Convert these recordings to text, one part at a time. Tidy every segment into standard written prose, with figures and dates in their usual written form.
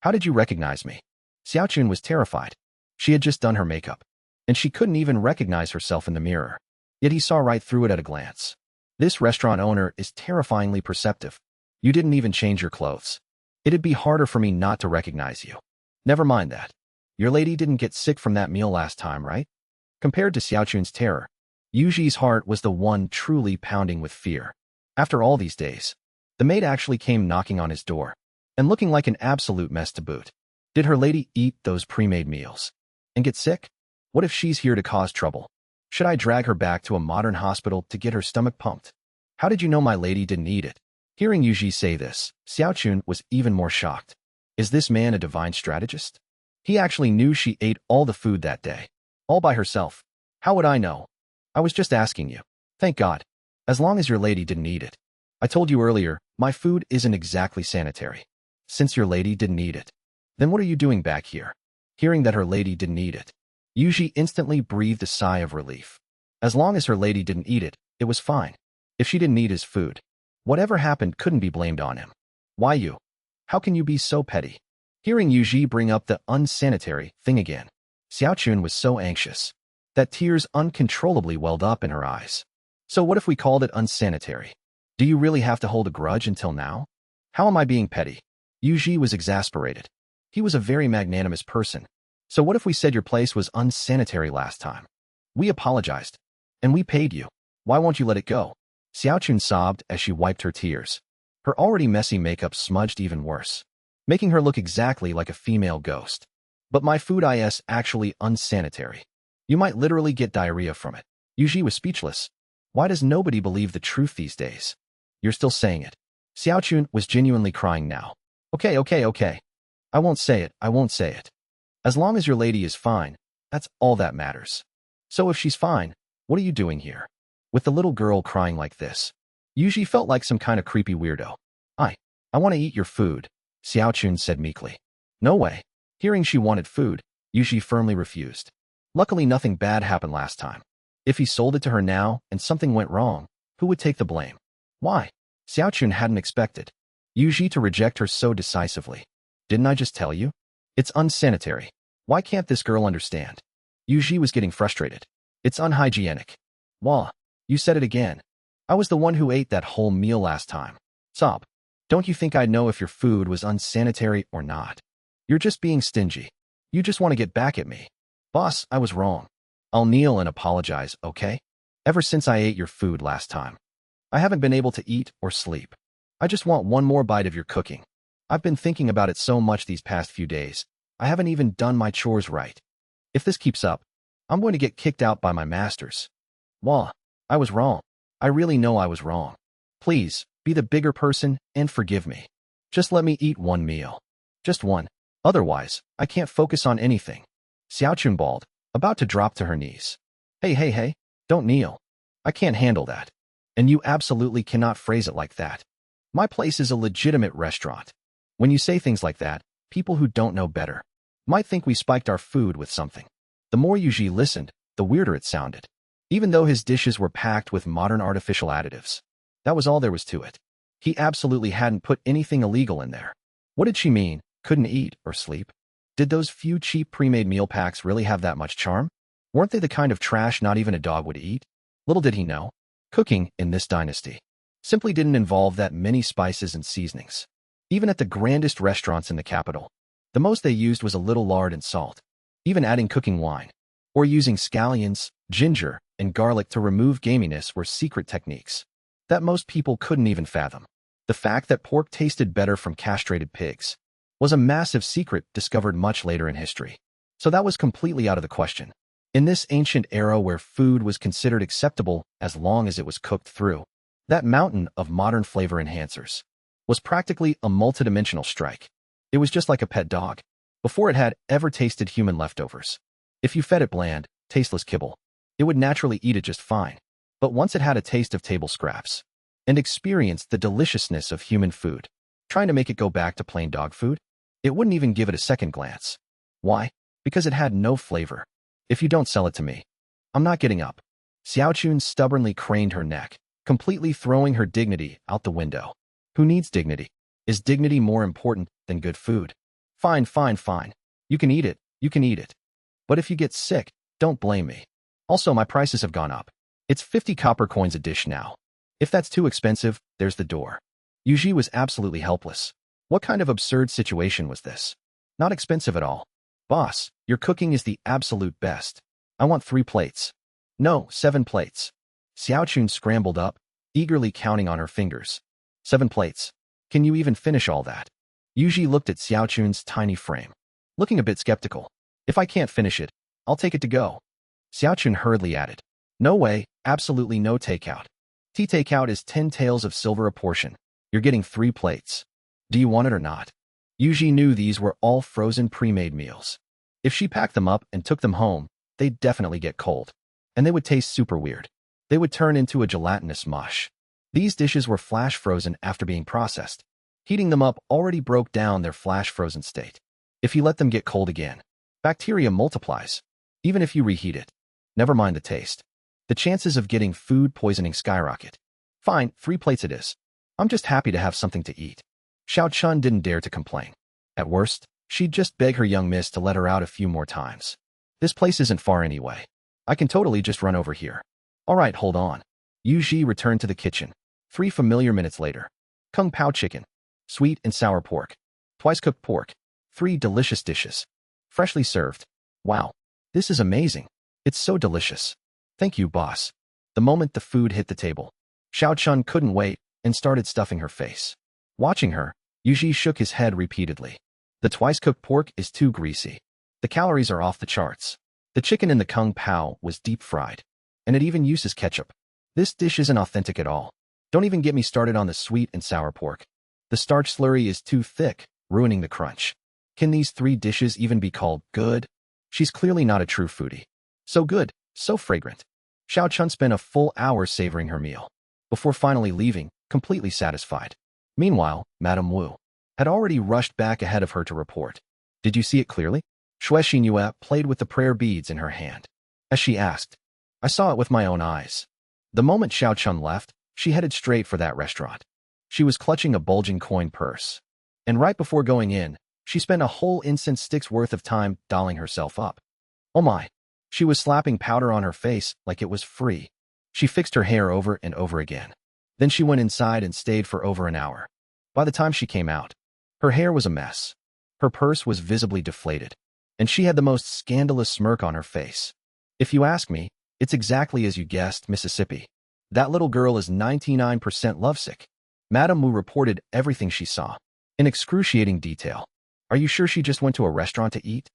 How did you recognize me? Xiaochun was terrified. She had just done her makeup, and she couldn't even recognize herself in the mirror. Yet he saw right through it at a glance. This restaurant owner is terrifyingly perceptive. You didn't even change your clothes. It'd be harder for me not to recognize you. Never mind that. Your lady didn't get sick from that meal last time, right? Compared to Xiaochun's terror, Yuji's heart was the one truly pounding with fear. After all these days, the maid actually came knocking on his door, and looking like an absolute mess to boot. Did her lady eat those pre-made meals and get sick? What if she's here to cause trouble? Should I drag her back to a modern hospital to get her stomach pumped? How did you know my lady didn't eat it? Hearing Yuji say this, Xiaochun was even more shocked. Is this man a divine strategist? He actually knew she ate all the food that day, all by herself. How would I know? I was just asking you. Thank God. As long as your lady didn't eat it. I told you earlier, my food isn't exactly sanitary. Since your lady didn't eat it, then what are you doing back here? Hearing that her lady didn't eat it, Yuji instantly breathed a sigh of relief. As long as her lady didn't eat it, it was fine. If she didn't eat his food, whatever happened couldn't be blamed on him. Why you? How can you be so petty? Hearing Yuji bring up the unsanitary thing again, Xiaochun was so anxious that tears uncontrollably welled up in her eyes. So what if we called it unsanitary? Do you really have to hold a grudge until now? How am I being petty? Yuji was exasperated. He was a very magnanimous person. So what if we said your place was unsanitary last time? We apologized, and we paid you. Why won't you let it go? Xiaochun sobbed as she wiped her tears. Her already messy makeup smudged even worse, making her look exactly like a female ghost. But my food is actually unsanitary. You might literally get diarrhea from it. Yuji was speechless. Why does nobody believe the truth these days? You're still saying it. Xiaochun was genuinely crying now. Okay. I won't say it. As long as your lady is fine, that's all that matters. So if she's fine, what are you doing here? With the little girl crying like this, Yuji felt like some kind of creepy weirdo. I want to eat your food, Xiaochun said meekly. No way. Hearing she wanted food, Yuji firmly refused. Luckily nothing bad happened last time. If he sold it to her now and something went wrong, who would take the blame? Why? Xiaochun hadn't expected Yuji to reject her so decisively. Didn't I just tell you? It's unsanitary. Why can't this girl understand? Yuji was getting frustrated. It's unhygienic. Wah, you said it again. I was the one who ate that whole meal last time. Sob, don't you think I'd know if your food was unsanitary or not? You're just being stingy. You just want to get back at me. Boss, I was wrong. I'll kneel and apologize, okay? Ever since I ate your food last time, I haven't been able to eat or sleep. I just want one more bite of your cooking. I've been thinking about it so much these past few days. I haven't even done my chores right. If this keeps up, I'm going to get kicked out by my masters. Wah, I was wrong. I really know I was wrong. Please, be the bigger person and forgive me. Just let me eat one meal. Just one. Otherwise, I can't focus on anything. Xiaochun bawled, about to drop to her knees. Hey, don't kneel. I can't handle that. And you absolutely cannot phrase it like that. My place is a legitimate restaurant. When you say things like that, people who don't know better might think we spiked our food with something. The more Yuji listened, the weirder it sounded. Even though his dishes were packed with modern artificial additives, that was all there was to it. He absolutely hadn't put anything illegal in there. What did she mean? Couldn't eat or sleep? Did those few cheap pre-made meal packs really have that much charm? Weren't they the kind of trash not even a dog would eat? Little did he know, cooking in this dynasty simply didn't involve that many spices and seasonings. Even at the grandest restaurants in the capital, the most they used was a little lard and salt. Even adding cooking wine, or using scallions, ginger, and garlic to remove gaminess were secret techniques that most people couldn't even fathom. The fact that pork tasted better from castrated pigs was a massive secret discovered much later in history. So that was completely out of the question. In this ancient era where food was considered acceptable as long as it was cooked through, that mountain of modern flavor enhancers was practically a multidimensional strike. It was just like a pet dog, before it had ever tasted human leftovers. If you fed it bland, tasteless kibble, it would naturally eat it just fine. But once it had a taste of table scraps and experienced the deliciousness of human food, trying to make it go back to plain dog food, it wouldn't even give it a second glance. Why? Because it had no flavor. If you don't sell it to me, I'm not getting up. Xiaochun stubbornly craned her neck, completely throwing her dignity out the window. Who needs dignity? Is dignity more important than good food? Fine, fine, fine. You can eat it, you can eat it. But if you get sick, don't blame me. Also, my prices have gone up. It's 50 copper coins a dish now. If that's too expensive, there's the door. Yuji was absolutely helpless. What kind of absurd situation was this? Not expensive at all. Boss, your cooking is the absolute best. I want 3 plates. No, 7 plates. Xiaochun scrambled up, eagerly counting on her fingers. 7 plates. Can you even finish all that? Yuji looked at Xiaochun's tiny frame, looking a bit skeptical. If I can't finish it, I'll take it to go. Xiaochun hurriedly added. No way, absolutely no takeout. Tea takeout is 10 taels of silver a portion. You're getting 3 plates. Do you want it or not? Yuji knew these were all frozen pre-made meals. If she packed them up and took them home, they'd definitely get cold. And they would taste super weird. They would turn into a gelatinous mush. These dishes were flash frozen after being processed. Heating them up already broke down their flash frozen state. If you let them get cold again, bacteria multiplies. Even if you reheat it. Never mind the taste. The chances of getting food poisoning skyrocket. Fine, 3 plates it is. I'm just happy to have something to eat. Xiaochun didn't dare to complain. At worst, she'd just beg her young miss to let her out a few more times. This place isn't far anyway. I can totally just run over here. All right, hold on. Yuji returned to the kitchen. 3 familiar minutes later. Kung Pao chicken. Sweet and sour pork. Twice cooked pork. 3 delicious dishes. Freshly served. Wow. This is amazing. It's so delicious. Thank you, boss. The moment the food hit the table, Xiaochun couldn't wait and started stuffing her face. Watching her, Yuji shook his head repeatedly. The twice-cooked pork is too greasy. The calories are off the charts. The chicken in the Kung Pao was deep-fried, and it even uses ketchup. This dish isn't authentic at all. Don't even get me started on the sweet and sour pork. The starch slurry is too thick, ruining the crunch. Can these 3 dishes even be called good? She's clearly not a true foodie. So good, so fragrant. Xiaochun spent a full hour savoring her meal, before finally leaving, completely satisfied. Meanwhile, Madame Wu had already rushed back ahead of her to report. Did you see it clearly? Shui Xinyue played with the prayer beads in her hand. As she asked, I saw it with my own eyes. The moment Xiaochun left, she headed straight for that restaurant. She was clutching a bulging coin purse. And right before going in, she spent a whole incense stick's worth of time dolling herself up. Oh my. She was slapping powder on her face like it was free. She fixed her hair over and over again. Then she went inside and stayed for over an hour. By the time she came out, her hair was a mess. Her purse was visibly deflated, and she had the most scandalous smirk on her face. If you ask me, it's exactly as you guessed, Mississippi. That little girl is 99% lovesick. Madame Wu reported everything she saw, in excruciating detail. Are you sure she just went to a restaurant to eat?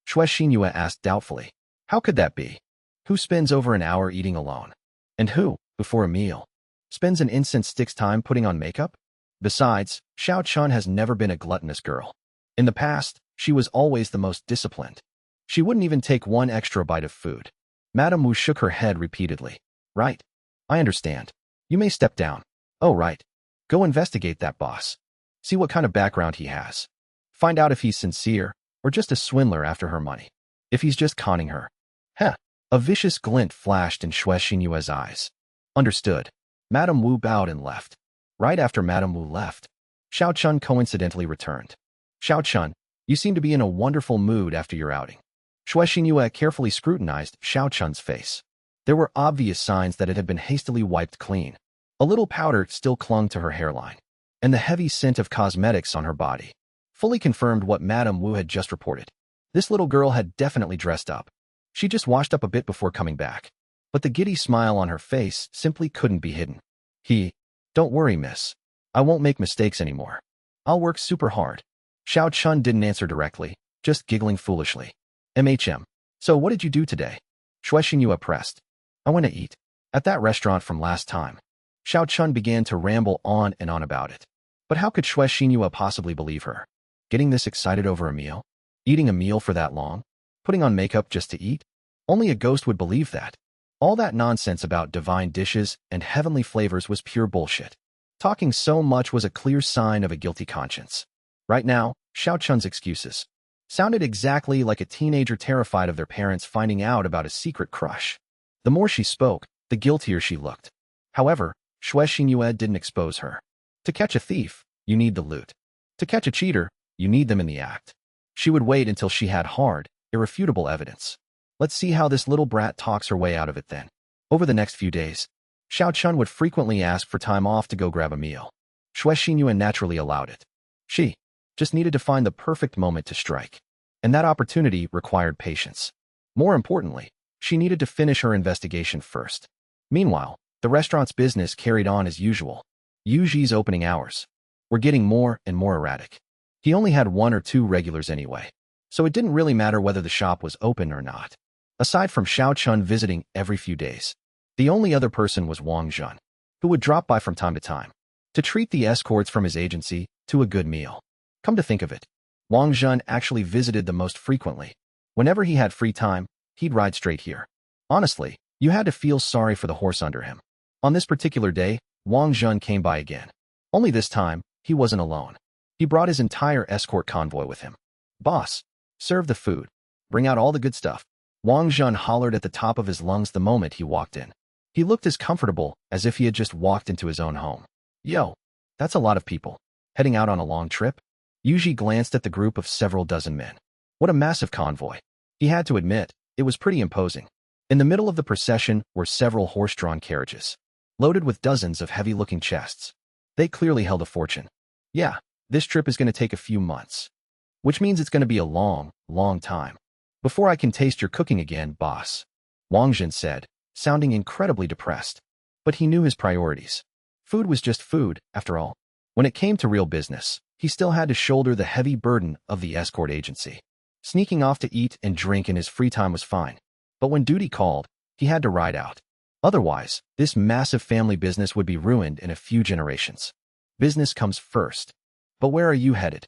Shui Xinyue asked doubtfully. How could that be? Who spends over an hour eating alone? And who, before a meal, spends an incense stick's time putting on makeup? Besides, Xiaochun has never been a gluttonous girl. In the past, she was always the most disciplined. She wouldn't even take 1 extra bite of food. Madame Wu shook her head repeatedly. Right. I understand. You may step down. Oh, right. Go investigate that boss. See what kind of background he has. Find out if he's sincere or just a swindler after her money. If he's just conning her. Heh. A vicious glint flashed in Shui Xinyue's eyes. Understood. Madame Wu bowed and left. Right after Madame Wu left, Xiaochun coincidentally returned. Xiaochun, you seem to be in a wonderful mood after your outing. Shui Xinyue carefully scrutinized Xiaochun's face. There were obvious signs that it had been hastily wiped clean. A little powder still clung to her hairline, and the heavy scent of cosmetics on her body fully confirmed what Madame Wu had just reported. This little girl had definitely dressed up. She just washed up a bit before coming back, but the giddy smile on her face simply couldn't be hidden. Don't worry, miss. I won't make mistakes anymore. I'll work super hard. Xiaochun didn't answer directly, just giggling foolishly. So what did you do today? Shui Xinyue pressed. I went to eat. At that restaurant from last time. Xiaochun began to ramble on and on about it. But how could Shui Xinyue possibly believe her? Getting this excited over a meal? Eating a meal for that long? Putting on makeup just to eat? Only a ghost would believe that. All that nonsense about divine dishes and heavenly flavors was pure bullshit. Talking so much was a clear sign of a guilty conscience. Right now, Xiaochun's excuses sounded exactly like a teenager terrified of their parents finding out about a secret crush. The more she spoke, the guiltier she looked. However, Shui Xinyue didn't expose her. To catch a thief, you need the loot. To catch a cheater, you need them in the act. She would wait until she had hard, irrefutable evidence. Let's see how this little brat talks her way out of it then. Over the next few days, Xiao Chun would frequently ask for time off to go grab a meal. Xue Xinyuan naturally allowed it. She just needed to find the perfect moment to strike. And that opportunity required patience. More importantly, she needed to finish her investigation first. Meanwhile, the restaurant's business carried on as usual. Yuji's opening hours were getting more and more erratic. He only had 1 or 2 regulars anyway, so it didn't really matter whether the shop was open or not. Aside from Xiao Chun visiting every few days, the only other person was Wang Jun, who would drop by from time to time to treat the escorts from his agency to a good meal. Come to think of it, Wang Jun actually visited the most frequently. Whenever he had free time, he'd ride straight here. Honestly, you had to feel sorry for the horse under him. On this particular day, Wang Jun came by again. Only this time, he wasn't alone. He brought his entire escort convoy with him. Boss, serve the food. Bring out all the good stuff. Wang Jun hollered at the top of his lungs the moment he walked in. He looked as comfortable as if he had just walked into his own home. Yo, that's a lot of people. Heading out on a long trip? Yuji glanced at the group of several dozen men. What a massive convoy. He had to admit, it was pretty imposing. In the middle of the procession were several horse-drawn carriages, loaded with dozens of heavy-looking chests. They clearly held a fortune. Yeah, this trip is going to take a few months, which means it's going to be a long, long time before I can taste your cooking again, boss, Wang Jun said, sounding incredibly depressed. But he knew his priorities. Food was just food, after all. When it came to real business, he still had to shoulder the heavy burden of the escort agency. Sneaking off to eat and drink in his free time was fine, but when duty called, he had to ride out. Otherwise, this massive family business would be ruined in a few generations. Business comes first. But where are you headed?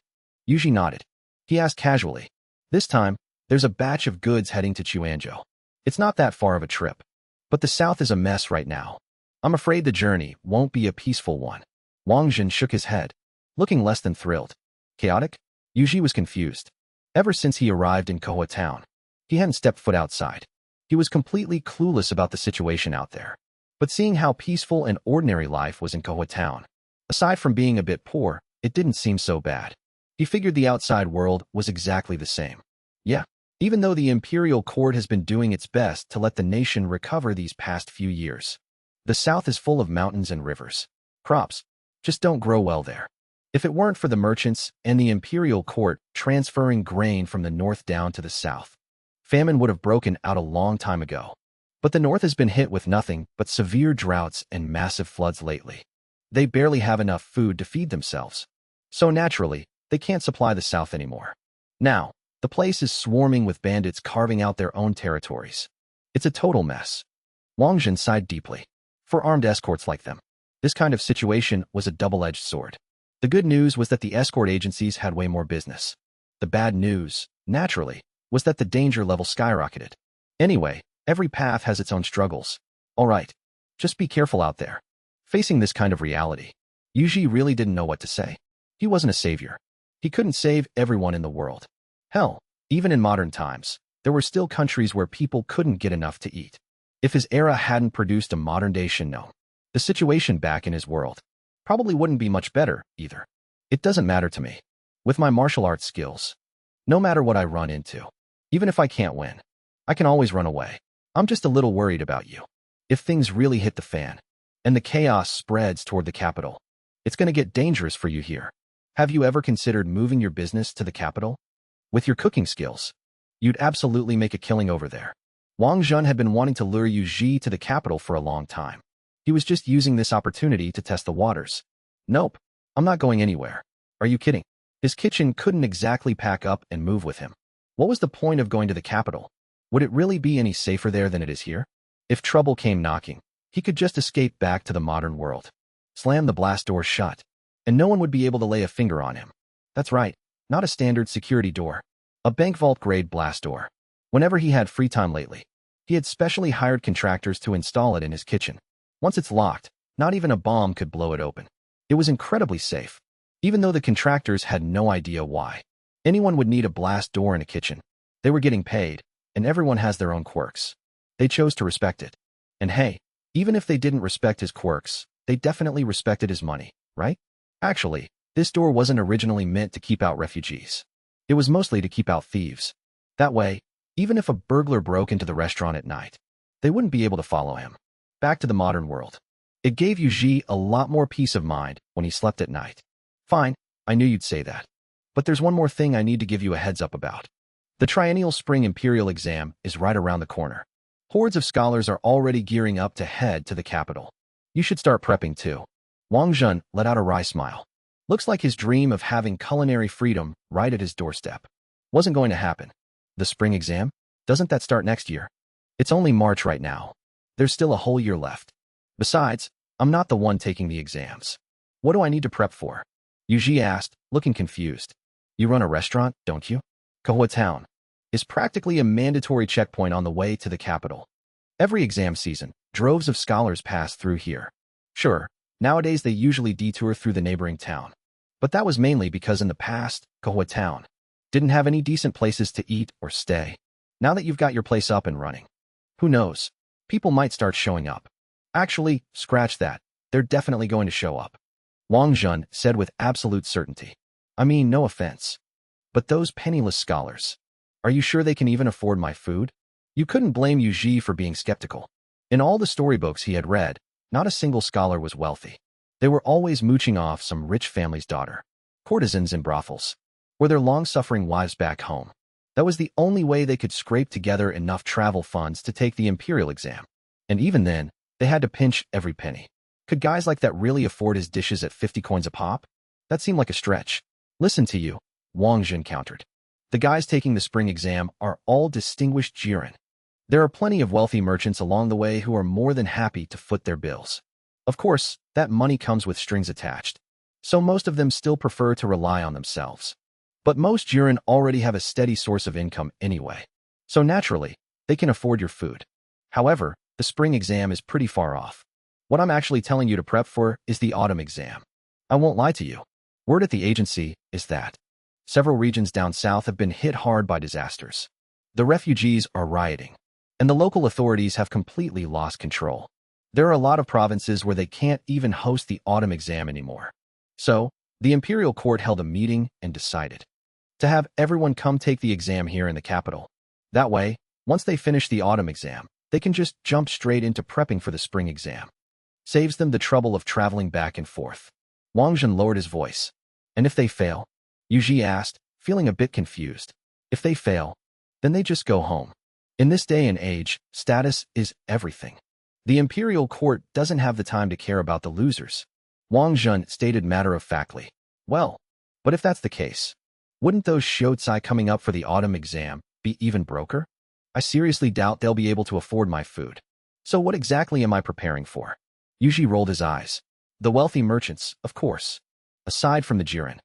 Yuji nodded. He asked casually. This time, there's a batch of goods heading to Chuanzhou. It's not that far of a trip, but the south is a mess right now. I'm afraid the journey won't be a peaceful one. Wang Jun shook his head, looking less than thrilled. Chaotic? Yuji was confused. Ever since he arrived in Koha town, he hadn't stepped foot outside. He was completely clueless about the situation out there. But seeing how peaceful and ordinary life was in Koha town, aside from being a bit poor, it didn't seem so bad. He figured the outside world was exactly the same. Yeah, even though the imperial court has been doing its best to let the nation recover these past few years, the south is full of mountains and rivers. Crops just don't grow well there. If it weren't for the merchants and the imperial court transferring grain from the north down to the south, famine would have broken out a long time ago. But the north has been hit with nothing but severe droughts and massive floods lately. They barely have enough food to feed themselves. So naturally, they can't supply the south anymore. Now, the place is swarming with bandits carving out their own territories. It's a total mess. Wang Jun sighed deeply. For armed escorts like them, this kind of situation was a double-edged sword. The good news was that the escort agencies had way more business. The bad news, naturally, was that the danger level skyrocketed. Anyway, every path has its own struggles. All right, just be careful out there. Facing this kind of reality, Yuji really didn't know what to say. He wasn't a savior. He couldn't save everyone in the world. Hell, even in modern times, there were still countries where people couldn't get enough to eat. If his era hadn't produced a modern-day Shinno, the situation back in his world probably wouldn't be much better, either. It doesn't matter to me. With my martial arts skills, no matter what I run into, even if I can't win, I can always run away. I'm just a little worried about you. If things really hit the fan, and the chaos spreads toward the capital, it's going to get dangerous for you here. Have you ever considered moving your business to the capital? With your cooking skills, you'd absolutely make a killing over there. Wang Jun had been wanting to lure Yuji to the capital for a long time. He was just using this opportunity to test the waters. Nope, I'm not going anywhere. Are you kidding? His kitchen couldn't exactly pack up and move with him. What was the point of going to the capital? Would it really be any safer there than it is here? If trouble came knocking, he could just escape back to the modern world. Slam the blast door shut, and no one would be able to lay a finger on him. That's right, not a standard security door. A bank vault-grade blast door. Whenever he had free time lately, he had specially hired contractors to install it in his kitchen. Once it's locked, not even a bomb could blow it open. It was incredibly safe, even though the contractors had no idea why. Anyone would need a blast door in a kitchen. They were getting paid, and everyone has their own quirks. They chose to respect it. And hey, even if they didn't respect his quirks, they definitely respected his money, right? Actually, this door wasn't originally meant to keep out refugees. It was mostly to keep out thieves. That way, even if a burglar broke into the restaurant at night, they wouldn't be able to follow him. Back to the modern world. It gave Yuji a lot more peace of mind when he slept at night. Fine, I knew you'd say that. But there's one more thing I need to give you a heads up about. The triennial spring imperial exam is right around the corner. Hordes of scholars are already gearing up to head to the capital. You should start prepping too. Wang Zhen let out a wry smile. Looks like his dream of having culinary freedom right at his doorstep wasn't going to happen. The spring exam? Doesn't that start next year? It's only March right now. There's still a whole year left. Besides, I'm not the one taking the exams. What do I need to prep for? Yuji asked, looking confused. You run a restaurant, don't you? Kahua Town is practically a mandatory checkpoint on the way to the capital. Every exam season, droves of scholars pass through here. Sure, nowadays they usually detour through the neighboring town. But that was mainly because in the past, Kahua Town didn't have any decent places to eat or stay. Now that you've got your place up and running, who knows? People might start showing up. Actually, scratch that. They're definitely going to show up. Wang Zhen said with absolute certainty. I mean, no offense. But those penniless scholars, are you sure they can even afford my food? You couldn't blame Yuji for being skeptical. In all the storybooks he had read, not a single scholar was wealthy. They were always mooching off some rich family's daughter. Courtesans in brothels, or their long-suffering wives back home. That was the only way they could scrape together enough travel funds to take the imperial exam. And even then, they had to pinch every penny. Could guys like that really afford his dishes at 50 coins a pop? That seemed like a stretch. Listen to you, Wang Jin countered. The guys taking the spring exam are all distinguished jiren. There are plenty of wealthy merchants along the way who are more than happy to foot their bills. Of course, that money comes with strings attached, so most of them still prefer to rely on themselves. But most jiren already have a steady source of income anyway, so naturally, they can afford your food. However, the spring exam is pretty far off. What I'm actually telling you to prep for is the autumn exam. I won't lie to you. Word at the agency is that several regions down south have been hit hard by disasters. The refugees are rioting, and the local authorities have completely lost control. There are a lot of provinces where they can't even host the autumn exam anymore. So, the imperial court held a meeting and decided to have everyone come take the exam here in the capital. That way, once they finish the autumn exam, they can just jump straight into prepping for the spring exam. Saves them the trouble of traveling back and forth. Wang Zhen lowered his voice. And if they fail? Yuji asked, feeling a bit confused. If they fail, then they just go home. In this day and age, status is everything. The imperial court doesn't have the time to care about the losers. Wang Zhen stated matter-of-factly. Well, but if that's the case, wouldn't those shoutsai coming up for the autumn exam be even broker? I seriously doubt they'll be able to afford my food. So what exactly am I preparing for? Yuji rolled his eyes. The wealthy merchants, of course. Aside from the jiren.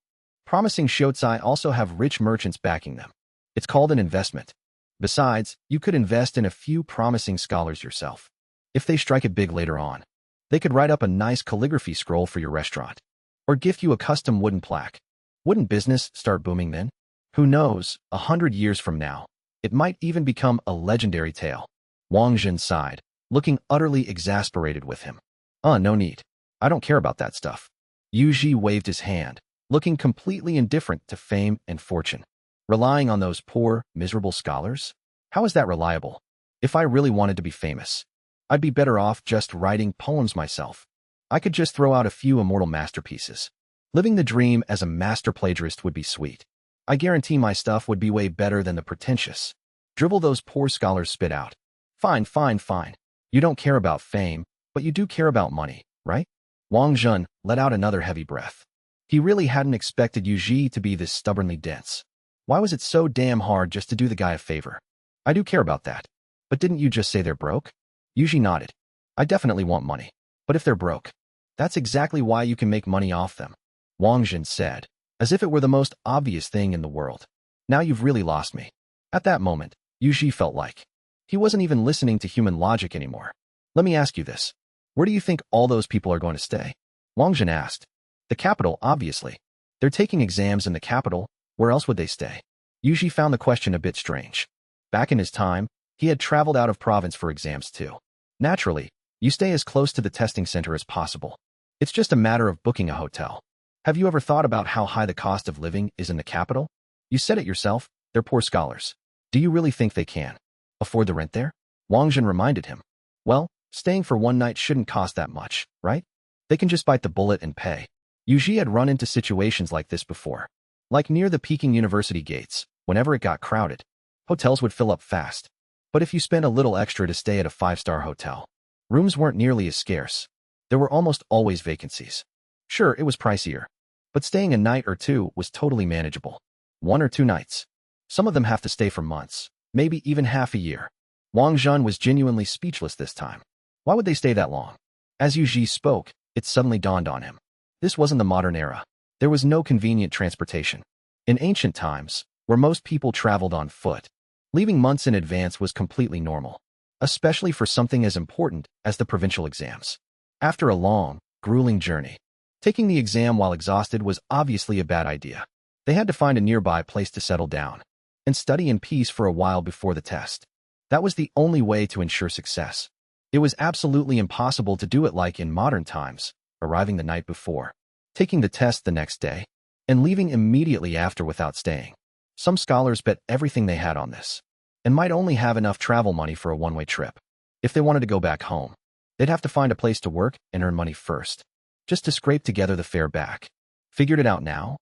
Promising shoutsai also have rich merchants backing them. It's called an investment. Besides, you could invest in a few promising scholars yourself. If they strike it big later on, they could write up a nice calligraphy scroll for your restaurant. Or gift you a custom wooden plaque. Wouldn't business start booming then? Who knows, 100 years from now, it might even become a legendary tale. Wang Zhen sighed, looking utterly exasperated with him. No need. I don't care about that stuff. Yuji waved his hand, looking completely indifferent to fame and fortune. Relying on those poor, miserable scholars? How is that reliable? If I really wanted to be famous, I'd be better off just writing poems myself. I could just throw out a few immortal masterpieces. Living the dream as a master plagiarist would be sweet. I guarantee my stuff would be way better than the pretentious drivel those poor scholars spit out. Fine, fine, fine. You don't care about fame, but you do care about money, right? Wang Zhen let out another heavy breath. He really hadn't expected Yuji to be this stubbornly dense. Why was it so damn hard just to do the guy a favor? I do care about that. But didn't you just say they're broke? Yuji nodded. I definitely want money. But if they're broke, that's exactly why you can make money off them. Wang Zhen said, as if it were the most obvious thing in the world. Now you've really lost me. At that moment, Yuji felt like he wasn't even listening to human logic anymore. Let me ask you this. Where do you think all those people are going to stay? Wang Zhen asked. The capital, obviously. They're taking exams in the capital. Where else would they stay? Yuji found the question a bit strange. Back in his time, he had traveled out of province for exams too. Naturally, you stay as close to the testing center as possible. It's just a matter of booking a hotel. Have you ever thought about how high the cost of living is in the capital? You said it yourself, they're poor scholars. Do you really think they can afford the rent there? Wang Zhen reminded him. Well, staying for one night shouldn't cost that much, right? They can just bite the bullet and pay. Yuji had run into situations like this before. Like near the Peking University gates, whenever it got crowded, hotels would fill up fast. But if you spent a little extra to stay at a 5-star hotel, rooms weren't nearly as scarce. There were almost always vacancies. Sure, it was pricier, but staying a night or two was totally manageable. 1 or 2 nights. Some of them have to stay for months, maybe even half a year. Wang Zhen was genuinely speechless this time. Why would they stay that long? As Yuji spoke, it suddenly dawned on him. This wasn't the modern era. There was no convenient transportation. In ancient times, where most people traveled on foot, leaving months in advance was completely normal, especially for something as important as the provincial exams. After a long, grueling journey, taking the exam while exhausted was obviously a bad idea. They had to find a nearby place to settle down and study in peace for a while before the test. That was the only way to ensure success. It was absolutely impossible to do it like in modern times, arriving the night before, taking the test the next day, and leaving immediately after without staying. Some scholars bet everything they had on this, and might only have enough travel money for a one-way trip. If they wanted to go back home, they'd have to find a place to work and earn money first, just to scrape together the fare back. Figured it out now?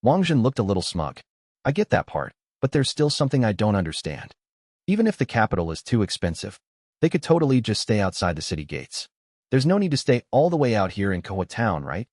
Wang Zhen looked a little smug. I get that part, but there's still something I don't understand. Even if the capital is too expensive, they could totally just stay outside the city gates. There's no need to stay all the way out here in Kowa Town, right?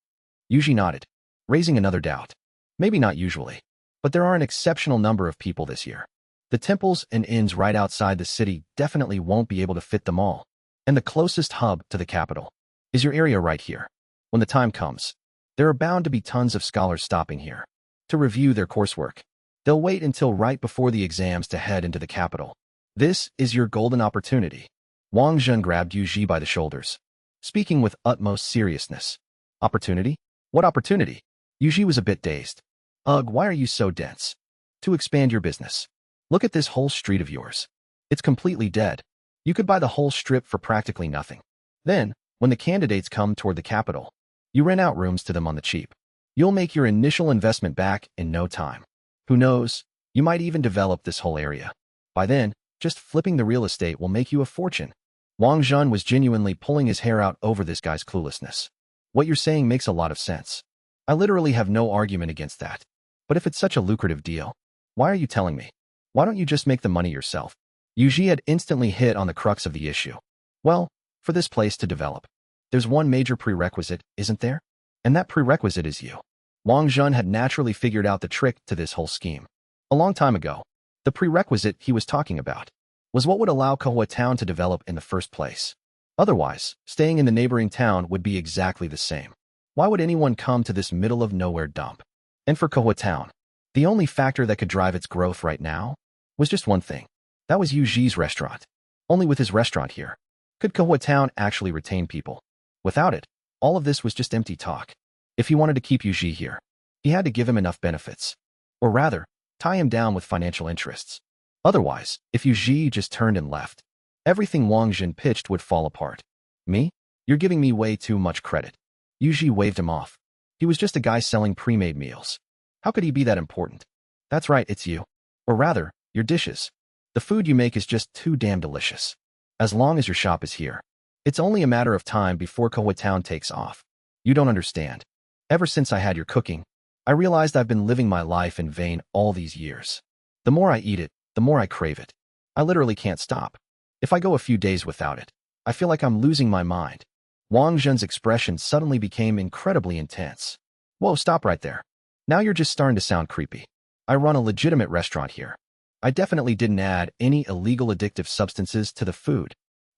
Yuji nodded, raising another doubt. Maybe not usually, but there are an exceptional number of people this year. The temples and inns right outside the city definitely won't be able to fit them all. And the closest hub to the capital is your area right here. When the time comes, there are bound to be tons of scholars stopping here to review their coursework. They'll wait until right before the exams to head into the capital. This is your golden opportunity. Wang Zhen grabbed Yuji by the shoulders, speaking with utmost seriousness. Opportunity? What opportunity? Yuji was a bit dazed. Ugh, why are you so dense? To expand your business. Look at this whole street of yours. It's completely dead. You could buy the whole strip for practically nothing. Then, when the candidates come toward the capital, you rent out rooms to them on the cheap. You'll make your initial investment back in no time. Who knows, you might even develop this whole area. By then, just flipping the real estate will make you a fortune. Wang Zhen was genuinely pulling his hair out over this guy's cluelessness. What you're saying makes a lot of sense. I literally have no argument against that. But if it's such a lucrative deal, why are you telling me? Why don't you just make the money yourself? Yuji had instantly hit on the crux of the issue. Well, for this place to develop, there's one major prerequisite, isn't there? And that prerequisite is you. Wang Zhen had naturally figured out the trick to this whole scheme. A long time ago, the prerequisite he was talking about was what would allow Kowa Town to develop in the first place. Otherwise, staying in the neighboring town would be exactly the same. Why would anyone come to this middle-of-nowhere dump? And for Kowa Town, the only factor that could drive its growth right now was just one thing. That was Yuji's restaurant. Only with his restaurant here could Kowa Town actually retain people. Without it, all of this was just empty talk. If he wanted to keep Yuji here, he had to give him enough benefits. Or rather, tie him down with financial interests. Otherwise, if Yuji just turned and left, everything Wang Zhen pitched would fall apart. Me? You're giving me way too much credit. Yuji waved him off. He was just a guy selling pre-made meals. How could he be that important? That's right, it's you. Or rather, your dishes. The food you make is just too damn delicious. As long as your shop is here, it's only a matter of time before Kowa Town takes off. You don't understand. Ever since I had your cooking, I realized I've been living my life in vain all these years. The more I eat it, the more I crave it. I literally can't stop. If I go a few days without it, I feel like I'm losing my mind. Wang Zhen's expression suddenly became incredibly intense. Whoa, stop right there. Now you're just starting to sound creepy. I run a legitimate restaurant here. I definitely didn't add any illegal addictive substances to the food.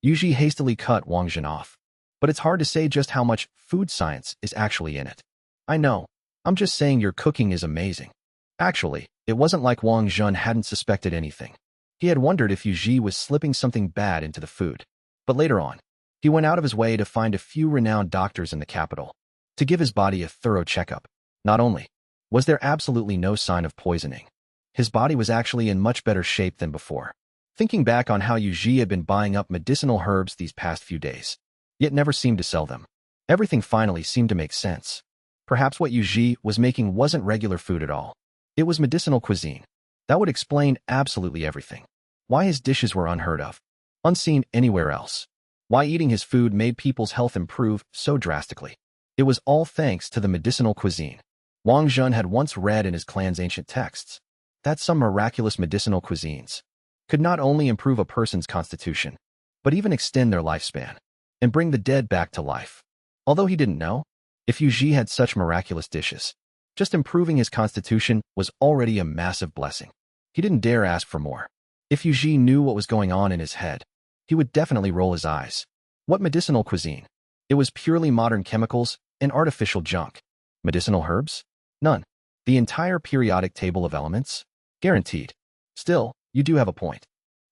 Yuji hastily cut Wang Zhen off. But it's hard to say just how much food science is actually in it. I know. I'm just saying your cooking is amazing. Actually, it wasn't like Wang Zhen hadn't suspected anything. He had wondered if Yuji was slipping something bad into the food. But later on, he went out of his way to find a few renowned doctors in the capital to give his body a thorough checkup. Not only was there absolutely no sign of poisoning, his body was actually in much better shape than before. Thinking back on how Yuji had been buying up medicinal herbs these past few days, yet never seemed to sell them, everything finally seemed to make sense. Perhaps what Yuji was making wasn't regular food at all. It was medicinal cuisine. That would explain absolutely everything. Why his dishes were unheard of, unseen anywhere else. Why eating his food made people's health improve so drastically. It was all thanks to the medicinal cuisine. Wang Zhen had once read in his clan's ancient texts that some miraculous medicinal cuisines could not only improve a person's constitution, but even extend their lifespan and bring the dead back to life. Although he didn't know if Yu Ji had such miraculous dishes, just improving his constitution was already a massive blessing. He didn't dare ask for more. If Yu Ji knew what was going on in his head, he would definitely roll his eyes. What medicinal cuisine? It was purely modern chemicals and artificial junk. Medicinal herbs? None. The entire periodic table of elements? Guaranteed. Still, you do have a point.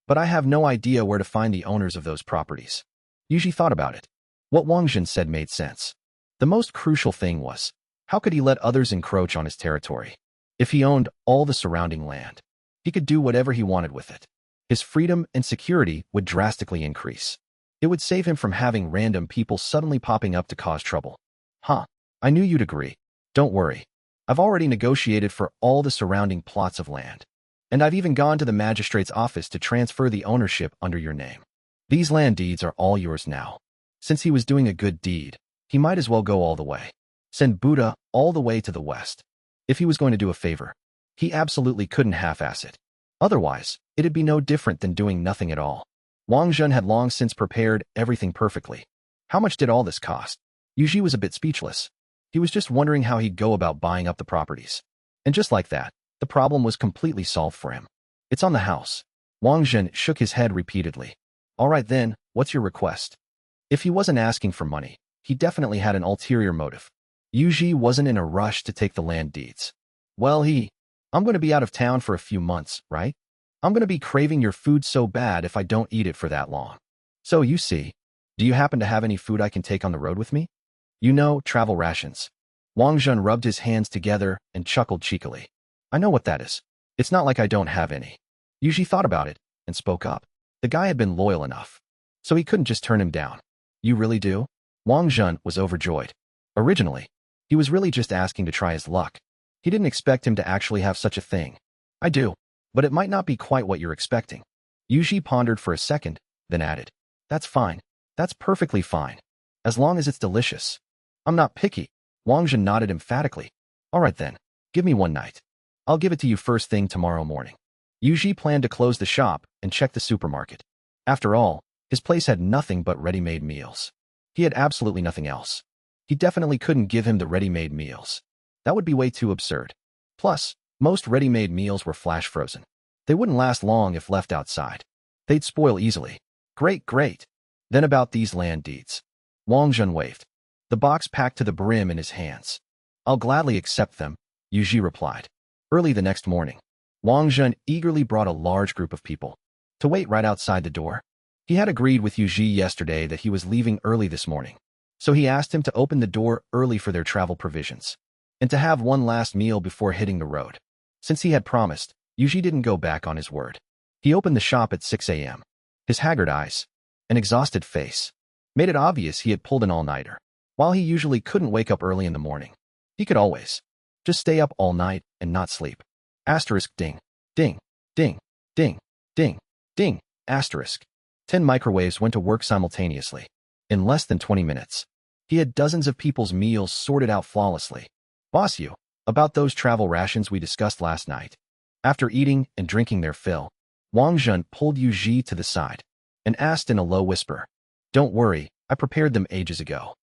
But I have no idea where to find the owners of those properties. Yu Ji thought about it. What Wang Zhen said made sense. The most crucial thing was, how could he let others encroach on his territory? If he owned all the surrounding land, he could do whatever he wanted with it. His freedom and security would drastically increase. It would save him from having random people suddenly popping up to cause trouble. Huh, I knew you'd agree. Don't worry. I've already negotiated for all the surrounding plots of land. And I've even gone to the magistrate's office to transfer the ownership under your name. These land deeds are all yours now. Since he was doing a good deed, he might as well go all the way. Send Buddha all the way to the west. If he was going to do a favor, he absolutely couldn't half-ass it. Otherwise, it'd be no different than doing nothing at all. Wang Zhen had long since prepared everything perfectly. How much did all this cost? Yu Ji was a bit speechless. He was just wondering how he'd go about buying up the properties. And just like that, the problem was completely solved for him. It's on the house. Wang Zhen shook his head repeatedly. All right then, what's your request? If he wasn't asking for money, he definitely had an ulterior motive. Yu Ji wasn't in a rush to take the land deeds. Well, I'm going to be out of town for a few months, right? I'm going to be craving your food so bad if I don't eat it for that long. So you see, do you happen to have any food I can take on the road with me? You know, travel rations. Wang Zhen rubbed his hands together and chuckled cheekily. I know what that is. It's not like I don't have any. Yu Ji thought about it and spoke up. The guy had been loyal enough, so he couldn't just turn him down. You really do? Wang Zhen was overjoyed. Originally, he was really just asking to try his luck. He didn't expect him to actually have such a thing. I do, but it might not be quite what you're expecting. Yu Ji pondered for a second, then added, That's fine. That's perfectly fine. As long as it's delicious. I'm not picky. Wang Zhen nodded emphatically. All right then, give me one night. I'll give it to you first thing tomorrow morning. Yu Ji planned to close the shop and check the supermarket. After all, his place had nothing but ready-made meals. He had absolutely nothing else. He definitely couldn't give him the ready-made meals. That would be way too absurd. Plus, most ready-made meals were flash frozen. They wouldn't last long if left outside. They'd spoil easily. Great. Then about these land deeds. Wang Zhen waved, the box packed to the brim in his hands. I'll gladly accept them, Yu Ji replied. Early the next morning, Wang Zhen eagerly brought a large group of people to wait right outside the door. He had agreed with Yu Ji yesterday that he was leaving early this morning, so he asked him to open the door early for their travel provisions and to have one last meal before hitting the road. Since he had promised, Yu Ji didn't go back on his word. He opened the shop at 6 a.m. His haggard eyes, an exhausted face, made it obvious he had pulled an all-nighter. While he usually couldn't wake up early in the morning, he could always just stay up all night and not sleep. Asterisk ding, ding, ding, ding, ding, ding, asterisk. 10 microwaves went to work simultaneously. In less than 20 minutes, he had dozens of people's meals sorted out flawlessly. Boss you, about those travel rations we discussed last night. After eating and drinking their fill, Wang Zhen pulled Yu Ji to the side and asked in a low whisper, Don't worry, I prepared them ages ago.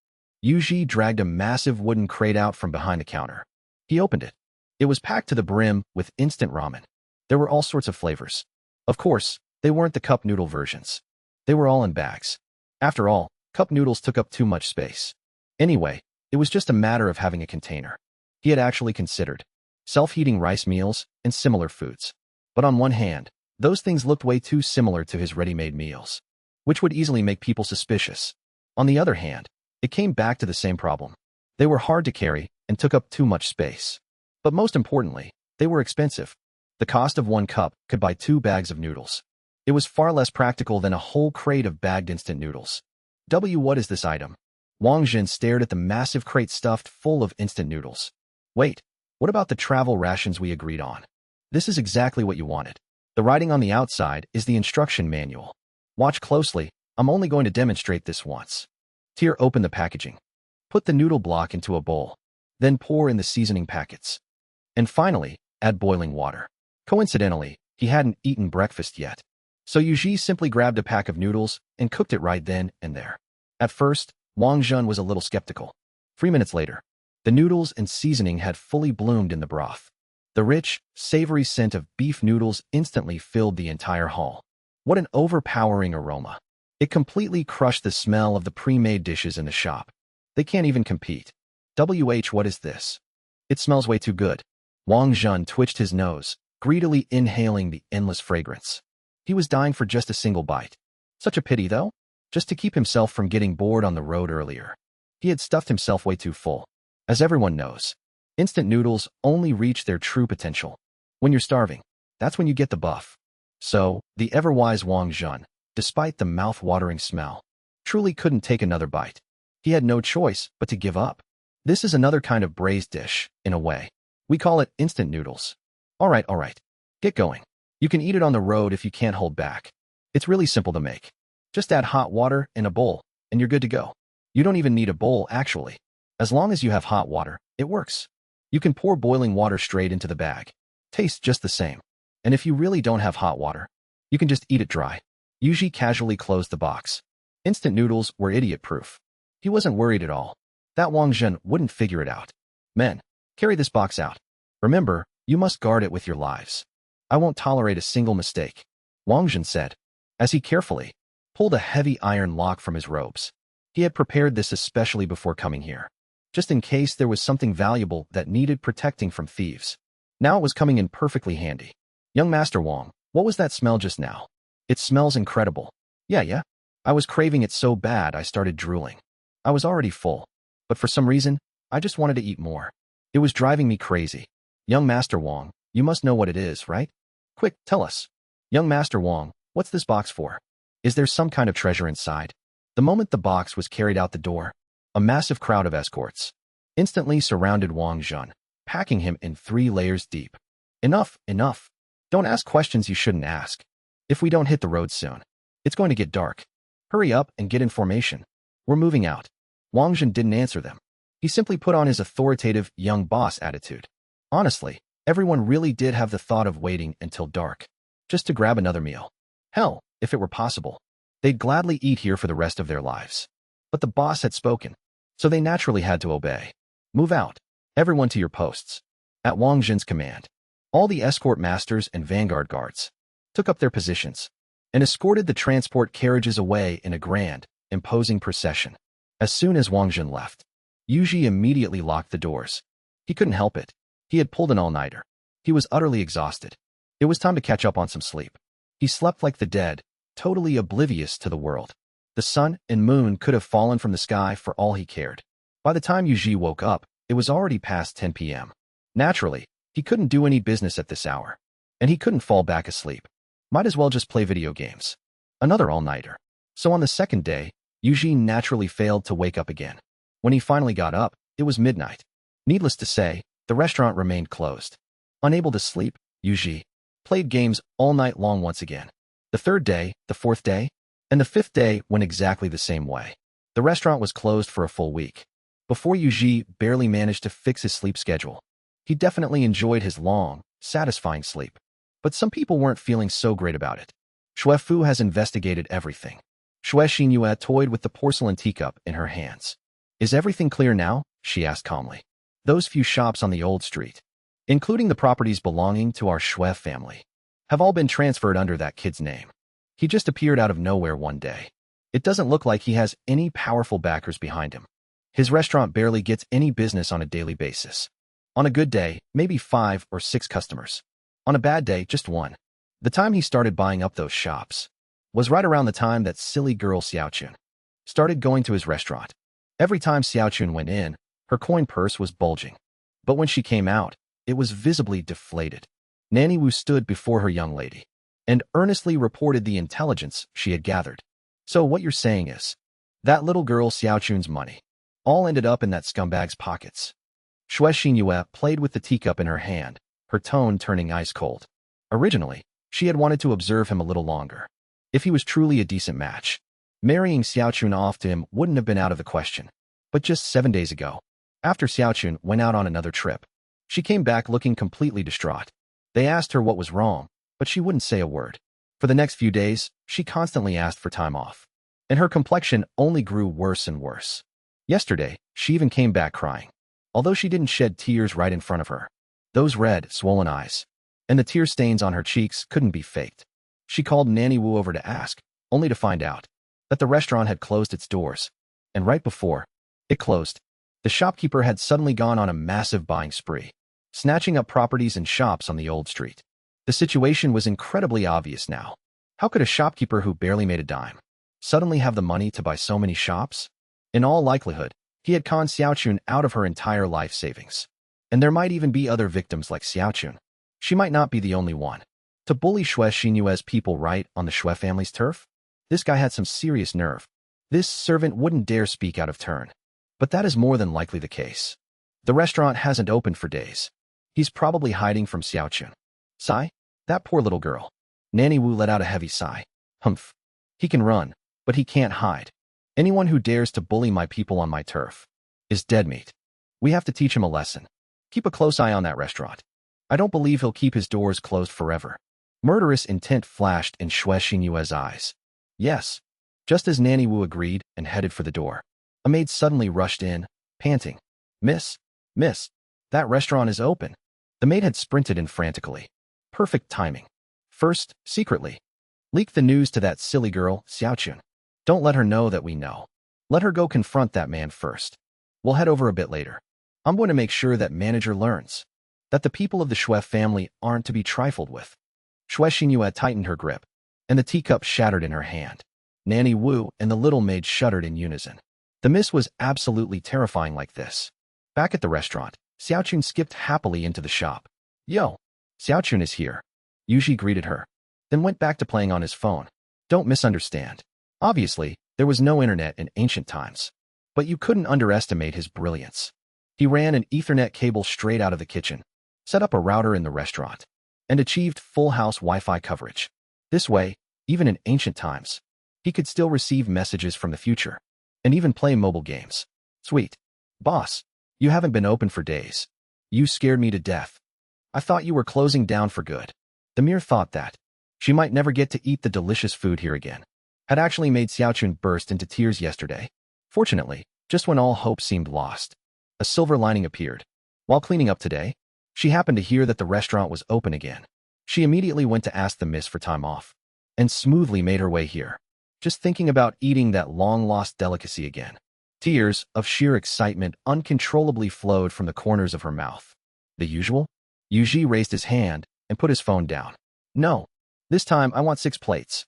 Yu Ji dragged a massive wooden crate out from behind the counter. He opened it. It was packed to the brim with instant ramen. There were all sorts of flavors. Of course, they weren't the cup noodle versions. They were all in bags. After all, cup noodles took up too much space. Anyway, it was just a matter of having a container. He had actually considered self-heating rice meals and similar foods. But on one hand, those things looked way too similar to his ready-made meals, which would easily make people suspicious. On the other hand, it came back to the same problem. They were hard to carry and took up too much space. But most importantly, they were expensive. The cost of one cup could buy 2 bags of noodles. It was far less practical than a whole crate of bagged instant noodles. What is this item? Wang Zhen stared at the massive crate stuffed full of instant noodles. Wait, What about the travel rations we agreed on? This is exactly what you wanted. The writing on the outside is the instruction manual. Watch closely, I'm only going to demonstrate this once. Tear open the packaging. Put the noodle block into a bowl. Then pour in the seasoning packets. And finally, add boiling water. Coincidentally, he hadn't eaten breakfast yet. So Yuji simply grabbed a pack of noodles and cooked it right then and there. At first, Wang Jun was a little skeptical. 3 minutes later, the noodles and seasoning had fully bloomed in the broth. The rich, savory scent of beef noodles instantly filled the entire hall. What an overpowering aroma. It completely crushed the smell of the pre-made dishes in the shop. They can't even compete. What is this? It smells way too good. Wang Jun twitched his nose, greedily inhaling the endless fragrance. He was dying for just a single bite. Such a pity, though, just to keep himself from getting bored on the road earlier. He had stuffed himself way too full. As everyone knows, instant noodles only reach their true potential when you're starving. That's when you get the buff. So, the ever-wise Wang Jun, despite the mouth-watering smell, truly couldn't take another bite. He had no choice but to give up. This is another kind of braised dish, in a way. We call it instant noodles. All right. Get going. You can eat it on the road if you can't hold back. It's really simple to make. Just add hot water in a bowl, and you're good to go. You don't even need a bowl, actually. As long as you have hot water, it works. You can pour boiling water straight into the bag. Tastes just the same. And if you really don't have hot water, you can just eat it dry. Yuji casually closed the box. Instant noodles were idiot-proof. He wasn't worried at all. That Wang Jun wouldn't figure it out. Men, carry this box out. Remember, you must guard it with your lives. I won't tolerate a single mistake, Wang Jun said, as he carefully pulled a heavy iron lock from his robes. He had prepared this especially before coming here, just in case there was something valuable that needed protecting from thieves. Now it was coming in perfectly handy. Young Master Wang, what was that smell just now? It smells incredible. Yeah. I was craving it so bad I started drooling. I was already full, but for some reason, I just wanted to eat more. It was driving me crazy. Young Master Wang, you must know what it is, right? Quick, tell us. Young Master Wang, what's this box for? Is there some kind of treasure inside? The moment the box was carried out the door, a massive crowd of escorts instantly surrounded Wang Jun, packing him in 3 layers deep. Enough. Don't ask questions you shouldn't ask. If we don't hit the road soon, it's going to get dark. Hurry up and get in formation. We're moving out. Wang Jun didn't answer them. He simply put on his authoritative young boss attitude. Honestly, everyone really did have the thought of waiting until dark, just to grab another meal. Hell, if it were possible, they'd gladly eat here for the rest of their lives. But the boss had spoken, so they naturally had to obey. Move out. Everyone to your posts. At Wang Jun's command, all the escort masters and vanguard guards took up their positions and escorted the transport carriages away in a grand, imposing procession. As soon as Wang Jun left, Yuji immediately locked the doors. He couldn't help it. He had pulled an all-nighter. He was utterly exhausted. It was time to catch up on some sleep. He slept like the dead, totally oblivious to the world. The sun and moon could have fallen from the sky for all he cared. By the time Yuji woke up, it was already past 10 p.m. Naturally, he couldn't do any business at this hour, and he couldn't fall back asleep. Might as well just play video games. Another all-nighter. So on the second day, Yuji naturally failed to wake up again. When he finally got up, it was midnight. Needless to say, the restaurant remained closed. Unable to sleep, Yuji played games all night long once again. The third day, the fourth day, and the fifth day went exactly the same way. The restaurant was closed for a full week. Before Yuji barely managed to fix his sleep schedule. He definitely enjoyed his long, satisfying sleep. But some people weren't feeling so great about it. Xue Fu has investigated everything. Xue Xinyue toyed with the porcelain teacup in her hands. Is everything clear now? She asked calmly. Those few shops on the old street, including the properties belonging to our Xue family, have all been transferred under that kid's name. He just appeared out of nowhere one day. It doesn't look like he has any powerful backers behind him. His restaurant barely gets any business on a daily basis. On a good day, maybe 5 or 6 customers. On a bad day, just 1. The time he started buying up those shops was right around the time that silly girl Xiaochun started going to his restaurant. Every time Xiaochun went in, her coin purse was bulging. But when she came out, it was visibly deflated. Nanny Wu stood before her young lady and earnestly reported the intelligence she had gathered. So what you're saying is, that little girl Xiaochun's money all ended up in that scumbag's pockets. Shue Xinyue played with the teacup in her hand, her tone turning ice cold. Originally, she had wanted to observe him a little longer. If he was truly a decent match, marrying Xiaochun off to him wouldn't have been out of the question. But just 7 days ago, after Xiaochun went out on another trip, she came back looking completely distraught. They asked her what was wrong, but she wouldn't say a word. For the next few days, she constantly asked for time off. And her complexion only grew worse and worse. Yesterday, she even came back crying. Although she didn't shed tears right in front of her. Those red, swollen eyes, and the tear stains on her cheeks couldn't be faked. She called Nanny Wu over to ask, only to find out that the restaurant had closed its doors. And right before it closed, the shopkeeper had suddenly gone on a massive buying spree, snatching up properties and shops on the old street. The situation was incredibly obvious now. How could a shopkeeper who barely made a dime suddenly have the money to buy so many shops? In all likelihood, he had conned Xiaochun out of her entire life savings. And there might even be other victims like Xiaochun. She might not be the only one. To bully Shue Xinyue's people right on the Shue family's turf? This guy had some serious nerve. This servant wouldn't dare speak out of turn. But that is more than likely the case. The restaurant hasn't opened for days. He's probably hiding from Xiaochun. Sigh? That poor little girl. Nanny Wu let out a heavy sigh. Humph. He can run, but he can't hide. Anyone who dares to bully my people on my turf is dead meat. We have to teach him a lesson. Keep a close eye on that restaurant. I don't believe he'll keep his doors closed forever. Murderous intent flashed in Shue Xinyue's eyes. Yes. Just as Nanny Wu agreed and headed for the door, a maid suddenly rushed in, panting. Miss, that restaurant is open. The maid had sprinted in frantically. Perfect timing. First, secretly, leak the news to that silly girl, Xiaochun. Don't let her know that we know. Let her go confront that man first. We'll head over a bit later. I'm going to make sure that manager learns that the people of the Shue family aren't to be trifled with. Shue Xinyue tightened her grip, and the teacup shattered in her hand. Nanny Wu and the little maid shuddered in unison. The miss was absolutely terrifying like this. Back at the restaurant, Xiaochun skipped happily into the shop. Yo, Xiaochun is here. Yuji greeted her, then went back to playing on his phone. Don't misunderstand. Obviously, there was no internet in ancient times. But you couldn't underestimate his brilliance. He ran an Ethernet cable straight out of the kitchen, set up a router in the restaurant, and achieved full house Wi-Fi coverage. This way, even in ancient times, he could still receive messages from the future, and even play mobile games. Sweet. Boss, you haven't been open for days. You scared me to death. I thought you were closing down for good. The mere thought that she might never get to eat the delicious food here again had actually made Xiaochun burst into tears yesterday. Fortunately, just when all hope seemed lost, a silver lining appeared. While cleaning up today, she happened to hear that the restaurant was open again. She immediately went to ask the miss for time off, and smoothly made her way here, just thinking about eating that long-lost delicacy again. Tears of sheer excitement uncontrollably flowed from the corners of her mouth. The usual? Yuji raised his hand and put his phone down. No, this time I want 6 plates.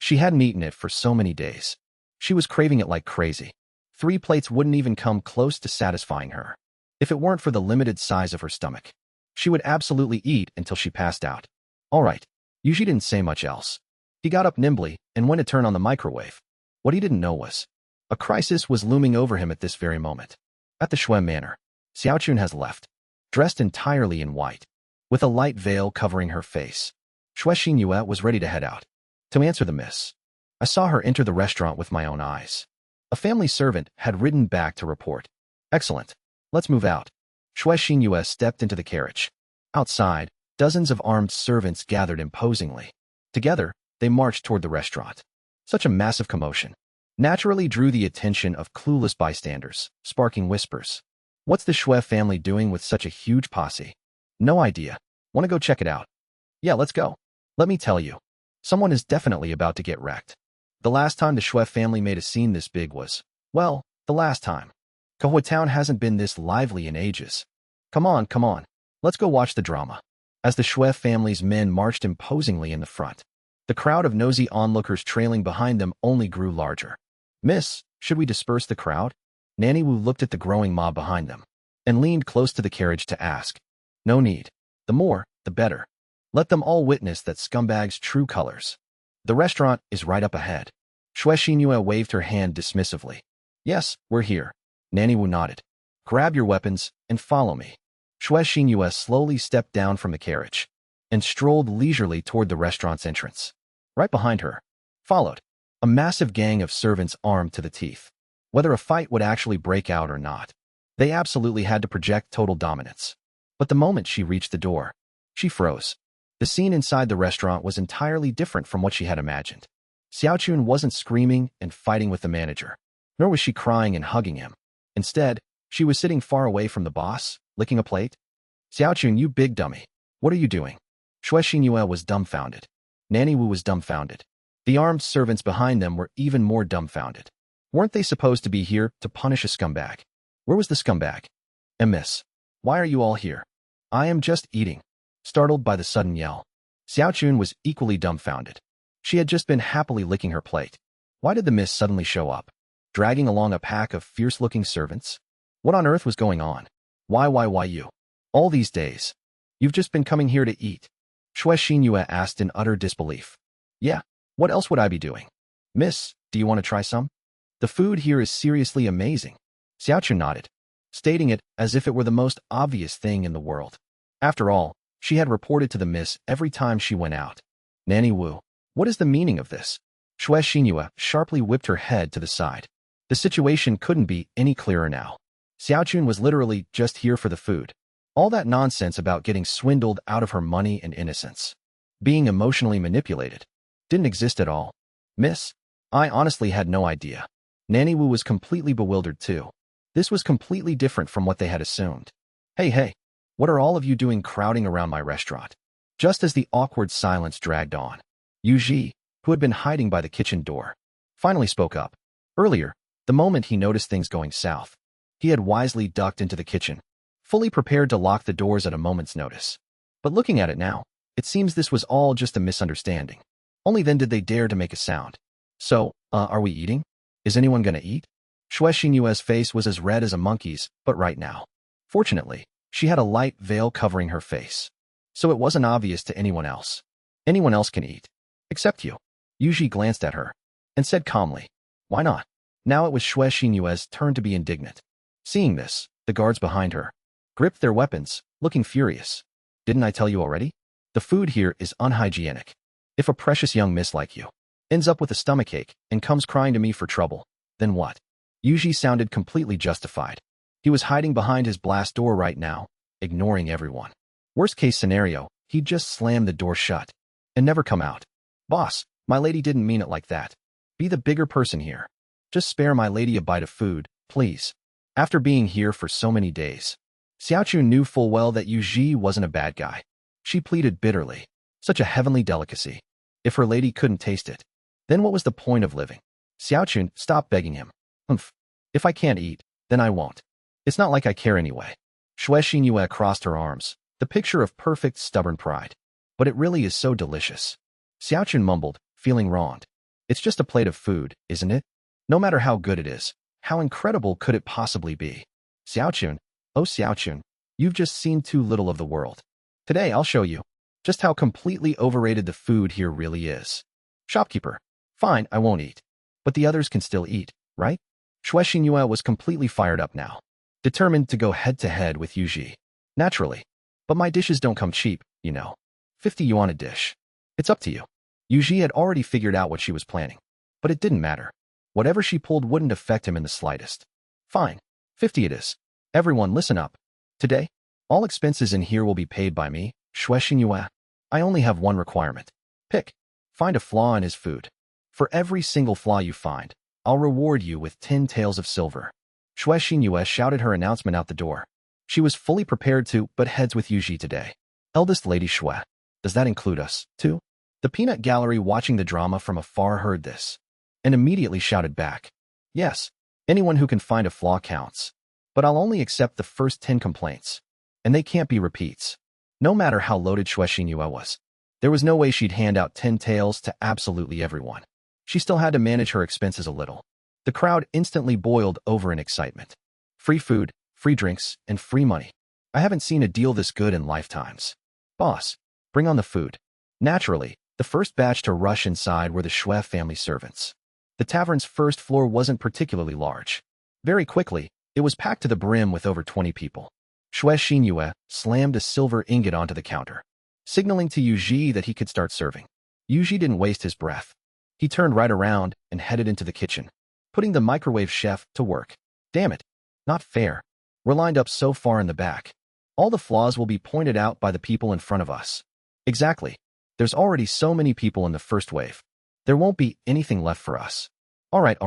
She hadn't eaten it for so many days. She was craving it like crazy. 3 plates wouldn't even come close to satisfying her. If it weren't for the limited size of her stomach, she would absolutely eat until she passed out. All right. Yuji didn't say much else. He got up nimbly and went to turn on the microwave. What he didn't know was a crisis was looming over him at this very moment. At the Shue Manor, Xiaochun has left, dressed entirely in white, with a light veil covering her face. Shue Xinyue was ready to head out. To answer the miss, I saw her enter the restaurant with my own eyes. A family servant had ridden back to report. Excellent. Let's move out. Shue Xinyue stepped into the carriage. Outside, dozens of armed servants gathered imposingly. Together, they marched toward the restaurant. Such a massive commotion naturally drew the attention of clueless bystanders, sparking whispers. What's the Shue family doing with such a huge posse? No idea. Want to go check it out? Yeah, let's go. Let me tell you, someone is definitely about to get wrecked. The last time the Shue family made a scene this big was, well, the last time. Kohui Town hasn't been this lively in ages. Come on. Let's go watch the drama. As the Shue family's men marched imposingly in the front, the crowd of nosy onlookers trailing behind them only grew larger. Miss, should we disperse the crowd? Nanny Wu looked at the growing mob behind them and leaned close to the carriage to ask. No need. The more, the better. Let them all witness that scumbag's true colors. The restaurant is right up ahead. Shue Xinyue waved her hand dismissively. Yes, we're here. Nanny Wu nodded. Grab your weapons and follow me. Shui Xinyue slowly stepped down from the carriage and strolled leisurely toward the restaurant's entrance. Right behind her followed a massive gang of servants armed to the teeth. Whether a fight would actually break out or not, they absolutely had to project total dominance. But the moment she reached the door, she froze. The scene inside the restaurant was entirely different from what she had imagined. Xiaochun wasn't screaming and fighting with the manager, nor was she crying and hugging him. Instead, she was sitting far away from the boss, licking a plate. Xiaochun, you big dummy. What are you doing? Shui Xinyue was dumbfounded. Nanny Wu was dumbfounded. The armed servants behind them were even more dumbfounded. Weren't they supposed to be here to punish a scumbag? Where was the scumbag? Miss, why are you all here? I am just eating. Startled by the sudden yell, Xiaochun was equally dumbfounded. She had just been happily licking her plate. Why did the miss suddenly show up, dragging along a pack of fierce-looking servants? What on earth was going on? Why you? All these days. You've just been coming here to eat. Shui Xinyue asked in utter disbelief. Yeah, what else would I be doing? Miss, do you want to try some? The food here is seriously amazing. Xiaochun nodded, stating it as if it were the most obvious thing in the world. After all, she had reported to the miss every time she went out. Nanny Wu, what is the meaning of this? Shui Xinyue sharply whipped her head to the side. The situation couldn't be any clearer now. Xiaochun was literally just here for the food. All that nonsense about getting swindled out of her money and innocence, being emotionally manipulated, didn't exist at all. Miss, I honestly had no idea. Nanny Wu was completely bewildered too. This was completely different from what they had assumed. Hey, what are all of you doing crowding around my restaurant? Just as the awkward silence dragged on, Yu Ji, who had been hiding by the kitchen door, finally spoke up. Earlier, the moment he noticed things going south, he had wisely ducked into the kitchen, fully prepared to lock the doors at a moment's notice. But looking at it now, it seems this was all just a misunderstanding. Only then did they dare to make a sound. So, are we eating? Is anyone gonna eat? Shui Xinyue's face was as red as a monkey's, but right now. Fortunately, she had a light veil covering her face, so it wasn't obvious to anyone else. Anyone else can eat. Except you. Yuji glanced at her and said calmly, why not? Now it was Shui Xinyue's turn to be indignant. Seeing this, the guards behind her gripped their weapons, looking furious. Didn't I tell you already? The food here is unhygienic. If a precious young miss like you ends up with a stomachache and comes crying to me for trouble, then what? Yuji sounded completely justified. He was hiding behind his blast door right now, ignoring everyone. Worst case scenario, he'd just slam the door shut and never come out. Boss, my lady didn't mean it like that. Be the bigger person here. Just spare my lady a bite of food, please. After being here for so many days, Xiaochun knew full well that Yu Ji wasn't a bad guy. She pleaded bitterly. Such a heavenly delicacy. If her lady couldn't taste it, then what was the point of living? Xiaochun stopped begging him. If I can't eat, then I won't. It's not like I care anyway. Shui Xinyue crossed her arms, the picture of perfect stubborn pride. But it really is so delicious. Xiaochun mumbled, feeling wronged. It's just a plate of food, isn't it? No matter how good it is, how incredible could it possibly be? Xiaochun, oh Xiaochun, you've just seen too little of the world. Today I'll show you just how completely overrated the food here really is. Shopkeeper, fine, I won't eat. But the others can still eat, right? Shui Xinyue was completely fired up now, determined to go head-to-head with Yuji. Naturally. But my dishes don't come cheap, you know. 50 yuan a dish. It's up to you. Yuji had already figured out what she was planning. But it didn't matter. Whatever she pulled wouldn't affect him in the slightest. Fine. 50 it is. Everyone listen up. Today, all expenses in here will be paid by me, Shui Xinyue. I only have one requirement. Pick. Find a flaw in his food. For every single flaw you find, I'll reward you with 10 taels of silver. Shui Xinyue shouted her announcement out the door. She was fully prepared to butt heads with Yuji today. Eldest Lady Shui. Does that include us, too? The peanut gallery watching the drama from afar heard this, and immediately shouted back. Yes, anyone who can find a flaw counts. But I'll only accept the first 10 complaints, and they can't be repeats. No matter how loaded Shui Xinyue was, there was no way she'd hand out 10 taels to absolutely everyone. She still had to manage her expenses a little. The crowd instantly boiled over in excitement. Free food, free drinks, and free money. I haven't seen a deal this good in lifetimes. Boss, bring on the food. Naturally, the first batch to rush inside were the Shui family servants. The tavern's first floor wasn't particularly large. Very quickly, It was packed to the brim with over 20 people. Shue Xinyue slammed a silver ingot onto the counter, signaling to Yuji that he could start serving. Yuji didn't waste his breath. He turned right around and headed into the kitchen, putting the microwave chef to work. Damn it. Not fair. We're lined up so far in the back. All the flaws will be pointed out by the people in front of us. Exactly. There's already so many people in the first wave. There won't be anything left for us. All right.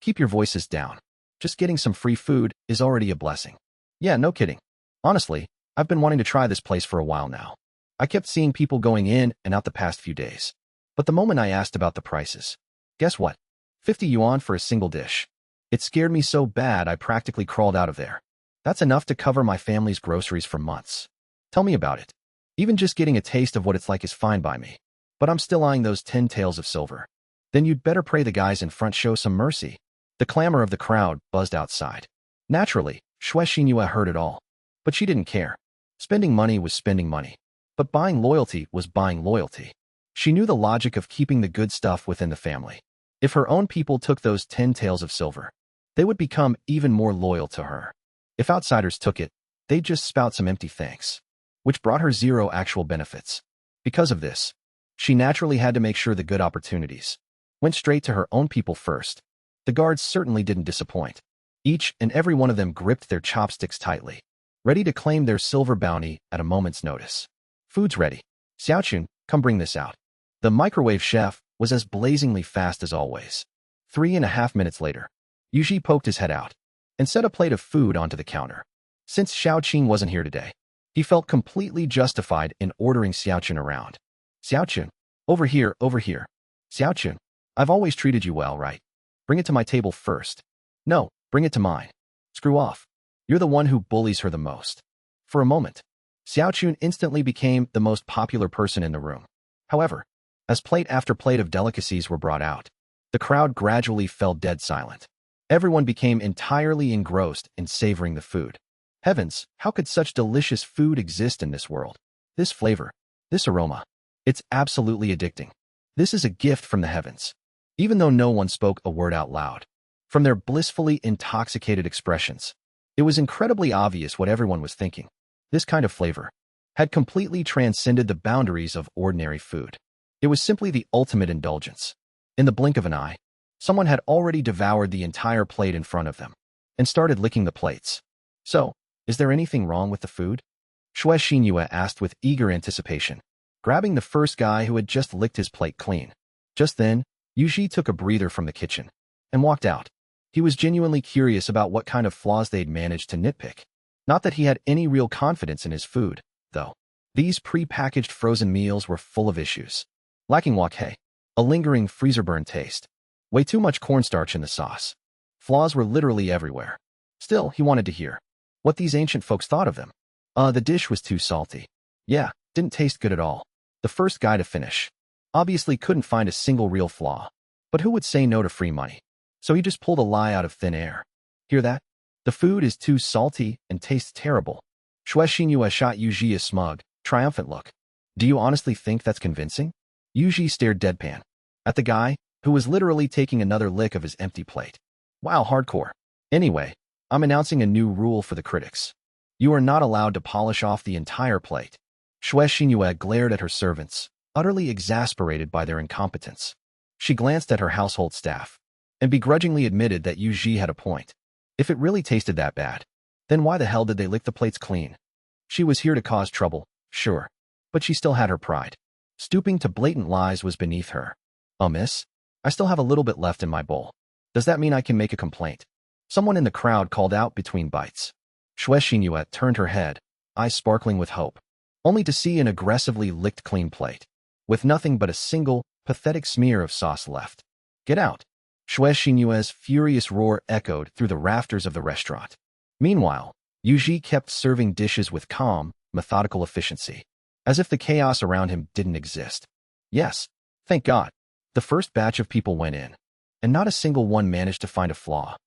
Keep your voices down. Just getting some free food is already a blessing. Yeah, no kidding. Honestly, I've been wanting to try this place for a while now. I kept seeing people going in and out the past few days. But the moment I asked about the prices, guess what? 50 yuan for a single dish. It scared me so bad I practically crawled out of there. That's enough to cover my family's groceries for months. Tell me about it. Even just getting a taste of what it's like is fine by me. But I'm still eyeing those 10 taels of silver. Then you'd better pray the guys in front show some mercy. The clamor of the crowd buzzed outside. Naturally, Shue Xinyue heard it all. But she didn't care. Spending money was spending money. But buying loyalty was buying loyalty. She knew the logic of keeping the good stuff within the family. If her own people took those 10 taels of silver, they would become even more loyal to her. If outsiders took it, they'd just spout some empty thanks, which brought her zero actual benefits. Because of this, she naturally had to make sure the good opportunities went straight to her own people first. The guards certainly didn't disappoint. Each and every one of them gripped their chopsticks tightly, ready to claim their silver bounty at a moment's notice. Food's ready. Xiaochun, come bring this out. The microwave chef was as blazingly fast as always. 3.5 minutes later, Yuji poked his head out and set a plate of food onto the counter. Since Xiaoqing wasn't here today, he felt completely justified in ordering Xiaochun around. Xiaochun, over here. Xiaochun, I've always treated you well, right? Bring it to my table first. No, bring it to mine. Screw off. You're the one who bullies her the most. For a moment, Xiaochun instantly became the most popular person in the room. However, as plate after plate of delicacies were brought out, the crowd gradually fell dead silent. Everyone became entirely engrossed in savoring the food. Heavens, how could such delicious food exist in this world? This flavor, this aroma, it's absolutely addicting. This is a gift from the heavens. Even though no one spoke a word out loud, from their blissfully intoxicated expressions, it was incredibly obvious what everyone was thinking. This kind of flavor had completely transcended the boundaries of ordinary food. It was simply the ultimate indulgence. In the blink of an eye, someone had already devoured the entire plate in front of them and started licking the plates. So, is there anything wrong with the food? Shue Xinyue asked with eager anticipation, grabbing the first guy who had just licked his plate clean. Just then, Yuji took a breather from the kitchen and walked out. He was genuinely curious about what kind of flaws they'd managed to nitpick. Not that he had any real confidence in his food, though. These pre-packaged frozen meals were full of issues. Lacking wok hei, a lingering freezer-burn taste, way too much cornstarch in the sauce. Flaws were literally everywhere. Still, he wanted to hear what these ancient folks thought of them. The dish was too salty. Yeah, didn't taste good at all. The first guy to finish obviously couldn't find a single real flaw. But who would say no to free money? So he just pulled a lie out of thin air. Hear that? The food is too salty and tastes terrible. Shue Xinyue shot Yuji a smug, triumphant look. Do you honestly think that's convincing? Yuji stared deadpan at the guy, who was literally taking another lick of his empty plate. Wow, hardcore. Anyway, I'm announcing a new rule for the critics. You are not allowed to polish off the entire plate. Shue Xinyue glared at her servants, utterly exasperated by their incompetence. She glanced at her household staff and begrudgingly admitted that Yuji had a point. If it really tasted that bad, then why the hell did they lick the plates clean? She was here to cause trouble, sure, but she still had her pride. Stooping to blatant lies was beneath her. Miss, I still have a little bit left in my bowl. Does that mean I can make a complaint? Someone in the crowd called out between bites. Shue Xinyue turned her head, eyes sparkling with hope, only to see an aggressively licked clean plate, with nothing but a single, pathetic smear of sauce left. Get out! Shue Xinyue's furious roar echoed through the rafters of the restaurant. Meanwhile, Yuji kept serving dishes with calm, methodical efficiency, as if the chaos around him didn't exist. Yes, thank God. The first batch of people went in, and not a single one managed to find a flaw.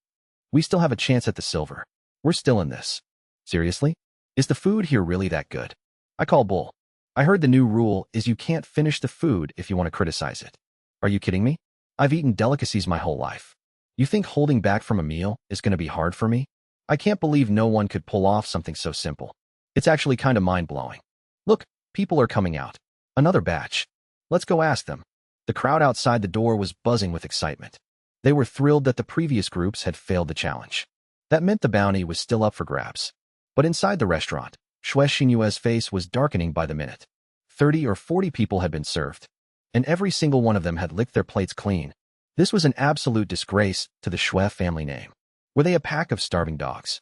We still have a chance at the silver. We're still in this. Seriously? Is the food here really that good? I call bull. I heard the new rule is you can't finish the food if you want to criticize it. Are you kidding me? I've eaten delicacies my whole life. You think holding back from a meal is going to be hard for me? I can't believe no one could pull off something so simple. It's actually kind of mind-blowing. Look, people are coming out. Another batch. Let's go ask them. The crowd outside the door was buzzing with excitement. They were thrilled that the previous groups had failed the challenge. That meant the bounty was still up for grabs. But inside the restaurant, Shue Xinyue's face was darkening by the minute. 30 or 40 people had been served, and every single one of them had licked their plates clean. This was an absolute disgrace to the Shue family name. Were they a pack of starving dogs?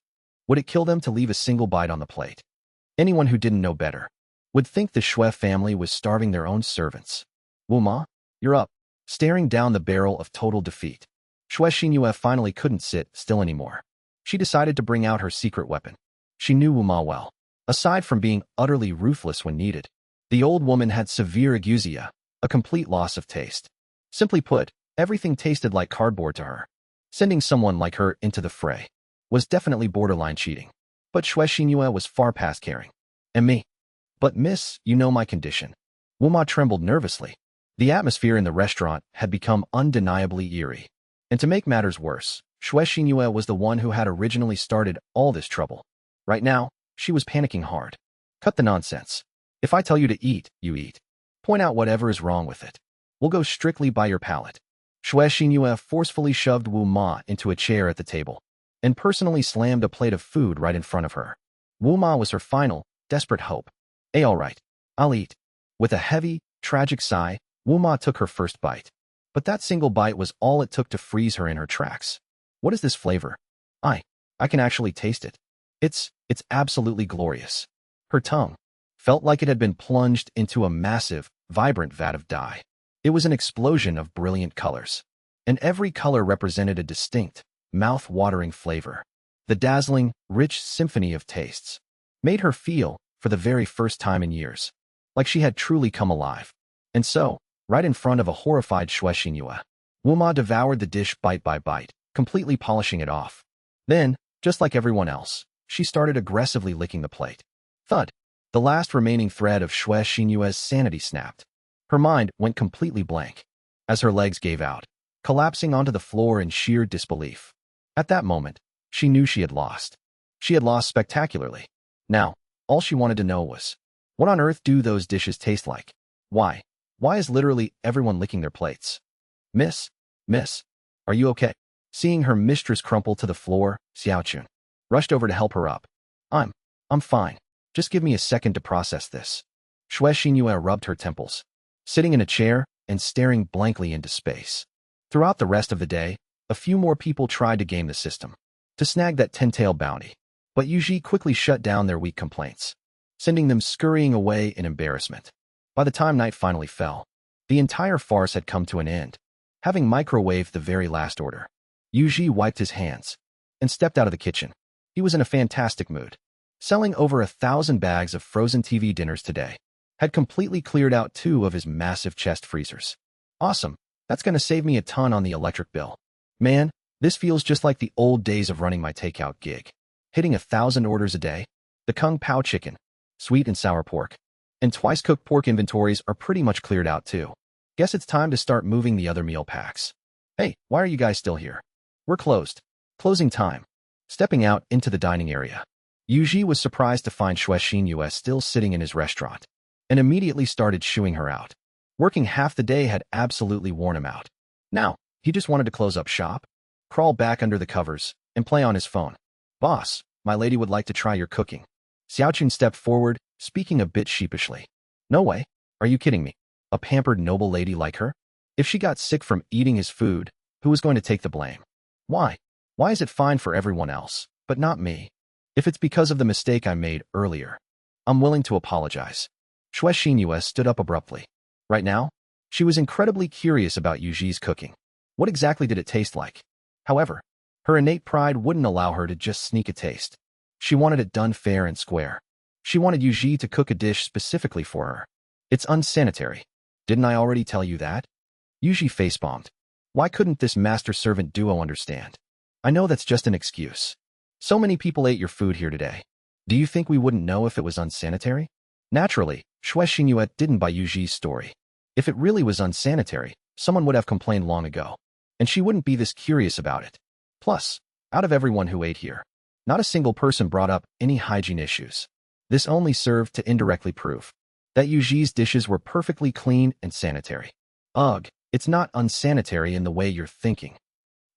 Would it kill them to leave a single bite on the plate? Anyone who didn't know better would think the Shue family was starving their own servants. Wu Ma, you're up. Staring down the barrel of total defeat, Shue Xinyue finally couldn't sit still anymore. She decided to bring out her secret weapon. She knew Wu Ma well. Aside from being utterly ruthless when needed, the old woman had severe ageusia, a complete loss of taste. Simply put, everything tasted like cardboard to her. Sending someone like her into the fray was definitely borderline cheating. But Shue Xinyue was far past caring. And me? But miss, you know my condition. Wu Ma trembled nervously. The atmosphere in the restaurant had become undeniably eerie. And to make matters worse, Shue Xinyue was the one who had originally started all this trouble. Right now, she was panicking hard. Cut the nonsense. If I tell you to eat, you eat. Point out whatever is wrong with it. We'll go strictly by your palate. Shue Xinyue forcefully shoved Wu Ma into a chair at the table and personally slammed a plate of food right in front of her. Wu Ma was her final, desperate hope. All right, I'll eat. With a heavy, tragic sigh, Wu Ma took her first bite. But that single bite was all it took to freeze her in her tracks. What is this flavor? I can actually taste it. It's absolutely glorious. Her tongue felt like it had been plunged into a massive, vibrant vat of dye. It was an explosion of brilliant colors, and every color represented a distinct, mouth-watering flavor. The dazzling, rich symphony of tastes made her feel, for the very first time in years, like she had truly come alive. And so, right in front of a horrified Shue Xinyue, Wu Ma devoured the dish bite by bite, completely polishing it off. Then, just like everyone else, she started aggressively licking the plate. Thud! The last remaining thread of Shue Xinyue's sanity snapped. Her mind went completely blank as her legs gave out, collapsing onto the floor in sheer disbelief. At that moment, she knew she had lost. She had lost spectacularly. Now, all she wanted to know was, what on earth do those dishes taste like? Why? Why is literally everyone licking their plates? Miss, are you okay? Seeing her mistress crumple to the floor, Xiaochun rushed over to help her up. I'm fine. Just give me a second to process this. Shue Xinyue rubbed her temples, sitting in a chair and staring blankly into space. Throughout the rest of the day, a few more people tried to game the system, to snag that 10-tail bounty, but Yuji quickly shut down their weak complaints, sending them scurrying away in embarrassment. By the time night finally fell, the entire farce had come to an end. Having microwaved the very last order, Yuji wiped his hands and stepped out of the kitchen. He was in a fantastic mood. Selling over 1,000 bags of frozen TV dinners today had completely cleared out 2 of his massive chest freezers. Awesome. That's going to save me a ton on the electric bill. Man, this feels just like the old days of running my takeout gig. Hitting 1,000 orders a day. The Kung Pao chicken, sweet and sour pork, and twice-cooked pork inventories are pretty much cleared out too. Guess it's time to start moving the other meal packs. Hey, why are you guys still here? We're closed. Closing time. Stepping out into the dining area, Yuji was surprised to find Shue Xinyue still sitting in his restaurant, and immediately started shooing her out. Working half the day had absolutely worn him out. Now, he just wanted to close up shop, crawl back under the covers, and play on his phone. Boss, my lady would like to try your cooking. Xiaochun stepped forward, speaking a bit sheepishly. No way. Are you kidding me? A pampered noble lady like her? If she got sick from eating his food, who was going to take the blame? Why? Why is it fine for everyone else, but not me? If it's because of the mistake I made earlier, I'm willing to apologize. Shue Xinyue stood up abruptly. Right now, she was incredibly curious about Yuji's cooking. What exactly did it taste like? However, her innate pride wouldn't allow her to just sneak a taste. She wanted it done fair and square. She wanted Yuji to cook a dish specifically for her. It's unsanitary. Didn't I already tell you that? Yuji facepalmed. Why couldn't this master-servant duo understand? I know that's just an excuse. So many people ate your food here today. Do you think we wouldn't know if it was unsanitary? Naturally, Shue Xinyue didn't buy Yuji's story. If it really was unsanitary, someone would have complained long ago, and she wouldn't be this curious about it. Plus, out of everyone who ate here, Not a single person brought up any hygiene issues. This only served to indirectly prove that Yuji's dishes were perfectly clean and sanitary. Ugh, it's not unsanitary in the way you're thinking.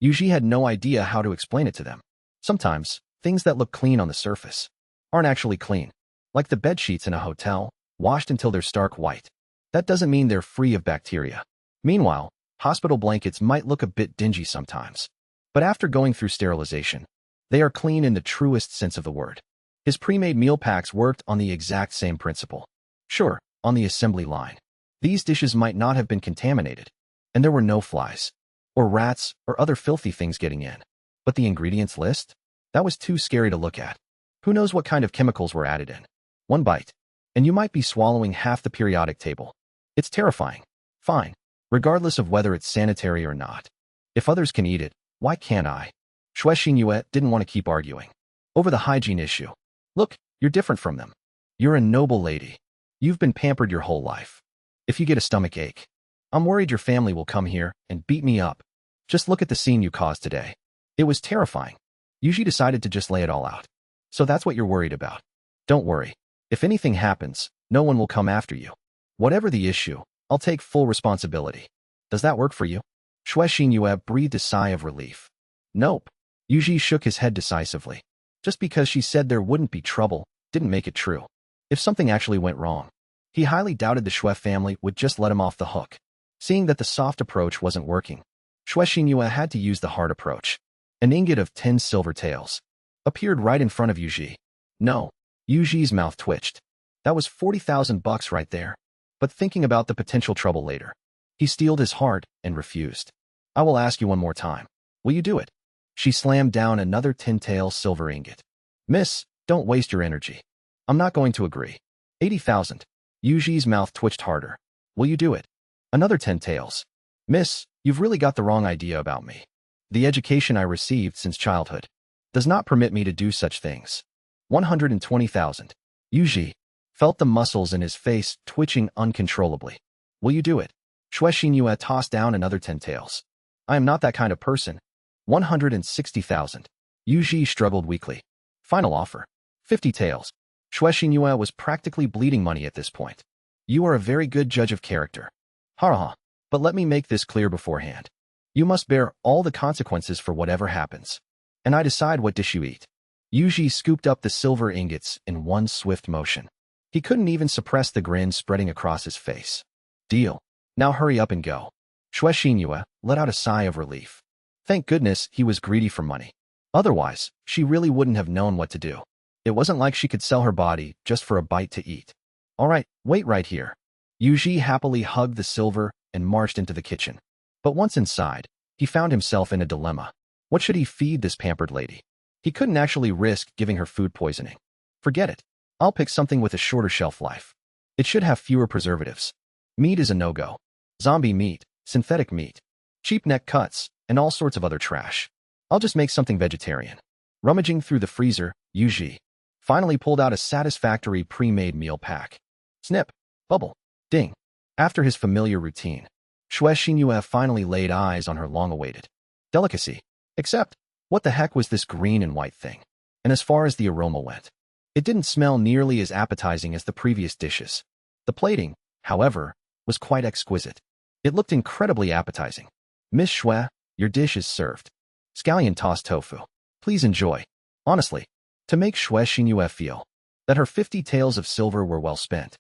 Yuji had no idea how to explain it to them. Sometimes, things that look clean on the surface aren't actually clean. Like the bedsheets in a hotel, washed until they're stark white. That doesn't mean they're free of bacteria. Meanwhile, hospital blankets might look a bit dingy sometimes. But after going through sterilization, they are clean in the truest sense of the word. His pre-made meal packs worked on the exact same principle. Sure, on the assembly line, these dishes might not have been contaminated, and there were no flies, or rats, or other filthy things getting in. But the ingredients list? That was too scary to look at. Who knows what kind of chemicals were added in? One bite, and you might be swallowing half the periodic table. It's terrifying. Fine, regardless of whether it's sanitary or not. If others can eat it, why can't I? Shui Xinyue didn't want to keep arguing over the hygiene issue. Look, you're different from them. You're a noble lady. You've been pampered your whole life. If you get a stomach ache, I'm worried your family will come here and beat me up. Just look at the scene you caused today. It was terrifying. Yuji decided to just lay it all out. So that's what you're worried about. Don't worry. If anything happens, no one will come after you. Whatever the issue, I'll take full responsibility. Does that work for you? Shui Xinyue breathed a sigh of relief. Nope. Yuji shook his head decisively. Just because she said there wouldn't be trouble, didn't make it true. If something actually went wrong, he highly doubted the Shui family would just let him off the hook. Seeing that the soft approach wasn't working, Shui Xinyue had to use the hard approach. An ingot of 10 silver taels appeared right in front of Yuji. No. Yuji's mouth twitched. That was 40,000 bucks right there. But thinking about the potential trouble later, he steeled his heart and refused. I will ask you one more time. Will you do it? She slammed down another 10-tael silver ingot. Miss, don't waste your energy. I'm not going to agree. 80,000. Yuji's mouth twitched harder. Will you do it? Another 10 taels. Miss, you've really got the wrong idea about me. The education I received since childhood does not permit me to do such things. 120,000. Yuji felt the muscles in his face twitching uncontrollably. Will you do it? Shui Xinyue tossed down another 10 taels. I am not that kind of person. 160,000. Yuji struggled weakly. Final offer. 50 taels. Shui Xinyue was practically bleeding money at this point. You are a very good judge of character. Ha. But let me make this clear beforehand. You must bear all the consequences for whatever happens. And I decide what dish you eat. Yuji scooped up the silver ingots in one swift motion. He couldn't even suppress the grin spreading across his face. Deal. Now hurry up and go. Shui Xinyue let out a sigh of relief. Thank goodness he was greedy for money. Otherwise, she really wouldn't have known what to do. It wasn't like she could sell her body just for a bite to eat. All right, wait right here. Yuji happily hugged the silver and marched into the kitchen. But once inside, he found himself in a dilemma. What should he feed this pampered lady? He couldn't actually risk giving her food poisoning. Forget it. I'll pick something with a shorter shelf life. It should have fewer preservatives. Meat is a no-go. Zombie meat, synthetic meat, cheap neck cuts, and all sorts of other trash. I'll just make something vegetarian. Rummaging through the freezer, Yuji finally pulled out a satisfactory pre-made meal pack. Snip, bubble, ding. After his familiar routine, Shui Xinyue finally laid eyes on her long-awaited delicacy. Except, what the heck was this green and white thing? And as far as the aroma went, it didn't smell nearly as appetizing as the previous dishes. The plating, however, was quite exquisite. It looked incredibly appetizing. Miss Shui, your dish is served. Scallion tossed tofu. Please enjoy. Honestly, to make Shui Xinyue feel that her 50 taels of silver were well spent,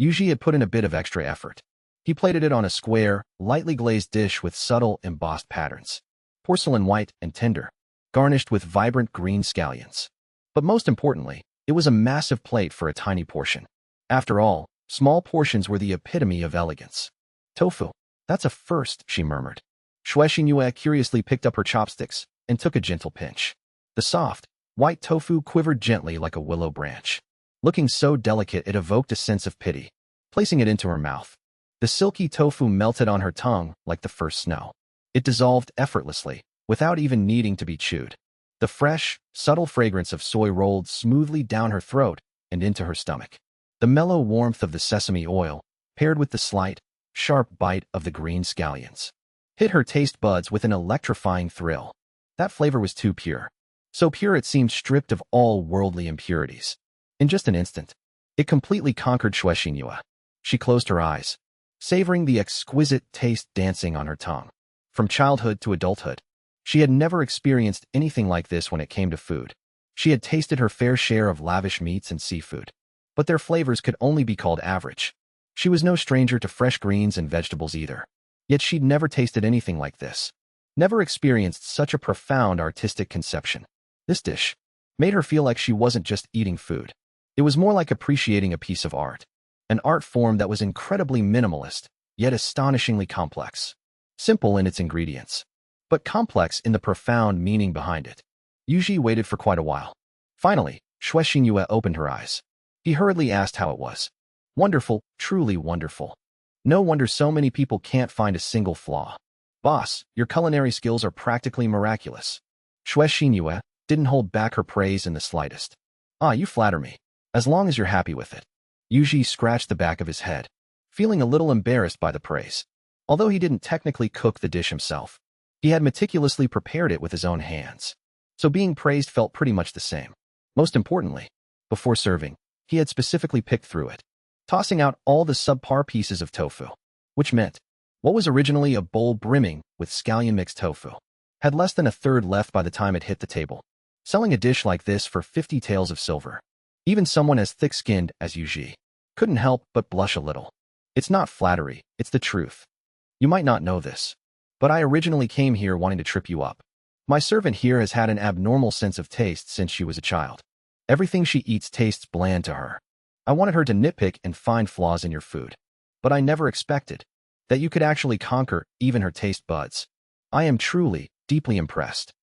Yuji had put in a bit of extra effort. He plated it on a square, lightly glazed dish with subtle, embossed patterns. Porcelain white and tender, garnished with vibrant green scallions. But most importantly, it was a massive plate for a tiny portion. After all, small portions were the epitome of elegance. Tofu. That's a first, she murmured. Shui Xinyue curiously picked up her chopsticks and took a gentle pinch. The soft, white tofu quivered gently like a willow branch. Looking so delicate it evoked a sense of pity. Placing it into her mouth, the silky tofu melted on her tongue like the first snow. It dissolved effortlessly, without even needing to be chewed. The fresh, subtle fragrance of soy rolled smoothly down her throat and into her stomach. The mellow warmth of the sesame oil, paired with the slight, sharp bite of the green scallions, hit her taste buds with an electrifying thrill. That flavor was too pure. So pure it seemed stripped of all worldly impurities. In just an instant, it completely conquered Shuexinyue. She closed her eyes, savoring the exquisite taste dancing on her tongue. From childhood to adulthood, she had never experienced anything like this when it came to food. She had tasted her fair share of lavish meats and seafood, but their flavors could only be called average. She was no stranger to fresh greens and vegetables either. Yet she'd never tasted anything like this. Never experienced such a profound artistic conception. This dish made her feel like she wasn't just eating food. It was more like appreciating a piece of art. An art form that was incredibly minimalist, yet astonishingly complex. Simple in its ingredients, but complex in the profound meaning behind it. Yuji waited for quite a while. Finally, Shuexinyue opened her eyes. He hurriedly asked how it was. Wonderful, truly wonderful. No wonder so many people can't find a single flaw. Boss, your culinary skills are practically miraculous. Shuexinyue didn't hold back her praise in the slightest. Ah, you flatter me. As long as you're happy with it. Yuji scratched the back of his head, feeling a little embarrassed by the praise. Although he didn't technically cook the dish himself, he had meticulously prepared it with his own hands. So being praised felt pretty much the same. Most importantly, before serving, he had specifically picked through it, tossing out all the subpar pieces of tofu, which meant what was originally a bowl brimming with scallion mixed tofu had less than a third left by the time it hit the table. Selling a dish like this for 50 taels of silver, even someone as thick-skinned as Yuji couldn't help but blush a little. It's not flattery, it's the truth. You might not know this, but I originally came here wanting to trip you up. My servant here has had an abnormal sense of taste since she was a child. Everything she eats tastes bland to her. I wanted her to nitpick and find flaws in your food, but I never expected that you could actually conquer even her taste buds. I am truly, deeply impressed.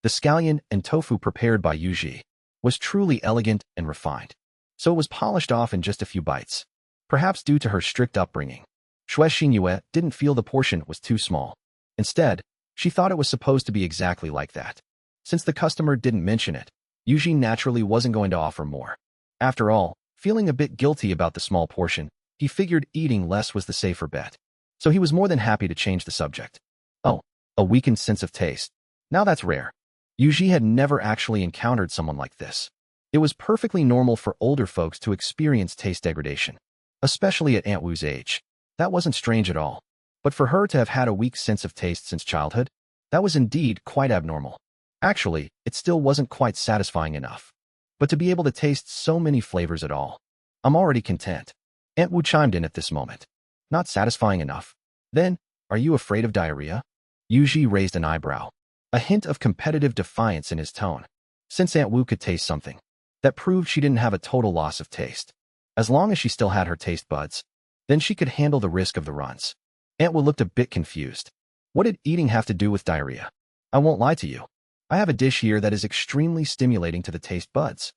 The scallion and tofu prepared by Yuji was truly elegant and refined, so it was polished off in just a few bites, perhaps due to her strict upbringing. Shuexinyue didn't feel the portion was too small. Instead, she thought it was supposed to be exactly like that. Since the customer didn't mention it, Yuji naturally wasn't going to offer more. After all, feeling a bit guilty about the small portion, he figured eating less was the safer bet. So he was more than happy to change the subject. Oh, a weakened sense of taste. Now that's rare. Yuji had never actually encountered someone like this. It was perfectly normal for older folks to experience taste degradation, especially at Aunt Wu's age. That wasn't strange at all. But for her to have had a weak sense of taste since childhood, that was indeed quite abnormal. Actually, it still wasn't quite satisfying enough. But to be able to taste so many flavors at all, I'm already content. Aunt Wu chimed in at this moment. Not satisfying enough? Then, are you afraid of diarrhea? Yuji raised an eyebrow, a hint of competitive defiance in his tone. Since Aunt Wu could taste something, that proved she didn't have a total loss of taste. As long as she still had her taste buds, then she could handle the risk of the runs. Aunt Wu looked a bit confused. What did eating have to do with diarrhea? I won't lie to you. I have a dish here that is extremely stimulating to the taste buds.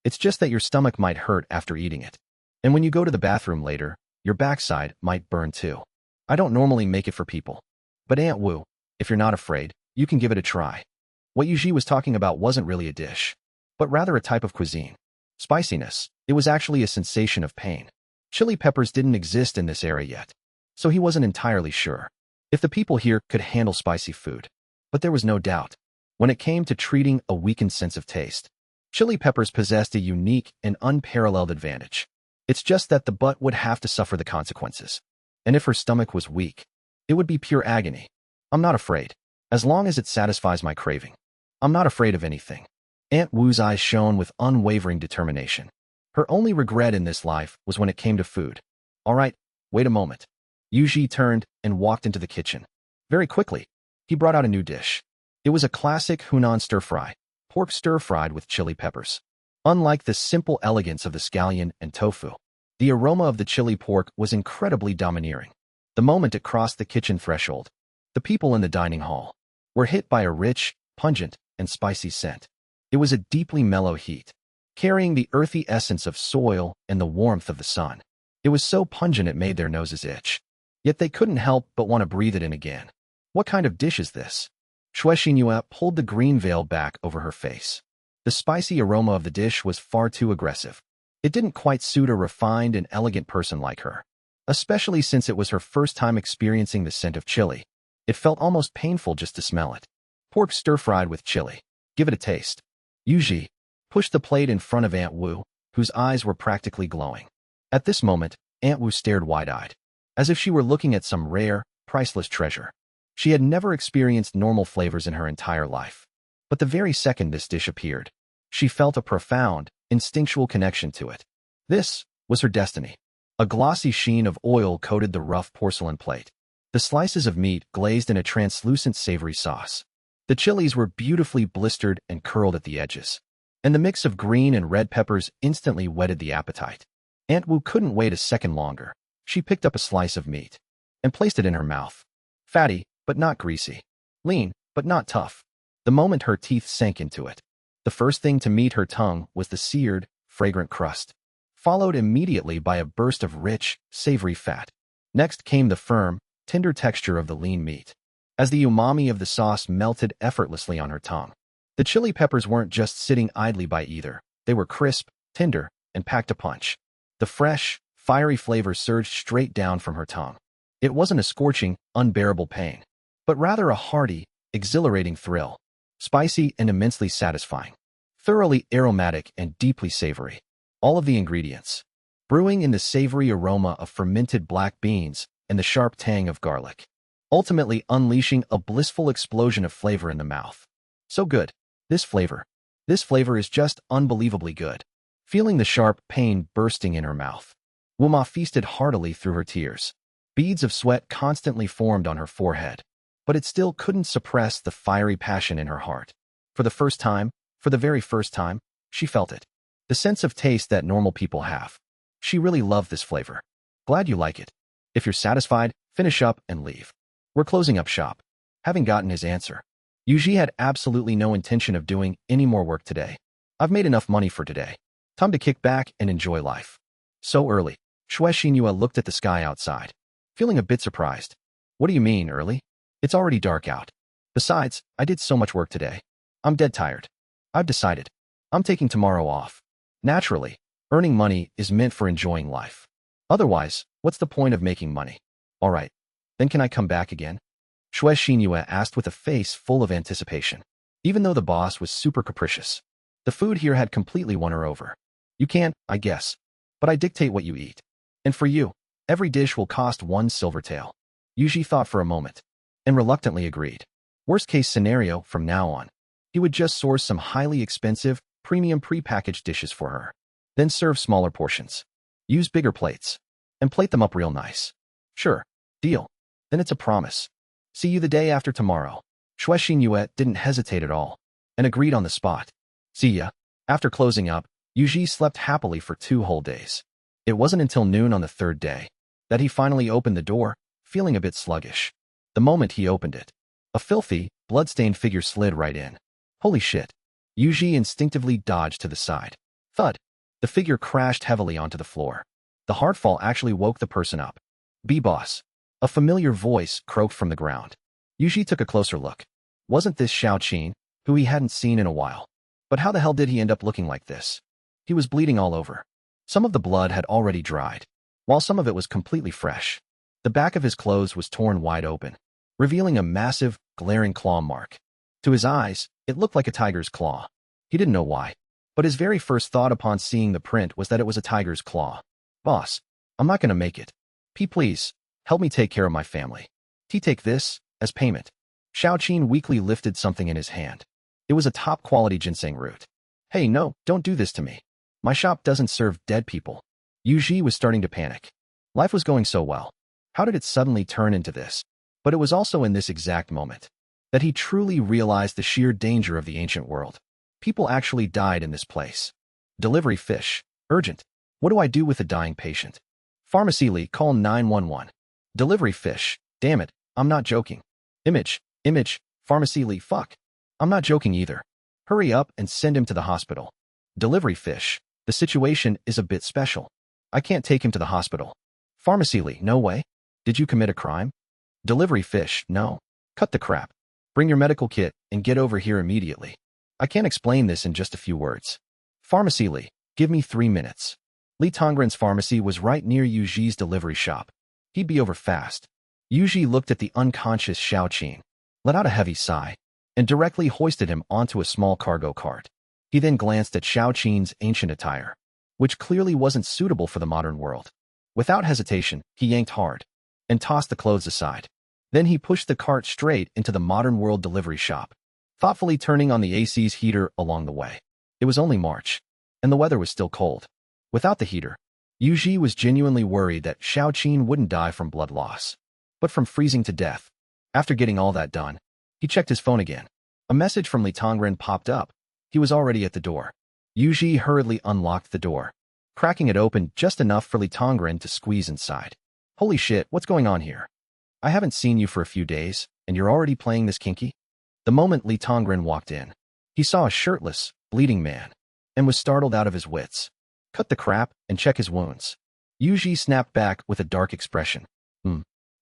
It's just that your stomach might hurt after eating it. And when you go to the bathroom later, your backside might burn too. I don't normally make it for people. But Aunt Wu, if you're not afraid, you can give it a try. What Yuji was talking about wasn't really a dish, but rather a type of cuisine. Spiciness. It was actually a sensation of pain. Chili peppers didn't exist in this area yet, so he wasn't entirely sure if the people here could handle spicy food. But there was no doubt. When it came to treating a weakened sense of taste, chili peppers possessed a unique and unparalleled advantage. It's just that the butt would have to suffer the consequences. And if her stomach was weak, it would be pure agony. I'm not afraid. As long as it satisfies my craving, I'm not afraid of anything. Aunt Wu's eyes shone with unwavering determination. Her only regret in this life was when it came to food. All right, wait a moment. Yuji turned and walked into the kitchen. Very quickly, he brought out a new dish. It was a classic Hunan stir-fry, pork stir-fried with chili peppers. Unlike the simple elegance of the scallion and tofu, the aroma of the chili pork was incredibly domineering. The moment it crossed the kitchen threshold, the people in the dining hall were hit by a rich, pungent, and spicy scent. It was a deeply mellow heat, carrying the earthy essence of soil and the warmth of the sun. It was so pungent it made their noses itch. Yet they couldn't help but want to breathe it in again. What kind of dish is this? Shuexinyue pulled the green veil back over her face. The spicy aroma of the dish was far too aggressive. It didn't quite suit a refined and elegant person like her, especially since it was her first time experiencing the scent of chili. It felt almost painful just to smell it. Pork stir-fried with chili. Give it a taste. Yuji pushed the plate in front of Aunt Wu, whose eyes were practically glowing. At this moment, Aunt Wu stared wide-eyed, as if she were looking at some rare, priceless treasure. She had never experienced normal flavors in her entire life. But the very second this dish appeared, she felt a profound, instinctual connection to it. This was her destiny. A glossy sheen of oil coated the rough porcelain plate. The slices of meat glazed in a translucent savory sauce. The chilies were beautifully blistered and curled at the edges, and the mix of green and red peppers instantly whetted the appetite. Aunt Wu couldn't wait a second longer. She picked up a slice of meat and placed it in her mouth. Fatty, but not greasy. Lean, but not tough. The moment her teeth sank into it, the first thing to meet her tongue was the seared, fragrant crust, followed immediately by a burst of rich, savory fat. Next came the firm, tender texture of the lean meat, as the umami of the sauce melted effortlessly on her tongue. The chili peppers weren't just sitting idly by either. They were crisp, tender, and packed a punch. The fresh, fiery flavor surged straight down from her tongue. It wasn't a scorching, unbearable pain, but rather a hearty, exhilarating thrill. Spicy and immensely satisfying. Thoroughly aromatic and deeply savory. All of the ingredients, brewing in the savory aroma of fermented black beans and the sharp tang of garlic, ultimately unleashing a blissful explosion of flavor in the mouth. So good. This flavor is just unbelievably good. Feeling the sharp pain bursting in her mouth, Wuma feasted heartily through her tears. Beads of sweat constantly formed on her forehead, but it still couldn't suppress the fiery passion in her heart. For the very first time, she felt it. The sense of taste that normal people have. She really loved this flavor. Glad you like it. If you're satisfied, finish up and leave. We're closing up shop. Having gotten his answer, Yuji had absolutely no intention of doing any more work today. I've made enough money for today. Time to kick back and enjoy life. So early. Shue Xinhua looked at the sky outside, feeling a bit surprised. What do you mean, early? It's already dark out. Besides, I did so much work today. I'm dead tired. I've decided. I'm taking tomorrow off. Naturally, earning money is meant for enjoying life. Otherwise, what's the point of making money? All right. Then can I come back again? Shue Xinhua asked with a face full of anticipation. Even though the boss was super capricious, the food here had completely won her over. You can, I guess, but I dictate what you eat. And for you, every dish will cost 1 silver tael. Yuji thought for a moment, and reluctantly agreed. Worst case scenario, from now on, he would just source some highly expensive, premium pre-packaged dishes for her. Then serve smaller portions. Use bigger plates. And plate them up real nice. Sure. Deal. Then it's a promise. See you the day after tomorrow. Shue Xinhua didn't hesitate at all, and agreed on the spot. See ya. After closing up, Yuji slept happily for 2 whole days. It wasn't until noon on the 3rd day that he finally opened the door, feeling a bit sluggish. The moment he opened it, a filthy, blood-stained figure slid right in. Holy shit. Yuji instinctively dodged to the side. Thud. The figure crashed heavily onto the floor. The hard fall actually woke the person up. B-boss. A familiar voice croaked from the ground. Yuji took a closer look. Wasn't this Xiao Qin, who he hadn't seen in a while? But how the hell did he end up looking like this? He was bleeding all over. Some of the blood had already dried, while some of it was completely fresh. The back of his clothes was torn wide open, revealing a massive, glaring claw mark. To his eyes, it looked like a tiger's claw. He didn't know why, but his very first thought upon seeing the print was that it was a tiger's claw. Boss, I'm not gonna make it. Please, help me take care of my family. Take this, as payment. Xiao Qin weakly lifted something in his hand. It was a top-quality ginseng root. Hey, no, don't do this to me. My shop doesn't serve dead people. Yuji was starting to panic. Life was going so well. How did it suddenly turn into this? But it was also in this exact moment that he truly realized the sheer danger of the ancient world. People actually died in this place. Delivery fish. Urgent. What do I do with a dying patient? Pharmacy, call 911. Delivery fish. Damn it, I'm not joking. Image. Pharmacy, fuck. I'm not joking either. Hurry up and send him to the hospital. Delivery fish. The situation is a bit special. I can't take him to the hospital. Pharmacy, no way. Did you commit a crime? Delivery fish, no. Cut the crap. Bring your medical kit and get over here immediately. I can't explain this in just a few words. Pharmacy, give me 3 minutes. Li Tongren's pharmacy was right near Yuji's delivery shop. He'd be over fast. Yuji looked at the unconscious Xiao Qin, let out a heavy sigh, and directly hoisted him onto a small cargo cart. He then glanced at Xiaoqin's ancient attire, which clearly wasn't suitable for the modern world. Without hesitation, he yanked hard and tossed the clothes aside. Then he pushed the cart straight into the modern world delivery shop, thoughtfully turning on the AC's heater along the way. It was only March, and the weather was still cold. Without the heater, Yuji was genuinely worried that Xiaoqin wouldn't die from blood loss, but from freezing to death. After getting all that done, he checked his phone again. A message from Li Tongren popped up. He was already at the door. Yuji hurriedly unlocked the door, cracking it open just enough for Li Tongren to squeeze inside. Holy shit, what's going on here? I haven't seen you for a few days, and you're already playing this kinky? The moment Li Tongren walked in, he saw a shirtless, bleeding man, and was startled out of his wits. Cut the crap and check his wounds. Yuji snapped back with a dark expression.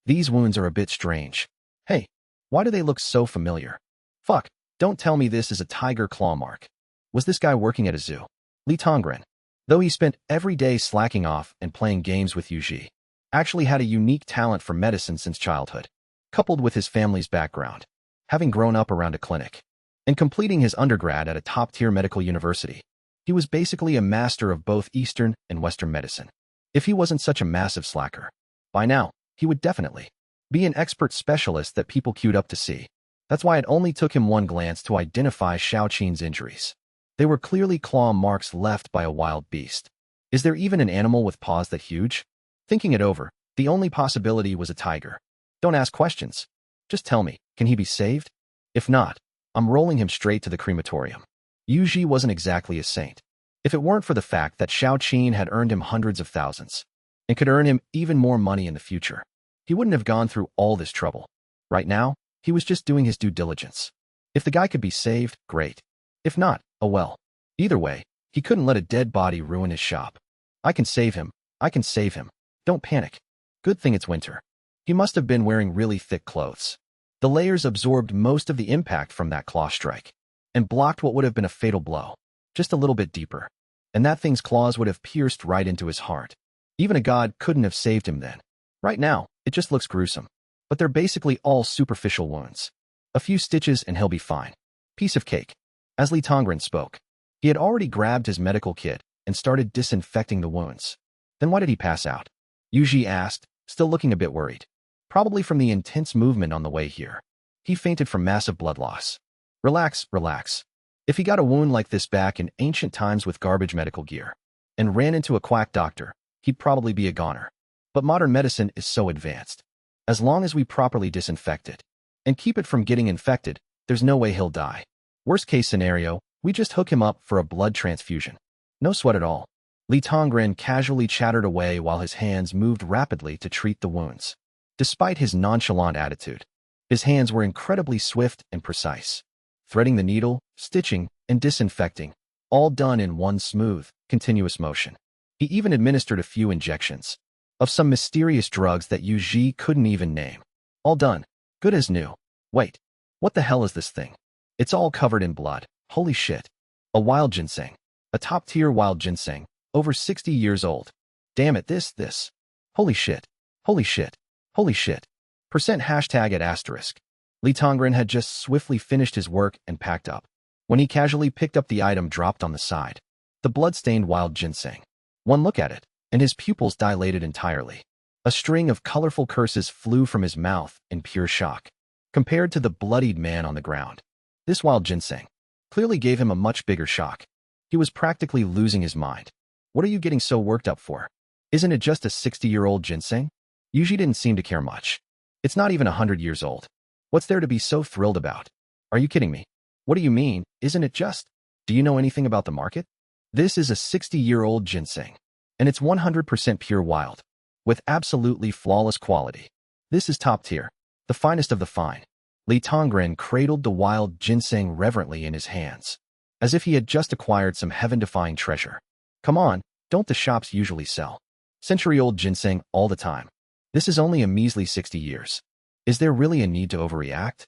These wounds are a bit strange. Hey, why do they look so familiar? Fuck, don't tell me this is a tiger claw mark. Was this guy working at a zoo? Li Tongren, though he spent every day slacking off and playing games with Yuji, actually had a unique talent for medicine since childhood, coupled with his family's background, having grown up around a clinic, and completing his undergrad at a top-tier medical university. He was basically a master of both Eastern and Western medicine. If he wasn't such a massive slacker, by now, he would definitely be an expert specialist that people queued up to see. That's why it only took him one glance to identify Xiaoqin's injuries. They were clearly claw marks left by a wild beast. Is there even an animal with paws that huge? Thinking it over, the only possibility was a tiger. Don't ask questions. Just tell me, can he be saved? If not, I'm rolling him straight to the crematorium. Yuji wasn't exactly a saint. If it weren't for the fact that Xiaoqin had earned him hundreds of thousands, and could earn him even more money in the future, he wouldn't have gone through all this trouble. Right now, he was just doing his due diligence. If the guy could be saved, great. If not, oh well. Either way, he couldn't let a dead body ruin his shop. I can save him. I can save him. Don't panic. Good thing it's winter. He must have been wearing really thick clothes. The layers absorbed most of the impact from that claw strike, and blocked what would have been a fatal blow, just a little bit deeper. And that thing's claws would have pierced right into his heart. Even a god couldn't have saved him then. Right now, it just looks gruesome. But they're basically all superficial wounds. A few stitches and he'll be fine. Piece of cake. As Li Tongren spoke, he had already grabbed his medical kit and started disinfecting the wounds. Then why did he pass out? Yuji asked, still looking a bit worried. Probably from the intense movement on the way here. He fainted from massive blood loss. Relax, relax. If he got a wound like this back in ancient times with garbage medical gear, and ran into a quack doctor, he'd probably be a goner. But modern medicine is so advanced. As long as we properly disinfect it, and keep it from getting infected, there's no way he'll die. Worst case scenario, we just hook him up for a blood transfusion. No sweat at all. Li Tongren casually chattered away while his hands moved rapidly to treat the wounds. Despite his nonchalant attitude, his hands were incredibly swift and precise, threading the needle, stitching, and disinfecting, all done in one smooth, continuous motion. He even administered a few injections of some mysterious drugs that Yuji couldn't even name. All done. Good as new. Wait, what the hell is this thing? It's all covered in blood. Holy shit. A wild ginseng. A top-tier wild ginseng, over 60 years old. Damn it, this. Holy shit. Holy shit. Holy shit. Percent hashtag at asterisk. Li Tongren had just swiftly finished his work and packed up, when he casually picked up the item dropped on the side. The blood-stained wild ginseng. One look at it, and his pupils dilated entirely. A string of colorful curses flew from his mouth in pure shock. Compared to the bloodied man on the ground, this wild ginseng clearly gave him a much bigger shock. He was practically losing his mind. What are you getting so worked up for? Isn't it just a 60-year-old ginseng? Yuji didn't seem to care much. It's not even 100 years old. What's there to be so thrilled about? Are you kidding me? What do you mean, isn't it just? Do you know anything about the market? This is a 60-year-old ginseng, and it's 100% pure wild, with absolutely flawless quality. This is top tier, the finest of the fine. Li Tongren cradled the wild ginseng reverently in his hands, as if he had just acquired some heaven-defying treasure. Come on, don't the shops usually sell century-old ginseng all the time? This is only a measly 60 years. Is there really a need to overreact?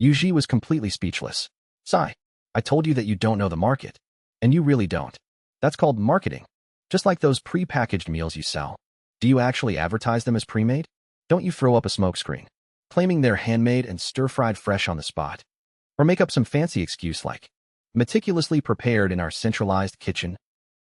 Yuji was completely speechless. Sigh, I told you that you don't know the market, and you really don't. That's called marketing. Just like those pre-packaged meals you sell. Do you actually advertise them as pre-made? Don't you throw up a smokescreen, claiming they're handmade and stir-fried fresh on the spot? Or make up some fancy excuse like, meticulously prepared in our centralized kitchen.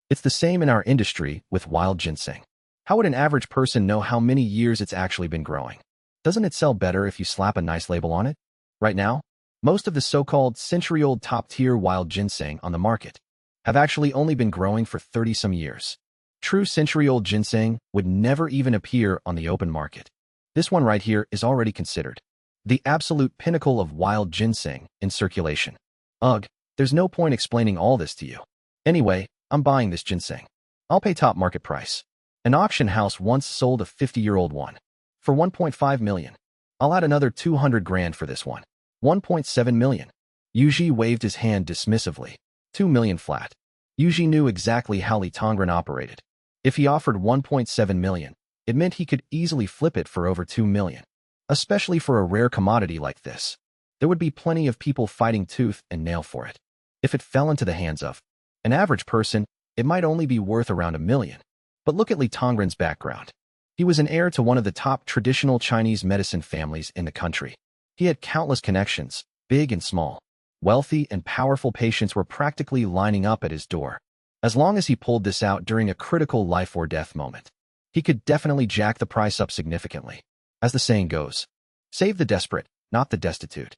It's the same in our industry with wild ginseng. How would an average person know how many years it's actually been growing? Doesn't it sell better if you slap a nice label on it? Right now, most of the so-called century-old top-tier wild ginseng on the market have actually only been growing for 30-some years. True century-old ginseng would never even appear on the open market. This one right here is already considered the absolute pinnacle of wild ginseng in circulation. Ugh, there's no point explaining all this to you. Anyway, I'm buying this ginseng. I'll pay top market price. An auction house once sold a 50-year-old one for 1.5 million. I'll add another 200 grand for this one. 1.7 million. Yuji waved his hand dismissively. 2 million flat. Yuji knew exactly how Lee Tongren operated. If he offered 1.7 million, it meant he could easily flip it for over 2 million. Especially for a rare commodity like this. There would be plenty of people fighting tooth and nail for it. If it fell into the hands of an average person, it might only be worth around 1 million. But look at Lee Tongren's background. He was an heir to one of the top traditional Chinese medicine families in the country. He had countless connections, big and small. Wealthy and powerful patients were practically lining up at his door. As long as he pulled this out during a critical life or death moment, he could definitely jack the price up significantly. As the saying goes, save the desperate, not the destitute.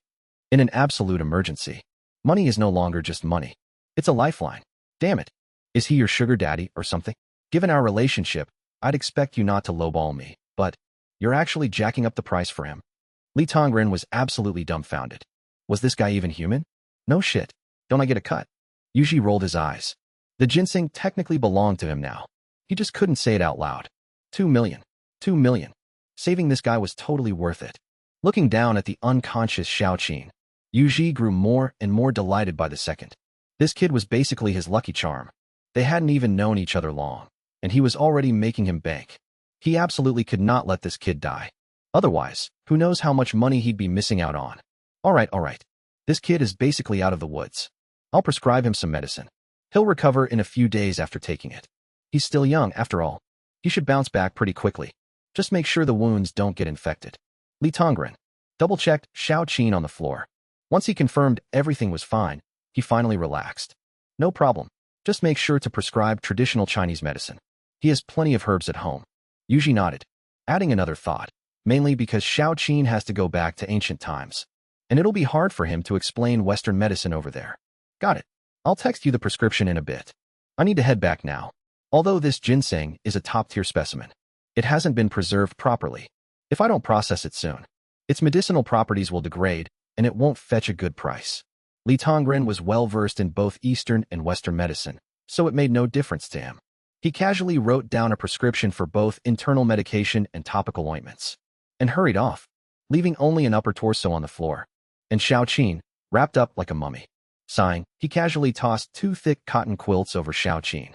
In an absolute emergency, money is no longer just money. It's a lifeline. Damn it. Is he your sugar daddy or something? Given our relationship, I'd expect you not to lowball me, but you're actually jacking up the price for him. Lee Tongren was absolutely dumbfounded. Was this guy even human? No shit. Don't I get a cut? Yuji rolled his eyes. The ginseng technically belonged to him now. He just couldn't say it out loud. 2 million. 2 million. Saving this guy was totally worth it. Looking down at the unconscious Xiaoqin, Yuji grew more and more delighted by the second. This kid was basically his lucky charm. They hadn't even known each other long, and he was already making him bank. He absolutely could not let this kid die. Otherwise, who knows how much money he'd be missing out on. All right. This kid is basically out of the woods. I'll prescribe him some medicine. He'll recover in a few days after taking it. He's still young, after all. He should bounce back pretty quickly. Just make sure the wounds don't get infected. Lee Tongren double-checked Xiaoqin on the floor. Once he confirmed everything was fine, he finally relaxed. No problem. Just make sure to prescribe traditional Chinese medicine. He has plenty of herbs at home. Yuji nodded, adding another thought, mainly because Xiaoqin has to go back to ancient times, and it'll be hard for him to explain Western medicine over there. Got it. I'll text you the prescription in a bit. I need to head back now. Although this ginseng is a top-tier specimen, it hasn't been preserved properly. If I don't process it soon, its medicinal properties will degrade, and it won't fetch a good price. Lee Tongren was well-versed in both Eastern and Western medicine, so it made no difference to him. He casually wrote down a prescription for both internal medication and topical ointments, and hurried off, leaving only an upper torso on the floor, and Xiaoqin, wrapped up like a mummy. Sighing, he casually tossed 2 thick cotton quilts over Xiaoqin,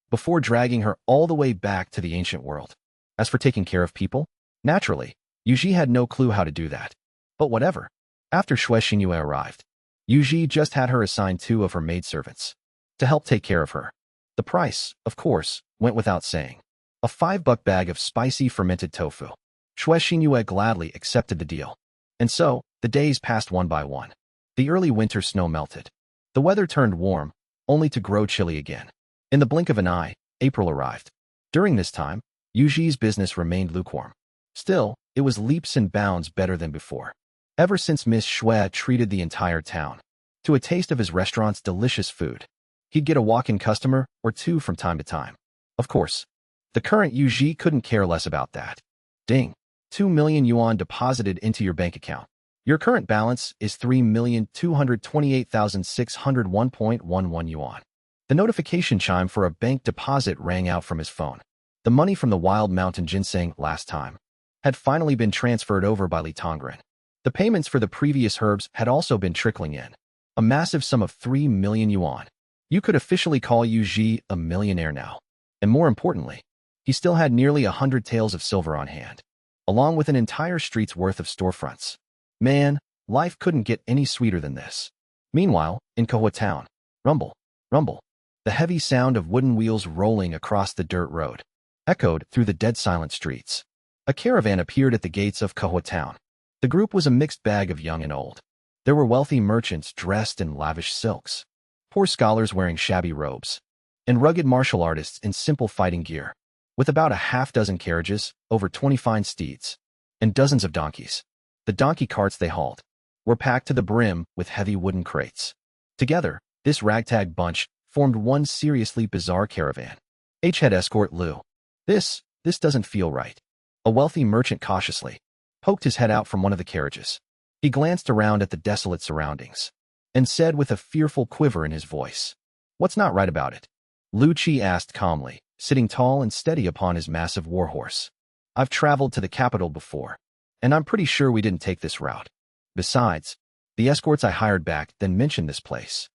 before dragging her all the way back to the ancient world. As for taking care of people, naturally, Yuji had no clue how to do that. But whatever. After Xue Xinyue arrived, Yuji just had her assign 2 of her maidservants to help take care of her. The price, of course, went without saying. A $5 bag of spicy fermented tofu. Xue Xinyue gladly accepted the deal. And so, the days passed one by one. The early winter snow melted. The weather turned warm, only to grow chilly again. In the blink of an eye, April arrived. During this time, Yuji's business remained lukewarm. Still, it was leaps and bounds better than before. Ever since Miss Xue treated the entire town to a taste of his restaurant's delicious food, he'd get a walk-in customer or 2 from time to time. Of course, the current Yuji couldn't care less about that. Ding! 2 million yuan deposited into your bank account. Your current balance is 3,228,601.11 yuan. The notification chime for a bank deposit rang out from his phone. The money from the Wild Mountain Ginseng last time had finally been transferred over by Lee Tongren. The payments for the previous herbs had also been trickling in. A massive sum of 3 million yuan. You could officially call Yuji a millionaire now. And more importantly, he still had nearly 100 taels of silver on hand, along with an entire street's worth of storefronts. Man, life couldn't get any sweeter than this. Meanwhile, in Kahua Town, rumble, rumble. The heavy sound of wooden wheels rolling across the dirt road echoed through the dead silent streets. A caravan appeared at the gates of Kahua Town. The group was a mixed bag of young and old. There were wealthy merchants dressed in lavish silks, poor scholars wearing shabby robes, and rugged martial artists in simple fighting gear, with about a half-dozen carriages, over 20 fine steeds, and dozens of donkeys. The donkey carts they hauled were packed to the brim with heavy wooden crates. Together, this ragtag bunch formed one seriously bizarre caravan. Head escort Lu. This doesn't feel right. A wealthy merchant cautiously poked his head out from one of the carriages. He glanced around at the desolate surroundings and said with a fearful quiver in his voice, "What's not right about it?" Lu Chi asked calmly, sitting tall and steady upon his massive warhorse. "I've traveled to the capital before, and I'm pretty sure we didn't take this route. Besides, the escorts I hired back then mentioned this place.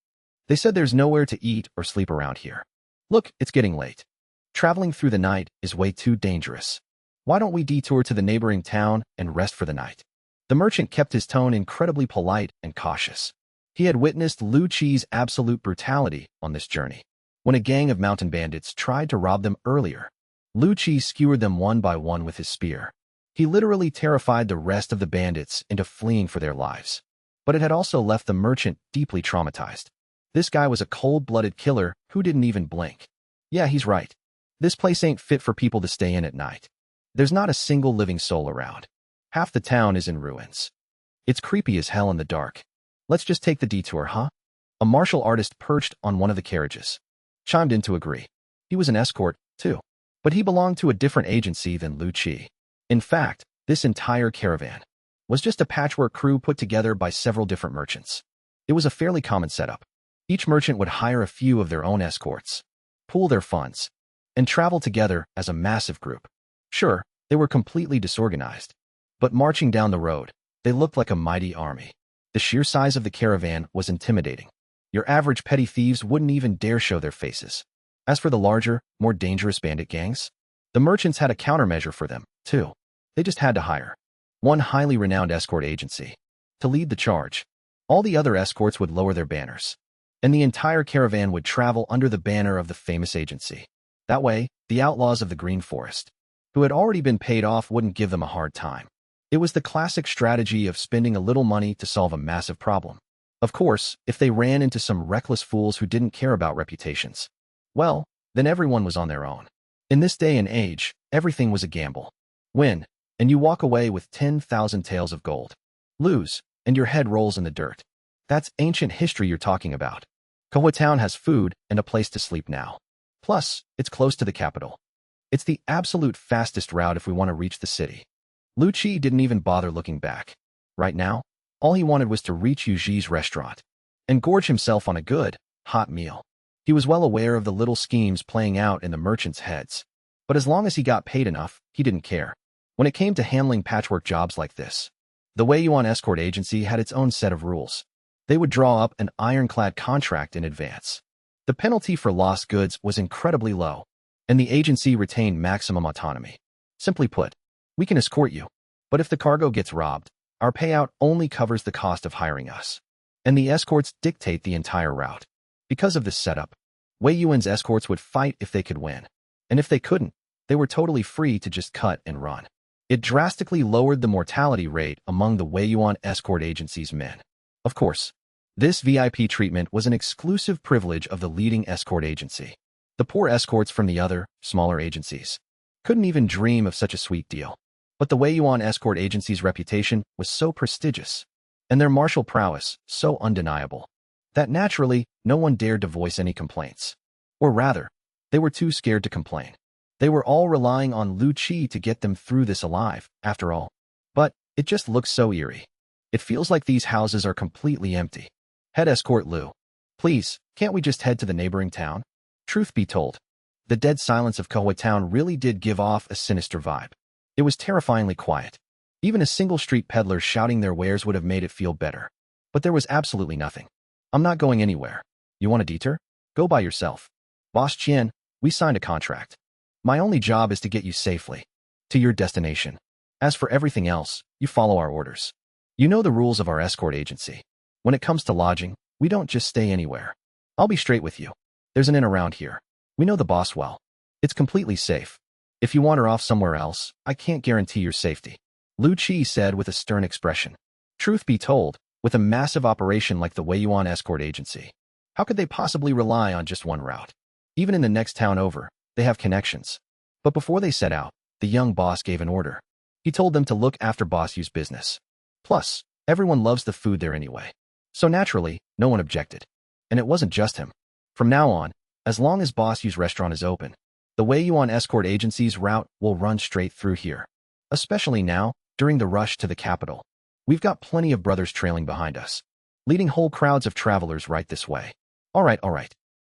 They said there's nowhere to eat or sleep around here. Look, it's getting late. Traveling through the night is way too dangerous. Why don't we detour to the neighboring town and rest for the night?" The merchant kept his tone incredibly polite and cautious. He had witnessed Lu Chi's absolute brutality on this journey. When a gang of mountain bandits tried to rob them earlier, Lu Chi skewered them one by one with his spear. He literally terrified the rest of the bandits into fleeing for their lives. But it had also left the merchant deeply traumatized. This guy was a cold-blooded killer who didn't even blink. Yeah, he's right. This place ain't fit for people to stay in at night. There's not a single living soul around. Half the town is in ruins. It's creepy as hell in the dark. Let's just take the detour, huh? A martial artist perched on one of the carriages chimed in to agree. He was an escort, too, but he belonged to a different agency than Lu Chi. In fact, this entire caravan was just a patchwork crew put together by several different merchants. It was a fairly common setup. Each merchant would hire a few of their own escorts, pool their funds, and travel together as a massive group. Sure, they were completely disorganized, but marching down the road, they looked like a mighty army. The sheer size of the caravan was intimidating. Your average petty thieves wouldn't even dare show their faces. As for the larger, more dangerous bandit gangs, the merchants had a countermeasure for them, too. They just had to hire one highly renowned escort agency to lead the charge. All the other escorts would lower their banners, and the entire caravan would travel under the banner of the famous agency. That way, the outlaws of the Green Forest, who had already been paid off, wouldn't give them a hard time. It was the classic strategy of spending a little money to solve a massive problem. Of course, if they ran into some reckless fools who didn't care about reputations, well, then everyone was on their own. In this day and age, everything was a gamble. Win, and you walk away with 10,000 taels of gold. Lose, and your head rolls in the dirt. That's ancient history you're talking about. Kowa Town has food and a place to sleep now. Plus, it's close to the capital. It's the absolute fastest route if we want to reach the city. Lu Chi didn't even bother looking back. Right now, all he wanted was to reach Yuji's restaurant and gorge himself on a good, hot meal. He was well aware of the little schemes playing out in the merchants' heads, but as long as he got paid enough, he didn't care. When it came to handling patchwork jobs like this, the Wei Yuan Escort Agency had its own set of rules. They would draw up an ironclad contract in advance. The penalty for lost goods was incredibly low, and the agency retained maximum autonomy. Simply put, we can escort you, but if the cargo gets robbed, our payout only covers the cost of hiring us, and the escorts dictate the entire route. Because of this setup, Wei Yuan's escorts would fight if they could win, and if they couldn't, they were totally free to just cut and run. It drastically lowered the mortality rate among the Wei Yuan Escort Agency's men. Of course, this VIP treatment was an exclusive privilege of the leading escort agency. The poor escorts from the other, smaller agencies couldn't even dream of such a sweet deal. But the Wei Yuan Escort Agency's reputation was so prestigious, and their martial prowess so undeniable, that naturally, no one dared to voice any complaints. Or rather, they were too scared to complain. They were all relying on Lu Chi to get them through this alive, after all. But it just looks so eerie. It feels like these houses are completely empty. Head escort Lu. Please, can't we just head to the neighboring town? Truth be told, the dead silence of Kowa Town really did give off a sinister vibe. It was terrifyingly quiet. Even a single street peddler shouting their wares would have made it feel better. But there was absolutely nothing. I'm not going anywhere. You want a detour? Go by yourself. Boss Chien, we signed a contract. My only job is to get you safely to your destination. As for everything else, you follow our orders. You know the rules of our escort agency. When it comes to lodging, we don't just stay anywhere. I'll be straight with you. There's an inn around here. We know the boss well. It's completely safe. If you wander off somewhere else, I can't guarantee your safety. Lu Chi said with a stern expression. Truth be told, with a massive operation like the Wei Yuan Escort Agency, How could they possibly rely on just one route? Even in the next town over, they have connections. But before they set out, the young boss gave an order. He told them to look after Boss Yu's business. Plus, everyone loves the food there anyway. So naturally, no one objected. And it wasn't just him. From now on, as long as Boss Yu's restaurant is open, the Wei Yuan escort agency's route will run straight through here. Especially now, during the rush to the capital. We've got plenty of brothers trailing behind us, leading whole crowds of travelers right this way. All right.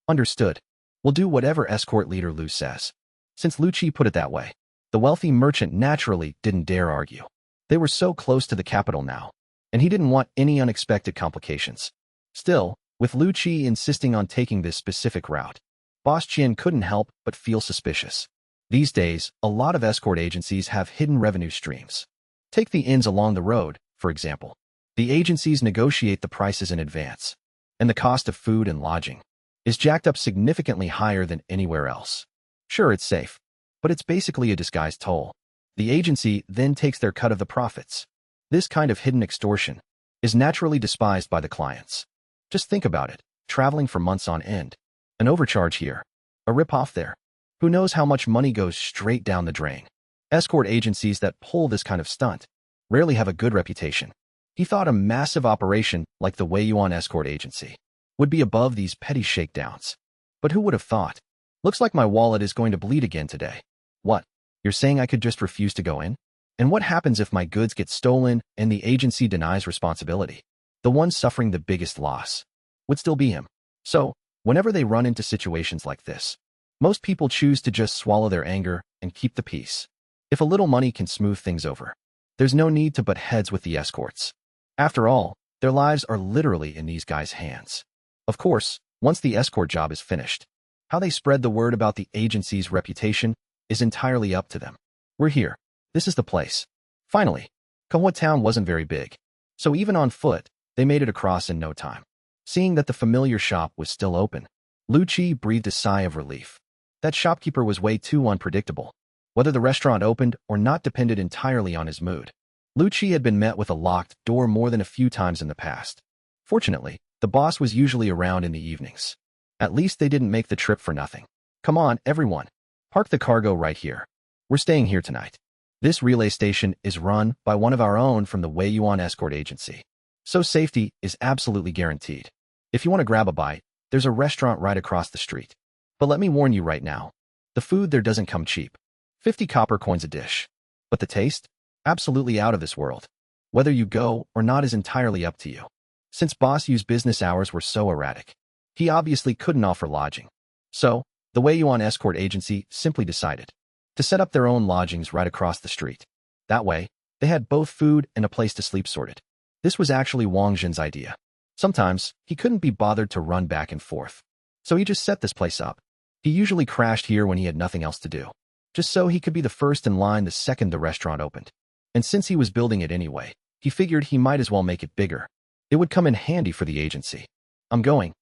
Understood. We'll do whatever escort leader Lu says. Since Lu Qi put it that way, the wealthy merchant naturally didn't dare argue. They were so close to the capital now, and he didn't want any unexpected complications. Still, with Lu Qi insisting on taking this specific route, Boss Qian couldn't help but feel suspicious. These days, a lot of escort agencies have hidden revenue streams. Take the inns along the road, for example. The agencies negotiate the prices in advance, and the cost of food and lodging is jacked up significantly higher than anywhere else. Sure, it's safe, but it's basically a disguised toll. The agency then takes their cut of the profits. This kind of hidden extortion is naturally despised by the clients. Just think about it, traveling for months on end. An overcharge here, a rip-off there. Who knows how much money goes straight down the drain? Escort agencies that pull this kind of stunt rarely have a good reputation. He thought a massive operation like the Wei Yuan escort agency would be above these petty shakedowns. But who would have thought? Looks like my wallet is going to bleed again today. What? You're saying I could just refuse to go in? And what happens if my goods get stolen and the agency denies responsibility? The one suffering the biggest loss would still be him. So, whenever they run into situations like this, most people choose to just swallow their anger and keep the peace. If a little money can smooth things over, there's no need to butt heads with the escorts. After all, their lives are literally in these guys' hands. Of course, once the escort job is finished, how they spread the word about the agency's reputation is entirely up to them. We're here. This is the place. Finally, Kahwa town wasn't very big, so even on foot, they made it across in no time. Seeing that the familiar shop was still open, Lu Qi breathed a sigh of relief. That shopkeeper was way too unpredictable. Whether the restaurant opened or not depended entirely on his mood. Lu Qi had been met with a locked door more than a few times in the past. Fortunately, the boss was usually around in the evenings. At least they didn't make the trip for nothing. Come on, everyone. Park the cargo right here. We're staying here tonight. This relay station is run by one of our own from the Wei Yuan escort agency, so safety is absolutely guaranteed. If you want to grab a bite, there's a restaurant right across the street. But let me warn you right now, the food there doesn't come cheap. 50 copper coins a dish. But the taste? Absolutely out of this world. Whether you go or not is entirely up to you. Since Boss Yu's business hours were so erratic, he obviously couldn't offer lodging. So, the Wei Yuan escort agency simply decided to set up their own lodgings right across the street. That way, they had both food and a place to sleep sorted. This was actually Wang Jin's idea. Sometimes, he couldn't be bothered to run back and forth. So he just set this place up. He usually crashed here when he had nothing else to do, just so he could be the first in line the second the restaurant opened. And since he was building it anyway, he figured he might as well make it bigger. It would come in handy for the agency. I'm going.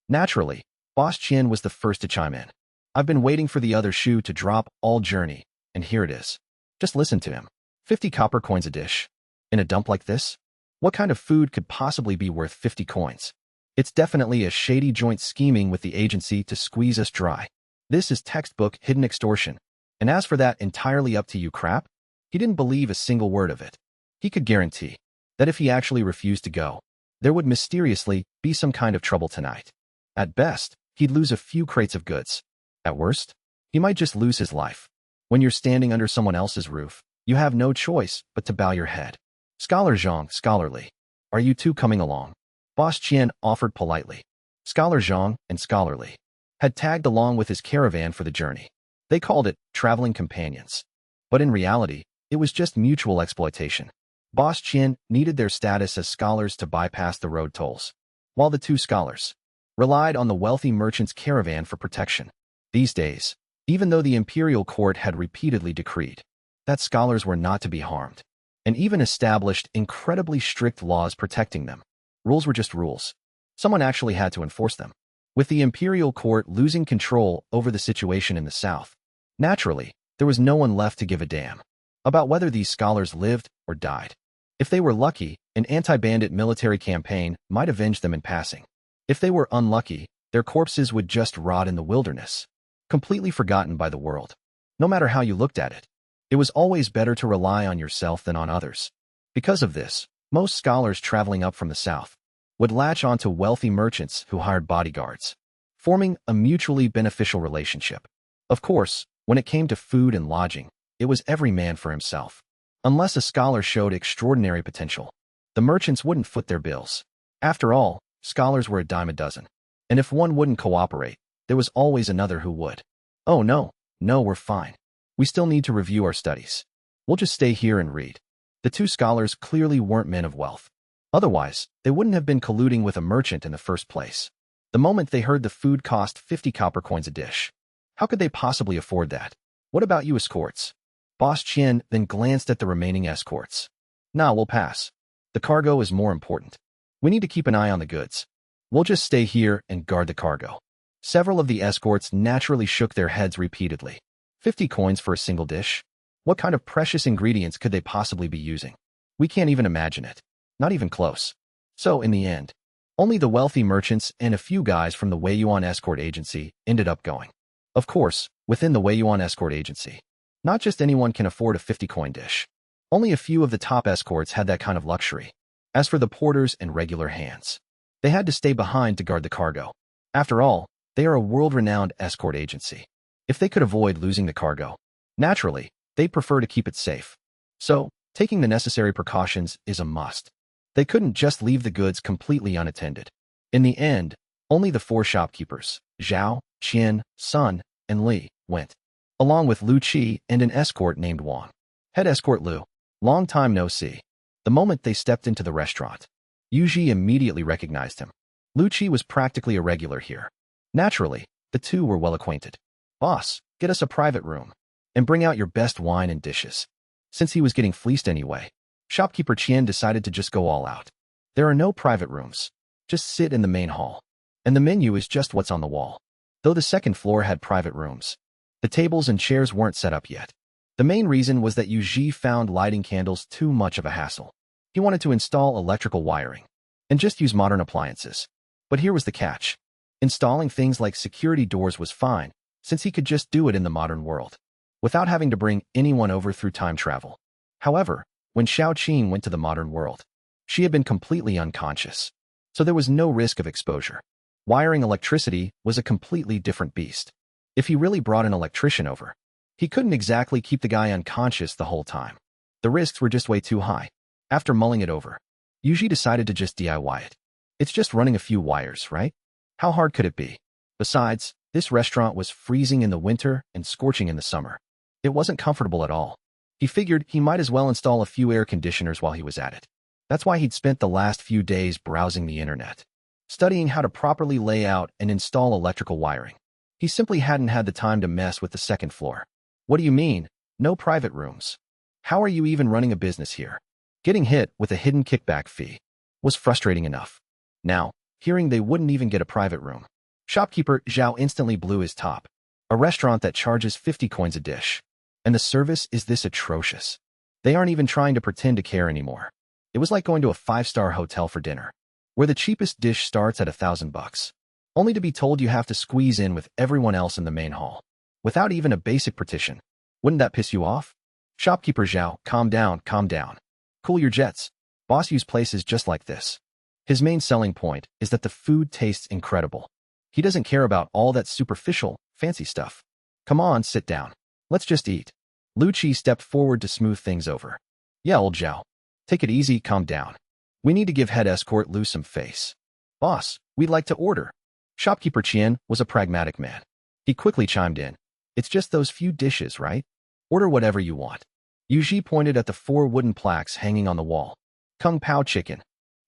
Naturally, Boss Qian was the first to chime in. I've been waiting for the other shoe to drop all journey, and here it is. Just listen to him. 50 copper coins a dish. In a dump like this? What kind of food could possibly be worth 50 coins? It's definitely a shady joint scheming with the agency to squeeze us dry. This is textbook hidden extortion. And as for that entirely up to you crap, he didn't believe a single word of it. He could guarantee that if he actually refused to go, there would mysteriously be some kind of trouble tonight. At best, he'd lose a few crates of goods. At worst, he might just lose his life. When you're standing under someone else's roof, you have no choice but to bow your head. Scholar Zhang, scholarly. Are you two coming along? Boss Qian offered politely. Scholar Zhang and scholarly had tagged along with his caravan for the journey. They called it traveling companions. But in reality, it was just mutual exploitation. Boss Qian needed their status as scholars to bypass the road tolls, while the two scholars relied on the wealthy merchant's caravan for protection. These days, even though the imperial court had repeatedly decreed that scholars were not to be harmed, and even established incredibly strict laws protecting them, rules were just rules. Someone actually had to enforce them. With the imperial court losing control over the situation in the south, naturally, there was no one left to give a damn about whether these scholars lived or died. If they were lucky, an anti-bandit military campaign might avenge them in passing. If they were unlucky, their corpses would just rot in the wilderness, completely forgotten by the world. No matter how you looked at it, it was always better to rely on yourself than on others. Because of this, most scholars traveling up from the south would latch onto wealthy merchants who hired bodyguards, forming a mutually beneficial relationship. Of course, when it came to food and lodging, it was every man for himself. Unless a scholar showed extraordinary potential, the merchants wouldn't foot their bills. After all, scholars were a dime a dozen. And if one wouldn't cooperate, there was always another who would. Oh no, we're fine. We still need to review our studies. We'll just stay here and read. The two scholars clearly weren't men of wealth. Otherwise, they wouldn't have been colluding with a merchant in the first place. The moment they heard the food cost 50 copper coins a dish, how could they possibly afford that? What about you escorts? Boss Qian then glanced at the remaining escorts. Nah, we'll pass. The cargo is more important. We need to keep an eye on the goods. We'll just stay here and guard the cargo. Several of the escorts naturally shook their heads repeatedly. 50 coins for a single dish? What kind of precious ingredients could they possibly be using? We can't even imagine it. Not even close. So, in the end, only the wealthy merchants and a few guys from the Weiyuan escort agency ended up going. Of course, within the Weiyuan escort agency, not just anyone can afford a 50-coin dish. Only a few of the top escorts had that kind of luxury. As for the porters and regular hands, they had to stay behind to guard the cargo. After all, they are a world-renowned escort agency. If they could avoid losing the cargo, naturally, they'd prefer to keep it safe. So, taking the necessary precautions is a must. They couldn't just leave the goods completely unattended. In the end, only the four shopkeepers, Zhao, Qian, Sun, and Li, went, along with Lu Qi and an escort named Wang. Head escort Lu. Long time no see. The moment they stepped into the restaurant, Yu Ji immediately recognized him. Lu Qi was practically a regular here. Naturally, the two were well acquainted. Boss, get us a private room. And bring out your best wine and dishes. Since he was getting fleeced anyway, shopkeeper Qian decided to just go all out. There are no private rooms. Just sit in the main hall. And the menu is just what's on the wall. Though the second floor had private rooms, the tables and chairs weren't set up yet. The main reason was that Yu Ji found lighting candles too much of a hassle. He wanted to install electrical wiring and just use modern appliances. But here was the catch. Installing things like security doors was fine, since he could just do it in the modern world, without having to bring anyone over through time travel. However, when Xiao Qin went to the modern world, she had been completely unconscious, so there was no risk of exposure. Wiring electricity was a completely different beast. If he really brought an electrician over, he couldn't exactly keep the guy unconscious the whole time. The risks were just way too high. After mulling it over, Yuji decided to just DIY it. It's just running a few wires, right? How hard could it be? Besides, this restaurant was freezing in the winter and scorching in the summer. It wasn't comfortable at all. He figured he might as well install a few air conditioners while he was at it. That's why he'd spent the last few days browsing the internet, studying how to properly lay out and install electrical wiring. He simply hadn't had the time to mess with the second floor. What do you mean? No private rooms? How are you even running a business here? Getting hit with a hidden kickback fee was frustrating enough. Now, hearing they wouldn't even get a private room, shopkeeper Zhao instantly blew his top. A restaurant that charges 50 coins a dish. And the service is this atrocious. They aren't even trying to pretend to care anymore. It was like going to a 5-star hotel for dinner, where the cheapest dish starts at $1,000, only to be told you have to squeeze in with everyone else in the main hall, without even a basic partition. Wouldn't that piss you off? Shopkeeper Zhao, calm down, calm down. Cool your jets. Boss use places just like this. His main selling point is that the food tastes incredible. He doesn't care about all that superficial, fancy stuff. Come on, sit down. Let's just eat. Lu Qi stepped forward to smooth things over. Yeah, old Zhao. Take it easy, calm down. We need to give head escort Lu some face. Boss, we'd like to order. Shopkeeper Qian was a pragmatic man. He quickly chimed in. It's just those few dishes, right? Order whatever you want. Yu Ji pointed at the 4 wooden plaques hanging on the wall. Kung Pao chicken,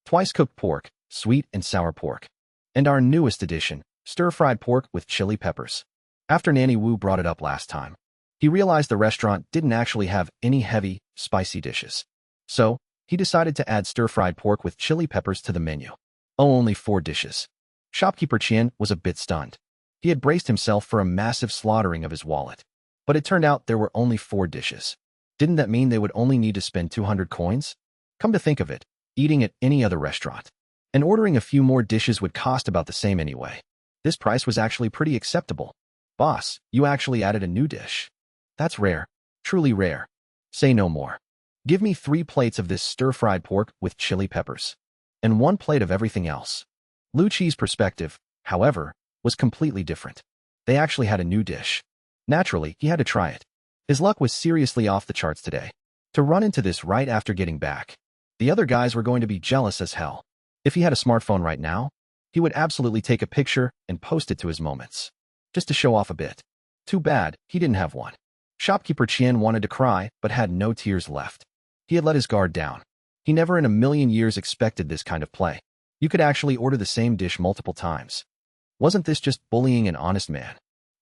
twice-cooked pork, sweet and sour pork, and our newest addition, stir-fried pork with chili peppers. After Nanny Wu brought it up last time, he realized the restaurant didn't actually have any heavy, spicy dishes. So, he decided to add stir-fried pork with chili peppers to the menu. Oh, only 4 dishes. Shopkeeper Qian was a bit stunned. He had braced himself for a massive slaughtering of his wallet. But it turned out there were only 4 dishes. Didn't that mean they would only need to spend 200 coins? Come to think of it, eating at any other restaurant, and ordering a few more dishes would cost about the same anyway. This price was actually pretty acceptable. Boss, you actually added a new dish. That's rare. Truly rare. Say no more. Give me 3 plates of this stir-fried pork with chili peppers. And 1 plate of everything else. Lu Qi's perspective, however, was completely different. They actually had a new dish. Naturally, he had to try it. His luck was seriously off the charts today. To run into this right after getting back. The other guys were going to be jealous as hell. If he had a smartphone right now, he would absolutely take a picture and post it to his moments. Just to show off a bit. Too bad, he didn't have one. Shopkeeper Qian wanted to cry, but had no tears left. He had let his guard down. He never in a million years expected this kind of play. You could actually order the same dish multiple times. Wasn't this just bullying an honest man?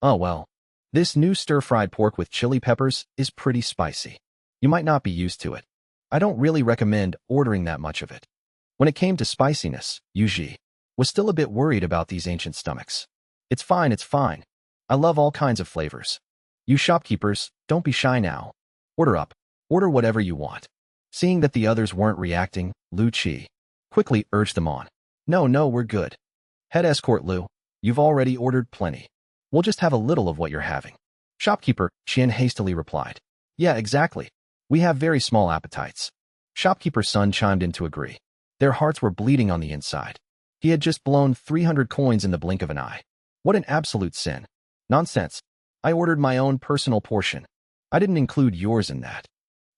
Oh well. This new stir-fried pork with chili peppers is pretty spicy. You might not be used to it. I don't really recommend ordering that much of it. When it came to spiciness, Yu Ji was still a bit worried about these ancient stomachs. It's fine, it's fine. I love all kinds of flavors. You shopkeepers, don't be shy now. Order up. Order whatever you want. Seeing that the others weren't reacting, Lu Qi quickly urged them on. No, we're good. Head escort Lu, you've already ordered plenty. We'll just have a little of what you're having. Shopkeeper Qian hastily replied. Yeah, exactly. We have very small appetites. Shopkeeper Sun chimed in to agree. Their hearts were bleeding on the inside. He had just blown 300 coins in the blink of an eye. What an absolute sin. Nonsense. I ordered my own personal portion. I didn't include yours in that.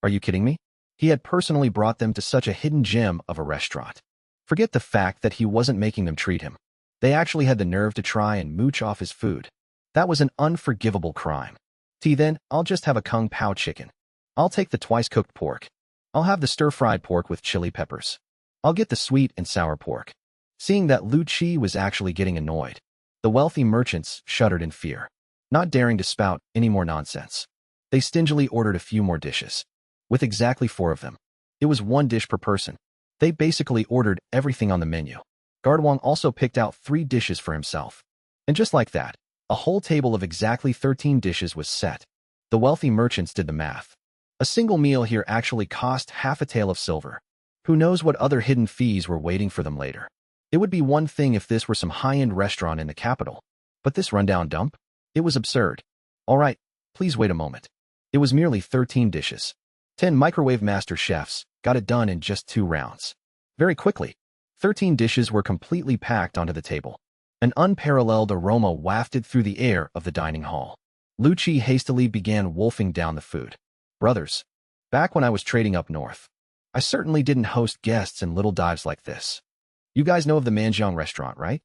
Are you kidding me? He had personally brought them to such a hidden gem of a restaurant. Forget the fact that he wasn't making them treat him. They actually had the nerve to try and mooch off his food. That was an unforgivable crime. Then, I'll just have a kung pao chicken. I'll take the twice-cooked pork. I'll have the stir-fried pork with chili peppers. I'll get the sweet and sour pork. Seeing that Lu Qi was actually getting annoyed, the wealthy merchants shuddered in fear, not daring to spout any more nonsense. They stingily ordered a few more dishes. With exactly 4 of them. It was 1 dish per person. They basically ordered everything on the menu. Guard Wang also picked out 3 dishes for himself. And just like that, a whole table of exactly 13 dishes was set. The wealthy merchants did the math. A single meal here actually cost half a tael of silver. Who knows what other hidden fees were waiting for them later. It would be one thing if this were some high-end restaurant in the capital. But this rundown dump? It was absurd. All right, please wait a moment. It was merely 13 dishes. 10 microwave master chefs got it done in just 2 rounds. Very quickly, 13 dishes were completely packed onto the table. An unparalleled aroma wafted through the air of the dining hall. Lu Qi hastily began wolfing down the food. Brothers, back when I was trading up north, I certainly didn't host guests in little dives like this. You guys know of the Manjiang restaurant, right?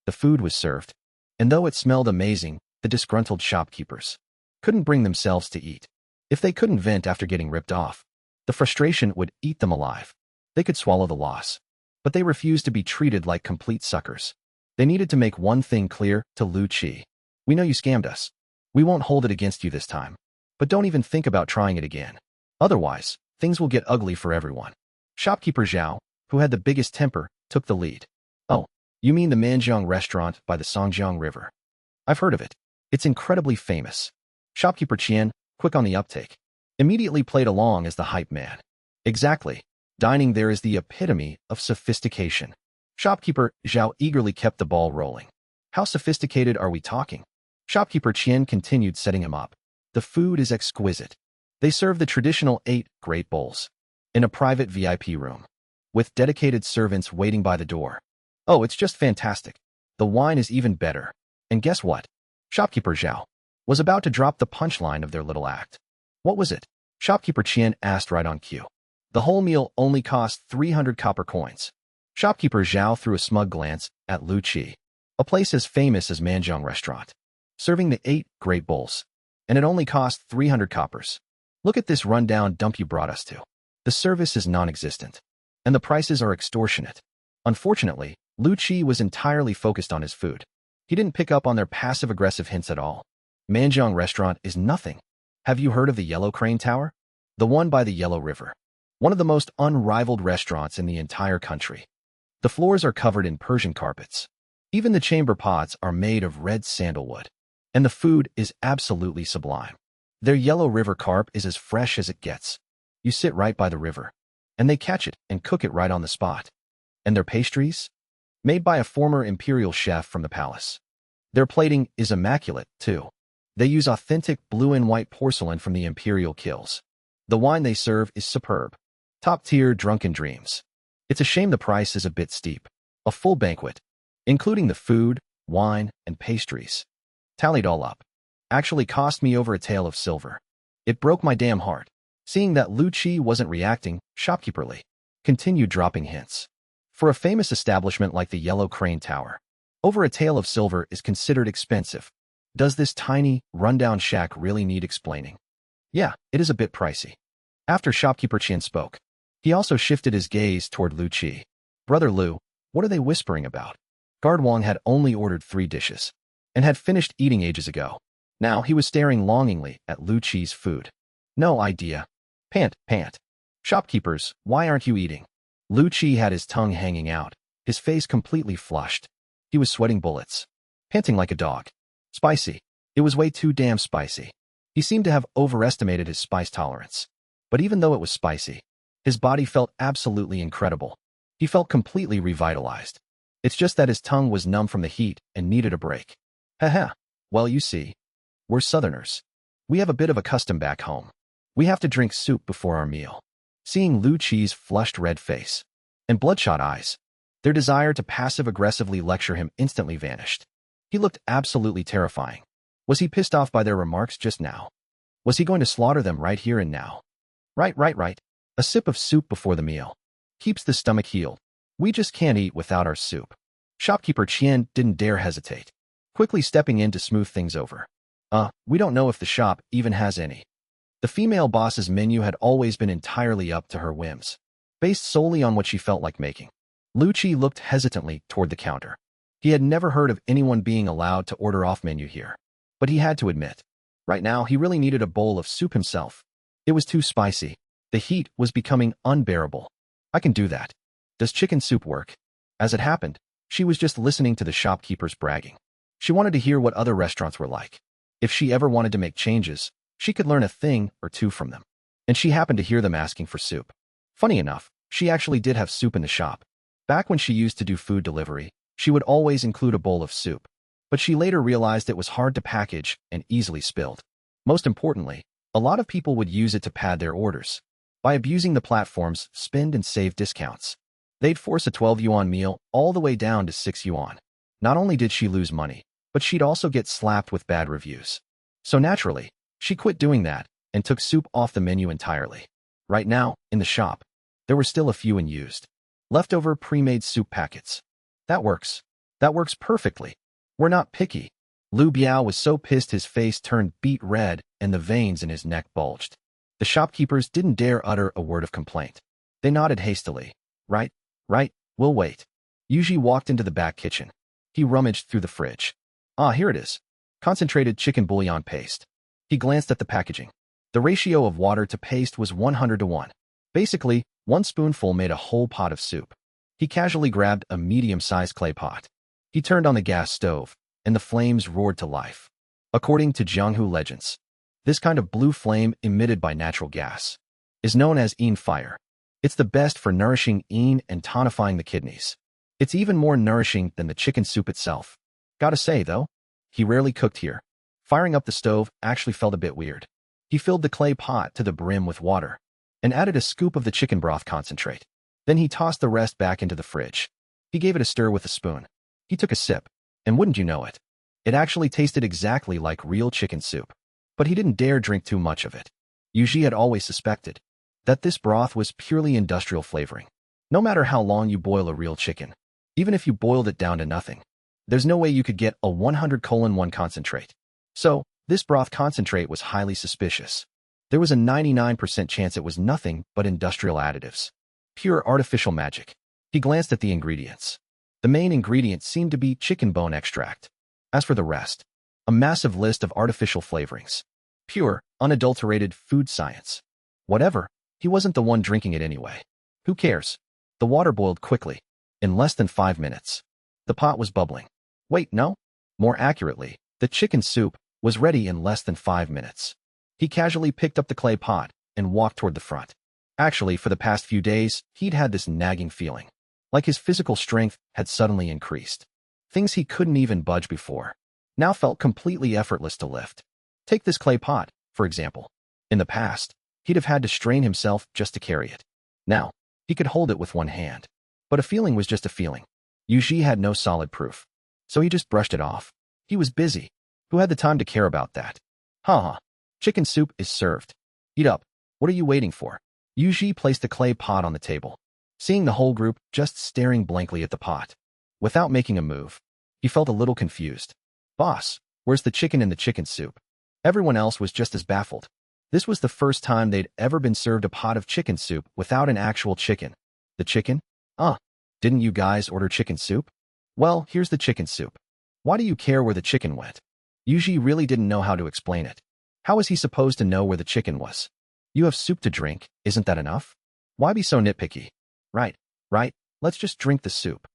The food was served, and though it smelled amazing, the disgruntled shopkeepers couldn't bring themselves to eat. If they couldn't vent after getting ripped off, the frustration would eat them alive. They could swallow the loss, but they refused to be treated like complete suckers. They needed to make one thing clear to Lu Qi. We know you scammed us. We won't hold it against you this time. But don't even think about trying it again. Otherwise, things will get ugly for everyone. Shopkeeper Zhao, who had the biggest temper, took the lead. Oh, you mean the Manjiang restaurant by the Songjiang River? I've heard of it. It's incredibly famous. Shopkeeper Qian, quick on the uptake, immediately played along as the hype man. Exactly. Dining there is the epitome of sophistication. Shopkeeper Zhao eagerly kept the ball rolling. How sophisticated are we talking? Shopkeeper Qian continued setting him up. The food is exquisite. They serve the traditional 8 great bowls in a private VIP room, with dedicated servants waiting by the door. Oh, it's just fantastic. The wine is even better. And guess what? Shopkeeper Zhao was about to drop the punchline of their little act. What was it? Shopkeeper Qian asked right on cue. The whole meal only cost 300 copper coins. Shopkeeper Zhao threw a smug glance at Lu Qi, a place as famous as Manjiang restaurant, serving the 8 great bowls, and it only cost 300 coppers. Look at this rundown dump you brought us to. The service is non-existent, and the prices are extortionate. Unfortunately, Lu Qi was entirely focused on his food. He didn't pick up on their passive-aggressive hints at all. Manjiang restaurant is nothing. Have you heard of the Yellow Crane Tower? The one by the Yellow River. One of the most unrivaled restaurants in the entire country. The floors are covered in Persian carpets. Even the chamber pots are made of red sandalwood. And the food is absolutely sublime. Their Yellow River carp is as fresh as it gets. You sit right by the river, and they catch it and cook it right on the spot. And their pastries? Made by a former imperial chef from the palace. Their plating is immaculate, too. They use authentic blue and white porcelain from the imperial kilns. The wine they serve is superb. Top-tier drunken dreams. It's a shame the price is a bit steep. A full banquet, including the food, wine, and pastries, tallied all up, actually cost me over a tael of silver. It broke my damn heart. Seeing that Lu Chi wasn't reacting, shopkeeperly continued dropping hints. For a famous establishment like the Yellow Crane Tower, over a tael of silver is considered expensive. Does this tiny, rundown shack really need explaining? Yeah, it is a bit pricey. After shopkeeper Qian spoke, he also shifted his gaze toward Lu Chi. Brother Lu, what are they whispering about? Guard Wang had only ordered 3 dishes and had finished eating ages ago. Now he was staring longingly at Lu Chi's food. No idea. Pant. Shopkeepers, why aren't you eating? Lu Chi had his tongue hanging out, his face completely flushed. He was sweating bullets, panting like a dog. Spicy. It was way too damn spicy. He seemed to have overestimated his spice tolerance. But even though it was spicy, his body felt absolutely incredible. He felt completely revitalized. It's just that his tongue was numb from the heat and needed a break. Haha. Well, you see, we're Southerners. We have a bit of a custom back home. We have to drink soup before our meal. Seeing Lu Chi's flushed red face and bloodshot eyes, their desire to passive-aggressively lecture him instantly vanished. He looked absolutely terrifying. Was he pissed off by their remarks just now? Was he going to slaughter them right here and now? Right. A sip of soup before the meal keeps the stomach healed. We just can't eat without our soup. Shopkeeper Qian didn't dare hesitate, quickly stepping in to smooth things over. We don't know if the shop even has any. The female boss's menu had always been entirely up to her whims, based solely on what she felt like making. Lu Chi looked hesitantly toward the counter. He had never heard of anyone being allowed to order off menu here, but he had to admit, right now he really needed a bowl of soup himself. It was too spicy. The heat was becoming unbearable. I can do that. Does chicken soup work? As it happened, she was just listening to the shopkeepers bragging. She wanted to hear what other restaurants were like. If she ever wanted to make changes, she could learn a thing or two from them. And she happened to hear them asking for soup. Funny enough, she actually did have soup in the shop. Back when she used to do food delivery, she would always include a bowl of soup. But she later realized it was hard to package and easily spilled. Most importantly, a lot of people would use it to pad their orders. By abusing the platform's spend and save discounts, they'd force a 12 yuan meal all the way down to 6 yuan. Not only did she lose money, but she'd also get slapped with bad reviews. So naturally, she quit doing that and took soup off the menu entirely. Right now, in the shop, there were still a few unused, leftover pre-made soup packets. That works. That works perfectly. We're not picky. Lu Biao was so pissed his face turned beet red and the veins in his neck bulged. The shopkeepers didn't dare utter a word of complaint. They nodded hastily. Right, we'll wait. Yuji walked into the back kitchen. He rummaged through the fridge. Here it is. Concentrated chicken bouillon paste. He glanced at the packaging. The ratio of water to paste was 100-to-1. Basically, 1 spoonful made a whole pot of soup. He casually grabbed a medium-sized clay pot. He turned on the gas stove, and the flames roared to life. According to Jianghu legends, this kind of blue flame emitted by natural gas is known as yin fire. It's the best for nourishing yin and tonifying the kidneys. It's even more nourishing than the chicken soup itself. Gotta say, though, he rarely cooked here. Firing up the stove actually felt a bit weird. He filled the clay pot to the brim with water and added a scoop of the chicken broth concentrate. Then he tossed the rest back into the fridge. He gave it a stir with a spoon. He took a sip, and wouldn't you know it, it actually tasted exactly like real chicken soup. But he didn't dare drink too much of it. Yuji had always suspected that this broth was purely industrial flavoring. No matter how long you boil a real chicken, even if you boiled it down to nothing, there's no way you could get a 100:1 concentrate. So, this broth concentrate was highly suspicious. There was a 99% chance it was nothing but industrial additives. Pure artificial magic. He glanced at the ingredients. The main ingredient seemed to be chicken bone extract. As for the rest, a massive list of artificial flavorings. Pure, unadulterated food science. Whatever, he wasn't the one drinking it anyway. Who cares? The water boiled quickly. In less than 5 minutes. The pot was bubbling. Wait, no? More accurately, the chicken soup was ready in less than 5 minutes. He casually picked up the clay pot and walked toward the front. Actually, for the past few days, he'd had this nagging feeling. Like his physical strength had suddenly increased. Things he couldn't even budge before now felt completely effortless to lift. Take this clay pot, for example. In the past, he'd have had to strain himself just to carry it. Now, he could hold it with one hand. But a feeling was just a feeling. Yuji had no solid proof. So he just brushed it off. He was busy. Who had the time to care about that? Haha. Chicken soup is served. Eat up. What are you waiting for? Yuji placed the clay pot on the table, seeing the whole group just staring blankly at the pot. Without making a move, he felt a little confused. Boss, where's the chicken in the chicken soup? Everyone else was just as baffled. This was the first time they'd ever been served a pot of chicken soup without an actual chicken. The chicken? Didn't you guys order chicken soup? Well, here's the chicken soup. Why do you care where the chicken went? Yuji really didn't know how to explain it. How was he supposed to know where the chicken was? You have soup to drink, isn't that enough? Why be so nitpicky? Right, let's just drink the soup.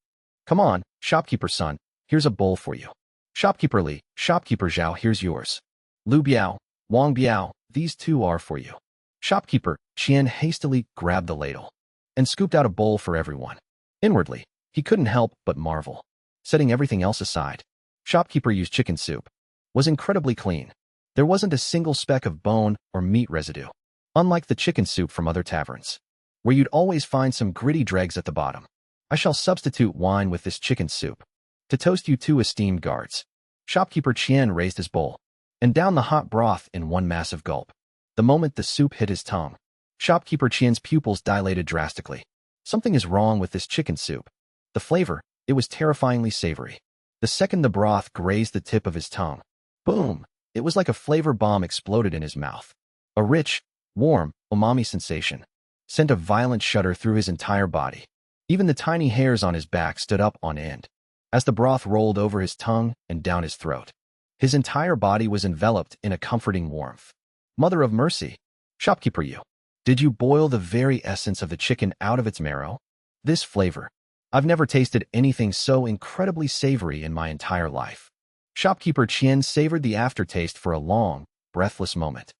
Come on, shopkeeper son, here's a bowl for you. Shopkeeper Li, shopkeeper Zhao, here's yours. Lu Biao, Wang Biao, these two are for you. Shopkeeper Qian hastily grabbed the ladle and scooped out a bowl for everyone. Inwardly, he couldn't help but marvel. Setting everything else aside, shopkeeper Yu's chicken soup was incredibly clean. There wasn't a single speck of bone or meat residue, unlike the chicken soup from other taverns, where you'd always find some gritty dregs at the bottom. I shall substitute wine with this chicken soup. To toast you two esteemed guards. Shopkeeper Qian raised his bowl and downed the hot broth in one massive gulp. The moment the soup hit his tongue, shopkeeper Qian's pupils dilated drastically. Something is wrong with this chicken soup. The flavor, it was terrifyingly savory. The second the broth grazed the tip of his tongue, boom, it was like a flavor bomb exploded in his mouth. A rich, warm, umami sensation sent a violent shudder through his entire body. Even the tiny hairs on his back stood up on end as the broth rolled over his tongue and down his throat. His entire body was enveloped in a comforting warmth. Mother of mercy, shopkeeper Yu, did you boil the very essence of the chicken out of its marrow? This flavor, I've never tasted anything so incredibly savory in my entire life. Shopkeeper Qian savored the aftertaste for a long, breathless moment,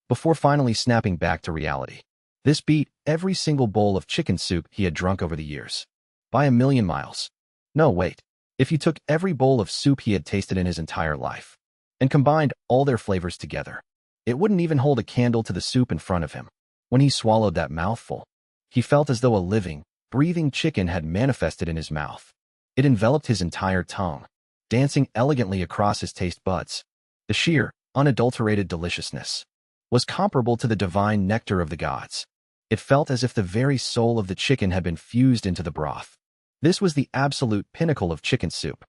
before finally snapping back to reality. This beat every single bowl of chicken soup he had drunk over the years. By a million miles. No, wait. If you took every bowl of soup he had tasted in his entire life and combined all their flavors together, it wouldn't even hold a candle to the soup in front of him. When he swallowed that mouthful, he felt as though a living, breathing chicken had manifested in his mouth. It enveloped his entire tongue, dancing elegantly across his taste buds. The sheer, unadulterated deliciousness was comparable to the divine nectar of the gods. It felt as if the very soul of the chicken had been fused into the broth. This was the absolute pinnacle of chicken soup.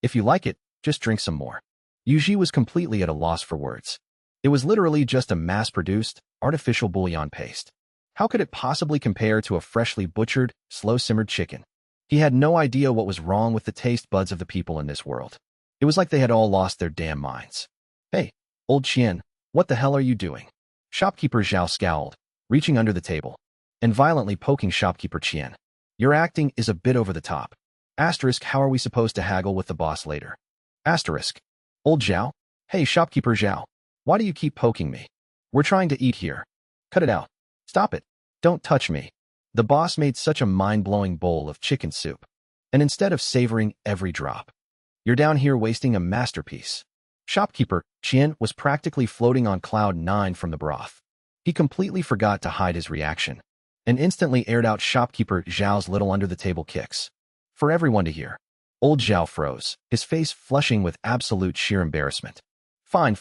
If you like it, just drink some more. Yuji was completely at a loss for words. It was literally just a mass-produced, artificial bouillon paste. How could it possibly compare to a freshly butchered, slow-simmered chicken? He had no idea what was wrong with the taste buds of the people in this world. It was like they had all lost their damn minds. Hey, old Qian, what the hell are you doing? Shopkeeper Zhao scowled, reaching under the table and violently poking shopkeeper Qian. Your acting is a bit over the top. Asterisk, how are we supposed to haggle with the boss later? Asterisk. Old Zhao? Hey, shopkeeper Zhao. Why do you keep poking me? We're trying to eat here. Cut it out. Stop it. Don't touch me. The boss made such a mind-blowing bowl of chicken soup, and instead of savoring every drop, you're down here wasting a masterpiece. Shopkeeper Qian was practically floating on cloud 9 from the broth. He completely forgot to hide his reaction and instantly aired out shopkeeper Zhao's little under-the-table kicks for everyone to hear. Old Zhao froze, his face flushing with absolute sheer embarrassment. Fine.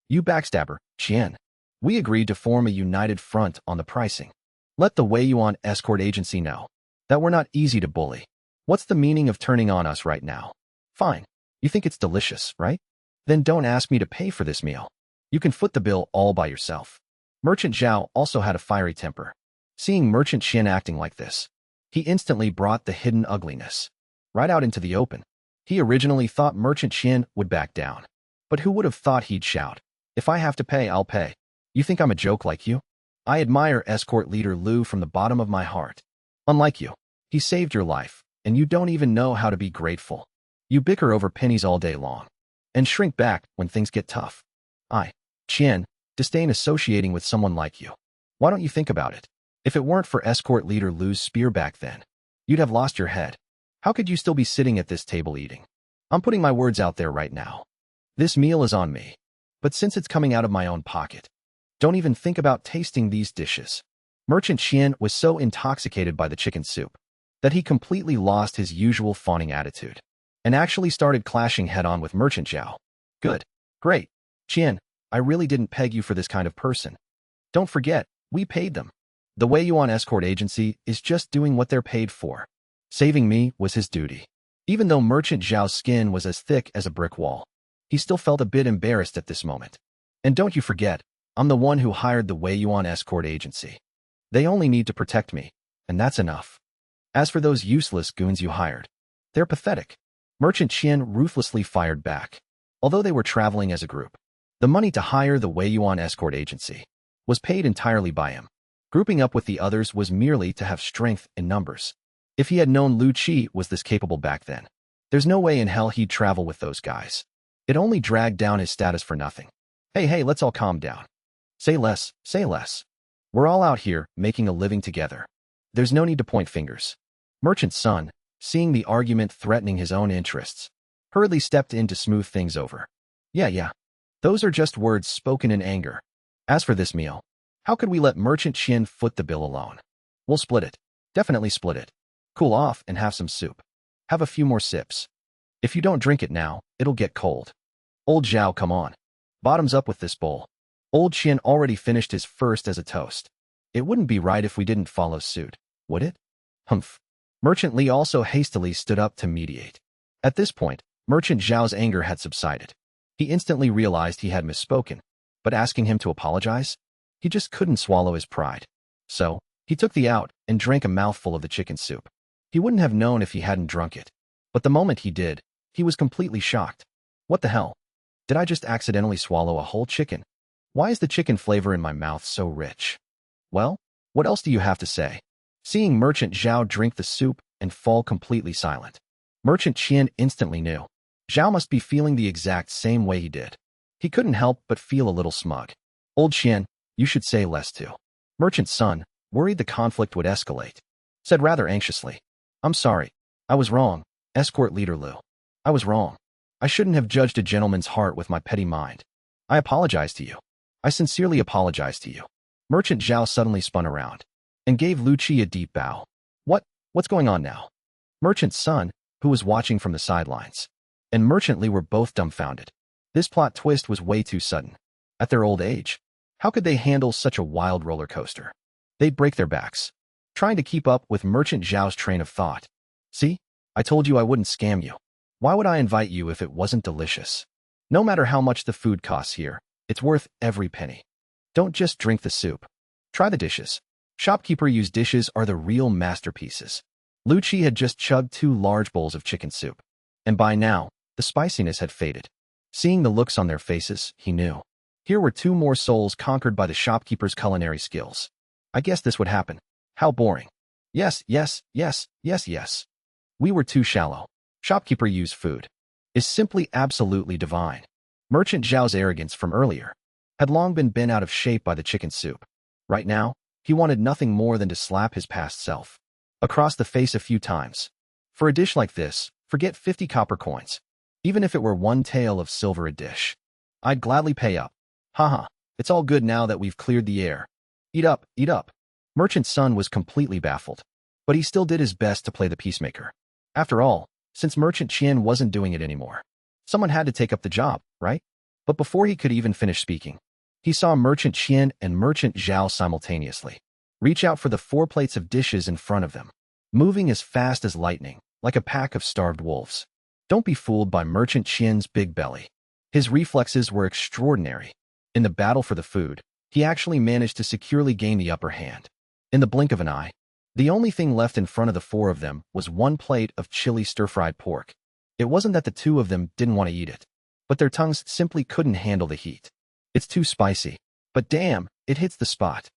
You backstabber, Qian. We agreed to form a united front on the pricing. Let the Wei Yuan escort agency know that we're not easy to bully. What's the meaning of turning on us right now? Fine. You think it's delicious, right? Then don't ask me to pay for this meal. You can foot the bill all by yourself. Merchant Zhao also had a fiery temper. Seeing Merchant Qian acting like this, he instantly brought the hidden ugliness right out into the open. He originally thought Merchant Qian would back down, but who would have thought he'd shout, "If I have to pay, I'll pay. You think I'm a joke like you? I admire escort leader Lu from the bottom of my heart. Unlike you, he saved your life, and you don't even know how to be grateful. You bicker over pennies all day long and shrink back when things get tough. I, Qian, disdain associating with someone like you. Why don't you think about it? If it weren't for escort leader Lu's spear back then, you'd have lost your head. How could you still be sitting at this table eating? I'm putting my words out there right now. This meal is on me. But since it's coming out of my own pocket, don't even think about tasting these dishes. Merchant Qian was so intoxicated by the chicken soup that he completely lost his usual fawning attitude and actually started clashing head-on with Merchant Zhao. Good. Great. Qian, I really didn't peg you for this kind of person. Don't forget, we paid them. The Wei Yuan escort agency is just doing what they're paid for. Saving me was his duty. Even though Merchant Zhao's skin was as thick as a brick wall, he still felt a bit embarrassed at this moment. And don't you forget, I'm the one who hired the Wei Yuan escort agency. They only need to protect me, and that's enough. As for those useless goons you hired, they're pathetic. Merchant Qian ruthlessly fired back. Although they were traveling as a group, the money to hire the Wei Yuan escort agency was paid entirely by him. Grouping up with the others was merely to have strength in numbers. If he had known Lu Qi was this capable back then, there's no way in hell he'd travel with those guys. It only dragged down his status for nothing. Hey, let's all calm down. Say less, say less. We're all out here making a living together. There's no need to point fingers. Merchant's son, seeing the argument threatening his own interests, hurriedly stepped in to smooth things over. Yeah. Those are just words spoken in anger. As for this meal, how could we let Merchant Qian foot the bill alone? We'll split it. Definitely split it. Cool off and have some soup. Have a few more sips. If you don't drink it now, it'll get cold. Old Zhao, come on. Bottoms up with this bowl. Old Qian already finished his first as a toast. It wouldn't be right if we didn't follow suit, would it? Humph. Merchant Li also hastily stood up to mediate. At this point, Merchant Zhao's anger had subsided. He instantly realized he had misspoken, but asking him to apologize? He just couldn't swallow his pride. So, he took the out and drank a mouthful of the chicken soup. He wouldn't have known if he hadn't drunk it. But the moment he did, he was completely shocked. What the hell? Did I just accidentally swallow a whole chicken? Why is the chicken flavor in my mouth so rich? Well, what else do you have to say? Seeing Merchant Zhao drink the soup and fall completely silent, Merchant Qian instantly knew. Zhao must be feeling the exact same way he did. He couldn't help but feel a little smug. Old Qian, you should say less too. Merchant's son, worried the conflict would escalate, said rather anxiously. I'm sorry. I was wrong, escort leader Lu. I was wrong. I shouldn't have judged a gentleman's heart with my petty mind. I apologize to you. I sincerely apologize to you. Merchant Zhao suddenly spun around and gave Lu Qi a deep bow. What's going on now? Merchant's son, who was watching from the sidelines, and Merchant Li were both dumbfounded. This plot twist was way too sudden. At their old age, how could they handle such a wild roller coaster? They'd break their backs, trying to keep up with Merchant Zhao's train of thought. See? I told you I wouldn't scam you. Why would I invite you if it wasn't delicious? No matter how much the food costs here, it's worth every penny. Don't just drink the soup. Try the dishes. Shopkeeper used dishes are the real masterpieces. Lu Qi had just chugged 2 large bowls of chicken soup, and by now, the spiciness had faded. Seeing the looks on their faces, he knew. Here were 2 more souls conquered by the shopkeeper's culinary skills. I guess this would happen. How boring. Yes. We were too shallow. Shopkeeper used food. Is simply absolutely divine. Merchant Zhao's arrogance from earlier had long been bent out of shape by the chicken soup. Right now, he wanted nothing more than to slap his past self across the face a few times. For a dish like this, forget 50 copper coins. Even if it were 1 tael of silver a dish, I'd gladly pay up. Haha, it's all good now that we've cleared the air. Eat up, eat up. Merchant's son was completely baffled, but he still did his best to play the peacemaker. After all, since Merchant Qian wasn't doing it anymore, someone had to take up the job, right? But before he could even finish speaking, he saw Merchant Qian and Merchant Zhao simultaneously reach out for the 4 plates of dishes in front of them, moving as fast as lightning, like a pack of starved wolves. Don't be fooled by Merchant Qian's big belly. His reflexes were extraordinary. In the battle for the food, he actually managed to securely gain the upper hand. In the blink of an eye, the only thing left in front of the 4 of them was 1 plate of chili stir-fried pork. It wasn't that the 2 of them didn't want to eat it, but their tongues simply couldn't handle the heat. It's too spicy, but damn, it hits the spot.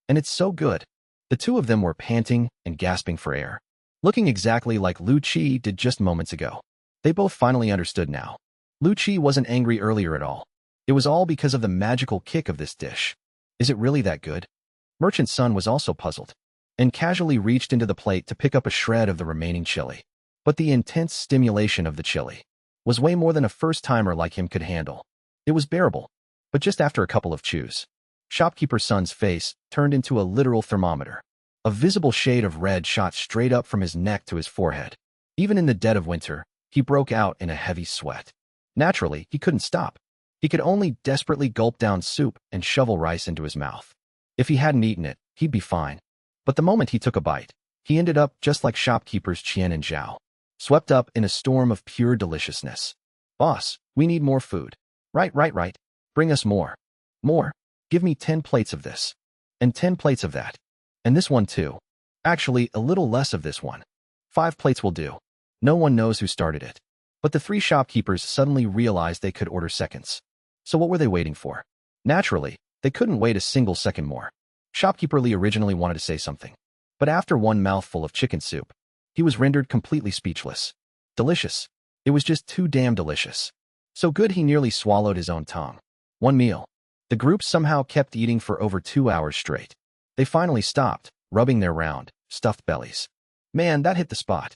And it's so good. The 2 of them were panting and gasping for air, looking exactly like Lu Qi did just moments ago. They both finally understood now. Lu Qi wasn't angry earlier at all. It was all because of the magical kick of this dish. Is it really that good? Merchant's son was also puzzled. and casually reached into the plate to pick up a shred of the remaining chili. But the intense stimulation of the chili was way more than a first-timer like him could handle. It was bearable, but just after a couple of chews, shopkeeper's son's face turned into a literal thermometer. A visible shade of red shot straight up from his neck to his forehead. Even in the dead of winter, he broke out in a heavy sweat. Naturally, he couldn't stop. He could only desperately gulp down soup and shovel rice into his mouth. If he hadn't eaten it, he'd be fine. But the moment he took a bite, he ended up just like shopkeepers Qian and Zhao, swept up in a storm of pure deliciousness. Boss, we need more food. Right. Bring us more. More. Give me 10 plates of this. And 10 plates of that. And this one too. Actually, a little less of this one. 5 plates will do. No one knows who started it. But the 3 shopkeepers suddenly realized they could order seconds. So what were they waiting for? Naturally, they couldn't wait a single second more. Shopkeeper Lee originally wanted to say something. But after one mouthful of chicken soup, he was rendered completely speechless. Delicious. It was just too damn delicious. So good he nearly swallowed his own tongue. One meal. The group somehow kept eating for over 2 hours straight. They finally stopped, rubbing their round, stuffed bellies. Man, that hit the spot.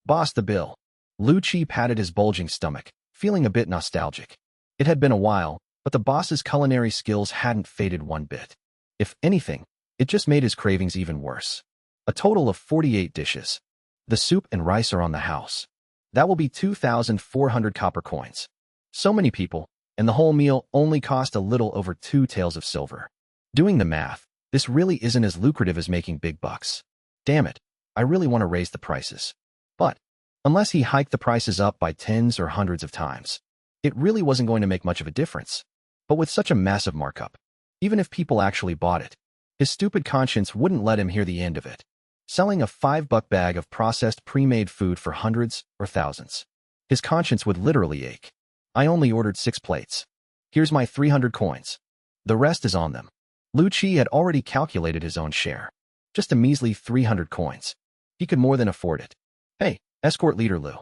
Boss, the bill. Lu Qi patted his bulging stomach, feeling a bit nostalgic. It had been a while, but the boss's culinary skills hadn't faded one bit. If anything, it just made his cravings even worse. A total of 48 dishes. The soup and rice are on the house. That will be 2,400 copper coins. So many people, and the whole meal only cost a little over 2 taels of silver. Doing the math, this really isn't as lucrative as making big bucks. Damn it, I really want to raise the prices. But, unless he hiked the prices up by tens or hundreds of times, it really wasn't going to make much of a difference. But with such a massive markup, even if people actually bought it, his stupid conscience wouldn't let him hear the end of it. Selling a $5 bag of processed pre-made food for hundreds or thousands. His conscience would literally ache. I only ordered 6 plates. Here's my 300 coins. The rest is on them. Lu Qi had already calculated his own share. Just a measly 300 coins. He could more than afford it. Hey, escort leader Lu.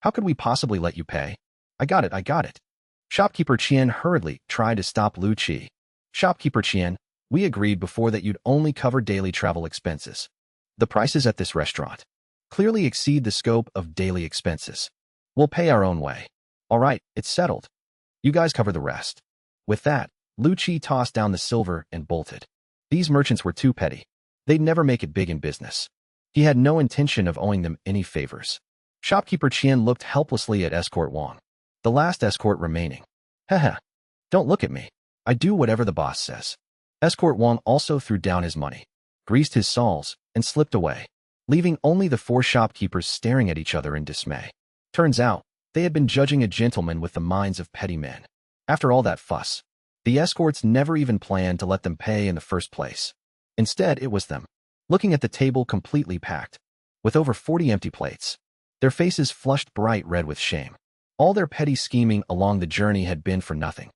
How could we possibly let you pay? I got it. Shopkeeper Qian hurriedly tried to stop Lu Qi. Shopkeeper Qian, we agreed before that you'd only cover daily travel expenses. The prices at this restaurant clearly exceed the scope of daily expenses. We'll pay our own way. All right, it's settled. You guys cover the rest. With that, Lu Qi tossed down the silver and bolted. These merchants were too petty. They'd never make it big in business. He had no intention of owing them any favors. Shopkeeper Qian looked helplessly at Escort Wang, the last escort remaining. Haha. Don't look at me. I do whatever the boss says. Escort Wang also threw down his money, greased his soles, and slipped away, leaving only the 4 shopkeepers staring at each other in dismay. Turns out, they had been judging a gentleman with the minds of petty men. After all that fuss, the escorts never even planned to let them pay in the first place. Instead, it was them, looking at the table completely packed, with over 40 empty plates. Their faces flushed bright red with shame. All their petty scheming along the journey had been for nothing.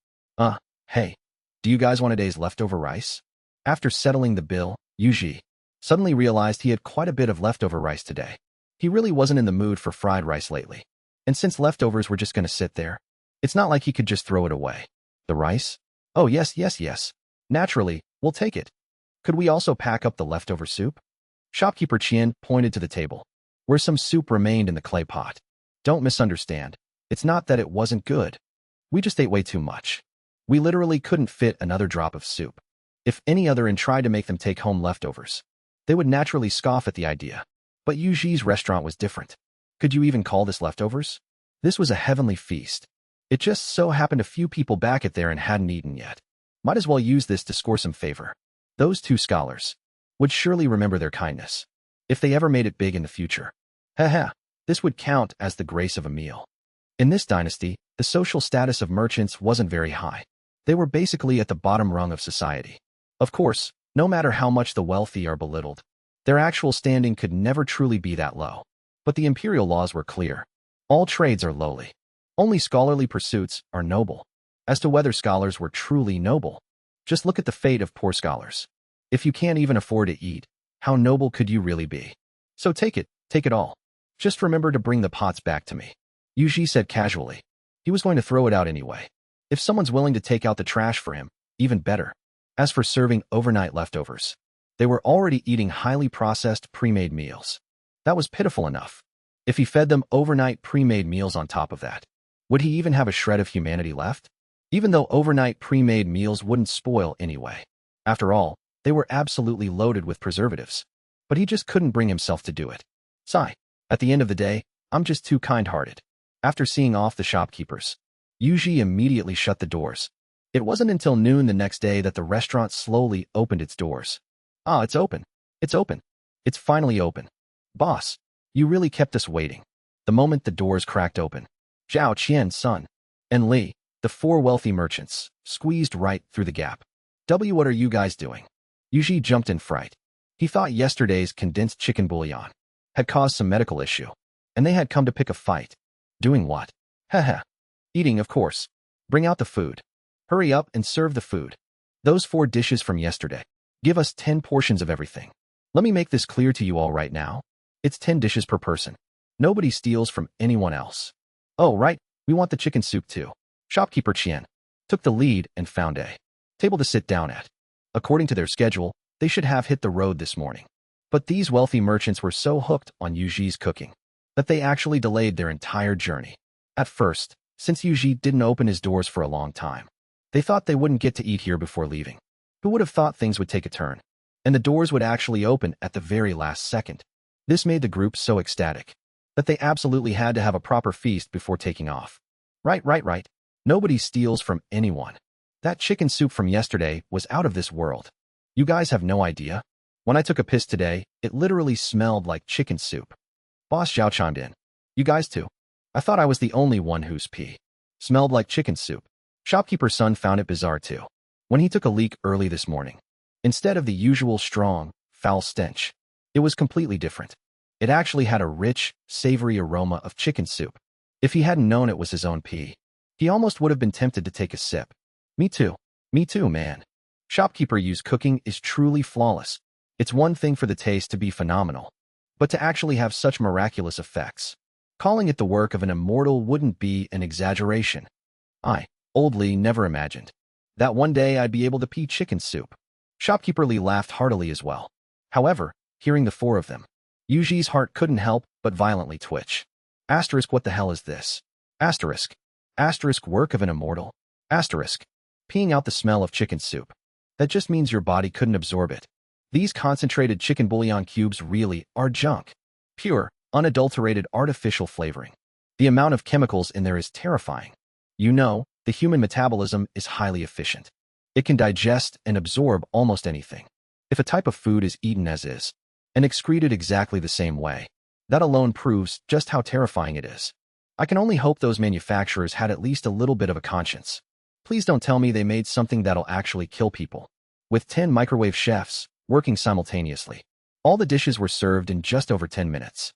Hey, do you guys want a day's leftover rice? After settling the bill, Yuji suddenly realized he had quite a bit of leftover rice today. He really wasn't in the mood for fried rice lately. And since leftovers were just going to sit there, it's not like he could just throw it away. The rice? Oh, yes. Naturally, we'll take it. Could we also pack up the leftover soup? Shopkeeper Qian pointed to the table, where some soup remained in the clay pot. Don't misunderstand. It's not that it wasn't good. We just ate way too much. We literally couldn't fit another drop of soup. If any other inn tried to make them take home leftovers, they would naturally scoff at the idea. But Yuji's restaurant was different. Could you even call this leftovers? This was a heavenly feast. It just so happened a few people back at there and hadn't eaten yet. Might as well use this to score some favor. Those 2 scholars would surely remember their kindness, if they ever made it big in the future. Haha, this would count as the grace of a meal. In this dynasty, the social status of merchants wasn't very high. They were basically at the bottom rung of society. Of course, no matter how much the wealthy are belittled, their actual standing could never truly be that low. But the imperial laws were clear. All trades are lowly. Only scholarly pursuits are noble. As to whether scholars were truly noble, just look at the fate of poor scholars. If you can't even afford to eat, how noble could you really be? So take it all. Just remember to bring the pots back to me. Yuji said casually. He was going to throw it out anyway. If someone's willing to take out the trash for him, even better. As for serving overnight leftovers, They were already eating highly processed pre-made meals. That was pitiful enough. If he fed them overnight pre-made meals on top of that, would he even have a shred of humanity left? Even though overnight pre-made meals wouldn't spoil anyway. After all, they were absolutely loaded with preservatives. But he just couldn't bring himself to do it. Sigh. At the end of the day, I'm just too kind-hearted. After seeing off the shopkeepers, Yuji immediately shut the doors. It wasn't until noon the next day that the restaurant slowly opened its doors. Ah, it's open. It's open. It's finally open. Boss, you really kept us waiting. The moment the doors cracked open, Zhao Qian's son and Li, the four wealthy merchants, squeezed right through the gap. What are you guys doing? Yuji jumped in fright. He thought yesterday's condensed chicken bouillon had caused some medical issue, and they had come to pick a fight. Doing what? Haha. Eating, of course. Bring out the food. Hurry up and serve the food. Those 4 dishes from yesterday. Give us 10 portions of everything. Let me make this clear to you all right now. It's 10 dishes per person. Nobody steals from anyone else. Oh, right, we want the chicken soup too. Shopkeeper Qian took the lead and found a table to sit down at. According to their schedule, they should have hit the road this morning. But these wealthy merchants were so hooked on Yuji's cooking that they actually delayed their entire journey. At first, since Yuji didn't open his doors for a long time, they thought they wouldn't get to eat here before leaving. Who would have thought things would take a turn, and the doors would actually open at the very last second? This made the group so ecstatic that they absolutely had to have a proper feast before taking off. Right. Nobody steals from anyone. That chicken soup from yesterday was out of this world. You guys have no idea. When I took a piss today, it literally smelled like chicken soup. Boss Zhao chimed in. You guys too? I thought I was the only one whose pee smelled like chicken soup. Shopkeeper's son found it bizarre too. When he took a leak early this morning, instead of the usual strong, foul stench, it was completely different. It actually had a rich, savory aroma of chicken soup. If he hadn't known it was his own pee, he almost would have been tempted to take a sip. Me too, man. Shopkeeper Yu's cooking is truly flawless. It's one thing for the taste to be phenomenal, but to actually have such miraculous effects. Calling it the work of an immortal wouldn't be an exaggeration. Old Lee never imagined that one day I'd be able to pee chicken soup. Shopkeeper Lee laughed heartily as well. However, hearing the 4 of them, Yuji's heart couldn't help but violently twitch. Asterisk, what the hell is this? Asterisk. Asterisk, work of an immortal. Asterisk. Peeing out the smell of chicken soup. That just means your body couldn't absorb it. These concentrated chicken bouillon cubes really are junk. Pure, unadulterated artificial flavoring. The amount of chemicals in there is terrifying. You know, the human metabolism is highly efficient. It can digest and absorb almost anything. If a type of food is eaten as is, and excreted exactly the same way, that alone proves just how terrifying it is. I can only hope those manufacturers had at least a little bit of a conscience. Please don't tell me they made something that'll actually kill people. With 10 microwave chefs working simultaneously, all the dishes were served in just over 10 minutes.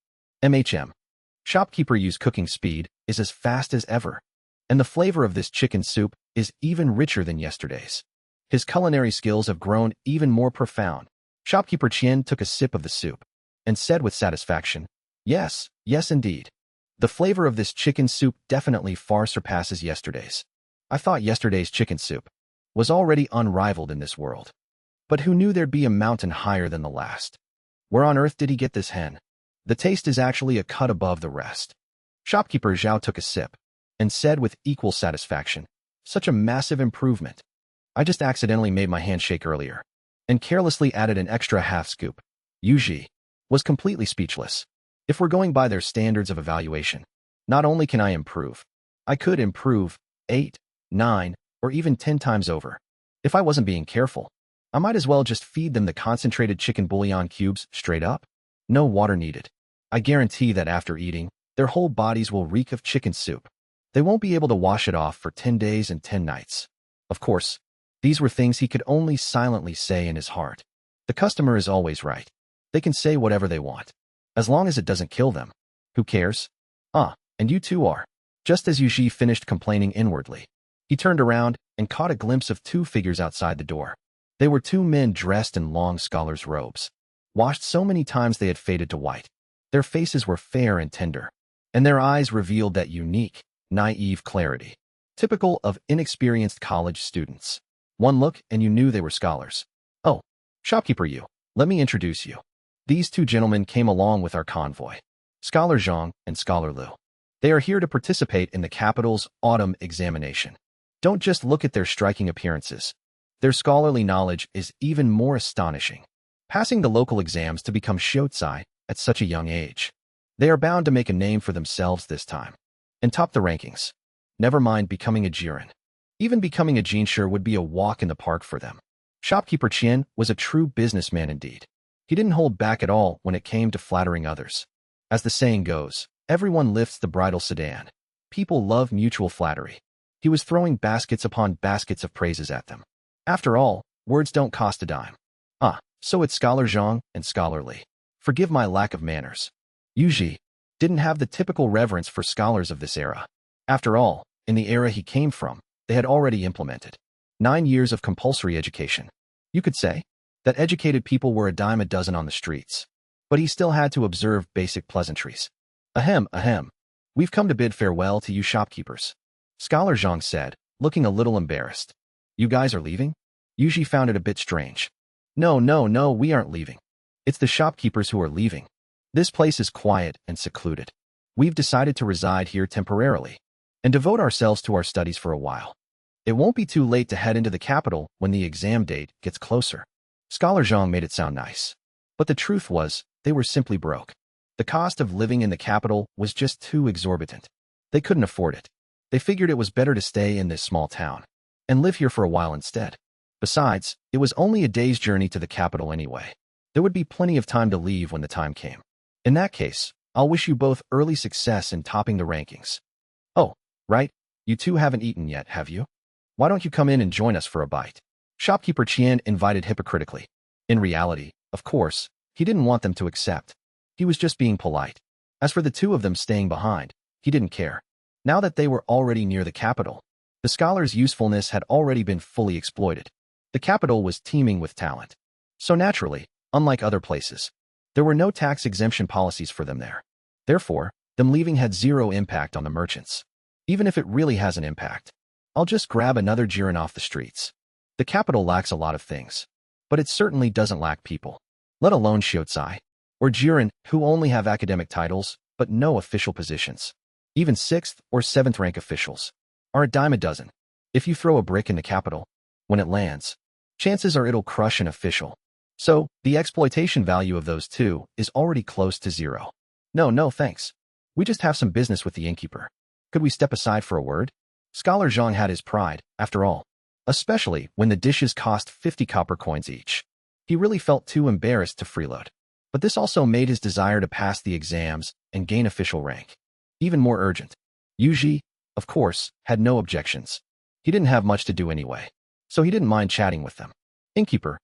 Shopkeeper Yu's cooking speed is as fast as ever, and the flavor of this chicken soup is even richer than yesterday's. His culinary skills have grown even more profound. Shopkeeper Qian took a sip of the soup and said with satisfaction, yes indeed. The flavor of this chicken soup definitely far surpasses yesterday's. I thought yesterday's chicken soup was already unrivaled in this world. But who knew there'd be a mountain higher than the last? Where on earth did he get this hen? The taste is actually a cut above the rest. Shopkeeper Zhao took a sip and said with equal satisfaction, such a massive improvement. I just accidentally made my hand shake earlier and carelessly added an extra half scoop. Yuji was completely speechless. If we're going by their standards of evaluation, not only can I improve, I could improve 8, 9, or even 10 times over. If I wasn't being careful, I might as well just feed them the concentrated chicken bouillon cubes straight up. No water needed. I guarantee that after eating, their whole bodies will reek of chicken soup. They won't be able to wash it off for 10 days and 10 nights. Of course, these were things he could only silently say in his heart. The customer is always right. They can say whatever they want. As long as it doesn't kill them. Who cares? And you two are. Just as Yuji finished complaining inwardly, he turned around and caught a glimpse of 2 figures outside the door. They were 2 men dressed in long scholar's robes, washed so many times they had faded to white. Their faces were fair and tender, and their eyes revealed that unique, naive clarity, typical of inexperienced college students. One look and you knew they were scholars. Oh, Shopkeeper Yu. Let me introduce you. These two gentlemen came along with our convoy, Scholar Zhang and Scholar Liu. They are here to participate in the capital's autumn examination. Don't just look at their striking appearances. Their scholarly knowledge is even more astonishing, passing the local exams to become shoutsai at such a young age. They are bound to make a name for themselves this time and top the rankings. Never mind becoming a jiren. Even becoming a jinsher would be a walk in the park for them. Shopkeeper Qian was a true businessman indeed. He didn't hold back at all when it came to flattering others. As the saying goes, everyone lifts the bridal sedan. People love mutual flattery. He was throwing baskets upon baskets of praises at them. After all, words don't cost a dime. So it's Scholar Zhang and Scholar Li. Forgive my lack of manners. Yuji didn't have the typical reverence for scholars of this era. After all, in the era he came from, they had already implemented 9 years of compulsory education. You could say that educated people were a dime a dozen on the streets. But he still had to observe basic pleasantries. Ahem. We've come to bid farewell to you shopkeepers, Scholar Zhang said, looking a little embarrassed. You guys are leaving? Yuji found it a bit strange. No, we aren't leaving. It's the shopkeepers who are leaving. This place is quiet and secluded. We've decided to reside here temporarily and devote ourselves to our studies for a while. It won't be too late to head into the capital when the exam date gets closer. Scholar Zhang made it sound nice. But the truth was, they were simply broke. The cost of living in the capital was just too exorbitant. They couldn't afford it. They figured it was better to stay in this small town and live here for a while instead. Besides, it was only a day's journey to the capital anyway. There would be plenty of time to leave when the time came. In that case, I'll wish you both early success in topping the rankings. Oh, right, you two haven't eaten yet, have you? Why don't you come in and join us for a bite? Shopkeeper Qian invited hypocritically. In reality, of course, he didn't want them to accept. He was just being polite. As for the two of them staying behind, he didn't care. Now that they were already near the capital, the scholar's usefulness had already been fully exploited. The capital was teeming with talent. So naturally, unlike other places, there were no tax exemption policies for them there. Therefore, them leaving had zero impact on the merchants. Even if it really has an impact, I'll just grab another jiren off the streets. The capital lacks a lot of things, but it certainly doesn't lack people, let alone shoutsai, or jiren who only have academic titles but no official positions. Even 6th or 7th rank officials are a dime a dozen. If you throw a brick in the capital, when it lands, chances are it'll crush an official. So, the exploitation value of those two is already close to zero. No thanks. We just have some business with the innkeeper. Could we step aside for a word? Scholar Zhang had his pride, after all, especially when the dishes cost 50 copper coins each. He really felt too embarrassed to freeload. But this also made his desire to pass the exams and gain official rank even more urgent. Yuji, of course, had no objections. He didn't have much to do anyway, so he didn't mind chatting with them. Innkeeper,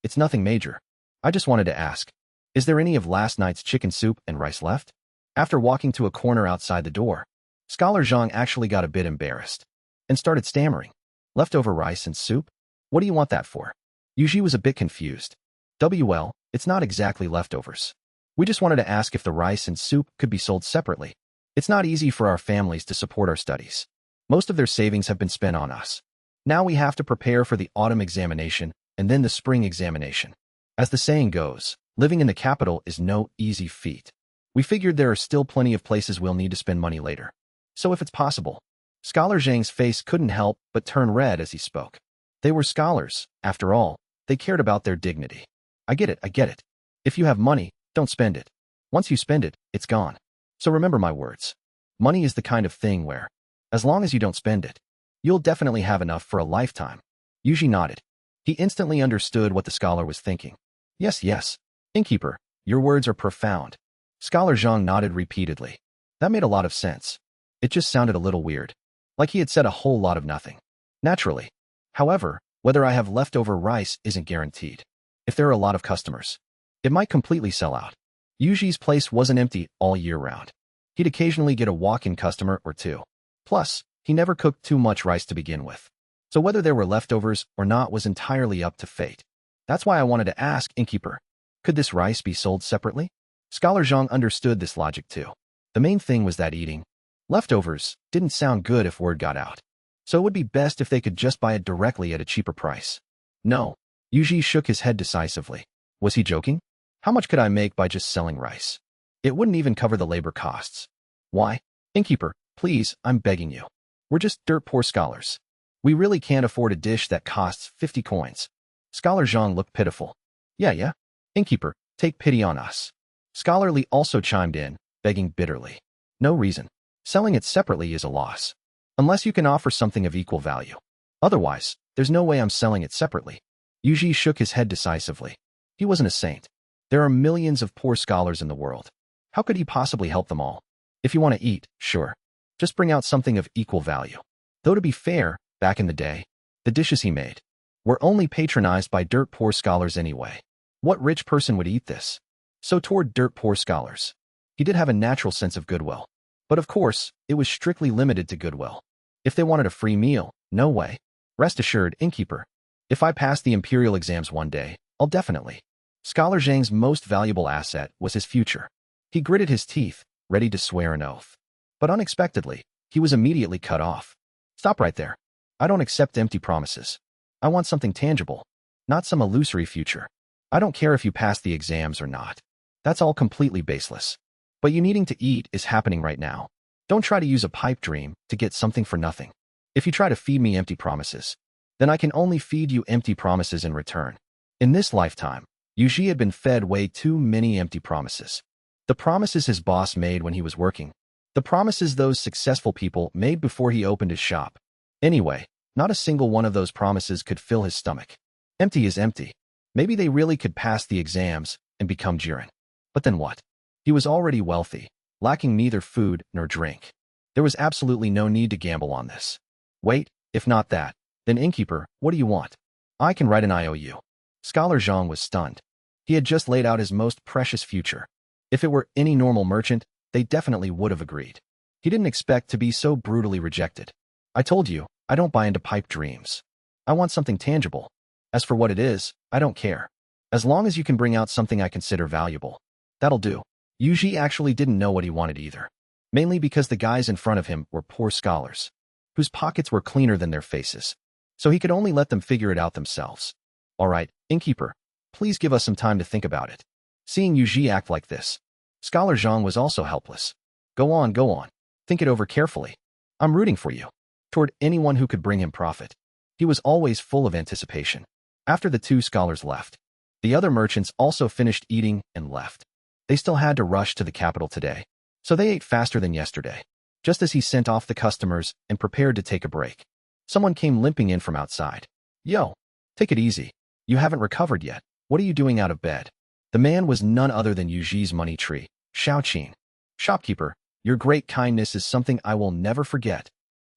it's nothing major. I just wanted to ask, is there any of last night's chicken soup and rice left? After walking to a corner outside the door, Scholar Zhang actually got a bit embarrassed and started stammering. Leftover rice and soup? What do you want that for? Yuji was a bit confused. Well, it's not exactly leftovers. We just wanted to ask if the rice and soup could be sold separately. It's not easy for our families to support our studies. Most of their savings have been spent on us. Now we have to prepare for the autumn examination and then the spring examination. As the saying goes, living in the capital is no easy feat. We figured there are still plenty of places we'll need to spend money later. So if it's possible. Scholar Zhang's face couldn't help but turn red as he spoke. They were scholars, after all. They cared about their dignity. I get it. If you have money, don't spend it. Once you spend it, it's gone. So remember my words. Money is the kind of thing where, as long as you don't spend it, you'll definitely have enough for a lifetime. Yuji nodded. He instantly understood what the scholar was thinking. Yes. Innkeeper, your words are profound. Scholar Zhang nodded repeatedly. That made a lot of sense. It just sounded a little weird. Like he had said a whole lot of nothing. Naturally. However, whether I have leftover rice isn't guaranteed. If there are a lot of customers, it might completely sell out. Yuji's place wasn't empty all year round. He'd occasionally get a walk-in customer or two. Plus, he never cooked too much rice to begin with. So whether there were leftovers or not was entirely up to fate. That's why I wanted to ask, Innkeeper, could this rice be sold separately? Scholar Zhang understood this logic too. The main thing was that eating leftovers didn't sound good if word got out. So it would be best if they could just buy it directly at a cheaper price. No. Yuji shook his head decisively. Was he joking? How much could I make by just selling rice? It wouldn't even cover the labor costs. Why? Innkeeper, please, I'm begging you. We're just dirt poor scholars. We really can't afford a dish that costs 50 coins. Scholar Zhang looked pitiful. Yeah. Innkeeper, take pity on us. Scholar Li also chimed in, begging bitterly. No reason. Selling it separately is a loss. Unless you can offer something of equal value. Otherwise, there's no way I'm selling it separately. Yuji shook his head decisively. He wasn't a saint. There are millions of poor scholars in the world. How could he possibly help them all? If you want to eat, sure. Just bring out something of equal value. Though to be fair, back in the day, the dishes he made were only patronized by dirt poor scholars anyway. What rich person would eat this? So toward dirt poor scholars, he did have a natural sense of goodwill. But of course, it was strictly limited to goodwill. If they wanted a free meal, no way. Rest assured, innkeeper, if I pass the imperial exams one day, I'll definitely. Scholar Zhang's most valuable asset was his future. He gritted his teeth, ready to swear an oath. But unexpectedly, he was immediately cut off. Stop right there. I don't accept empty promises. I want something tangible, not some illusory future. I don't care if you pass the exams or not. That's all completely baseless. But you needing to eat is happening right now. Don't try to use a pipe dream to get something for nothing. If you try to feed me empty promises, then I can only feed you empty promises in return. In this lifetime, Yuji had been fed way too many empty promises. The promises his boss made when he was working. The promises those successful people made before he opened his shop. Anyway, not a single one of those promises could fill his stomach. Empty is empty. Maybe they really could pass the exams and become jiren. But then what? He was already wealthy, lacking neither food nor drink. There was absolutely no need to gamble on this. Wait, if not that, then innkeeper, what do you want? I can write an IOU. Scholar Zhang was stunned. He had just laid out his most precious future. If it were any normal merchant, they definitely would have agreed. He didn't expect to be so brutally rejected. I told you, I don't buy into pipe dreams. I want something tangible. As for what it is, I don't care. As long as you can bring out something I consider valuable. That'll do. Yuji actually didn't know what he wanted either. Mainly because the guys in front of him were poor scholars, whose pockets were cleaner than their faces. So he could only let them figure it out themselves. All right, innkeeper, please give us some time to think about it. Seeing Yuji act like this, Scholar Zhang was also helpless. Go on. Think it over carefully. I'm rooting for you. Toward anyone who could bring him profit. He was always full of anticipation. After the two scholars left, the other merchants also finished eating and left. They still had to rush to the capital today, so they ate faster than yesterday. Just as he sent off the customers and prepared to take a break, someone came limping in from outside. Yo, take it easy. You haven't recovered yet. What are you doing out of bed? The man was none other than Yuji's money tree, Xiaoqin. Shopkeeper, your great kindness is something I will never forget.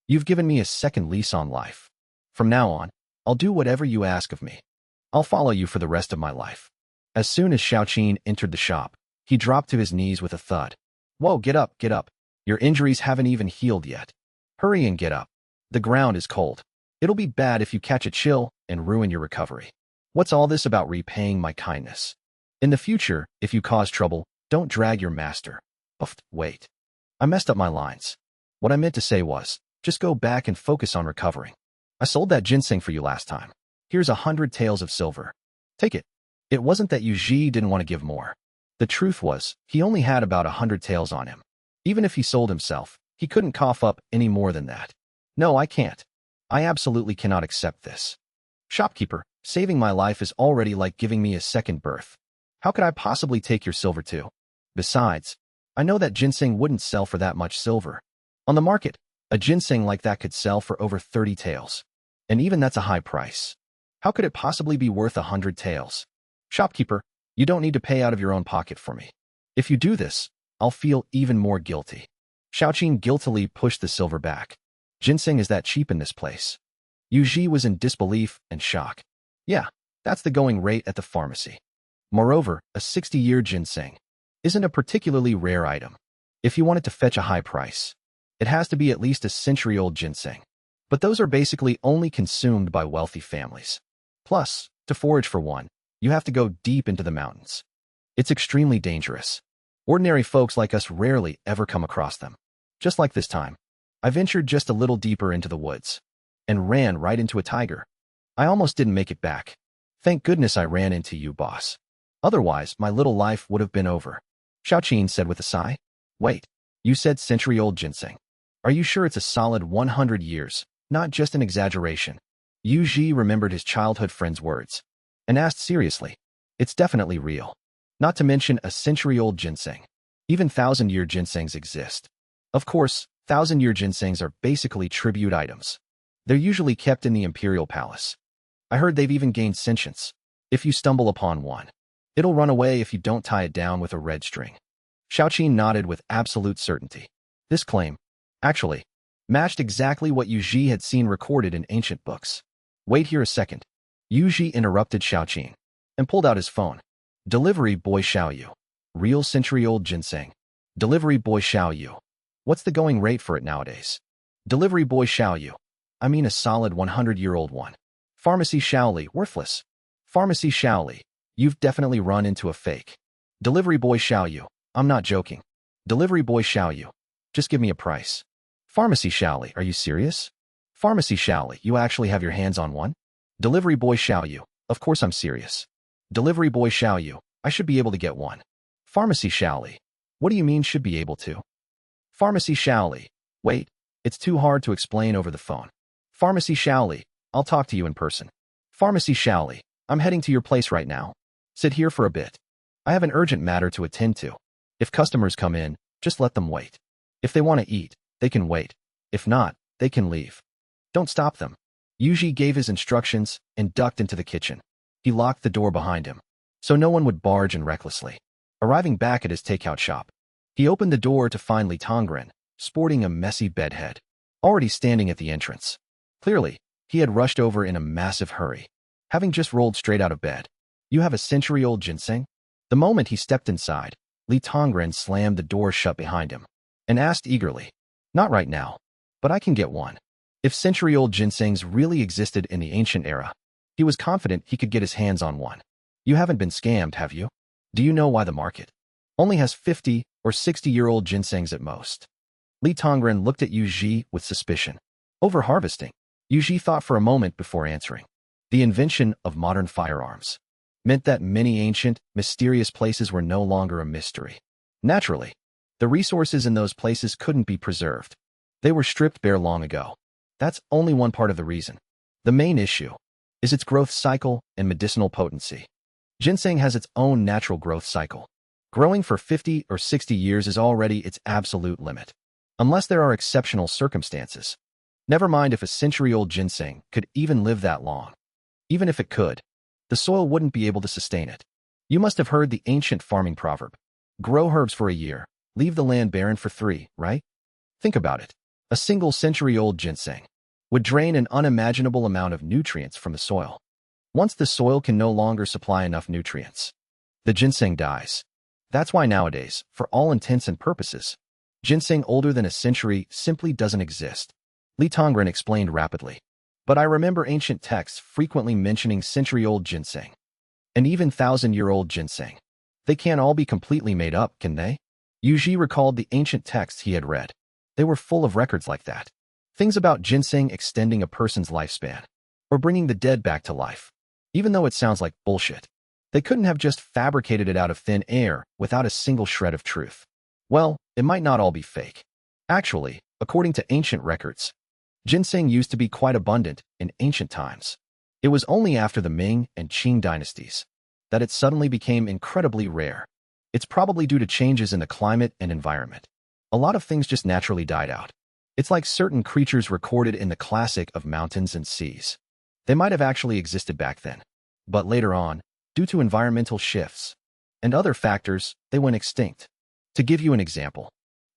You've given me a second lease on life. From now on, I'll do whatever you ask of me. I'll follow you for the rest of my life. As soon as Xiaoqin entered the shop, he dropped to his knees with a thud. Whoa, get up. Your injuries haven't even healed yet. Hurry and get up. The ground is cold. It'll be bad if you catch a chill and ruin your recovery. What's all this about repaying my kindness? In the future, if you cause trouble, don't drag your master. Wait. I messed up my lines. What I meant to say was, just go back and focus on recovering. I sold that ginseng for you last time. Here's 100 taels of silver. Take it. It wasn't that Yuji didn't want to give more. The truth was, he only had about 100 taels on him. Even if he sold himself, he couldn't cough up any more than that. No, I can't. I absolutely cannot accept this. Shopkeeper, saving my life is already like giving me a second birth. How could I possibly take your silver too? Besides, I know that ginseng wouldn't sell for that much silver. On the market, a ginseng like that could sell for over 30 taels. And even that's a high price. How could it possibly be worth 100 taels? Shopkeeper, you don't need to pay out of your own pocket for me. If you do this, I'll feel even more guilty. Xiaoqin guiltily pushed the silver back. Ginseng is that cheap in this place. Yuji was in disbelief and shock. Yeah, that's the going rate at the pharmacy. Moreover, a 60-year ginseng isn't a particularly rare item. If you want it to fetch a high price, it has to be at least a century-old ginseng. But those are basically only consumed by wealthy families. Plus, to forage for one, you have to go deep into the mountains. It's extremely dangerous. Ordinary folks like us rarely ever come across them. Just like this time, I ventured just a little deeper into the woods and ran right into a tiger. I almost didn't make it back. Thank goodness I ran into you, boss. Otherwise, my little life would have been over. Xiaoqin said with a sigh. Wait, you said century-old ginseng. Are you sure it's a solid 100 years, not just an exaggeration? Yu Ji remembered his childhood friend's words and asked seriously. It's definitely real. Not to mention a century-old ginseng. Even thousand-year ginsengs exist. Of course, thousand-year ginsengs are basically tribute items. They're usually kept in the imperial palace. I heard they've even gained sentience. If you stumble upon one, it'll run away if you don't tie it down with a red string. Xiaoqin nodded with absolute certainty. This claim, actually, matched exactly what Yu Ji had seen recorded in ancient books. Wait here a second. Yu Ji interrupted Xiaoqin and pulled out his phone. Delivery boy Xiaoyu. Real century-old ginseng. Delivery boy Xiaoyu. What's the going rate for it nowadays? Delivery boy Xiaoyu. I mean a solid 100-year-old one. Pharmacy Xiaoli, worthless. Pharmacy Xiaoli. You've definitely run into a fake. Delivery boy Xiaoyu. I'm not joking. Delivery boy Xiaoyu. Just give me a price. Pharmacy Xiaoli, are you serious? Pharmacy Xiaoli, you actually have your hands on one? Delivery boy Xiaoyu. Of course I'm serious. Delivery boy Xiaoyu. I should be able to get one. Pharmacy Xiaoli. What do you mean should be able to? Pharmacy Xiaoli. Wait, it's too hard to explain over the phone. Pharmacy Xiaoli. I'll talk to you in person. Pharmacy Xiaoli. I'm heading to your place right now. Sit here for a bit. I have an urgent matter to attend to. If customers come in, just let them wait. If they want to eat, they can wait. If not, they can leave. Don't stop them. Yuji gave his instructions and ducked into the kitchen. He locked the door behind him, so no one would barge in recklessly. Arriving back at his takeout shop, he opened the door to find Li Tongren, sporting a messy bedhead, already standing at the entrance. Clearly, he had rushed over in a massive hurry, having just rolled straight out of bed. You have a century-old ginseng? The moment he stepped inside, Li Tongren slammed the door shut behind him and asked eagerly, Not right now, but I can get one. If century-old ginsengs really existed in the ancient era, he was confident he could get his hands on one. You haven't been scammed, have you? Do you know why the market only has 50 or 60-year-old ginsengs at most? Li Tongren looked at Yu Ji with suspicion. Over-harvesting? Yu Ji thought for a moment before answering. The invention of modern firearms meant that many ancient, mysterious places were no longer a mystery. Naturally, the resources in those places couldn't be preserved. They were stripped bare long ago. That's only one part of the reason. The main issue is its growth cycle and medicinal potency. Ginseng has its own natural growth cycle. Growing for 50 or 60 years is already its absolute limit, unless there are exceptional circumstances. Never mind if a century-old ginseng could even live that long. Even if it could, the soil wouldn't be able to sustain it. You must have heard the ancient farming proverb, grow herbs for a year, leave the land barren for 3, right? Think about it. A single century-old ginseng would drain an unimaginable amount of nutrients from the soil. Once the soil can no longer supply enough nutrients, the ginseng dies. That's why nowadays, for all intents and purposes, ginseng older than a century simply doesn't exist. Li Tongren explained rapidly. But I remember ancient texts frequently mentioning century-old ginseng, and even thousand-year-old ginseng. They can't all be completely made up, can they? Yu Ji recalled the ancient texts he had read. They were full of records like that. Things about ginseng extending a person's lifespan, or bringing the dead back to life. Even though it sounds like bullshit, they couldn't have just fabricated it out of thin air without a single shred of truth. Well, it might not all be fake. Actually, according to ancient records, ginseng used to be quite abundant in ancient times. It was only after the Ming and Qing dynasties that it suddenly became incredibly rare. It's probably due to changes in the climate and environment. A lot of things just naturally died out. It's like certain creatures recorded in the classic of mountains and seas. They might have actually existed back then, but later on, due to environmental shifts and other factors, they went extinct. To give you an example,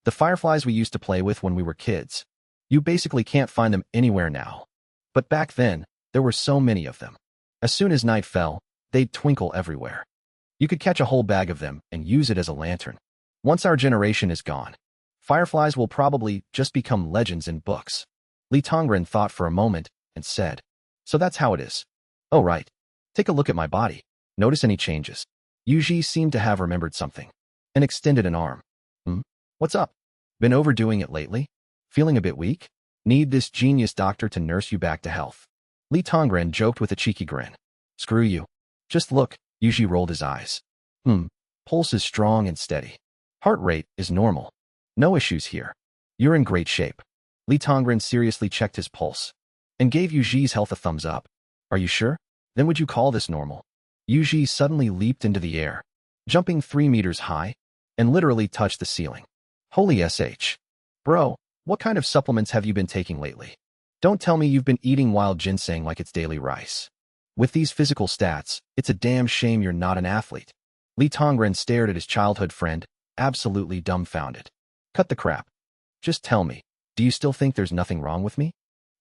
the fireflies we used to play with when we were kids, you basically can't find them anywhere now. But back then, there were so many of them. As soon as night fell, they'd twinkle everywhere. You could catch a whole bag of them and use it as a lantern. Once our generation is gone, fireflies will probably just become legends in books. Li Tongren thought for a moment and said, So that's how it is. Oh right. Take a look at my body. Notice any changes? Yu Ji seemed to have remembered something and extended an arm. What's up? Been overdoing it lately? Feeling a bit weak? Need this genius doctor to nurse you back to health. Li Tongren joked with a cheeky grin. Screw you. Just look. Yu Ji rolled his eyes. Hmm. Pulse is strong and steady. Heart rate is normal. No issues here. You're in great shape. Li Tongren seriously checked his pulse and gave Yuji's health a thumbs up. Are you sure? Then would you call this normal? Yuji suddenly leaped into the air, jumping 3 meters high, and literally touched the ceiling. Holy SH. Bro, what kind of supplements have you been taking lately? Don't tell me you've been eating wild ginseng like it's daily rice. With these physical stats, it's a damn shame you're not an athlete. Li Tongren stared at his childhood friend, absolutely dumbfounded. Cut the crap. Just tell me, do you still think there's nothing wrong with me?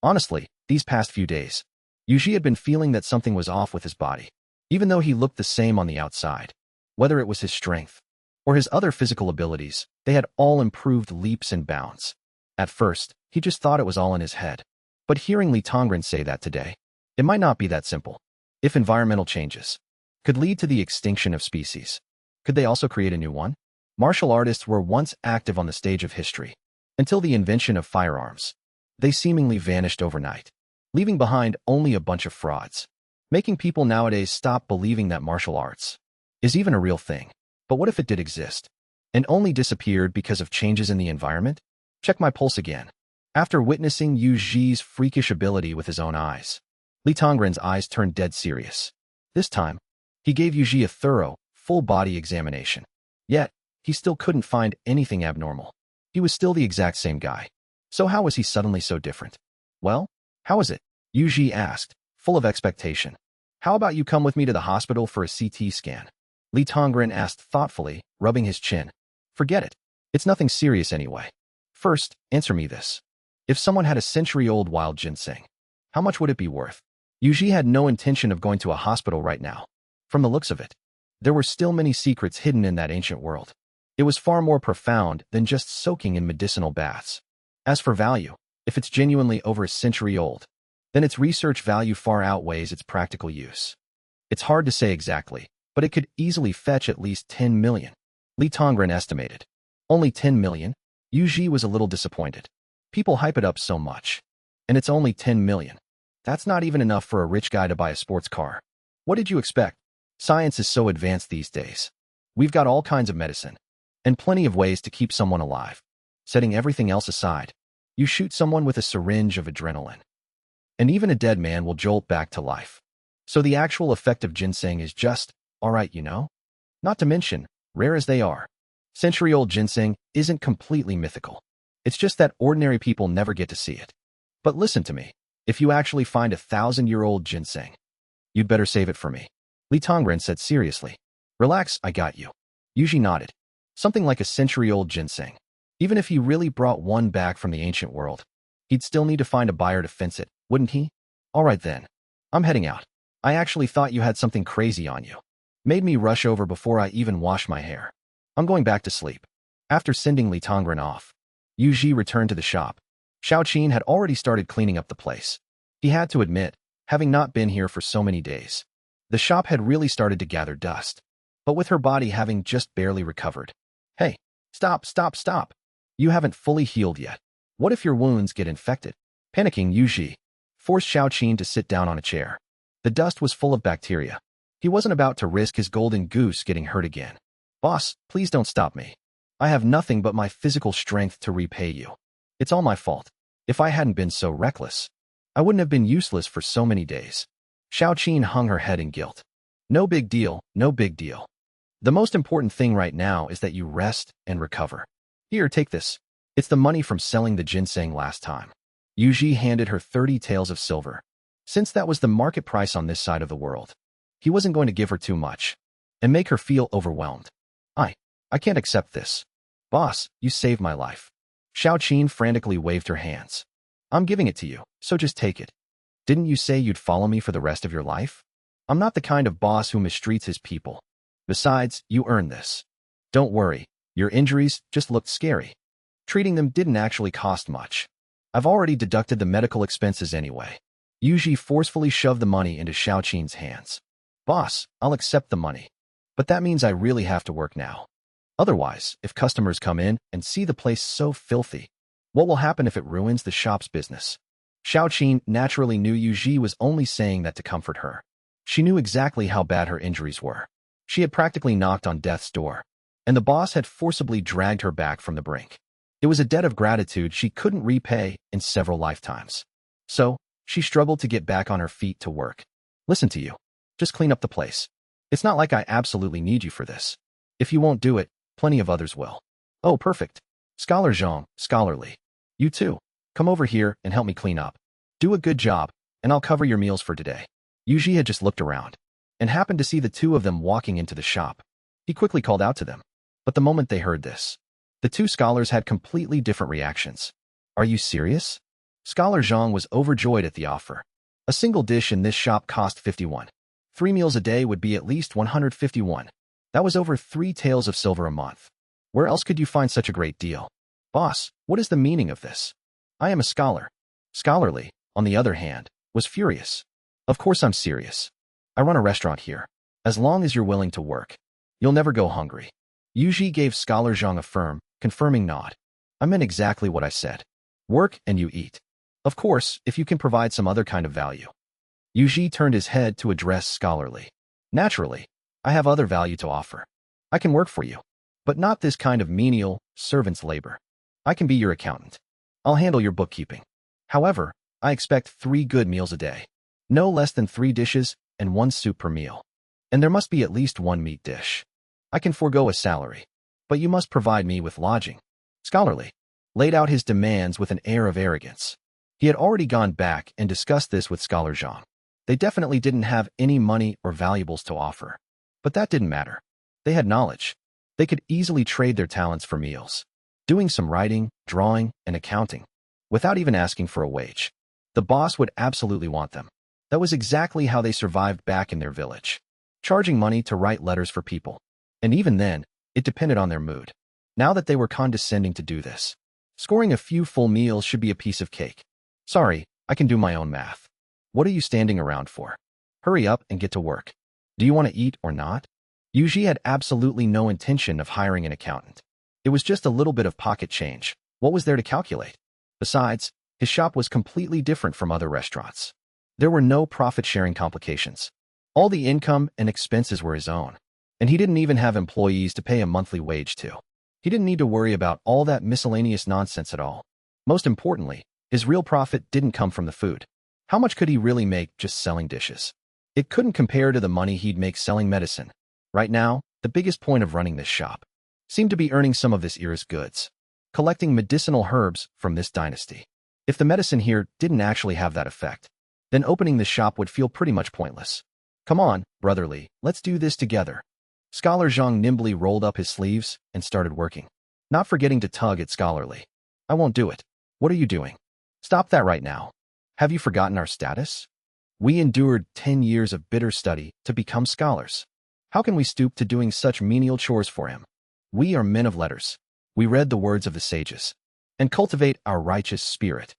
Honestly, these past few days, Yuji had been feeling that something was off with his body, even though he looked the same on the outside. Whether it was his strength or his other physical abilities, they had all improved leaps and bounds. At first, he just thought it was all in his head. But hearing Li Tongren say that today, it might not be that simple. If environmental changes could lead to the extinction of species, could they also create a new one? Martial artists were once active on the stage of history, until the invention of firearms. They seemingly vanished overnight, leaving behind only a bunch of frauds, making people nowadays stop believing that martial arts is even a real thing. But what if it did exist, and only disappeared because of changes in the environment? Check my pulse again. After witnessing Yuji's freakish ability with his own eyes, Li Tongren's eyes turned dead serious. This time, he gave Yuji a thorough, full-body examination. Yet, he still couldn't find anything abnormal. He was still the exact same guy. So how was he suddenly so different? Well, how is it? Yuji asked, full of expectation. How about you come with me to the hospital for a CT scan? Li Tongren asked thoughtfully, rubbing his chin. Forget it. It's nothing serious anyway. First, answer me this. If someone had a century-old wild ginseng, how much would it be worth? Yuji had no intention of going to a hospital right now. From the looks of it, there were still many secrets hidden in that ancient world. It was far more profound than just soaking in medicinal baths. As for value, if it's genuinely over a century old, then its research value far outweighs its practical use. It's hard to say exactly, but it could easily fetch at least 10 million. Li Tongren estimated. Only 10 million? Yuji was a little disappointed. People hype it up so much. And it's only 10 million. That's not even enough for a rich guy to buy a sports car. What did you expect? Science is so advanced these days. We've got all kinds of medicine, and plenty of ways to keep someone alive. Setting everything else aside, you shoot someone with a syringe of adrenaline, and even a dead man will jolt back to life. So the actual effect of ginseng is just, alright, you know? Not to mention, rare as they are, century-old ginseng isn't completely mythical. It's just that ordinary people never get to see it. But listen to me. If you actually find 1,000-year-old ginseng, you'd better save it for me. Li Tongren said seriously. Relax, I got you. Yuji nodded. Something like a century-old ginseng. Even if he really brought one back from the ancient world, he'd still need to find a buyer to fence it, wouldn't he? All right then. I'm heading out. I actually thought you had something crazy on you. Made me rush over before I even washed my hair. I'm going back to sleep. After sending Li Tongren off, Yuji returned to the shop. Xiaoqin had already started cleaning up the place. He had to admit, having not been here for so many days, the shop had really started to gather dust. But with her body having just barely recovered. Hey, stop. You haven't fully healed yet. What if your wounds get infected? Panicking, Yuji forced Xiaoqin to sit down on a chair. The dust was full of bacteria. He wasn't about to risk his golden goose getting hurt again. Boss, please don't stop me. I have nothing but my physical strength to repay you. It's all my fault. If I hadn't been so reckless, I wouldn't have been useless for so many days. Xiaoqin hung her head in guilt. No big deal, no big deal. The most important thing right now is that you rest and recover. Here, take this. It's the money from selling the ginseng last time. Yuji handed her 30 taels of silver. Since that was the market price on this side of the world, he wasn't going to give her too much and make her feel overwhelmed. I can't accept this. Boss, you saved my life. Xiaoqin frantically waved her hands. I'm giving it to you, so just take it. Didn't you say you'd follow me for the rest of your life? I'm not the kind of boss who mistreats his people. Besides, you earned this. Don't worry, your injuries just looked scary. Treating them didn't actually cost much. I've already deducted the medical expenses anyway. Yuji forcefully shoved the money into Xiaoqin's hands. Boss, I'll accept the money. But that means I really have to work now. Otherwise, if customers come in and see the place so filthy, what will happen if it ruins the shop's business? Xiaoqin naturally knew Yuji was only saying that to comfort her. She knew exactly how bad her injuries were. She had practically knocked on death's door, and the boss had forcibly dragged her back from the brink. It was a debt of gratitude she couldn't repay in several lifetimes. So, she struggled to get back on her feet to work. Listen to you. Just clean up the place. It's not like I absolutely need you for this. If you won't do it, plenty of others will. Oh, perfect. Scholar Zhang, scholarly. You too. Come over here and help me clean up. Do a good job, and I'll cover your meals for today. Yuji had just looked around and happened to see the two of them walking into the shop. He quickly called out to them. But the moment they heard this, the two scholars had completely different reactions. Are you serious? Scholar Zhang was overjoyed at the offer. A single dish in this shop cost 51. 3 meals a day would be at least 151. That was over 3 taels of silver a month. Where else could you find such a great deal? Boss, what is the meaning of this? I am a scholar. Scholarly, on the other hand, was furious. Of course I'm serious. I run a restaurant here. As long as you're willing to work, you'll never go hungry. Yuji gave Scholar Zhang a firm, confirming nod. I meant exactly what I said. Work and you eat. Of course, if you can provide some other kind of value. Yuji turned his head to address Scholarly. Naturally, I have other value to offer. I can work for you, but not this kind of menial, servant's labor. I can be your accountant. I'll handle your bookkeeping. However, I expect 3 good meals a day. No less than 3 dishes and 1 soup per meal. And there must be at least 1 meat dish. I can forego a salary, but you must provide me with lodging. Scholarly laid out his demands with an air of arrogance. He had already gone back and discussed this with Scholar Zhang. They definitely didn't have any money or valuables to offer. But that didn't matter. They had knowledge. They could easily trade their talents for meals, doing some writing, drawing, and accounting, without even asking for a wage. The boss would absolutely want them. That was exactly how they survived back in their village, charging money to write letters for people. And even then, it depended on their mood. Now that they were condescending to do this, scoring a few full meals should be a piece of cake. Sorry, I can do my own math. What are you standing around for? Hurry up and get to work. Do you want to eat or not? Yuji had absolutely no intention of hiring an accountant. It was just a little bit of pocket change. What was there to calculate? Besides, his shop was completely different from other restaurants. There were no profit-sharing complications. All the income and expenses were his own, and he didn't even have employees to pay a monthly wage to. He didn't need to worry about all that miscellaneous nonsense at all. Most importantly, his real profit didn't come from the food. How much could he really make just selling dishes? It couldn't compare to the money he'd make selling medicine. Right now, the biggest point of running this shop seemed to be earning some of this era's goods, collecting medicinal herbs from this dynasty. If the medicine here didn't actually have that effect, then opening the shop would feel pretty much pointless. Come on, brotherly, let's do this together. Scholar Zhang nimbly rolled up his sleeves and started working, not forgetting to tug at Scholarly. I won't do it. What are you doing? Stop that right now. Have you forgotten our status? We endured 10 years of bitter study to become scholars. How can we stoop to doing such menial chores for him? We are men of letters. We read the words of the sages and cultivate our righteous spirit.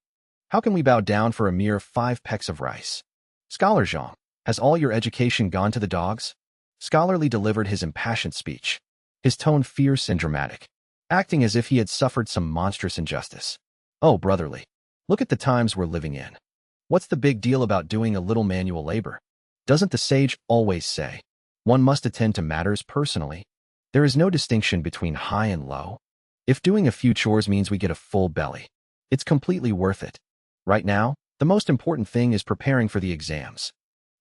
How can we bow down for a mere 5 pecks of rice? Scholar Zhang, has all your education gone to the dogs? Scholarly delivered his impassioned speech, his tone fierce and dramatic, acting as if he had suffered some monstrous injustice. Oh, brotherly, look at the times we're living in. What's the big deal about doing a little manual labor? Doesn't the sage always say, one must attend to matters personally? There is no distinction between high and low. If doing a few chores means we get a full belly, it's completely worth it. Right now, the most important thing is preparing for the exams.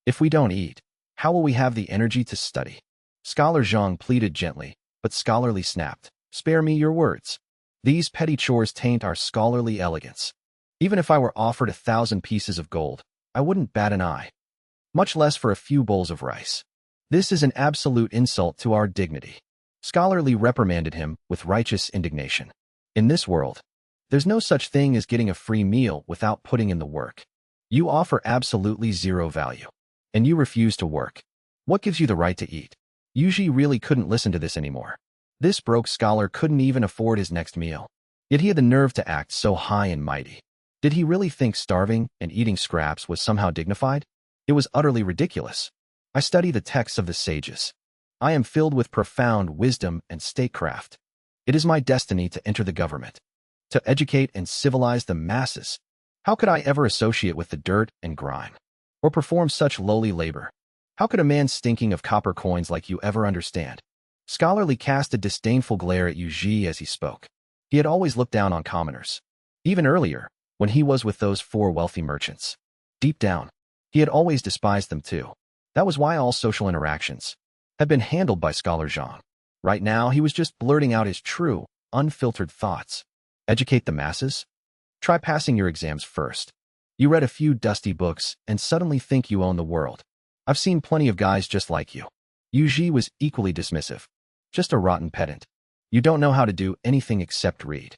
If we don't eat, how will we have the energy to study? Scholar Zhang pleaded gently, but Scholarly snapped. Spare me your words. These petty chores taint our scholarly elegance. Even if I were offered 1,000 pieces of gold, I wouldn't bat an eye, much less for a few bowls of rice. This is an absolute insult to our dignity. Scholarly reprimanded him with righteous indignation. In this world, there's no such thing as getting a free meal without putting in the work. You offer absolutely zero value, and you refuse to work. What gives you the right to eat? Yuji really couldn't listen to this anymore. This broke scholar couldn't even afford his next meal, yet he had the nerve to act so high and mighty. Did he really think starving and eating scraps was somehow dignified? It was utterly ridiculous. I study the texts of the sages. I am filled with profound wisdom and statecraft. It is my destiny to enter the government, to educate and civilize the masses. How could I ever associate with the dirt and grime, or perform such lowly labor? How could a man stinking of copper coins like you ever understand? Scholarly cast a disdainful glare at Yuji as he spoke. He had always looked down on commoners. Even earlier, when he was with those 4 wealthy merchants. Deep down, he had always despised them too. That was why all social interactions had been handled by Scholar Zhang. Right now, he was just blurting out his true, unfiltered thoughts. Educate the masses? Try passing your exams first. You read a few dusty books and suddenly think you own the world. I've seen plenty of guys just like you. Yuji was equally dismissive. Just a rotten pedant. You don't know how to do anything except read.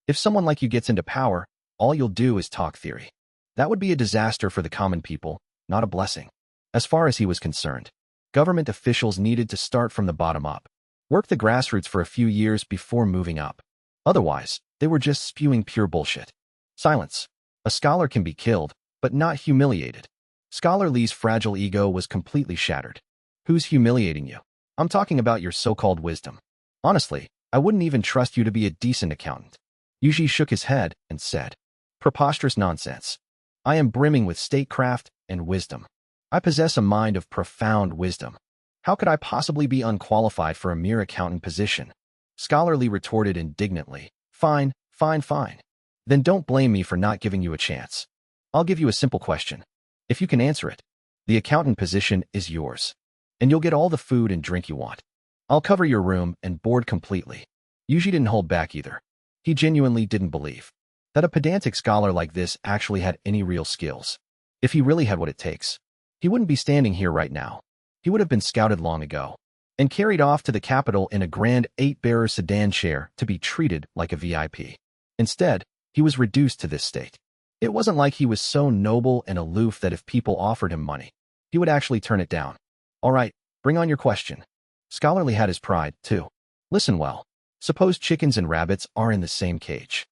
If someone like you gets into power, all you'll do is talk theory. That would be a disaster for the common people, not a blessing. As far as he was concerned, government officials needed to start from the bottom up. Work the grassroots for a few years before moving up. Otherwise, they were just spewing pure bullshit. Silence. A scholar can be killed, but not humiliated. Scholar Lee's fragile ego was completely shattered. Who's humiliating you? I'm talking about your so-called wisdom. Honestly, I wouldn't even trust you to be a decent accountant. Yuji shook his head and said, preposterous nonsense. I am brimming with statecraft and wisdom. I possess a mind of profound wisdom. How could I possibly be unqualified for a mere accountant position? Scholar Lee retorted indignantly. Fine, fine, fine. Then don't blame me for not giving you a chance. I'll give you a simple question. If you can answer it, the accountant position is yours. And you'll get all the food and drink you want. I'll cover your room and board completely. Yuji didn't hold back either. He genuinely didn't believe that a pedantic scholar like this actually had any real skills. If he really had what it takes, he wouldn't be standing here right now. He would have been scouted long ago and carried off to the capital in a grand 8-bearer sedan chair to be treated like a VIP. Instead, he was reduced to this state. It wasn't like he was so noble and aloof that if people offered him money, he would actually turn it down. All right, bring on your question. Scholarly had his pride, too. Listen well. Suppose chickens and rabbits are in the same cage.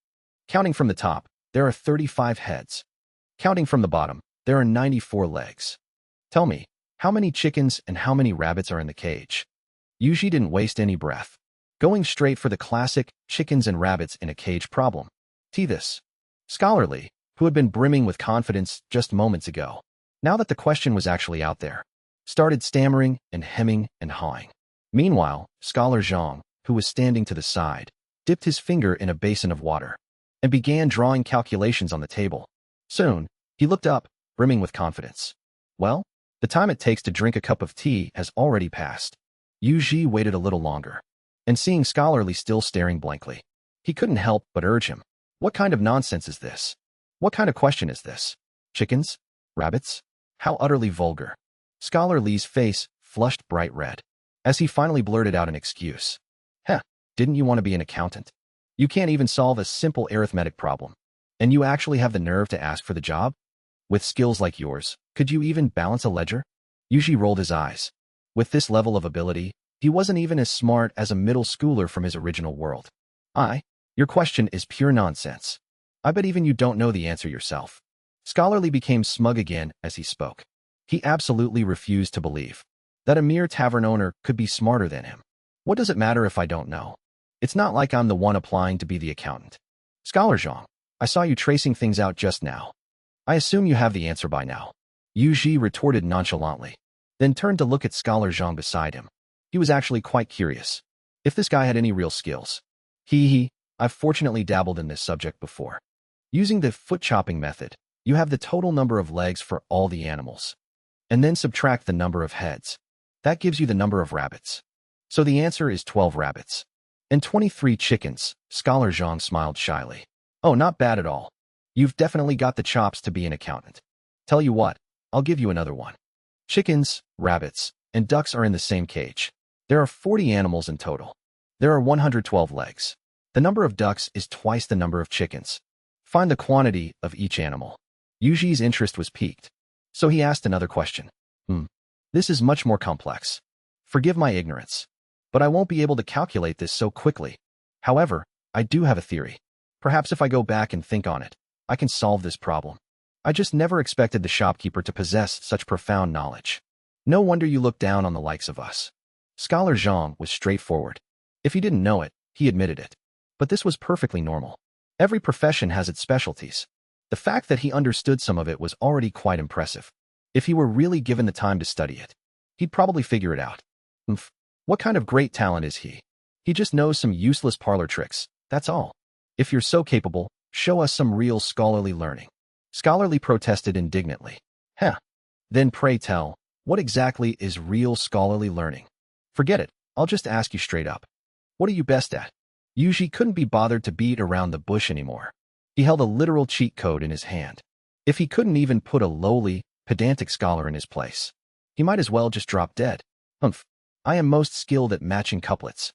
Counting from the top, there are 35 heads. Counting from the bottom, there are 94 legs. Tell me, how many chickens and how many rabbits are in the cage? Yuji didn't waste any breath, going straight for the classic chickens and rabbits in a cage problem. This. Scholarly, who had been brimming with confidence just moments ago, now that the question was actually out there, started stammering and hemming and hawing. Meanwhile, Scholar Zhang, who was standing to the side, dipped his finger in a basin of water and began drawing calculations on the table. Soon, he looked up, brimming with confidence. Well, the time it takes to drink a cup of tea has already passed. Yuji waited a little longer, and seeing Scholarly still staring blankly, he couldn't help but urge him. What kind of nonsense is this? What kind of question is this? Chickens? Rabbits? How utterly vulgar. Scholar Lee's face flushed bright red as he finally blurted out an excuse. Didn't you want to be an accountant? You can't even solve a simple arithmetic problem. And you actually have the nerve to ask for the job? With skills like yours, could you even balance a ledger? Yuji rolled his eyes. With this level of ability, he wasn't even as smart as a middle schooler from his original world. Your question is pure nonsense. I bet even you don't know the answer yourself. Scholarly became smug again as he spoke. He absolutely refused to believe that a mere tavern owner could be smarter than him. What does it matter if I don't know? It's not like I'm the one applying to be the accountant. Scholar Zhang, I saw you tracing things out just now. I assume you have the answer by now. Yuji retorted nonchalantly, then turned to look at Scholar Zhang beside him. He was actually quite curious if this guy had any real skills. I've fortunately dabbled in this subject before. Using the foot-chopping method, you have the total number of legs for all the animals, and then subtract the number of heads. That gives you the number of rabbits. So the answer is 12 rabbits. And 23 chickens, Scholar Zhang smiled shyly. Oh, not bad at all. You've definitely got the chops to be an accountant. Tell you what, I'll give you another one. Chickens, rabbits, and ducks are in the same cage. There are 40 animals in total. There are 112 legs. The number of ducks is twice the number of chickens. Find the quantity of each animal. Yuji's interest was piqued, so he asked another question. This is much more complex. Forgive my ignorance, but I won't be able to calculate this so quickly. However, I do have a theory. Perhaps if I go back and think on it, I can solve this problem. I just never expected the shopkeeper to possess such profound knowledge. No wonder you look down on the likes of us. Scholar Zhang was straightforward. If he didn't know it, he admitted it. But this was perfectly normal. Every profession has its specialties. The fact that he understood some of it was already quite impressive. If he were really given the time to study it, He'd probably figure it out. Umph. What kind of great talent is he? He just knows some useless parlor tricks, that's all. If you're so capable, show us some real scholarly learning. Scholarly protested indignantly. Heh. Then pray tell, what exactly is real scholarly learning? Forget it, I'll just ask you straight up. What are you best at? Yuji couldn't be bothered to beat around the bush anymore. He held a literal cheat code in his hand. If he couldn't even put a lowly, pedantic scholar in his place, he might as well just drop dead. Humph. I am most skilled at matching couplets.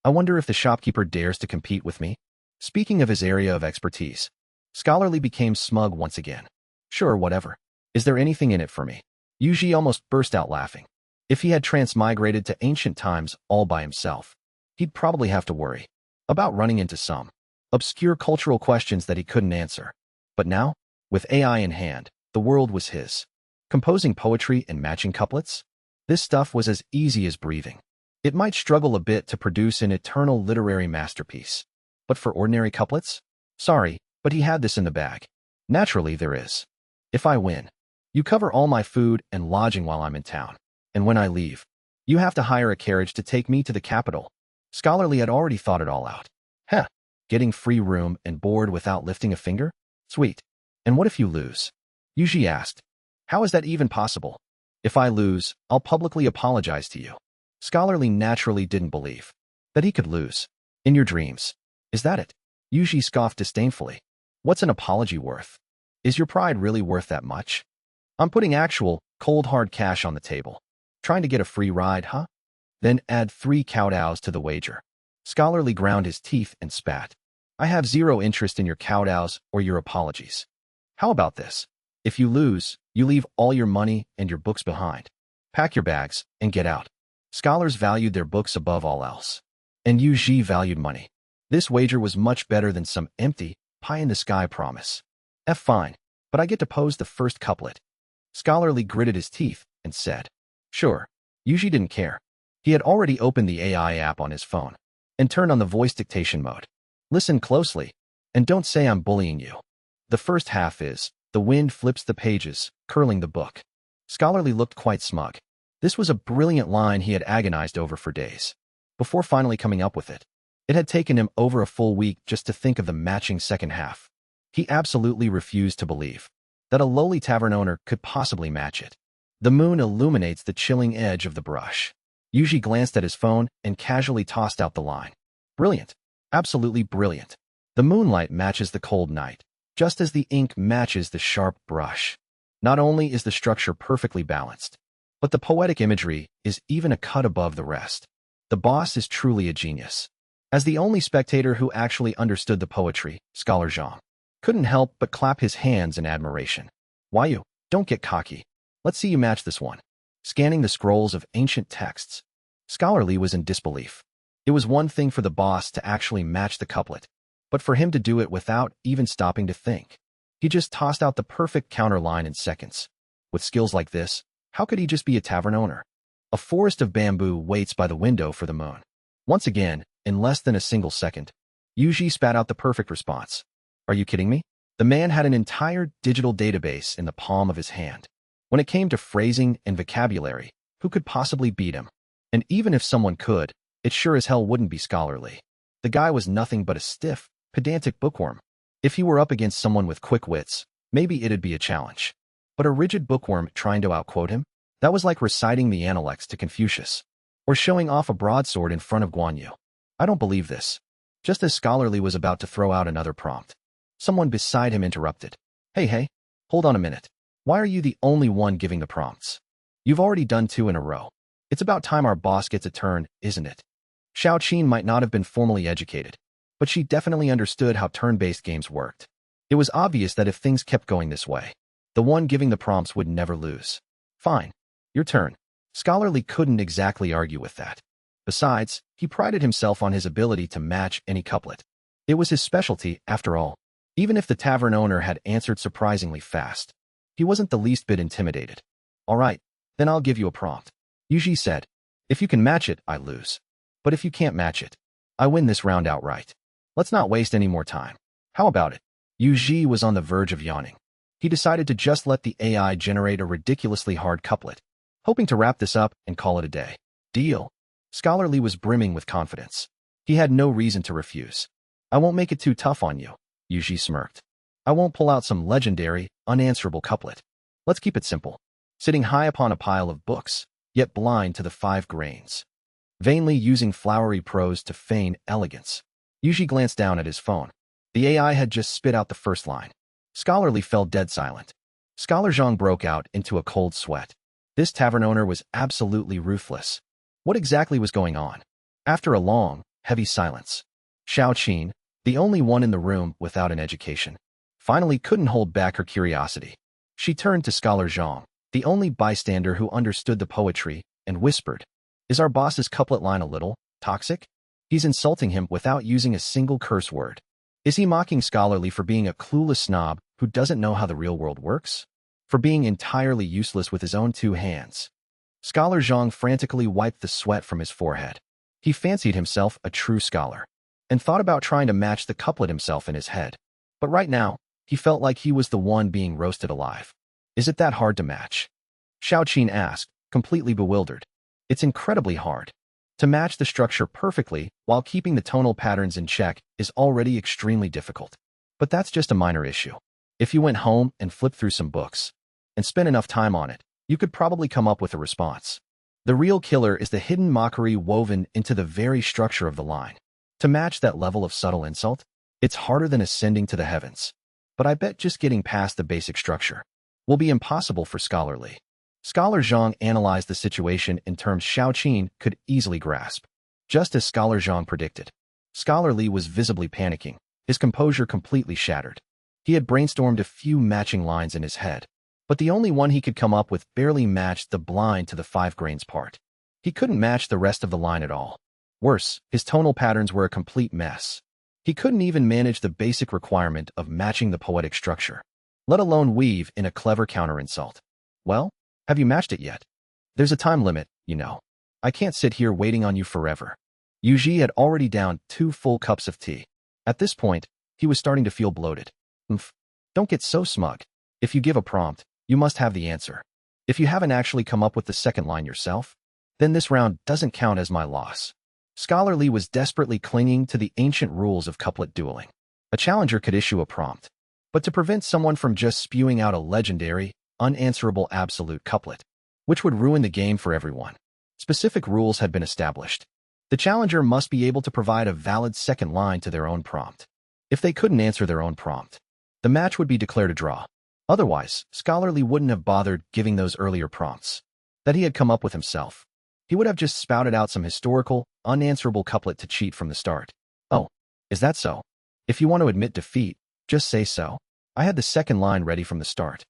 I wonder if the shopkeeper dares to compete with me? Speaking of his area of expertise, Scholarly became smug once again. Sure, whatever. Is there anything in it for me? Yuji almost burst out laughing. If he had transmigrated to ancient times all by himself, he'd probably have to worry about running into some obscure cultural questions that he couldn't answer. But now, with AI in hand, the world was his. Composing poetry and matching couplets? This stuff was as easy as breathing. It might struggle a bit to produce an eternal literary masterpiece. But for ordinary couplets? Sorry, but he had this in the bag. Naturally there is. If I win, you cover all my food and lodging while I'm in town. And when I leave, you have to hire a carriage to take me to the capital. Scholarly had already thought it all out. Heh, getting free room and board without lifting a finger? Sweet. And what if you lose? Yuji asked. How is that even possible? If I lose, I'll publicly apologize to you. Scholarly naturally didn't believe that he could lose. In your dreams. Is that it? Yuji scoffed disdainfully. What's an apology worth? Is your pride really worth that much? I'm putting actual, cold hard cash on the table. Trying to get a free ride, huh? Then add 3 kowtows to the wager. Scholarly ground his teeth and spat. I have zero interest in your kowtows or your apologies. How about this? If you lose, you leave all your money and your books behind. Pack your bags and get out. Scholars valued their books above all else. And Yuji valued money. This wager was much better than some empty, pie-in-the-sky promise. Fine, but I get to pose the first couplet. Scholarly gritted his teeth and said, Sure. Yuji didn't care. He had already opened the AI app on his phone and turned on the voice dictation mode. Listen closely, and don't say I'm bullying you. The first half is, the wind flips the pages, curling the book. Scholarly looked quite smug. This was a brilliant line he had agonized over for days. Before finally coming up with it, it had taken him over a full week just to think of the matching second half. He absolutely refused to believe that a lowly tavern owner could possibly match it. The moon illuminates the chilling edge of the brush. Yuji glanced at his phone and casually tossed out the line. Brilliant. Absolutely brilliant. The moonlight matches the cold night, just as the ink matches the sharp brush. Not only is the structure perfectly balanced, but the poetic imagery is even a cut above the rest. The boss is truly a genius. As the only spectator who actually understood the poetry, Scholar Zhang couldn't help but clap his hands in admiration. Why you? Don't get cocky. Let's see you match this one. Scanning the scrolls of ancient texts, Scholarly was in disbelief. It was one thing for the boss to actually match the couplet, but for him to do it without even stopping to think. He just tossed out the perfect counterline in seconds. With skills like this, how could he just be a tavern owner? A forest of bamboo waits by the window for the moon. Once again, in less than a single second, Yuji spat out the perfect response. Are you kidding me? The man had an entire digital database in the palm of his hand. When it came to phrasing and vocabulary, who could possibly beat him? And even if someone could, it sure as hell wouldn't be Scholarly. The guy was nothing but a stiff, pedantic bookworm. If he were up against someone with quick wits, maybe it'd be a challenge. But a rigid bookworm trying to outquote him? That was like reciting the Analects to Confucius, or showing off a broadsword in front of Guan Yu. I don't believe this. Just as Scholarly was about to throw out another prompt, someone beside him interrupted. Hey, hold on a minute. Why are you the only one giving the prompts? You've already done 2 in a row. It's about time our boss gets a turn, isn't it? Xiao Qin might not have been formally educated, but she definitely understood how turn-based games worked. It was obvious that if things kept going this way, the one giving the prompts would never lose. Fine. Your turn. Scholarly couldn't exactly argue with that. Besides, he prided himself on his ability to match any couplet. It was his specialty, after all. Even if the tavern owner had answered surprisingly fast, he wasn't the least bit intimidated. All right, then I'll give you a prompt. Yuji said, if you can match it, I lose. But if you can't match it, I win this round outright. Let's not waste any more time. How about it? Yuji was on the verge of yawning. He decided to just let the AI generate a ridiculously hard couplet. hoping to wrap this up and call it a day. Deal. Scholarly was brimming with confidence. He had no reason to refuse. I won't make it too tough on you, Yuji smirked. I won't pull out some legendary, unanswerable couplet. Let's keep it simple. Sitting high upon a pile of books, yet blind to the 5 grains. Vainly using flowery prose to feign elegance. Yuji glanced down at his phone. The AI had just spit out the first line. Scholarly fell dead silent. Scholar Zhang broke out into a cold sweat. This tavern owner was absolutely ruthless. What exactly was going on? After a long, heavy silence, Xiao Qin, the only one in the room without an education, finally couldn't hold back her curiosity. She turned to Scholar Zhang, the only bystander who understood the poetry, and whispered, "Is our boss's couplet line a little toxic? He's insulting him without using a single curse word. Is he mocking Scholarly for being a clueless snob who doesn't know how the real world works? For being entirely useless with his own 2 hands?" Scholar Zhang frantically wiped the sweat from his forehead. He fancied himself a true scholar, and thought about trying to match the couplet himself in his head. But right now, he felt like he was the one being roasted alive. Is it that hard to match? Xiao Qin asked, completely bewildered. It's incredibly hard. To match the structure perfectly while keeping the tonal patterns in check is already extremely difficult. But that's just a minor issue. If you went home and flipped through some books, and spent enough time on it, you could probably come up with a response. The real killer is the hidden mockery woven into the very structure of the line. To match that level of subtle insult, it's harder than ascending to the heavens. But I bet just getting past the basic structure will be impossible for Scholarly. Scholar Zhang analyzed the situation in terms Xiao Qin could easily grasp. Just as Scholar Zhang predicted, Scholarly was visibly panicking, his composure completely shattered. He had brainstormed a few matching lines in his head, but the only one he could come up with barely matched the blind to the 5 grains part. He couldn't match the rest of the line at all. Worse, his tonal patterns were a complete mess. He couldn't even manage the basic requirement of matching the poetic structure, let alone weave in a clever counter-insult. Well, have you matched it yet? There's a time limit, you know. I can't sit here waiting on you forever. Yuji had already downed 2 full cups of tea. At this point, he was starting to feel bloated. Don't get so smug. If you give a prompt, you must have the answer. If you haven't actually come up with the second line yourself, then this round doesn't count as my loss. Scholarly was desperately clinging to the ancient rules of couplet dueling. A challenger could issue a prompt, but to prevent someone from just spewing out a legendary, unanswerable absolute couplet, which would ruin the game for everyone, specific rules had been established. The challenger must be able to provide a valid second line to their own prompt. If they couldn't answer their own prompt, the match would be declared a draw. Otherwise, Scholarly wouldn't have bothered giving those earlier prompts that he had come up with himself. He would have just spouted out some historical, unanswerable couplet to cheat from the start. Oh, is that so? If you want to admit defeat, just say so. I had the second line ready from the start.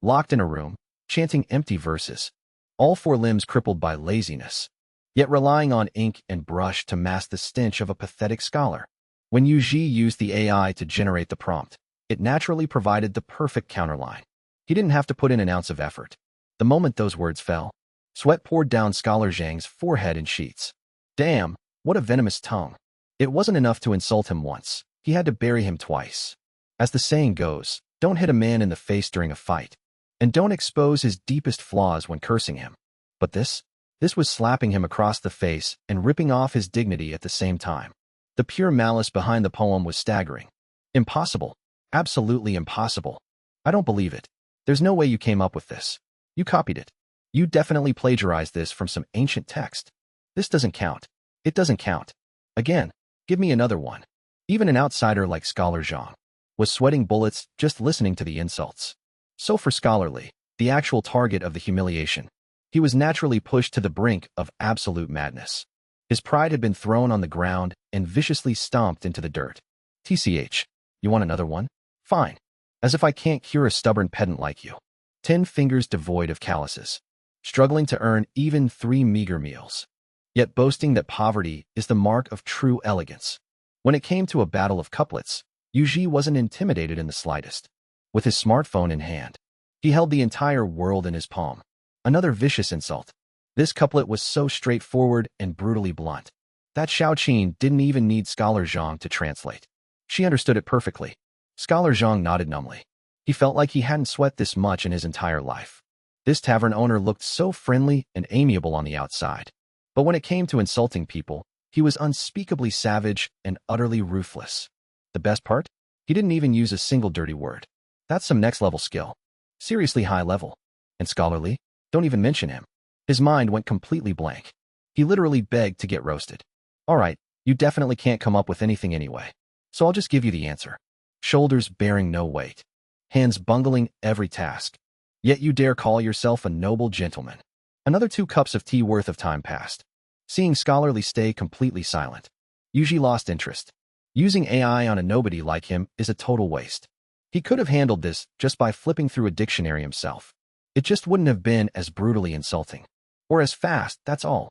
Locked in a room, chanting empty verses, all 4 limbs crippled by laziness, yet relying on ink and brush to mask the stench of a pathetic scholar. When Yuji used the AI to generate the prompt, it naturally provided the perfect counterline. He didn't have to put in an ounce of effort. The moment those words fell, sweat poured down Scholar Zhang's forehead in sheets. Damn, what a venomous tongue. It wasn't enough to insult him once. He had to bury him twice. As the saying goes, don't hit a man in the face during a fight, and don't expose his deepest flaws when cursing him. But this was slapping him across the face and ripping off his dignity at the same time. The pure malice behind the poem was staggering. Impossible. Absolutely impossible. I don't believe it. There's no way you came up with this. You copied it. You definitely plagiarized this from some ancient text. This doesn't count. It doesn't count. Again, give me another one. Even an outsider like Scholar Zhang was sweating bullets just listening to the insults. So for Scholarly, the actual target of the humiliation, he was naturally pushed to the brink of absolute madness. His pride had been thrown on the ground and viciously stomped into the dirt. TCH, you want another one? Fine. As if I can't cure a stubborn pedant like you. 10 fingers devoid of calluses, struggling to earn even 3 meager meals, yet boasting that poverty is the mark of true elegance. When it came to a battle of couplets, Yuji wasn't intimidated in the slightest. With his smartphone in hand, he held the entire world in his palm. Another vicious insult. This couplet was so straightforward and brutally blunt that Xiao Qin didn't even need Scholar Zhang to translate. She understood it perfectly. Scholar Zhang nodded numbly. He felt like he hadn't sweat this much in his entire life. This tavern owner looked so friendly and amiable on the outside. But when it came to insulting people, he was unspeakably savage and utterly ruthless. The best part? He didn't even use a single dirty word. That's some next-level skill. Seriously high level. And scholarly? Don't even mention him. His mind went completely blank. He literally begged to get roasted. All right, you definitely can't come up with anything anyway. So I'll just give you the answer. Shoulders bearing no weight. Hands bungling every task. Yet you dare call yourself a noble gentleman. Another 2 cups of tea worth of time passed. Seeing Scholarly stay completely silent, Yuji lost interest. Using AI on a nobody like him is a total waste. He could have handled this just by flipping through a dictionary himself. It just wouldn't have been as brutally insulting. Or as fast, that's all.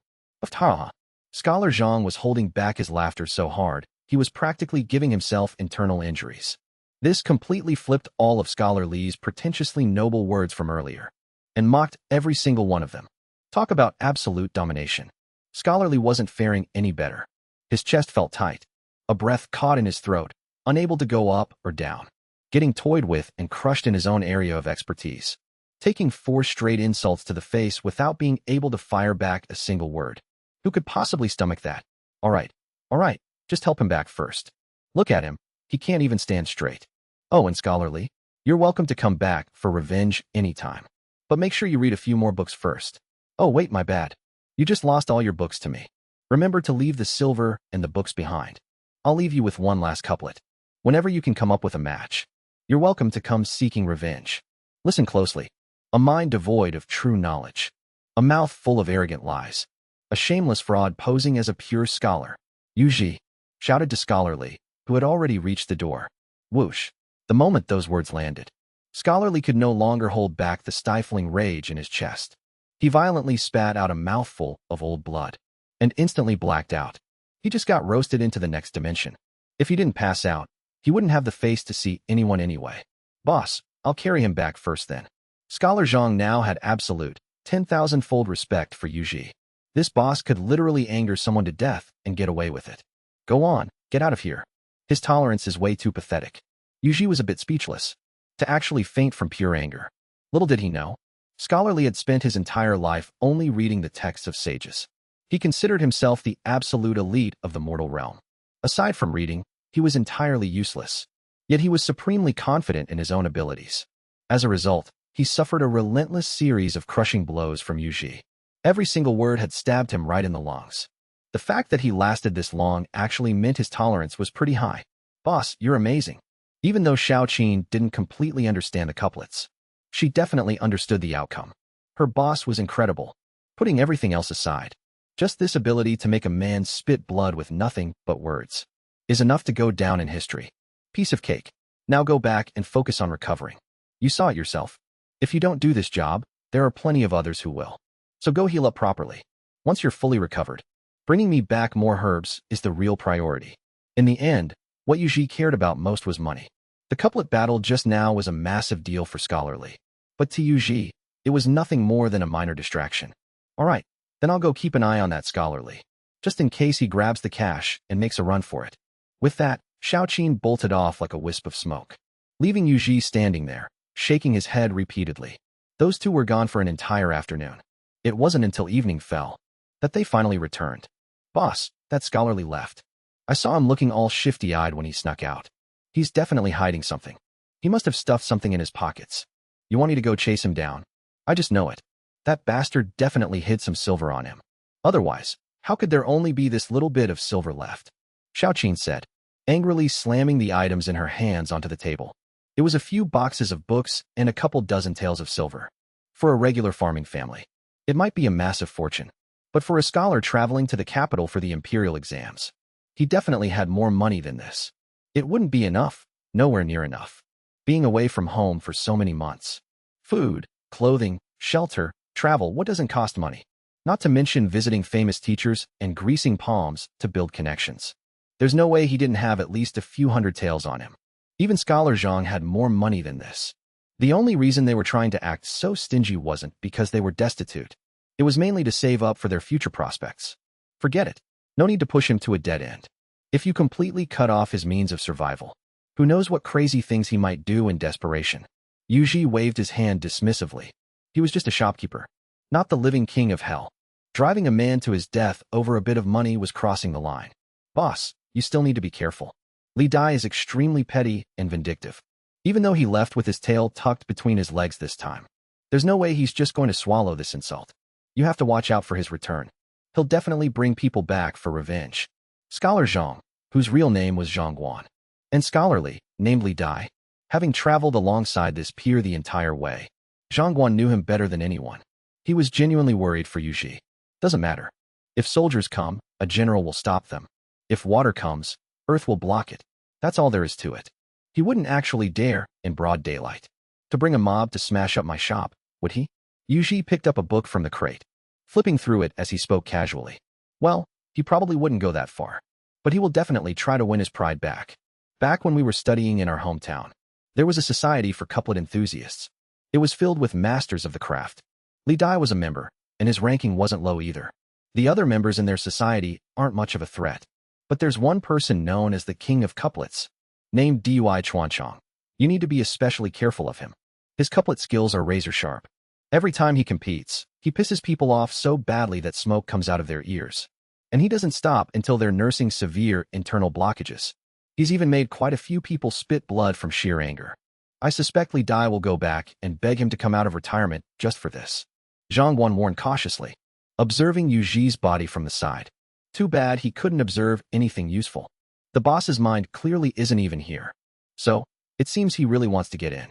Scholar Zhang was holding back his laughter so hard, he was practically giving himself internal injuries. This completely flipped all of Scholar Li's pretentiously noble words from earlier, and mocked every single one of them. Talk about absolute domination. Scholarly wasn't faring any better. His chest felt tight, a breath caught in his throat, unable to go up or down, getting toyed with and crushed in his own area of expertise, taking 4 straight insults to the face without being able to fire back a single word. Who could possibly stomach that? All right, just help him back first. Look at him, he can't even stand straight. Oh, and Scholarly, you're welcome to come back for revenge anytime. But make sure you read a few more books first. Oh wait, my bad. You just lost all your books to me. Remember to leave the silver and the books behind. I'll leave you with one last couplet. Whenever you can come up with a match, you're welcome to come seeking revenge. Listen closely. A mind devoid of true knowledge. A mouth full of arrogant lies. A shameless fraud posing as a pure scholar. Yuji shouted to Scholarly, who had already reached the door. Whoosh. The moment those words landed, Scholarly could no longer hold back the stifling rage in his chest. He violently spat out a mouthful of old blood and instantly blacked out. He just got roasted into the next dimension. If he didn't pass out, he wouldn't have the face to see anyone anyway. Boss, I'll carry him back first then. Scholar Zhang now had absolute, 10,000-fold respect for Yuji. This boss could literally anger someone to death and get away with it. Go on, get out of here. His tolerance is way too pathetic. Yuji was a bit speechless, to actually faint from pure anger. Little did he know, Scholarly had spent his entire life only reading the texts of sages. He considered himself the absolute elite of the mortal realm. Aside from reading, he was entirely useless. Yet he was supremely confident in his own abilities. As a result, he suffered a relentless series of crushing blows from Yuji. Every single word had stabbed him right in the lungs. The fact that he lasted this long actually meant his tolerance was pretty high. Boss, you're amazing. Even though Xiaoqin didn't completely understand the couplets, she definitely understood the outcome. Her boss was incredible. Putting everything else aside, just this ability to make a man spit blood with nothing but words is enough to go down in history. Piece of cake. Now go back and focus on recovering. You saw it yourself. If you don't do this job, there are plenty of others who will. So go heal up properly. Once you're fully recovered, bringing me back more herbs is the real priority. In the end, what Yuji cared about most was money. The couplet battle just now was a massive deal for Scholarly. But to Yuji, it was nothing more than a minor distraction. All right, then I'll go keep an eye on that Scholarly, just in case he grabs the cash and makes a run for it. With that, Xiaoqin bolted off like a wisp of smoke, leaving Yuji standing there, shaking his head repeatedly. Those two were gone for an entire afternoon. It wasn't until evening fell that they finally returned. Boss, that Scholarly left. I saw him looking all shifty-eyed when he snuck out. He's definitely hiding something. He must have stuffed something in his pockets. You want me to go chase him down? I just know it. That bastard definitely hid some silver on him. Otherwise, how could there only be this little bit of silver left? Xiaoqin said, angrily slamming the items in her hands onto the table. It was a few boxes of books and a couple dozen taels of silver. For a regular farming family, it might be a massive fortune. But for a scholar traveling to the capital for the imperial exams, he definitely had more money than this. It wouldn't be enough, nowhere near enough. Being away from home for so many months. Food, clothing, shelter, travel, what doesn't cost money? Not to mention visiting famous teachers and greasing palms to build connections. There's no way he didn't have at least a few hundred taels on him. Even Scholar Zhang had more money than this. The only reason they were trying to act so stingy wasn't because they were destitute. It was mainly to save up for their future prospects. Forget it. No need to push him to a dead end. If you completely cut off his means of survival, who knows what crazy things he might do in desperation? Yuji waved his hand dismissively. He was just a shopkeeper, not the living king of hell. Driving a man to his death over a bit of money was crossing the line. Boss, you still need to be careful. Li Dai is extremely petty and vindictive. Even though he left with his tail tucked between his legs this time, there's no way he's just going to swallow this insult. You have to watch out for his return. He'll definitely bring people back for revenge. Scholar Zhang, whose real name was Zhang Guan, and Scholar Li, named Li Dai, having traveled alongside this peer the entire way, Zhang Guan knew him better than anyone. He was genuinely worried for Yu Ji. Doesn't matter. If soldiers come, a general will stop them. If water comes, earth will block it. That's all there is to it. He wouldn't actually dare, in broad daylight, to bring a mob to smash up my shop, would he? Yu Ji picked up a book from the crate, flipping through it as he spoke casually. Well, he probably wouldn't go that far, but he will definitely try to win his pride back. Back when we were studying in our hometown, there was a society for couplet enthusiasts. It was filled with masters of the craft. Li Dai was a member, and his ranking wasn't low either. The other members in their society aren't much of a threat. But there's one person known as the king of couplets, named Dui Chuanchong. You need to be especially careful of him. His couplet skills are razor sharp. Every time he competes, he pisses people off so badly that smoke comes out of their ears. And he doesn't stop until they're nursing severe internal blockages. He's even made quite a few people spit blood from sheer anger. I suspect Li Dai will go back and beg him to come out of retirement just for this. Zhang Guan warned cautiously, observing Yu Ji's body from the side. Too bad he couldn't observe anything useful. The boss's mind clearly isn't even here. So, it seems he really wants to get in.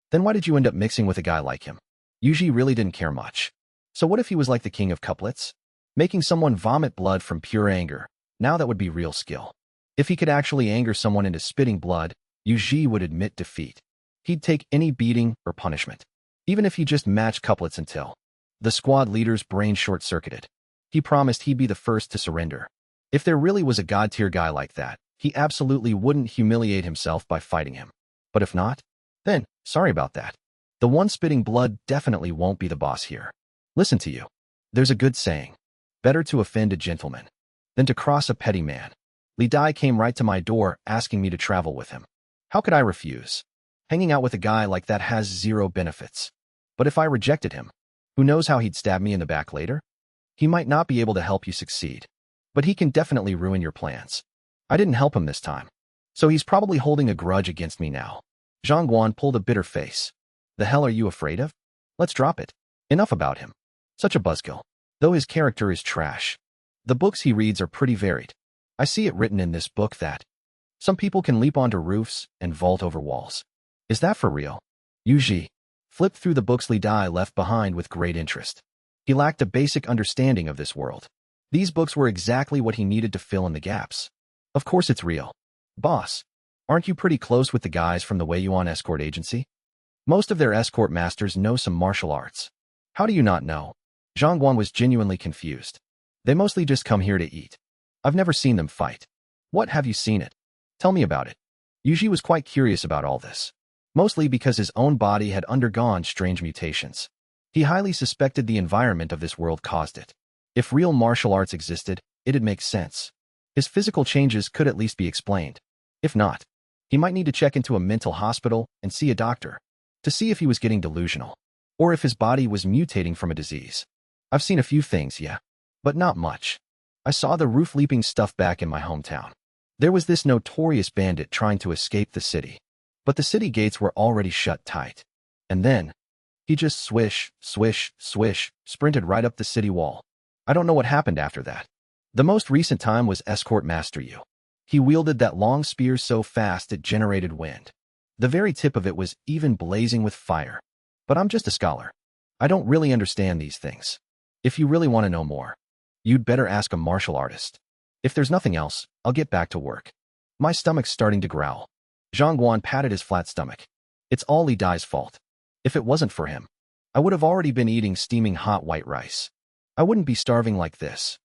Then why did you end up mixing with a guy like him? Yu Ji really didn't care much. So what if he was like the king of couplets? Making someone vomit blood from pure anger. Now that would be real skill. If he could actually anger someone into spitting blood, Yu Ji would admit defeat. He'd take any beating or punishment, even if he just matched couplets until the squad leader's brain short-circuited. He promised he'd be the first to surrender. If there really was a god-tier guy like that, he absolutely wouldn't humiliate himself by fighting him. But if not, then, sorry about that. The one spitting blood definitely won't be the boss here. Listen to you. There's a good saying. Better to offend a gentleman than to cross a petty man. Li Dai came right to my door asking me to travel with him. How could I refuse? Hanging out with a guy like that has zero benefits. But if I rejected him, who knows how he'd stab me in the back later? He might not be able to help you succeed, but he can definitely ruin your plans. I didn't help him this time, so he's probably holding a grudge against me now. Zhang Guan pulled a bitter face. The hell are you afraid of? Let's drop it. Enough about him. Such a buzzkill. Though his character is trash. The books he reads are pretty varied. I see it written in this book that some people can leap onto roofs and vault over walls. Is that for real? Yu Ji flipped through the books Li Dai left behind with great interest. He lacked a basic understanding of this world. These books were exactly what he needed to fill in the gaps. Of course it's real. Boss, aren't you pretty close with the guys from the Weiyuan escort agency? Most of their escort masters know some martial arts. How do you not know? Zhang Guan was genuinely confused. They mostly just come here to eat. I've never seen them fight. What have you seen it? Tell me about it. Yu Ji was quite curious about all this, mostly because his own body had undergone strange mutations. He highly suspected the environment of this world caused it. If real martial arts existed, it'd make sense. His physical changes could at least be explained. If not, he might need to check into a mental hospital and see a doctor to see if he was getting delusional, or if his body was mutating from a disease. I've seen a few things, yeah, but not much. I saw the roof-leaping stuff back in my hometown. There was this notorious bandit trying to escape the city, but the city gates were already shut tight. And then, he just swish, swish, swish, sprinted right up the city wall. I don't know what happened after that. The most recent time was Escort Master Yu. He wielded that long spear so fast it generated wind. The very tip of it was even blazing with fire. But I'm just a scholar. I don't really understand these things. If you really want to know more, you'd better ask a martial artist. If there's nothing else, I'll get back to work. My stomach's starting to growl. Zhang Guan patted his flat stomach. It's all Li Dai's fault. If it wasn't for him, I would have already been eating steaming hot white rice. I wouldn't be starving like this.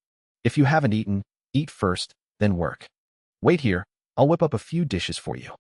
If you haven't eaten, eat first, then work. Wait here, I'll whip up a few dishes for you.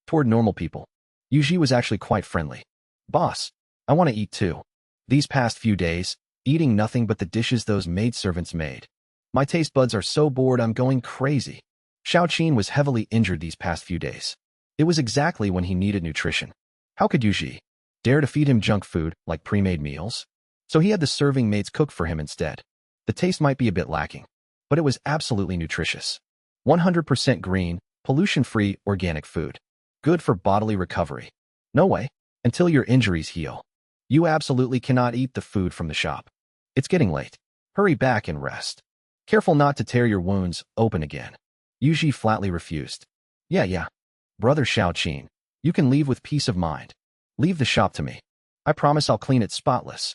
Toward normal people, Yu Ji was actually quite friendly. Boss, I want to eat too. These past few days, eating nothing but the dishes those maidservants made. My taste buds are so bored I'm going crazy. Xiao Qin was heavily injured these past few days. It was exactly when he needed nutrition. How could Yu Ji dare to feed him junk food like pre-made meals? So he had the serving mates cook for him instead. The taste might be a bit lacking, but it was absolutely nutritious. 100% green, pollution-free organic food. Good for bodily recovery. No way, until your injuries heal. You absolutely cannot eat the food from the shop. It's getting late. Hurry back and rest. Careful not to tear your wounds open again. Yuji flatly refused. Yeah. Brother Xiaoqin, you can leave with peace of mind. Leave the shop to me. I promise I'll clean it spotless.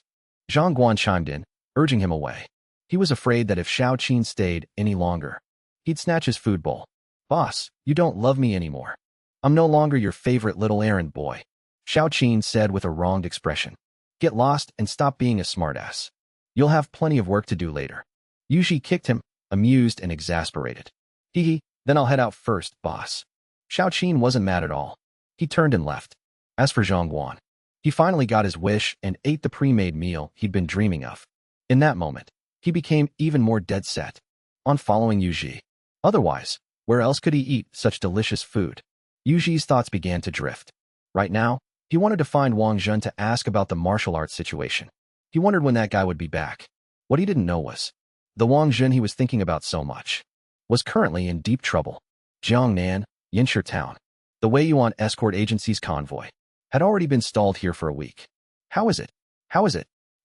Zhang Guan chimed in, urging him away. He was afraid that if Xiaoqin stayed any longer, he'd snatch his food bowl. Boss, you don't love me anymore. I'm no longer your favorite little errand boy, Xiaoqin said with a wronged expression. Get lost and stop being a smartass. You'll have plenty of work to do later. Yuji kicked him, amused and exasperated. Hee, then I'll head out first, boss. Xiaoqin wasn't mad at all. He turned and left. As for Zhang Guan, he finally got his wish and ate the pre-made meal he'd been dreaming of. In that moment, he became even more dead set on following Yuji. Otherwise, where else could he eat such delicious food? Yuji's thoughts began to drift. Right now, he wanted to find Wang Zhen to ask about the martial arts situation. He wondered when that guy would be back. What he didn't know was, the Wang Zhen he was thinking about so much was currently in deep trouble. Jiangnan, Yinshi Town. The Wei Yuan escort agency's convoy had already been stalled here for a week. How is it?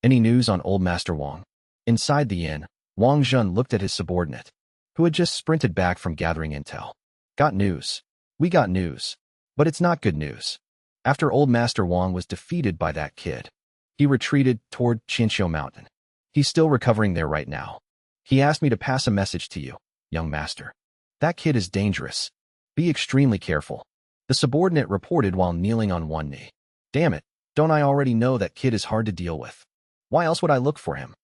Any news on old Master Wang? Inside the inn, Wang Zhen looked at his subordinate, who had just sprinted back from gathering intel. Got news. We got news. But it's not good news. After old Master Wang was defeated by that kid, he retreated toward Qinxiu Mountain. He's still recovering there right now. He asked me to pass a message to you, young master. That kid is dangerous. Be extremely careful. The subordinate reported while kneeling on one knee. Damn it, don't I already know that kid is hard to deal with? Why else would I look for him?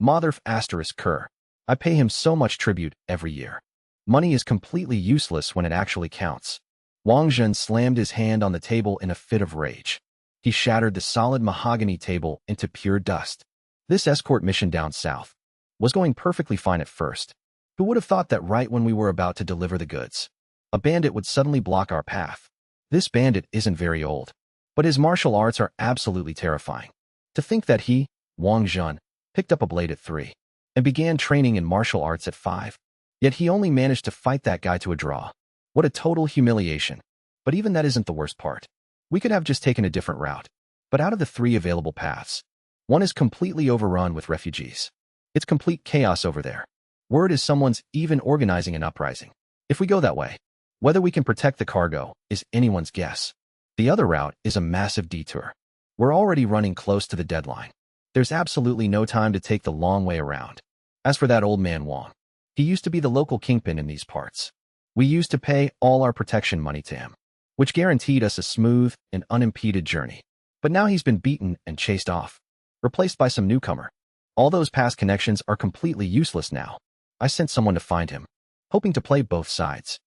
Motherf asterisk Kerr. I pay him so much tribute every year. Money is completely useless when it actually counts. Wang Zhen slammed his hand on the table in a fit of rage. He shattered the solid mahogany table into pure dust. This escort mission down south was going perfectly fine at first. Who would have thought that right when we were about to deliver the goods, a bandit would suddenly block our path? This bandit isn't very old, but his martial arts are absolutely terrifying. To think that he, Wang Zhen, picked up a blade at 3 and began training in martial arts at 5. Yet he only managed to fight that guy to a draw. What a total humiliation. But even that isn't the worst part. We could have just taken a different route. But out of the 3 available paths, one is completely overrun with refugees. It's complete chaos over there. Word is someone's even organizing an uprising. If we go that way, whether we can protect the cargo is anyone's guess. The other route is a massive detour. We're already running close to the deadline. There's absolutely no time to take the long way around. As for that old man Wang, he used to be the local kingpin in these parts. We used to pay all our protection money to him, which guaranteed us a smooth and unimpeded journey. But now he's been beaten and chased off, replaced by some newcomer. All those past connections are completely useless now. I sent someone to find him, hoping to play both sides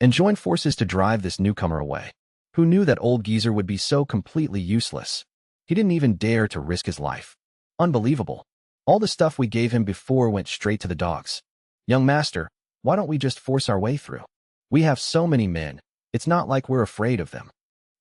and join forces to drive this newcomer away. Who knew that old geezer would be so completely useless? He didn't even dare to risk his life. Unbelievable. All the stuff we gave him before went straight to the dogs. Young master, why don't we just force our way through? We have so many men, it's not like we're afraid of them.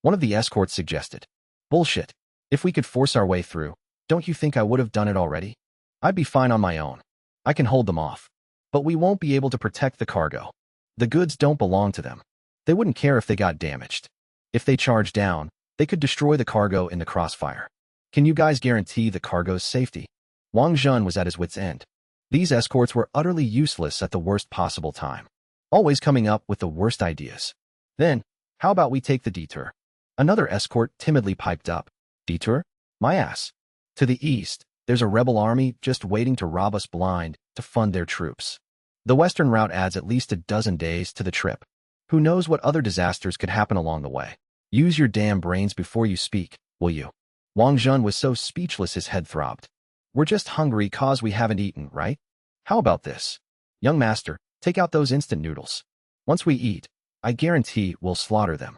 One of the escorts suggested. Bullshit. If we could force our way through, don't you think I would have done it already? I'd be fine on my own. I can hold them off. But we won't be able to protect the cargo. The goods don't belong to them. They wouldn't care if they got damaged. If they charged down, they could destroy the cargo in the crossfire. Can you guys guarantee the cargo's safety? Wang Zhen was at his wit's end. These escorts were utterly useless at the worst possible time, always coming up with the worst ideas. Then, how about we take the detour? Another escort timidly piped up. Detour? My ass. To the east, there's a rebel army just waiting to rob us blind to fund their troops. The western route adds at least a dozen days to the trip. Who knows what other disasters could happen along the way? Use your damn brains before you speak, will you? Wang Zhen was so speechless his head throbbed. We're just hungry cause we haven't eaten, right? How about this? Young master, take out those instant noodles. Once we eat, I guarantee we'll slaughter them.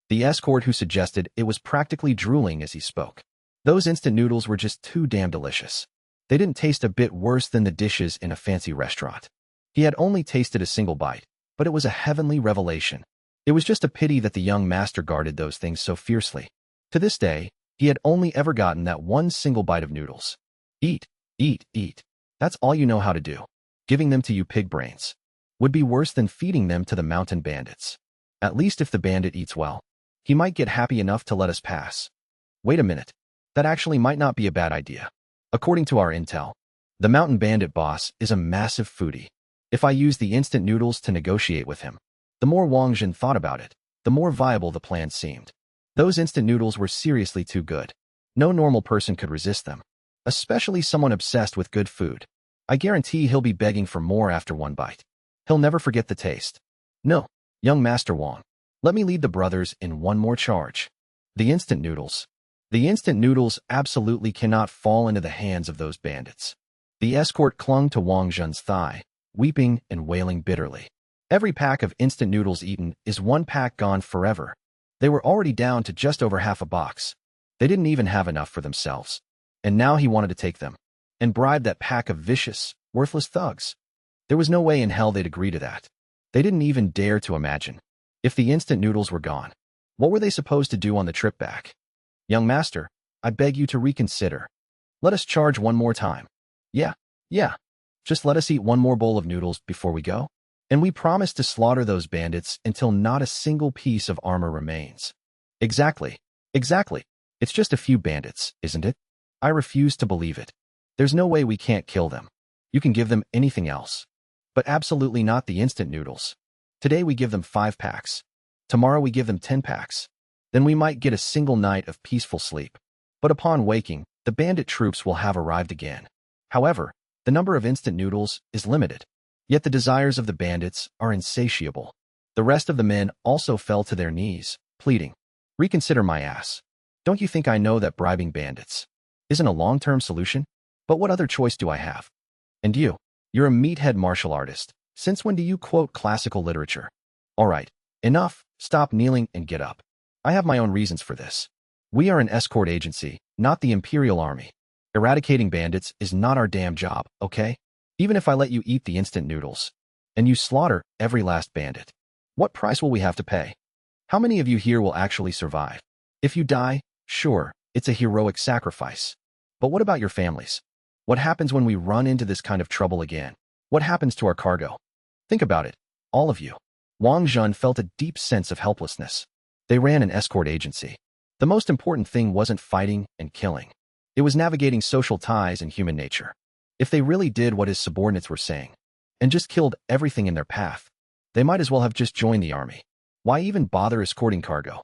The escort who suggested it was practically drooling as he spoke. Those instant noodles were just too damn delicious. They didn't taste a bit worse than the dishes in a fancy restaurant. He had only tasted a single bite, but it was a heavenly revelation. It was just a pity that the young master guarded those things so fiercely. To this day, he had only ever gotten that one single bite of noodles. Eat, eat, eat. That's all you know how to do. Giving them to you pig brains would be worse than feeding them to the mountain bandits. At least if the bandit eats well, he might get happy enough to let us pass. Wait a minute. That actually might not be a bad idea. According to our intel, the mountain bandit boss is a massive foodie. If I use the instant noodles to negotiate with him, the more Wang Jin thought about it, the more viable the plan seemed. Those instant noodles were seriously too good. No normal person could resist them, especially someone obsessed with good food. I guarantee he'll be begging for more after one bite. He'll never forget the taste. No, young Master Wang, let me lead the brothers in one more charge. The instant noodles. The instant noodles absolutely cannot fall into the hands of those bandits. The escort clung to Wang Jun's thigh, weeping and wailing bitterly. Every pack of instant noodles eaten is one pack gone forever. They were already down to just over half a box. They didn't even have enough for themselves. And now he wanted to take them and bribe that pack of vicious, worthless thugs. There was no way in hell they'd agree to that. They didn't even dare to imagine. If the instant noodles were gone, what were they supposed to do on the trip back? Young master, I beg you to reconsider. Let us charge one more time. Yeah. Just let us eat one more bowl of noodles before we go. And we promise to slaughter those bandits until not a single piece of armor remains. Exactly. It's just a few bandits, isn't it? I refuse to believe it. There's no way we can't kill them. You can give them anything else. But absolutely not the instant noodles. Today we give them 5 packs. Tomorrow we give them 10 packs. Then we might get a single night of peaceful sleep. But upon waking, the bandit troops will have arrived again. However, the number of instant noodles is limited. Yet the desires of the bandits are insatiable. The rest of the men also fell to their knees, pleading, "Reconsider my ass. Don't you think I know that bribing bandits isn't a long-term solution? But what other choice do I have? And you're a meathead martial artist. Since when do you quote classical literature? All right, enough, stop kneeling and get up. I have my own reasons for this. We are an escort agency, not the Imperial Army. Eradicating bandits is not our damn job, okay? Even if I let you eat the instant noodles, and you slaughter every last bandit, what price will we have to pay? How many of you here will actually survive? If you die, sure, it's a heroic sacrifice. But what about your families? What happens when we run into this kind of trouble again? What happens to our cargo? Think about it, all of you." Wang Jun felt a deep sense of helplessness. They ran an escort agency. The most important thing wasn't fighting and killing. It was navigating social ties and human nature. If they really did what his subordinates were saying, and just killed everything in their path, they might as well have just joined the army. Why even bother escorting cargo?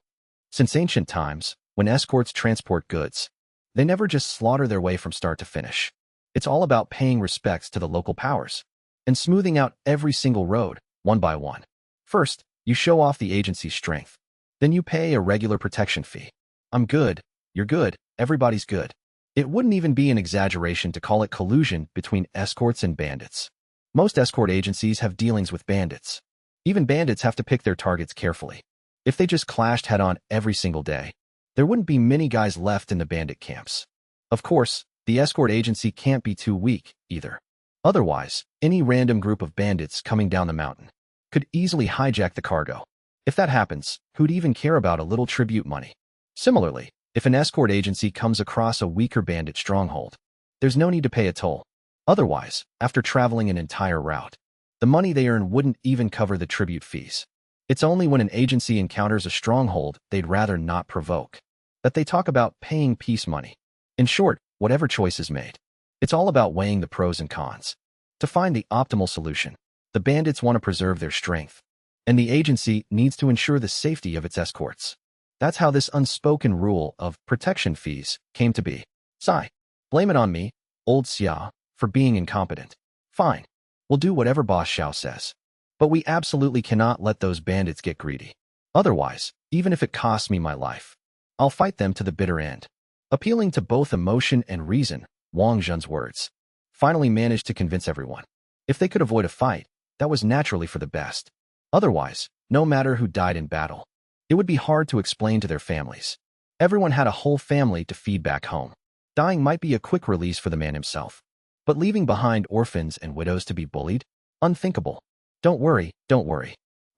Since ancient times, when escorts transport goods, they never just slaughter their way from start to finish. It's all about paying respects to the local powers and smoothing out every single road, one by one. First, you show off the agency's strength. Then you pay a regular protection fee. I'm good, you're good, everybody's good. It wouldn't even be an exaggeration to call it collusion between escorts and bandits. Most escort agencies have dealings with bandits. Even bandits have to pick their targets carefully. If they just clashed head-on every single day, there wouldn't be many guys left in the bandit camps. Of course, the escort agency can't be too weak, either. Otherwise, any random group of bandits coming down the mountain could easily hijack the cargo. If that happens, who'd even care about a little tribute money? Similarly, if an escort agency comes across a weaker bandit stronghold, there's no need to pay a toll. Otherwise, after traveling an entire route, the money they earn wouldn't even cover the tribute fees. It's only when an agency encounters a stronghold they'd rather not provoke that they talk about paying peace money. In short, whatever choice is made, it's all about weighing the pros and cons. To find the optimal solution, the bandits want to preserve their strength, and the agency needs to ensure the safety of its escorts. That's how this unspoken rule of protection fees came to be. Sigh. Blame it on me, old Xia, for being incompetent. Fine. We'll do whatever Boss Xiao says. But we absolutely cannot let those bandits get greedy. Otherwise, even if it costs me my life, I'll fight them to the bitter end. Appealing to both emotion and reason, Wang Jun's words finally managed to convince everyone. If they could avoid a fight, that was naturally for the best. Otherwise, no matter who died in battle, it would be hard to explain to their families. Everyone had a whole family to feed back home. Dying might be a quick release for the man himself, but leaving behind orphans and widows to be bullied? Unthinkable. Don't worry.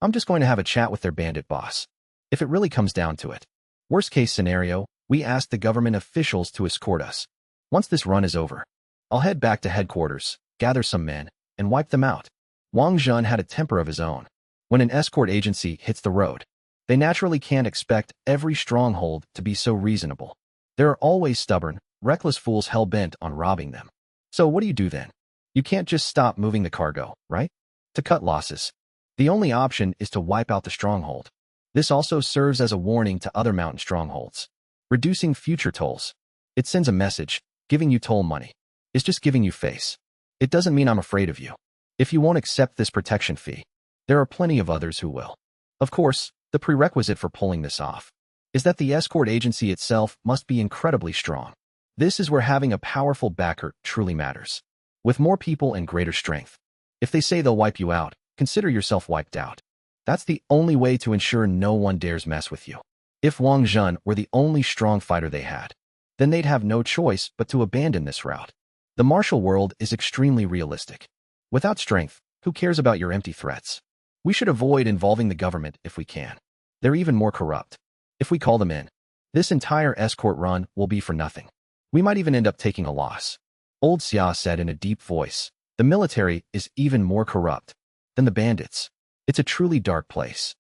I'm just going to have a chat with their bandit boss. If it really comes down to it. Worst case scenario, we ask the government officials to escort us. Once this run is over, I'll head back to headquarters, gather some men, and wipe them out. Wang Zhen had a temper of his own. When an escort agency hits the road, they naturally can't expect every stronghold to be so reasonable. There are always stubborn, reckless fools hell-bent on robbing them. So what do you do then? You can't just stop moving the cargo, right? To cut losses, the only option is to wipe out the stronghold. This also serves as a warning to other mountain strongholds. Reducing future tolls. It sends a message, giving you toll money. It's just giving you face. It doesn't mean I'm afraid of you. If you won't accept this protection fee, there are plenty of others who will. Of course, the prerequisite for pulling this off is that the escort agency itself must be incredibly strong. This is where having a powerful backer truly matters. With more people and greater strength, if they say they'll wipe you out, consider yourself wiped out. That's the only way to ensure no one dares mess with you. If Wang Zhen were the only strong fighter they had, then they'd have no choice but to abandon this route. The martial world is extremely realistic. Without strength, who cares about your empty threats? We should avoid involving the government if we can. They're even more corrupt. If we call them in, this entire escort run will be for nothing. We might even end up taking a loss. Old Xia said in a deep voice, the military is even more corrupt than the bandits. It's a truly dark place.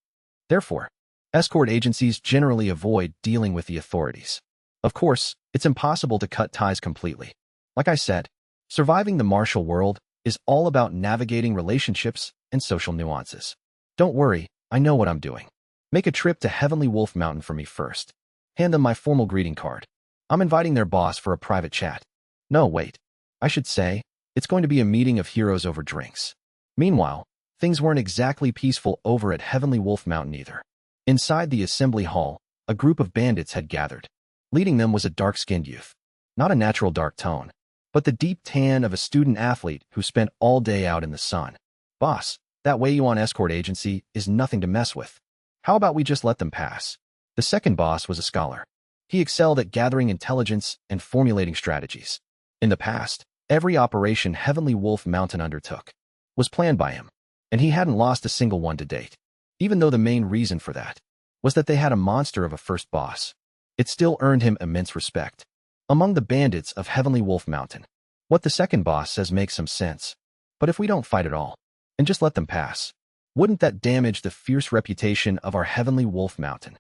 Therefore, escort agencies generally avoid dealing with the authorities. Of course, it's impossible to cut ties completely. Like I said, surviving the martial world is all about navigating relationships and social nuances. Don't worry, I know what I'm doing. Make a trip to Heavenly Wolf Mountain for me first. Hand them my formal greeting card. I'm inviting their boss for a private chat. No, wait. I should say, it's going to be a meeting of heroes over drinks. Meanwhile, things weren't exactly peaceful over at Heavenly Wolf Mountain either. Inside the assembly hall, a group of bandits had gathered. Leading them was a dark-skinned youth. Not a natural dark tone, but the deep tan of a student-athlete who spent all day out in the sun. Boss, that Wei-Yuan escort agency is nothing to mess with. How about we just let them pass? The second boss was a scholar. He excelled at gathering intelligence and formulating strategies. In the past, every operation Heavenly Wolf Mountain undertook was planned by him, and he hadn't lost a single one to date. Even though the main reason for that was that they had a monster of a first boss, it still earned him immense respect among the bandits of Heavenly Wolf Mountain. What the second boss says makes some sense. But if we don't fight at all, and just let them pass, wouldn't that damage the fierce reputation of our Heavenly Wolf Mountain?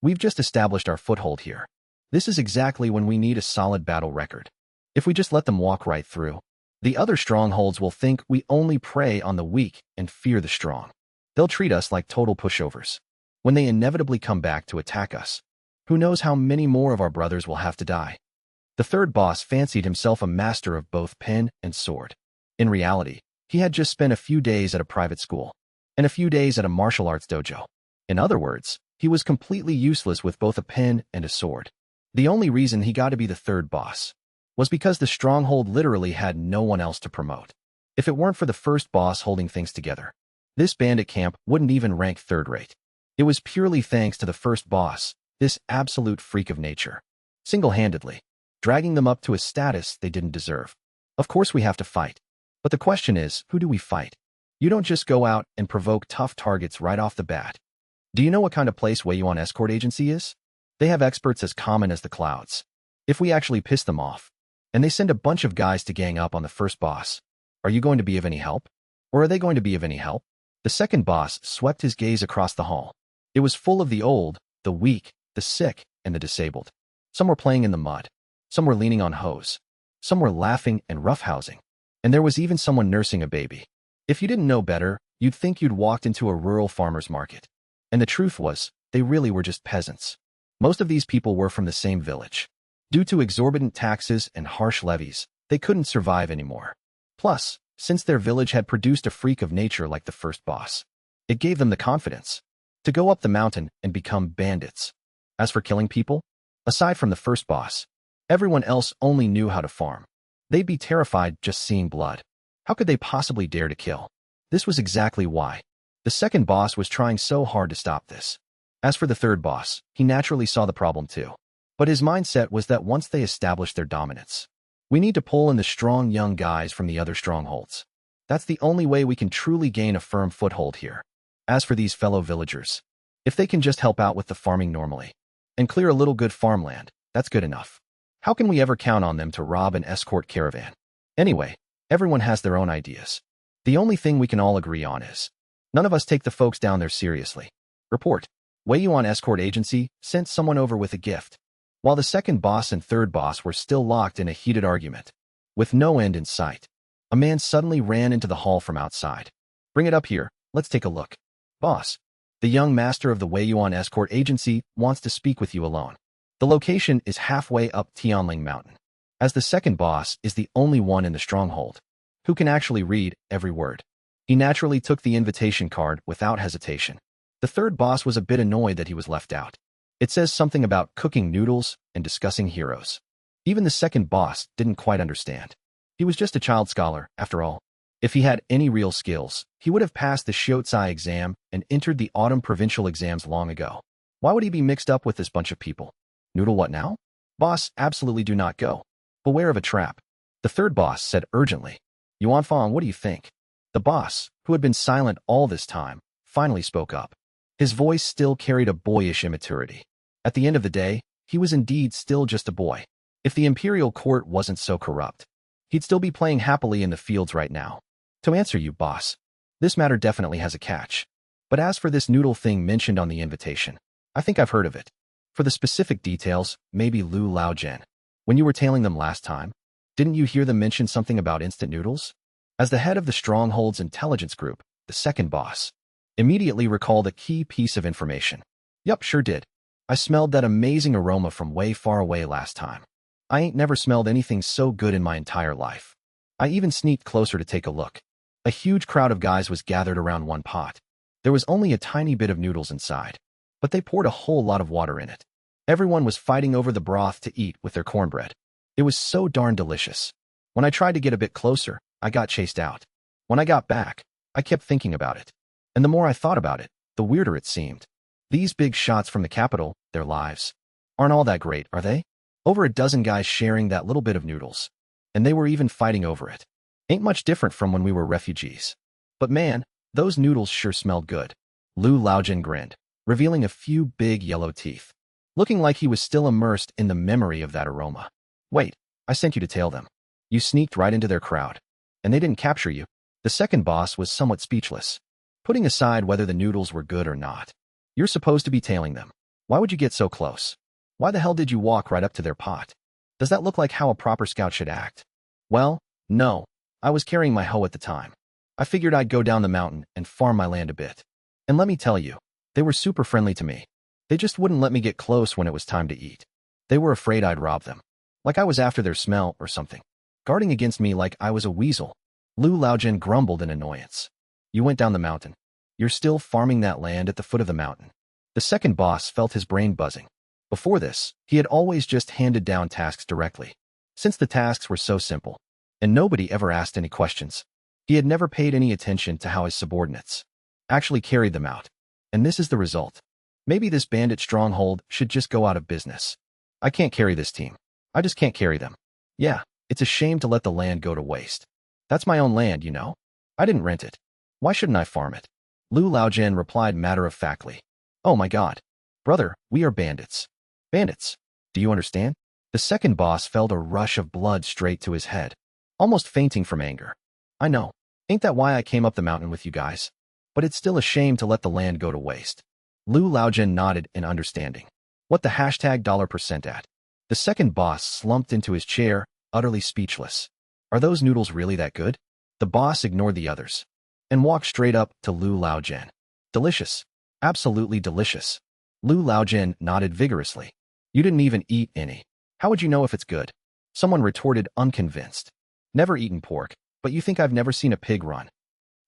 We've just established our foothold here. This is exactly when we need a solid battle record. If we just let them walk right through, the other strongholds will think we only prey on the weak and fear the strong. They'll treat us like total pushovers. When they inevitably come back to attack us, who knows how many more of our brothers will have to die? The third boss fancied himself a master of both pen and sword. In reality, he had just spent a few days at a private school and a few days at a martial arts dojo. In other words, he was completely useless with both a pen and a sword. The only reason he got to be the third boss was because the stronghold literally had no one else to promote. If it weren't for the first boss holding things together, this bandit camp wouldn't even rank third-rate. It was purely thanks to the first boss, this absolute freak of nature, single-handedly dragging them up to a status they didn't deserve. Of course we have to fight. But the question is, who do we fight? You don't just go out and provoke tough targets right off the bat. Do you know what kind of place Wei-Yuan Escort Agency is? They have experts as common as the clouds. If we actually piss them off, and they send a bunch of guys to gang up on the first boss, are you going to be of any help? Or are they going to be of any help? The second boss swept his gaze across the hall. It was full of the old, the weak, the sick, and the disabled. Some were playing in the mud. Some were leaning on hose. Some were laughing and roughhousing. And there was even someone nursing a baby. If you didn't know better, you'd think you'd walked into a rural farmer's market. And the truth was, they really were just peasants. Most of these people were from the same village. Due to exorbitant taxes and harsh levies, they couldn't survive anymore. Plus, since their village had produced a freak of nature like the first boss, it gave them the confidence to go up the mountain and become bandits. As for killing people, aside from the first boss, everyone else only knew how to farm. They'd be terrified just seeing blood. How could they possibly dare to kill? This was exactly why the second boss was trying so hard to stop this. As for the third boss, he naturally saw the problem too. But his mindset was that once they established their dominance, we need to pull in the strong young guys from the other strongholds. That's the only way we can truly gain a firm foothold here. As for these fellow villagers, if they can just help out with the farming normally and clear a little good farmland, that's good enough. How can we ever count on them to rob an escort caravan? Anyway, everyone has their own ideas. The only thing we can all agree on is none of us take the folks down there seriously. Report. Weiyuan Escort Agency sent someone over with a gift. While the second boss and third boss were still locked in a heated argument, with no end in sight, a man suddenly ran into the hall from outside. Bring it up here, let's take a look. Boss, the young master of the Weiyuan Escort Agency wants to speak with you alone. The location is halfway up Tianling Mountain. As the second boss is the only one in the stronghold who can actually read every word, he naturally took the invitation card without hesitation. The third boss was a bit annoyed that he was left out. It says something about cooking noodles and discussing heroes. Even the second boss didn't quite understand. He was just a child scholar, after all. If he had any real skills, he would have passed the Shoutsai exam and entered the autumn provincial exams long ago. Why would he be mixed up with this bunch of people? Noodle what now? Boss, absolutely do not go. Beware of a trap. The third boss said urgently. Yuanfang, what do you think? The boss, who had been silent all this time, finally spoke up. His voice still carried a boyish immaturity. At the end of the day, he was indeed still just a boy. If the imperial court wasn't so corrupt, he'd still be playing happily in the fields right now. To answer you, boss, this matter definitely has a catch. But as for this noodle thing mentioned on the invitation, I think I've heard of it. For the specific details, maybe Lu Laojian. When you were tailing them last time, didn't you hear them mention something about instant noodles? As the head of the Stronghold's intelligence group, the second boss immediately recalled a key piece of information. Yup, sure did. I smelled that amazing aroma from way far away last time. I ain't never smelled anything so good in my entire life. I even sneaked closer to take a look. A huge crowd of guys was gathered around one pot. There was only a tiny bit of noodles inside, but they poured a whole lot of water in it. Everyone was fighting over the broth to eat with their cornbread. It was so darn delicious. When I tried to get a bit closer, I got chased out. When I got back, I kept thinking about it. And the more I thought about it, the weirder it seemed. These big shots from the capital, their lives, aren't all that great, are they? Over a dozen guys sharing that little bit of noodles. And they were even fighting over it. Ain't much different from when we were refugees. But man, those noodles sure smelled good. Lu Laojin grinned, revealing a few big yellow teeth, looking like he was still immersed in the memory of that aroma. Wait, I sent you to tail them. You sneaked right into their crowd. And they didn't capture you. The second boss was somewhat speechless, putting aside whether the noodles were good or not. You're supposed to be tailing them. Why would you get so close? Why the hell did you walk right up to their pot? Does that look like how a proper scout should act? Well, no. I was carrying my hoe at the time. I figured I'd go down the mountain and farm my land a bit. And let me tell you, they were super friendly to me. They just wouldn't let me get close when it was time to eat. They were afraid I'd rob them. Like I was after their smell or something. Guarding against me like I was a weasel. Lu Laojin grumbled in annoyance. You went down the mountain. You're still farming that land at the foot of the mountain. The second boss felt his brain buzzing. Before this, he had always just handed down tasks directly. Since the tasks were so simple, and nobody ever asked any questions, he had never paid any attention to how his subordinates actually carried them out. And this is the result. Maybe this bandit stronghold should just go out of business. I can't carry this team. I just can't carry them. Yeah, it's a shame to let the land go to waste. That's my own land, you know. I didn't rent it. Why shouldn't I farm it? Lu Laojian replied matter-of-factly. Oh my god. Brother, we are bandits. Bandits. Do you understand? The second boss felt a rush of blood straight to his head, almost fainting from anger. I know. Ain't that why I came up the mountain with you guys? But it's still a shame to let the land go to waste. Lu Laojian nodded in understanding. What the hashtag $% at? The second boss slumped into his chair, utterly speechless. Are those noodles really that good? The boss ignored the others and walked straight up to Lu Laojian. Delicious. Absolutely delicious. Lu Laojian nodded vigorously. You didn't even eat any. How would you know if it's good? Someone retorted unconvinced. Never eaten pork, but you think I've never seen a pig run.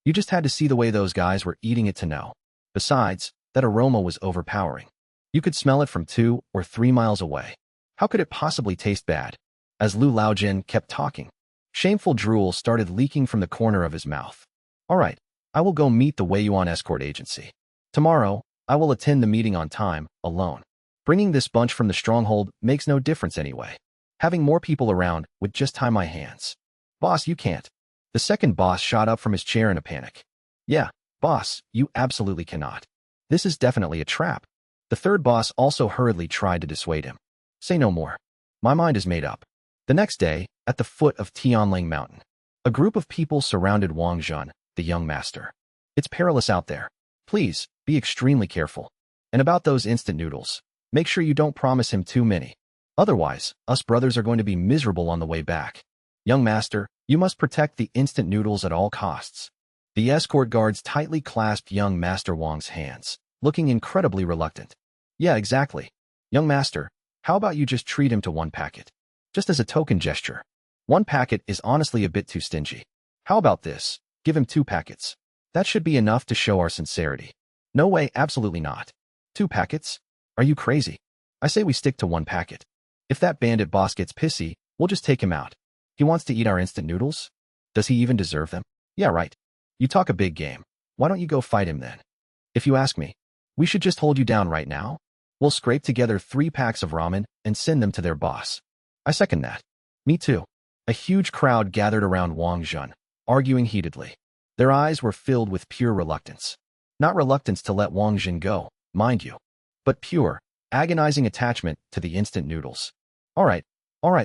You just had to see the way those guys were eating it to know. Besides, that aroma was overpowering. You could smell it from 2 or 3 miles away. How could it possibly taste bad? As Lu Laojin kept talking, shameful drool started leaking from the corner of his mouth. All right, I will go meet the Weiyuan Escort Agency. Tomorrow, I will attend the meeting on time, alone. Bringing this bunch from the stronghold makes no difference anyway. Having more people around would just tie my hands. Boss, you can't. The second boss shot up from his chair in a panic. Yeah, boss, you absolutely cannot. This is definitely a trap. The third boss also hurriedly tried to dissuade him. Say no more. My mind is made up. The next day, at the foot of Tianling Mountain. A group of people surrounded Wang Jun, the young master. It's perilous out there. Please, be extremely careful. And about those instant noodles, make sure you don't promise him too many. Otherwise, us brothers are going to be miserable on the way back. Young master, you must protect the instant noodles at all costs. The escort guards tightly clasped young master Wang's hands, looking incredibly reluctant. Yeah, exactly. Young master, how about you just treat him to one packet? Just as a token gesture. One packet is honestly a bit too stingy. How about this? Give him 2 packets. That should be enough to show our sincerity. No way, absolutely not. 2 packets? Are you crazy? I say we stick to 1 packet. If that bandit boss gets pissy, we'll just take him out. He wants to eat our instant noodles? Does he even deserve them? Yeah, right. You talk a big game. Why don't you go fight him then? If you ask me, we should just hold you down right now. We'll scrape together 3 packs of ramen and send them to their boss. I second that. Me too. A huge crowd gathered around Wang Jun, arguing heatedly. Their eyes were filled with pure reluctance. Not reluctance to let Wang Jun go, mind you, but pure, agonizing attachment to the instant noodles. All right,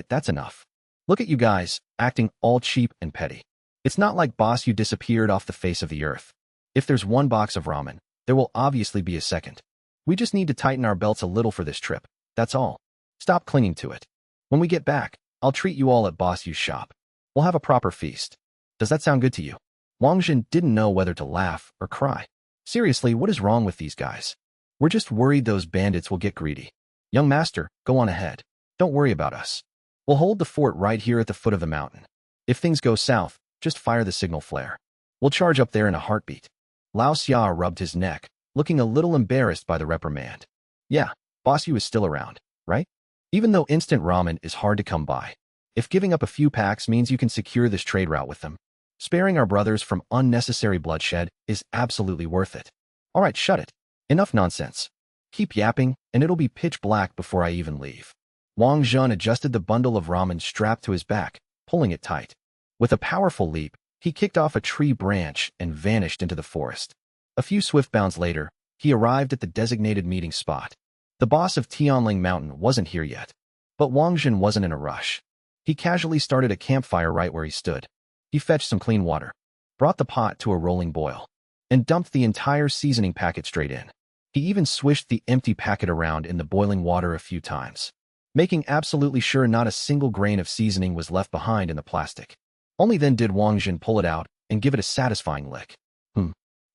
that's enough. Look at you guys, acting all cheap and petty. It's not like boss you disappeared off the face of the earth. If there's 1 box of ramen, there will obviously be a second. We just need to tighten our belts a little for this trip, that's all. Stop clinging to it. When we get back, I'll treat you all at Boss Yu's shop. We'll have a proper feast. Does that sound good to you? Wang Jun didn't know whether to laugh or cry. Seriously, what is wrong with these guys? We're just worried those bandits will get greedy. Young master, go on ahead. Don't worry about us. We'll hold the fort right here at the foot of the mountain. If things go south, just fire the signal flare. We'll charge up there in a heartbeat. Lao Xia rubbed his neck, looking a little embarrassed by the reprimand. Yeah, Boss Yu is still around, right? Even though instant ramen is hard to come by, if giving up a few packs means you can secure this trade route with them, sparing our brothers from unnecessary bloodshed is absolutely worth it. All right, shut it. Enough nonsense. Keep yapping, and it'll be pitch black before I even leave. Wang Jun adjusted the bundle of ramen strapped to his back, pulling it tight. With a powerful leap, he kicked off a tree branch and vanished into the forest. A few swift bounds later, he arrived at the designated meeting spot. The boss of Tianling Mountain wasn't here yet, but Wang Jun wasn't in a rush. He casually started a campfire right where he stood. He fetched some clean water, brought the pot to a rolling boil, and dumped the entire seasoning packet straight in. He even swished the empty packet around in the boiling water a few times, making absolutely sure not a single grain of seasoning was left behind in the plastic. Only then did Wang Jun pull it out and give it a satisfying lick.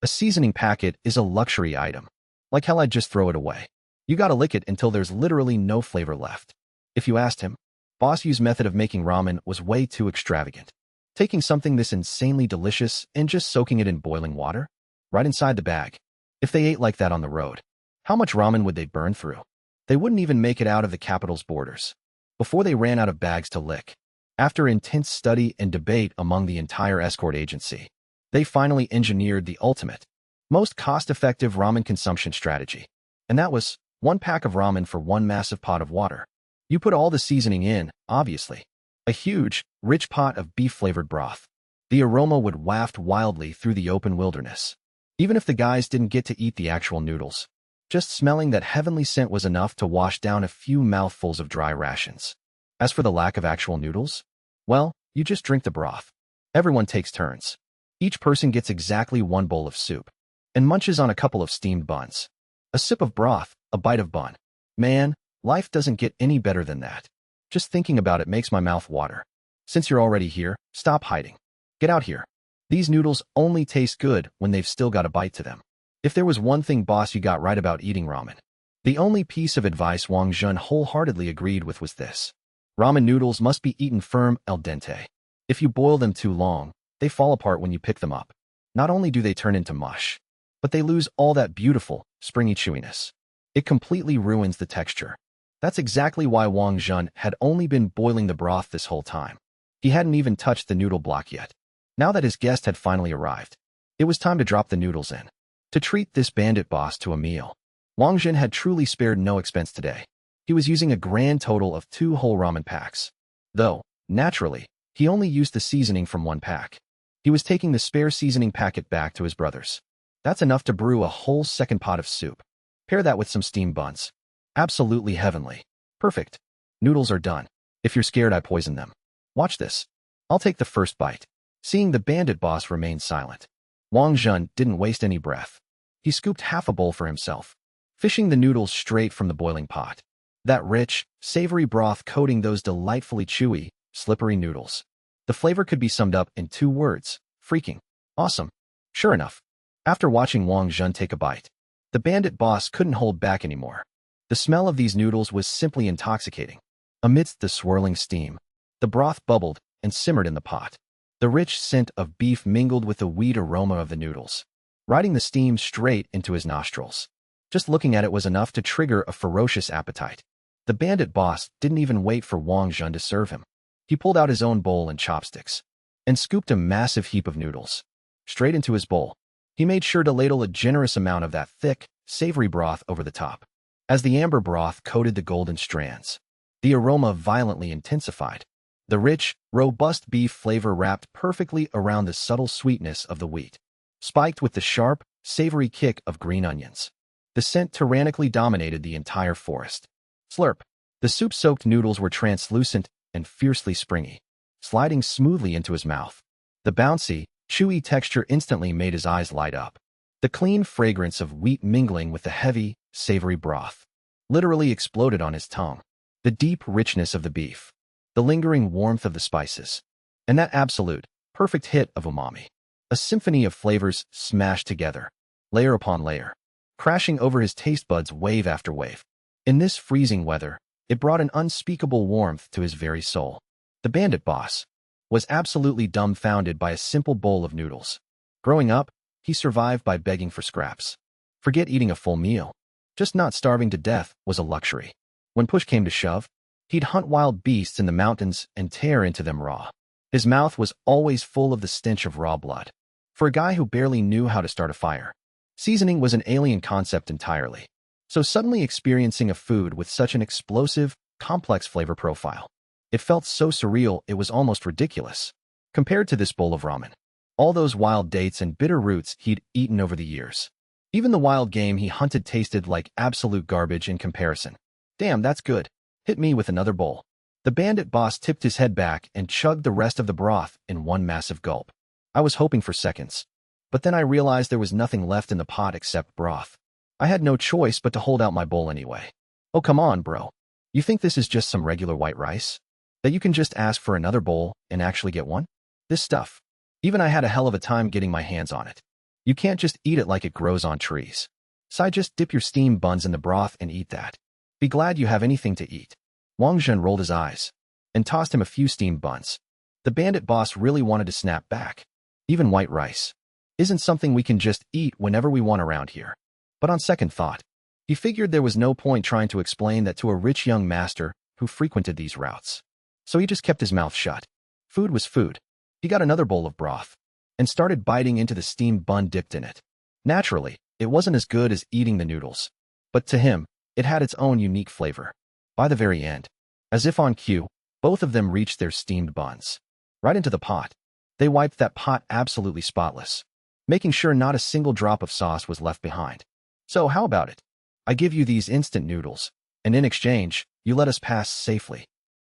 A seasoning packet is a luxury item. Like hell, I'd just throw it away. You gotta lick it until there's literally no flavor left. If you asked him, Boss Yu's method of making ramen was way too extravagant. Taking something this insanely delicious and just soaking it in boiling water? Right inside the bag. If they ate like that on the road, how much ramen would they burn through? They wouldn't even make it out of the capital's borders before they ran out of bags to lick. After intense study and debate among the entire escort agency, they finally engineered the ultimate, most cost-effective ramen consumption strategy. And that was 1 pack of ramen for 1 massive pot of water. You put all the seasoning in, obviously. A huge, rich pot of beef-flavored broth. The aroma would waft wildly through the open wilderness. Even if the guys didn't get to eat the actual noodles, just smelling that heavenly scent was enough to wash down a few mouthfuls of dry rations. As for the lack of actual noodles, well, you just drink the broth. Everyone takes turns. Each person gets exactly 1 bowl of soup and munches on a couple of steamed buns. A sip of broth, a bite of bun. Man, life doesn't get any better than that. Just thinking about it makes my mouth water. Since you're already here, stop hiding. Get out here. These noodles only taste good when they've still got a bite to them. If there was one thing Boss Yu got right about eating ramen, the only piece of advice Wang Jun wholeheartedly agreed with was this. Ramen noodles must be eaten firm al dente. If you boil them too long, they fall apart when you pick them up. Not only do they turn into mush, but they lose all that beautiful, springy chewiness. It completely ruins the texture. That's exactly why Wang Jun had only been boiling the broth this whole time. He hadn't even touched the noodle block yet. Now that his guest had finally arrived, it was time to drop the noodles in. To treat this bandit boss to a meal, Wang Jun had truly spared no expense today. He was using a grand total of 2 whole ramen packs. Though, naturally, he only used the seasoning from 1 pack. He was taking the spare seasoning packet back to his brothers. That's enough to brew a whole second pot of soup. Pair that with some steamed buns. Absolutely heavenly. Perfect. Noodles are done. If you're scared I poisoned them, Watch this. I'll take the first bite. Seeing the bandit boss remain silent, Wang Zhen didn't waste any breath. He scooped half a bowl for himself, fishing the noodles straight from the boiling pot. That rich, savory broth coating those delightfully chewy, slippery noodles. The flavor could be summed up in 2 words: freaking awesome. Sure enough, after watching Wang Zhen take a bite, the bandit boss couldn't hold back anymore. The smell of these noodles was simply intoxicating. Amidst the swirling steam, the broth bubbled and simmered in the pot. The rich scent of beef mingled with the wheat aroma of the noodles, riding the steam straight into his nostrils. Just looking at it was enough to trigger a ferocious appetite. The bandit boss didn't even wait for Wang Zhen to serve him. He pulled out his own bowl and chopsticks, and scooped a massive heap of noodles straight into his bowl. He made sure to ladle a generous amount of that thick, savory broth over the top. As the amber broth coated the golden strands, the aroma violently intensified. The rich, robust beef flavor wrapped perfectly around the subtle sweetness of the wheat, spiked with the sharp, savory kick of green onions. The scent tyrannically dominated the entire forest. Slurp. The soup-soaked noodles were translucent and fiercely springy, sliding smoothly into his mouth. The bouncy, chewy texture instantly made his eyes light up. The clean fragrance of wheat mingling with the heavy, savory broth literally exploded on his tongue. The deep richness of the beef, the lingering warmth of the spices, and that absolute, perfect hit of umami. A symphony of flavors smashed together, layer upon layer, crashing over his taste buds wave after wave. In this freezing weather, it brought an unspeakable warmth to his very soul. The bandit boss was absolutely dumbfounded by a simple bowl of noodles. Growing up, he survived by begging for scraps. Forget eating a full meal. Just not starving to death was a luxury. When push came to shove, he'd hunt wild beasts in the mountains and tear into them raw. His mouth was always full of the stench of raw blood. For a guy who barely knew how to start a fire, seasoning was an alien concept entirely. So suddenly experiencing a food with such an explosive, complex flavor profile, it felt so surreal it was almost ridiculous. Compared to this bowl of ramen, all those wild dates and bitter roots he'd eaten over the years. Even the wild game he hunted tasted like absolute garbage in comparison. Damn, that's good. Hit me with another bowl. The bandit boss tipped his head back and chugged the rest of the broth in one massive gulp. I was hoping for seconds, but then I realized there was nothing left in the pot except broth. I had no choice but to hold out my bowl anyway. Oh, come on, bro. You think this is just some regular white rice? That you can just ask for another bowl and actually get one? This stuff. Even I had a hell of a time getting my hands on it. You can't just eat it like it grows on trees. So I just dip your steamed buns in the broth and eat that. Be glad you have anything to eat. Wang Zhen rolled his eyes and tossed him a few steamed buns. The bandit boss really wanted to snap back. Even white rice isn't something we can just eat whenever we want around here. But on second thought, he figured there was no point trying to explain that to a rich young master who frequented these routes. So he just kept his mouth shut. Food was food. He got another bowl of broth and started biting into the steamed bun dipped in it. Naturally, it wasn't as good as eating the noodles, but to him, it had its own unique flavor. By the very end, as if on cue, both of them reached their steamed buns. Right into the pot. They wiped that pot absolutely spotless, making sure not a single drop of sauce was left behind. So how about it? I give you these instant noodles, and in exchange, you let us pass safely.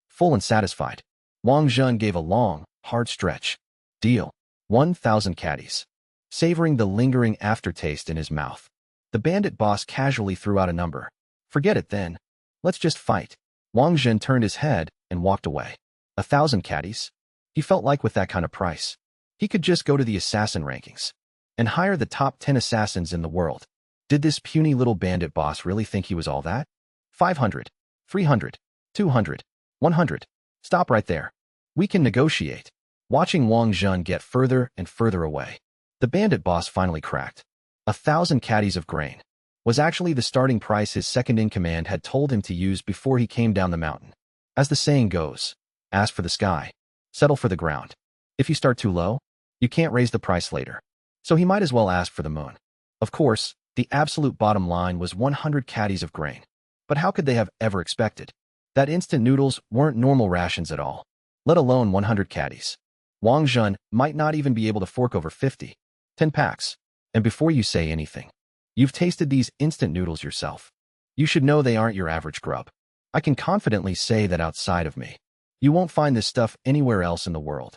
Full and satisfied, Wang Zhen gave a long, hard stretch. Deal. 1,000 caddies. Savoring the lingering aftertaste in his mouth, the bandit boss casually threw out a number. Forget it then. Let's just fight. Wang Zhen turned his head and walked away. 1,000 caddies? He felt like with that kind of price, he could just go to the assassin rankings and hire the top 10 assassins in the world. Did this puny little bandit boss really think he was all that? 500, 300, 200, 100. Stop right there. We can negotiate. Watching Wang Zhen get further and further away, the bandit boss finally cracked. 1,000 caddies of grain was actually the starting price his second-in-command had told him to use before he came down the mountain. As the saying goes, ask for the sky, settle for the ground. If you start too low, you can't raise the price later. So he might as well ask for the moon. Of course, the absolute bottom line was 100 caddies of grain. But how could they have ever expected that instant noodles weren't normal rations at all, let alone 100 caddies? Wang Zhen might not even be able to fork over 50, 10 packs. And before you say anything, you've tasted these instant noodles yourself. You should know they aren't your average grub. I can confidently say that outside of me, You won't find this stuff anywhere else in the world.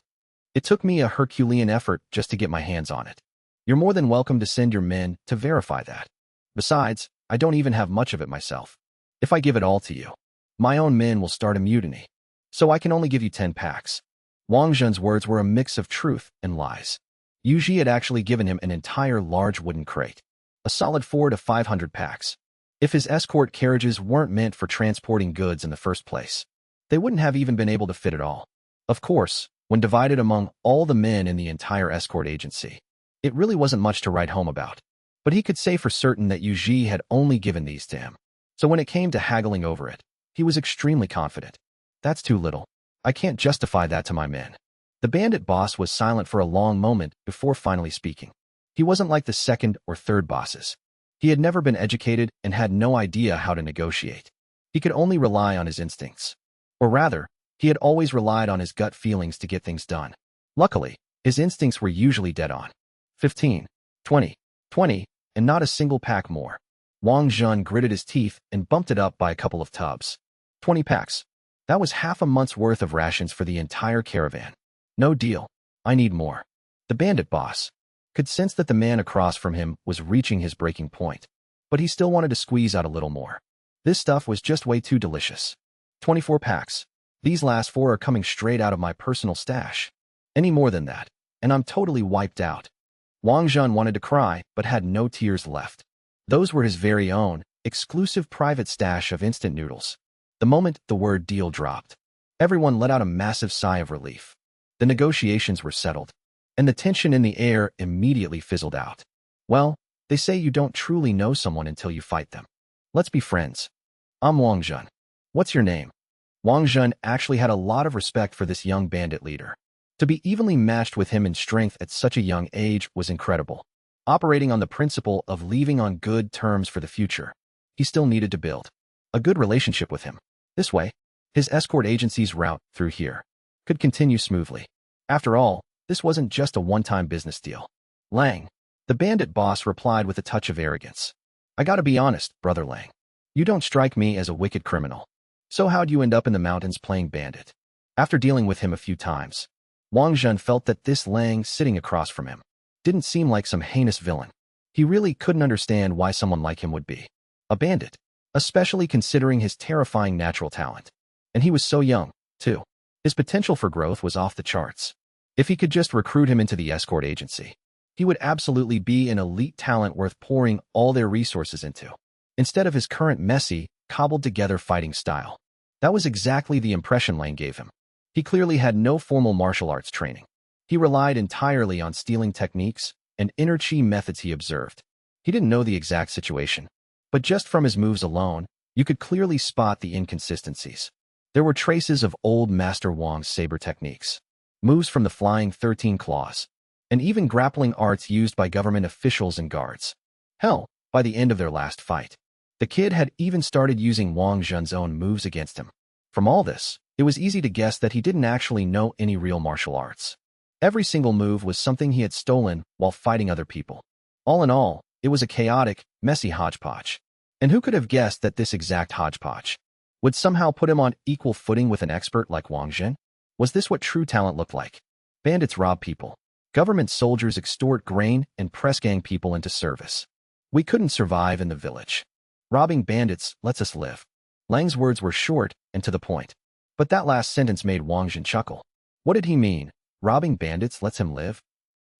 It took me a Herculean effort just to get my hands on it. You're more than welcome to send your men to verify that. Besides, I don't even have much of it myself. If I give it all to you, my own men will start a mutiny. So I can only give you 10 packs. Wang Zhen's words were a mix of truth and lies. Yu Ji had actually given him an entire large wooden crate. A solid 400 to 500 packs. If his escort carriages weren't meant for transporting goods in the first place, they wouldn't have even been able to fit it all. Of course, when divided among all the men in the entire escort agency, it really wasn't much to write home about. But he could say for certain that Yu Ji had only given these to him. So when it came to haggling over it, he was extremely confident. That's too little. I can't justify that to my men. The bandit boss was silent for a long moment before finally speaking. He wasn't like the second or third bosses. He had never been educated and had no idea how to negotiate. He could only rely on his instincts. Or rather, he had always relied on his gut feelings to get things done. Luckily, his instincts were usually dead on. 15, 20, 20, and not a single pack more. Wang Zhen gritted his teeth and bumped it up by a couple of tubs. 20 packs. That was half a month's worth of rations for the entire caravan. No deal. I need more. The bandit boss could sense that the man across from him was reaching his breaking point, but he still wanted to squeeze out a little more. This stuff was just way too delicious. 24 packs. These last 4 are coming straight out of my personal stash. Any more than that, and I'm totally wiped out. Wang Zhen wanted to cry, but had no tears left. Those were his very own, exclusive private stash of instant noodles. The moment the word deal dropped, everyone let out a massive sigh of relief. The negotiations were settled, and the tension in the air immediately fizzled out. Well, they say you don't truly know someone until you fight them. Let's be friends. I'm Wang Zhen. What's your name? Wang Zhen actually had a lot of respect for this young bandit leader. To be evenly matched with him in strength at such a young age was incredible. Operating on the principle of leaving on good terms for the future, he still needed to build a good relationship with him. This way, his escort agency's route through here could continue smoothly. After all, this wasn't just a one-time business deal. Lang, the bandit boss, replied with a touch of arrogance. I gotta be honest, Brother Lang. You don't strike me as a wicked criminal. So how'd you end up in the mountains playing bandit? After dealing with him a few times, Wang Zhen felt that this Lang sitting across from him didn't seem like some heinous villain. He really couldn't understand why someone like him would be a bandit, especially considering his terrifying natural talent. And he was so young, too. His potential for growth was off the charts. If he could just recruit him into the escort agency, he would absolutely be an elite talent worth pouring all their resources into, instead of his current messy, cobbled-together fighting style. That was exactly the impression Lang gave him. He clearly had no formal martial arts training. He relied entirely on stealing techniques and inner chi methods he observed. He didn't know the exact situation, but just from his moves alone, you could clearly spot the inconsistencies. There were traces of old Master Wang's saber techniques, moves from the Flying 13 Claws, and even grappling arts used by government officials and guards. Hell, by the end of their last fight, the kid had even started using Wang Zhen's own moves against him. From all this, it was easy to guess that he didn't actually know any real martial arts. Every single move was something he had stolen while fighting other people. All in all, it was a chaotic, messy hodgepodge. And who could have guessed that this exact hodgepodge would somehow put him on equal footing with an expert like Wang Zhen? Was this what true talent looked like? Bandits rob people. Government soldiers extort grain and press gang people into service. We couldn't survive in the village. Robbing bandits lets us live. Lang's words were short and to the point. But that last sentence made Wang Zhen chuckle. What did he mean? Robbing bandits lets him live?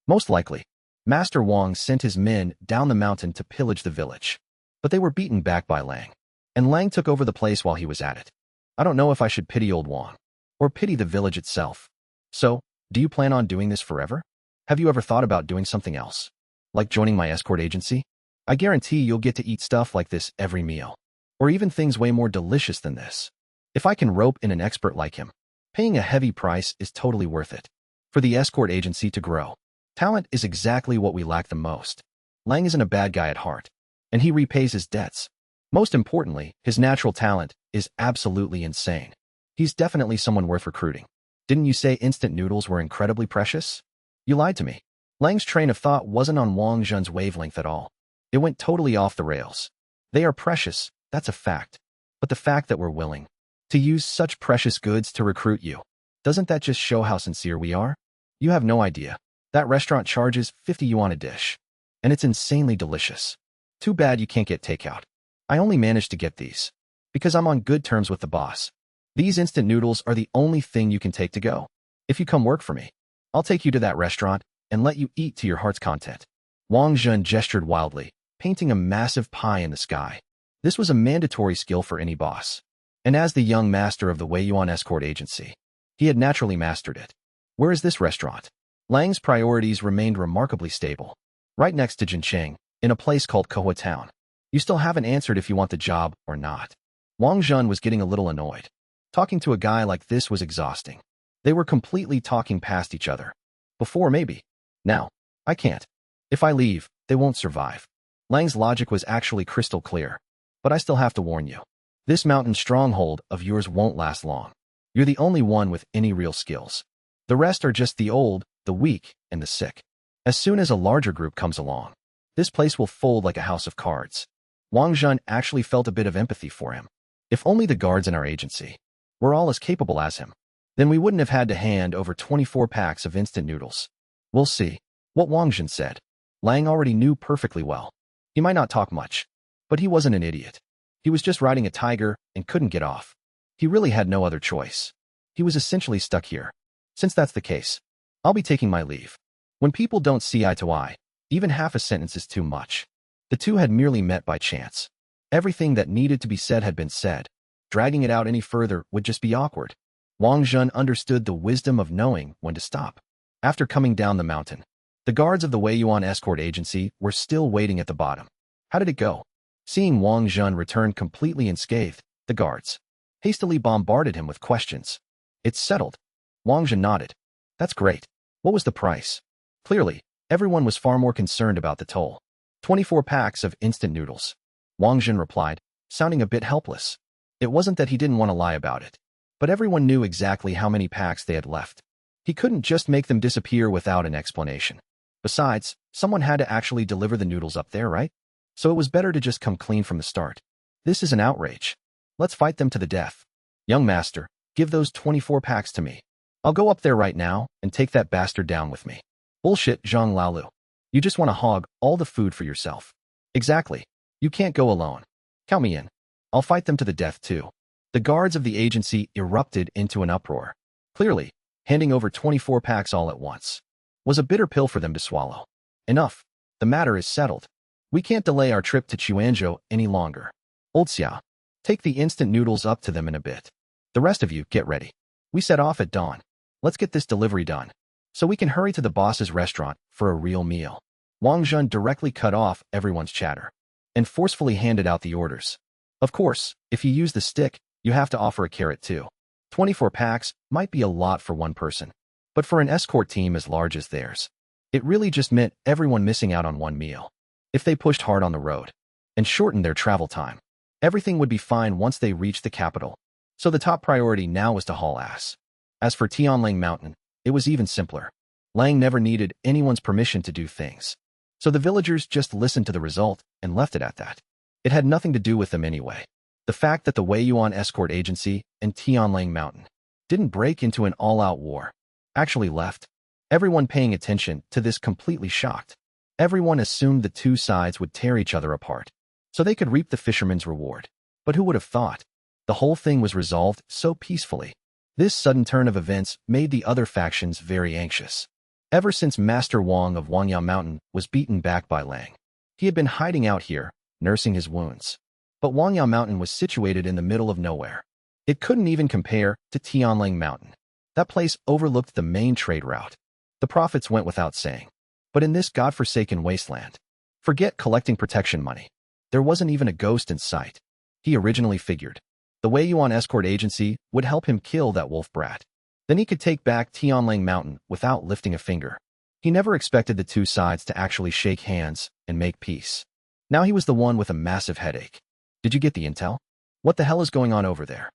Most likely, Master Wang sent his men down the mountain to pillage the village. But they were beaten back by Lang. And Lang took over the place while he was at it. I don't know if I should pity old Wang, or pity the village itself. So, do you plan on doing this forever? Have you ever thought about doing something else? Like joining my escort agency? I guarantee you'll get to eat stuff like this every meal. Or even things way more delicious than this. If I can rope in an expert like him, paying a heavy price is totally worth it. For the escort agency to grow, talent is exactly what we lack the most. Lang isn't a bad guy at heart, and he repays his debts. Most importantly, his natural talent is absolutely insane. He's definitely someone worth recruiting. Didn't you say instant noodles were incredibly precious? You lied to me. Lang's train of thought wasn't on Wang Zhen's wavelength at all. It went totally off the rails. They are precious, that's a fact. But the fact that we're willing To use such precious goods to recruit you. Doesn't that just show how sincere we are? You have no idea. That restaurant charges 50 yuan a dish. And it's insanely delicious. Too bad you can't get takeout. I only managed to get these. Because I'm on good terms with the boss. These instant noodles are the only thing you can take to go. If you come work for me, I'll take you to that restaurant and let you eat to your heart's content. Wang Zhen gestured wildly, painting a massive pie in the sky. This was a mandatory skill for any boss. And as the young master of the Wei Yuan escort agency, he had naturally mastered it. Where is this restaurant? Lang's priorities remained remarkably stable. Right next to Jincheng, in a place called Kohua Town. You still haven't answered if you want the job or not. Wang Zhen was getting a little annoyed. Talking to a guy like this was exhausting. They were completely talking past each other. Before, maybe. Now, I can't. If I leave, they won't survive. Lang's logic was actually crystal clear. But I still have to warn you. This mountain stronghold of yours won't last long. You're the only one with any real skills. The rest are just the old, the weak, and the sick. As soon as a larger group comes along, this place will fold like a house of cards. Wang Zhen actually felt a bit of empathy for him. If only the guards in our agency were all as capable as him, then we wouldn't have had to hand over 24 packs of instant noodles. We'll see. What Wang Zhen said, Lang already knew perfectly well. He might not talk much, but he wasn't an idiot. He was just riding a tiger and couldn't get off. He really had no other choice. He was essentially stuck here. Since that's the case, I'll be taking my leave. When people don't see eye to eye, even half a sentence is too much. The two had merely met by chance. Everything that needed to be said had been said. Dragging it out any further would just be awkward. Wang Zhen understood the wisdom of knowing when to stop. After coming down the mountain, the guards of the Wei Yuan escort agency were still waiting at the bottom. How did it go? Seeing Wang Zhen return completely unscathed, the guards hastily bombarded him with questions. It's settled. Wang Zhen nodded. That's great. What was the price? Clearly, everyone was far more concerned about the toll. 24 packs of instant noodles. Wang Zhen replied, sounding a bit helpless. It wasn't that he didn't want to lie about it, but everyone knew exactly how many packs they had left. He couldn't just make them disappear without an explanation. Besides, someone had to actually deliver the noodles up there, right? So it was better to just come clean from the start. This is an outrage. Let's fight them to the death. Young master, give those 24 packs to me. I'll go up there right now and take that bastard down with me. Bullshit, Zhang Laolu. You just want to hog all the food for yourself. Exactly. You can't go alone. Count me in. I'll fight them to the death too. The guards of the agency erupted into an uproar. Clearly, handing over 24 packs all at once was a bitter pill for them to swallow. Enough. The matter is settled. We can't delay our trip to Chuanzhou any longer. Old Xiao, take the instant noodles up to them in a bit. The rest of you, get ready. We set off at dawn. Let's get this delivery done, so we can hurry to the boss's restaurant for a real meal. Wang Zhen directly cut off everyone's chatter and forcefully handed out the orders. Of course, if you use the stick, you have to offer a carrot too. 24 packs might be a lot for one person, but for an escort team as large as theirs, it really just meant everyone missing out on one meal. If they pushed hard on the road and shortened their travel time, everything would be fine once they reached the capital. So the top priority now was to haul ass. As for Tianlang Mountain, it was even simpler. Lang never needed anyone's permission to do things. So the villagers just listened to the result and left it at that. It had nothing to do with them anyway. The fact that the Wei Yuan escort agency and Tianlang Mountain didn't break into an all-out war actually left. Everyone paying attention to this completely shocked. Everyone assumed the two sides would tear each other apart, so they could reap the fisherman's reward. But who would have thought? The whole thing was resolved so peacefully. This sudden turn of events made the other factions very anxious. Ever since Master Wang of Wangyao Mountain was beaten back by Lang, he had been hiding out here, nursing his wounds. But Wangyao Mountain was situated in the middle of nowhere. It couldn't even compare to Tianlang Mountain. That place overlooked the main trade route. The profits went without saying. But in this godforsaken wasteland, forget collecting protection money. There wasn't even a ghost in sight. He originally figured the Wei Yuan escort agency would help him kill that wolf brat. Then he could take back Tianlang Mountain without lifting a finger. He never expected the two sides to actually shake hands and make peace. Now he was the one with a massive headache. Did you get the intel? What the hell is going on over there?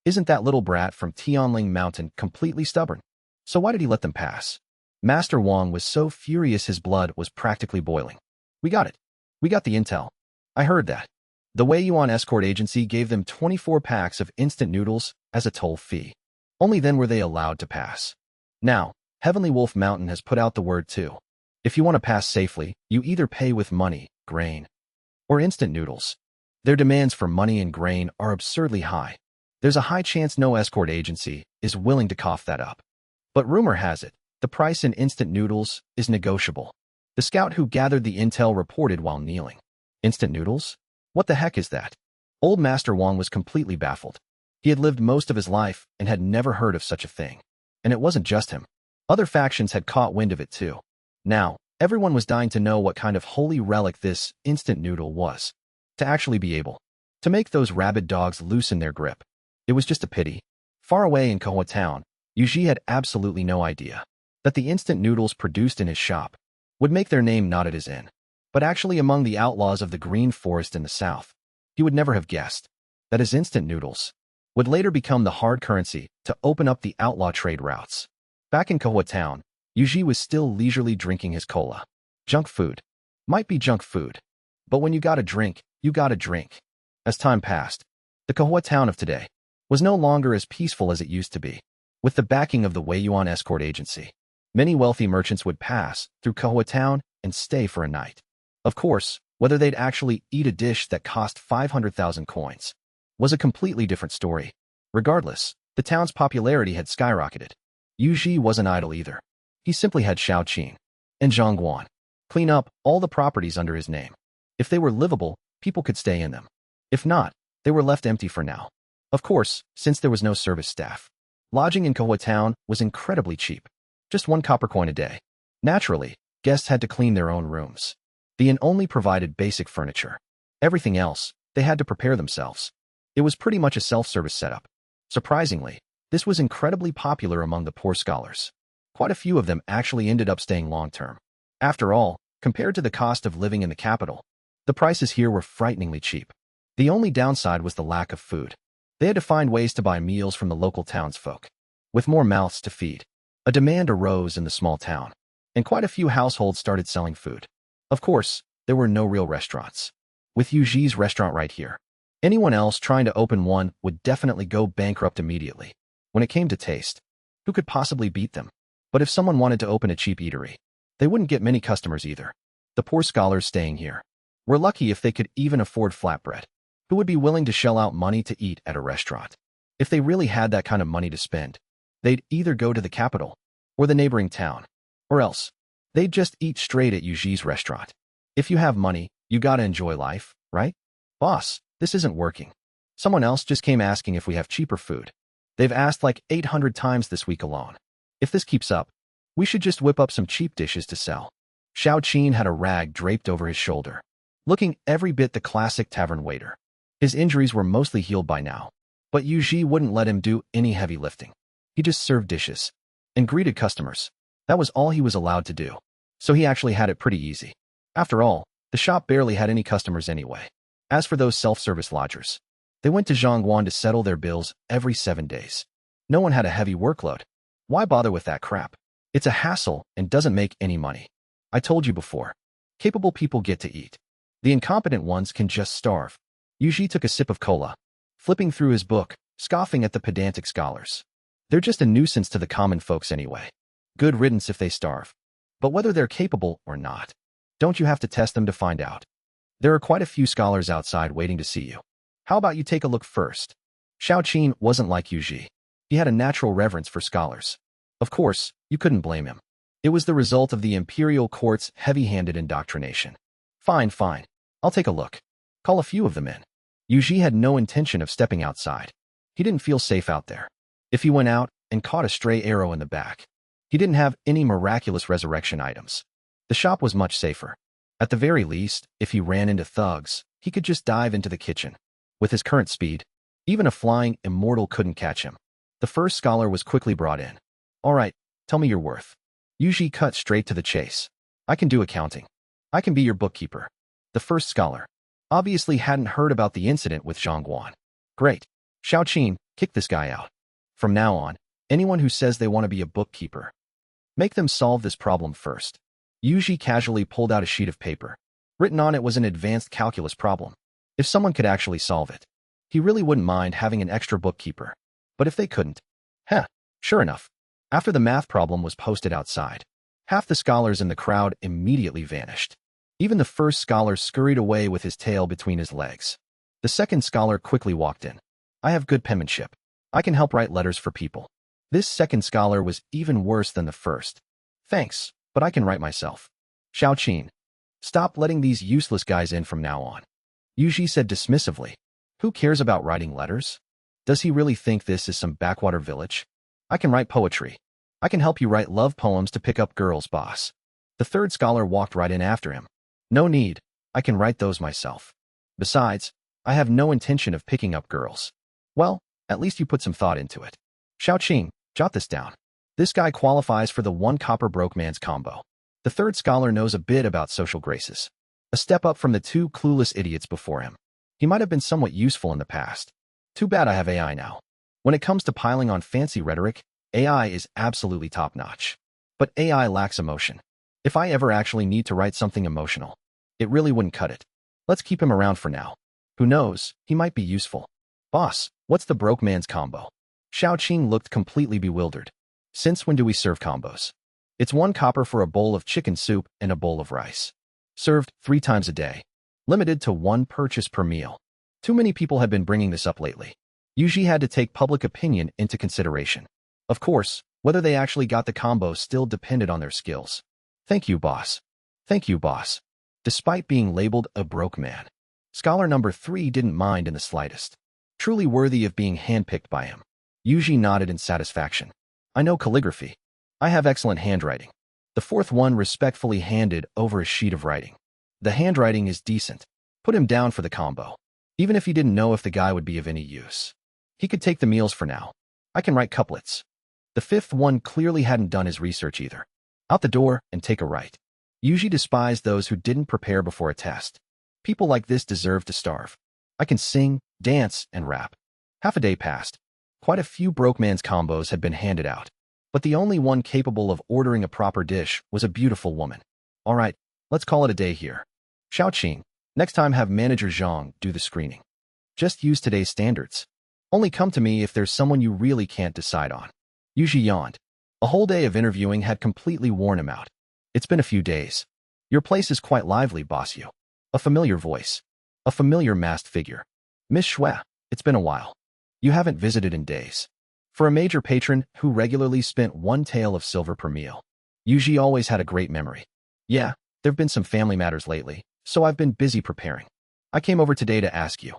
Isn't that little brat from Tianlang Mountain completely stubborn? So why did he let them pass? Master Wang was so furious his blood was practically boiling. We got it. We got the intel. I heard that. The Wei Yuan escort agency gave them 24 packs of instant noodles as a toll fee. Only then were they allowed to pass. Now, Heavenly Wolf Mountain has put out the word too. If you want to pass safely, you either pay with money, grain, or instant noodles. Their demands for money and grain are absurdly high. There's a high chance no escort agency is willing to cough that up. But rumor has it, the price in instant noodles is negotiable. The scout who gathered the intel reported while kneeling. Instant noodles? What the heck is that? Old Master Wang was completely baffled. He had lived most of his life and had never heard of such a thing. And it wasn't just him. Other factions had caught wind of it too. Now, everyone was dying to know what kind of holy relic this instant noodle was. To actually be able to make those rabid dogs loosen their grip. It was just a pity. Far away in Kowa Town, Yuji had absolutely no idea that the instant noodles produced in his shop would make their name not at his inn, but actually among the outlaws of the Green Forest in the south. He would never have guessed that his instant noodles would later become the hard currency to open up the outlaw trade routes. Back in Kowa Town, Yuji was still leisurely drinking his cola. Junk food might be junk food, but when you gotta drink, you gotta drink. As time passed, the Kowa Town of today was no longer as peaceful as it used to be. With the backing of the Wei Yuan escort agency, many wealthy merchants would pass through Kowa Town and stay for a night. Of course, whether they'd actually eat a dish that cost 500,000 coins was a completely different story. Regardless, the town's popularity had skyrocketed. Yuji wasn't idle either. He simply had Shaoqin and Zhongguan clean up all the properties under his name. If they were livable, people could stay in them. If not, they were left empty for now. Of course, since there was no service staff, lodging in Kowa Town was incredibly cheap. Just 1 copper coin a day. Naturally, guests had to clean their own rooms. The inn only provided basic furniture. Everything else, they had to prepare themselves. It was pretty much a self-service setup. Surprisingly, this was incredibly popular among the poor scholars. Quite a few of them actually ended up staying long-term. After all, compared to the cost of living in the capital, the prices here were frighteningly cheap. The only downside was the lack of food. They had to find ways to buy meals from the local townsfolk. With more mouths to feed, a demand arose in the small town, and quite a few households started selling food. Of course, there were no real restaurants. With Yuji's restaurant right here, anyone else trying to open one would definitely go bankrupt immediately. When it came to taste, who could possibly beat them? But if someone wanted to open a cheap eatery, they wouldn't get many customers either. The poor scholars staying here were lucky if they could even afford flatbread. Who would be willing to shell out money to eat at a restaurant? If they really had that kind of money to spend, they'd either go to the capital or the neighboring town, or else they'd just eat straight at Yuji's restaurant. If you have money, you gotta enjoy life, right? Boss, this isn't working. Someone else just came asking if we have cheaper food. They've asked like 800 times this week alone. If this keeps up, we should just whip up some cheap dishes to sell. Shaoqin had a rag draped over his shoulder, looking every bit the classic tavern waiter. His injuries were mostly healed by now, but Yuji wouldn't let him do any heavy lifting. He just served dishes and greeted customers. That was all he was allowed to do. So he actually had it pretty easy. After all, the shop barely had any customers anyway. As for those self-service lodgers, they went to Zhongguan to settle their bills every 7 days. No one had a heavy workload. Why bother with that crap? It's a hassle and doesn't make any money. I told you before. Capable people get to eat. The incompetent ones can just starve. Yuji took a sip of cola, flipping through his book, scoffing at the pedantic scholars. They're just a nuisance to the common folks anyway. Good riddance if they starve. But whether they're capable or not, don't you have to test them to find out? There are quite a few scholars outside waiting to see you. How about you take a look first? Shaoqin wasn't like Yuji. He had a natural reverence for scholars. Of course, you couldn't blame him. It was the result of the imperial court's heavy-handed indoctrination. Fine. I'll take a look. Call a few of them in. Yuji had no intention of stepping outside. He didn't feel safe out there. If he went out and caught a stray arrow in the back, he didn't have any miraculous resurrection items. The shop was much safer. At the very least, if he ran into thugs, he could just dive into the kitchen. With his current speed, even a flying immortal couldn't catch him. The first scholar was quickly brought in. All right, tell me your worth. Yuji cut straight to the chase. I can do accounting. I can be your bookkeeper. The first scholar obviously hadn't heard about the incident with Zhongguan. Great. Shaoqin, kick this guy out. From now on, anyone who says they want to be a bookkeeper, make them solve this problem first. Yuji casually pulled out a sheet of paper. Written on it was an advanced calculus problem. If someone could actually solve it, he really wouldn't mind having an extra bookkeeper. But if they couldn't, sure enough, after the math problem was posted outside, half the scholars in the crowd immediately vanished. Even the first scholar scurried away with his tail between his legs. The second scholar quickly walked in. I have good penmanship. I can help write letters for people. This second scholar was even worse than the first. Thanks, but I can write myself. Xiaoqin, stop letting these useless guys in from now on. Yuji said dismissively. Who cares about writing letters? Does he really think this is some backwater village? I can write poetry. I can help you write love poems to pick up girls, boss. The third scholar walked right in after him. No need. I can write those myself. Besides, I have no intention of picking up girls. Well, at least you put some thought into it. Xiaoqing, jot this down. This guy qualifies for the 1 copper broke man's combo. The third scholar knows a bit about social graces. A step up from the 2 clueless idiots before him. He might have been somewhat useful in the past. Too bad I have AI now. When it comes to piling on fancy rhetoric, AI is absolutely top-notch. But AI lacks emotion. If I ever actually need to write something emotional, it really wouldn't cut it. Let's keep him around for now. Who knows, he might be useful. Boss, what's the broke man's combo? Xiaoqing looked completely bewildered. Since when do we serve combos? It's 1 copper for a bowl of chicken soup and a bowl of rice. Served 3 times a day. Limited to 1 purchase per meal. Too many people have been bringing this up lately. Yuji had to take public opinion into consideration. Of course, whether they actually got the combo still depended on their skills. Thank you, boss. Thank you, boss. Despite being labeled a broke man, scholar number 3 didn't mind in the slightest. Truly worthy of being handpicked by him. Yuji nodded in satisfaction. I know calligraphy. I have excellent handwriting. The fourth one respectfully handed over a sheet of writing. The handwriting is decent. Put him down for the combo. Even if he didn't know if the guy would be of any use. He could take the meals for now. I can write couplets. The fifth one clearly hadn't done his research either. Out the door and take a right. Yuji despised those who didn't prepare before a test. People like this deserve to starve. I can sing, dance, and rap. Half a day passed. Quite a few broke man's combos had been handed out. But the only one capable of ordering a proper dish was a beautiful woman. All right, let's call it a day here. Xiaoqing, next time have manager Zhang do the screening. Just use today's standards. Only come to me if there's someone you really can't decide on. Yuji yawned. A whole day of interviewing had completely worn him out. It's been a few days. Your place is quite lively, boss you. A familiar voice. A familiar masked figure. Miss Xue, it's been a while. You haven't visited in days. For a major patron who regularly spent 1 tael of silver per meal, Yuji always had a great memory. Yeah, there've been some family matters lately, so I've been busy preparing. I came over today to ask you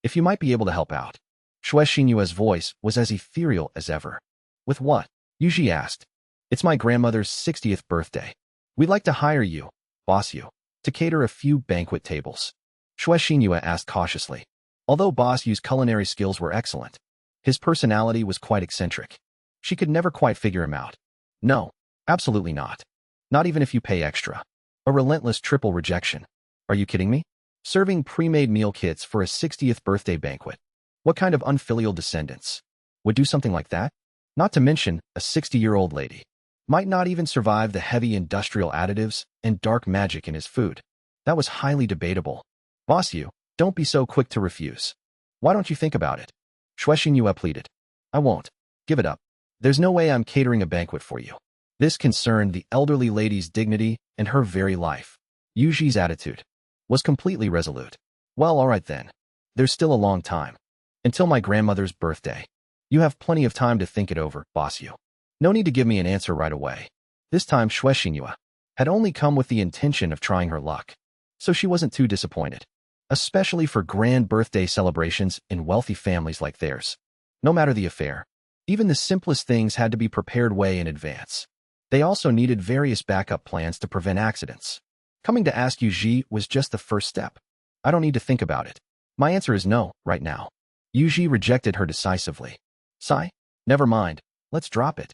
if you might be able to help out. Xue Xinyue's voice was as ethereal as ever. With what? Yuji asked. It's my grandmother's 60th birthday. We'd like to hire you, boss you, to cater a few banquet tables. Xue Xinyue asked cautiously. Although boss Yu's culinary skills were excellent, his personality was quite eccentric. She could never quite figure him out. No, absolutely not. Not even if you pay extra. A relentless triple rejection. Are you kidding me? Serving pre-made meal kits for a 60th birthday banquet. What kind of unfilial descendants would do something like that? Not to mention, a 60-year-old lady might not even survive the heavy industrial additives and dark magic in his food. That was highly debatable. Boss Yu, don't be so quick to refuse. Why don't you think about it? Xue Xinyue pleaded. I won't. Give it up. There's no way I'm catering a banquet for you. This concerned the elderly lady's dignity and her very life. Yuji's attitude was completely resolute. Well, all right then. There's still a long time. Until my grandmother's birthday. You have plenty of time to think it over, boss Yu. No need to give me an answer right away. This time Xue Xinyue had only come with the intention of trying her luck. So she wasn't too disappointed. Especially for grand birthday celebrations in wealthy families like theirs. No matter the affair, even the simplest things had to be prepared way in advance. They also needed various backup plans to prevent accidents. Coming to ask Yuji was just the first step. I don't need to think about it. My answer is no, right now. Yuji rejected her decisively. Sigh? Never mind. Let's drop it.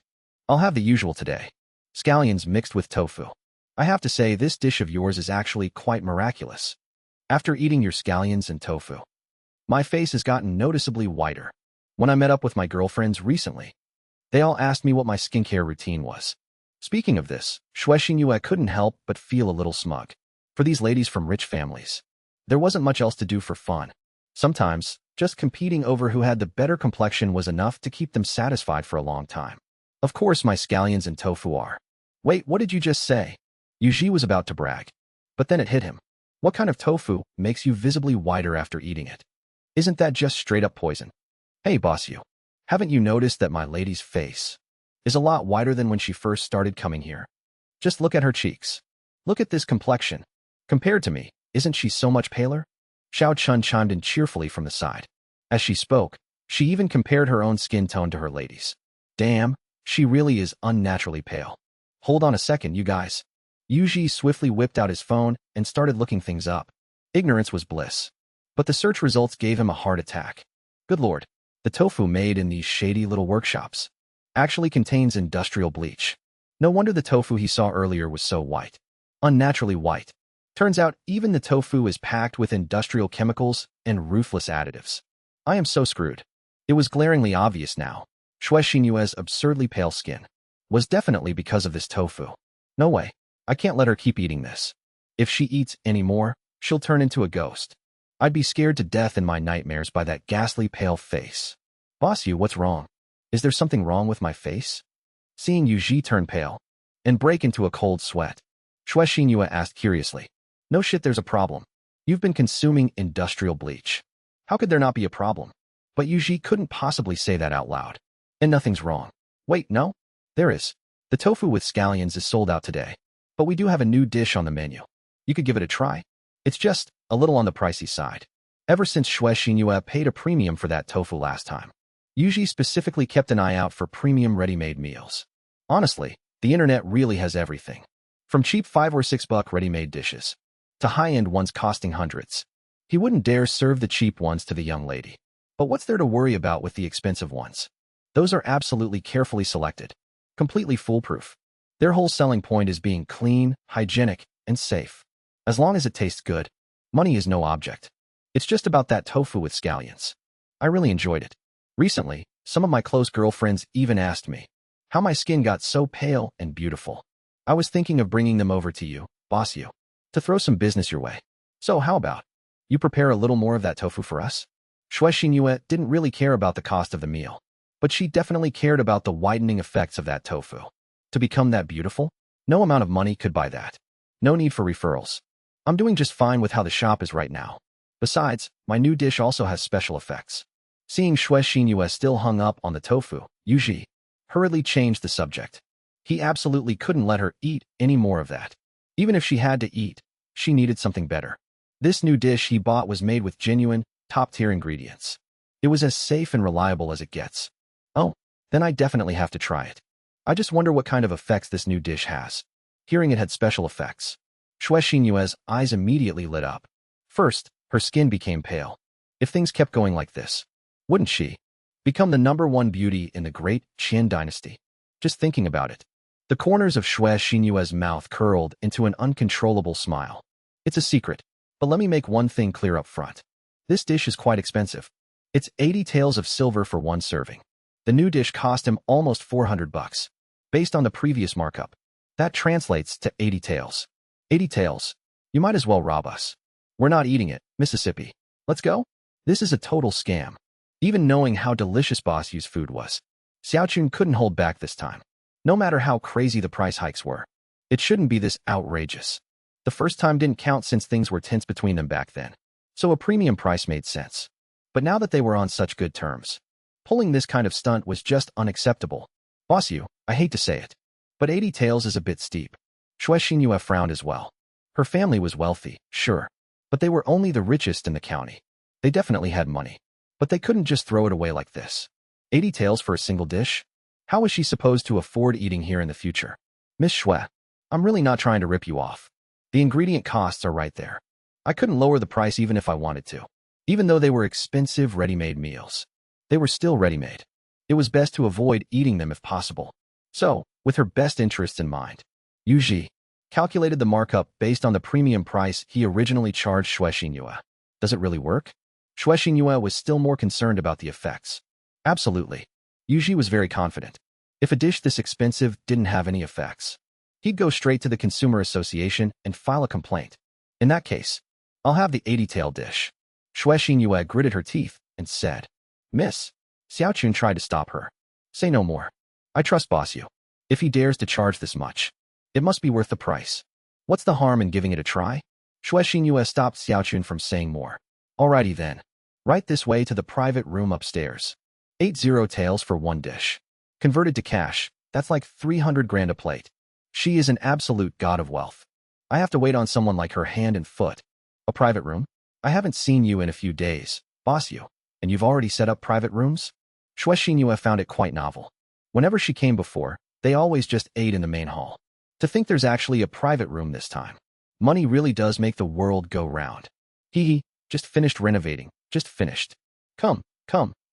I'll have the usual today. Scallions mixed with tofu. I have to say this dish of yours is actually quite miraculous. After eating your scallions and tofu, my face has gotten noticeably whiter. When I met up with my girlfriends recently, they all asked me what my skincare routine was. Speaking of this, Xue Xinyue couldn't help but feel a little smug. For these ladies from rich families, There wasn't much else to do for fun. Sometimes, just competing over who had the better complexion was enough to keep them satisfied for a long time. Of course, my scallions and tofu are. Wait, what did you just say? Yuji was about to brag. But then it hit him. What kind of tofu makes you visibly whiter after eating it? Isn't that just straight-up poison? Hey, boss you. Haven't you noticed that my lady's face is a lot whiter than when she first started coming here? Just look at her cheeks. Look at this complexion. Compared to me, isn't she so much paler? Xiao Chun chimed in cheerfully from the side. As she spoke, she even compared her own skin tone to her lady's. Damn, she really is unnaturally pale. Hold on a second, you guys. Yuji swiftly whipped out his phone and started looking things up. Ignorance was bliss. But the search results gave him a heart attack. Good lord, the tofu made in these shady little workshops actually contains industrial bleach. No wonder the tofu he saw earlier was so white. Unnaturally white. Turns out even the tofu is packed with industrial chemicals and ruthless additives. I am so screwed. It was glaringly obvious now. Xue Xinyue's absurdly pale skin was definitely because of this tofu. No way. I can't let her keep eating this. If she eats any more, she'll turn into a ghost. I'd be scared to death in my nightmares by that ghastly pale face. Boss you, what's wrong? Is there something wrong with my face? Seeing Yuji turn pale and break into a cold sweat, Xue Xinyue asked curiously. No shit, there's a problem. You've been consuming industrial bleach. How could there not be a problem? But Yuji couldn't possibly say that out loud. And nothing's wrong. Wait, no? There is. The tofu with scallions is sold out today. But we do have a new dish on the menu. You could give it a try. It's just a little on the pricey side. Ever since Xue Xinyue paid a premium for that tofu last time, Yuji specifically kept an eye out for premium ready-made meals. Honestly, the internet really has everything. From cheap $5 or $6 ready-made dishes to high-end ones costing hundreds. He wouldn't dare serve the cheap ones to the young lady. But what's there to worry about with the expensive ones? Those are absolutely carefully selected, completely foolproof. Their whole selling point is being clean, hygienic, and safe. As long as it tastes good, money is no object. It's just about that tofu with scallions. I really enjoyed it. Recently, some of my close girlfriends even asked me how my skin got so pale and beautiful. I was thinking of bringing them over to you, boss you, to throw some business your way. So how about you prepare a little more of that tofu for us? Xue Xinyue didn't really care about the cost of the meal, but she definitely cared about the widening effects of that tofu. To become that beautiful? No amount of money could buy that. No need for referrals. I'm doing just fine with how the shop is right now. Besides, my new dish also has special effects. Seeing Xue Xinyue still hung up on the tofu, Yuji hurriedly changed the subject. He absolutely couldn't let her eat any more of that. Even if she had to eat, she needed something better. This new dish he bought was made with genuine, top-tier ingredients. It was as safe and reliable as it gets. Oh, then I definitely have to try it. I just wonder what kind of effects this new dish has. Hearing it had special effects, Xue Xinyue's eyes immediately lit up. First, her skin became pale. If things kept going like this, wouldn't she become the #1 beauty in the great Qin dynasty? Just thinking about it, the corners of Xue Xinyue's mouth curled into an uncontrollable smile. It's a secret, but let me make one thing clear up front. This dish is quite expensive. It's 80 taels of silver for one serving. The new dish cost him almost $400. Based on the previous markup, that translates to 80 taels. 80 taels. You might as well rob us. We're not eating it, Mississippi. Let's go? This is a total scam. Even knowing how delicious Boss Yu's food was, Xiaochun couldn't hold back this time. No matter how crazy the price hikes were, it shouldn't be this outrageous. The first time didn't count since things were tense between them back then, so a premium price made sense. But now that they were on such good terms, pulling this kind of stunt was just unacceptable. Boss Yu, I hate to say it, but 80 taels is a bit steep. Xue Xinyue frowned as well. Her family was wealthy, sure, but they were only the richest in the county. They definitely had money, but they couldn't just throw it away like this. 80 taels for a single dish? How was she supposed to afford eating here in the future? Miss Xue, I'm really not trying to rip you off. The ingredient costs are right there. I couldn't lower the price even if I wanted to. Even though they were expensive ready-made meals, they were still ready-made. It was best to avoid eating them if possible. So, with her best interests in mind, Yuji calculated the markup based on the premium price he originally charged Xue Xinyue. Does it really work? Xue Xinyue was still more concerned about the effects. Absolutely. Yuji was very confident. If a dish this expensive didn't have any effects, he'd go straight to the Consumer Association and file a complaint. In that case, I'll have the 80-tail dish. Shui Xinyue gritted her teeth and said, Miss. Xiaochun tried to stop her. Say no more. I trust Boss Yu. If he dares to charge this much, it must be worth the price. What's the harm in giving it a try? Shui Xinyue stopped Xiaochun from saying more. Alrighty then. Right this way to the private room upstairs. 80 taels for one dish. Converted to cash, that's like 300 grand a plate. She is an absolute god of wealth. I have to wait on someone like her hand and foot. A private room? I haven't seen you in a few days, Boss Yu, and you've already set up private rooms? Shui Xinyue found it quite novel. Whenever she came before, they always just ate in the main hall. To think there's actually a private room this time. Money really does make the world go round. Hee hee, just finished renovating, just finished. Come,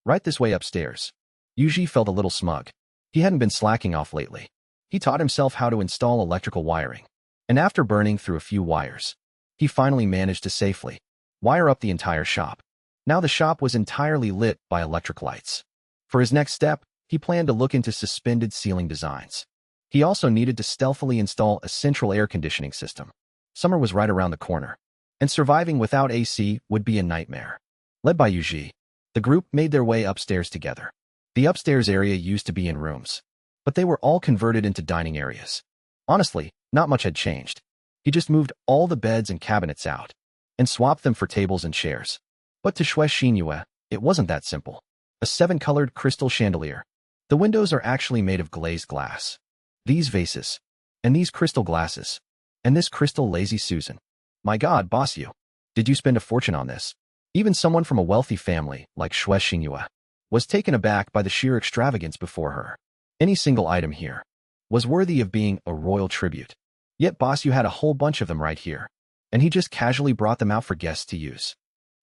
right this way upstairs. Yuji felt a little smug. He hadn't been slacking off lately. He taught himself how to install electrical wiring. And after burning through a few wires, he finally managed to safely wire up the entire shop. Now the shop was entirely lit by electric lights. For his next step, he planned to look into suspended ceiling designs. He also needed to stealthily install a central air conditioning system. Summer was right around the corner, and surviving without AC would be a nightmare. Led by Yuji, the group made their way upstairs together. The upstairs area used to be in rooms, but they were all converted into dining areas. Honestly, not much had changed. He just moved all the beds and cabinets out and swapped them for tables and chairs. But to Shui Xinyue, it wasn't that simple. A 7-colored crystal chandelier. The windows are actually made of glazed glass. These vases, and these crystal glasses, and this crystal lazy Susan. My God, Boss Yu, did you spend a fortune on this? Even someone from a wealthy family, like Shui Xinyue, was taken aback by the sheer extravagance before her. Any single item here was worthy of being a royal tribute. Yet Boss Yu had a whole bunch of them right here, and he just casually brought them out for guests to use.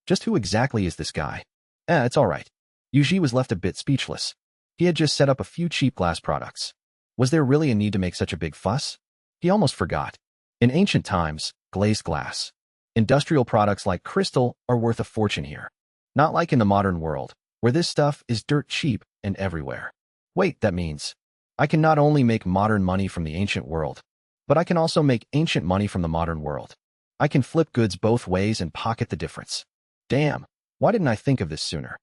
Just who exactly is this guy? It's alright. Yuji was left a bit speechless. He had just set up a few cheap glass products. Was there really a need to make such a big fuss? He almost forgot. In ancient times, glazed glass, industrial products like crystal are worth a fortune here. Not like in the modern world, where this stuff is dirt cheap and everywhere. Wait, that means I can not only make modern money from the ancient world, but I can also make ancient money from the modern world. I can flip goods both ways and pocket the difference. Damn, why didn't I think of this sooner?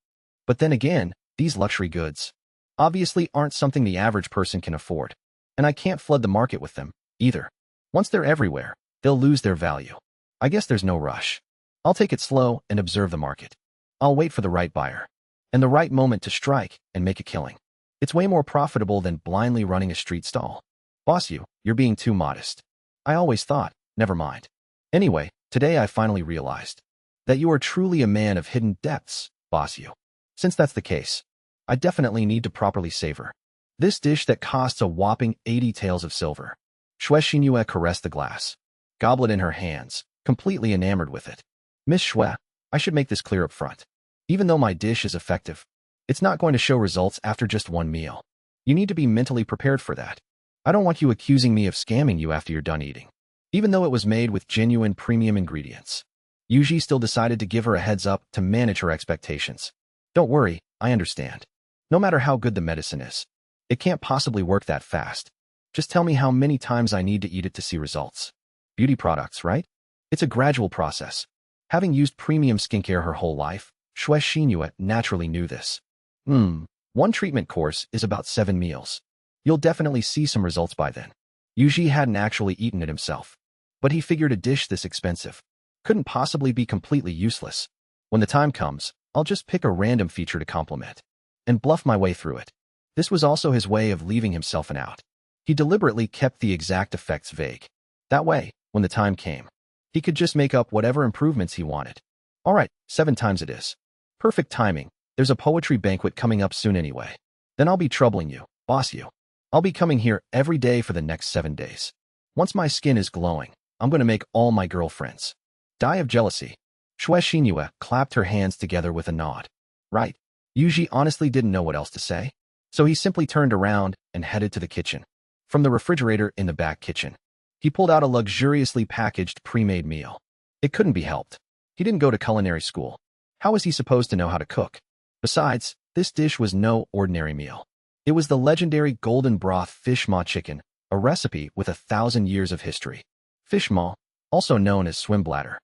But then again, these luxury goods obviously aren't something the average person can afford, and I can't flood the market with them, either. Once they're everywhere, they'll lose their value. I guess there's no rush. I'll take it slow and observe the market. I'll wait for the right buyer and the right moment to strike and make a killing. It's way more profitable than blindly running a street stall. Boss Yu, you're being too modest. I always thought, never mind. Anyway, today I finally realized that you are truly a man of hidden depths, Boss Yu. Since that's the case, I definitely need to properly savor this dish that costs a whopping 80 taels of silver. Shui Xinyue caressed the glass, goblet in her hands, completely enamored with it. Miss Shui, I should make this clear up front. Even though my dish is effective, it's not going to show results after just one meal. You need to be mentally prepared for that. I don't want you accusing me of scamming you after you're done eating. Even though it was made with genuine premium ingredients, Yuji still decided to give her a heads up to manage her expectations. Don't worry, I understand. No matter how good the medicine is, it can't possibly work that fast. Just tell me how many times I need to eat it to see results. Beauty products, right? It's a gradual process. Having used premium skincare her whole life, Shui Xinyue naturally knew this. One treatment course is about 7 meals. You'll definitely see some results by then. Yuji hadn't actually eaten it himself, but he figured a dish this expensive couldn't possibly be completely useless. When the time comes, I'll just pick a random feature to complement and bluff my way through it. This was also his way of leaving himself an out. He deliberately kept the exact effects vague. That way, when the time came, he could just make up whatever improvements he wanted. Alright, 7 times it is. Perfect timing. There's a poetry banquet coming up soon anyway. Then I'll be troubling you, Boss Yu. I'll be coming here every day for the next 7 days. Once my skin is glowing, I'm going to make all my girlfriends die of jealousy. Shui Xinyue clapped her hands together with a nod. Right. Yuji honestly didn't know what else to say, so he simply turned around and headed to the kitchen. From the refrigerator in the back kitchen, he pulled out a luxuriously packaged pre-made meal. It couldn't be helped. He didn't go to culinary school. How was he supposed to know how to cook? Besides, this dish was no ordinary meal. It was the legendary golden broth fish maw chicken, a recipe with 1,000 years of history. Fish maw, also known as swim bladder,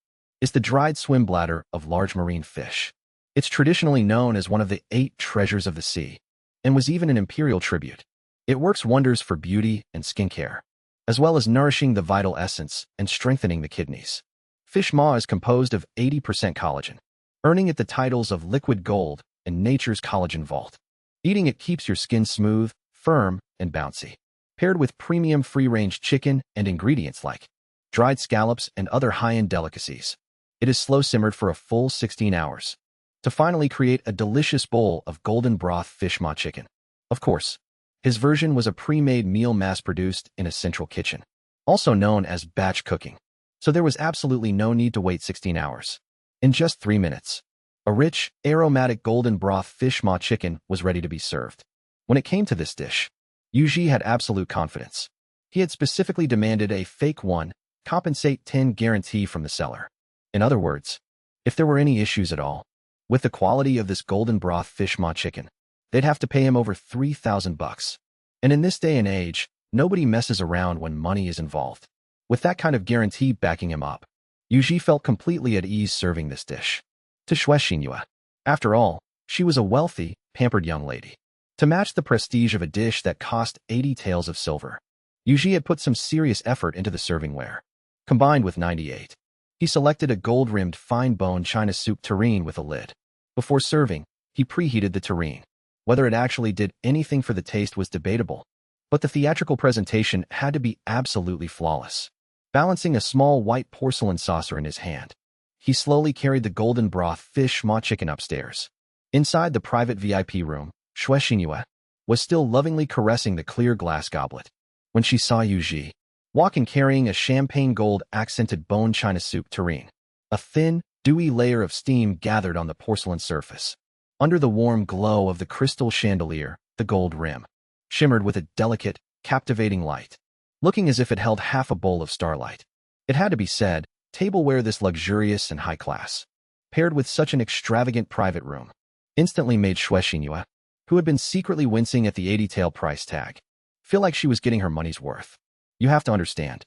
is the dried swim bladder of large marine fish. It's traditionally known as one of the 8 treasures of the sea, and was even an imperial tribute. It works wonders for beauty and skincare, as well as nourishing the vital essence and strengthening the kidneys. Fish maw is composed of 80% collagen, earning it the titles of liquid gold and nature's collagen vault. Eating it keeps your skin smooth, firm, and bouncy. Paired with premium free-range chicken and ingredients like dried scallops and other high-end delicacies, it is slow-simmered for a full 16 hours to finally create a delicious bowl of golden broth fish maw chicken. Of course, his version was a pre-made meal mass-produced in a central kitchen, also known as batch cooking, so there was absolutely no need to wait 16 hours. In just 3 minutes, a rich, aromatic golden broth fish maw chicken was ready to be served. When it came to this dish, Yuji had absolute confidence. He had specifically demanded a fake 1, compensate 10 guarantee from the seller. In other words, if there were any issues at all with the quality of this golden broth fish maw chicken, they'd have to pay him over $3,000. And in this day and age, nobody messes around when money is involved. With that kind of guarantee backing him up, Yuji felt completely at ease serving this dish to Shuexinyue. After all, she was a wealthy, pampered young lady. To match the prestige of a dish that cost 80 taels of silver, Yuji had put some serious effort into the servingware. Combined with 98, he selected a gold-rimmed fine-boned china soup tureen with a lid. Before serving, he preheated the tureen. Whether it actually did anything for the taste was debatable, but the theatrical presentation had to be absolutely flawless. Balancing a small white porcelain saucer in his hand, he slowly carried the golden broth fish maw chicken upstairs. Inside the private VIP room, Shuexinyue was still lovingly caressing the clear glass goblet when she saw Yuji walking carrying a champagne gold-accented bone china soup tureen. A thin, dewy layer of steam gathered on the porcelain surface. Under the warm glow of the crystal chandelier, the gold rim shimmered with a delicate, captivating light, looking as if it held half a bowl of starlight. It had to be said, tableware this luxurious and high class, paired with such an extravagant private room, instantly made Shuexinyue, who had been secretly wincing at the 80-tael price tag, feel like she was getting her money's worth. You have to understand,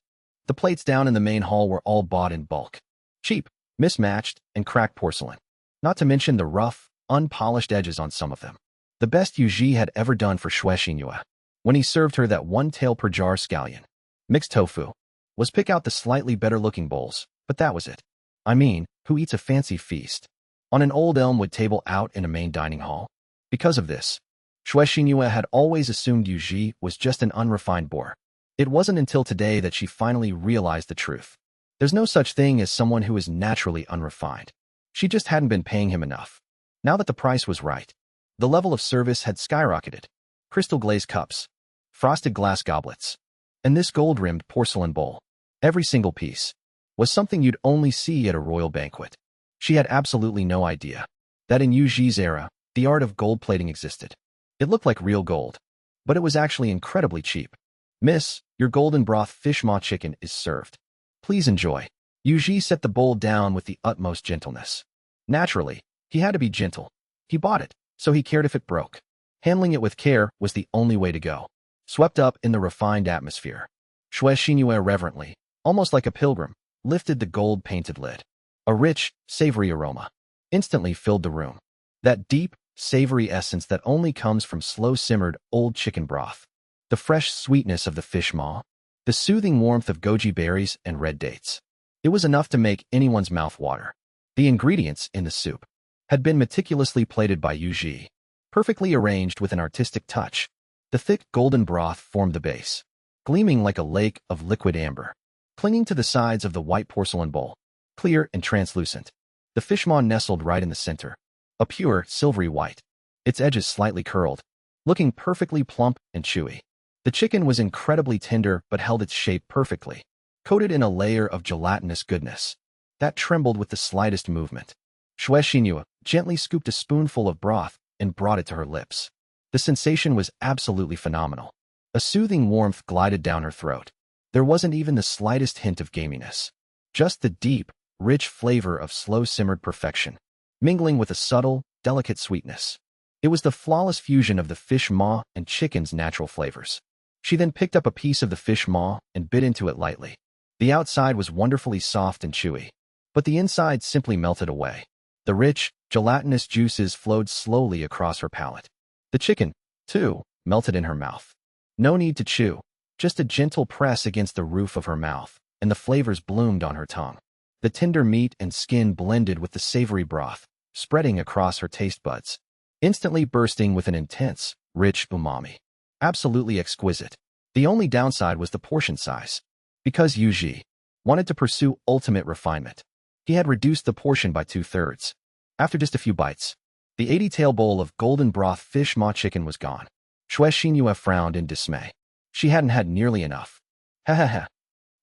the plates down in the main hall were all bought in bulk. Cheap, mismatched, and cracked porcelain. Not to mention the rough, unpolished edges on some of them. The best Yuji had ever done for Shuexinyue, when he served her that 1 tael per jar scallion, mixed tofu, was pick out the slightly better-looking bowls, but that was it. I mean, who eats a fancy feast on an old elmwood table out in a main dining hall? Because of this, Shuexinyue had always assumed Yuji was just an unrefined boor. It wasn't until today that she finally realized the truth. There's no such thing as someone who is naturally unrefined. She just hadn't been paying him enough. Now that the price was right, the level of service had skyrocketed. Crystal glazed cups, frosted glass goblets, and this gold-rimmed porcelain bowl, every single piece, was something you'd only see at a royal banquet. She had absolutely no idea that in Yuji's era, the art of gold plating existed. It looked like real gold, but it was actually incredibly cheap. Miss, your golden broth fish maw chicken is served. Please enjoy. Yuji set the bowl down with the utmost gentleness. Naturally, he had to be gentle. He bought it, so he cared if it broke. Handling it with care was the only way to go. Swept up in the refined atmosphere, Shuexinyue reverently, almost like a pilgrim, lifted the gold-painted lid. A rich, savory aroma instantly filled the room. That deep, savory essence that only comes from slow-simmered old chicken broth. The fresh sweetness of the fish maw, the soothing warmth of goji berries and red dates. It was enough to make anyone's mouth water. The ingredients in the soup had been meticulously plated by Yuji, perfectly arranged with an artistic touch. The thick golden broth formed the base, gleaming like a lake of liquid amber, clinging to the sides of the white porcelain bowl, clear and translucent. The fish maw nestled right in the center, a pure, silvery white, its edges slightly curled, looking perfectly plump and chewy. The chicken was incredibly tender but held its shape perfectly, coated in a layer of gelatinous goodness that trembled with the slightest movement. Shuexinyue gently scooped a spoonful of broth and brought it to her lips. The sensation was absolutely phenomenal. A soothing warmth glided down her throat. There wasn't even the slightest hint of gaminess. Just the deep, rich flavor of slow-simmered perfection, mingling with a subtle, delicate sweetness. It was the flawless fusion of the fish maw and chicken's natural flavors. She then picked up a piece of the fish maw and bit into it lightly. The outside was wonderfully soft and chewy, but the inside simply melted away. The rich, gelatinous juices flowed slowly across her palate. The chicken, too, melted in her mouth. No need to chew, just a gentle press against the roof of her mouth, and the flavors bloomed on her tongue. The tender meat and skin blended with the savory broth, spreading across her taste buds, instantly bursting with an intense, rich umami. Absolutely exquisite. The only downside was the portion size. Because Yuji wanted to pursue ultimate refinement, he had reduced the portion by 2/3. After just a few bites, the 80-tail bowl of golden broth fish maw chicken was gone. Shue Xinyue frowned in dismay. She hadn't had nearly enough. Ha ha ha.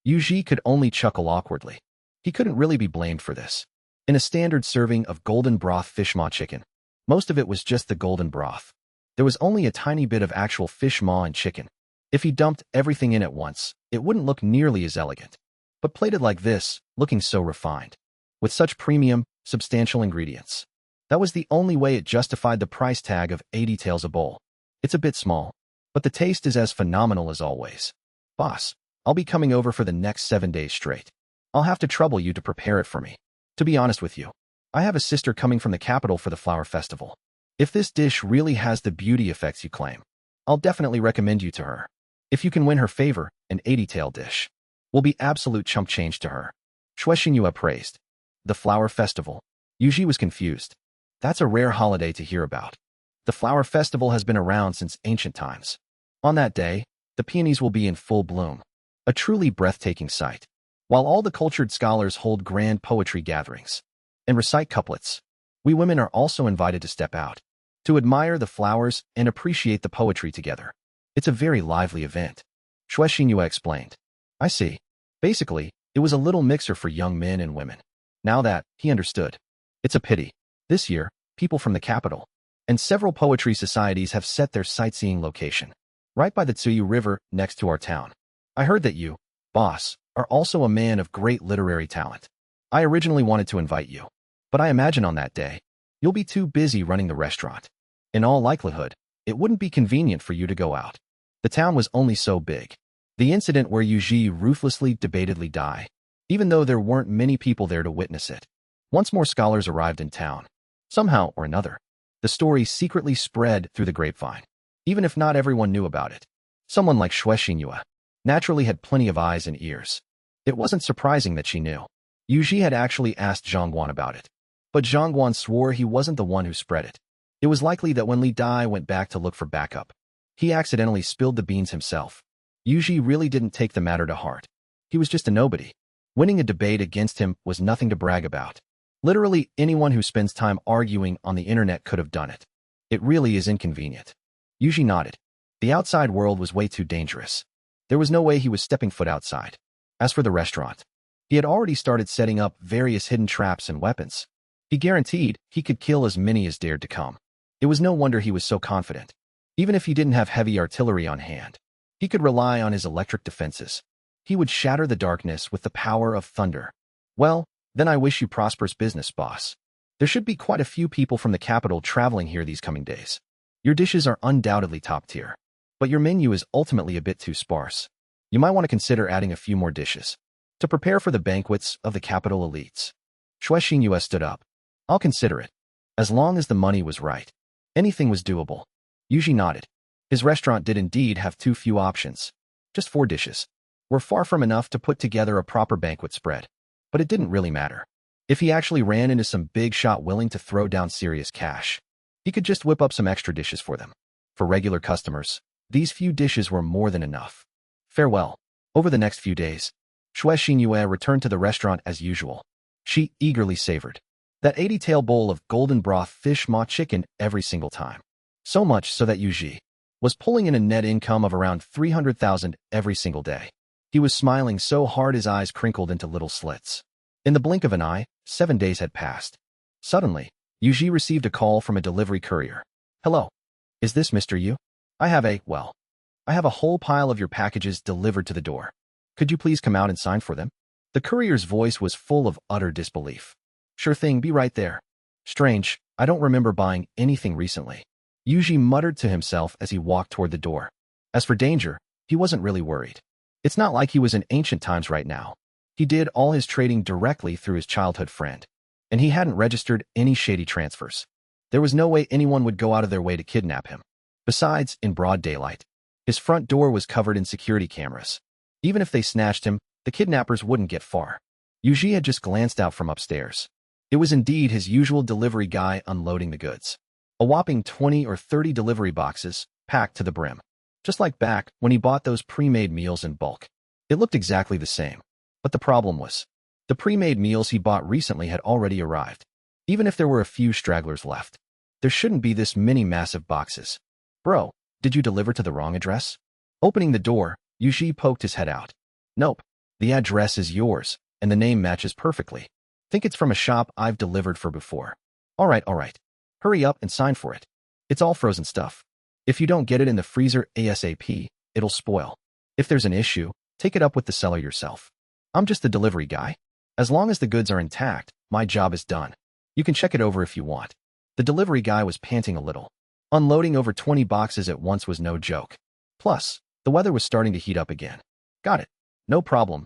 Yuji could only chuckle awkwardly. He couldn't really be blamed for this. In a standard serving of golden broth fish maw chicken, most of it was just the golden broth. There was only a tiny bit of actual fish maw and chicken. If he dumped everything in at once, it wouldn't look nearly as elegant. But plated like this, looking so refined, with such premium, substantial ingredients, that was the only way it justified the price tag of 80 taels a bowl. It's a bit small, but the taste is as phenomenal as always. Boss, I'll be coming over for the next 7 days straight. I'll have to trouble you to prepare it for me. To be honest with you, I have a sister coming from the capital for the flower festival. If this dish really has the beauty effects you claim, I'll definitely recommend you to her. If you can win her favor, an 80-tael dish will be absolute chump change to her. Shue Xinyue praised. The flower festival. Yuji was confused. That's a rare holiday to hear about. The flower festival has been around since ancient times. On that day, the peonies will be in full bloom. A truly breathtaking sight. While all the cultured scholars hold grand poetry gatherings and recite couplets, we women are also invited to step out, to admire the flowers and appreciate the poetry together. It's a very lively event. Shue Xinyue explained. I see. Basically, it was a little mixer for young men and women. Now that, he understood. It's a pity. This year, people from the capital and several poetry societies have set their sightseeing location right by the Tsuyu River next to our town. I heard that you, boss, are also a man of great literary talent. I originally wanted to invite you, but I imagine on that day, you'll be too busy running the restaurant. In all likelihood, it wouldn't be convenient for you to go out. The town was only so big. The incident where Yuji ruthlessly debatedly died, even though there weren't many people there to witness it. Once more scholars arrived in town. Somehow or another, the story secretly spread through the grapevine, even if not everyone knew about it. Someone like Shue Xinyue naturally had plenty of eyes and ears. It wasn't surprising that she knew. Yuji had actually asked Zhongguan about it, but Zhongguan swore he wasn't the one who spread it. It was likely that when Li Dai went back to look for backup, he accidentally spilled the beans himself. Yuji really didn't take the matter to heart. He was just a nobody. Winning a debate against him was nothing to brag about. Literally anyone who spends time arguing on the internet could have done it. It really is inconvenient. Yuji nodded. The outside world was way too dangerous. There was no way he was stepping foot outside. As for the restaurant, he had already started setting up various hidden traps and weapons. He guaranteed he could kill as many as dared to come. It was no wonder he was so confident. Even if he didn't have heavy artillery on hand, he could rely on his electric defenses. He would shatter the darkness with the power of thunder. Well, then I wish you prosperous business, boss. There should be quite a few people from the capital traveling here these coming days. Your dishes are undoubtedly top tier, but your menu is ultimately a bit too sparse. You might want to consider adding a few more dishes to prepare for the banquets of the capital elites. Shue Xinyue stood up. I'll consider it. As long as the money was right. Anything was doable. Yuji nodded. His restaurant did indeed have too few options. Just 4 dishes were far from enough to put together a proper banquet spread. But it didn't really matter. If he actually ran into some big shot willing to throw down serious cash, he could just whip up some extra dishes for them. For regular customers, these few dishes were more than enough. Farewell. Over the next few days, Shue Xinyue returned to the restaurant as usual. She eagerly savored that 80-tael bowl of golden broth fish maw chicken every single time. So much so that Yuji was pulling in a net income of around 300,000 every single day. He was smiling so hard his eyes crinkled into little slits. In the blink of an eye, 7 days had passed. Suddenly, Yuji received a call from a delivery courier. Hello. Is this Mr. Yu? I have a whole pile of your packages delivered to the door. Could you please come out and sign for them? The courier's voice was full of utter disbelief. Sure thing, be right there. Strange, I don't remember buying anything recently. Yuji muttered to himself as he walked toward the door. As for danger, he wasn't really worried. It's not like he was in ancient times right now. He did all his trading directly through his childhood friend, and he hadn't registered any shady transfers. There was no way anyone would go out of their way to kidnap him. Besides, in broad daylight, his front door was covered in security cameras. Even if they snatched him, the kidnappers wouldn't get far. Yuji had just glanced out from upstairs. It was indeed his usual delivery guy unloading the goods. A whopping 20 or 30 delivery boxes, packed to the brim. Just like back when he bought those pre-made meals in bulk. It looked exactly the same. But the problem was, the pre-made meals he bought recently had already arrived. Even if there were a few stragglers left, there shouldn't be this many massive boxes. Bro, did you deliver to the wrong address? Opening the door, Yuji poked his head out. Nope, the address is yours, and the name matches perfectly. Think it's from a shop I've delivered for before. All right. Hurry up and sign for it. It's all frozen stuff. If you don't get it in the freezer ASAP, it'll spoil. If there's an issue, take it up with the seller yourself. I'm just the delivery guy. As long as the goods are intact, my job is done. You can check it over if you want. The delivery guy was panting a little. Unloading over 20 boxes at once was no joke. Plus, the weather was starting to heat up again. Got it. No problem.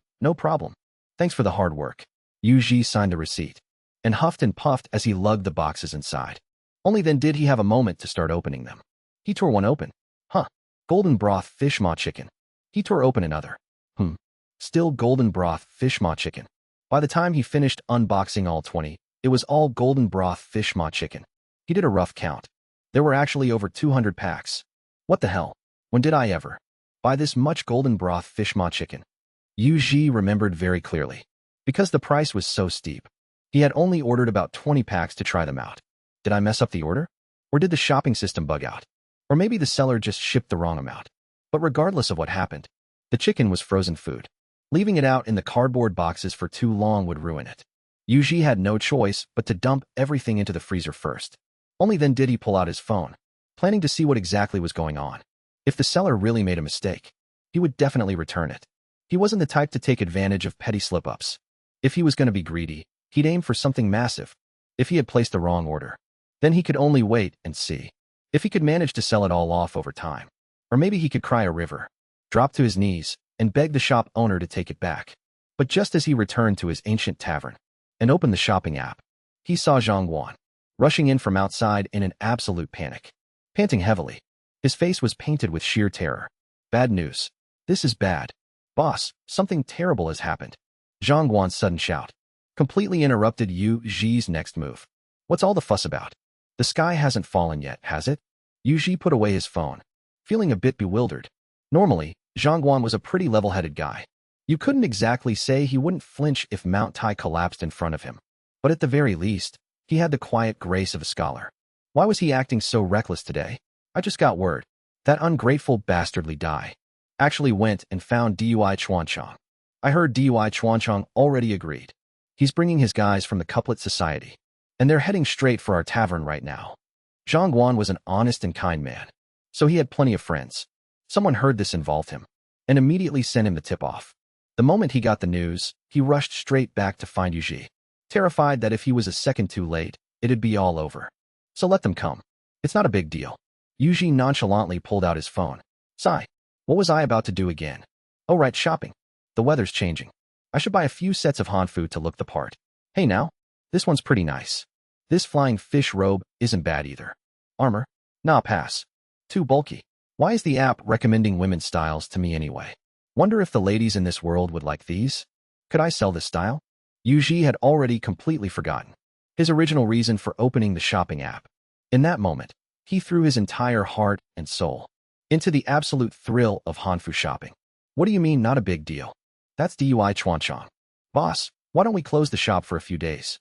Thanks for the hard work. Yuji signed the receipt and huffed and puffed as he lugged the boxes inside. Only then did he have a moment to start opening them. He tore one open. Golden broth fish maw chicken. He tore open another. Still golden broth fish maw chicken. By the time he finished unboxing all 20, it was all golden broth fish maw chicken. He did a rough count. There were actually over 200 packs. What the hell? When did I ever buy this much golden broth fish maw chicken? Yuji remembered very clearly. Because the price was so steep, he had only ordered about 20 packs to try them out. Did I mess up the order? Or did the shopping system bug out? Or maybe the seller just shipped the wrong amount. But regardless of what happened, the chicken was frozen food. Leaving it out in the cardboard boxes for too long would ruin it. Yuji had no choice but to dump everything into the freezer first. Only then did he pull out his phone, planning to see what exactly was going on. If the seller really made a mistake, he would definitely return it. He wasn't the type to take advantage of petty slip-ups. If he was going to be greedy, he'd aim for something massive. If he had placed the wrong order, then he could only wait and see. If he could manage to sell it all off over time. Or maybe he could cry a river, drop to his knees, and beg the shop owner to take it back. But just as he returned to his ancient tavern and opened the shopping app, he saw Zhang Guan rushing in from outside in an absolute panic. Panting heavily, his face was painted with sheer terror. Bad news. This is bad. Boss, something terrible has happened. Zhang Guan's sudden shout completely interrupted Yuji's next move. What's all the fuss about? The sky hasn't fallen yet, has it? Yuji put away his phone, feeling a bit bewildered. Normally, Zhang Guan was a pretty level-headed guy. You couldn't exactly say he wouldn't flinch if Mount Tai collapsed in front of him. But at the very least, he had the quiet grace of a scholar. Why was he acting so reckless today? I just got word. That ungrateful bastardly Dai actually went and found Dui Chuanchong. I heard Dui Chuanchong already agreed. He's bringing his guys from the Couplet Society, and they're heading straight for our tavern right now. Zhang Guan was an honest and kind man, so he had plenty of friends. Someone heard this involved him, and immediately sent him the tip-off. The moment he got the news, he rushed straight back to find Yuji, terrified that if he was a second too late, it'd be all over. So let them come. It's not a big deal. Yuji nonchalantly pulled out his phone. Sigh. What was I about to do again? Oh right, shopping. The weather's changing. I should buy a few sets of hanfu to look the part. Hey now, this one's pretty nice. This flying fish robe isn't bad either. Armor? Nah, pass. Too bulky. Why is the app recommending women's styles to me anyway? Wonder if the ladies in this world would like these? Could I sell this style? Yuji had already completely forgotten his original reason for opening the shopping app. In that moment, he threw his entire heart and soul into the absolute thrill of hanfu shopping. What do you mean not a big deal? That's Dui Chuanchong. Boss, why don't we close the shop for a few days?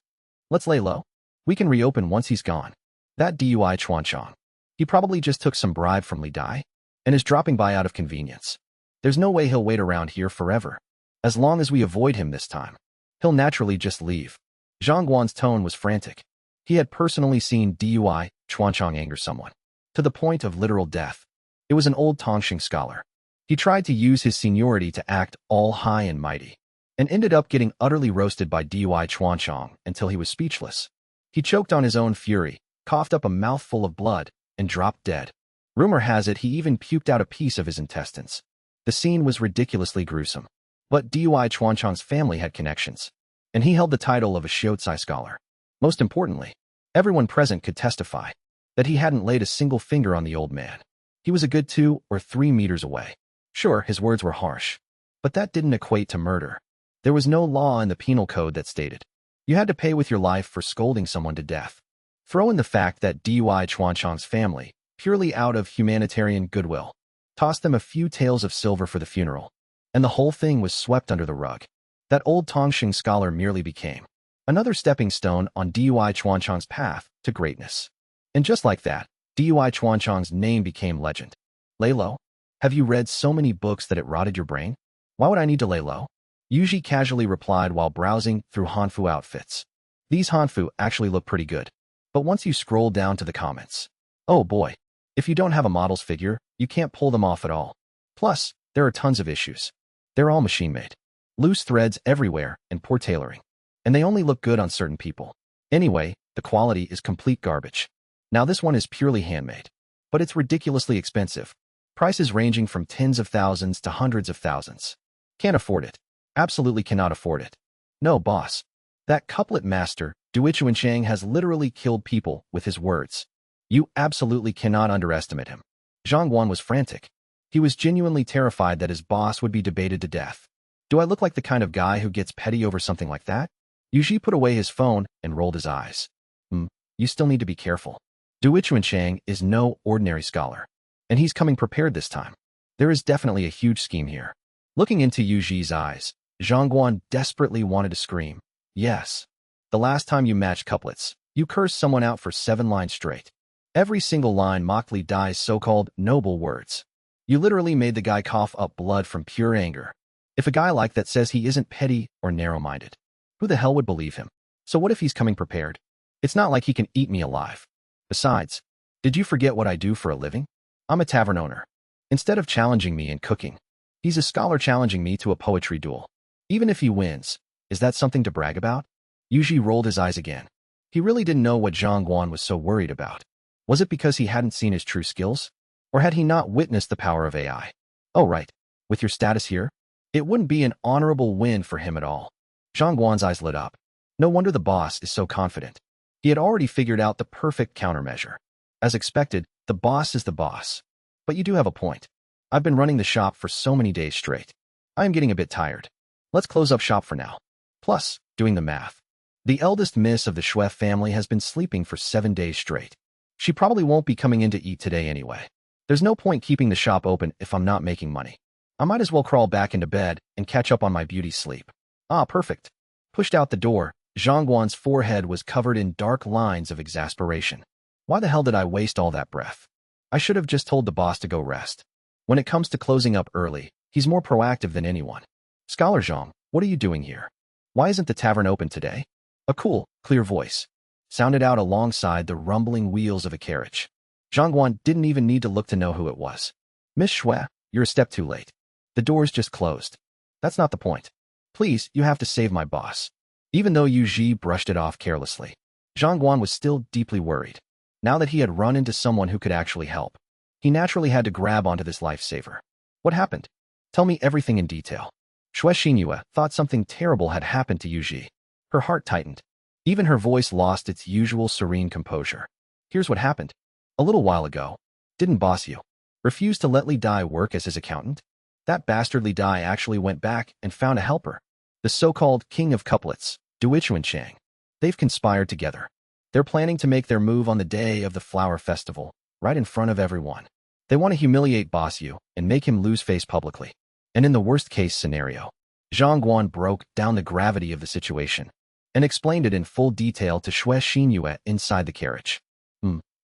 Let's lay low. We can reopen once he's gone. That Dui Chuanchong. He probably just took some bribe from Li Dai and is dropping by out of convenience. There's no way he'll wait around here forever. As long as we avoid him this time, he'll naturally just leave. Zhang Guan's tone was frantic. He had personally seen Dui Chuanchong anger someone to the point of literal death. It was an old Tongxing scholar. He tried to use his seniority to act all high and mighty, and ended up getting utterly roasted by Dui Chuanchong until he was speechless. He choked on his own fury, coughed up a mouthful of blood, and dropped dead. Rumor has it he even puked out a piece of his intestines. The scene was ridiculously gruesome. But Dui Chuanchang's family had connections, and he held the title of a Xiuzai scholar. Most importantly, everyone present could testify that he hadn't laid a single finger on the old man. He was a good 2 or 3 meters away. Sure, his words were harsh, but that didn't equate to murder. There was no law in the penal code that stated you had to pay with your life for scolding someone to death. Throw in the fact that Dui Chuanchang's family, purely out of humanitarian goodwill, tossed them a few taels of silver for the funeral, and the whole thing was swept under the rug. That old Tongxing scholar merely became another stepping stone on Dui Chuanchang's path to greatness. And just like that, Dui Chuanchang's name became legend. Lay low? Have you read so many books that it rotted your brain? Why would I need to lay low? Yuji casually replied while browsing through Hanfu outfits. These Hanfu actually look pretty good. But once you scroll down to the comments, oh boy, if you don't have a model's figure, you can't pull them off at all. Plus, there are tons of issues. They're all machine-made. Loose threads everywhere and poor tailoring. And they only look good on certain people. Anyway, the quality is complete garbage. Now this one is purely handmade. But it's ridiculously expensive. Prices ranging from tens of thousands to hundreds of thousands. Can't afford it. Absolutely cannot afford it. No, boss. That couplet master, Duichuan Chang, has literally killed people with his words. You absolutely cannot underestimate him. Zhang Guan was frantic. He was genuinely terrified that his boss would be debated to death. Do I look like the kind of guy who gets petty over something like that? Yuji put away his phone and rolled his eyes. You still need to be careful. Duichuan Chang is no ordinary scholar. And he's coming prepared this time. There is definitely a huge scheme here. Looking into Yuji's eyes, Zhang Guan desperately wanted to scream. Yes. The last time you matched couplets, you cursed someone out for 7 lines straight. Every single line mocked Dai's so-called noble words. You literally made the guy cough up blood from pure anger. If a guy like that says he isn't petty or narrow-minded, who the hell would believe him? So what if he's coming prepared? It's not like he can eat me alive. Besides, did you forget what I do for a living? I'm a tavern owner. Instead of challenging me in cooking, he's a scholar challenging me to a poetry duel. Even if he wins, is that something to brag about? Yuji rolled his eyes again. He really didn't know what Zhang Guan was so worried about. Was it because he hadn't seen his true skills? Or had he not witnessed the power of AI? Oh right, with your status here, it wouldn't be an honorable win for him at all. Zhang Guan's eyes lit up. No wonder the boss is so confident. He had already figured out the perfect countermeasure. As expected, the boss is the boss. But you do have a point. I've been running the shop for so many days straight. I am getting a bit tired. Let's close up shop for now. Plus, doing the math, the eldest miss of the Xue family has been sleeping for 7 days straight. She probably won't be coming in to eat today anyway. There's no point keeping the shop open if I'm not making money. I might as well crawl back into bed and catch up on my beauty sleep. Ah, perfect. Pushed out the door, Zhang Guan's forehead was covered in dark lines of exasperation. Why the hell did I waste all that breath? I should have just told the boss to go rest. When it comes to closing up early, he's more proactive than anyone. Scholar Zhang, what are you doing here? Why isn't the tavern open today? A cool, clear voice sounded out alongside the rumbling wheels of a carriage. Zhang Guan didn't even need to look to know who it was. Miss Xue, you're a step too late. The door's just closed. That's not the point. Please, you have to save my boss. Even though Yu Ji brushed it off carelessly, Zhang Guan was still deeply worried. Now that he had run into someone who could actually help, he naturally had to grab onto this lifesaver. What happened? Tell me everything in detail. Xue Xinyue thought something terrible had happened to Yu Ji. Her heart tightened. Even her voice lost its usual serene composure. Here's what happened. A little while ago, didn't boss you refuse to let Li Dai work as his accountant? That bastard Li Dai actually went back and found a helper. The so-called king of couplets, Duichuan Chang. They've conspired together. They're planning to make their move on the day of the flower festival, right in front of everyone. They want to humiliate Boss Yu and make him lose face publicly. And in the worst-case scenario, Zhang Guan broke down the gravity of the situation and explained it in full detail to Xue Xinyue inside the carriage.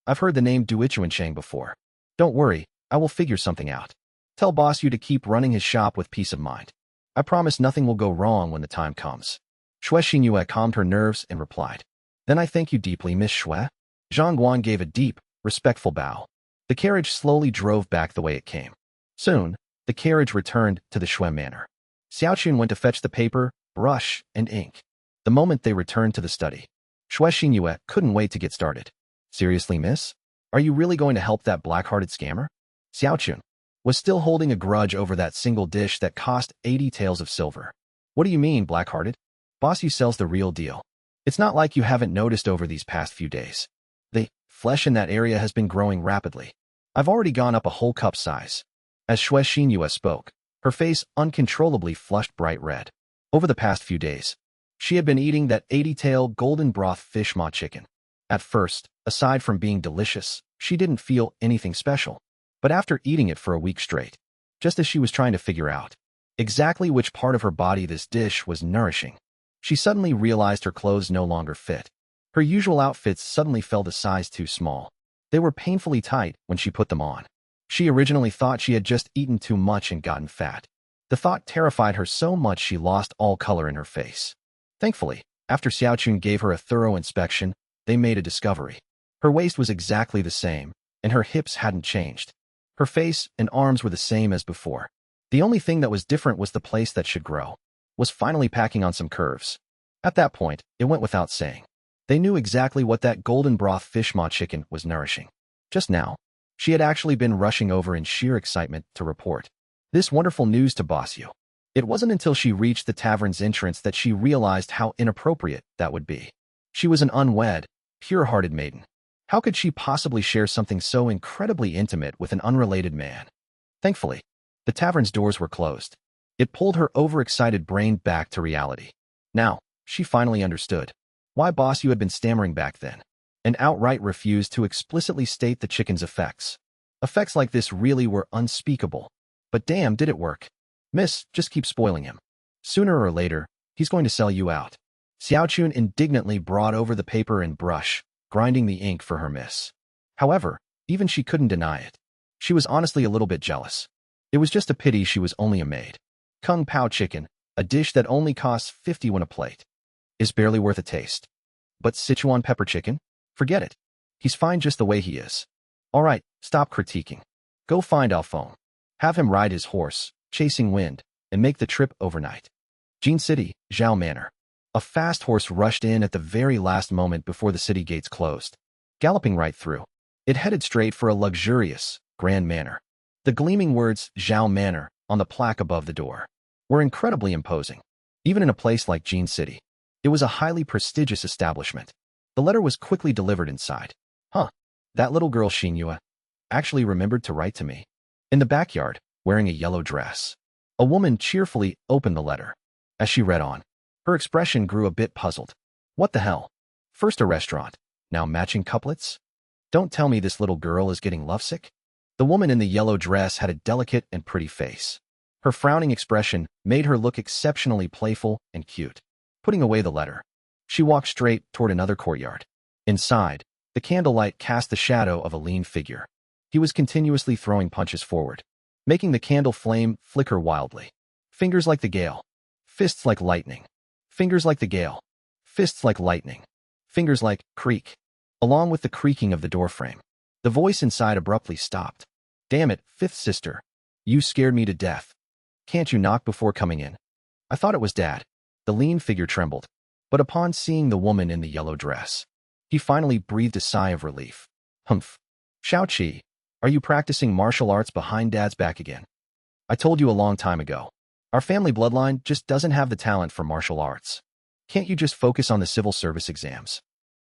I've heard the name Duichuan Chang before. Don't worry, I will figure something out. Tell Boss Yu to keep running his shop with peace of mind. I promise nothing will go wrong when the time comes. Xue Xinyue calmed her nerves and replied. Then I thank you deeply, Miss Xue. Zhang Guan gave a deep, respectful bow. The carriage slowly drove back the way it came. Soon, the carriage returned to the Xue manor. Xiaoqun went to fetch the paper, brush, and ink. The moment they returned to the study, Xue Xinyue couldn't wait to get started. Seriously, miss? Are you really going to help that black-hearted scammer? Xiaoqun, was still holding a grudge over that single dish that cost 80 taels of silver. What do you mean, black-hearted? Bossy sells the real deal. It's not like you haven't noticed over these past few days. The flesh in that area has been growing rapidly. I've already gone up a whole cup size. As Shui Xinyue spoke, her face uncontrollably flushed bright red. Over the past few days, she had been eating that 80-tael golden broth fish maw chicken. At first, aside from being delicious, she didn't feel anything special. But after eating it for a week straight, just as she was trying to figure out exactly which part of her body this dish was nourishing, she suddenly realized her clothes no longer fit. Her usual outfits suddenly felt a size too small. They were painfully tight when she put them on. She originally thought she had just eaten too much and gotten fat. The thought terrified her so much she lost all color in her face. Thankfully, after Xiaochun gave her a thorough inspection, they made a discovery. Her waist was exactly the same, and her hips hadn't changed. Her face and arms were the same as before. The only thing that was different was the place that should grow was finally packing on some curves. At that point, it went without saying. They knew exactly what that golden broth fish maw chicken was nourishing. Just now, she had actually been rushing over in sheer excitement to report this wonderful news to Bossu. It wasn't until she reached the tavern's entrance that she realized how inappropriate that would be. She was an unwed, pure-hearted maiden. How could she possibly share something so incredibly intimate with an unrelated man? Thankfully, the tavern's doors were closed. It pulled her overexcited brain back to reality. Now, she finally understood why Bossu had been stammering back then, and outright refused to explicitly state the chicken's effects. Effects like this really were unspeakable. But damn, did it work. Miss, just keep spoiling him. Sooner or later, he's going to sell you out. Xiaochun indignantly brought over the paper and brush, grinding the ink for her miss. However, even she couldn't deny it. She was honestly a little bit jealous. It was just a pity she was only a maid. Kung Pao chicken, a dish that only costs 50 won a plate, is barely worth a taste. But Sichuan pepper chicken? Forget it. He's fine just the way he is. All right, stop critiquing. Go find Alphone. Have him ride his horse, chasing wind, and make the trip overnight. Jin City, Zhao Manor. A fast horse rushed in at the very last moment before the city gates closed. Galloping right through, it headed straight for a luxurious, grand manor. The gleaming words Zhao Manor on the plaque above the door were incredibly imposing. Even in a place like Jin City, it was a highly prestigious establishment. The letter was quickly delivered inside. Huh, that little girl Xinyue actually remembered to write to me. In the backyard, wearing a yellow dress, a woman cheerfully opened the letter. As she read on, her expression grew a bit puzzled. What the hell? First a restaurant, now matching couplets? Don't tell me this little girl is getting lovesick? The woman in the yellow dress had a delicate and pretty face. Her frowning expression made her look exceptionally playful and cute. Putting away the letter, she walked straight toward another courtyard. Inside, the candlelight cast the shadow of a lean figure. He was continuously throwing punches forward, making the candle flame flicker wildly. Fingers like the gale. Fists like lightning. Fingers like the gale. Fists like lightning. Fingers like creak. Along with the creaking of the doorframe, the voice inside abruptly stopped. Damn it, fifth sister. You scared me to death. Can't you knock before coming in? I thought it was Dad. The lean figure trembled, but upon seeing the woman in the yellow dress, he finally breathed a sigh of relief. Humph. Xiaoqi, are you practicing martial arts behind Dad's back again? I told you a long time ago. Our family bloodline just doesn't have the talent for martial arts. Can't you just focus on the civil service exams?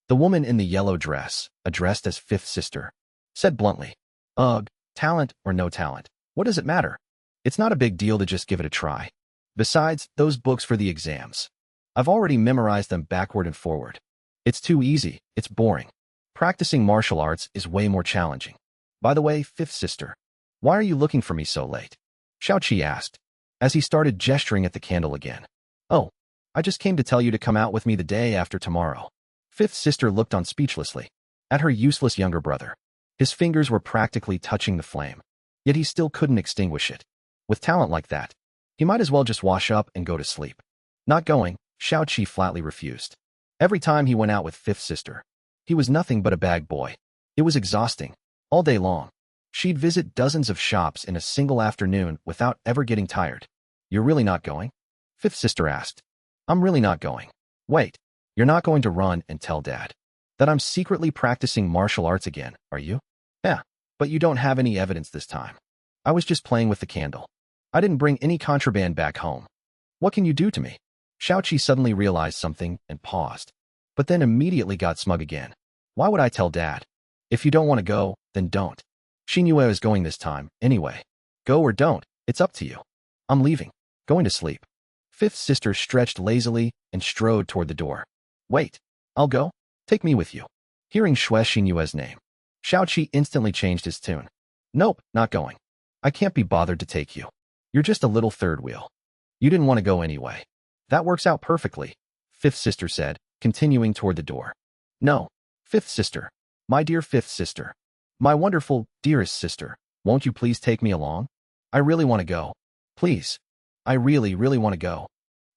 The woman in the yellow dress, addressed as fifth sister, said bluntly, Ugh, talent or no talent, what does it matter? It's not a big deal to just give it a try. Besides, those books for the exams, I've already memorized them backward and forward. It's too easy, it's boring. Practicing martial arts is way more challenging. By the way, fifth sister, why are you looking for me so late? Xiaoqi asked, as he started gesturing at the candle again. Oh, I just came to tell you to come out with me the day after tomorrow. Fifth sister looked on speechlessly at her useless younger brother. His fingers were practically touching the flame, yet he still couldn't extinguish it. With talent like that, he might as well just wash up and go to sleep. Not going, Xiaoqi flatly refused. Every time he went out with fifth sister, he was nothing but a bag boy. It was exhausting. All day long, she'd visit dozens of shops in a single afternoon without ever getting tired. You're really not going? Fifth sister asked. I'm really not going. Wait, you're not going to run and tell Dad that I'm secretly practicing martial arts again, are you? Yeah, but you don't have any evidence this time. I was just playing with the candle. I didn't bring any contraband back home. What can you do to me? Xiaoqi suddenly realized something and paused, but then immediately got smug again. Why would I tell Dad? If you don't want to go, then don't. Xinyue is going this time, anyway. Go or don't, it's up to you. I'm leaving. Going to sleep. Fifth sister stretched lazily and strode toward the door. Wait, I'll go. Take me with you. Hearing Xinyue's name, Xiaoqi instantly changed his tune. Nope, not going. I can't be bothered to take you. You're just a little third wheel. You didn't want to go anyway. That works out perfectly, fifth sister said, continuing toward the door. No, fifth sister. My dear fifth sister. My wonderful, dearest sister, won't you please take me along? I really want to go. Please. I really, really want to go.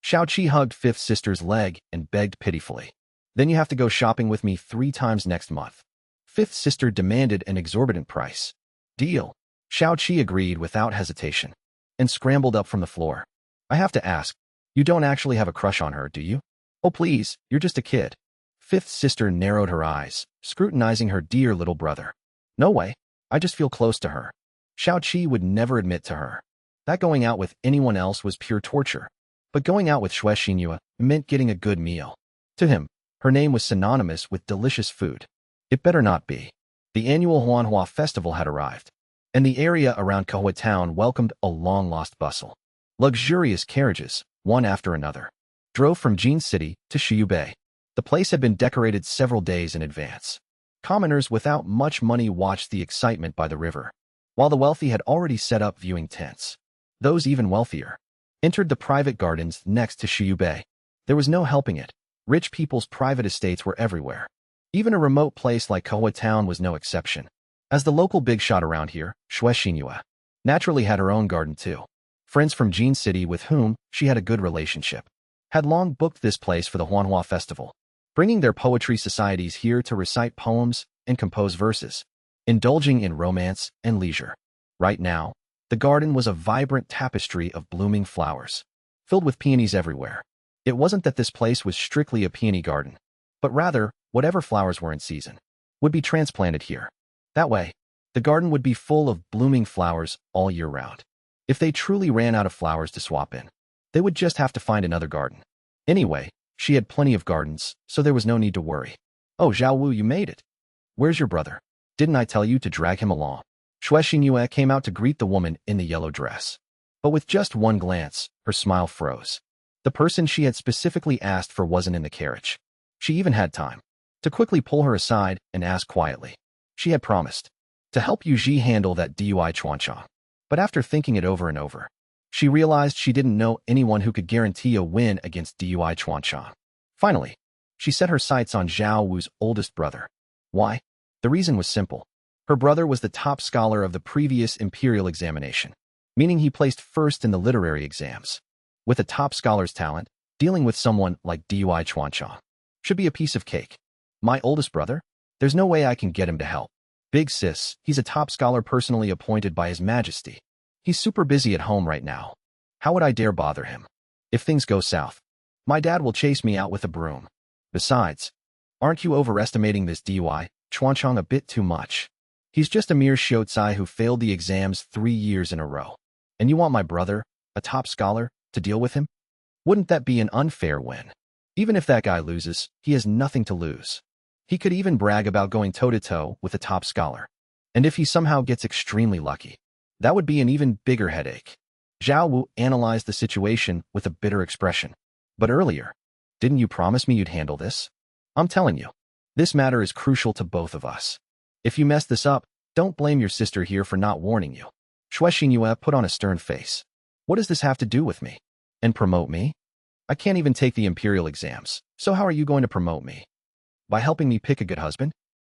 Xiaoqi hugged fifth sister's leg and begged pitifully. Then you have to go shopping with me 3 times next month. Fifth sister demanded an exorbitant price. Deal. Xiaoqi agreed without hesitation and scrambled up from the floor. I have to ask, you don't actually have a crush on her, do you? Oh please, you're just a kid. Fifth sister narrowed her eyes, scrutinizing her dear little brother. No way, I just feel close to her. Xiaoqi would never admit to her that going out with anyone else was pure torture. But going out with Xinyue meant getting a good meal. To him, her name was synonymous with delicious food. It better not be. The annual Manhwa festival had arrived, and the area around Kowa town welcomed a long-lost bustle. Luxurious carriages, one after another, drove from Jin City to Shiyubei. The place had been decorated several days in advance. Commoners without much money watched the excitement by the river, while the wealthy had already set up viewing tents. Those even wealthier entered the private gardens next to Shiyubei. There was no helping it. Rich people's private estates were everywhere. Even a remote place like Kowa town was no exception. As the local big shot around here, Xinyue naturally had her own garden too. Friends from Jin City with whom she had a good relationship had long booked this place for the Manhwa festival, bringing their poetry societies here to recite poems and compose verses, indulging in romance and leisure. Right now, the garden was a vibrant tapestry of blooming flowers, filled with peonies everywhere. It wasn't that this place was strictly a peony garden, but rather, whatever flowers were in season would be transplanted here. That way, the garden would be full of blooming flowers all year round. If they truly ran out of flowers to swap in, they would just have to find another garden. Anyway, she had plenty of gardens, so there was no need to worry. Oh, Zhao Wu, you made it. Where's your brother? Didn't I tell you to drag him along? Xinyue came out to greet the woman in the yellow dress. But with just one glance, her smile froze. The person she had specifically asked for wasn't in the carriage. She even had time to quickly pull her aside and ask quietly. She had promised to help Yuji handle that DUI Chuanchang. But after thinking it over and over, she realized she didn't know anyone who could guarantee a win against DUI Chuanchang. Finally, she set her sights on Zhao Wu's oldest brother. Why? The reason was simple. Her brother was the top scholar of the previous imperial examination, meaning he placed first in the literary exams. With a top scholar's talent, dealing with someone like DUI Chuanchang should be a piece of cake. My oldest brother? There's no way I can get him to help. Big sis, he's a top scholar personally appointed by His Majesty. He's super busy at home right now. How would I dare bother him? If things go south, my dad will chase me out with a broom. Besides, aren't you overestimating this DUI Chuanchang a bit too much? He's just a mere Shoutsai who failed the exams 3 years in a row. And you want my brother, a top scholar, to deal with him? Wouldn't that be an unfair win? Even if that guy loses, he has nothing to lose. He could even brag about going toe-to-toe with a top scholar. And if he somehow gets extremely lucky, that would be an even bigger headache. Zhao Wu analyzed the situation with a bitter expression. But earlier, didn't you promise me you'd handle this? I'm telling you, this matter is crucial to both of us. If you mess this up, don't blame your sister here for not warning you. Xinyue put on a stern face. What does this have to do with me? And promote me? I can't even take the imperial exams, so how are you going to promote me? By helping me pick a good husband?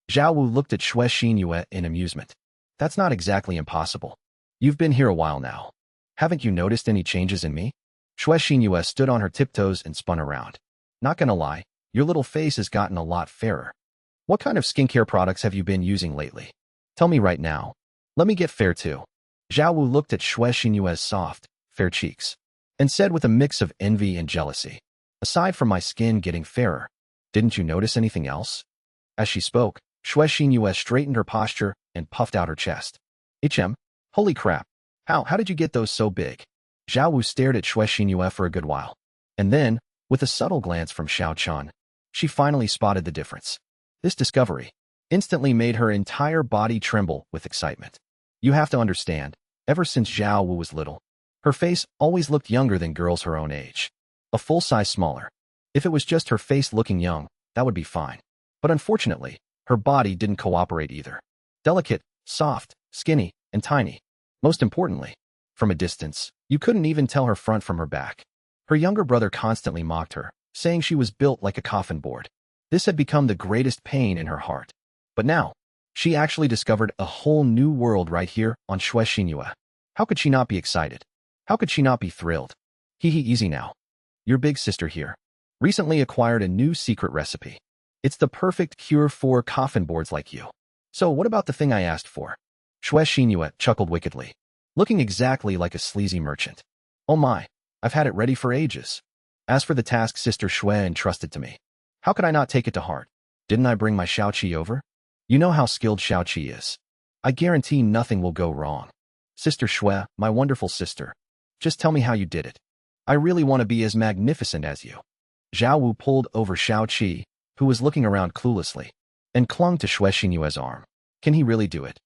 Zhao Wu looked at Xinyue in amusement. That's not exactly impossible. You've been here a while now. Haven't you noticed any changes in me? Xinyue stood on her tiptoes and spun around. Not gonna lie, your little face has gotten a lot fairer. What kind of skincare products have you been using lately? Tell me right now. Let me get fair too. Zhao Wu looked at Xinyue's soft, fair cheeks and said with a mix of envy and jealousy, aside from my skin getting fairer, didn't you notice anything else? As she spoke, Xinyue straightened her posture and puffed out her chest. Holy crap, How did you get those so big? Zhao Wu stared at Shui Xinhua for a good while. And then, with a subtle glance from Xiao Chan, she finally spotted the difference. This discovery instantly made her entire body tremble with excitement. You have to understand, ever since Zhao Wu was little, her face always looked younger than girls her own age. A full size smaller. If it was just her face looking young, that would be fine. But unfortunately, her body didn't cooperate either. Delicate, soft, skinny, and tiny. Most importantly, from a distance, you couldn't even tell her front from her back. Her younger brother constantly mocked her, saying she was built like a coffin board. This had become the greatest pain in her heart. But now, she actually discovered a whole new world right here on Shui Xinhua. How could she not be excited? How could she not be thrilled? Easy now. Your big sister here recently acquired a new secret recipe. It's the perfect cure for coffin boards like you. So what about the thing I asked for? Shui Xinhua chuckled wickedly, looking exactly like a sleazy merchant. Oh my, I've had it ready for ages. As for the task Sister Shui entrusted to me, how could I not take it to heart? Didn't I bring my Xiaoqi over? You know how skilled Xiaoqi is. I guarantee nothing will go wrong. Sister Shui, my wonderful sister, just tell me how you did it. I really want to be as magnificent as you. Zhao Wu pulled over Xiaoqi, who was looking around cluelessly, and clung to Shui Xinhua's arm. Can he really do it?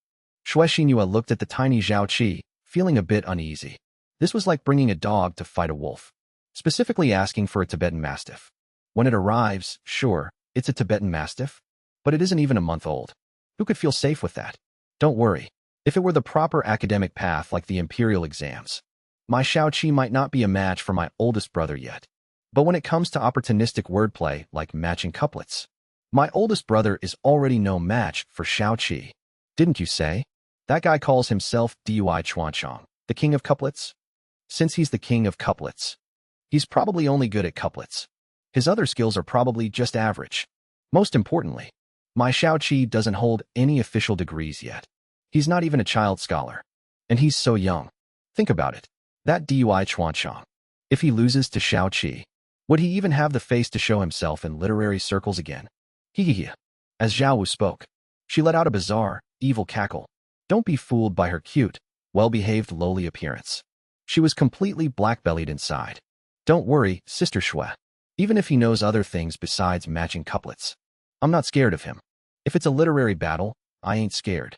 Shui Xinhua looked at the tiny Xiaoqi, feeling a bit uneasy. This was like bringing a dog to fight a wolf, specifically asking for a Tibetan Mastiff. When it arrives, sure, it's a Tibetan Mastiff, but it isn't even a month old. Who could feel safe with that? Don't worry. If it were the proper academic path like the imperial exams, my Xiaoqi might not be a match for my oldest brother yet. But when it comes to opportunistic wordplay like matching couplets, my oldest brother is already no match for Xiaoqi. Didn't you say? That guy calls himself Dui Chuanchong, the king of couplets? Since he's the king of couplets, he's probably only good at couplets. His other skills are probably just average. Most importantly, my Xiaoqi doesn't hold any official degrees yet. He's not even a child scholar. And he's so young. Think about it. That Dui Chuanchong. If he loses to Xiaoqi, would he even have the face to show himself in literary circles again? As Zhao Wu spoke, she let out a bizarre, evil cackle. Don't be fooled by her cute, well-behaved lowly appearance. She was completely black-bellied inside. Don't worry, Sister Shui. Even if he knows other things besides matching couplets, I'm not scared of him. If it's a literary battle, I ain't scared.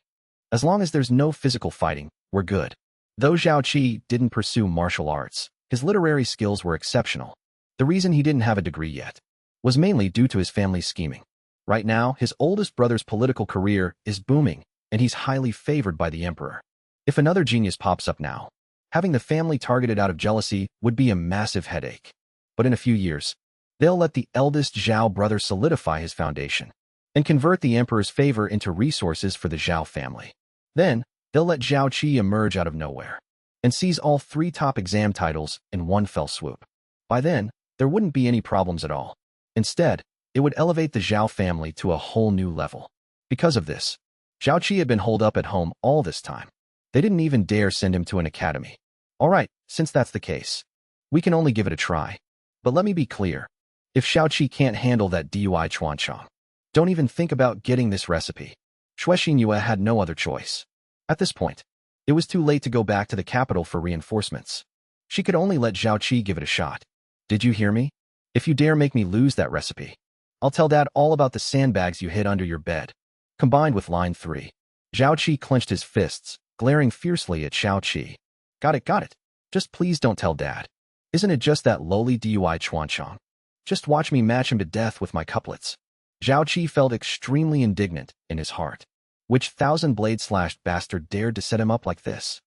As long as there's no physical fighting, we're good. Though Xiaoqi didn't pursue martial arts, his literary skills were exceptional. The reason he didn't have a degree yet was mainly due to his family's scheming. Right now, his oldest brother's political career is booming, and he's highly favored by the emperor. If another genius pops up now, having the family targeted out of jealousy would be a massive headache. But in a few years, they'll let the eldest Zhao brother solidify his foundation and convert the emperor's favor into resources for the Zhao family. Then, they'll let Xiaoqi emerge out of nowhere and seize all 3 top exam titles in one fell swoop. By then, there wouldn't be any problems at all. Instead, it would elevate the Zhao family to a whole new level. Because of this, Xiaoqi had been holed up at home all this time. They didn't even dare send him to an academy. All right, since that's the case, we can only give it a try. But let me be clear. If Xiaoqi can't handle that Dui Chuanchong, don't even think about getting this recipe. Shui Xinhua had no other choice. At this point, it was too late to go back to the capital for reinforcements. She could only let Xiaoqi give it a shot. Did you hear me? If you dare make me lose that recipe, I'll tell Dad all about the sandbags you hid under your bed. Combined with line 3, Xiaoqi clenched his fists, glaring fiercely at Xiaoqi. Got it. Just please don't tell Dad. Isn't it just that lowly Dui Chuanchong? Just watch me match him to death with my couplets. Xiaoqi felt extremely indignant in his heart. Which 1,000-blade-slashed bastard dared to set him up like this?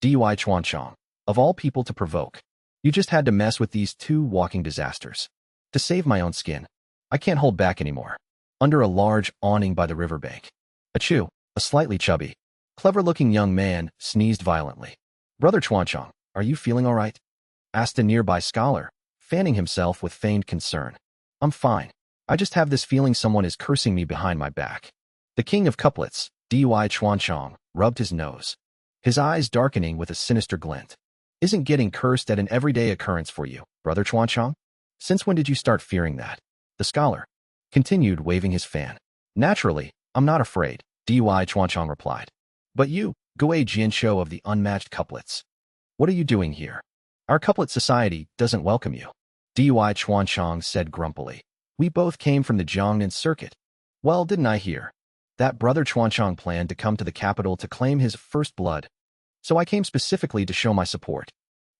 Dui Chuanchong, of all people to provoke. You just had to mess with these 2 walking disasters. To save my own skin, I can't hold back anymore. Under a large awning by the riverbank, Achoo, a slightly chubby, clever-looking young man sneezed violently. Brother Chuanchong, are you feeling all right? Asked a nearby scholar, fanning himself with feigned concern. I'm fine. I just have this feeling someone is cursing me behind my back. The king of couplets, Dui Chuanchong, rubbed his nose, his eyes darkening with a sinister glint. Isn't getting cursed an everyday occurrence for you, Brother Chuanchong? Since when did you start fearing that? The scholar continued waving his fan. Naturally, I'm not afraid, Dui Chuanchong replied. But you, Goei Jinsho of the Unmatched Couplets. What are you doing here? Our couplet society doesn't welcome you. Dui Chuanchong said grumpily. We both came from the Jiangnan circuit. Well, didn't I hear? That brother Chuanchong planned to come to the capital to claim his first blood. So I came specifically to show my support.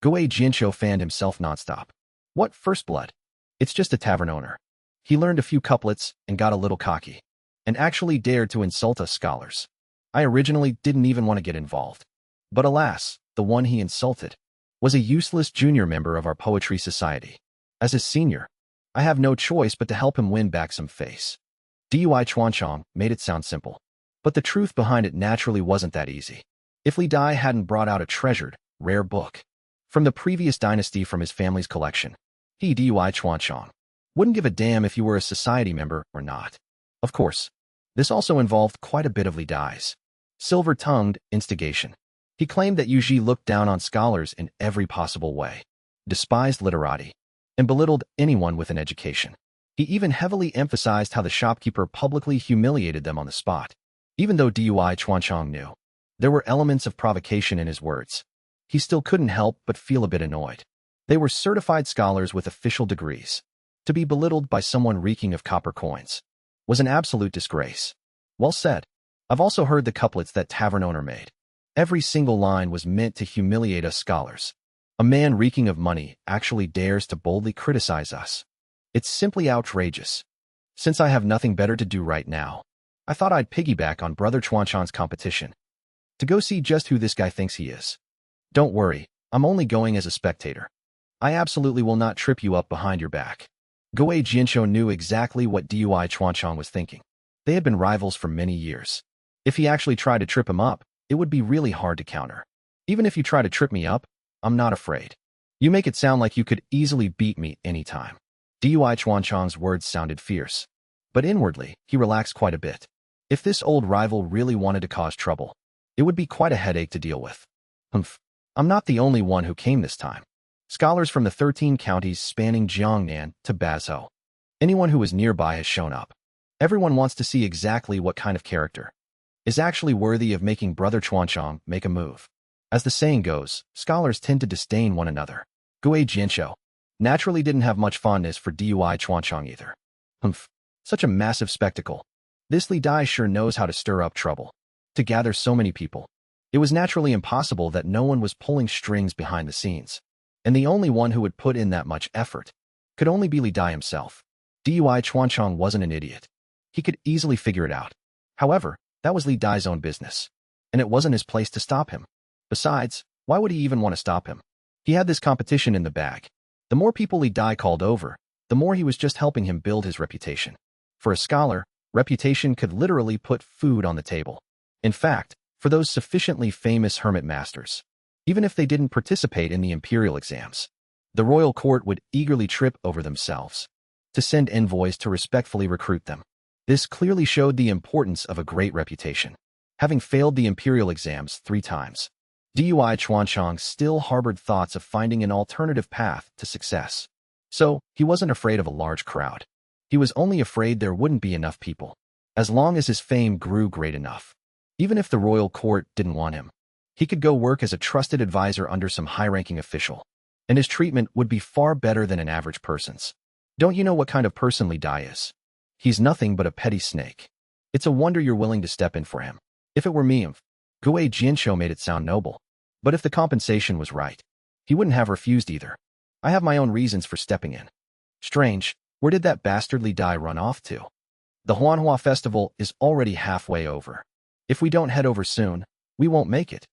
Goei Jinsho fanned himself nonstop. What first blood? It's just a tavern owner. He learned a few couplets and got a little cocky, and actually dared to insult us scholars. I originally didn't even want to get involved. But alas, the one he insulted was a useless junior member of our poetry society. As his senior, I have no choice but to help him win back some face. Dui Chuanchong made it sound simple, but the truth behind it naturally wasn't that easy. If Li Dai hadn't brought out a treasured, rare book from the previous dynasty from his family's collection, he, Dui Chuanchong, wouldn't give a damn if you were a society member or not. Of course, this also involved quite a bit of Li Dai's silver-tongued instigation. He claimed that Yu Ji looked down on scholars in every possible way, despised literati, and belittled anyone with an education. He even heavily emphasized how the shopkeeper publicly humiliated them on the spot. Even though Dui Chuanchong knew there were elements of provocation in his words, he still couldn't help but feel a bit annoyed. They were certified scholars with official degrees. To be belittled by someone reeking of copper coins was an absolute disgrace. Well said. I've also heard the couplets that tavern owner made. Every single line was meant to humiliate us scholars. A man reeking of money actually dares to boldly criticize us. It's simply outrageous. Since I have nothing better to do right now, I thought I'd piggyback on Brother Chuanchan's competition to go see just who this guy thinks he is. Don't worry, I'm only going as a spectator. I absolutely will not trip you up behind your back. Goei Jinsho knew exactly what Dui Chuanchong was thinking. They had been rivals for many years. If he actually tried to trip him up, it would be really hard to counter. Even if you try to trip me up, I'm not afraid. You make it sound like you could easily beat me anytime. Dui Chuanchong's words sounded fierce, but inwardly, he relaxed quite a bit. If this old rival really wanted to cause trouble, it would be quite a headache to deal with. Humph. I'm not the only one who came this time. Scholars from the 13 counties spanning Jiangnan to Bazhou. Anyone who was nearby has shown up. Everyone wants to see exactly what kind of character is actually worthy of making Brother Chuanchong make a move. As the saying goes, scholars tend to disdain one another. Goei Jinsho naturally didn't have much fondness for Dui Chuanchong either. Humph. Such a massive spectacle. This Li Dai sure knows how to stir up trouble. To gather so many people, it was naturally impossible that no one was pulling strings behind the scenes. And the only one who would put in that much effort could only be Li Dai himself. Dui Chuanchong wasn't an idiot. He could easily figure it out. However, that was Li Dai's own business, and it wasn't his place to stop him. Besides, why would he even want to stop him? He had this competition in the bag. The more people Li Dai called over, the more he was just helping him build his reputation. For a scholar, reputation could literally put food on the table. In fact, for those sufficiently famous hermit masters, even if they didn't participate in the imperial exams, the royal court would eagerly trip over themselves to send envoys to respectfully recruit them. This clearly showed the importance of a great reputation. Having failed the imperial exams 3 times, Dui Chuanchong still harbored thoughts of finding an alternative path to success. So, he wasn't afraid of a large crowd. He was only afraid there wouldn't be enough people, as long as his fame grew great enough. Even if the royal court didn't want him, he could go work as a trusted advisor under some high-ranking official, and his treatment would be far better than an average person's. Don't you know what kind of person Li Dai is? He's nothing but a petty snake. It's a wonder you're willing to step in for him. If it were me, Goei Jinsho made it sound noble. But if the compensation was right, he wouldn't have refused either. I have my own reasons for stepping in. Strange, where did that bastard Li Dai run off to? The Manhwa festival is already halfway over. If we don't head over soon, we won't make it.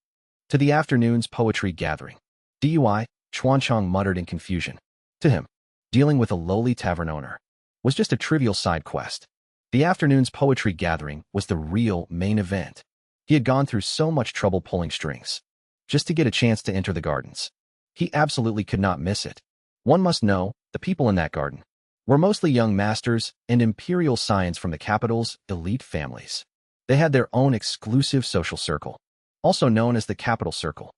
To the afternoon's poetry gathering, Dui Chuanchong muttered in confusion. To him, dealing with a lowly tavern owner was just a trivial side quest. The afternoon's poetry gathering was the real main event. He had gone through so much trouble pulling strings just to get a chance to enter the gardens. He absolutely could not miss it. One must know, the people in that garden were mostly young masters and imperial scions from the capital's elite families. They had their own exclusive social circle, also known as the capital circle.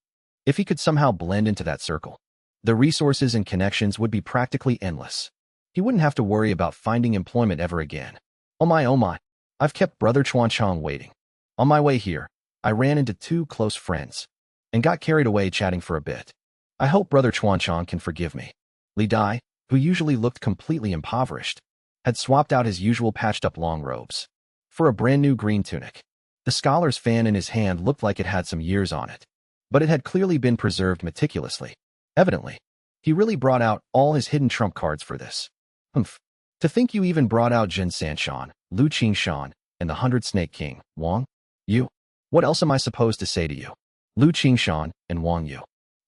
If he could somehow blend into that circle, the resources and connections would be practically endless. He wouldn't have to worry about finding employment ever again. Oh my, I've kept Brother Chuanchong waiting. On my way here, I ran into two close friends and got carried away chatting for a bit. I hope Brother Chuanchong can forgive me. Li Dai, who usually looked completely impoverished, had swapped out his usual patched-up long robes for a brand-new green tunic. The scholar's fan in his hand looked like it had some years on it, but it had clearly been preserved meticulously. Evidently, he really brought out all his hidden trump cards for this. Humph. To think you even brought out Jin Sanshan, Lu Qingshan, and the 100 Snake King, Wang Yu. What else am I supposed to say to you? Lu Qingshan and Wang Yu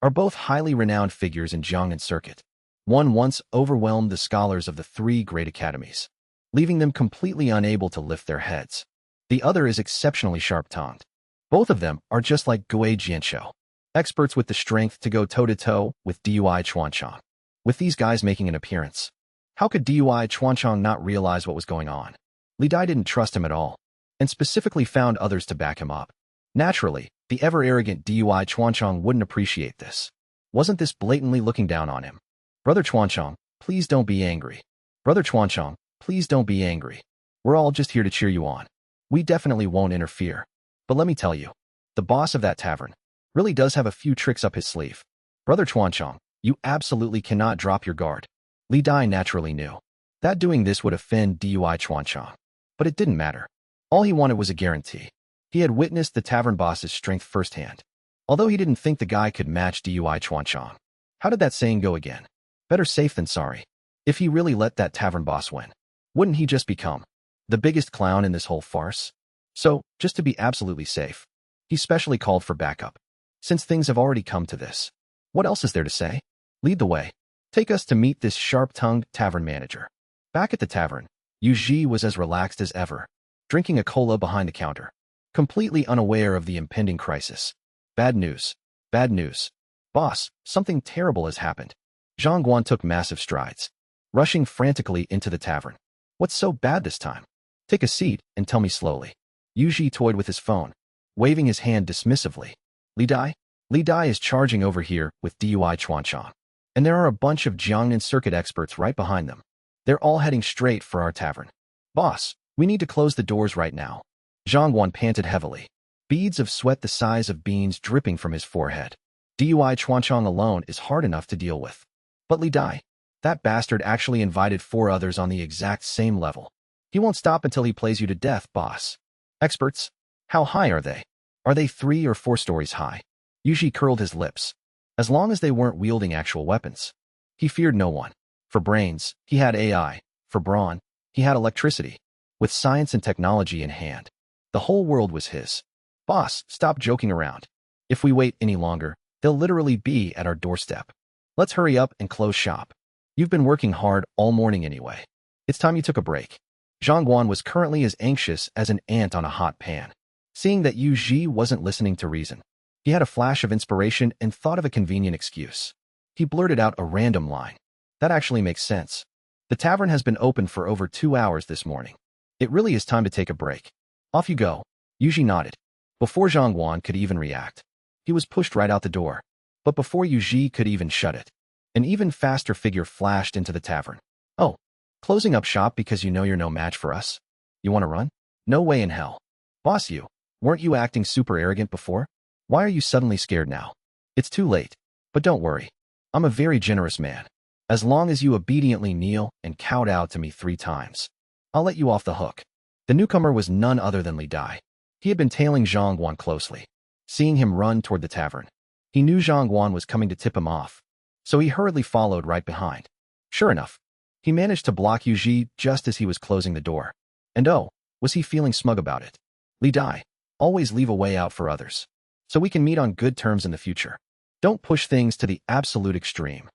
are both highly renowned figures in Jiangnan circuit. One once overwhelmed the scholars of the three great academies, leaving them completely unable to lift their heads. The other is exceptionally sharp-tongued. Both of them are just like Gui Jianshou, experts with the strength to go toe-to-toe with Dui Chuanchong. With these guys making an appearance, how could Dui Chuanchong not realize what was going on? Li Dai didn't trust him at all, and specifically found others to back him up. Naturally, the ever-arrogant Dui Chuanchong wouldn't appreciate this. Wasn't this blatantly looking down on him? Brother Chuanchong, please don't be angry. Brother Chuanchong, please don't be angry. We're all just here to cheer you on. We definitely won't interfere. But let me tell you, the boss of that tavern really does have a few tricks up his sleeve. Brother Chuanchong, you absolutely cannot drop your guard. Li Dai naturally knew that doing this would offend Dui Chuanchong, but it didn't matter. All he wanted was a guarantee. He had witnessed the tavern boss's strength firsthand, although he didn't think the guy could match Dui Chuanchong. How did that saying go again? Better safe than sorry. If he really let that tavern boss win, wouldn't he just become the biggest clown in this whole farce? So, just to be absolutely safe, he specially called for backup. Since things have already come to this, what else is there to say? Lead the way. Take us to meet this sharp-tongued tavern manager. Back at the tavern, Yu Ji was as relaxed as ever, drinking a cola behind the counter, completely unaware of the impending crisis. Bad news. Bad news. Boss, something terrible has happened. Zhang Guan took massive strides, rushing frantically into the tavern. What's so bad this time? Take a seat and tell me slowly. Yu Ji toyed with his phone, waving his hand dismissively. Li Dai? Li Dai is charging over here with Dui Chuanchong, and there are a bunch of Jiangnan circuit experts right behind them. They're all heading straight for our tavern. Boss, we need to close the doors right now. Zhang Guan panted heavily, beads of sweat the size of beans dripping from his forehead. Dui Chuanchong alone is hard enough to deal with. But Li Dai, that bastard actually invited 4 others on the exact same level. He won't stop until he plays you to death, boss. Experts? How high are they? Are they 3 or 4 stories high? Yu Ji curled his lips. As long as they weren't wielding actual weapons, he feared no one. For brains, he had AI. For brawn, he had electricity. With science and technology in hand, the whole world was his. Boss, stop joking around. If we wait any longer, they'll literally be at our doorstep. Let's hurry up and close shop. You've been working hard all morning anyway. It's time you took a break. Zhang Guan was currently as anxious as an ant on a hot pan. Seeing that Yu Ji wasn't listening to reason, he had a flash of inspiration and thought of a convenient excuse. He blurted out a random line. That actually makes sense. The tavern has been open for over 2 hours this morning. It really is time to take a break. Off you go. Yu Ji nodded. Before Zhang Guan could even react, he was pushed right out the door. But before Yu Ji could even shut it, an even faster figure flashed into the tavern. Oh, closing up shop because you know you're no match for us? You want to run? No way in hell. Boss, weren't you acting super arrogant before? Why are you suddenly scared now? It's too late. But don't worry. I'm a very generous man. As long as you obediently kneel and kowtow to me 3 times, I'll let you off the hook. The newcomer was none other than Li Dai. He had been tailing Zhang Guan closely, seeing him run toward the tavern. He knew Zhang Guan was coming to tip him off, so he hurriedly followed right behind. Sure enough, he managed to block Yu Ji just as he was closing the door. And oh, was he feeling smug about it. Li Dai, always leave a way out for others, so we can meet on good terms in the future. Don't push things to the absolute extreme.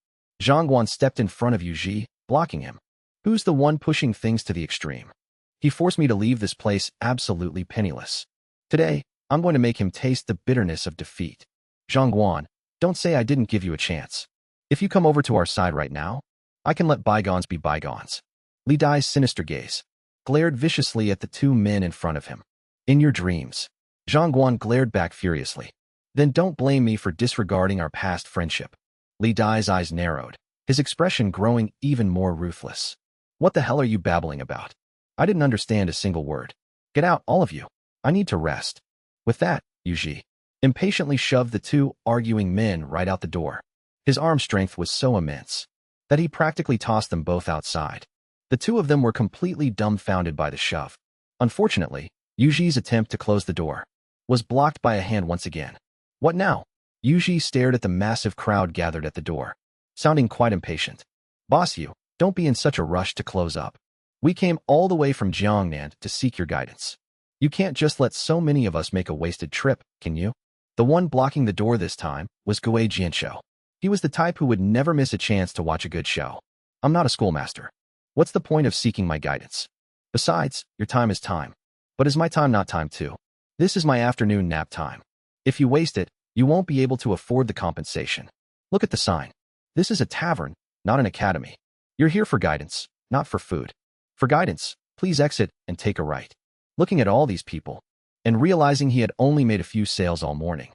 Zhang Guan stepped in front of Yu Ji, blocking him. Who's the one pushing things to the extreme? He forced me to leave this place absolutely penniless. Today, I'm going to make him taste the bitterness of defeat. Zhang Guan, don't say I didn't give you a chance. If you come over to our side right now, I can let bygones be bygones. Li Dai's sinister gaze glared viciously at the 2 men in front of him. In your dreams. Zhang Guan glared back furiously. Then don't blame me for disregarding our past friendship. Li Dai's eyes narrowed, his expression growing even more ruthless. What the hell are you babbling about? I didn't understand a single word. Get out, all of you. I need to rest. With that, Yuji impatiently shoved the two arguing men right out the door. His arm strength was so immense that he practically tossed them both outside. The two of them were completely dumbfounded by the shove. Unfortunately, Yuji's attempt to close the door was blocked by a hand once again. What now? Yuji stared at the massive crowd gathered at the door, sounding quite impatient. Boss, you don't be in such a rush to close up. We came all the way from Jiangnan to seek your guidance. You can't just let so many of us make a wasted trip, can you? The one blocking the door this time was Gue Jianshou. He was the type who would never miss a chance to watch a good show. I'm not a schoolmaster. What's the point of seeking my guidance? Besides, your time is time. But is my time not time too? This is my afternoon nap time. If you waste it, you won't be able to afford the compensation. Look at the sign. This is a tavern, not an academy. You're here for guidance, not for food. For guidance, please exit and take a right. Looking at all these people, and realizing he had only made a few sales all morning,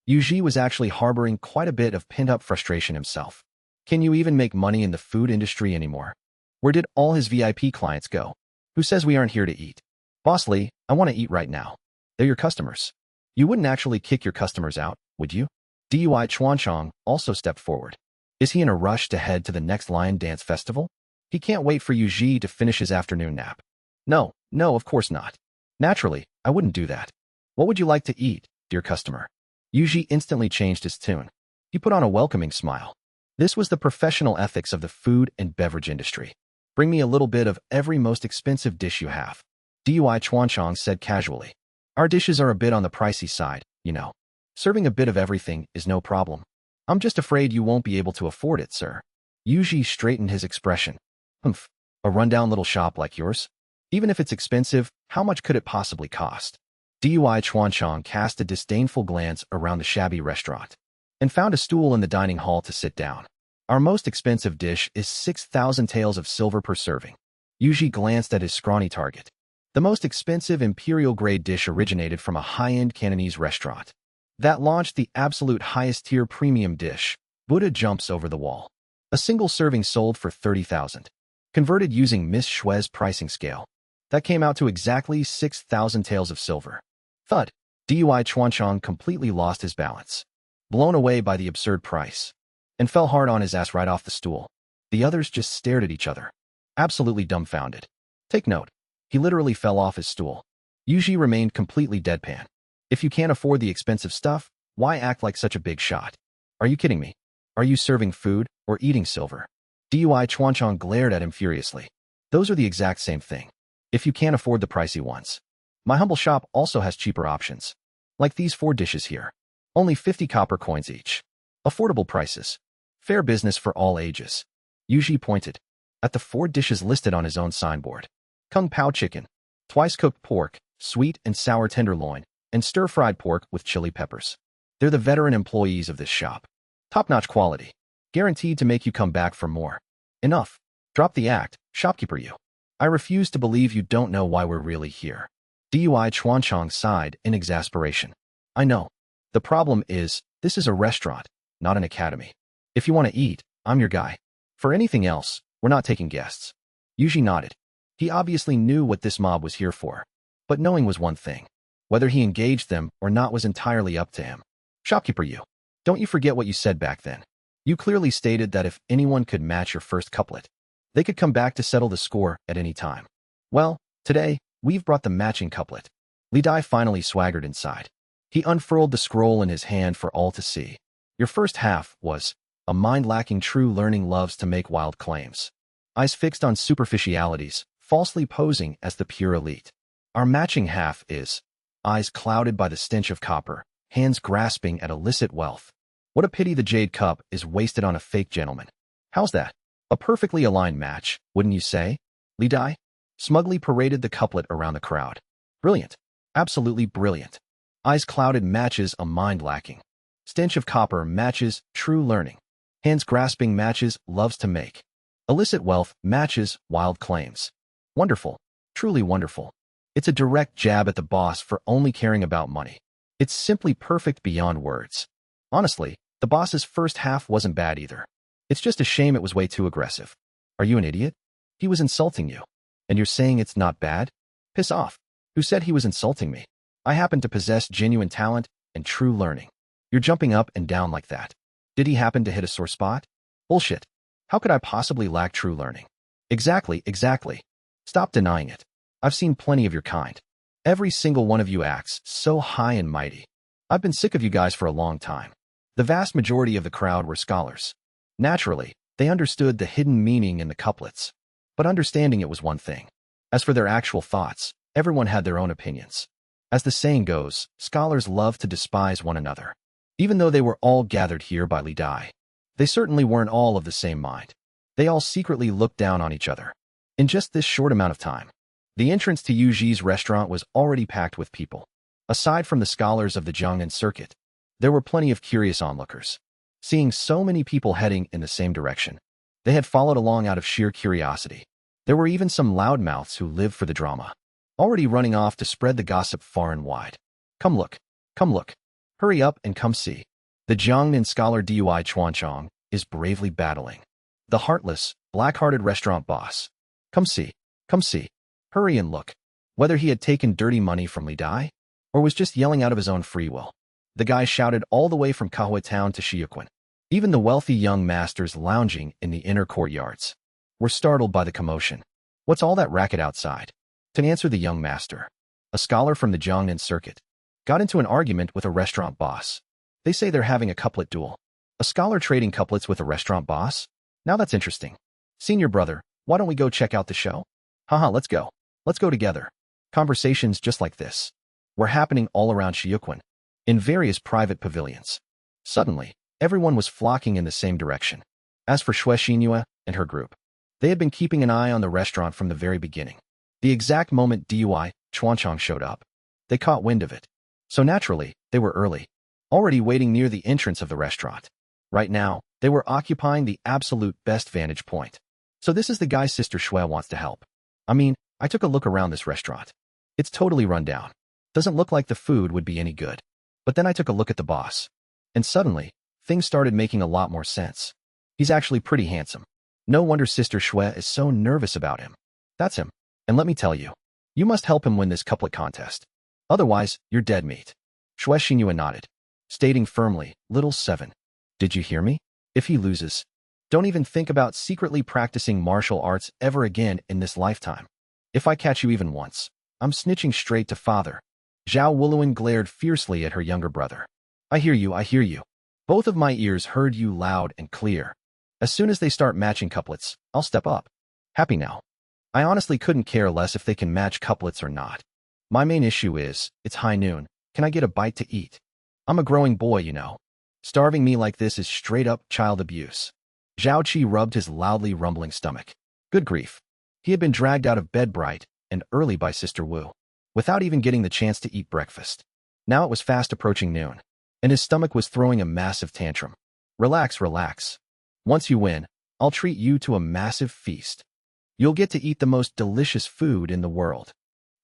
Yuji was actually harboring quite a bit of pent-up frustration himself. Can you even make money in the food industry anymore? Where did all his VIP clients go? Who says we aren't here to eat? Boss Lee, I want to eat right now. They're your customers. You wouldn't actually kick your customers out, would you? Dui Chuanchong also stepped forward. Is he in a rush to head to the next Lion Dance Festival? He can't wait for Yuji to finish his afternoon nap. No, of course not. Naturally, I wouldn't do that. What would you like to eat, dear customer? Yuji instantly changed his tune. He put on a welcoming smile. This was the professional ethics of the food and beverage industry. Bring me a little bit of every most expensive dish you have. Dui Chuanchong said casually. Our dishes are a bit on the pricey side, you know. Serving a bit of everything is no problem. I'm just afraid you won't be able to afford it, sir. Yuji straightened his expression. Humph, a rundown little shop like yours? Even if it's expensive, how much could it possibly cost? Dui Chuanchong cast a disdainful glance around the shabby restaurant and found a stool in the dining hall to sit down. Our most expensive dish is 6,000 taels of silver per serving. Yuji glanced at his scrawny target. The most expensive imperial-grade dish originated from a high-end Cantonese restaurant that launched the absolute highest-tier premium dish. Buddha jumps over the wall. A single serving sold for 30,000. Converted using Miss Shue's pricing scale. That came out to exactly 6,000 taels of silver. Thud. Dui Chuanchong completely lost his balance, blown away by the absurd price, and fell hard on his ass right off the stool. The others just stared at each other, absolutely dumbfounded. Take note. He literally fell off his stool. Yuji remained completely deadpan. If you can't afford the expensive stuff, why act like such a big shot? Are you kidding me? Are you serving food or eating silver? Dui Chuanchong glared at him furiously. Those are the exact same thing. If you can't afford the pricey ones. My humble shop also has cheaper options. Like these 4 dishes here. Only 50 copper coins each. Affordable prices. Fair business for all ages. Yuji pointed at the 4 dishes listed on his own signboard. Kung Pao chicken, twice-cooked pork, sweet and sour tenderloin, and stir-fried pork with chili peppers. They're the veteran employees of this shop. Top-notch quality. Guaranteed to make you come back for more. Enough. Drop the act, shopkeeper you. I refuse to believe you don't know why we're really here. Dui Chuanchong sighed in exasperation. I know. The problem is, this is a restaurant, not an academy. If you want to eat, I'm your guy. For anything else, we're not taking guests. Yuji nodded. He obviously knew what this mob was here for. But knowing was one thing. Whether he engaged them or not was entirely up to him. Shopkeeper you. Don't you forget what you said back then. You clearly stated that if anyone could match your first couplet, they could come back to settle the score at any time. Well, today, we've brought the matching couplet. Li Dai finally swaggered inside. He unfurled the scroll in his hand for all to see. Your first half was, a mind lacking true learning loves to make wild claims. Eyes fixed on superficialities, falsely posing as the pure elite. Our matching half is, eyes clouded by the stench of copper, hands grasping at illicit wealth. What a pity the jade cup is wasted on a fake gentleman. How's that? A perfectly aligned match, wouldn't you say? Li Dai smugly paraded the couplet around the crowd. Brilliant. Absolutely brilliant. Eyes clouded matches a mind lacking. Stench of copper matches true learning. Hands grasping matches loves to make. Illicit wealth matches wild claims. Wonderful. Truly wonderful. It's a direct jab at the boss for only caring about money. It's simply perfect beyond words. Honestly, the boss's first half wasn't bad either. It's just a shame it was way too aggressive. Are you an idiot? He was insulting you. And you're saying it's not bad? Piss off. Who said he was insulting me? I happen to possess genuine talent, and true learning. You're jumping up and down like that. Did he happen to hit a sore spot? Bullshit. How could I possibly lack true learning? Exactly, exactly. Stop denying it. I've seen plenty of your kind. Every single one of you acts so high and mighty. I've been sick of you guys for a long time. The vast majority of the crowd were scholars. Naturally, they understood the hidden meaning in the couplets. But understanding it was one thing. As for their actual thoughts, everyone had their own opinions. As the saying goes, scholars love to despise one another. Even though they were all gathered here by Li Dai, they certainly weren't all of the same mind. They all secretly looked down on each other. In just this short amount of time, the entrance to Yuji's restaurant was already packed with people. Aside from the scholars of the Jiangnan circuit, there were plenty of curious onlookers. Seeing so many people heading in the same direction, they had followed along out of sheer curiosity. There were even some loudmouths who lived for the drama, already running off to spread the gossip far and wide. Come look. Come look. Hurry up and come see. The Jiangnan scholar Dui Chuanchong is bravely battling the heartless, black-hearted restaurant boss. Come see. Come see. Hurry and look. Whether he had taken dirty money from Li Dai, or was just yelling out of his own free will, the guy shouted all the way from Kahua town to Shiuquan. Even the wealthy young masters lounging in the inner courtyards were startled by the commotion. What's all that racket outside? To answer the young master, a scholar from the Jiangnan circuit, got into an argument with a restaurant boss. They say they're having a couplet duel. A scholar trading couplets with a restaurant boss? Now that's interesting. Senior brother, why don't we go check out the show? Haha, let's go. Let's go together. Conversations just like this were happening all around Shiuquan, in various private pavilions. Suddenly, everyone was flocking in the same direction. As for Xue Xinyue and her group, they had been keeping an eye on the restaurant from the very beginning. The exact moment Dui Chuanchong showed up, they caught wind of it. So naturally, they were early, already waiting near the entrance of the restaurant. Right now, they were occupying the absolute best vantage point. So this is the guy Sister Xue wants to help. I mean, I took a look around this restaurant. It's totally run down. Doesn't look like the food would be any good. But then I took a look at the boss. And suddenly, things started making a lot more sense. He's actually pretty handsome. No wonder Sister Xue is so nervous about him. That's him. And let me tell you, you must help him win this couplet contest. Otherwise, you're dead meat. Xue Xinyue nodded, stating firmly, Little 7. Did you hear me? If he loses, don't even think about secretly practicing martial arts ever again in this lifetime. If I catch you even once, I'm snitching straight to father. Zhao Wuluan glared fiercely at her younger brother. I hear you, I hear you. Both of my ears heard you loud and clear. As soon as they start matching couplets, I'll step up. Happy now. I honestly couldn't care less if they can match couplets or not. My main issue is, it's high noon. Can I get a bite to eat? I'm a growing boy, you know. Starving me like this is straight-up child abuse. Zhao Qi rubbed his loudly rumbling stomach. Good grief. He had been dragged out of bed bright and early by Sister Wu, without even getting the chance to eat breakfast. Now it was fast approaching noon, and his stomach was throwing a massive tantrum. Relax, relax. Once you win, I'll treat you to a massive feast. You'll get to eat the most delicious food in the world.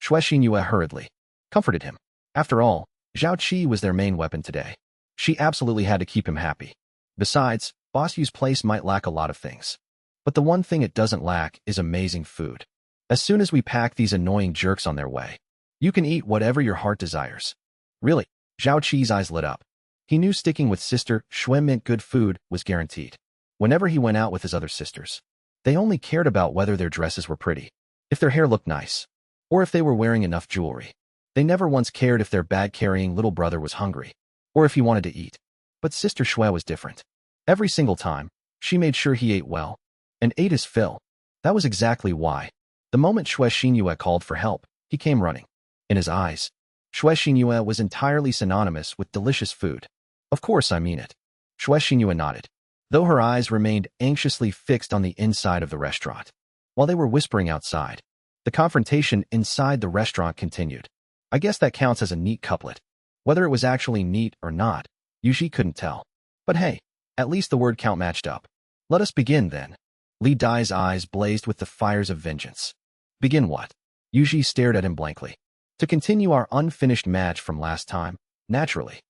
Xue Xinyue hurriedly comforted him. After all, Zhao Qi was their main weapon today. She absolutely had to keep him happy. Besides, Boss Yu's place might lack a lot of things. But the one thing it doesn't lack is amazing food. As soon as we pack these annoying jerks on their way, you can eat whatever your heart desires. Really? Zhao Qi's eyes lit up. He knew sticking with Sister Xue meant good food was guaranteed. Whenever he went out with his other sisters, they only cared about whether their dresses were pretty, if their hair looked nice, or if they were wearing enough jewelry. They never once cared if their bag-carrying little brother was hungry, or if he wanted to eat. But Sister Xue was different. Every single time, she made sure he ate well, and ate his fill. That was exactly why. The moment Xue Xinyue called for help, he came running. In his eyes, Xue Xinyue was entirely synonymous with delicious food. Of course I mean it. Xue Xinyue nodded, though her eyes remained anxiously fixed on the inside of the restaurant. While they were whispering outside, the confrontation inside the restaurant continued. I guess that counts as a neat couplet. Whether it was actually neat or not, Yuji couldn't tell. But hey, at least the word count matched up. Let us begin then. Li Dai's eyes blazed with the fires of vengeance. Begin what? Yuji stared at him blankly. To continue our unfinished match from last time, naturally.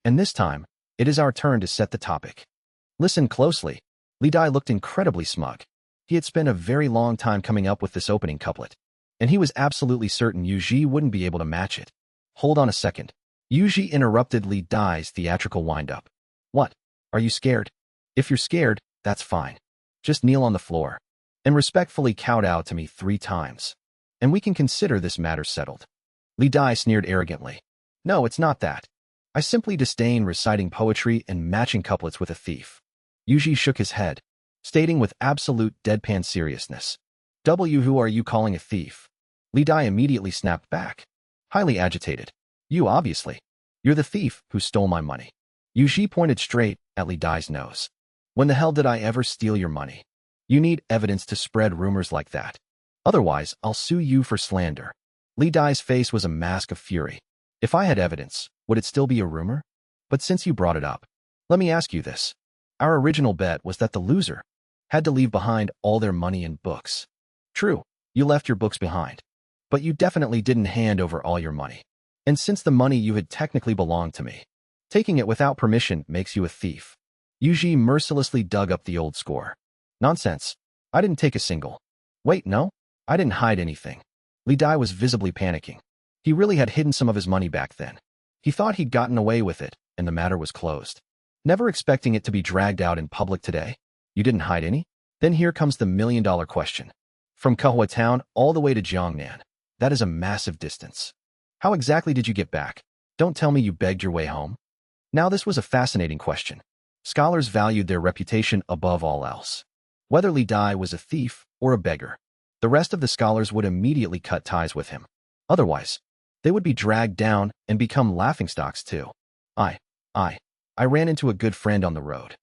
And this time, it is our turn to set the topic. Listen closely. Li Dai looked incredibly smug. He had spent a very long time coming up with this opening couplet, and he was absolutely certain Yuji wouldn't be able to match it. Hold on a second. Yuji interrupted Li Dai's theatrical wind-up. What? Are you scared? If you're scared, that's fine. Just kneel on the floor and respectfully kowtow to me 3 times, and we can consider this matter settled. Li Dai sneered arrogantly. No, it's not that. I simply disdain reciting poetry and matching couplets with a thief. Yuji shook his head, stating with absolute deadpan seriousness. Who are you calling a thief? Li Dai immediately snapped back, highly agitated. You, obviously. You're the thief who stole my money. Yuji pointed straight at Li Dai's nose. When the hell did I ever steal your money? You need evidence to spread rumors like that. Otherwise, I'll sue you for slander. Li Dai's face was a mask of fury. If I had evidence, would it still be a rumor? But since you brought it up, let me ask you this. Our original bet was that the loser had to leave behind all their money and books. True, you left your books behind, but you definitely didn't hand over all your money. And since the money you had technically belonged to me, taking it without permission makes you a thief. Yuji mercilessly dug up the old score. Nonsense. I didn't take a single. Wait, no? I didn't hide anything. Li Dai was visibly panicking. He really had hidden some of his money back then. He thought he'd gotten away with it, and the matter was closed. Never expecting it to be dragged out in public today. You didn't hide any? Then here comes the million-dollar question. From Kahua Town all the way to Jiangnan. That is a massive distance. How exactly did you get back? Don't tell me you begged your way home. Now this was a fascinating question. Scholars valued their reputation above all else. Whether Li Dai was a thief or a beggar, the rest of the scholars would immediately cut ties with him. Otherwise, they would be dragged down and become laughingstocks too. I ran into a good friend on the road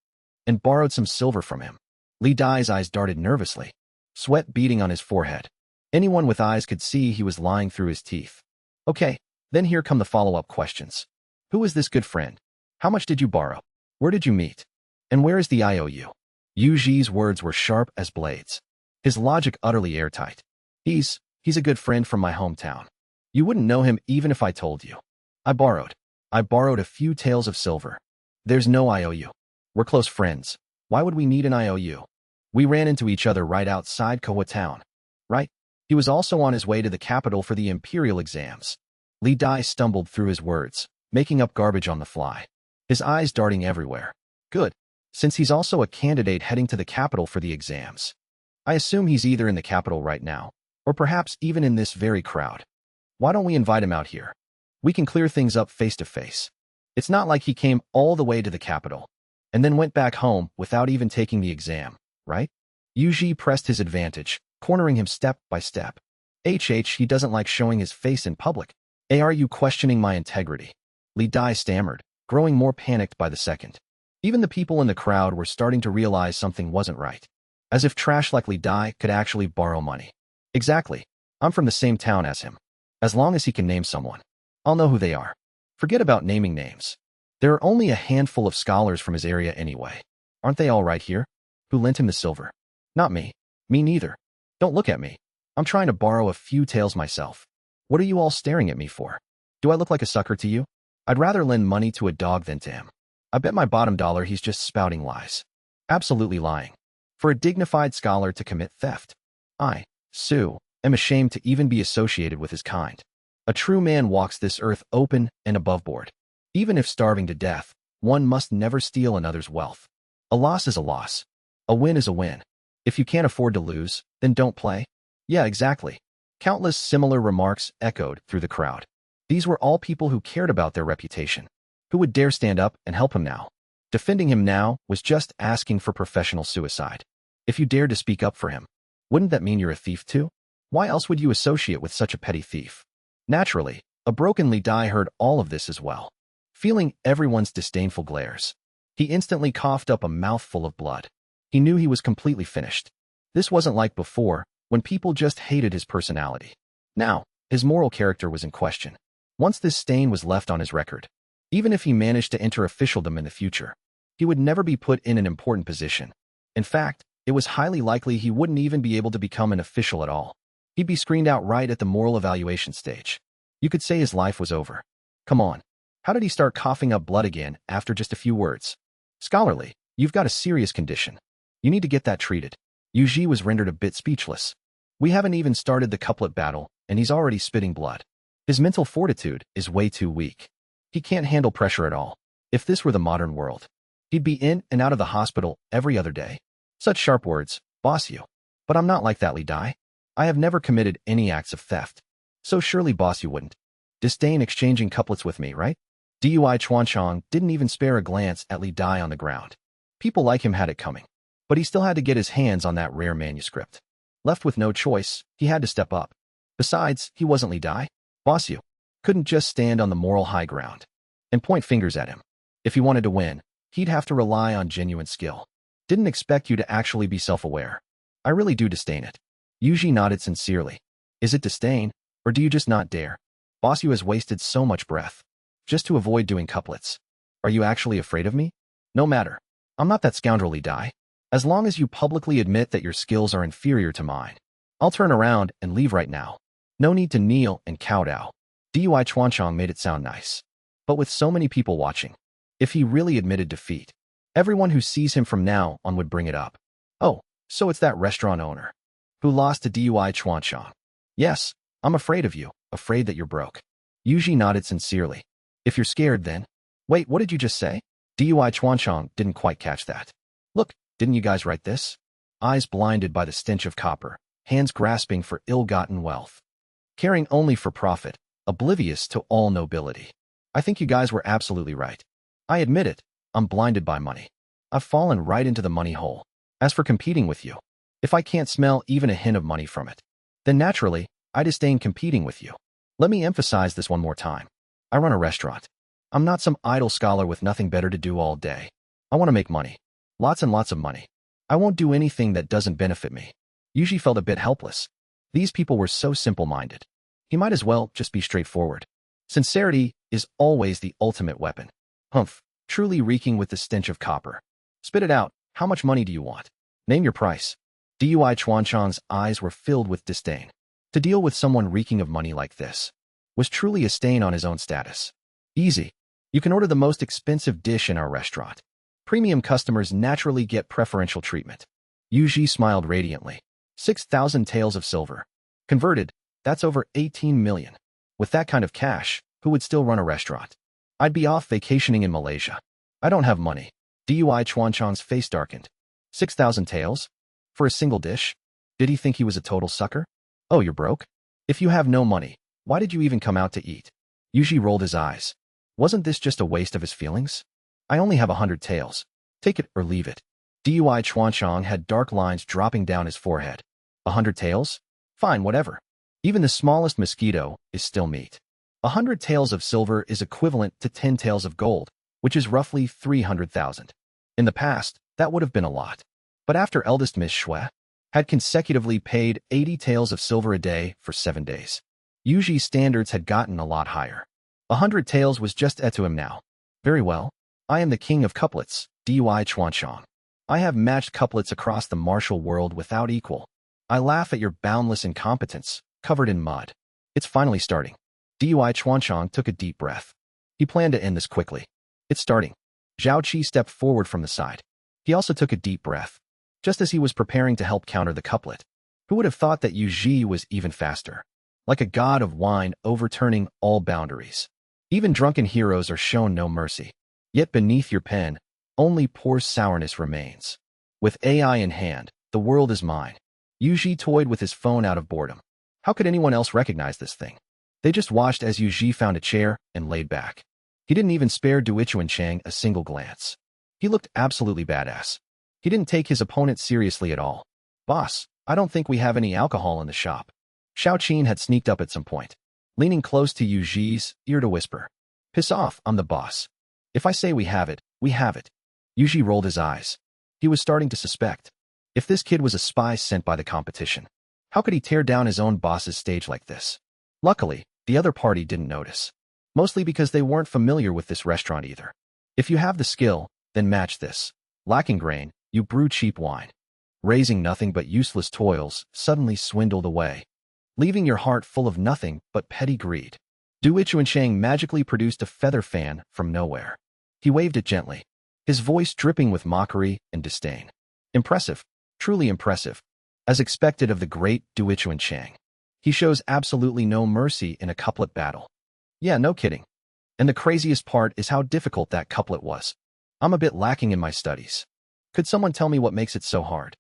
and borrowed some silver from him. Li Dai's eyes darted nervously, sweat beading on his forehead. Anyone with eyes could see he was lying through his teeth. Okay, then here come the follow-up questions. Who is this good friend? How much did you borrow? Where did you meet? And where is the IOU? Yuji's words were sharp as blades. His logic utterly airtight. He's a good friend from my hometown. You wouldn't know him even if I told you. I borrowed a few taels of silver. There's no IOU. We're close friends. Why would we need an IOU? We ran into each other right outside Kahua Town. Right? He was also on his way to the capital for the imperial exams. Li Dai stumbled through his words, making up garbage on the fly, his eyes darting everywhere. Good. Since he's also a candidate heading to the capital for the exams, I assume he's either in the capital right now, or perhaps even in this very crowd. Why don't we invite him out here? We can clear things up face to face. It's not like he came all the way to the capital and then went back home without even taking the exam, right? Yuji pressed his advantage, cornering him step by step. He doesn't like showing his face in public. Are you questioning my integrity? Li Dai stammered, growing more panicked by the second. Even the people in the crowd were starting to realize something wasn't right. As if trash like Li Dai could actually borrow money. Exactly. I'm from the same town as him. As long as he can name someone, I'll know who they are. Forget about naming names. There are only a handful of scholars from his area anyway. Aren't they all right here? Who lent him the silver? Not me. Me neither. Don't look at me. I'm trying to borrow a few taels myself. What are you all staring at me for? Do I look like a sucker to you? I'd rather lend money to a dog than to him. I bet my bottom dollar he's just spouting lies. Absolutely lying. For a dignified scholar to commit theft. I, Sue, am ashamed to even be associated with his kind. A true man walks this earth open and above board. Even if starving to death, one must never steal another's wealth. A loss is a loss. A win is a win. If you can't afford to lose, then don't play. Yeah, exactly. Countless similar remarks echoed through the crowd. These were all people who cared about their reputation. Who would dare stand up and help him now? Defending him now was just asking for professional suicide. If you dared to speak up for him, wouldn't that mean you're a thief too? Why else would you associate with such a petty thief? Naturally, a broken Li Dai heard all of this as well. Feeling everyone's disdainful glares, he instantly coughed up a mouthful of blood. He knew he was completely finished. This wasn't like before, when people just hated his personality. Now, his moral character was in question. Once this stain was left on his record, even if he managed to enter officialdom in the future, he would never be put in an important position. In fact, it was highly likely he wouldn't even be able to become an official at all. He'd be screened out right at the moral evaluation stage. You could say his life was over. Come on. How did he start coughing up blood again after just a few words? Scholarly, you've got a serious condition. You need to get that treated. Yuji was rendered a bit speechless. We haven't even started the couplet battle, and he's already spitting blood. His mental fortitude is way too weak. He can't handle pressure at all. If this were the modern world, he'd be in and out of the hospital every other day. Such sharp words, boss you. But I'm not like that, Li Dai. I have never committed any acts of theft. So surely boss you wouldn't disdain exchanging couplets with me, right? Dui Chuanchong didn't even spare a glance at Li Dai on the ground. People like him had it coming. But he still had to get his hands on that rare manuscript. Left with no choice, he had to step up. Besides, he wasn't Li Dai. Boss you couldn't just stand on the moral high ground and point fingers at him. If he wanted to win, he'd have to rely on genuine skill. Didn't expect you to actually be self-aware. I really do disdain it. Yuji nodded sincerely. Is it disdain, or do you just not dare? Boss you has wasted so much breath just to avoid doing couplets. Are you actually afraid of me? No matter. I'm not that scoundrel Li Dai. As long as you publicly admit that your skills are inferior to mine, I'll turn around and leave right now. No need to kneel and kowtow. Dui Chuanchong made it sound nice. But with so many people watching, if he really admitted defeat, everyone who sees him from now on would bring it up. Oh, so it's that restaurant owner who lost to Dui Chuanchong. Yes, I'm afraid of you, afraid that you're broke. Yuji nodded sincerely. If you're scared then. Wait, what did you just say? Dui Chuanchong didn't quite catch that. Look, didn't you guys write this? Eyes blinded by the stench of copper, hands grasping for ill-gotten wealth. Caring only for profit, oblivious to all nobility. I think you guys were absolutely right. I admit it, I'm blinded by money. I've fallen right into the money hole. As for competing with you, if I can't smell even a hint of money from it, then naturally, I disdain competing with you. Let me emphasize this one more time. I run a restaurant. I'm not some idle scholar with nothing better to do all day. I want to make money. Lots and lots of money. I won't do anything that doesn't benefit me. Yuji felt a bit helpless. These people were so simple-minded. He might as well just be straightforward. Sincerity is always the ultimate weapon. Humph, truly reeking with the stench of copper. Spit it out. How much money do you want? Name your price. Dui Chuanchong's eyes were filled with disdain. To deal with someone reeking of money like this was truly a stain on his own status. Easy. You can order the most expensive dish in our restaurant. Premium customers naturally get preferential treatment. Yuji smiled radiantly. 6,000 taels of silver. Converted, that's over 18 million. With that kind of cash, who would still run a restaurant? I'd be off vacationing in Malaysia. I don't have money. Dui Chuanchong's face darkened. 6,000 taels? For a single dish? Did he think he was a total sucker? Oh, you're broke? If you have no money, why did you even come out to eat? Yuji rolled his eyes. Wasn't this just a waste of his feelings? I only have 100 taels. Take it or leave it. Dui Chuanchong had dark lines dropping down his forehead. 100 taels? Fine, whatever. Even the smallest mosquito is still meat. 100 taels of silver is equivalent to 10 taels of gold, which is roughly 300,000. In the past, that would have been a lot. But after eldest Miss Shui had consecutively paid 80 taels of silver a day for 7 days, Yuji's standards had gotten a lot higher. 100 taels was just to him now. Very well. I am the king of couplets, Dui Chuanchong. I have matched couplets across the martial world without equal. I laugh at your boundless incompetence, covered in mud. It's finally starting. Dui Chuanchong took a deep breath. He planned to end this quickly. It's starting. Zhao Qi stepped forward from the side. He also took a deep breath, just as he was preparing to help counter the couplet. Who would have thought that Yuji was even faster? Like a god of wine overturning all boundaries. Even drunken heroes are shown no mercy. Yet beneath your pen, only poor sourness remains. With AI in hand, the world is mine. Yuji toyed with his phone out of boredom. How could anyone else recognize this thing? They just watched as Yuji found a chair and laid back. He didn't even spare Duichuanchang a single glance. He looked absolutely badass. He didn't take his opponent seriously at all. Boss, I don't think we have any alcohol in the shop. Xiaoqin had sneaked up at some point, leaning close to Yuji's ear to whisper. Piss off, I'm the boss. If I say we have it, we have it. Yuji rolled his eyes. He was starting to suspect. If this kid was a spy sent by the competition, how could he tear down his own boss's stage like this? Luckily, the other party didn't notice. Mostly because they weren't familiar with this restaurant either. If you have the skill, then match this. Lacking grain, you brew cheap wine. Raising nothing but useless toils suddenly swindled away, leaving your heart full of nothing but petty greed. Duichuanchang magically produced a feather fan from nowhere. He waved it gently, his voice dripping with mockery and disdain. Impressive, truly impressive. As expected of the great Duichuanchang, he shows absolutely no mercy in a couplet battle. Yeah, no kidding. And the craziest part is how difficult that couplet was. I'm a bit lacking in my studies. Could someone tell me what makes it so hard?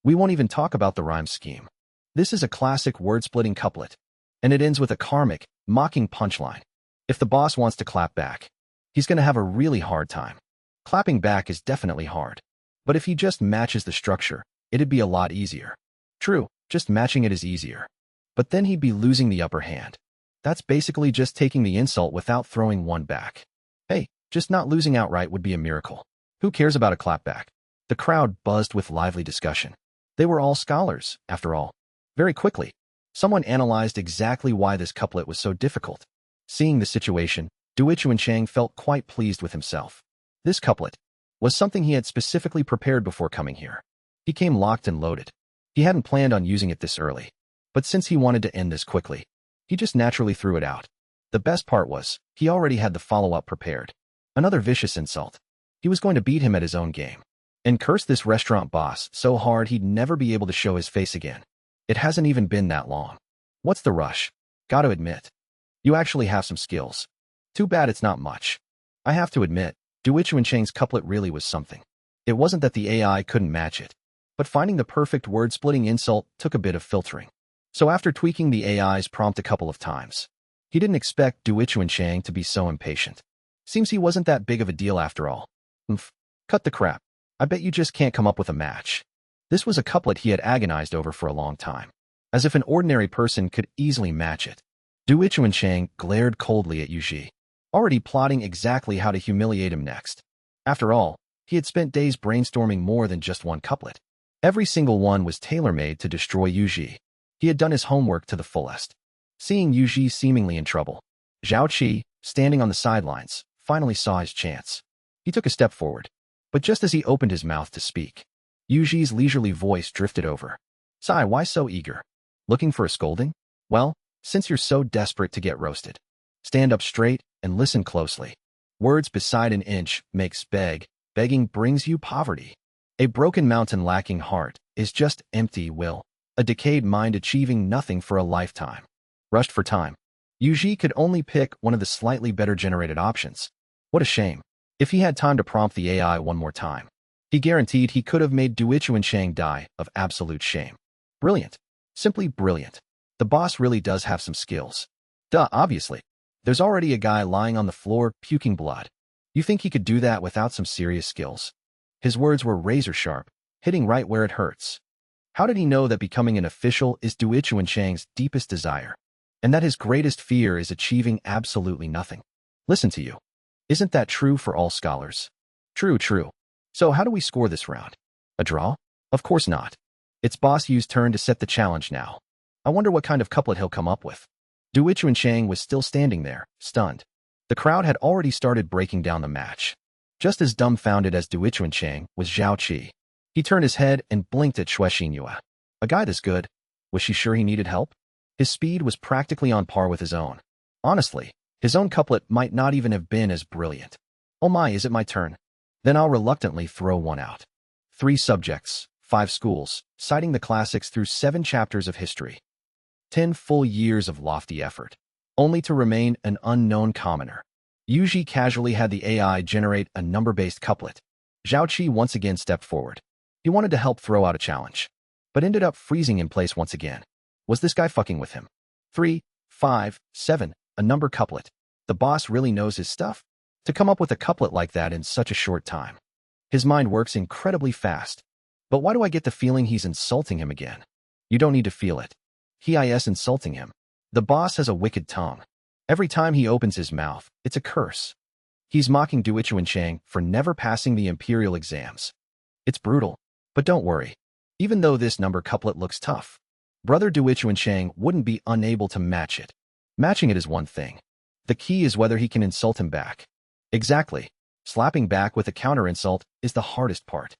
We won't even talk about the rhyme scheme. This is a classic word-splitting couplet, and it ends with a karmic, mocking punchline. If the boss wants to clap back, he's going to have a really hard time. Clapping back is definitely hard. But if he just matches the structure, it'd be a lot easier. True, just matching it is easier. But then he'd be losing the upper hand. That's basically just taking the insult without throwing one back. Hey, just not losing outright would be a miracle. Who cares about a clapback? The crowd buzzed with lively discussion. They were all scholars, after all. Very quickly, someone analyzed exactly why this couplet was so difficult. Seeing the situation, Duichuan Chang felt quite pleased with himself. This couplet was something he had specifically prepared before coming here. He came locked and loaded. He hadn't planned on using it this early, but since he wanted to end this quickly, he just naturally threw it out. The best part was, he already had the follow-up prepared. Another vicious insult. He was going to beat him at his own game. And curse this restaurant boss so hard he'd never be able to show his face again. It hasn't even been that long. What's the rush? Gotta admit, you actually have some skills. Too bad it's not much. I have to admit, Duichuan Chang's couplet really was something. It wasn't that the AI couldn't match it, but finding the perfect word-splitting insult took a bit of filtering. So after tweaking the AI's prompt a couple of times, he didn't expect Duichuan Chang to be so impatient. Seems he wasn't that big of a deal after all. Cut the crap. I bet you just can't come up with a match. This was a couplet he had agonized over for a long time, as if an ordinary person could easily match it. Duichuan Chang glared coldly at Yuji, already plotting exactly how to humiliate him next. After all, he had spent days brainstorming more than just one couplet. Every single one was tailor-made to destroy Yuji. He had done his homework to the fullest. Seeing Yuji seemingly in trouble, Zhao Qi, standing on the sidelines, finally saw his chance. He took a step forward, but just as he opened his mouth to speak, Yuji's leisurely voice drifted over. Sai, why so eager? Looking for a scolding? Well, since you're so desperate to get roasted, stand up straight and listen closely. Words beside an inch makes beg. Begging brings you poverty. A broken mountain lacking heart is just empty will. A decayed mind achieving nothing for a lifetime. Rushed for time. Yuji could only pick one of the slightly better generated options. What a shame. If he had time to prompt the AI one more time, he guaranteed he could have made Duichuan Chang die of absolute shame. Brilliant. Simply brilliant. The boss really does have some skills. Duh, obviously. There's already a guy lying on the floor puking blood. You think he could do that without some serious skills? His words were razor sharp, hitting right where it hurts. How did he know that becoming an official is Duichuan Chang's deepest desire, and that his greatest fear is achieving absolutely nothing? Listen to you. Isn't that true for all scholars? True, true. So how do we score this round? A draw? Of course not. It's Boss Yu's turn to set the challenge now. I wonder what kind of couplet he'll come up with. Duichuan Chang was still standing there, stunned. The crowd had already started breaking down the match. Just as dumbfounded as Duichuan Chang was Zhao Qi. He turned his head and blinked at Xue Xinyue. A guy this good? Was she sure he needed help? His speed was practically on par with his own. Honestly, his own couplet might not even have been as brilliant. Oh my, is it my turn? Then I'll reluctantly throw one out. 3 subjects, 5 schools, citing the classics through 7 chapters of history. 10 full years of lofty effort, only to remain an unknown commoner. Yuji casually had the AI generate a number-based couplet. Zhao Qi once again stepped forward. He wanted to help throw out a challenge, but ended up freezing in place once again. Was this guy fucking with him? 3, 5, 7, a number couplet. The boss really knows his stuff. To come up with a couplet like that in such a short time. His mind works incredibly fast. But why do I get the feeling he's insulting him again? You don't need to feel it. He is insulting him. The boss has a wicked tongue. Every time he opens his mouth, it's a curse. He's mocking Duichuan Chang for never passing the imperial exams. It's brutal. But don't worry. Even though this number couplet looks tough, brother Duichuan Chang wouldn't be unable to match it. Matching it is one thing. The key is whether he can insult him back. Exactly. Slapping back with a counter-insult is the hardest part.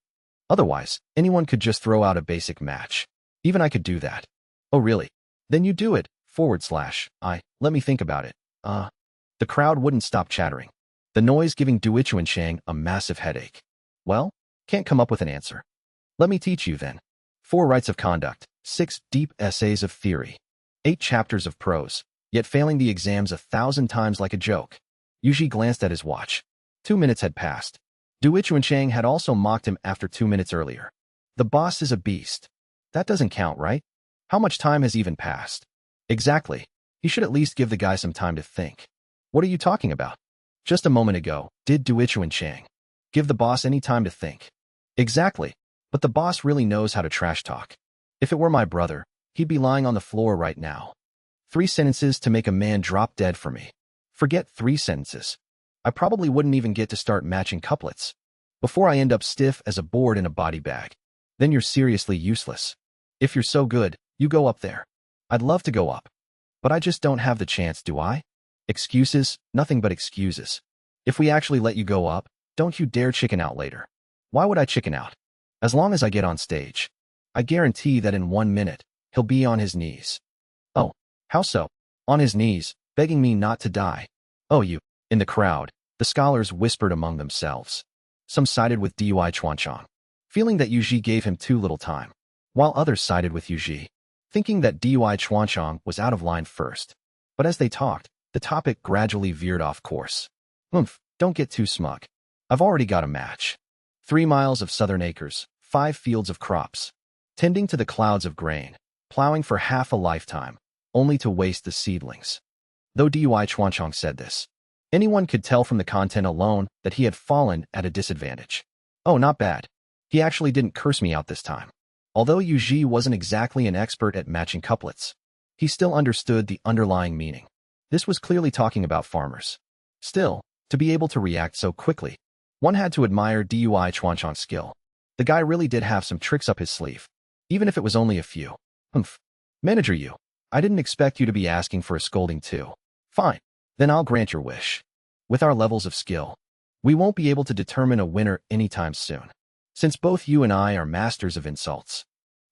Otherwise, anyone could just throw out a basic match. Even I could do that. Oh really? Then you do it, let me think about it. The crowd wouldn't stop chattering. The noise giving Duichuan Chang a massive headache. Well, can't come up with an answer. Let me teach you then. 4 rights of conduct, 6 deep essays of theory, 8 chapters of prose, yet failing the exams 1,000 times like a joke. Yuji glanced at his watch. 2 minutes had passed. Du Chang had also mocked him after 2 minutes earlier. The boss is a beast. That doesn't count, right? How much time has even passed? Exactly. He should at least give the guy some time to think. What are you talking about? Just a moment ago, did Du Chang give the boss any time to think? Exactly. But the boss really knows how to trash talk. If it were my brother, he'd be lying on the floor right now. 3 sentences to make a man drop dead for me. Forget 3 sentences. I probably wouldn't even get to start matching couplets before I end up stiff as a board in a body bag. Then you're seriously useless. If you're so good, you go up there. I'd love to go up. But I just don't have the chance, do I? Excuses, nothing but excuses. If we actually let you go up, don't you dare chicken out later. Why would I chicken out? As long as I get on stage, I guarantee that in 1 minute, he'll be on his knees. Oh, how so? On his knees, begging me not to die. Oh, you. In the crowd, the scholars whispered among themselves. Some sided with Chuanchang, feeling that Yuji gave him too little time, while others sided with Yuji, thinking that Chuanchang was out of line first. But as they talked, the topic gradually veered off course. Don't get too smug. I've already got a match. 3 miles of southern acres, 5 fields of crops, tending to the clouds of grain, plowing for half a lifetime, only to waste the seedlings. Though Chuanchang said this, anyone could tell from the content alone that he had fallen at a disadvantage. Oh, not bad. He actually didn't curse me out this time. Although Yuji wasn't exactly an expert at matching couplets, he still understood the underlying meaning. This was clearly talking about farmers. Still, to be able to react so quickly, one had to admire Chuanchang's skill. The guy really did have some tricks up his sleeve, even if it was only a few. Manager you, I didn't expect you to be asking for a scolding too. Fine, then I'll grant your wish. With our levels of skill, we won't be able to determine a winner anytime soon. Since both you and I are masters of insults,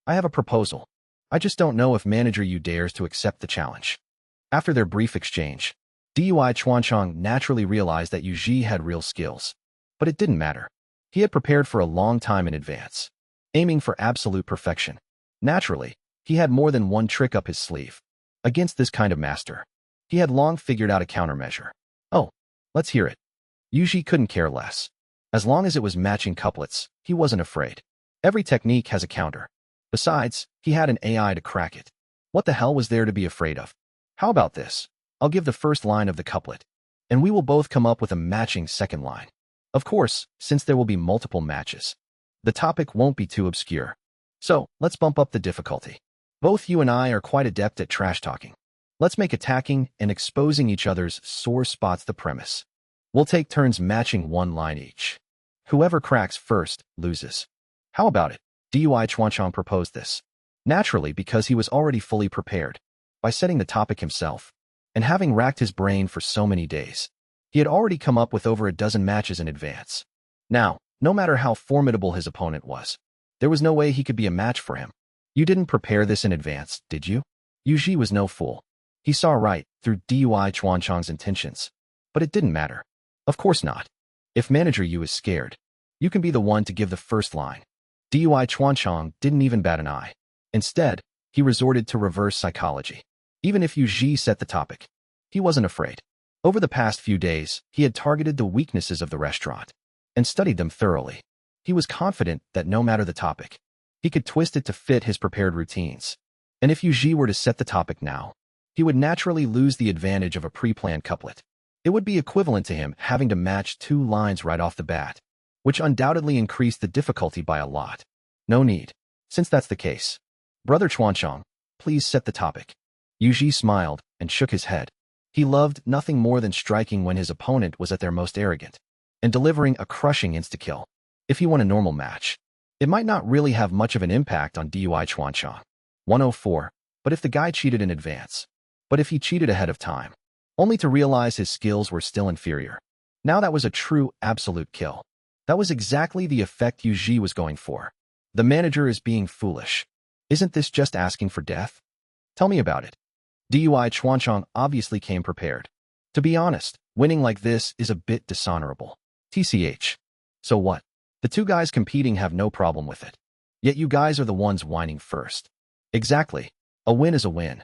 I have a proposal. I just don't know if Manager Yu dares to accept the challenge. After their brief exchange, Chuanchang naturally realized that Yuji had real skills. But it didn't matter. He had prepared for a long time in advance, aiming for absolute perfection. Naturally, he had more than one trick up his sleeve. Against this kind of master, he had long figured out a countermeasure. Oh, let's hear it. Yuji couldn't care less. As long as it was matching couplets, he wasn't afraid. Every technique has a counter. Besides, he had an AI to crack it. What the hell was there to be afraid of? How about this? I'll give the first line of the couplet, and we will both come up with a matching second line. Of course, since there will be multiple matches, the topic won't be too obscure. So, let's bump up the difficulty. Both you and I are quite adept at trash talking. Let's make attacking and exposing each other's sore spots the premise. We'll take turns matching one line each. Whoever cracks first loses. How about it? Chuanchang proposed this. Naturally, because he was already fully prepared, by setting the topic himself, and having racked his brain for so many days. He had already come up with over a dozen matches in advance. Now, no matter how formidable his opponent was, there was no way he could be a match for him. You didn't prepare this in advance, did you? Yuji was no fool. He saw right through Chuanchang's intentions. But it didn't matter. Of course not. If Manager Yu is scared, you can be the one to give the first line. Chuanchang didn't even bat an eye. Instead, he resorted to reverse psychology. Even if Yuji set the topic, he wasn't afraid. Over the past few days, he had targeted the weaknesses of the restaurant and studied them thoroughly. He was confident that no matter the topic, he could twist it to fit his prepared routines. And if Yuji were to set the topic now, he would naturally lose the advantage of a pre-planned couplet. It would be equivalent to him having to match 2 lines right off the bat, which undoubtedly increased the difficulty by a lot. No need. Since that's the case, Brother Chuanchang, please set the topic. Yuji smiled and shook his head. He loved nothing more than striking when his opponent was at their most arrogant, and delivering a crushing insta-kill. If he won a normal match, it might not really have much of an impact on Chuanchang. 104. But if the guy cheated in advance, but if he cheated ahead of time, only to realize his skills were still inferior. Now that was a true absolute kill. That was exactly the effect Yuji was going for. The manager is being foolish. Isn't this just asking for death? Tell me about it. Chuanchang obviously came prepared. To be honest, winning like this is a bit dishonorable. TCH. So what? The 2 guys competing have no problem with it. Yet you guys are the ones whining first. Exactly. A win is a win.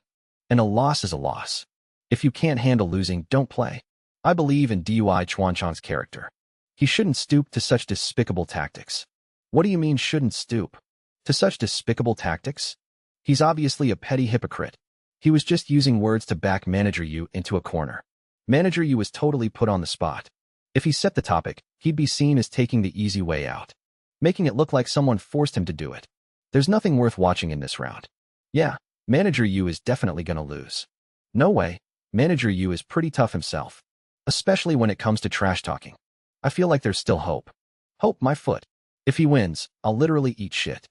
And a loss is a loss. If you can't handle losing, don't play. I believe in Dui Chuanchang's character. He shouldn't stoop to such despicable tactics. What do you mean shouldn't stoop? To such despicable tactics? He's obviously a petty hypocrite. He was just using words to back Manager Yu into a corner. Manager Yu was totally put on the spot. If he set the topic, he'd be seen as taking the easy way out, making it look like someone forced him to do it. There's nothing worth watching in this round. Yeah, Manager Yu is definitely gonna lose. No way, Manager Yu is pretty tough himself, especially when it comes to trash talking. I feel like there's still hope. Hope, my foot. If he wins, I'll literally eat shit.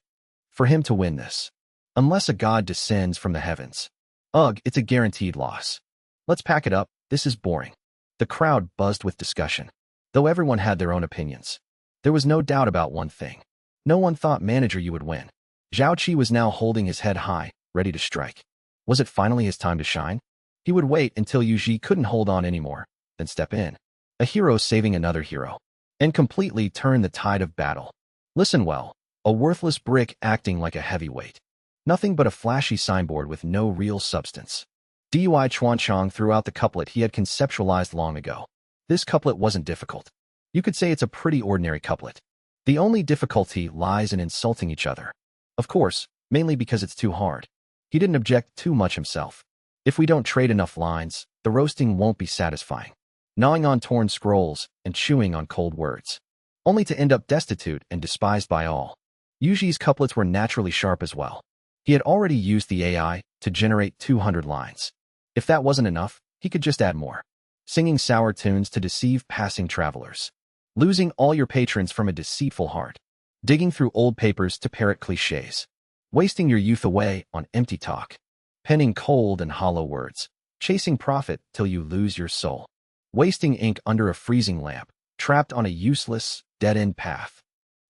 For him to win this. Unless a god descends from the heavens. Ugh, it's a guaranteed loss. Let's pack it up, this is boring. The crowd buzzed with discussion. Though everyone had their own opinions. There was no doubt about one thing. No one thought Manager Yu would win. Zhao Qi was now holding his head high, ready to strike. Was it finally his time to shine? He would wait until Yu Ji couldn't hold on anymore, then step in. A hero saving another hero. And completely turn the tide of battle. Listen well, a worthless brick acting like a heavyweight. Nothing but a flashy signboard with no real substance. Dui Chuanchang threw out the couplet he had conceptualized long ago. This couplet wasn't difficult. You could say it's a pretty ordinary couplet. The only difficulty lies in insulting each other. Of course, mainly because it's too hard. He didn't object too much himself. If we don't trade enough lines, the roasting won't be satisfying. Gnawing on torn scrolls and chewing on cold words. Only to end up destitute and despised by all. Yuji's couplets were naturally sharp as well. He had already used the AI to generate 200 lines. If that wasn't enough, he could just add more. Singing sour tunes to deceive passing travelers. Losing all your patrons from a deceitful heart. Digging through old papers to parrot cliches. Wasting your youth away on empty talk. Penning cold and hollow words. Chasing profit till you lose your soul. Wasting ink under a freezing lamp, trapped on a useless, dead-end path.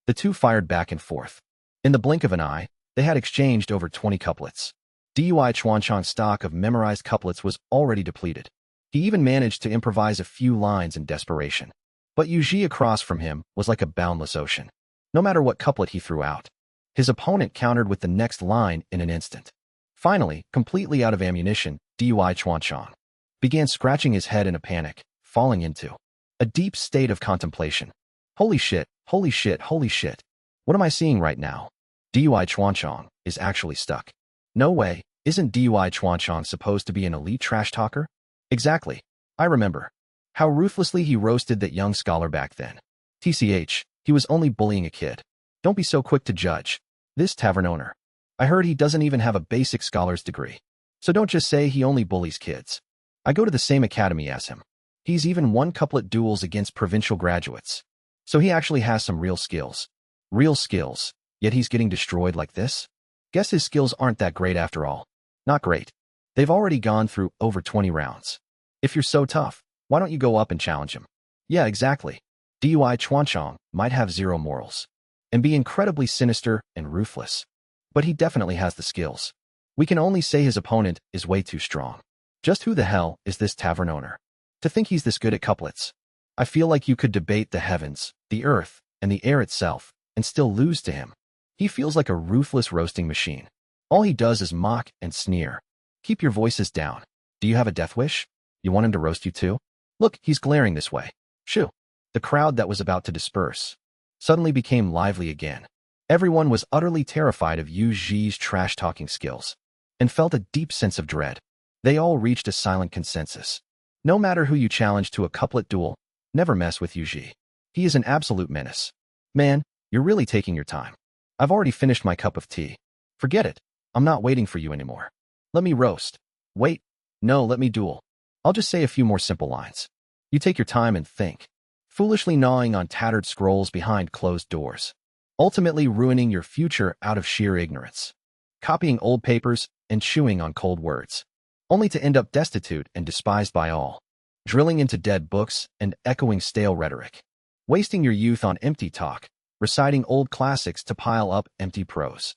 The two fired back and forth. In the blink of an eye, they had exchanged over 20 couplets. Dui Chuanchang's stock of memorized couplets was already depleted. He even managed to improvise a few lines in desperation. But Yu Ji across from him was like a boundless ocean. No matter what couplet he threw out, his opponent countered with the next line in an instant. Finally, completely out of ammunition, Dui Chuanchang began scratching his head in a panic, falling into a deep state of contemplation. Holy shit, holy shit, holy shit. What am I seeing right now? Dui Chuanchang is actually stuck. No way, isn't Dui Chuanchang supposed to be an elite trash talker? Exactly. I remember. How ruthlessly he roasted that young scholar back then. TCH, he was only bullying a kid. Don't be so quick to judge. This tavern owner. I heard he doesn't even have a basic scholar's degree. So don't just say he only bullies kids. I go to the same academy as him. He's even won couplet duels against provincial graduates. So he actually has some real skills. Real skills, yet he's getting destroyed like this? Guess his skills aren't that great after all. Not great. They've already gone through over 20 rounds. If you're so tough, why don't you go up and challenge him? Yeah, exactly. Dui Chuanchang might have zero morals. And be incredibly sinister and ruthless. But he definitely has the skills. We can only say his opponent is way too strong. Just who the hell is this tavern owner? To think he's this good at couplets. I feel like you could debate the heavens, the earth, and the air itself, and still lose to him. He feels like a ruthless roasting machine. All he does is mock and sneer. Keep your voices down. Do you have a death wish? You want him to roast you too? Look, he's glaring this way. Shoo. The crowd that was about to disperse suddenly became lively again. Everyone was utterly terrified of Yu Ji's trash-talking skills and felt a deep sense of dread. They all reached a silent consensus. No matter who you challenge to a couplet duel, never mess with Yu Ji. He is an absolute menace. Man, you're really taking your time. I've already finished my cup of tea. Forget it. I'm not waiting for you anymore. Let me roast. Wait. No, let me duel. I'll just say a few more simple lines. You take your time and think. Foolishly gnawing on tattered scrolls behind closed doors. Ultimately ruining your future out of sheer ignorance. Copying old papers and chewing on cold words. Only to end up destitute and despised by all. Drilling into dead books and echoing stale rhetoric. Wasting your youth on empty talk. Reciting old classics to pile up empty prose.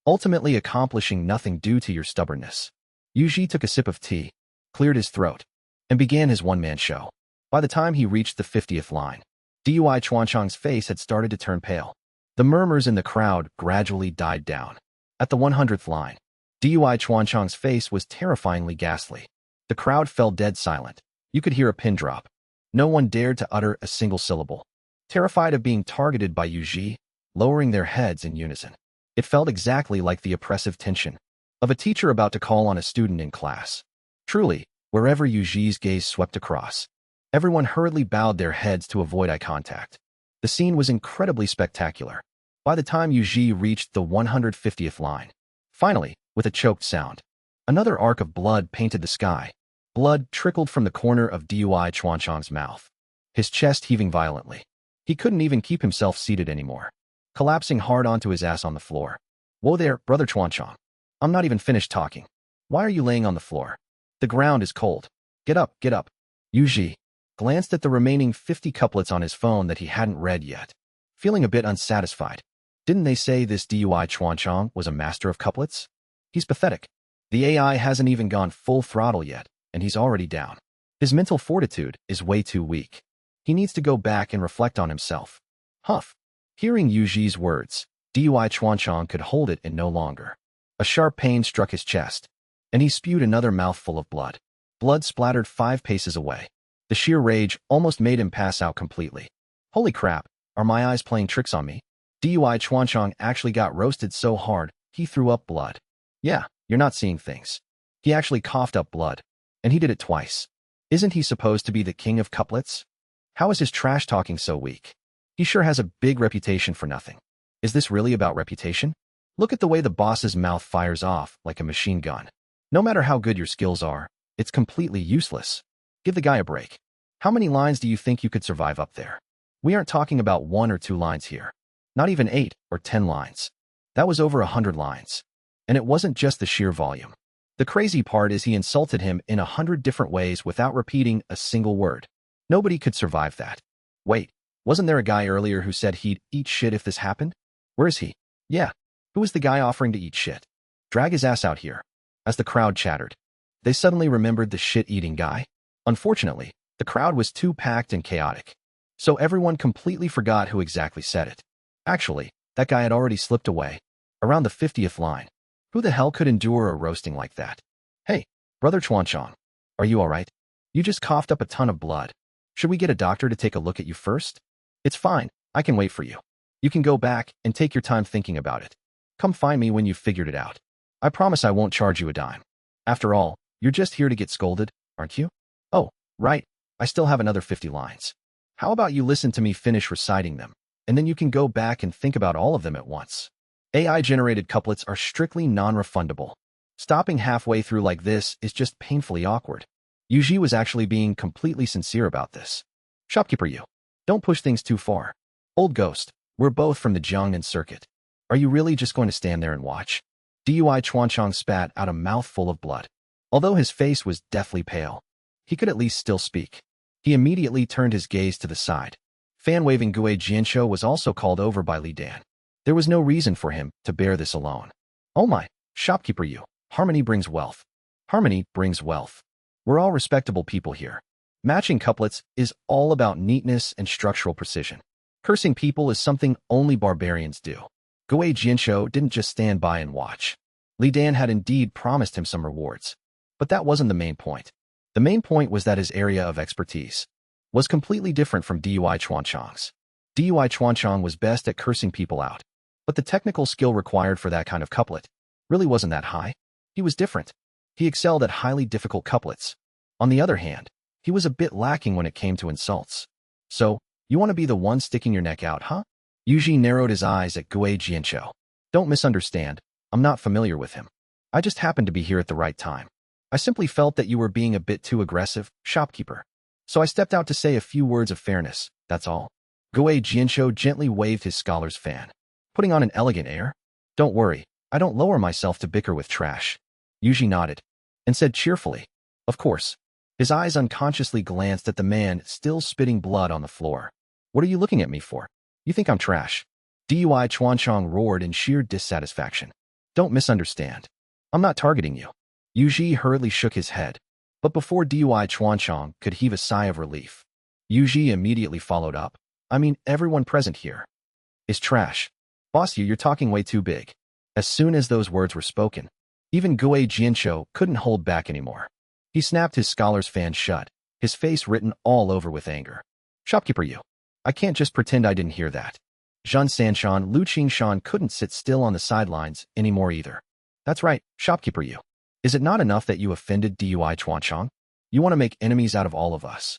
Ultimately accomplishing nothing due to your stubbornness. Yu Ji took a sip of tea, cleared his throat, and began his one-man show. By the time he reached the 50th line, Dui Chuanchang's face had started to turn pale. The murmurs in the crowd gradually died down. At the 100th line, Dui Chuanchang's face was terrifyingly ghastly. The crowd fell dead silent. You could hear a pin drop. No one dared to utter a single syllable, terrified of being targeted by Yuji, lowering their heads in unison. It felt exactly like the oppressive tension of a teacher about to call on a student in class. Truly, wherever Yuji's gaze swept across, everyone hurriedly bowed their heads to avoid eye contact. The scene was incredibly spectacular. By the time Yuji reached the 150th line, finally, with a choked sound, another arc of blood painted the sky. Blood trickled from the corner of Dui Chuanchang's mouth, his chest heaving violently. He couldn't even keep himself seated anymore, collapsing hard onto his ass on the floor. Whoa there, Brother Chuanchang. I'm not even finished talking. Why are you laying on the floor? The ground is cold. Get up, get up. Yuji glanced at the remaining 50 couplets on his phone that he hadn't read yet, feeling a bit unsatisfied. Didn't they say this Dui Chuanchang was a master of couplets? He's pathetic. The AI hasn't even gone full throttle yet, and he's already down. His mental fortitude is way too weak. He needs to go back and reflect on himself. Huff. Hearing Yuji's words, Dui Chuanchang could hold it in no longer. A sharp pain struck his chest, and he spewed another mouthful of blood. Blood splattered 5 paces away. The sheer rage almost made him pass out completely. Holy crap, are my eyes playing tricks on me? Dui Chuanchang actually got roasted so hard, he threw up blood. Yeah, you're not seeing things. He actually coughed up blood, and he did it twice. Isn't he supposed to be the king of couplets? How is his trash talking so weak? He sure has a big reputation for nothing. Is this really about reputation? Look at the way the boss's mouth fires off like a machine gun. No matter how good your skills are, it's completely useless. Give the guy a break. How many lines do you think you could survive up there? We aren't talking about 1 or 2 lines here. Not even 8 or 10 lines. That was over 100 lines. And it wasn't just the sheer volume. The crazy part is he insulted him in 100 different ways without repeating a single word. Nobody could survive that. Wait, wasn't there a guy earlier who said he'd eat shit if this happened? Where is he? Yeah. Who is the guy offering to eat shit? Drag his ass out here. As the crowd chattered, they suddenly remembered the shit-eating guy. Unfortunately, the crowd was too packed and chaotic, so everyone completely forgot who exactly said it. Actually, that guy had already slipped away, around the 50th line. Who the hell could endure a roasting like that? Hey, Brother Chuanchang, are you alright? You just coughed up a ton of blood. Should we get a doctor to take a look at you first? It's fine, I can wait for you. You can go back and take your time thinking about it. Come find me when you've figured it out. I promise I won't charge you a dime. After all, you're just here to get scolded, aren't you? Oh, right, I still have another 50 lines. How about you listen to me finish reciting them, and then you can go back and think about all of them at once. AI-generated couplets are strictly non-refundable. Stopping halfway through like this is just painfully awkward. Yuji was actually being completely sincere about this. Shopkeeper you. Don't push things too far. Old Ghost, we're both from the Jiangnan circuit. Are you really just going to stand there and watch? Dui Chuanchang spat out a mouthful of blood. Although his face was deathly pale, he could at least still speak. He immediately turned his gaze to the side. Fan-waving Gue Jianshou was also called over by Li Dan. There was no reason for him to bear this alone. Oh my, shopkeeper you. Harmony brings wealth. Harmony brings wealth. We're all respectable people here. Matching couplets is all about neatness and structural precision. Cursing people is something only barbarians do. Gue Jianshou didn't just stand by and watch. Li Dan had indeed promised him some rewards. But that wasn't the main point. The main point was that his area of expertise was completely different from Dui Chuanchang's. Dui Chuanchang was best at cursing people out, but the technical skill required for that kind of couplet really wasn't that high. He was different. He excelled at highly difficult couplets. On the other hand, he was a bit lacking when it came to insults. So, you want to be the one sticking your neck out, huh? Yuji narrowed his eyes at Gue Jianshou. Don't misunderstand, I'm not familiar with him. I just happened to be here at the right time. I simply felt that you were being a bit too aggressive, shopkeeper. So I stepped out to say a few words of fairness, that's all. Gue Jianshou gently waved his scholar's fan, putting on an elegant air. Don't worry, I don't lower myself to bicker with trash. Yuji nodded, and said cheerfully, of course. His eyes unconsciously glanced at the man still spitting blood on the floor. What are you looking at me for? You think I'm trash? Dui Chuanchang roared in sheer dissatisfaction. Don't misunderstand. I'm not targeting you. Yuji hurriedly shook his head, but before Dui Chuanchang could heave a sigh of relief, Yuji immediately followed up. I mean, everyone present here is trash. Boss, you're talking way too big. As soon as those words were spoken, even Gue Jianshou couldn't hold back anymore. He snapped his scholar's fan shut, his face written all over with anger. Shopkeeper you. I can't just pretend I didn't hear that. Zhen Sanshan Lu Qingshan couldn't sit still on the sidelines anymore either. That's right, shopkeeper you. Is it not enough that you offended Dui Chuanchang? You want to make enemies out of all of us.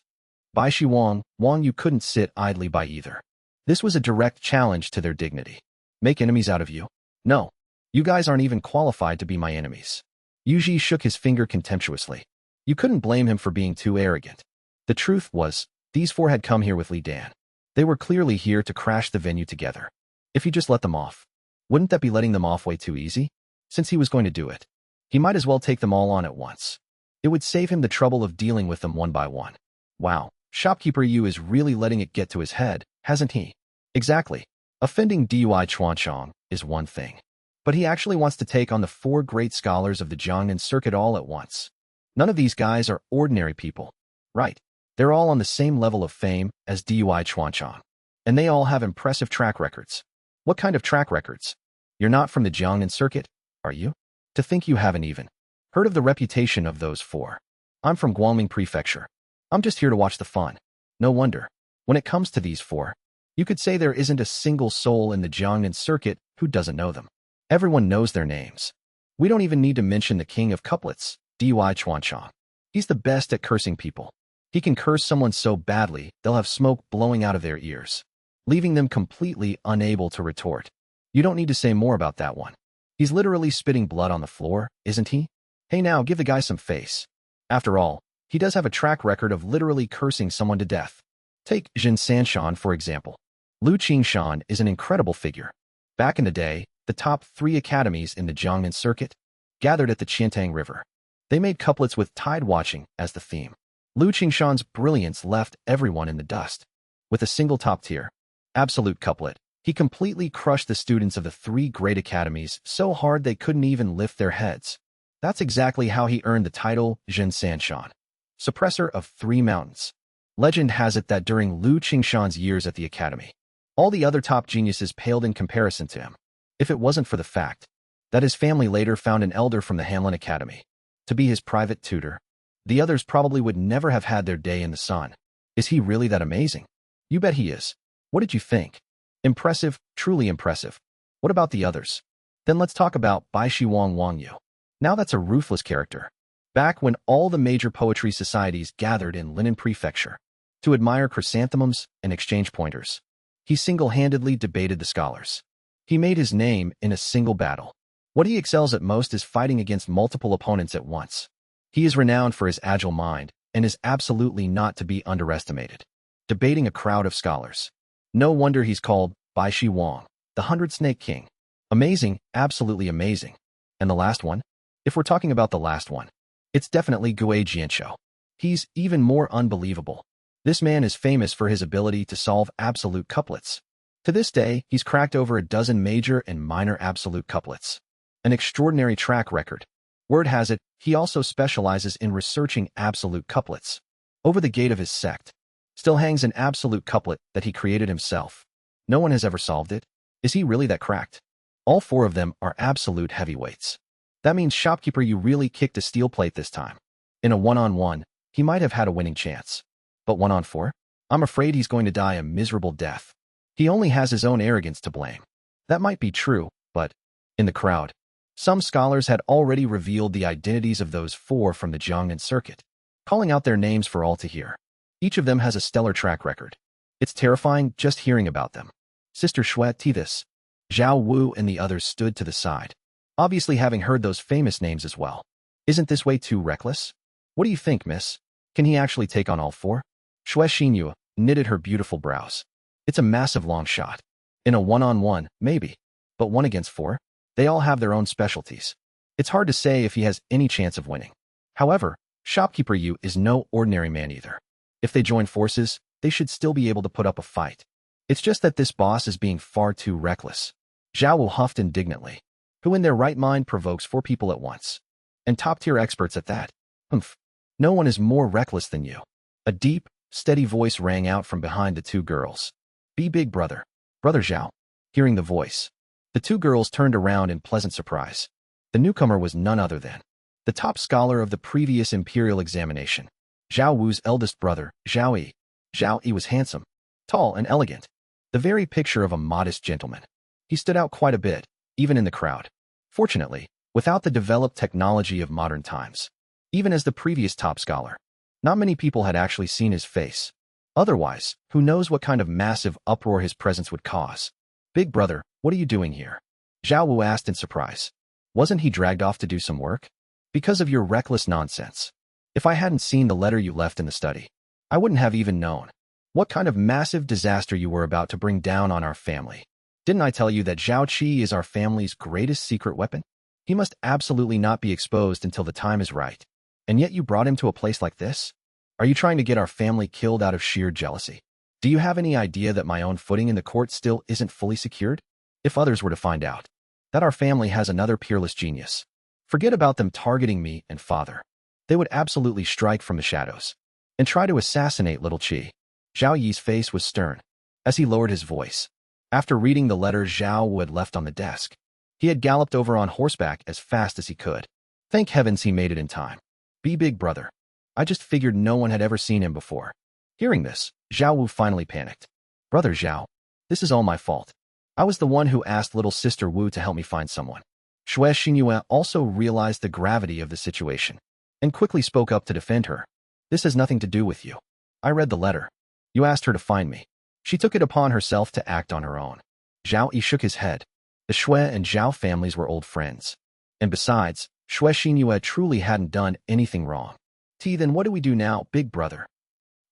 Bai Shi Wang, you couldn't sit idly by either. This was a direct challenge to their dignity. Make enemies out of you? No. You guys aren't even qualified to be my enemies. Yu Ji shook his finger contemptuously. You couldn't blame him for being too arrogant. The truth was, these four had come here with Li Dan. They were clearly here to crash the venue together. If he just let them off, wouldn't that be letting them off way too easy? Since he was going to do it, he might as well take them all on at once. It would save him the trouble of dealing with them one by one. Wow, shopkeeper Yu is really letting it get to his head, hasn't he? Exactly. Offending Dui Chuanchang is one thing. But he actually wants to take on the four great scholars of the Jiangnan circuit all at once. None of these guys are ordinary people. Right. They're all on the same level of fame as Dui Chuanchang. And they all have impressive track records. What kind of track records? You're not from the Jiangnan circuit, are you? To think you haven't even heard of the reputation of those four. I'm from Guangming Prefecture. I'm just here to watch the fun. No wonder. When it comes to these four, you could say there isn't a single soul in the Jiangnan circuit who doesn't know them. Everyone knows their names. We don't even need to mention the king of couplets, Dui Chuanchang. He's the best at cursing people. He can curse someone so badly, they'll have smoke blowing out of their ears, leaving them completely unable to retort. You don't need to say more about that one. He's literally spitting blood on the floor, isn't he? Hey now, give the guy some face. After all, he does have a track record of literally cursing someone to death. Take Zhen Sanshan, for example. Lu Qingshan is an incredible figure. Back in the day, the top 3 academies in the Jiangnan circuit gathered at the Qiantang River. They made couplets with tide watching as the theme. Lu Qingshan's brilliance left everyone in the dust. With a single top-tier, absolute couplet, he completely crushed the students of the 3 great academies so hard they couldn't even lift their heads. That's exactly how he earned the title Zhen Sanshan, suppressor of 3 mountains. Legend has it that during Lu Qingshan's years at the academy, all the other top geniuses paled in comparison to him. If it wasn't for the fact that his family later found an elder from the Hanlin Academy to be his private tutor, the others probably would never have had their day in the sun. Is he really that amazing? You bet he is. What did you think? Impressive, truly impressive. What about the others? Then let's talk about Bai Shi Wang Yu. Now that's a ruthless character. Back when all the major poetry societies gathered in Linen Prefecture to admire chrysanthemums and exchange pointers, he single-handedly debated the scholars. He made his name in a single battle. What he excels at most is fighting against multiple opponents at once. He is renowned for his agile mind and is absolutely not to be underestimated. Debating a crowd of scholars. No wonder he's called Bai Shi Wang, the 100-Snake King. Amazing, absolutely amazing. And the last one? If we're talking about the last one, it's definitely Gue Jianshou. He's even more unbelievable. This man is famous for his ability to solve absolute couplets. To this day, he's cracked over a dozen major and minor absolute couplets. An extraordinary track record. Word has it, he also specializes in researching absolute couplets. Over the gate of his sect still hangs an absolute couplet that he created himself. No one has ever solved it. Is he really that cracked? All 4 of them are absolute heavyweights. That means shopkeeper you really kicked a steel plate this time. In a one-on-one, he might have had a winning chance. But 1-on-4? I'm afraid he's going to die a miserable death. He only has his own arrogance to blame. That might be true, but in the crowd, some scholars had already revealed the identities of those 4 from the Jiangnan circuit, calling out their names for all to hear. Each of them has a stellar track record. It's terrifying just hearing about them. Sister Shui Tithis, Zhao Wu and the others stood to the side, obviously having heard those famous names as well. Isn't this way too reckless? What do you think, miss? Can he actually take on all 4? Shui Xinyu knitted her beautiful brows. It's a massive long shot. In a one-on-one, maybe. But 1 against 4? They all have their own specialties. It's hard to say if he has any chance of winning. However, Shopkeeper Yu is no ordinary man either. If they join forces, they should still be able to put up a fight. It's just that this boss is being far too reckless. Zhao Wu huffed indignantly. Who in their right mind provokes 4 people at once? And top-tier experts at that. Humph. No one is more reckless than you. A deep, steady voice rang out from behind the 2 girls. Be big, brother. Brother Zhao. Hearing the voice, the 2 girls turned around in pleasant surprise. The newcomer was none other than the top scholar of the previous imperial examination, Zhao Wu's eldest brother, Zhao Yi. Zhao Yi was handsome, tall, and elegant, the very picture of a modest gentleman. He stood out quite a bit, even in the crowd. Fortunately, without the developed technology of modern times, even as the previous top scholar, not many people had actually seen his face. Otherwise, who knows what kind of massive uproar his presence would cause. Big brother, what are you doing here? Zhao Wu asked in surprise. Wasn't he dragged off to do some work? Because of your reckless nonsense. If I hadn't seen the letter you left in the study, I wouldn't have even known what kind of massive disaster you were about to bring down on our family. Didn't I tell you that Zhao Qi is our family's greatest secret weapon? He must absolutely not be exposed until the time is right. And yet you brought him to a place like this? Are you trying to get our family killed out of sheer jealousy? Do you have any idea that my own footing in the court still isn't fully secured? If others were to find out that our family has another peerless genius, forget about them targeting me and father. They would absolutely strike from the shadows and try to assassinate little Qi. Zhao Yi's face was stern as he lowered his voice. After reading the letter Zhao Wu had left on the desk, he had galloped over on horseback as fast as he could. Thank heavens he made it in time. Be big brother. I just figured no one had ever seen him before. Hearing this, Zhao Wu finally panicked. Brother Zhao, this is all my fault. I was the one who asked little sister Wu to help me find someone. Shui Xinyue also realized the gravity of the situation and quickly spoke up to defend her. This has nothing to do with you. I read the letter. You asked her to find me. She took it upon herself to act on her own. Zhao Yi shook his head. The Shui and Zhao families were old friends. And besides, Shui Xinyue truly hadn't done anything wrong. Then what do we do now, big brother?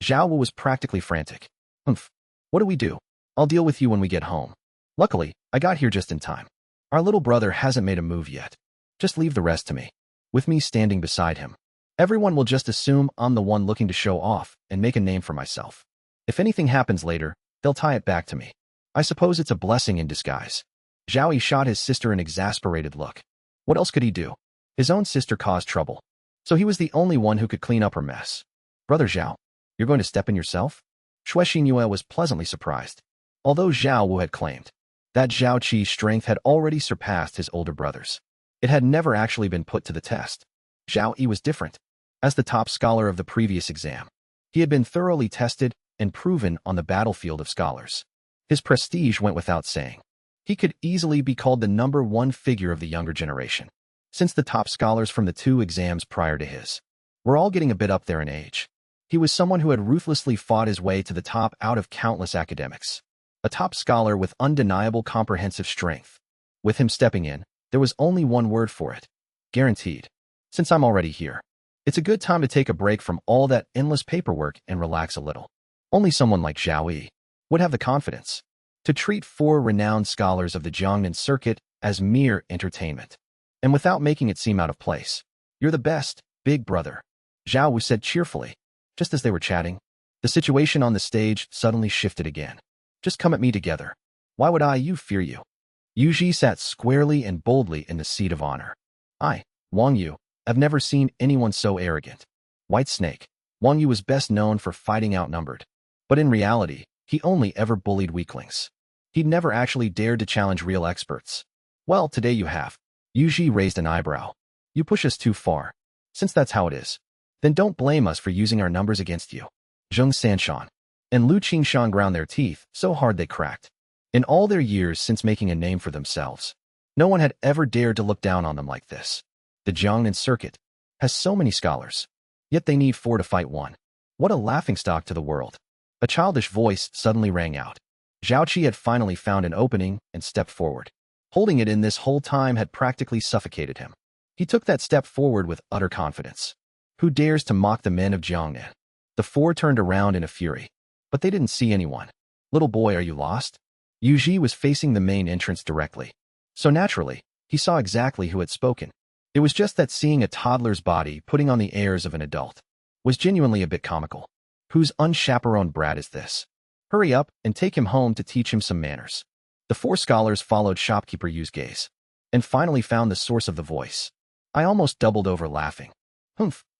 Zhao Wu was practically frantic. What do we do? I'll deal with you when we get home. Luckily, I got here just in time. Our little brother hasn't made a move yet. Just leave the rest to me. With me standing beside him, everyone will just assume I'm the one looking to show off and make a name for myself. If anything happens later, they'll tie it back to me. I suppose it's a blessing in disguise. Zhao Yi shot his sister an exasperated look. What else could he do? His own sister caused trouble, so he was the only one who could clean up her mess. Brother Zhao, you're going to step in yourself? Shui Xinyue was pleasantly surprised. Although Zhao Wu had claimed that Zhao Qi's strength had already surpassed his older brother's, it had never actually been put to the test. Zhao Yi was different. As the top scholar of the previous exam, he had been thoroughly tested and proven on the battlefield of scholars. His prestige went without saying. He could easily be called the #1 figure of the younger generation, since the top scholars from the 2 exams prior to his were all getting a bit up there in age. He was someone who had ruthlessly fought his way to the top out of countless academics. A top scholar with undeniable comprehensive strength. With him stepping in, there was only one word for it. Guaranteed. Since I'm already here, it's a good time to take a break from all that endless paperwork and relax a little. Only someone like Zhao Yi would have the confidence to treat 4 renowned scholars of the Jiangnan circuit as mere entertainment, and without making it seem out of place. You're the best, big brother, Zhao Wu said cheerfully. Just as they were chatting, the situation on the stage suddenly shifted again. Just come at me together. Why would you fear you? Yu Ji sat squarely and boldly in the seat of honor. I, Wang Yu, have never seen anyone so arrogant. White Snake. Wang Yu was best known for fighting outnumbered, but in reality, he only ever bullied weaklings. He'd never actually dared to challenge real experts. Well, today you have. Yu Ji raised an eyebrow. You push us too far. Since that's how it is, then don't blame us for using our numbers against you. Zheng Sanshan and Lu Qingshan ground their teeth so hard they cracked. In all their years since making a name for themselves, no one had ever dared to look down on them like this. The Jiangnan circuit has so many scholars, yet they need 4 to fight 1. What a laughingstock to the world. A childish voice suddenly rang out. Zhao Qi had finally found an opening and stepped forward. Holding it in this whole time had practically suffocated him. He took that step forward with utter confidence. Who dares to mock the men of Jiangnan? The 4 turned around in a fury, but they didn't see anyone. Little boy, are you lost? Yu Ji was facing the main entrance directly, so naturally, he saw exactly who had spoken. It was just that seeing a toddler's body putting on the airs of an adult was genuinely a bit comical. Whose unchaperoned brat is this? Hurry up and take him home to teach him some manners. The 4 scholars followed shopkeeper Yu's gaze and finally found the source of the voice. I almost doubled over laughing.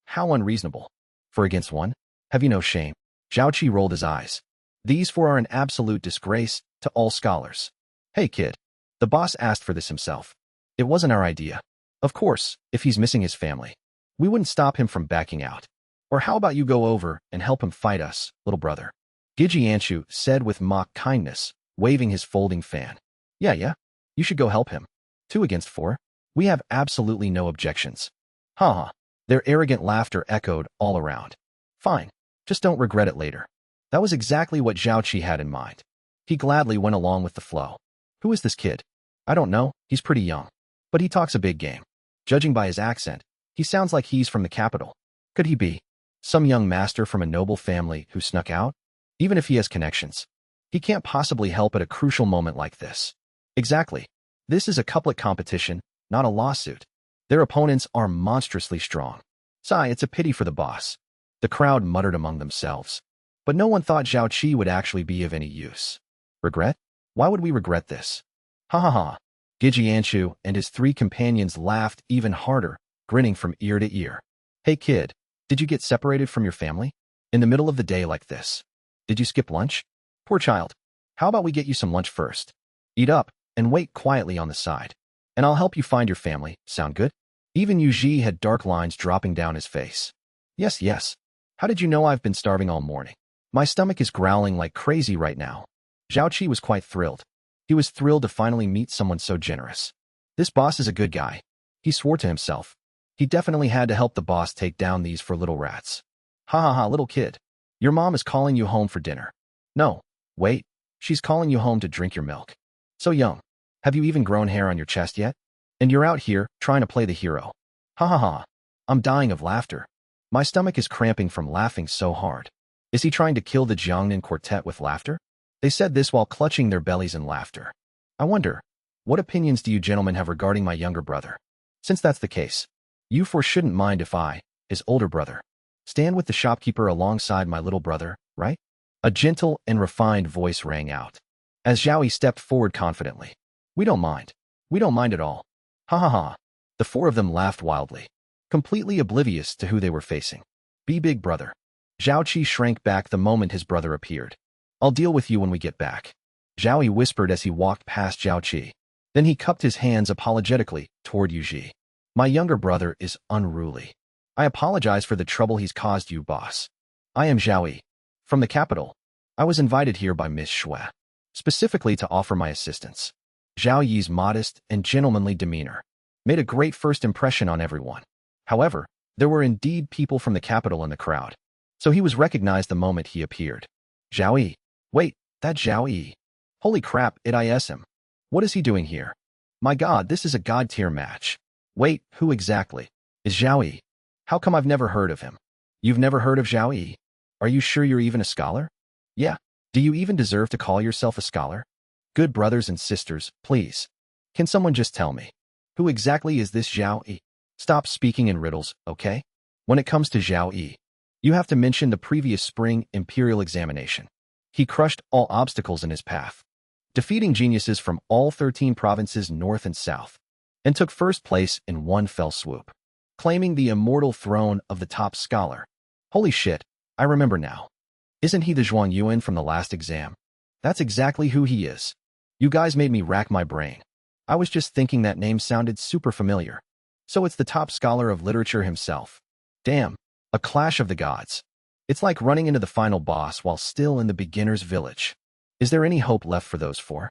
How unreasonable. 4 against 1? Have you no shame? Zhao Qi rolled his eyes. These 4 are an absolute disgrace to all scholars. Hey kid, the boss asked for this himself. It wasn't our idea. Of course, if he's missing his family, we wouldn't stop him from backing out. Or how about you go over and help him fight us, little brother? Gijianshu said with mock kindness, waving his folding fan. Yeah, you should go help him. 2 against 4? We have absolutely no objections. Haha. Their arrogant laughter echoed all around. Fine, just don't regret it later. That was exactly what Zhaoqi had in mind. He gladly went along with the flow. Who is this kid? I don't know, he's pretty young. But he talks a big game. Judging by his accent, he sounds like he's from the capital. Could he be some young master from a noble family who snuck out? Even if he has connections, he can't possibly help at a crucial moment like this. Exactly. This is a couplet competition, not a lawsuit. Their opponents are monstrously strong. Sigh, it's a pity for the boss. The crowd muttered among themselves. But no one thought Zhaoqi would actually be of any use. Regret? Why would we regret this? Ha ha ha. Gijianshu and his 3 companions laughed even harder, grinning from ear to ear. Hey kid, did you get separated from your family? In the middle of the day like this? Did you skip lunch? Poor child. How about we get you some lunch first? Eat up, and wait quietly on the side. And I'll help you find your family, sound good? Even Yuji had dark lines dropping down his face. Yes. How did you know I've been starving all morning? My stomach is growling like crazy right now. Zhaoqi was quite thrilled. He was thrilled to finally meet someone so generous. This boss is a good guy. He swore to himself. He definitely had to help the boss take down these 4 little rats. Ha, little kid. Your mom is calling you home for dinner. No, wait. She's calling you home to drink your milk. So young. Have you even grown hair on your chest yet? And you're out here, trying to play the hero. Ha. I'm dying of laughter. My stomach is cramping from laughing so hard. Is he trying to kill the Jiangnan quartet with laughter? They said this while clutching their bellies in laughter. I wonder, what opinions do you gentlemen have regarding my younger brother? Since that's the case, you 4 shouldn't mind if I, his older brother, stand with the shopkeeper alongside my little brother, right? A gentle and refined voice rang out. As Zhaoyi stepped forward confidently. We don't mind. We don't mind at all. Ha. The 4 of them laughed wildly, completely oblivious to who they were facing. Be big brother. Zhaoqi shrank back the moment his brother appeared. I'll deal with you when we get back. Zhaoyi whispered as he walked past Zhaoqi. Then he cupped his hands apologetically toward Yuji. My younger brother is unruly. I apologize for the trouble he's caused you, boss. I am Zhaoyi. From the capital. I was invited here by Miss Xue, specifically to offer my assistance. Zhao Yi's modest and gentlemanly demeanor made a great first impression on everyone. However, there were indeed people from the capital in the crowd, so he was recognized the moment he appeared. Zhao Yi. Wait, that Zhao Yi. Holy crap, it is him. What is he doing here? My god, this is a god-tier match. Wait, who exactly is Zhao Yi? How come I've never heard of him? You've never heard of Zhao Yi? Are you sure you're even a scholar? Yeah. Do you even deserve to call yourself a scholar? Good brothers and sisters, please. Can someone just tell me? Who exactly is this Zhao Yi? Stop speaking in riddles, okay? When it comes to Zhao Yi, you have to mention the previous spring imperial examination. He crushed all obstacles in his path, defeating geniuses from all 13 provinces north and south, and took first place in one fell swoop, claiming the immortal throne of the top scholar. Holy shit, I remember now. Isn't he the Zhuang Yuan from the last exam? That's exactly who he is. You guys made me rack my brain. I was just thinking that name sounded super familiar. So it's the top scholar of literature himself. Damn, a clash of the gods. It's like running into the final boss while still in the beginner's village. Is there any hope left for those 4?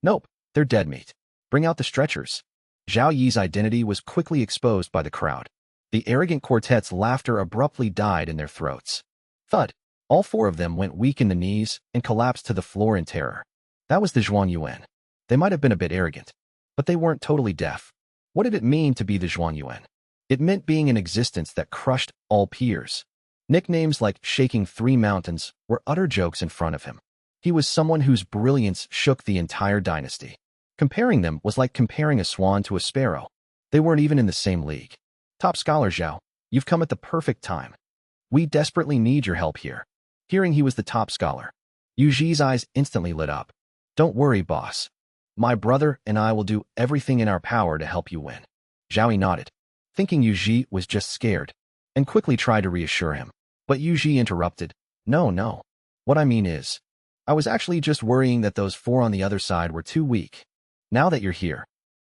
Nope, they're dead meat. Bring out the stretchers. Zhao Yi's identity was quickly exposed by the crowd. The arrogant quartet's laughter abruptly died in their throats. Thud. All 4 of them went weak in the knees and collapsed to the floor in terror. That was the Zhuang Yuan. They might have been a bit arrogant, but they weren't totally deaf. What did it mean to be the Zhuang Yuan? It meant being an existence that crushed all peers. Nicknames like Shaking 3 Mountains were utter jokes in front of him. He was someone whose brilliance shook the entire dynasty. Comparing them was like comparing a swan to a sparrow. They weren't even in the same league. Top scholar Zhao, you've come at the perfect time. We desperately need your help here. Hearing he was the top scholar, Yuji's eyes instantly lit up. Don't worry, boss. My brother and I will do everything in our power to help you win. Zhaoyi nodded, thinking Yuji was just scared, and quickly tried to reassure him. But Yuji interrupted. No. What I mean is, I was actually just worrying that those 4 on the other side were too weak. Now that you're here,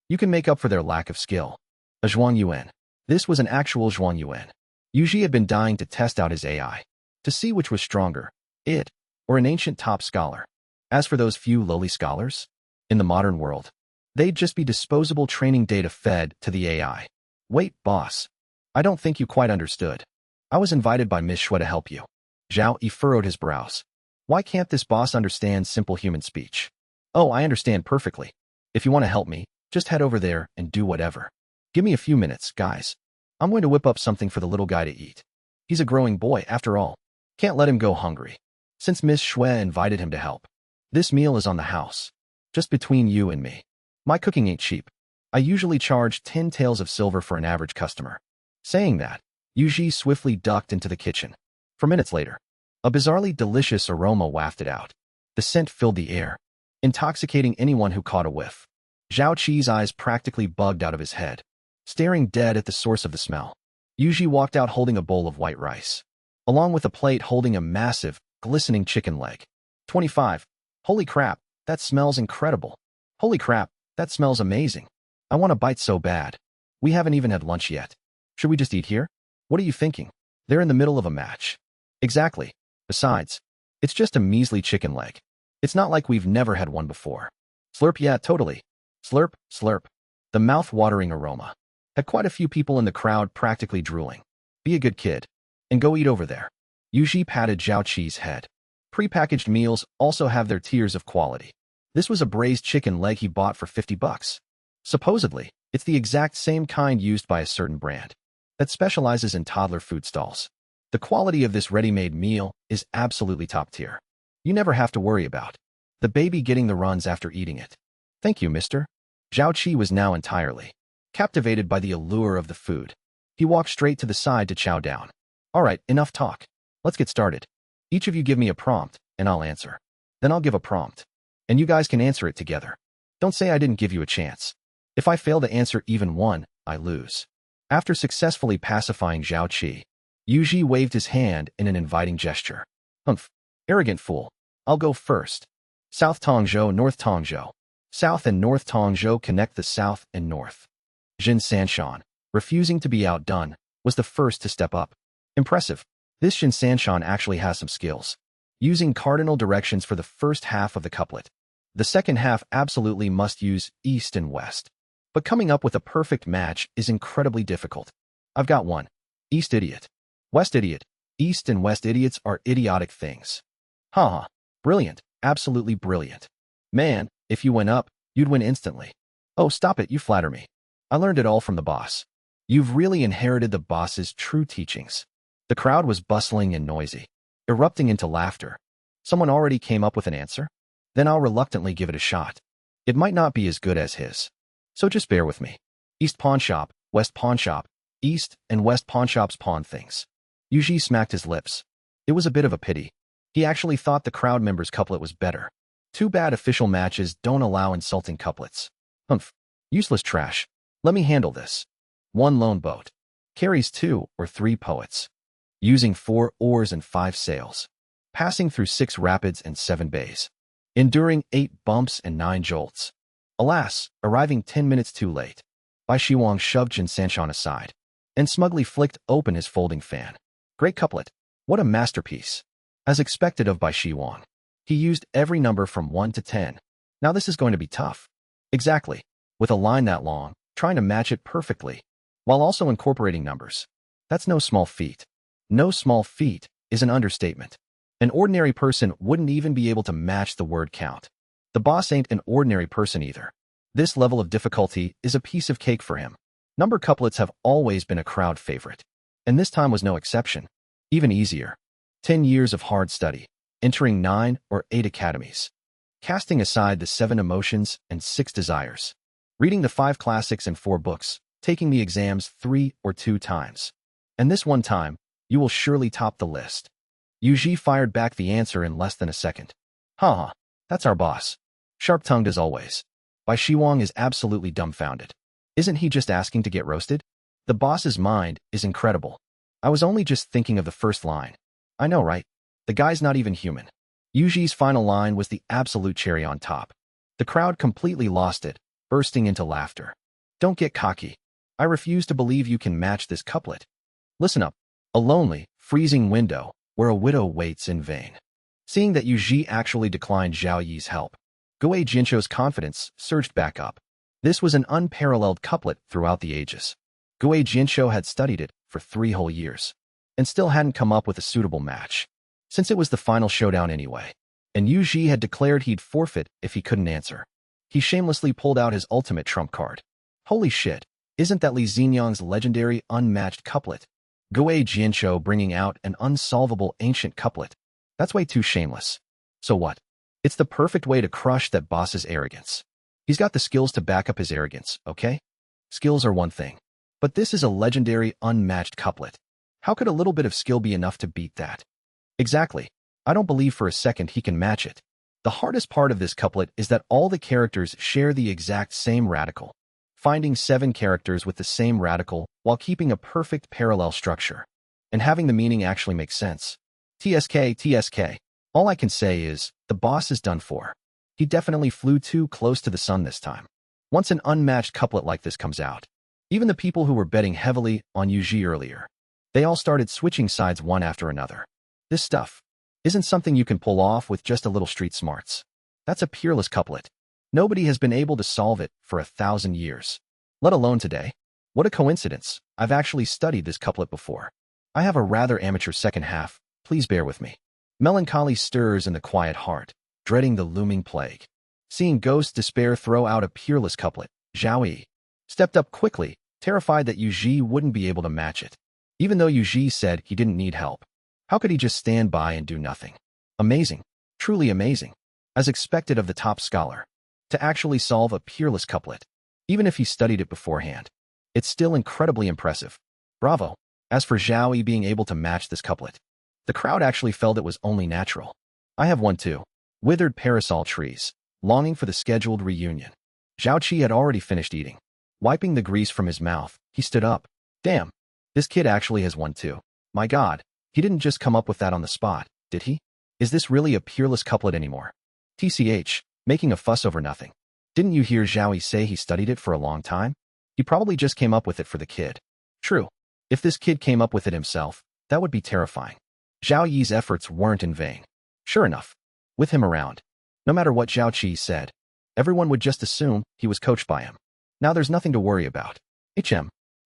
you can make up for their lack of skill. A Zhuang Yuan. This was an actual Zhuang Yuan. Yuji had been dying to test out his AI, to see which was stronger, it or an ancient top scholar. As for those few lowly scholars, in the modern world, they'd just be disposable training data fed to the AI. Wait, boss. I don't think you quite understood. I was invited by Miss Shue to help you. Zhao Yi furrowed his brows. Why can't this boss understand simple human speech? Oh, I understand perfectly. If you want to help me, just head over there and do whatever. Give me a few minutes, guys. I'm going to whip up something for the little guy to eat. He's a growing boy, after all. Can't let him go hungry. Since Miss Shue invited him to help, this meal is on the house. Just between you and me. My cooking ain't cheap. I usually charge 10 taels of silver for an average customer. Saying that, Yuji swiftly ducked into the kitchen. 4 minutes later, a bizarrely delicious aroma wafted out. The scent filled the air, intoxicating anyone who caught a whiff. Zhao Qi's eyes practically bugged out of his head, staring dead at the source of the smell. Yuji walked out holding a bowl of white rice, along with a plate holding a massive, glistening chicken leg. 25. Holy crap, that smells incredible. Holy crap, that smells amazing. I want a bite so bad. We haven't even had lunch yet. Should we just eat here? What are you thinking? They're in the middle of a match. Exactly. Besides, it's just a measly chicken leg. It's not like we've never had one before. Slurp, yeah, totally. Slurp, slurp. The mouth-watering aroma had quite a few people in the crowd practically drooling. Be a good kid and go eat over there. Yuji patted Zhao Qi's head. Prepackaged meals also have their tiers of quality. This was a braised chicken leg he bought for $50. Supposedly, it's the exact same kind used by a certain brand that specializes in toddler food stalls. The quality of this ready-made meal is absolutely top tier. You never have to worry about the baby getting the runs after eating it. Thank you, mister. Zhao Qi was now entirely captivated by the allure of the food. He walked straight to the side to chow down. All right, enough talk. Let's get started. Each of you give me a prompt, and I'll answer. Then I'll give a prompt, and you guys can answer it together. Don't say I didn't give you a chance. If I fail to answer even one, I lose. After successfully pacifying Zhao Qi, Yuji waved his hand in an inviting gesture. Humph. Arrogant fool. I'll go first. South Tongzhou, North Tongzhou. South and North Tongzhou connect the south and north. Jin Sanshan, refusing to be outdone, was the first to step up. Impressive. This Jin Sanshan actually has some skills. Using cardinal directions for the first half of the couplet. The second half absolutely must use east and west. But coming up with a perfect match is incredibly difficult. I've got one. East idiot. West idiot. East and west idiots are idiotic things. Haha. Brilliant. Absolutely brilliant. Man, if you went up, you'd win instantly. Oh, stop it, you flatter me. I learned it all from the boss. You've really inherited the boss's true teachings. The crowd was bustling and noisy, erupting into laughter. Someone already came up with an answer? Then I'll reluctantly give it a shot. It might not be as good as his. So just bear with me. East pawn shop, west pawn shop, east and west pawn shops pawn things. Yuji smacked his lips. It was a bit of a pity. He actually thought the crowd member's couplet was better. Too bad official matches don't allow insulting couplets. Humph. Useless trash. Let me handle this. One lone boat carries 2 or 3 poets, using 4 oars and 5 sails, passing through 6 rapids and 7 bays, enduring 8 bumps and 9 jolts. Alas, arriving 10 minutes too late. Bai Shiwang shoved Jin Sanshan aside and smugly flicked open his folding fan. Great couplet. What a masterpiece. As expected of Bai Shiwang, he used every number from 1 to 10. Now this is going to be tough. Exactly. With a line that long, trying to match it perfectly, while also incorporating numbers. That's no small feat. No small feat is an understatement. An ordinary person wouldn't even be able to match the word count. The boss ain't an ordinary person either. This level of difficulty is a piece of cake for him. Number couplets have always been a crowd favorite, and this time was no exception. Even easier. 10 years of hard study, entering 9 or 8 academies, casting aside the 7 emotions and 6 desires, reading the 5 classics and 4 books, taking the exams 3 or 2 times. And this one time, you will surely top the list. Yuji fired back the answer in less than a second. Haha, that's our boss. Sharp-tongued as always. Bai Shiwang is absolutely dumbfounded. Isn't he just asking to get roasted? The boss's mind is incredible. I was only just thinking of the first line. I know, right? The guy's not even human. Yuji's final line was the absolute cherry on top. The crowd completely lost it, bursting into laughter. Don't get cocky. I refuse to believe you can match this couplet. Listen up. A lonely, freezing window where a widow waits in vain. Seeing that Yuji actually declined Zhao Yi's help, Guo Jinsho's confidence surged back up. This was an unparalleled couplet throughout the ages. Guo Jinsho had studied it for 3 whole years and still hadn't come up with a suitable match, since it was the final showdown anyway, and Yuji had declared he'd forfeit if he couldn't answer. He shamelessly pulled out his ultimate trump card. Holy shit, isn't that Li Xinyan's legendary unmatched couplet? Guo Jinsho bringing out an unsolvable ancient couplet. That's way too shameless. So what? It's the perfect way to crush that boss's arrogance. He's got the skills to back up his arrogance, okay? Skills are one thing, but this is a legendary unmatched couplet. How could a little bit of skill be enough to beat that? Exactly. I don't believe for a second he can match it. The hardest part of this couplet is that all the characters share the exact same radical. Finding 7 characters with the same radical while keeping a perfect parallel structure and having the meaning actually make sense. TSK. All I can say is, the boss is done for. He definitely flew too close to the sun this time. Once an unmatched couplet like this comes out, even the people who were betting heavily on Yuji earlier, they all started switching sides one after another. This stuff isn't something you can pull off with just a little street smarts. That's a peerless couplet. Nobody has been able to solve it for 1,000 years, let alone today. What a coincidence. I've actually studied this couplet before. I have a rather amateur second half, please bear with me. Melancholy stirs in the quiet heart, dreading the looming plague. Seeing Ghost Despair throw out a peerless couplet, Zhao Yi stepped up quickly, terrified that Yuji wouldn't be able to match it. Even though Yuji said he didn't need help, how could he just stand by and do nothing? Amazing. Truly amazing. As expected of the top scholar, to actually solve a peerless couplet, even if he studied it beforehand. It's still incredibly impressive. Bravo. As for Zhao Yi being able to match this couplet, the crowd actually felt it was only natural. I have one too. Withered parasol trees, longing for the scheduled reunion. Zhao Qi had already finished eating. Wiping the grease from his mouth, he stood up. Damn. This kid actually has one too. My god. He didn't just come up with that on the spot, did he? Is this really a peerless couplet anymore? TCH, making a fuss over nothing. Didn't you hear Zhao Yi say he studied it for a long time? He probably just came up with it for the kid. True. If this kid came up with it himself, that would be terrifying. Zhao Yi's efforts weren't in vain. Sure enough, with him around, no matter what Zhao Qi said, everyone would just assume he was coached by him. Now there's nothing to worry about.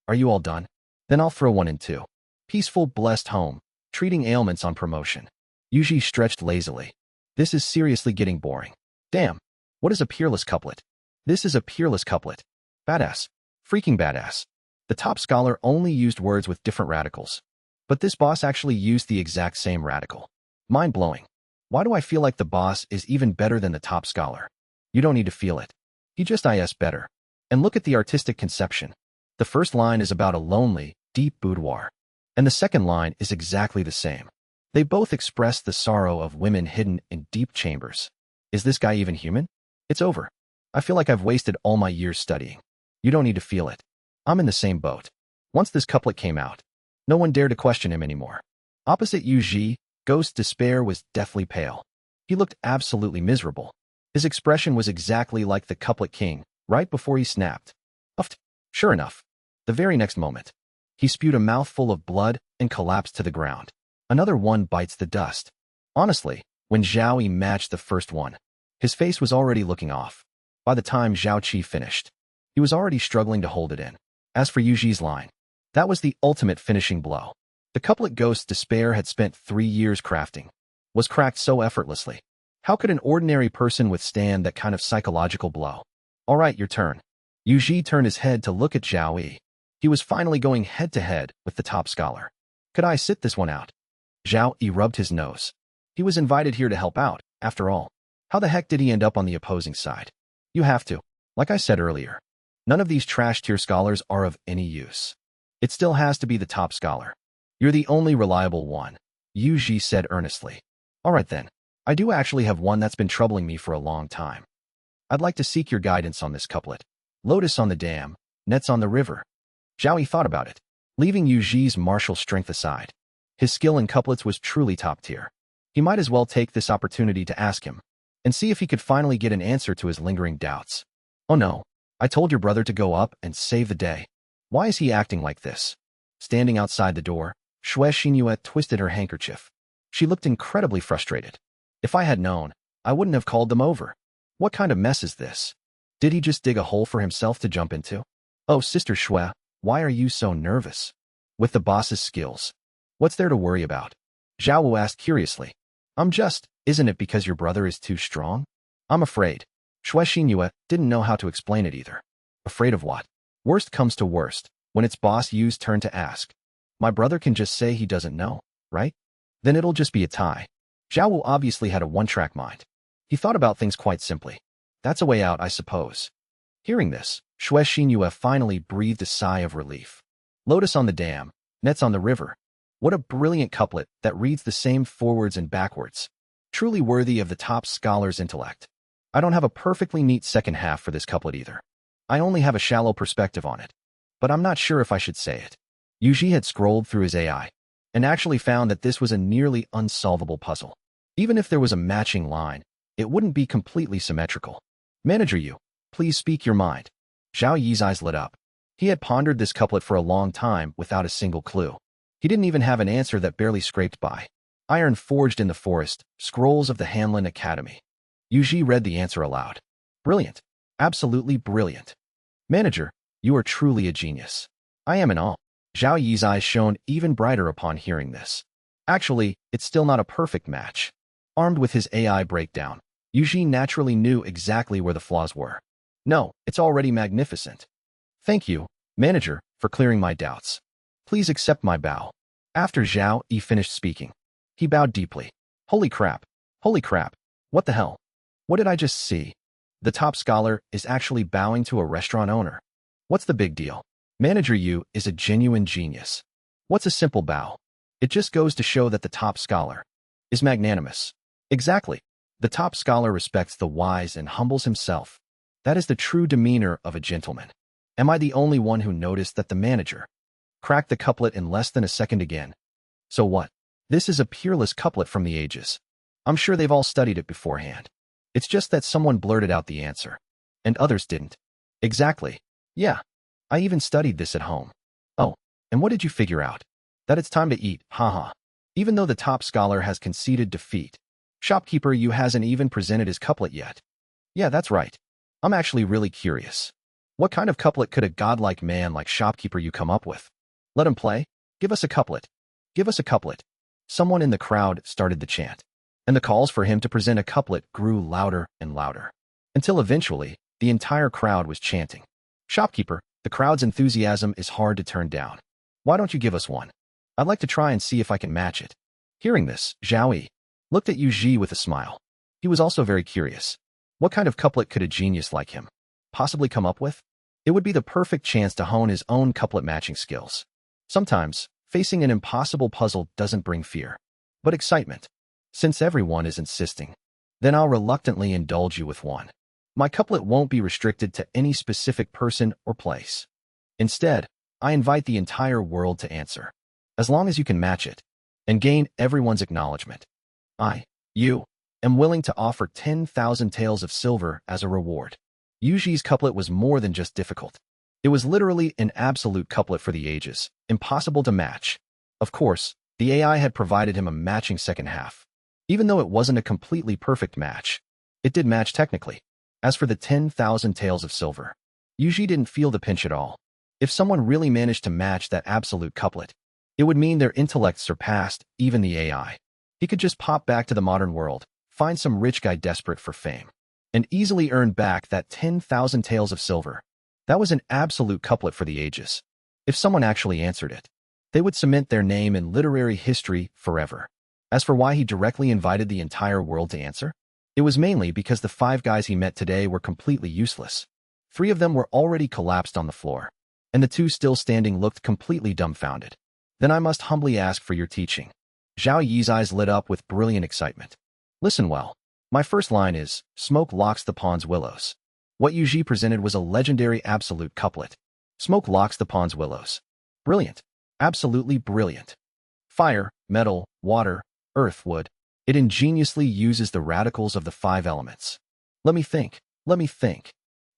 Are you all done? Then I'll throw one in too. Peaceful, blessed home, treating ailments on promotion. Yuji stretched lazily. This is seriously getting boring. Damn. What is a peerless couplet? This is a peerless couplet. Badass. Freaking badass. The top scholar only used words with different radicals, but this boss actually used the exact same radical. Mind-blowing. Why do I feel like the boss is even better than the top scholar? You don't need to feel it. He just is better. And look at the artistic conception. The first line is about a lonely, deep boudoir, and the second line is exactly the same. They both express the sorrow of women hidden in deep chambers. Is this guy even human? It's over. I feel like I've wasted all my years studying. You don't need to feel it. I'm in the same boat. Once this couplet came out, no one dared to question him anymore. Opposite Yuji, Ghost Despair was deathly pale. He looked absolutely miserable. His expression was exactly like the couplet king, right before he snapped. Puffed. Sure enough, the very next moment, he spewed a mouthful of blood and collapsed to the ground. Another one bites the dust. Honestly, when Zhao Yi matched the first one, his face was already looking off. By the time Zhao Qi finished, he was already struggling to hold it in. As for Yuji's line, that was the ultimate finishing blow. The couplet Ghost Despair had spent 3 years crafting, was cracked so effortlessly. How could an ordinary person withstand that kind of psychological blow? All right, your turn. Yuji turned his head to look at Zhao Yi. He was finally going head-to-head with the top scholar. Could I sit this one out? Zhao Yi rubbed his nose. He was invited here to help out, after all. How the heck did he end up on the opposing side? You have to. Like I said earlier, none of these trash-tier scholars are of any use. It still has to be the top scholar. You're the only reliable one, Yuji said earnestly. All right then. I do actually have one that's been troubling me for a long time. I'd like to seek your guidance on this couplet. Lotus on the dam, nets on the river. Zhao Yi thought about it, leaving Yuji's martial strength aside. His skill in couplets was truly top tier. He might as well take this opportunity to ask him, and see if he could finally get an answer to his lingering doubts. Oh no, I told your brother to go up and save the day. Why is he acting like this? Standing outside the door, Shue Xinhua twisted her handkerchief. She looked incredibly frustrated. If I had known, I wouldn't have called them over. What kind of mess is this? Did he just dig a hole for himself to jump into? Oh, Sister Shue, why are you so nervous? With the boss's skills, what's there to worry about? Zhao Wu asked curiously. Isn't it because your brother is too strong? I'm afraid. Shue Xinhua didn't know how to explain it either. Afraid of what? Worst comes to worst, when it's boss Yu's turn to ask. My brother can just say he doesn't know, right? Then it'll just be a tie. Zhao Wu obviously had a one-track mind. He thought about things quite simply. That's a way out, I suppose. Hearing this, Shue Xinhua finally breathed a sigh of relief. Lotus on the dam, nets on the river. What a brilliant couplet that reads the same forwards and backwards. Truly worthy of the top scholar's intellect. I don't have a perfectly neat second half for this couplet either. I only have a shallow perspective on it. But I'm not sure if I should say it. Yuji had scrolled through his AI and actually found that this was a nearly unsolvable puzzle. Even if there was a matching line, it wouldn't be completely symmetrical. Manager Yu, please speak your mind. Zhao Yi's eyes lit up. He had pondered this couplet for a long time without a single clue. He didn't even have an answer that barely scraped by. Iron forged in the forest, scrolls of the Hanlin Academy. Yuji read the answer aloud. Brilliant. Absolutely brilliant. Manager, you are truly a genius. I am in awe. Zhao Yi's eyes shone even brighter upon hearing this. Actually, it's still not a perfect match. Armed with his AI breakdown, Yuji naturally knew exactly where the flaws were. No, it's already magnificent. Thank you, Manager, for clearing my doubts. Please accept my bow. After Zhao Yi finished speaking, he bowed deeply. Holy crap. Holy crap. What the hell? What did I just see? The top scholar is actually bowing to a restaurant owner. What's the big deal? Manager Yu is a genuine genius. What's a simple bow? It just goes to show that the top scholar is magnanimous. Exactly. The top scholar respects the wise and humbles himself. That is the true demeanor of a gentleman. Am I the only one who noticed that the manager cracked the couplet in less than a second again? So what? This is a peerless couplet from the ages. I'm sure they've all studied it beforehand. It's just that someone blurted out the answer, and others didn't. Exactly. Yeah. I even studied this at home. Oh, and what did you figure out? That it's time to eat, haha. Even though the top scholar has conceded defeat, Shopkeeper Yu hasn't even presented his couplet yet. Yeah, that's right. I'm actually really curious. What kind of couplet could a godlike man like Shopkeeper Yu come up with? Let him play. Give us a couplet. Give us a couplet. Someone in the crowd started the chant, and the calls for him to present a couplet grew louder and louder, until eventually, the entire crowd was chanting. Shopkeeper, the crowd's enthusiasm is hard to turn down. Why don't you give us one? I'd like to try and see if I can match it. Hearing this, Zhao Yi looked at Yu Ji with a smile. He was also very curious. What kind of couplet could a genius like him possibly come up with? It would be the perfect chance to hone his own couplet matching skills. Sometimes, facing an impossible puzzle doesn't bring fear, but excitement. Since everyone is insisting, then I'll reluctantly indulge you with one. My couplet won't be restricted to any specific person or place. Instead, I invite the entire world to answer, as long as you can match it, and gain everyone's acknowledgement. You, am willing to offer 10,000 taels of silver as a reward. Yuji's couplet was more than just difficult. It was literally an absolute couplet for the ages, impossible to match. Of course, the AI had provided him a matching second half. Even though it wasn't a completely perfect match, it did match technically. As for the 10,000 taels of silver, Yuji didn't feel the pinch at all. If someone really managed to match that absolute couplet, it would mean their intellect surpassed even the AI. He could just pop back to the modern world, find some rich guy desperate for fame, and easily earn back that 10,000 taels of silver. That was an absolute couplet for the ages. If someone actually answered it, they would cement their name in literary history forever. As for why he directly invited the entire world to answer, it was mainly because the 5 guys he met today were completely useless. 3 of them were already collapsed on the floor, and the 2 still standing looked completely dumbfounded. Then I must humbly ask for your teaching. Zhao Yi's eyes lit up with brilliant excitement. Listen well. My first line is, smoke locks the pond's willows. What Yuji presented was a legendary absolute couplet. Smoke locks the pond's willows. Brilliant. Absolutely brilliant. Fire, metal, water, earth, wood. It ingeniously uses the radicals of the 5 elements. Let me think.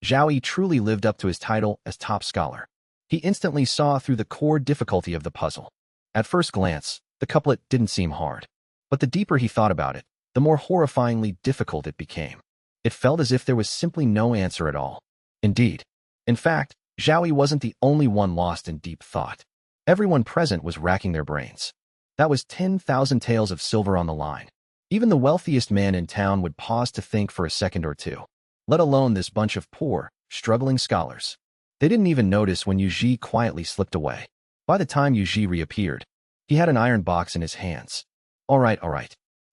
Zhao Yi truly lived up to his title as top scholar. He instantly saw through the core difficulty of the puzzle. At first glance, the couplet didn't seem hard. But the deeper he thought about it, the more horrifyingly difficult it became. It felt as if there was simply no answer at all. Indeed. In fact, Zhao Yi wasn't the only one lost in deep thought. Everyone present was racking their brains. That was 10,000 taels of silver on the line. Even the wealthiest man in town would pause to think for a second or two, let alone this bunch of poor, struggling scholars. They didn't even notice when Yu Ji quietly slipped away. By the time Yu Ji reappeared, he had an iron box in his hands. All right.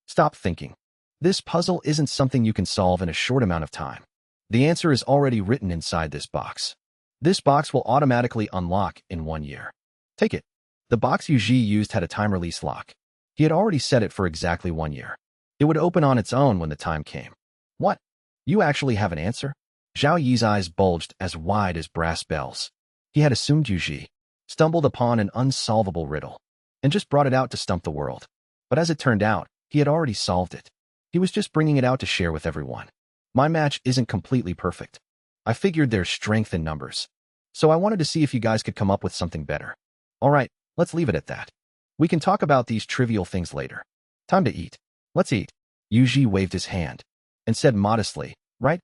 Stop thinking. This puzzle isn't something you can solve in a short amount of time. The answer is already written inside this box. This box will automatically unlock in 1 year. Take it. The box Yu Ji used had a time-release lock. He had already set it for exactly 1 year. It would open on its own when the time came. What? You actually have an answer? Zhao Yi's eyes bulged as wide as brass bells. He had assumed Yu Ji stumbled upon an unsolvable riddle and just brought it out to stump the world. But as it turned out, he had already solved it. He was just bringing it out to share with everyone. My match isn't completely perfect. I figured there's strength in numbers. So I wanted to see if you guys could come up with something better. All right, let's leave it at that. We can talk about these trivial things later. Time to eat. Let's eat. Yu Ji waved his hand and said modestly, Right.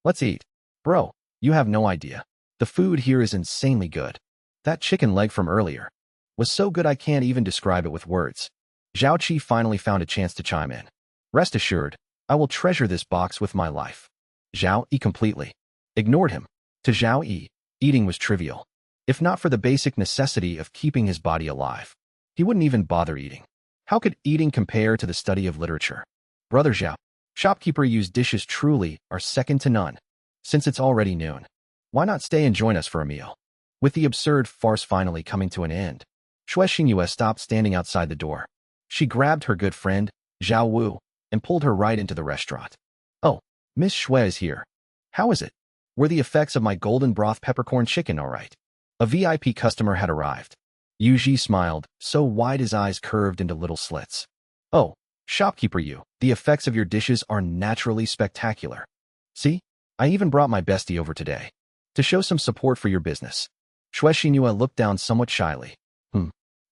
Let's eat. Bro, you have no idea. The food here is insanely good. That chicken leg from earlier was so good I can't even describe it with words. Zhao Qi finally found a chance to chime in. Rest assured, I will treasure this box with my life. Zhao Yi completely ignored him. To Zhao Yi, eating was trivial. If not for the basic necessity of keeping his body alive, he wouldn't even bother eating. How could eating compare to the study of literature? Brother Zhao, shopkeeper Yu's dishes truly are second to none. Since it's already noon, why not stay and join us for a meal? With the absurd farce finally coming to an end, Shui Xingyue stopped standing outside the door. She grabbed her good friend, Zhao Wu, and pulled her right into the restaurant. Oh, Miss Shui is here. How is it? Were the effects of my golden broth peppercorn chicken all right? A VIP customer had arrived. Yu Ji smiled, so wide his eyes curved into little slits. Oh, shopkeeper Yu, the effects of your dishes are naturally spectacular. See, I even brought my bestie over today to show some support for your business. Shui Xingyue looked down somewhat shyly.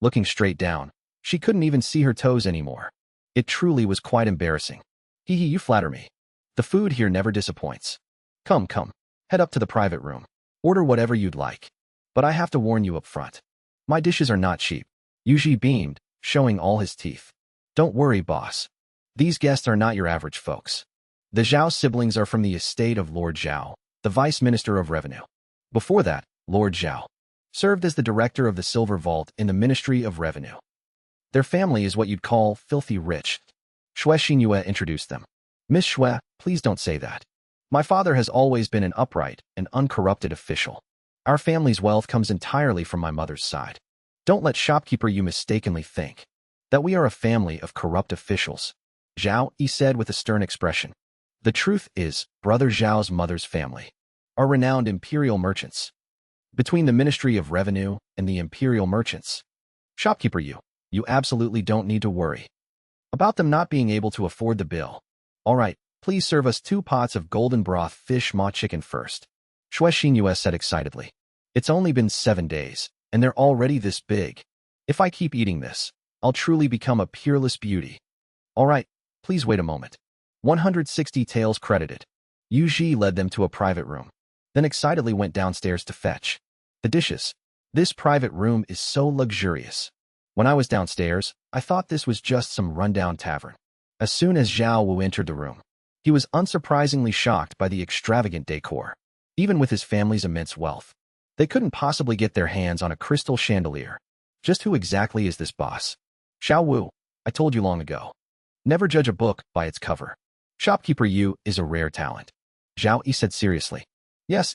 Looking straight down, she couldn't even see her toes anymore. It truly was quite embarrassing. Hee hee, you flatter me. The food here never disappoints. Come, head up to the private room. Order whatever you'd like. But I have to warn you up front. My dishes are not cheap. Yu Ji beamed, showing all his teeth. Don't worry, boss. These guests are not your average folks. The Zhao siblings are from the estate of Lord Zhao, the Vice Minister of Revenue. Before that, Lord Zhao served as the director of the Silver Vault in the Ministry of Revenue. Their family is what you'd call filthy rich. Shui Xingyue introduced them. Miss Shui, please don't say that. My father has always been an upright and uncorrupted official. Our family's wealth comes entirely from my mother's side. Don't let shopkeeper you mistakenly think that we are a family of corrupt officials. Zhao Yi said with a stern expression. The truth is, brother Zhao's mother's family are renowned imperial merchants. Between the Ministry of Revenue and the imperial merchants, shopkeeper you absolutely don't need to worry about them not being able to afford the bill. All right, please serve us 2 pots of golden broth fish maw chicken first. Shui Xingyue said excitedly. It's only been 7 days, and they're already this big. If I keep eating this, I'll truly become a peerless beauty. All right, please wait a moment. 160 taels credited. Yu Ji led them to a private room, then excitedly went downstairs to fetch the dishes. This private room is so luxurious. When I was downstairs, I thought this was just some rundown tavern. As soon as Zhao Wu entered the room, he was unsurprisingly shocked by the extravagant decor. Even with his family's immense wealth, they couldn't possibly get their hands on a crystal chandelier. Just who exactly is this boss? Xiao Wu, I told you long ago. Never judge a book by its cover. Shopkeeper Yu is a rare talent. Zhao Yi said seriously. Yes.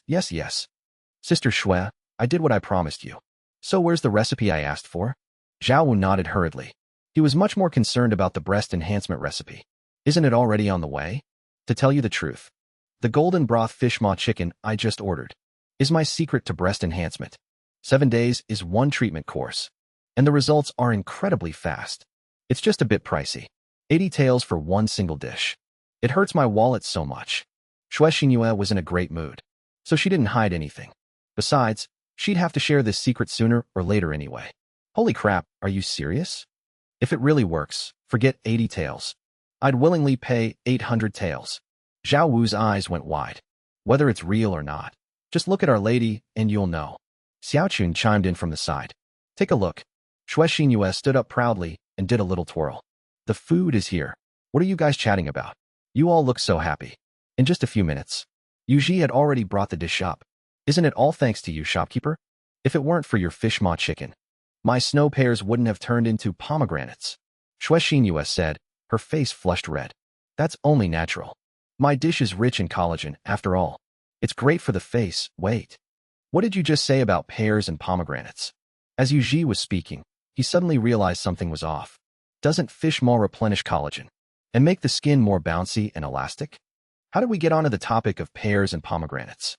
Sister Shui, I did what I promised you. So where's the recipe I asked for? Zhao Wu nodded hurriedly. He was much more concerned about the breast enhancement recipe. Isn't it already on the way? To tell you the truth, the golden broth fish maw chicken I just ordered is my secret to breast enhancement. 7 days is 1 treatment course, and the results are incredibly fast. It's just a bit pricey. 80 taels for 1 single dish. It hurts my wallet so much. Shui Xingyue was in a great mood, so she didn't hide anything. Besides, she'd have to share this secret sooner or later anyway. Holy crap, are you serious? If it really works, forget 80 taels. I'd willingly pay 800 taels. Zhao Wu's eyes went wide. Whether it's real or not, just look at Our Lady and you'll know. Xiaochun chimed in from the side. Take a look. Shui Xinyue stood up proudly and did a little twirl. The food is here. What are you guys chatting about? You all look so happy. In just a few minutes, Yuji had already brought the dish up. Isn't it all thanks to you, shopkeeper? If it weren't for your fish maw chicken, my snow pears wouldn't have turned into pomegranates. Shui Xinyue said, her face flushed red. That's only natural. My dish is rich in collagen, after all. It's great for the face. Wait. What did you just say about pears and pomegranates? As Yuji was speaking, he suddenly realized something was off. Doesn't fish maw replenish collagen and make the skin more bouncy and elastic? How did we get onto the topic of pears and pomegranates?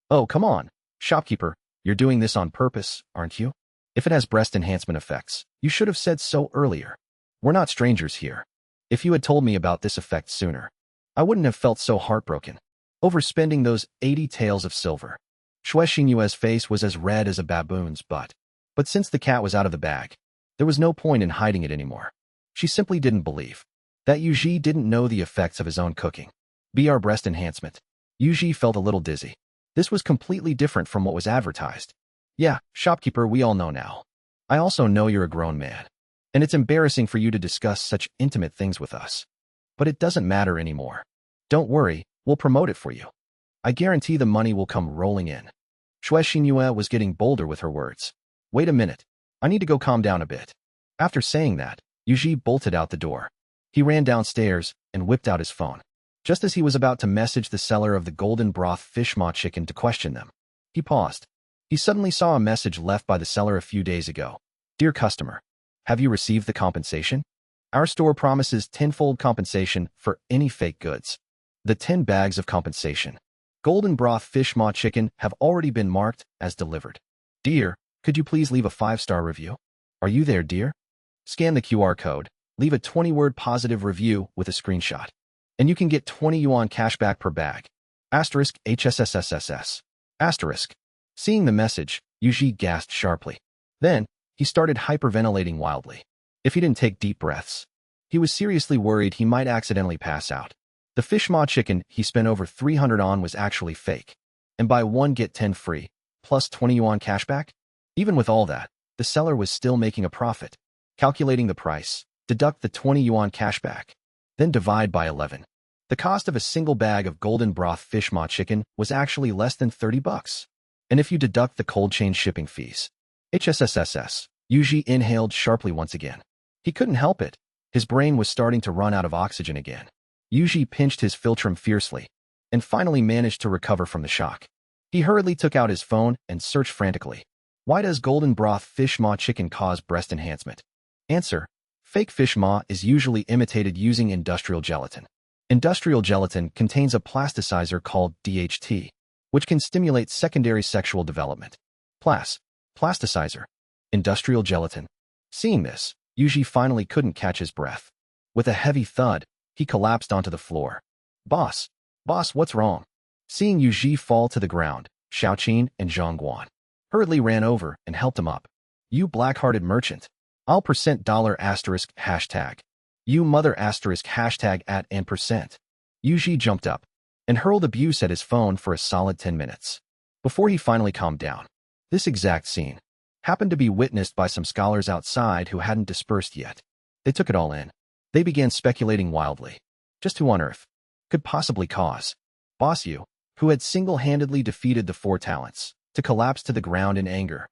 Oh, come on, shopkeeper, you're doing this on purpose, aren't you? If it has breast enhancement effects, you should have said so earlier. We're not strangers here. If you had told me about this effect sooner, I wouldn't have felt so heartbroken. Overspending those 80 taels of silver. Shui Xinyue's face was as red as a baboon's butt. But since the cat was out of the bag, there was no point in hiding it anymore. She simply didn't believe that Yuji didn't know the effects of his own cooking. BR breast enhancement. Yuji felt a little dizzy. This was completely different from what was advertised. Yeah, shopkeeper, we all know now. I also know you're a grown man, and it's embarrassing for you to discuss such intimate things with us. But it doesn't matter anymore. Don't worry, we'll promote it for you. I guarantee the money will come rolling in. Shui Xinyue was getting bolder with her words. Wait a minute. I need to go calm down a bit. After saying that, Yuji bolted out the door. He ran downstairs and whipped out his phone. Just as he was about to message the seller of the golden broth fish maw chicken to question them, he paused. He suddenly saw a message left by the seller a few days ago. Dear customer, have you received the compensation? Our store promises tenfold compensation for any fake goods. The 10 bags of compensation. Golden broth fish maw chicken have already been marked as delivered. Dear, could you please leave a 5-star review? Are you there, dear? Scan the QR code, leave a 20-word positive review with a screenshot, and you can get 20 yuan cashback per bag. Asterisk HSSSSS. Asterisk. Seeing the message, Yuji gasped sharply. Then, he started hyperventilating wildly. If he didn't take deep breaths, he was seriously worried he might accidentally pass out. The fish maw chicken he spent over 300 on was actually fake. And buy one get 10 free, plus 20 yuan cashback? Even with all that, the seller was still making a profit. Calculating the price, deduct the 20 yuan cashback, then divide by 11. The cost of a single bag of golden broth fish maw chicken was actually less than 30 bucks. And if you deduct the cold chain shipping fees, HSSSS, Yuji inhaled sharply once again. He couldn't help it. His brain was starting to run out of oxygen again. Yuji pinched his philtrum fiercely and finally managed to recover from the shock. He hurriedly took out his phone and searched frantically. Why does golden broth fish maw chicken cause breast enhancement? Answer. Fake fish maw is usually imitated using industrial gelatin. Industrial gelatin contains a plasticizer called DHT, which can stimulate secondary sexual development. Plasticizer. Industrial gelatin. Seeing this, Yuji finally couldn't catch his breath. With a heavy thud, he collapsed onto the floor. Boss, what's wrong? Seeing Yuji fall to the ground, Xiaoqin and Zhang Guan hurriedly ran over and helped him up. You black-hearted merchant. I'll $$ hashtag. You mother hashtag at and %. Yuji jumped up and hurled abuse at his phone for a solid 10 minutes before he finally calmed down. This exact scene happened to be witnessed by some scholars outside who hadn't dispersed yet. They took it all in. They began speculating wildly. Just who on earth could possibly cause Boss Yu, who had single-handedly defeated the 4 talents, to collapse to the ground in anger,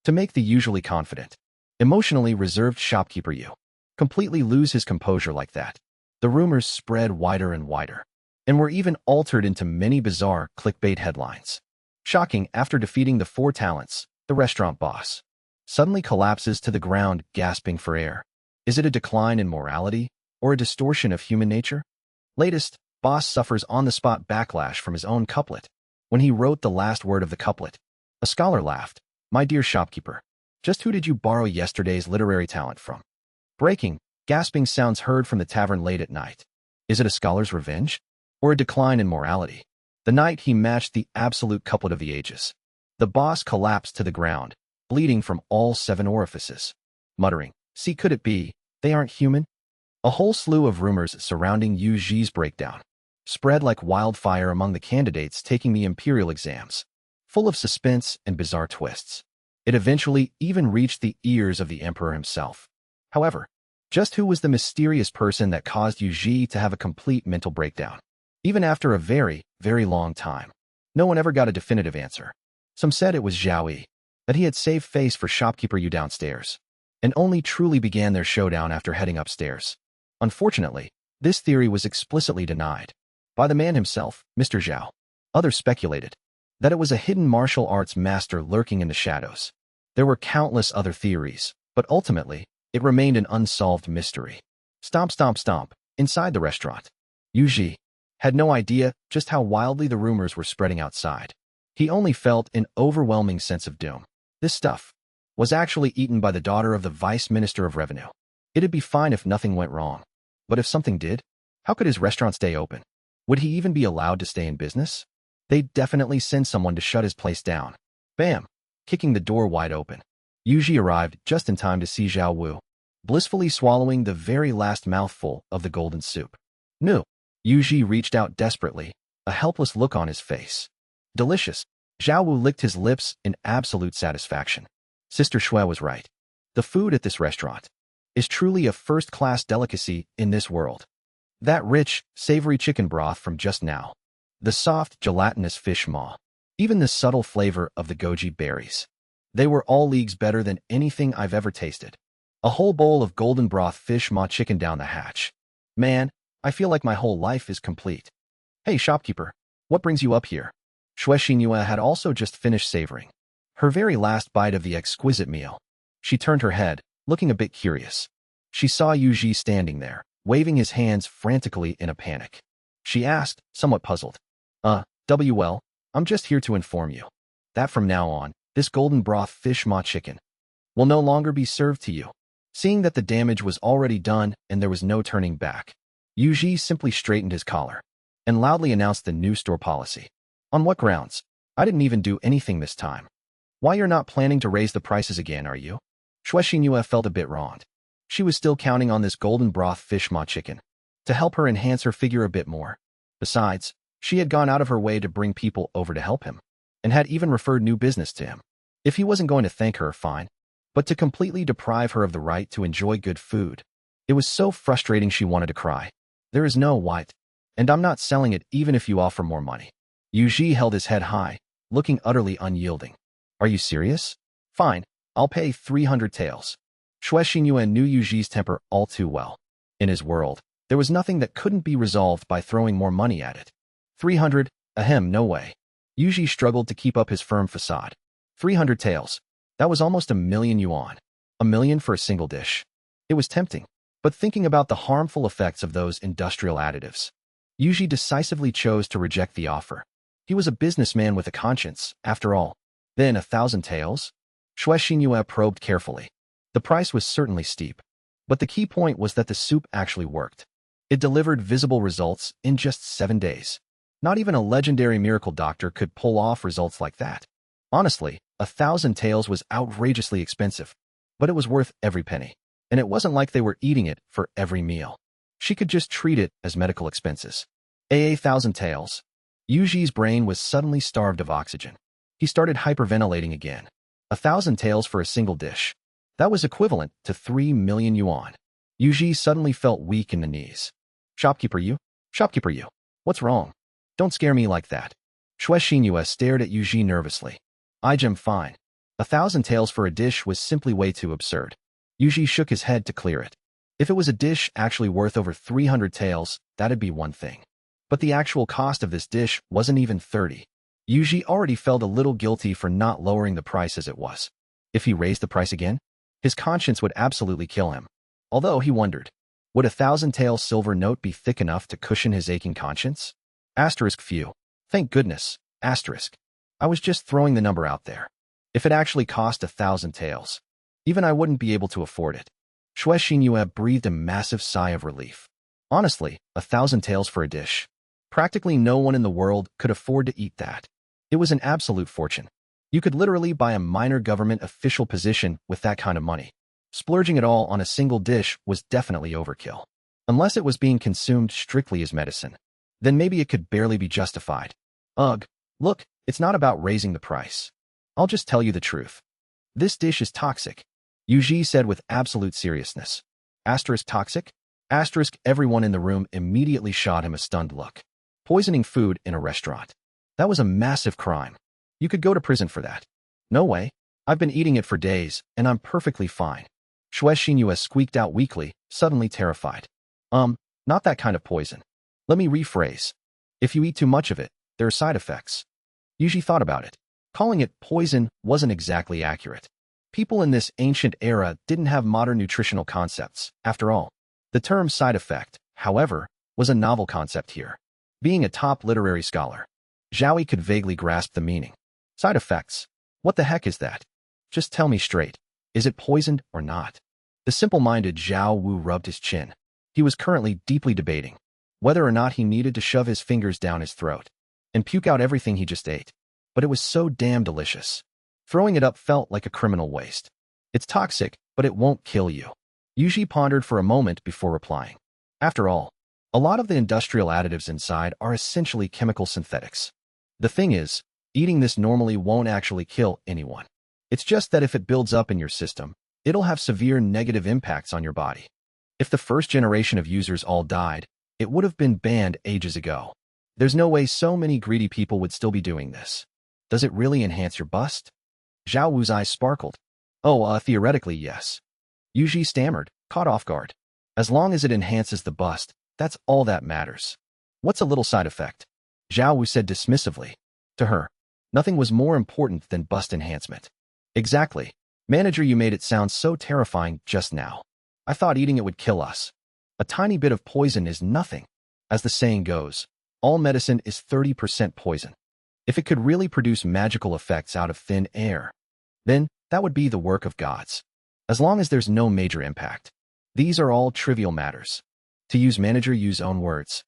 to make the usually confident, emotionally reserved shopkeeper Yu completely lose his composure like that? The rumors spread wider and wider, and were even altered into many bizarre clickbait headlines. Shocking, after defeating the 4 talents, the restaurant boss suddenly collapses to the ground, gasping for air. Is it a decline in morality, or a distortion of human nature? Latest, boss suffers on-the-spot backlash from his own couplet. When he wrote the last word of the couplet, a scholar laughed. My dear shopkeeper, just who did you borrow yesterday's literary talent from? Breaking, gasping sounds heard from the tavern late at night. Is it a scholar's revenge, or a decline in morality? The night he matched the absolute couplet of the ages. The boss collapsed to the ground, bleeding from all 7 orifices. muttering, "See, could it be? They aren't human?" A whole slew of rumors surrounding Yu Ji's breakdown spread like wildfire among the candidates taking the imperial exams, full of suspense and bizarre twists. It eventually even reached the ears of the emperor himself. However, just who was the mysterious person that caused Yu Ji to have a complete mental breakdown? Even after a very, very long time, no one ever got a definitive answer. Some said it was Zhao Yi, that he had saved face for shopkeeper Yu downstairs, and only truly began their showdown after heading upstairs. Unfortunately, this theory was explicitly denied by the man himself, Mr. Zhao. Others speculated that it was a hidden martial arts master lurking in the shadows. There were countless other theories, but ultimately, it remained an unsolved mystery. Stomp, stomp, stomp, inside the restaurant. Yu Ji had no idea just how wildly the rumors were spreading outside. He only felt an overwhelming sense of doom. This stuff was actually eaten by the daughter of the Vice Minister of Revenue. It'd be fine if nothing went wrong. But if something did, how could his restaurant stay open? Would he even be allowed to stay in business? They'd definitely send someone to shut his place down. Bam! Kicking the door wide open. Yu Ji arrived just in time to see Zhao Wu blissfully swallowing the very last mouthful of the golden soup. No. Yu Ji reached out desperately, a helpless look on his face. Delicious. Zhao Wu licked his lips in absolute satisfaction. Sister Shui was right. The food at this restaurant is truly a first-class delicacy in this world. That rich, savory chicken broth from just now. The soft, gelatinous fish maw. Even the subtle flavor of the goji berries. They were all leagues better than anything I've ever tasted. A whole bowl of golden broth fish maw chicken down the hatch. Man, I feel like my whole life is complete. Hey, shopkeeper, what brings you up here? Shui Xinhua had also just finished savoring her very last bite of the exquisite meal. She turned her head, looking a bit curious. She saw Yu Ji standing there, waving his hands frantically in a panic. She asked, somewhat puzzled, "WL, I'm just here to inform you that from now on, this golden broth fish maw chicken will no longer be served to you." Seeing that the damage was already done and there was no turning back, Yu Ji simply straightened his collar and loudly announced the new store policy. "On what grounds? I didn't even do anything this time. Why, you're not planning to raise the prices again, are you?" Shui Xinhua felt a bit wronged. She was still counting on this golden broth fish maw chicken to help her enhance her figure a bit more. Besides, she had gone out of her way to bring people over to help him, and had even referred new business to him. If he wasn't going to thank her, fine, but to completely deprive her of the right to enjoy good food. It was so frustrating she wanted to cry. "There is no white, and I'm not selling it even if you offer more money." Yu Ji held his head high, looking utterly unyielding. "Are you serious? Fine, I'll pay 300 taels. Shui Xinhua knew Yu Ji's temper all too well. In his world, there was nothing that couldn't be resolved by throwing more money at it. 300? Ahem, no way. Yu Ji struggled to keep up his firm facade. 300 taels. That was almost 1,000,000 yuan. 1,000,000 for a single dish. It was tempting, but thinking about the harmful effects of those industrial additives, Yu Ji decisively chose to reject the offer. He was a businessman with a conscience, after all. Then 1,000 taels? Shui Xinhua probed carefully. The price was certainly steep, but the key point was that the soup actually worked. It delivered visible results in just 7 days. Not even a legendary miracle doctor could pull off results like that. Honestly, 1,000 taels was outrageously expensive, but it was worth every penny. And it wasn't like they were eating it for every meal. She could just treat it as medical expenses. 1,000 taels. Yu Ji's brain was suddenly starved of oxygen. He started hyperventilating again. 1,000 taels for a single dish. That was equivalent to 3,000,000 yuan. Yu Ji suddenly felt weak in the knees. Shopkeeper Yu? Shopkeeper Yu, what's wrong? Don't scare me like that." Shui Xinhua stared at Yu Ji nervously. "I'm fine. 1,000 taels for a dish was simply way too absurd." Yu Ji shook his head to clear it. If it was a dish actually worth over 300 taels, that'd be one thing. But the actual cost of this dish wasn't even 30. Yu Ji already felt a little guilty for not lowering the price as it was. If he raised the price again, his conscience would absolutely kill him. Although he wondered, would 1,000 tael silver note be thick enough to cushion his aching conscience? Asterisk few. Thank goodness. Asterisk. I was just throwing the number out there. If it actually cost 1,000 taels, even I wouldn't be able to afford it. Shui Xinhua breathed a massive sigh of relief. Honestly, 1,000 taels for a dish. Practically no one in the world could afford to eat that. It was an absolute fortune. You could literally buy a minor government official position with that kind of money. Splurging it all on a single dish was definitely overkill. Unless it was being consumed strictly as medicine, then maybe it could barely be justified. Ugh, look, it's not about raising the price. I'll just tell you the truth. This dish is toxic, Yuji said with absolute seriousness. Asterisk toxic? Asterisk everyone in the room immediately shot him a stunned look. Poisoning food in a restaurant. That was a massive crime. You could go to prison for that. No way. I've been eating it for days, and I'm perfectly fine. Shue Xinhua squeaked out weakly, suddenly terrified. Not that kind of poison. Let me rephrase. If you eat too much of it, there are side effects. Yuji thought about it. Calling it poison wasn't exactly accurate. People in this ancient era didn't have modern nutritional concepts, after all. The term side effect, however, was a novel concept here. Being a top literary scholar, Zhaoi could vaguely grasp the meaning. Side effects? What the heck is that? Just tell me straight. Is it poisoned or not? The simple-minded Zhao Wu rubbed his chin. He was currently deeply debating whether or not he needed to shove his fingers down his throat and puke out everything he just ate. But it was so damn delicious. Throwing it up felt like a criminal waste. It's toxic, but it won't kill you. Yuji pondered for a moment before replying. After all, a lot of the industrial additives inside are essentially chemical synthetics. The thing is, eating this normally won't actually kill anyone. It's just that if it builds up in your system, it'll have severe negative impacts on your body. If the first generation of users all died, it would have been banned ages ago. There's no way so many greedy people would still be doing this. Does it really enhance your bust? Zhao Wu's eyes sparkled. Theoretically, yes. Yuji stammered, caught off guard. As long as it enhances the bust, that's all that matters. What's a little side effect? Zhao Wu said dismissively. To her, nothing was more important than bust enhancement. Exactly. Manager, you made it sound so terrifying just now. I thought eating it would kill us. A tiny bit of poison is nothing. As the saying goes, all medicine is 30% poison. If it could really produce magical effects out of thin air, then that would be the work of gods. As long as there's no major impact. These are all trivial matters. To use Manager Yu's own words.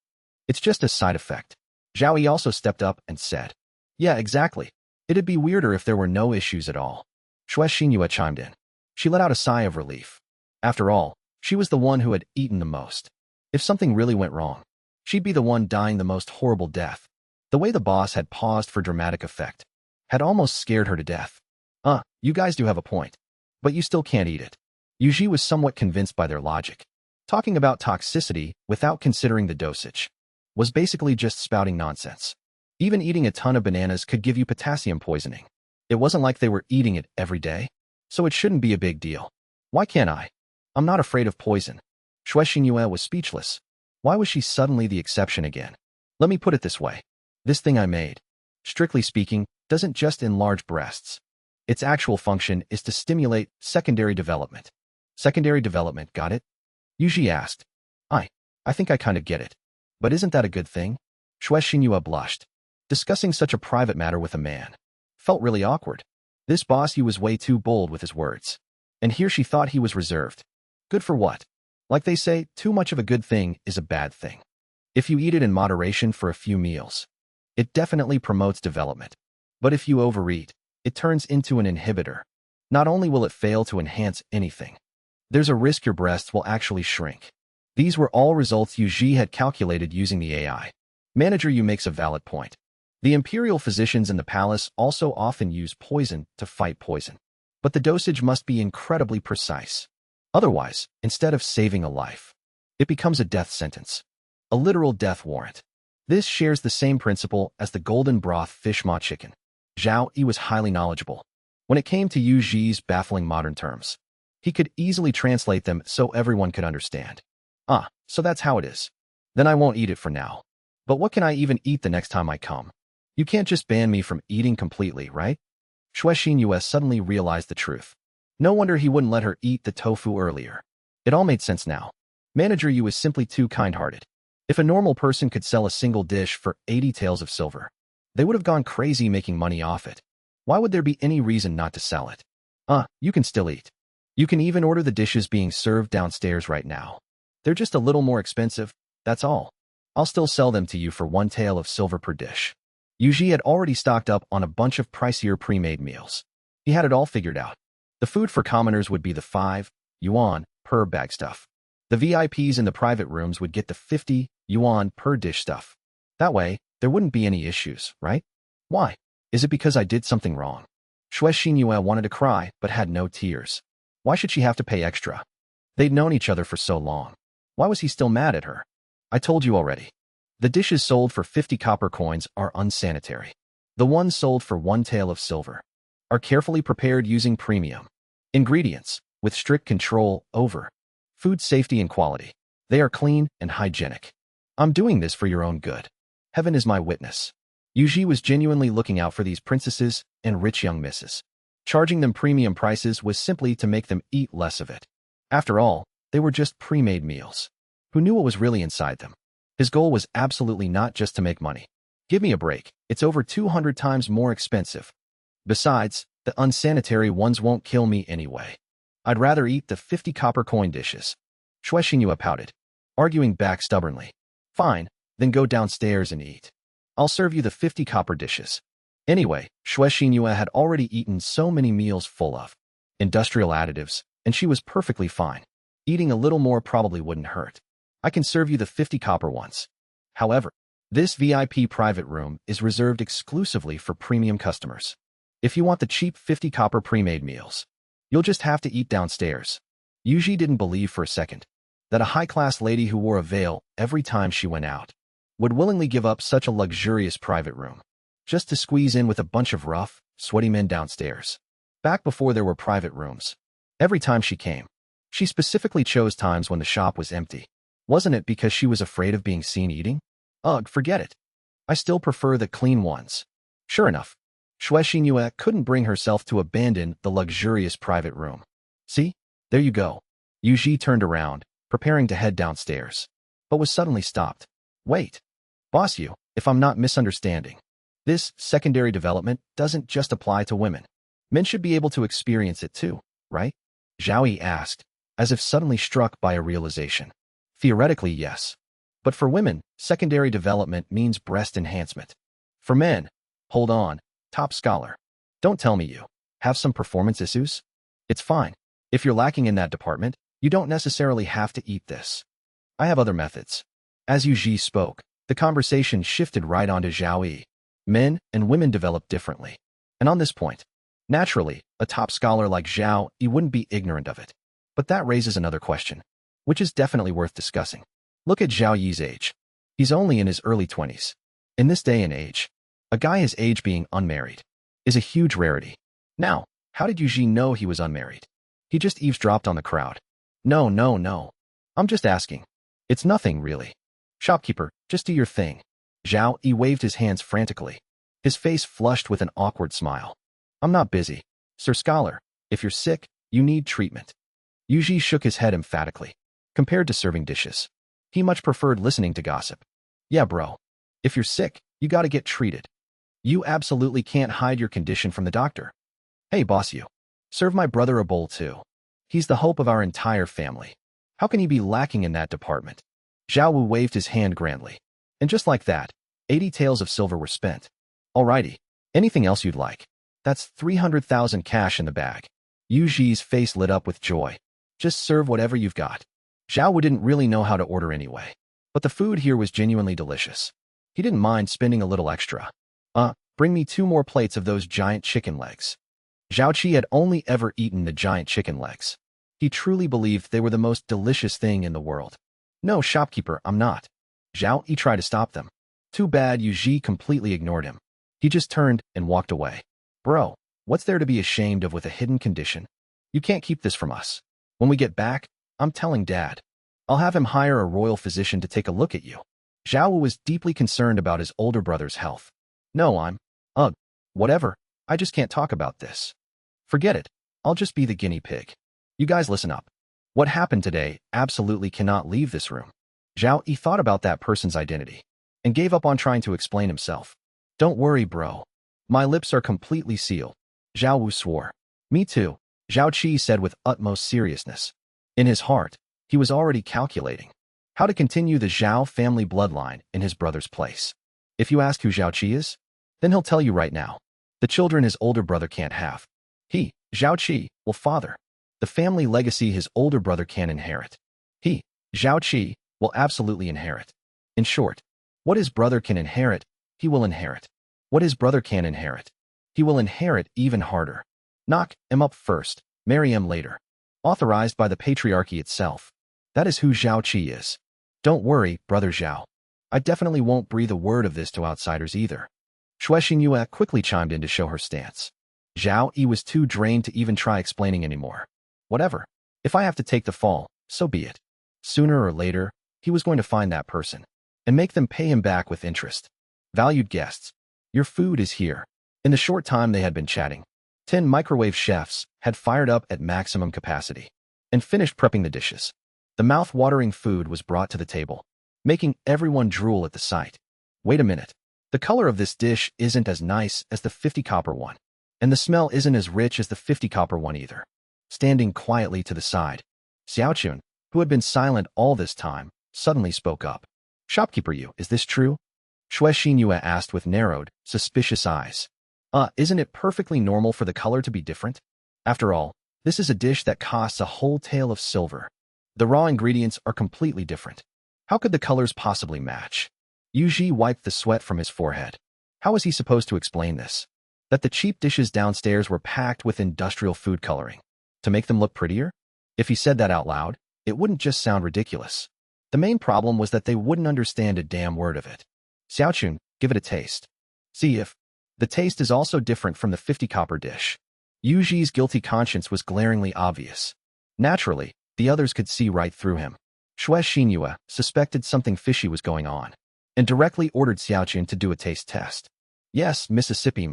It's just a side effect. Zhaoi also stepped up and said, yeah, exactly. It'd be weirder if there were no issues at all. Shue Xinhua chimed in. She let out a sigh of relief. After all, she was the one who had eaten the most. If something really went wrong, she'd be the one dying the most horrible death. The way the boss had paused for dramatic effect had almost scared her to death. You guys do have a point. But you still can't eat it. Yuji was somewhat convinced by their logic. Talking about toxicity without considering the dosage was basically just spouting nonsense. Even eating a ton of bananas could give you potassium poisoning. It wasn't like they were eating it every day, so it shouldn't be a big deal. Why can't I? I'm not afraid of poison. Shue Xinhua was speechless. Why was she suddenly the exception again? Let me put it this way. This thing I made, strictly speaking, doesn't just enlarge breasts. Its actual function is to stimulate secondary development. Secondary development, got it? Yuji asked. I think I kind of get it. But isn't that a good thing? Shue Xinhua blushed. Discussing such a private matter with a man felt really awkward. This boss was way too bold with his words. And here she thought he was reserved. Good for what? Like they say, too much of a good thing is a bad thing. If you eat it in moderation for a few meals, it definitely promotes development. But if you overeat, it turns into an inhibitor. Not only will it fail to enhance anything, there's a risk your breasts will actually shrink. These were all results Yuji had calculated using the AI. Manager Yu makes a valid point. The imperial physicians in the palace also often use poison to fight poison. But the dosage must be incredibly precise. Otherwise, instead of saving a life, it becomes a death sentence. A literal death warrant. This shares the same principle as the golden broth fish ma chicken. Zhao Yi was highly knowledgeable. When it came to Yuji's baffling modern terms, he could easily translate them so everyone could understand. So that's how it is. Then I won't eat it for now. But what can I even eat the next time I come? You can't just ban me from eating completely, right? Shue Xinhua suddenly realized the truth. No wonder he wouldn't let her eat the tofu earlier. It all made sense now. Manager Yu is simply too kind-hearted. If a normal person could sell a single dish for 80 taels of silver, they would have gone crazy making money off it. Why would there be any reason not to sell it? You can still eat. You can even order the dishes being served downstairs right now. They're just a little more expensive, that's all. I'll still sell them to you for 1 tael of silver per dish. Yuji had already stocked up on a bunch of pricier pre-made meals. He had it all figured out. The food for commoners would be the 5, yuan per bag stuff. The VIPs in the private rooms would get the 50 yuan per dish stuff. That way, there wouldn't be any issues, right? Why? Is it because I did something wrong? Shui Xinyue wanted to cry, but had no tears. Why should she have to pay extra? They'd known each other for so long. Why was he still mad at her? I told you already. The dishes sold for 50 copper coins are unsanitary. The ones sold for 1 tael of silver are carefully prepared using premium ingredients with strict control over food safety and quality. They are clean and hygienic. I'm doing this for your own good. Heaven is my witness. Yuji was genuinely looking out for these princesses and rich young misses. Charging them premium prices was simply to make them eat less of it. After all, they were just pre-made meals. Who knew what was really inside them? His goal was absolutely not just to make money. Give me a break, it's over 200 times more expensive. Besides, the unsanitary ones won't kill me anyway. I'd rather eat the 50 copper coin dishes. Shui Xinyue pouted, arguing back stubbornly. Fine, then go downstairs and eat. I'll serve you the 50 copper dishes. Anyway, Shui Xinyue had already eaten so many meals full of industrial additives, and she was perfectly fine. Eating a little more probably wouldn't hurt. I can serve you the 50 copper ones. However, this VIP private room is reserved exclusively for premium customers. If you want the cheap 50 copper pre-made meals, you'll just have to eat downstairs. Yuji didn't believe for a second that a high-class lady who wore a veil every time she went out would willingly give up such a luxurious private room just to squeeze in with a bunch of rough, sweaty men downstairs. Back before there were private rooms, every time she came, she specifically chose times when the shop was empty. Wasn't it because she was afraid of being seen eating? Ugh, forget it. I still prefer the clean ones. Sure enough, Shui Xinyue couldn't bring herself to abandon the luxurious private room. See? There you go. Yuji turned around, preparing to head downstairs, but was suddenly stopped. Wait. Boss you, if I'm not misunderstanding. This secondary development doesn't just apply to women. Men should be able to experience it too, right? Zhao Yi asked, as if suddenly struck by a realization. Theoretically, yes. But for women, secondary development means breast enhancement. For men, hold on, top scholar. Don't tell me you have some performance issues. It's fine. If you're lacking in that department, you don't necessarily have to eat this. I have other methods. As Yuji spoke, the conversation shifted right onto Zhao Yi. Men and women develop differently. And on this point, naturally, a top scholar like Zhao Yi wouldn't be ignorant of it. But that raises another question, which is definitely worth discussing. Look at Zhao Yi's age. He's only in his early 20s. In this day and age, a guy his age being unmarried is a huge rarity. Now, how did Yuji know he was unmarried? He just eavesdropped on the crowd. No. I'm just asking. It's nothing, really. Shopkeeper, just do your thing. Zhao Yi waved his hands frantically, his face flushed with an awkward smile. I'm not busy. Sir Scholar, if you're sick, you need treatment. Yuji shook his head emphatically. Compared to serving dishes, he much preferred listening to gossip. Yeah, bro. If you're sick, you gotta get treated. You absolutely can't hide your condition from the doctor. Hey, boss you. Serve my brother a bowl too. He's the hope of our entire family. How can he be lacking in that department? Zhao Wu waved his hand grandly. And just like that, 80 taels of silver were spent. Alrighty. Anything else you'd like? That's 300,000 cash in the bag. Yuji's face lit up with joy. Just serve whatever you've got. Zhao Wu didn't really know how to order anyway. But the food here was genuinely delicious. He didn't mind spending a little extra. Bring me 2 more plates of those giant chicken legs. Zhao Qi had only ever eaten the giant chicken legs. He truly believed they were the most delicious thing in the world. No, shopkeeper, I'm not. Zhao Yi tried to stop them. Too bad Yuji completely ignored him. He just turned and walked away. Bro, what's there to be ashamed of with a hidden condition? You can't keep this from us. When we get back, I'm telling Dad. I'll have him hire a royal physician to take a look at you. Zhao Wu was deeply concerned about his older brother's health. No, whatever. I just can't talk about this. Forget it. I'll just be the guinea pig. You guys listen up. What happened today absolutely cannot leave this room. Zhao Yi thought about that person's identity and gave up on trying to explain himself. Don't worry, bro. My lips are completely sealed. Zhao Wu swore. Me too, Zhao Qi said with utmost seriousness. In his heart, he was already calculating how to continue the Zhao family bloodline in his brother's place. If you ask who Zhao Qi is, then he'll tell you right now. The children his older brother can't have. He, Zhao Qi, will father. the family legacy his older brother can inherit. He, Zhao Qi, will absolutely inherit. In short, what his brother can inherit, he will inherit. What his brother can inherit, he will inherit even harder. Knock him up first, marry him later. Authorized by the patriarchy itself. That is who Zhao Qi is. Don't worry, brother Zhao. I definitely won't breathe a word of this to outsiders either. Shui Xingyue quickly chimed in to show her stance. Zhao Yi was too drained to even try explaining anymore. Whatever. If I have to take the fall, so be it. Sooner or later, he was going to find that person and make them pay him back with interest. Valued guests, your food is here. In the short time they had been chatting, 10 microwave chefs had fired up at maximum capacity and finished prepping the dishes. The mouth-watering food was brought to the table, making everyone drool at the sight. Wait a minute. The color of this dish isn't as nice as the 50 copper one, and the smell isn't as rich as the 50 copper one either. Standing quietly to the side, Xiaochun, who had been silent all this time, suddenly spoke up. Shopkeeper Yu, is this true? Shui Xingyue asked with narrowed, suspicious eyes. Isn't it perfectly normal for the color to be different? After all, this is a dish that costs a whole tael of silver. The raw ingredients are completely different. How could the colors possibly match? Yu Ji wiped the sweat from his forehead. How was he supposed to explain this? That the cheap dishes downstairs were packed with industrial food coloring. To make them look prettier? If he said that out loud, it wouldn't just sound ridiculous. The main problem was that they wouldn't understand a damn word of it. Xiaochun, give it a taste. See if the taste is also different from the 50 copper dish. Yu Ji's guilty conscience was glaringly obvious. Naturally, the others could see right through him. Shui Xingyue suspected something fishy was going on and directly ordered Xiaochun to do a taste test. Yes, Mississippi.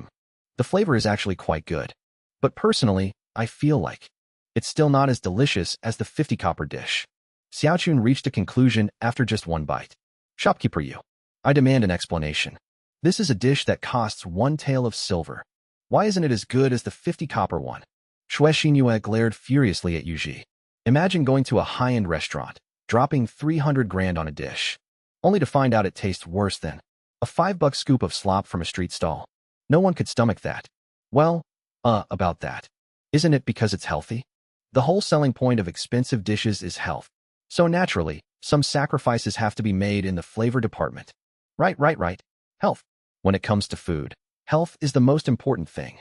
The flavor is actually quite good. But personally, I feel like it's still not as delicious as the 50 copper dish. Xiaochun reached a conclusion after just one bite. Shopkeeper Yu, I demand an explanation. This is a dish that costs 1 tael of silver. Why isn't it as good as the 50 copper one? Shui Xingyue glared furiously at Yu Ji. Imagine going to a high-end restaurant, dropping 300 grand on a dish, only to find out it tastes worse than a $5 scoop of slop from a street stall. No one could stomach that. Well, about that. Isn't it because it's healthy? The whole selling point of expensive dishes is health. So naturally, some sacrifices have to be made in the flavor department. Right. Health. When it comes to food, health is the most important thing.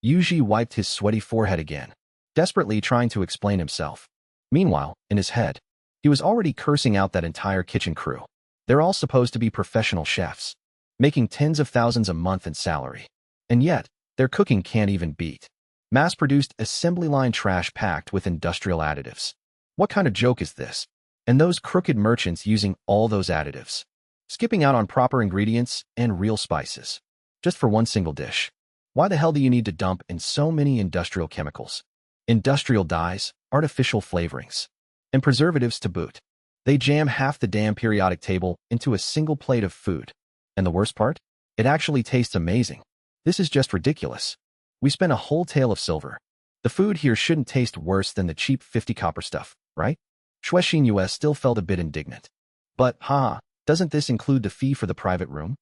Yu Ji wiped his sweaty forehead again, desperately trying to explain himself. Meanwhile, in his head, he was already cursing out that entire kitchen crew. They're all supposed to be professional chefs, making tens of thousands a month in salary. And yet, their cooking can't even beat mass-produced assembly line trash packed with industrial additives. What kind of joke is this? And those crooked merchants using all those additives, skipping out on proper ingredients and real spices, just for one single dish. Why the hell do you need to dump in so many industrial chemicals, industrial dyes, artificial flavorings, and preservatives to boot? They jam half the damn periodic table into a single plate of food. And the worst part? It actually tastes amazing. This is just ridiculous. We spent a whole tael of silver. The food here shouldn't taste worse than the cheap 50 copper stuff, right? Shui Xingyue still felt a bit indignant. But, doesn't this include the fee for the private room?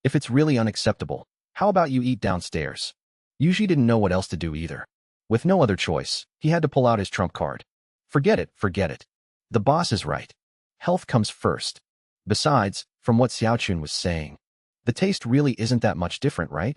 If it's really unacceptable, how about you eat downstairs? Yu Ji didn't know what else to do either. With no other choice, he had to pull out his trump card. Forget it. The boss is right. Health comes first. Besides, from what Xiaochun was saying, the taste really isn't that much different, right?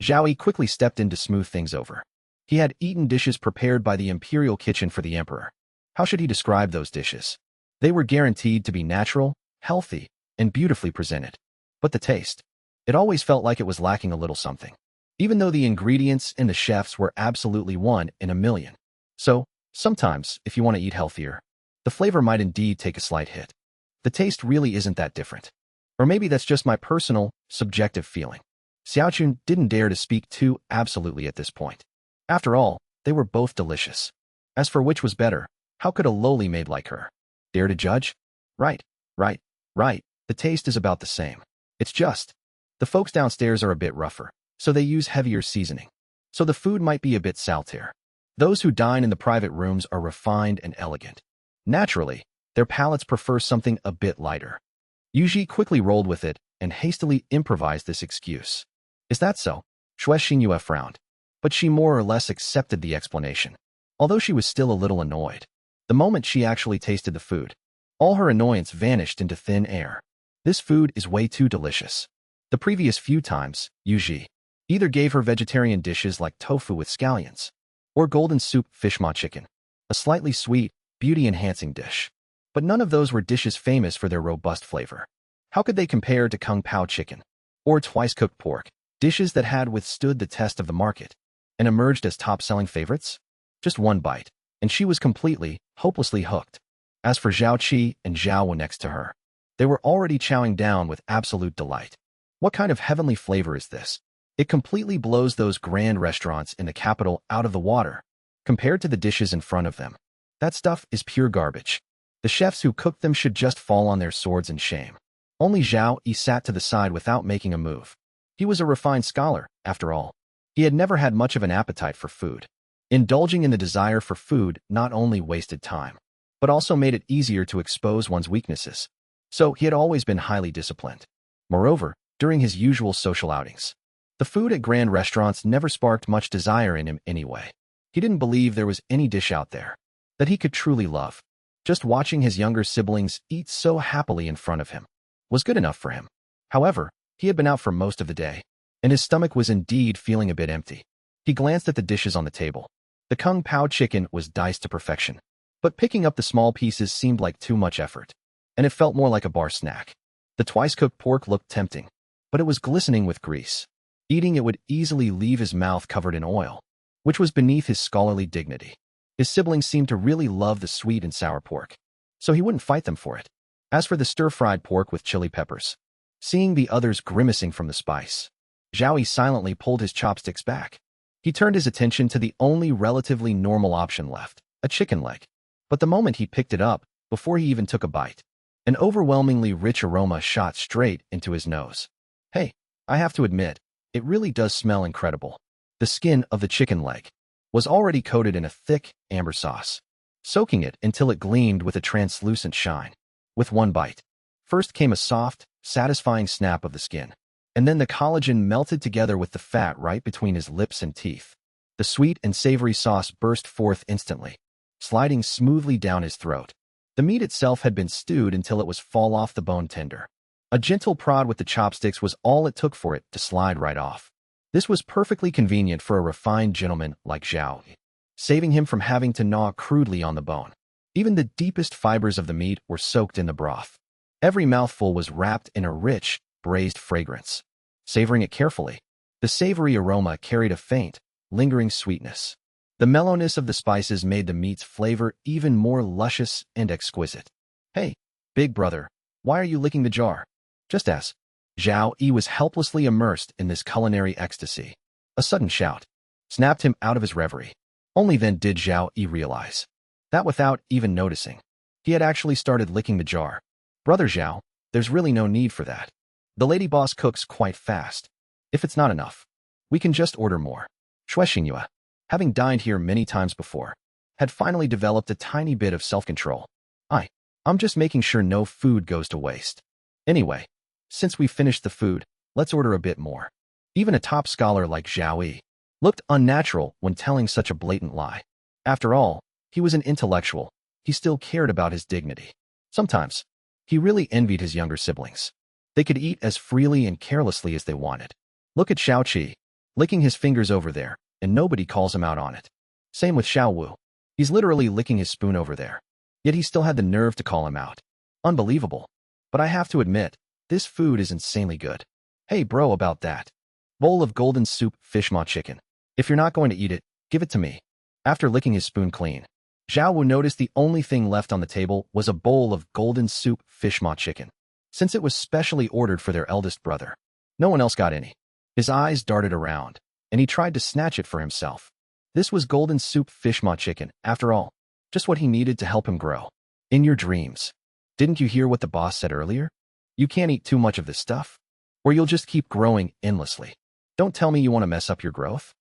Zhao Yi quickly stepped in to smooth things over. He had eaten dishes prepared by the imperial kitchen for the emperor. How should he describe those dishes? They were guaranteed to be natural, healthy, and beautifully presented. But the taste, it always felt like it was lacking a little something, even though the ingredients and the chefs were absolutely 1 in a million. So, sometimes, if you want to eat healthier, the flavor might indeed take a slight hit. The taste really isn't that different. Or maybe that's just my personal, subjective feeling. Xiaochun didn't dare to speak too absolutely at this point. After all, they were both delicious. As for which was better, how could a lowly maid like her dare to judge? Right. The taste is about the same. It's just, the folks downstairs are a bit rougher, so they use heavier seasoning. So the food might be a bit saltier. Those who dine in the private rooms are refined and elegant. Naturally, their palates prefer something a bit lighter. Yu Ji quickly rolled with it and hastily improvised this excuse. Is that so? Shui Xingyue frowned, but she more or less accepted the explanation. Although she was still a little annoyed, the moment she actually tasted the food, all her annoyance vanished into thin air. This food is way too delicious. The previous few times, Yuji either gave her vegetarian dishes like tofu with scallions, or golden soup fish ma chicken, a slightly sweet, beauty-enhancing dish. But none of those were dishes famous for their robust flavor. How could they compare to kung pao chicken, or twice-cooked pork, dishes that had withstood the test of the market and emerged as top-selling favorites? Just one bite, and she was completely, hopelessly hooked. As for Zhao Qi and Zhao Wu next to her, they were already chowing down with absolute delight. What kind of heavenly flavor is this? It completely blows those grand restaurants in the capital out of the water, compared to the dishes in front of them. That stuff is pure garbage. The chefs who cooked them should just fall on their swords in shame. Only Zhao Yi sat to the side without making a move. He was a refined scholar, after all. He had never had much of an appetite for food. Indulging in the desire for food not only wasted time, but also made it easier to expose one's weaknesses. So he had always been highly disciplined. Moreover, during his usual social outings, the food at grand restaurants never sparked much desire in him anyway. He didn't believe there was any dish out there that he could truly love. Just watching his younger siblings eat so happily in front of him was good enough for him. However, he had been out for most of the day, and his stomach was indeed feeling a bit empty. He glanced at the dishes on the table. The kung pao chicken was diced to perfection, but picking up the small pieces seemed like too much effort, and it felt more like a bar snack. The twice-cooked pork looked tempting, but it was glistening with grease. Eating it would easily leave his mouth covered in oil, which was beneath his scholarly dignity. His siblings seemed to really love the sweet and sour pork, so he wouldn't fight them for it. As for the stir-fried pork with chili peppers, seeing the others grimacing from the spice, Zhao Yi silently pulled his chopsticks back. He turned his attention to the only relatively normal option left, a chicken leg. But the moment he picked it up, before he even took a bite, an overwhelmingly rich aroma shot straight into his nose. Hey, I have to admit, it really does smell incredible. The skin of the chicken leg was already coated in a thick, amber sauce, soaking it until it gleamed with a translucent shine. With one bite, first came a soft, satisfying snap of the skin, and then the collagen melted together with the fat right between his lips and teeth. The sweet and savory sauce burst forth instantly, sliding smoothly down his throat. The meat itself had been stewed until it was fall-off the bone tender. A gentle prod with the chopsticks was all it took for it to slide right off. This was perfectly convenient for a refined gentleman like Zhao Yi, saving him from having to gnaw crudely on the bone. Even the deepest fibers of the meat were soaked in the broth. Every mouthful was wrapped in a rich, braised fragrance. Savoring it carefully, the savory aroma carried a faint, lingering sweetness. The mellowness of the spices made the meat's flavor even more luscious and exquisite. Hey, big brother, why are you licking the jar? Just as Zhao Yi was helplessly immersed in this culinary ecstasy, a sudden shout snapped him out of his reverie. Only then did Zhao Yi realize that without even noticing, he had actually started licking the jar. Brother Zhao, there's really no need for that. The lady boss cooks quite fast. If it's not enough, we can just order more. Shui Xingyue, having dined here many times before, had finally developed a tiny bit of self-control. I'm just making sure no food goes to waste. Anyway, since we've finished the food, let's order a bit more. Even a top scholar like Zhao Yi looked unnatural when telling such a blatant lie. After all, he was an intellectual. He still cared about his dignity. Sometimes, he really envied his younger siblings. They could eat as freely and carelessly as they wanted. Look at Xiao Qi, licking his fingers over there, and nobody calls him out on it. Same with Xiao Wu. He's literally licking his spoon over there. Yet he still had the nerve to call him out. Unbelievable. But I have to admit, this food is insanely good. Hey bro, about that bowl of golden soup fish ma chicken. If you're not going to eat it, give it to me. After licking his spoon clean, Zhao Wu noticed the only thing left on the table was a bowl of golden soup fish ma chicken. Since it was specially ordered for their eldest brother, no one else got any. His eyes darted around, and he tried to snatch it for himself. This was golden soup fish ma chicken, after all, just what he needed to help him grow. In your dreams. Didn't you hear what the boss said earlier? You can't eat too much of this stuff, or you'll just keep growing endlessly. Don't tell me you want to mess up your growth.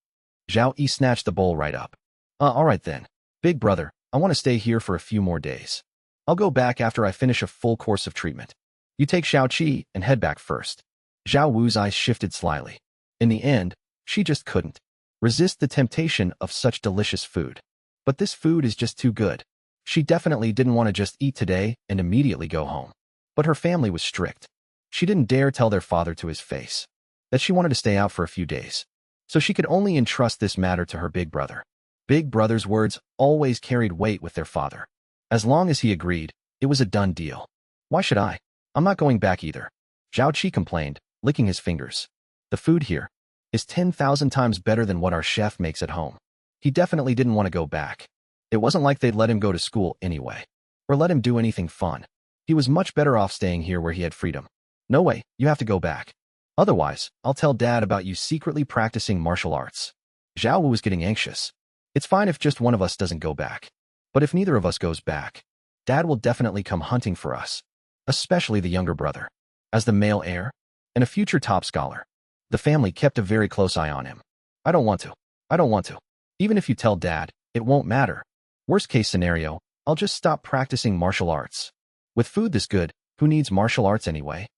Zhao Yi snatched the bowl right up. All right then. Big brother, I want to stay here for a few more days. I'll go back after I finish a full course of treatment. You take Xiao Qi and head back first. Zhao Wu's eyes shifted slyly. In the end, she just couldn't resist the temptation of such delicious food. But this food is just too good. She definitely didn't want to just eat today and immediately go home. But her family was strict. She didn't dare tell their father to his face that she wanted to stay out for a few days. So she could only entrust this matter to her big brother. Big brother's words always carried weight with their father. As long as he agreed, it was a done deal. Why should I? I'm not going back either. Zhao Qi complained, licking his fingers. The food here is 10,000 times better than what our chef makes at home. He definitely didn't want to go back. It wasn't like they'd let him go to school anyway, or let him do anything fun. He was much better off staying here where he had freedom. No way, you have to go back. Otherwise, I'll tell Dad about you secretly practicing martial arts. Zhao Wu was getting anxious. It's fine if just one of us doesn't go back. But if neither of us goes back, Dad will definitely come hunting for us, especially the younger brother. As the male heir and a future top scholar, the family kept a very close eye on him. I don't want to. I don't want to. Even if you tell Dad, it won't matter. Worst case scenario, I'll just stop practicing martial arts. With food this good, who needs martial arts anyway?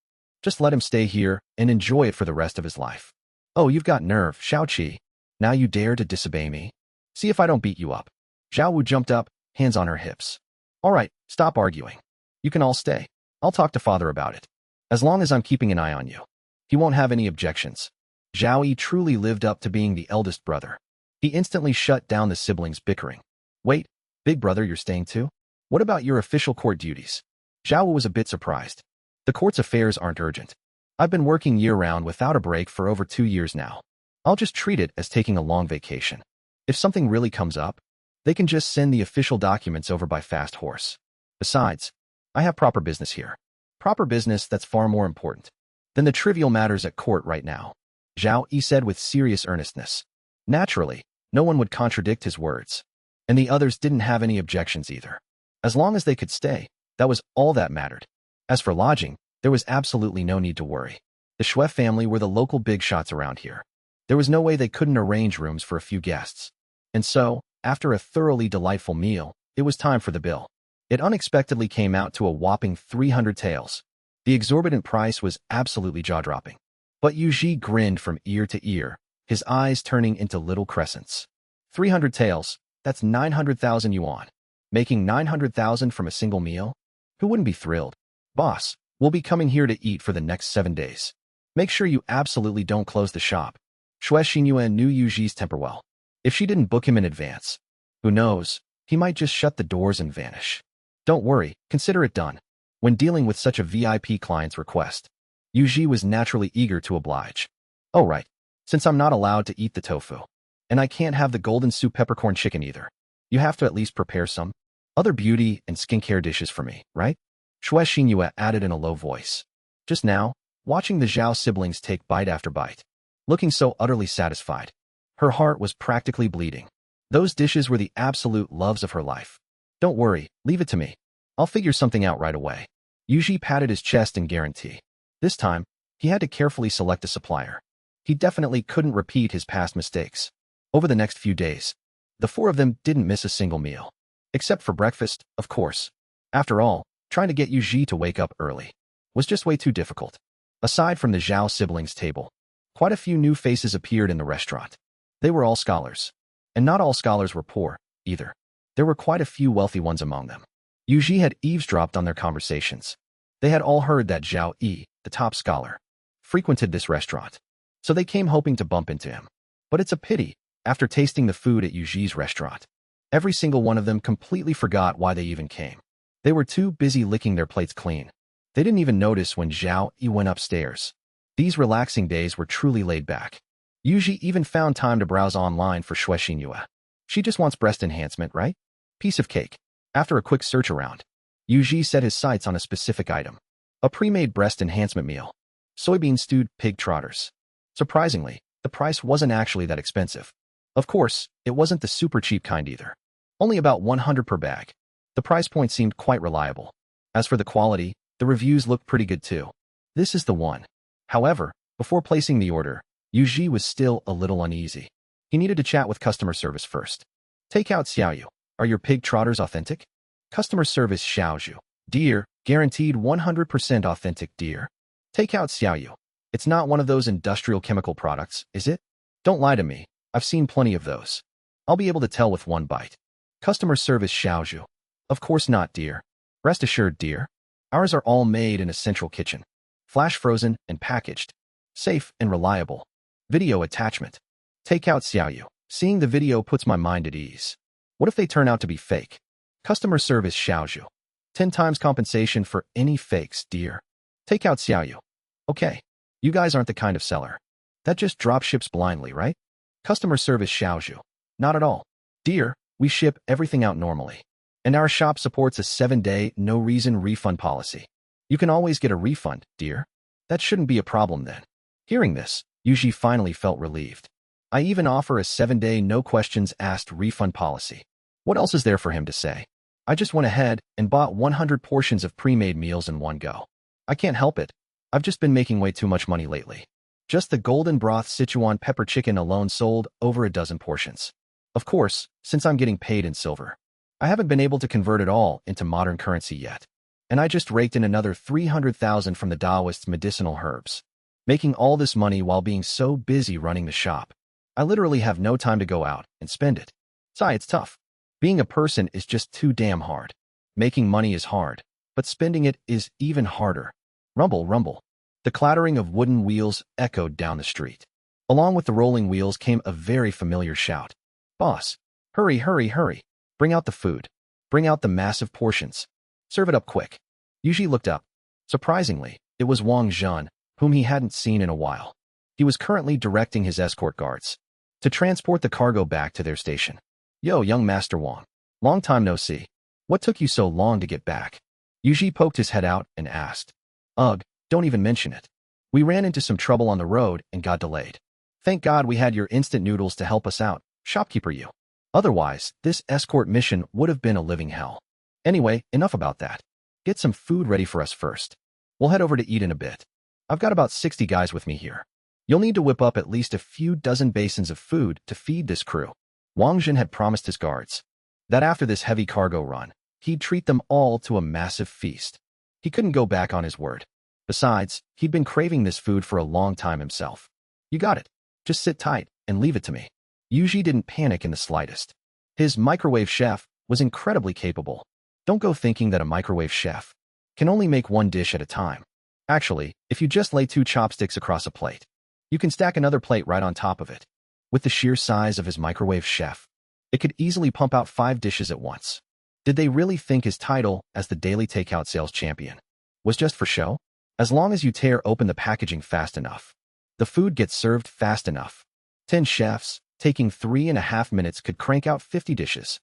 Just let him stay here and enjoy it for the rest of his life. Oh, you've got nerve, Xiaoqi. Now you dare to disobey me? See if I don't beat you up. Zhao Wu jumped up, hands on her hips. All right, stop arguing. You can all stay. I'll talk to father about it. As long as I'm keeping an eye on you. He won't have any objections. Zhao Yi truly lived up to being the eldest brother. He instantly shut down the siblings' bickering. Wait, big brother, you're staying too? What about your official court duties? Zhao Wu was a bit surprised. The court's affairs aren't urgent. I've been working year-round without a break for over 2 years now. I'll just treat it as taking a long vacation. If something really comes up, they can just send the official documents over by fast horse. Besides, I have proper business here. Proper business that's far more important than the trivial matters at court right now, Zhao Yi said with serious earnestness. Naturally, no one would contradict his words, and the others didn't have any objections either. As long as they could stay, that was all that mattered. As for lodging, there was absolutely no need to worry. The Xue family were the local big shots around here. There was no way they couldn't arrange rooms for a few guests. And so, after a thoroughly delightful meal, it was time for the bill. It unexpectedly came out to a whopping 300 taels. The exorbitant price was absolutely jaw-dropping. But Yu Ji grinned from ear to ear, his eyes turning into little crescents. 300 taels, that's 900,000 yuan. Making 900,000 from a single meal? Who wouldn't be thrilled? Boss, we'll be coming here to eat for the next 7 days. Make sure you absolutely don't close the shop. Xue Xinyuan knew Yu Ji's temper well. If she didn't book him in advance, who knows, he might just shut the doors and vanish. Don't worry, consider it done. When dealing with such a VIP client's request, Yu Ji was naturally eager to oblige. Oh right, since I'm not allowed to eat the tofu, and I can't have the golden soup peppercorn chicken either, you have to at least prepare some other beauty and skincare dishes for me, right? Xue Xinyue added in a low voice. Just now, watching the Zhao siblings take bite after bite, looking so utterly satisfied, her heart was practically bleeding. Those dishes were the absolute loves of her life. Don't worry, leave it to me. I'll figure something out right away. Yu Ji patted his chest in guarantee. This time, he had to carefully select a supplier. He definitely couldn't repeat his past mistakes. Over the next few days, the four of them didn't miss a single meal. Except for breakfast, of course. After all, trying to get Yu Ji to wake up early was just way too difficult. Aside from the Zhao siblings' table, quite a few new faces appeared in the restaurant. They were all scholars. And not all scholars were poor, either. There were quite a few wealthy ones among them. Yu Ji had eavesdropped on their conversations. They had all heard that Zhao Yi, the top scholar, frequented this restaurant. So they came hoping to bump into him. But it's a pity, after tasting the food at Yu Ji's restaurant, every single one of them completely forgot why they even came. They were too busy licking their plates clean. They didn't even notice when Zhao Yi went upstairs. These relaxing days were truly laid back. Yu Ji even found time to browse online for Xue Xinyue. She just wants breast enhancement, right? Piece of cake. After a quick search around, Yu Ji set his sights on a specific item. A pre-made breast enhancement meal. Soybean stewed pig trotters. Surprisingly, the price wasn't actually that expensive. Of course, it wasn't the super cheap kind either. Only about 100 per bag. The price point seemed quite reliable. As for the quality, the reviews looked pretty good too. This is the one. However, before placing the order, Yu Ji was still a little uneasy. He needed to chat with customer service first. Take out Xiaoyu. Are your pig trotters authentic? Customer service Xiaoju. Dear, guaranteed 100% authentic, dear. Take out Xiaoyu. It's not one of those industrial chemical products, is it? Don't lie to me. I've seen plenty of those. I'll be able to tell with one bite. Customer service Xiaozhu. Of course not, dear. Rest assured, dear. Ours are all made in a central kitchen. Flash frozen and packaged. Safe and reliable. Video attachment. Takeout Xiaoyu. Seeing the video puts my mind at ease. What if they turn out to be fake? Customer service Xiaozhu. 10 times compensation for any fakes, dear. Takeout Xiaoyu. Okay. You guys aren't the kind of seller that just drop ships blindly, right? Customer service Xiaozhu. Not at all. Dear, we ship everything out normally. And our shop supports a 7-day, no-reason refund policy. You can always get a refund, dear. That shouldn't be a problem then. Hearing this, Yuji finally felt relieved. I even offer a 7-day, no-questions-asked refund policy. What else is there for him to say? I just went ahead and bought 100 portions of pre-made meals in one go. I can't help it. I've just been making way too much money lately. Just the golden broth Sichuan pepper chicken alone sold over a dozen portions. Of course, since I'm getting paid in silver, I haven't been able to convert it all into modern currency yet. And I just raked in another 300,000 from the Taoists' medicinal herbs. Making all this money while being so busy running the shop. I literally have no time to go out and spend it. Sigh, it's tough. Being a person is just too damn hard. Making money is hard, but spending it is even harder. Rumble, rumble. The clattering of wooden wheels echoed down the street. Along with the rolling wheels came a very familiar shout. Boss, hurry, hurry, hurry. Bring out the food. Bring out the massive portions. Serve it up quick. Yuji looked up. Surprisingly, it was Wang Zhen, whom he hadn't seen in a while. He was currently directing his escort guards to transport the cargo back to their station. Yo, young Master Wang. Long time no see. What took you so long to get back? Yuji poked his head out and asked. Ugh, don't even mention it. We ran into some trouble on the road and got delayed. Thank God we had your instant noodles to help us out, shopkeeper you. Otherwise, this escort mission would have been a living hell. Anyway, enough about that. Get some food ready for us first. We'll head over to eat in a bit. I've got about 60 guys with me here. You'll need to whip up at least a few dozen basins of food to feed this crew. Wang Zhen had promised his guards that after this heavy cargo run, he'd treat them all to a massive feast. He couldn't go back on his word. Besides, he'd been craving this food for a long time himself. You got it. Just sit tight and leave it to me. Yuji didn't panic in the slightest. His microwave chef was incredibly capable. Don't go thinking that a microwave chef can only make one dish at a time. Actually, if you just lay 2 chopsticks across a plate, you can stack another plate right on top of it. With the sheer size of his microwave chef, it could easily pump out 5 dishes at once. Did they really think his title as the daily takeout sales champion was just for show? As long as you tear open the packaging fast enough, the food gets served fast enough. 10 chefs, taking 3.5 minutes, could crank out 50 dishes,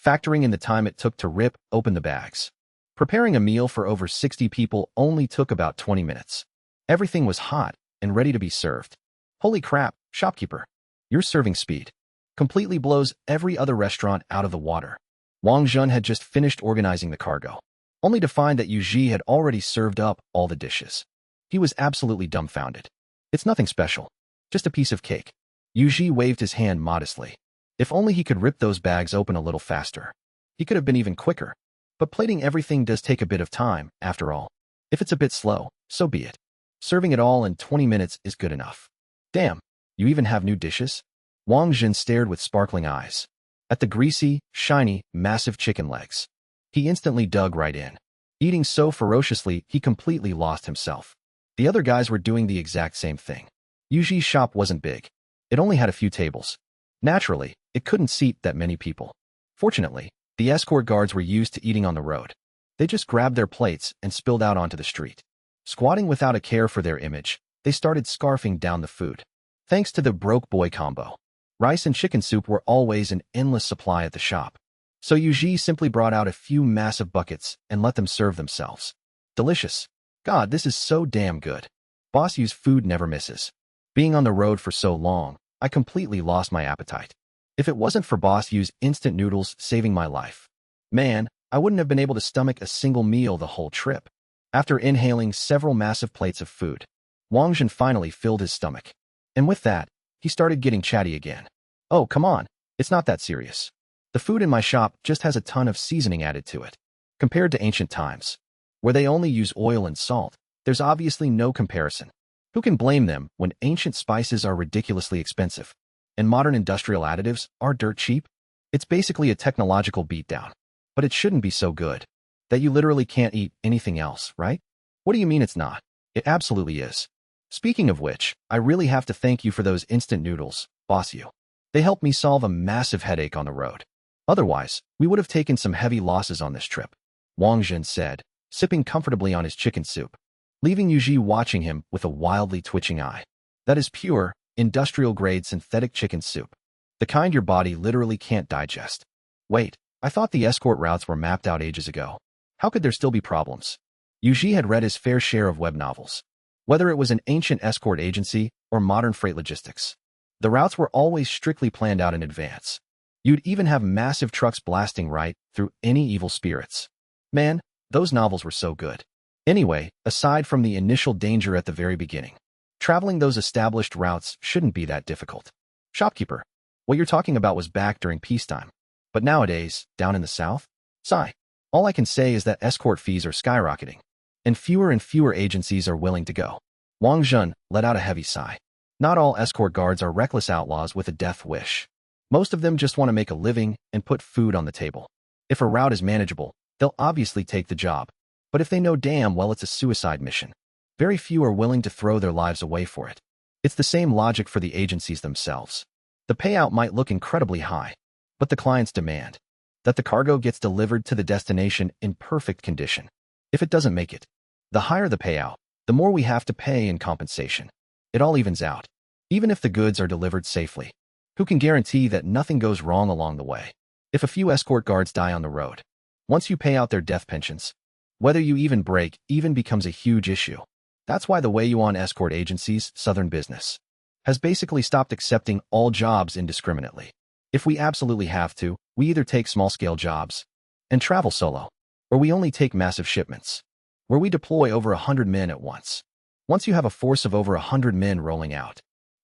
factoring in the time it took to rip open the bags. Preparing a meal for over 60 people only took about 20 minutes. Everything was hot and ready to be served. Holy crap, shopkeeper. Your serving speed completely blows every other restaurant out of the water. Wang Zhen had just finished organizing the cargo, only to find that Yuji had already served up all the dishes. He was absolutely dumbfounded. It's nothing special, just a piece of cake. Yuji waved his hand modestly. If only he could rip those bags open a little faster. He could have been even quicker. But plating everything does take a bit of time, after all. If it's a bit slow, so be it. Serving it all in 20 minutes is good enough. Damn, you even have new dishes? Wang Zhen stared with sparkling eyes at the greasy, shiny, massive chicken legs. He instantly dug right in, eating so ferociously he completely lost himself. The other guys were doing the exact same thing. Yuji's shop wasn't big. It only had a few tables. Naturally, it couldn't seat that many people. Fortunately, the escort guards were used to eating on the road. They just grabbed their plates and spilled out onto the street. Squatting without a care for their image, they started scarfing down the food. Thanks to the broke boy combo, rice and chicken soup were always an endless supply at the shop. So Yuji simply brought out a few massive buckets and let them serve themselves. Delicious. God, this is so damn good. Boss Yu's food never misses. Being on the road for so long, I completely lost my appetite. If it wasn't for Boss Yu's instant noodles saving my life, man, I wouldn't have been able to stomach a single meal the whole trip. After inhaling several massive plates of food, Wang Zhen finally filled his stomach. And with that, he started getting chatty again. Oh, come on, it's not that serious. The food in my shop just has a ton of seasoning added to it. Compared to ancient times, where they only use oil and salt, there's obviously no comparison. Who can blame them when ancient spices are ridiculously expensive and modern industrial additives are dirt cheap? It's basically a technological beatdown. But it shouldn't be so good that you literally can't eat anything else, right? What do you mean it's not? It absolutely is. Speaking of which, I really have to thank you for those instant noodles, boss you. They helped me solve a massive headache on the road. Otherwise, we would have taken some heavy losses on this trip, Wang Jin said, sipping comfortably on his chicken soup, leaving Yuji watching him with a wildly twitching eye. That is pure, industrial-grade synthetic chicken soup. The kind your body literally can't digest. Wait, I thought the escort routes were mapped out ages ago. How could there still be problems? Yuji had read his fair share of web novels. Whether it was an ancient escort agency or modern freight logistics, the routes were always strictly planned out in advance. You'd even have massive trucks blasting right through any evil spirits. Man, those novels were so good. Anyway, aside from the initial danger at the very beginning, traveling those established routes shouldn't be that difficult. Shopkeeper, what you're talking about was back during peacetime. But nowadays, down in the south? Sigh. All I can say is that escort fees are skyrocketing, and fewer agencies are willing to go. Wang Jun let out a heavy sigh. Not all escort guards are reckless outlaws with a death wish. Most of them just want to make a living and put food on the table. If a route is manageable, they'll obviously take the job. But if they know damn well it's a suicide mission, very few are willing to throw their lives away for it. It's the same logic for the agencies themselves. The payout might look incredibly high, but the clients demand that the cargo gets delivered to the destination in perfect condition. If it doesn't make it, the higher the payout, the more we have to pay in compensation. It all evens out, even if the goods are delivered safely. Who can guarantee that nothing goes wrong along the way? If a few escort guards die on the road, once you pay out their death pensions, whether you even break even becomes a huge issue. That's why the Weiyuan escort agency's southern business has basically stopped accepting all jobs indiscriminately. If we absolutely have to, we either take small-scale jobs and travel solo, or we only take massive shipments, where we deploy over 100 men at once. Once you have a force of over 100 men rolling out,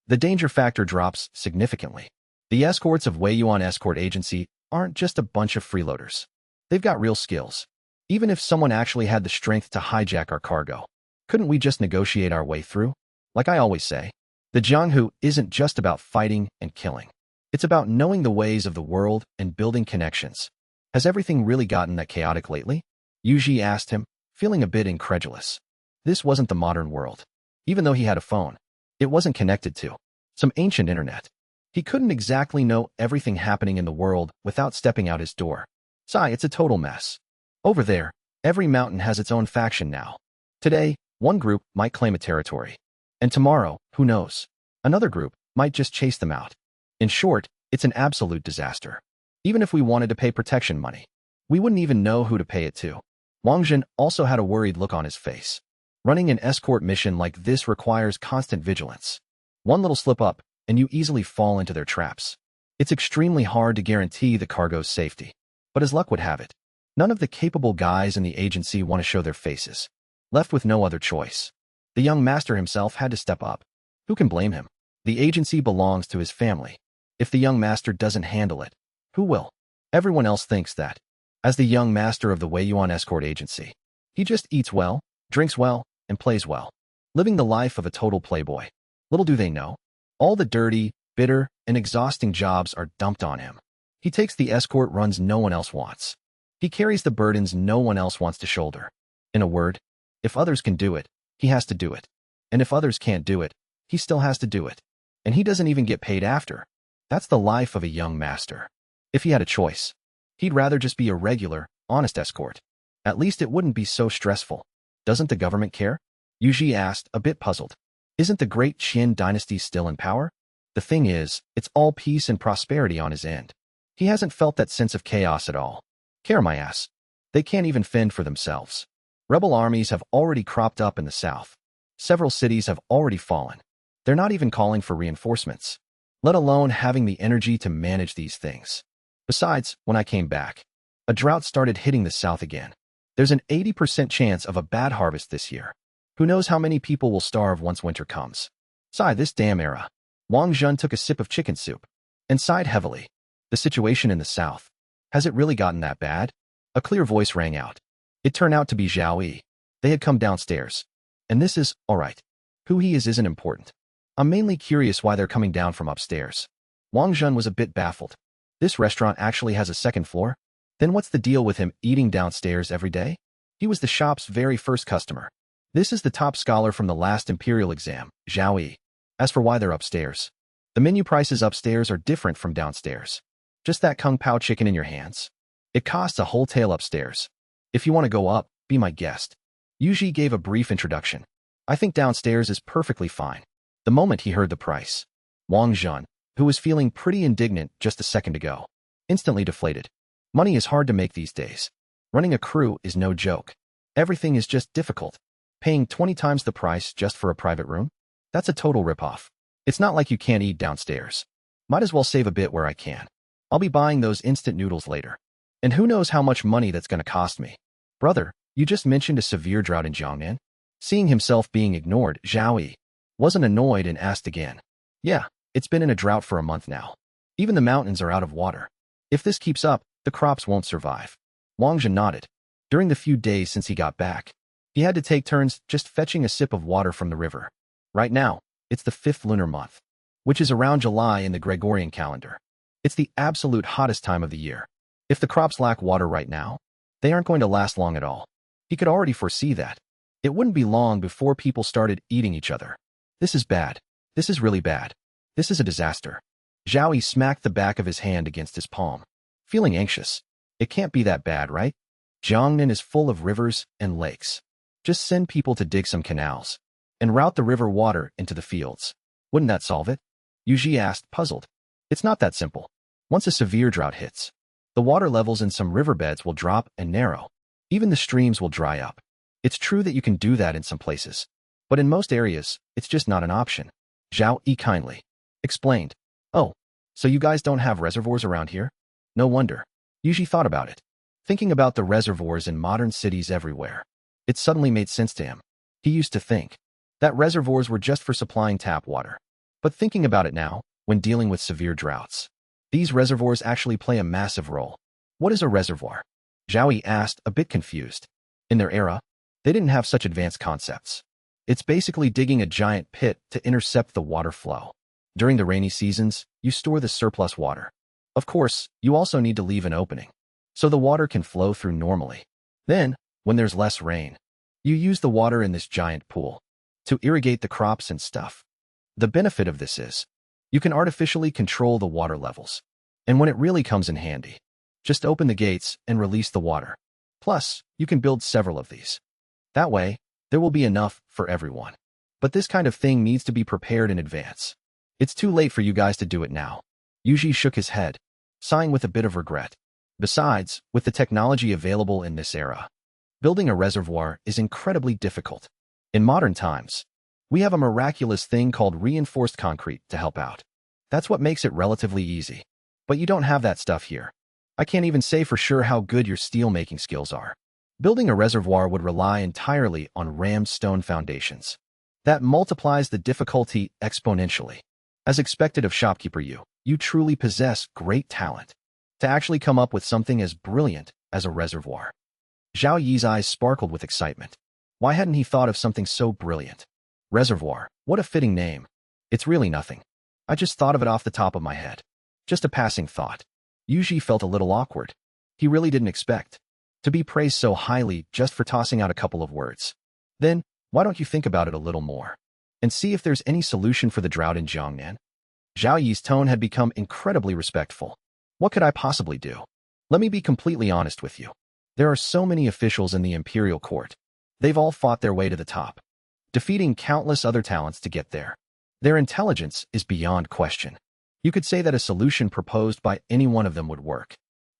the danger factor drops significantly. The escorts of Weiyuan Escort Agency aren't just a bunch of freeloaders. They've got real skills. Even if someone actually had the strength to hijack our cargo, couldn't we just negotiate our way through? Like I always say, the Jianghu isn't just about fighting and killing. It's about knowing the ways of the world and building connections. Has everything really gotten that chaotic lately? Yuji asked him, feeling a bit incredulous. This wasn't the modern world. Even though he had a phone, it wasn't connected to some ancient internet. He couldn't exactly know everything happening in the world without stepping out his door. Sigh, it's a total mess. Over there, every mountain has its own faction now. Today, one group might claim a territory. And tomorrow, who knows? Another group might just chase them out. In short, it's an absolute disaster. Even if we wanted to pay protection money, we wouldn't even know who to pay it to. Wang Jin also had a worried look on his face. Running an escort mission like this requires constant vigilance. One little slip up, and you easily fall into their traps. It's extremely hard to guarantee the cargo's safety. But as luck would have it, none of the capable guys in the agency want to show their faces. Left with no other choice, the young master himself had to step up. Who can blame him? The agency belongs to his family. If the young master doesn't handle it, who will? Everyone else thinks that, as the young master of the Weiyuan Escort Agency, he just eats well, drinks well, and plays well, living the life of a total playboy. Little do they know, all the dirty, bitter, and exhausting jobs are dumped on him. He takes the escort runs no one else wants. He carries the burdens no one else wants to shoulder. In a word, if others can do it, he has to do it. And if others can't do it, he still has to do it. And he doesn't even get paid after. That's the life of a young master. If he had a choice, he'd rather just be a regular, honest escort. At least it wouldn't be so stressful. Doesn't the government care? Yuji asked, a bit puzzled. Isn't the great Qin dynasty still in power? The thing is, it's all peace and prosperity on his end. He hasn't felt that sense of chaos at all. Care my ass. They can't even fend for themselves. Rebel armies have already cropped up in the south. Several cities have already fallen. They're not even calling for reinforcements, let alone having the energy to manage these things. Besides, when I came back, a drought started hitting the south again. There's an 80% chance of a bad harvest this year. Who knows how many people will starve once winter comes? Sigh, this damn era. Wang Jun took a sip of chicken soup and sighed heavily. The situation in the south. Has it really gotten that bad? A clear voice rang out. It turned out to be Zhao Yi. They had come downstairs. And this is, all right. Who he is isn't important. I'm mainly curious why they're coming down from upstairs. Wang Jun was a bit baffled. This restaurant actually has a second floor? Then what's the deal with him eating downstairs every day? He was the shop's very first customer. This is the top scholar from the last imperial exam, Zhao Yi. As for why they're upstairs, the menu prices upstairs are different from downstairs. Just that kung pao chicken in your hands. It costs a whole tail upstairs. If you want to go up, be my guest. Yuji gave a brief introduction. I think downstairs is perfectly fine. The moment he heard the price, Wang Jun, who was feeling pretty indignant just a second ago, instantly deflated. Money is hard to make these days. Running a crew is no joke. Everything is just difficult. Paying 20 times the price just for a private room? That's a total ripoff. It's not like you can't eat downstairs. Might as well save a bit where I can. I'll be buying those instant noodles later. And who knows how much money that's going to cost me. Brother, you just mentioned a severe drought in Jiangnan? Seeing himself being ignored, Zhao Yi wasn't annoyed and asked again. Yeah, it's been in a drought for a month now. Even the mountains are out of water. If this keeps up, the crops won't survive. Wang Jun nodded. During the few days since he got back, he had to take turns just fetching a sip of water from the river. Right now, it's the 5th lunar month, which is around July in the Gregorian calendar. It's the absolute hottest time of the year. If the crops lack water right now, they aren't going to last long at all. He could already foresee that. It wouldn't be long before people started eating each other. This is bad. This is really bad. This is a disaster. Zhao Yi smacked the back of his hand against his palm, feeling anxious. It can't be that bad, right? Jiangnan is full of rivers and lakes. Just send people to dig some canals and route the river water into the fields. Wouldn't that solve it? Yuji asked, puzzled. It's not that simple. Once a severe drought hits, the water levels in some riverbeds will drop and narrow. Even the streams will dry up. It's true that you can do that in some places, but in most areas, it's just not an option. Zhao Yi kindly explained. Oh, so you guys don't have reservoirs around here? No wonder. Yuji thought about it. Thinking about the reservoirs in modern cities everywhere, it suddenly made sense to him. He used to think that reservoirs were just for supplying tap water. But thinking about it now, when dealing with severe droughts, these reservoirs actually play a massive role. What is a reservoir? Zhao Yi asked, a bit confused. In their era, they didn't have such advanced concepts. It's basically digging a giant pit to intercept the water flow. During the rainy seasons, you store the surplus water. Of course, you also need to leave an opening, so the water can flow through normally. Then, when there's less rain, you use the water in this giant pool to irrigate the crops and stuff. The benefit of this is, you can artificially control the water levels. And when it really comes in handy, just open the gates and release the water. Plus, you can build several of these. That way, there will be enough for everyone. But this kind of thing needs to be prepared in advance. It's too late for you guys to do it now. Yuji shook his head, sighing with a bit of regret. Besides, with the technology available in this era, building a reservoir is incredibly difficult. In modern times, we have a miraculous thing called reinforced concrete to help out. That's what makes it relatively easy. But you don't have that stuff here. I can't even say for sure how good your steel-making skills are. Building a reservoir would rely entirely on rammed stone foundations. That multiplies the difficulty exponentially. As expected of shopkeeper you truly possess great talent to actually come up with something as brilliant as a reservoir. Zhao Yi's eyes sparkled with excitement. Why hadn't he thought of something so brilliant? Reservoir, what a fitting name. It's really nothing. I just thought of it off the top of my head. Just a passing thought. Yuji felt a little awkward. He really didn't expect to be praised so highly just for tossing out a couple of words. Then, why don't you think about it a little more and see if there's any solution for the drought in Jiangnan? Zhao Yi's tone had become incredibly respectful. What could I possibly do? Let me be completely honest with you. There are so many officials in the imperial court. They've all fought their way to the top, defeating countless other talents to get there. Their intelligence is beyond question. You could say that a solution proposed by any one of them would work.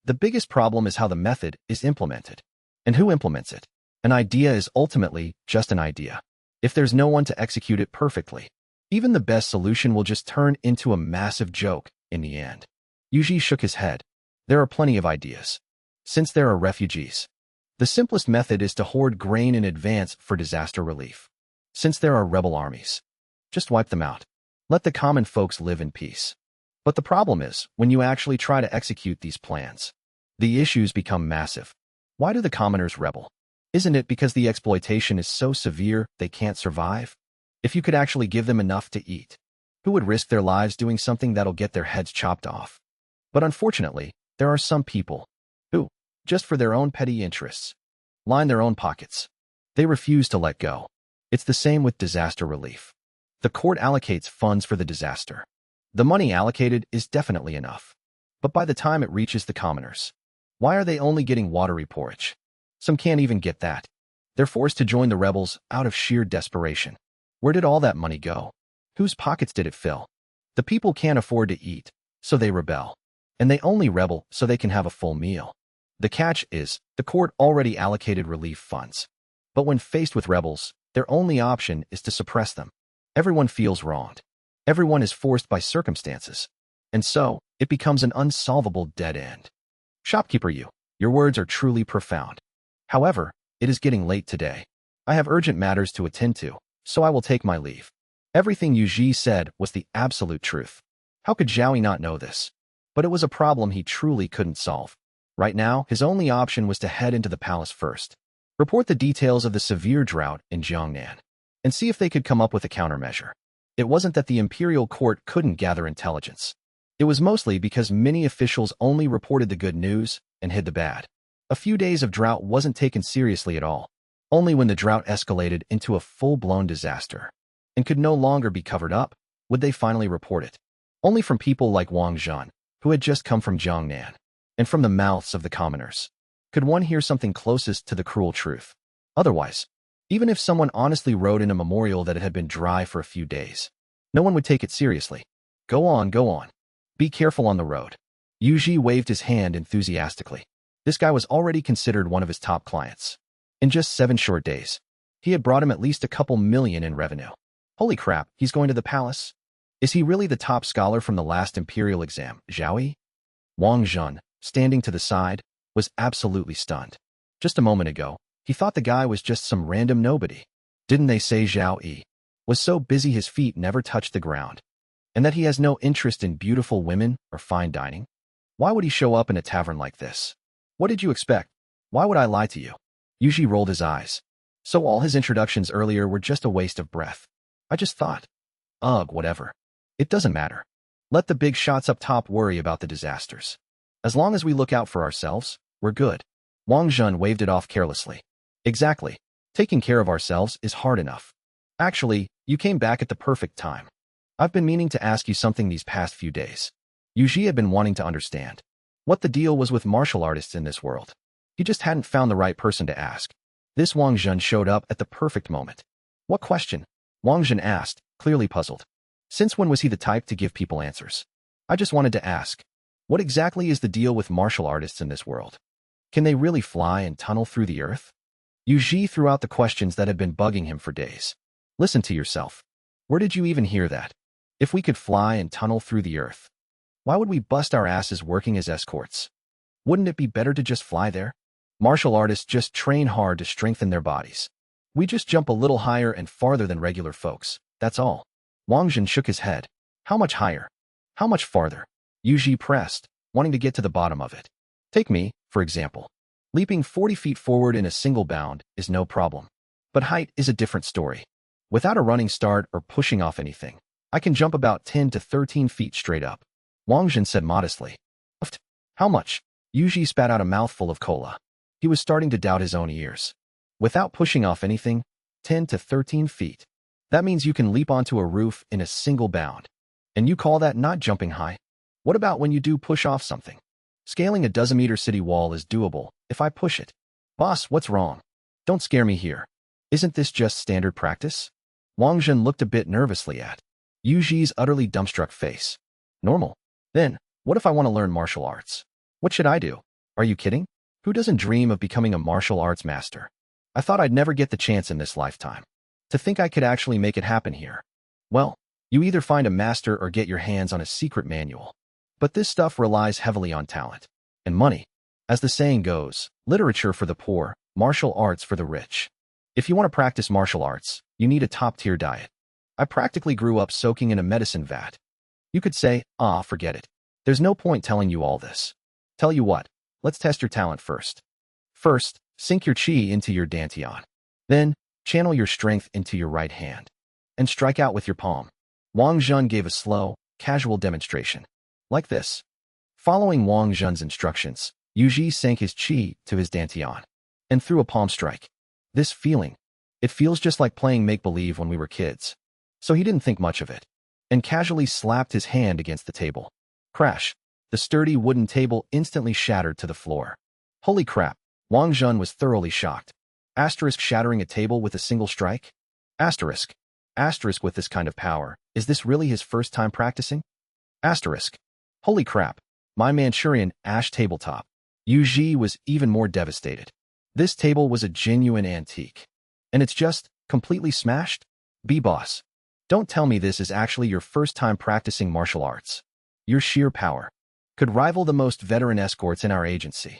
The biggest problem is how the method is implemented. And who implements it? An idea is ultimately just an idea. If there's no one to execute it perfectly, even the best solution will just turn into a massive joke in the end. Yuji shook his head. There are plenty of ideas. Since there are refugees, the simplest method is to hoard grain in advance for disaster relief. Since there are rebel armies, just wipe them out. Let the common folks live in peace. But the problem is, when you actually try to execute these plans, the issues become massive. Why do the commoners rebel? Isn't it because the exploitation is so severe they can't survive? If you could actually give them enough to eat, who would risk their lives doing something that'll get their heads chopped off? But unfortunately, there are some people who, just for their own petty interests, line their own pockets. They refuse to let go. It's the same with disaster relief. The court allocates funds for the disaster. The money allocated is definitely enough. But by the time it reaches the commoners, why are they only getting watery porridge? Some can't even get that. They're forced to join the rebels out of sheer desperation. Where did all that money go? Whose pockets did it fill? The people can't afford to eat, so they rebel. And they only rebel so they can have a full meal. The catch is, the court already allocated relief funds. But when faced with rebels, their only option is to suppress them. Everyone feels wronged. Everyone is forced by circumstances. And so, it becomes an unsolvable dead end. Shopkeeper you, your words are truly profound. However, it is getting late today. I have urgent matters to attend to, so I will take my leave. Everything Yuji said was the absolute truth. How could Zhao Yi not know this? But it was a problem he truly couldn't solve. Right now, his only option was to head into the palace first, report the details of the severe drought in Jiangnan, and see if they could come up with a countermeasure. It wasn't that the imperial court couldn't gather intelligence. It was mostly because many officials only reported the good news and hid the bad. A few days of drought wasn't taken seriously at all. Only when the drought escalated into a full-blown disaster and could no longer be covered up would they finally report it. Only from people like Wang Zhan, who had just come from Jiangnan, and from the mouths of the commoners, could one hear something closest to the cruel truth. Otherwise, even if someone honestly wrote in a memorial that it had been dry for a few days, no one would take it seriously. Go on, go on. Be careful on the road. Yuji waved his hand enthusiastically. This guy was already considered one of his top clients. In just 7 short days, he had brought him at least a couple million in revenue. Holy crap, he's going to the palace? Is he really the top scholar from the last imperial exam, Zhao Yi? Wang Zhan, standing to the side, was absolutely stunned. Just a moment ago, he thought the guy was just some random nobody. Didn't they say Zhao Yi was so busy his feet never touched the ground, and that he has no interest in beautiful women or fine dining? Why would he show up in a tavern like this? What did you expect? Why would I lie to you? Yuji rolled his eyes. So all his introductions earlier were just a waste of breath. I just thought. Ugh, whatever. It doesn't matter. Let the big shots up top worry about the disasters. As long as we look out for ourselves, we're good. Wang Zhan waved it off carelessly. Exactly. Taking care of ourselves is hard enough. Actually, you came back at the perfect time. I've been meaning to ask you something these past few days. Yuji had been wanting to understand what the deal was with martial artists in this world. He just hadn't found the right person to ask. This Wang Zhan showed up at the perfect moment. What question? Wang Zhan asked, clearly puzzled. Since when was he the type to give people answers? I just wanted to ask, what exactly is the deal with martial artists in this world? Can they really fly and tunnel through the earth? Yuji threw out the questions that had been bugging him for days. Listen to yourself. Where did you even hear that? If we could fly and tunnel through the earth, why would we bust our asses working as escorts? Wouldn't it be better to just fly there? Martial artists just train hard to strengthen their bodies. We just jump a little higher and farther than regular folks, that's all. Wang Zhan shook his head. How much higher? How much farther? Yuji pressed, wanting to get to the bottom of it. Take me, for example. Leaping 40 feet forward in a single bound is no problem. But height is a different story. Without a running start or pushing off anything, I can jump about 10 to 13 feet straight up. Wang Zhan said modestly. How much? Yuji spat out a mouthful of cola. He was starting to doubt his own ears. Without pushing off anything, 10 to 13 feet. That means you can leap onto a roof in a single bound. And you call that not jumping high? What about when you do push off something? Scaling a dozen-meter city wall is doable if I push it. Boss, what's wrong? Don't scare me here. Isn't this just standard practice? Wang Zhan looked a bit nervously at Yuji's utterly dumbstruck face. Normal. Then, what if I want to learn martial arts? What should I do? Are you kidding? Who doesn't dream of becoming a martial arts master? I thought I'd never get the chance in this lifetime. To think I could actually make it happen here. Well, you either find a master or get your hands on a secret manual. But this stuff relies heavily on talent and money. As the saying goes, literature for the poor, martial arts for the rich. If you want to practice martial arts, you need a top-tier diet. I practically grew up soaking in a medicine vat. You could say, forget it. There's no point telling you all this. Tell you what, let's test your talent first. First, sink your chi into your dantian. Then, channel your strength into your right hand. And strike out with your palm. Wang Zhan gave a slow, casual demonstration. Like this. Following Wang Zhen's instructions, Yuji sank his chi to his dantian and threw a palm strike. This feeling, it feels just like playing make-believe when we were kids. So he didn't think much of it and casually slapped his hand against the table. Crash! The sturdy wooden table instantly shattered to the floor. Holy crap! Wang Zhen was thoroughly shocked. Asterisk shattering a table with a single strike? Asterisk. Asterisk with this kind of power. Is this really his first time practicing? Asterisk. Holy crap. My Manchurian ash tabletop. Yuji was even more devastated. This table was a genuine antique. And it's just completely smashed? B-boss. Don't tell me this is actually your first time practicing martial arts. Your sheer power could rival the most veteran escorts in our agency.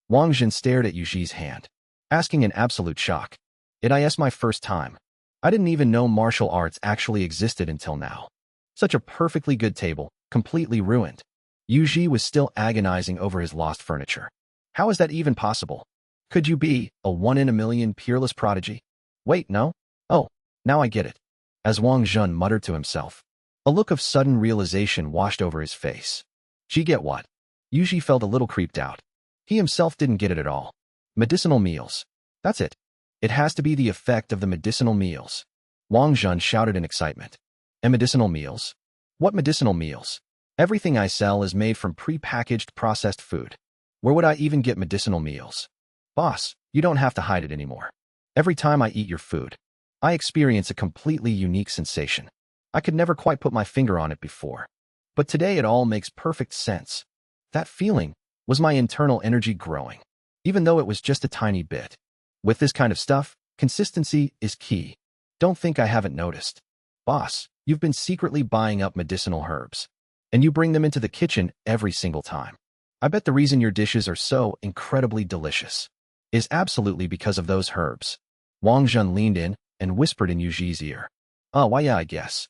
Wang Zhen stared at Yuji's hand, asking in absolute shock. It is my first time. I didn't even know martial arts actually existed until now. Such a perfectly good table, completely ruined. Yuji was still agonizing over his lost furniture. How is that even possible? Could you be a one-in-a-million peerless prodigy? Wait, no? Oh, now I get it. As Wang Zhen muttered to himself, a look of sudden realization washed over his face. Gee, get what? Yuji felt a little creeped out. He himself didn't get it at all. Medicinal meals. That's it. It has to be the effect of the medicinal meals. Wang Zhen shouted in excitement. And medicinal meals? What medicinal meals? Everything I sell is made from pre-packaged processed food. Where would I even get medicinal meals? Boss, you don't have to hide it anymore. Every time I eat your food, I experience a completely unique sensation. I could never quite put my finger on it before. But today it all makes perfect sense. That feeling was my internal energy growing, even though it was just a tiny bit. With this kind of stuff, consistency is key. Don't think I haven't noticed. Boss, you've been secretly buying up medicinal herbs, and you bring them into the kitchen every single time. I bet the reason your dishes are so incredibly delicious is absolutely because of those herbs. Wang Zhen leaned in and whispered in Yuji's ear. Oh, why yeah, I guess.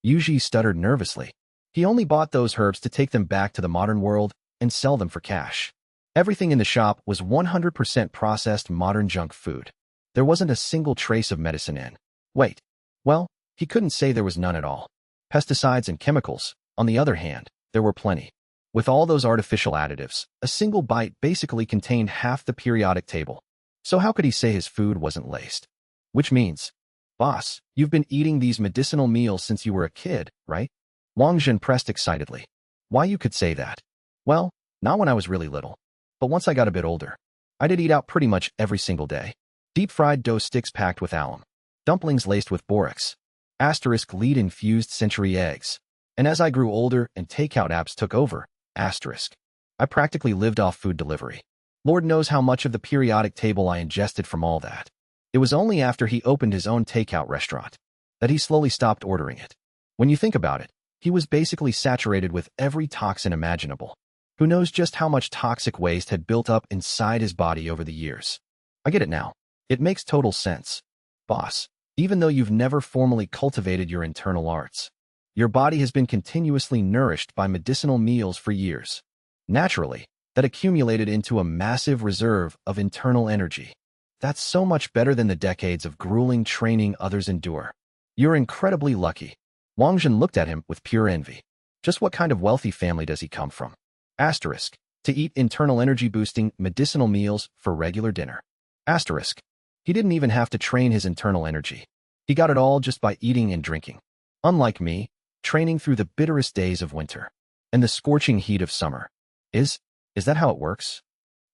Yuji stuttered nervously. He only bought those herbs to take them back to the modern world and sell them for cash. Everything in the shop was 100% processed modern junk food. There wasn't a single trace of medicine in. Wait. Well, he couldn't say there was none at all. Pesticides and chemicals, on the other hand, there were plenty. With all those artificial additives, a single bite basically contained half the periodic table. So how could he say his food wasn't laced? Which means, boss, you've been eating these medicinal meals since you were a kid, right? Wang Zhen pressed excitedly. Why you could say that? Well, not when I was really little. But once I got a bit older, I did eat out pretty much every single day. Deep-fried dough sticks packed with alum. Dumplings laced with borax. Asterisk lead-infused century eggs. And as I grew older and takeout apps took over, asterisk, I practically lived off food delivery. Lord knows how much of the periodic table I ingested from all that. It was only after he opened his own takeout restaurant that he slowly stopped ordering it. When you think about it, he was basically saturated with every toxin imaginable. Who knows just how much toxic waste had built up inside his body over the years. I get it now. It makes total sense. Boss, even though you've never formally cultivated your internal arts, your body has been continuously nourished by medicinal meals for years. Naturally, that accumulated into a massive reserve of internal energy. That's so much better than the decades of grueling training others endure. You're incredibly lucky. Wang Zhen looked at him with pure envy. Just what kind of wealthy family does he come from? Asterisk, to eat internal energy-boosting medicinal meals for regular dinner. Asterisk, he didn't even have to train his internal energy. He got it all just by eating and drinking. Unlike me, training through the bitterest days of winter and the scorching heat of summer. Is that how it works?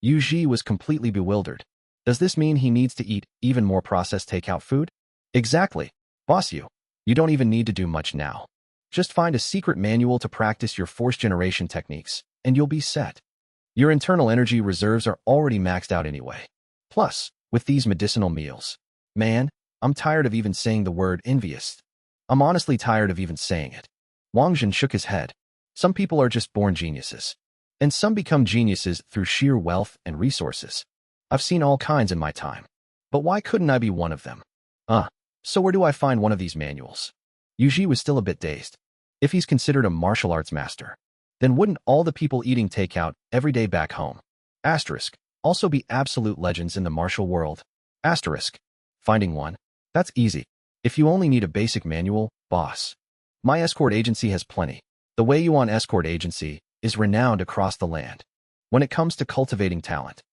Yuji was completely bewildered. Does this mean he needs to eat even more processed takeout food? Exactly. Boss, you don't even need to do much now. Just find a secret manual to practice your force generation techniques, and you'll be set. Your internal energy reserves are already maxed out anyway. Plus, with these medicinal meals, man, I'm tired of even saying the word envious. I'm honestly tired of even saying it. Wang Zhen shook his head. Some people are just born geniuses. And some become geniuses through sheer wealth and resources. I've seen all kinds in my time. But why couldn't I be one of them? So where do I find one of these manuals? Yuji was still a bit dazed. If he's considered a martial arts master, then wouldn't all the people eating takeout every day back home, asterisk, also be absolute legends in the martial world? Asterisk. Finding one? That's easy. If you only need a basic manual, boss. My escort agency has plenty. The way you want escort agency is renowned across the land. When it comes to cultivating talent,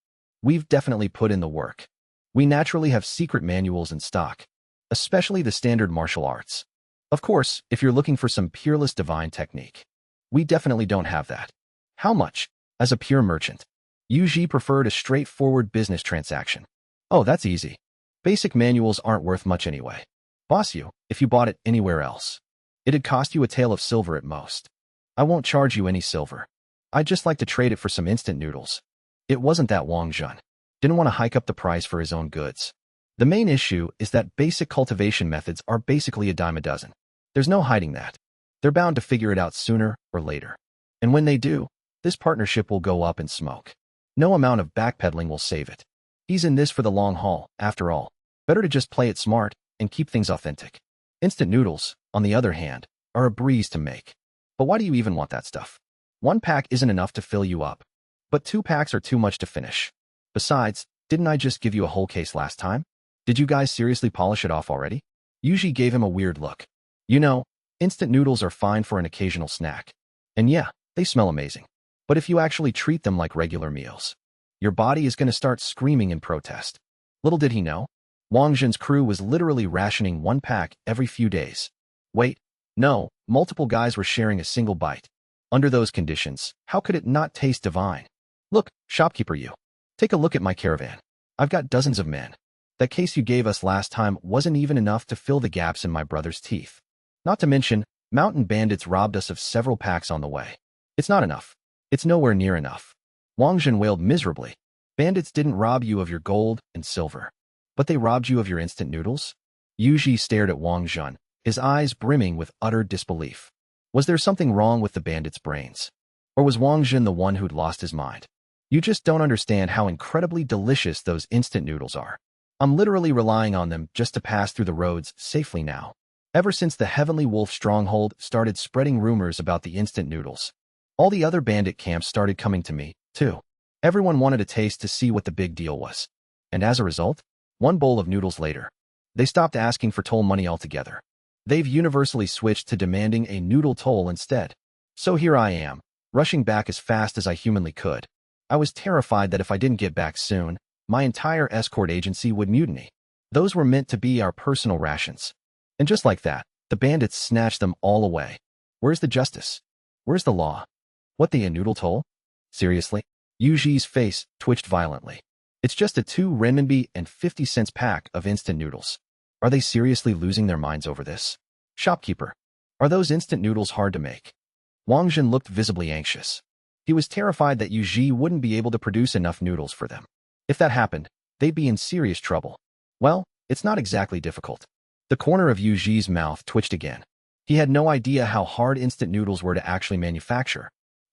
we've definitely put in the work. We naturally have secret manuals in stock, especially the standard martial arts. Of course, if you're looking for some peerless divine technique, we definitely don't have that. How much? As a pure merchant, Yuji preferred a straightforward business transaction. Oh, that's easy. Basic manuals aren't worth much anyway. Boss you, if you bought it anywhere else, it'd cost you a tael of silver at most. I won't charge you any silver. I'd just like to trade it for some instant noodles. It wasn't that Wang Jun didn't want to hike up the price for his own goods. The main issue is that basic cultivation methods are basically a dime a dozen. There's no hiding that. They're bound to figure it out sooner or later. And when they do, this partnership will go up in smoke. No amount of backpedaling will save it. He's in this for the long haul, after all. Better to just play it smart and keep things authentic. Instant noodles, on the other hand, are a breeze to make. But why do you even want that stuff? One pack isn't enough to fill you up, but 2 packs are too much to finish. Besides, didn't I just give you a whole case last time? Did you guys seriously polish it off already? Yuji gave him a weird look. You know, instant noodles are fine for an occasional snack. And yeah, they smell amazing. But if you actually treat them like regular meals, your body is going to start screaming in protest. Little did he know, Wang Jun's crew was literally rationing 1 pack every few days. Wait, no, multiple guys were sharing a single bite. Under those conditions, how could it not taste divine? Look, shopkeeper you. Take a look at my caravan. I've got dozens of men. That case you gave us last time wasn't even enough to fill the gaps in my brother's teeth. Not to mention, mountain bandits robbed us of several packs on the way. It's not enough. It's nowhere near enough. Wang Jun wailed miserably. Bandits didn't rob you of your gold and silver, but they robbed you of your instant noodles? Yuji stared at Wang Jun, his eyes brimming with utter disbelief. Was there something wrong with the bandits' brains? Or was Wang Jun the one who'd lost his mind? You just don't understand how incredibly delicious those instant noodles are. I'm literally relying on them just to pass through the roads safely now. Ever since the Heavenly Wolf stronghold started spreading rumors about the instant noodles, all the other bandit camps started coming to me, too. Everyone wanted a taste to see what the big deal was. And as a result, 1 bowl of noodles later, they stopped asking for toll money altogether. They've universally switched to demanding a noodle toll instead. So here I am, rushing back as fast as I humanly could. I was terrified that if I didn't get back soon, my entire escort agency would mutiny. Those were meant to be our personal rations. And just like that, the bandits snatched them all away. Where's the justice? Where's the law? What, the noodle toll? Seriously? Yuji's face twitched violently. It's just a 2 renminbi and 50 cents pack of instant noodles. Are they seriously losing their minds over this? Shopkeeper, are those instant noodles hard to make? Wang Jun looked visibly anxious. He was terrified that Yuji wouldn't be able to produce enough noodles for them. If that happened, they'd be in serious trouble. Well, it's not exactly difficult. The corner of Yuji's mouth twitched again. He had no idea how hard instant noodles were to actually manufacture.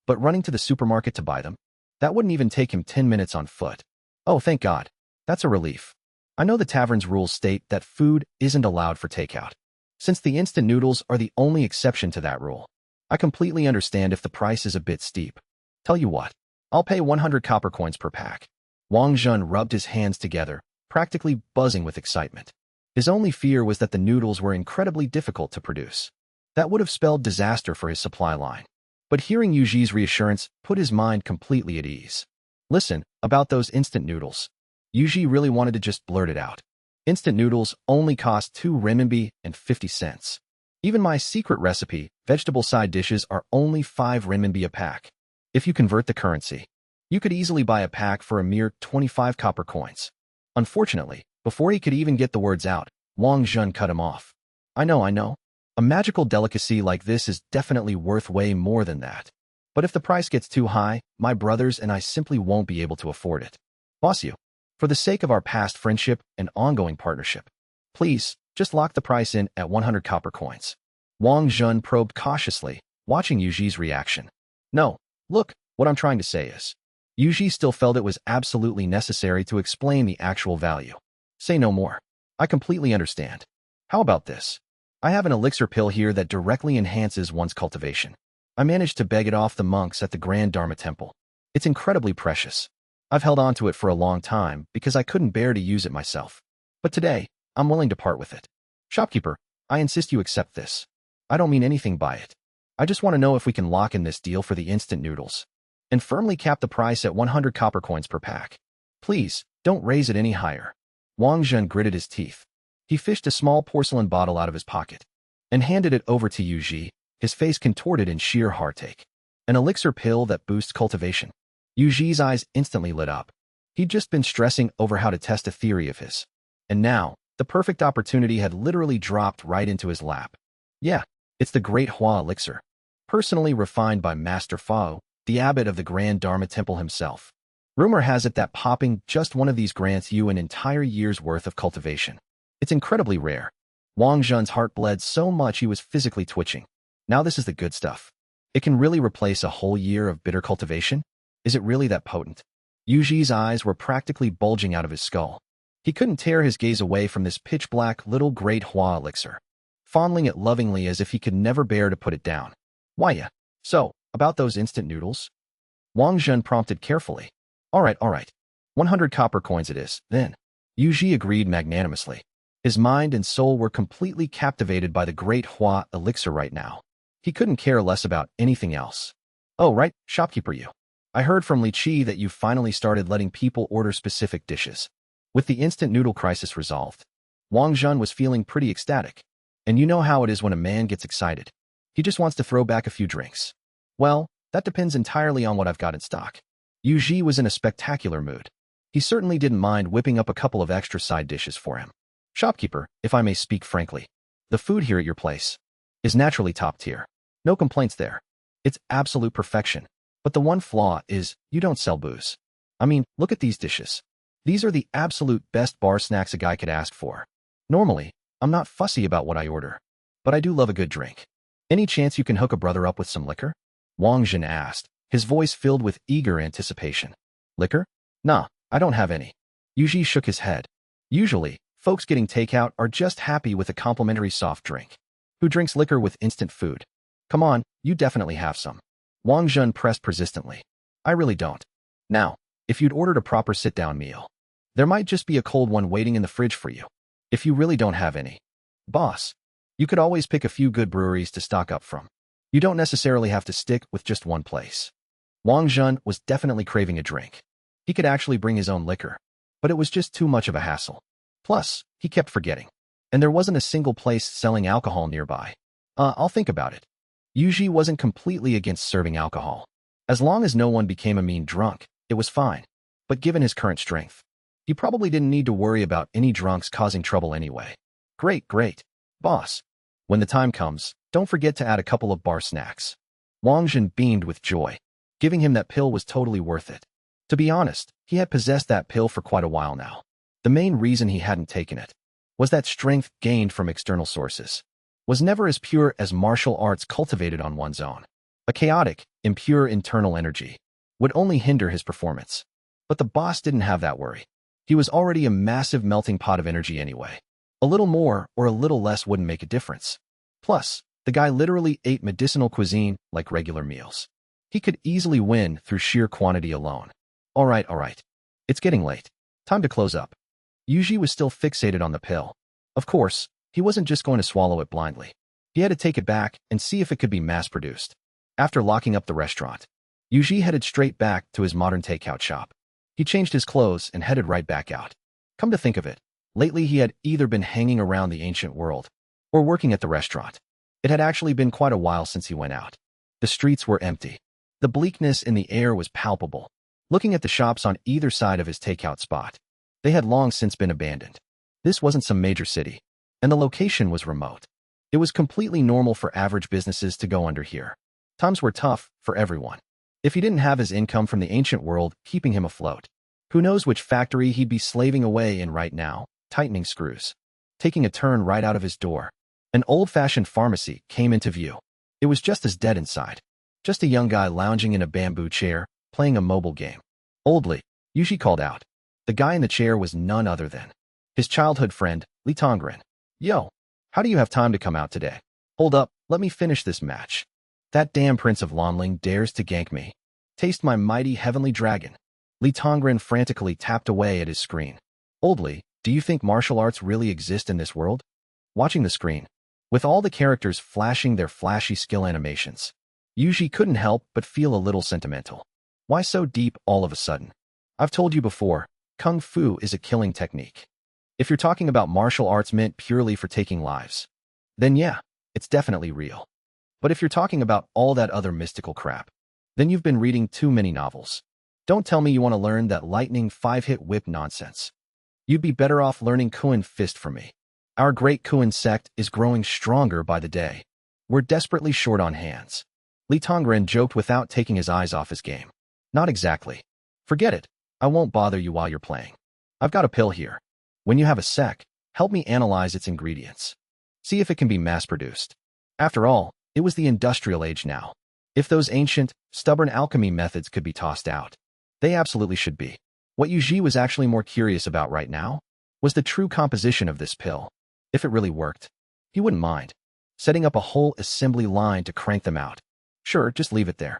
But running to the supermarket to buy them, that wouldn't even take him 10 minutes on foot. Oh, thank God. That's a relief. I know the tavern's rules state that food isn't allowed for takeout. Since the instant noodles are the only exception to that rule, I completely understand if the price is a bit steep. Tell you what, I'll pay 100 copper coins per pack. Wang Jun rubbed his hands together, practically buzzing with excitement. His only fear was that the noodles were incredibly difficult to produce. That would have spelled disaster for his supply line. But hearing Yuji's reassurance put his mind completely at ease. Listen, about those instant noodles. Yuji really wanted to just blurt it out. Instant noodles only cost 2 renminbi and 50 cents. Even my secret recipe, vegetable side dishes, are only 5 renminbi a pack. If you convert the currency, you could easily buy a pack for a mere 25 copper coins. Unfortunately, before he could even get the words out, Wang Jun cut him off. I know. A magical delicacy like this is definitely worth way more than that. But if the price gets too high, my brothers and I simply won't be able to afford it. Boss you, for the sake of our past friendship and ongoing partnership, please, just lock the price in at 100 copper coins. Wang Jun probed cautiously, watching Yuji's reaction. No, look, what I'm trying to say is, Yuji still felt it was absolutely necessary to explain the actual value. Say no more. I completely understand. How about this? I have an elixir pill here that directly enhances one's cultivation. I managed to beg it off the monks at the Grand Dharma Temple. It's incredibly precious. I've held on to it for a long time because I couldn't bear to use it myself. But today, I'm willing to part with it. Shopkeeper, I insist you accept this. I don't mean anything by it. I just want to know if we can lock in this deal for the instant noodles. And firmly cap the price at 100 copper coins per pack. Please, don't raise it any higher. Wang Zhen gritted his teeth. He fished a small porcelain bottle out of his pocket and handed it over to Yu Ji, his face contorted in sheer heartache. An elixir pill that boosts cultivation. Yu Ji's eyes instantly lit up. He'd just been stressing over how to test a theory of his. And now, the perfect opportunity had literally dropped right into his lap. Yeah, it's the Great Hua Elixir. Personally refined by Master Fao, the abbot of the Grand Dharma Temple himself. Rumor has it that popping just one of these grants you an entire year's worth of cultivation. It's incredibly rare. Wang Zhen's heart bled so much he was physically twitching. Now this is the good stuff. It can really replace a whole year of bitter cultivation? Is it really that potent? Yu Ji's eyes were practically bulging out of his skull. He couldn't tear his gaze away from this pitch-black little Great Hua Elixir, fondling it lovingly as if he could never bear to put it down. Why yeah. So, about those instant noodles? Wang Zhen prompted carefully. All right. 100 copper coins it is, then. Yu Ji agreed magnanimously. His mind and soul were completely captivated by the Great Hua Elixir right now. He couldn't care less about anything else. Oh, right, shopkeeper you. I heard from Li Qi that you finally started letting people order specific dishes. With the instant noodle crisis resolved, Wang Zhen was feeling pretty ecstatic. And you know how it is when a man gets excited. He just wants to throw back a few drinks. Well, that depends entirely on what I've got in stock. Yu Ji was in a spectacular mood. He certainly didn't mind whipping up a couple of extra side dishes for him. Shopkeeper, if I may speak frankly, the food here at your place is naturally top tier. No complaints there. It's absolute perfection. But the one flaw is, you don't sell booze. I mean, look at these dishes. These are the absolute best bar snacks a guy could ask for. Normally, I'm not fussy about what I order. But I do love a good drink. Any chance you can hook a brother up with some liquor? Wang Zhen asked, his voice filled with eager anticipation. Liquor? Nah, I don't have any. Yu Ji shook his head. Usually, folks getting takeout are just happy with a complimentary soft drink. Who drinks liquor with instant food? Come on, you definitely have some. Wang Zhen pressed persistently. I really don't. Now, if you'd ordered a proper sit-down meal, there might just be a cold one waiting in the fridge for you. If you really don't have any. Boss, you could always pick a few good breweries to stock up from. You don't necessarily have to stick with just one place. Wang Zhen was definitely craving a drink. He could actually bring his own liquor, but it was just too much of a hassle. Plus, he kept forgetting. And there wasn't a single place selling alcohol nearby. I'll think about it. Yu Ji wasn't completely against serving alcohol. As long as no one became a mean drunk, it was fine. But given his current strength, he probably didn't need to worry about any drunks causing trouble anyway. Great. Boss. When the time comes, don't forget to add a couple of bar snacks. Wang Zhen beamed with joy. Giving him that pill was totally worth it. To be honest, he had possessed that pill for quite a while now. The main reason he hadn't taken it was that strength gained from external sources was never as pure as martial arts cultivated on one's own. A chaotic, impure internal energy would only hinder his performance. But the boss didn't have that worry. He was already a massive melting pot of energy anyway. A little more or a little less wouldn't make a difference. Plus, the guy literally ate medicinal cuisine like regular meals. He could easily win through sheer quantity alone. All right. It's getting late. Time to close up. Yu Ji was still fixated on the pill. Of course, he wasn't just going to swallow it blindly. He had to take it back and see if it could be mass-produced. After locking up the restaurant, Yu Ji headed straight back to his modern takeout shop. He changed his clothes and headed right back out. Come to think of it, lately he had either been hanging around the ancient world or working at the restaurant. It had actually been quite a while since he went out. The streets were empty. The bleakness in the air was palpable. Looking at the shops on either side of his takeout spot, they had long since been abandoned. This wasn't some major city, and the location was remote. It was completely normal for average businesses to go under here. Times were tough for everyone. If he didn't have his income from the ancient world keeping him afloat, who knows which factory he'd be slaving away in right now, tightening screws. Taking a turn right out of his door, an old-fashioned pharmacy came into view. It was just as dead inside. Just a young guy lounging in a bamboo chair, playing a mobile game. Oldly, Yu Ji called out. The guy in the chair was none other than his childhood friend, Li Tongren. Yo, how do you have time to come out today? Hold up, let me finish this match. That damn Prince of Lonling dares to gank me. Taste my mighty heavenly dragon. Li Tongren frantically tapped away at his screen. Oldly, do you think martial arts really exist in this world? Watching the screen, with all the characters flashing their flashy skill animations. Yuji couldn't help but feel a little sentimental. Why so deep all of a sudden? I've told you before, Kung Fu is a killing technique. If you're talking about martial arts meant purely for taking lives, then yeah, it's definitely real. But if you're talking about all that other mystical crap, then you've been reading too many novels. Don't tell me you want to learn that lightning 5-hit whip nonsense. You'd be better off learning Kuan Fist from me. Our great Kuan sect is growing stronger by the day. We're desperately short on hands. Li Tongren joked without taking his eyes off his game. Not exactly. Forget it. I won't bother you while you're playing. I've got a pill here. When you have a sec, help me analyze its ingredients. See if it can be mass-produced. After all, it was the industrial age now. If those ancient, stubborn alchemy methods could be tossed out, they absolutely should be. What Yuji was actually more curious about right now was the true composition of this pill. If it really worked, he wouldn't mind setting up a whole assembly line to crank them out. Sure, just leave it there.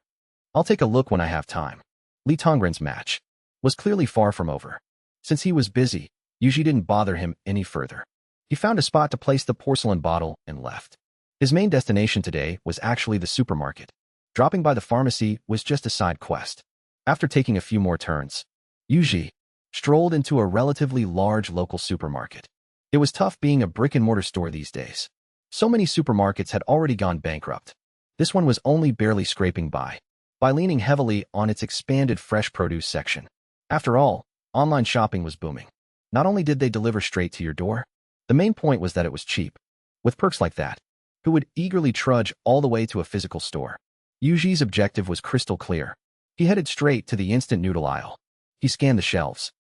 I'll take a look when I have time. Li Tongren's match was clearly far from over. Since he was busy, Yuji didn't bother him any further. He found a spot to place the porcelain bottle and left. His main destination today was actually the supermarket. Dropping by the pharmacy was just a side quest. After taking a few more turns, Yuji strolled into a relatively large local supermarket. It was tough being a brick-and-mortar store these days. So many supermarkets had already gone bankrupt. This one was only barely scraping by leaning heavily on its expanded fresh produce section. After all, online shopping was booming. Not only did they deliver straight to your door, the main point was that it was cheap. With perks like that, who would eagerly trudge all the way to a physical store? Yuji's objective was crystal clear. He headed straight to the instant noodle aisle. He scanned the shelves.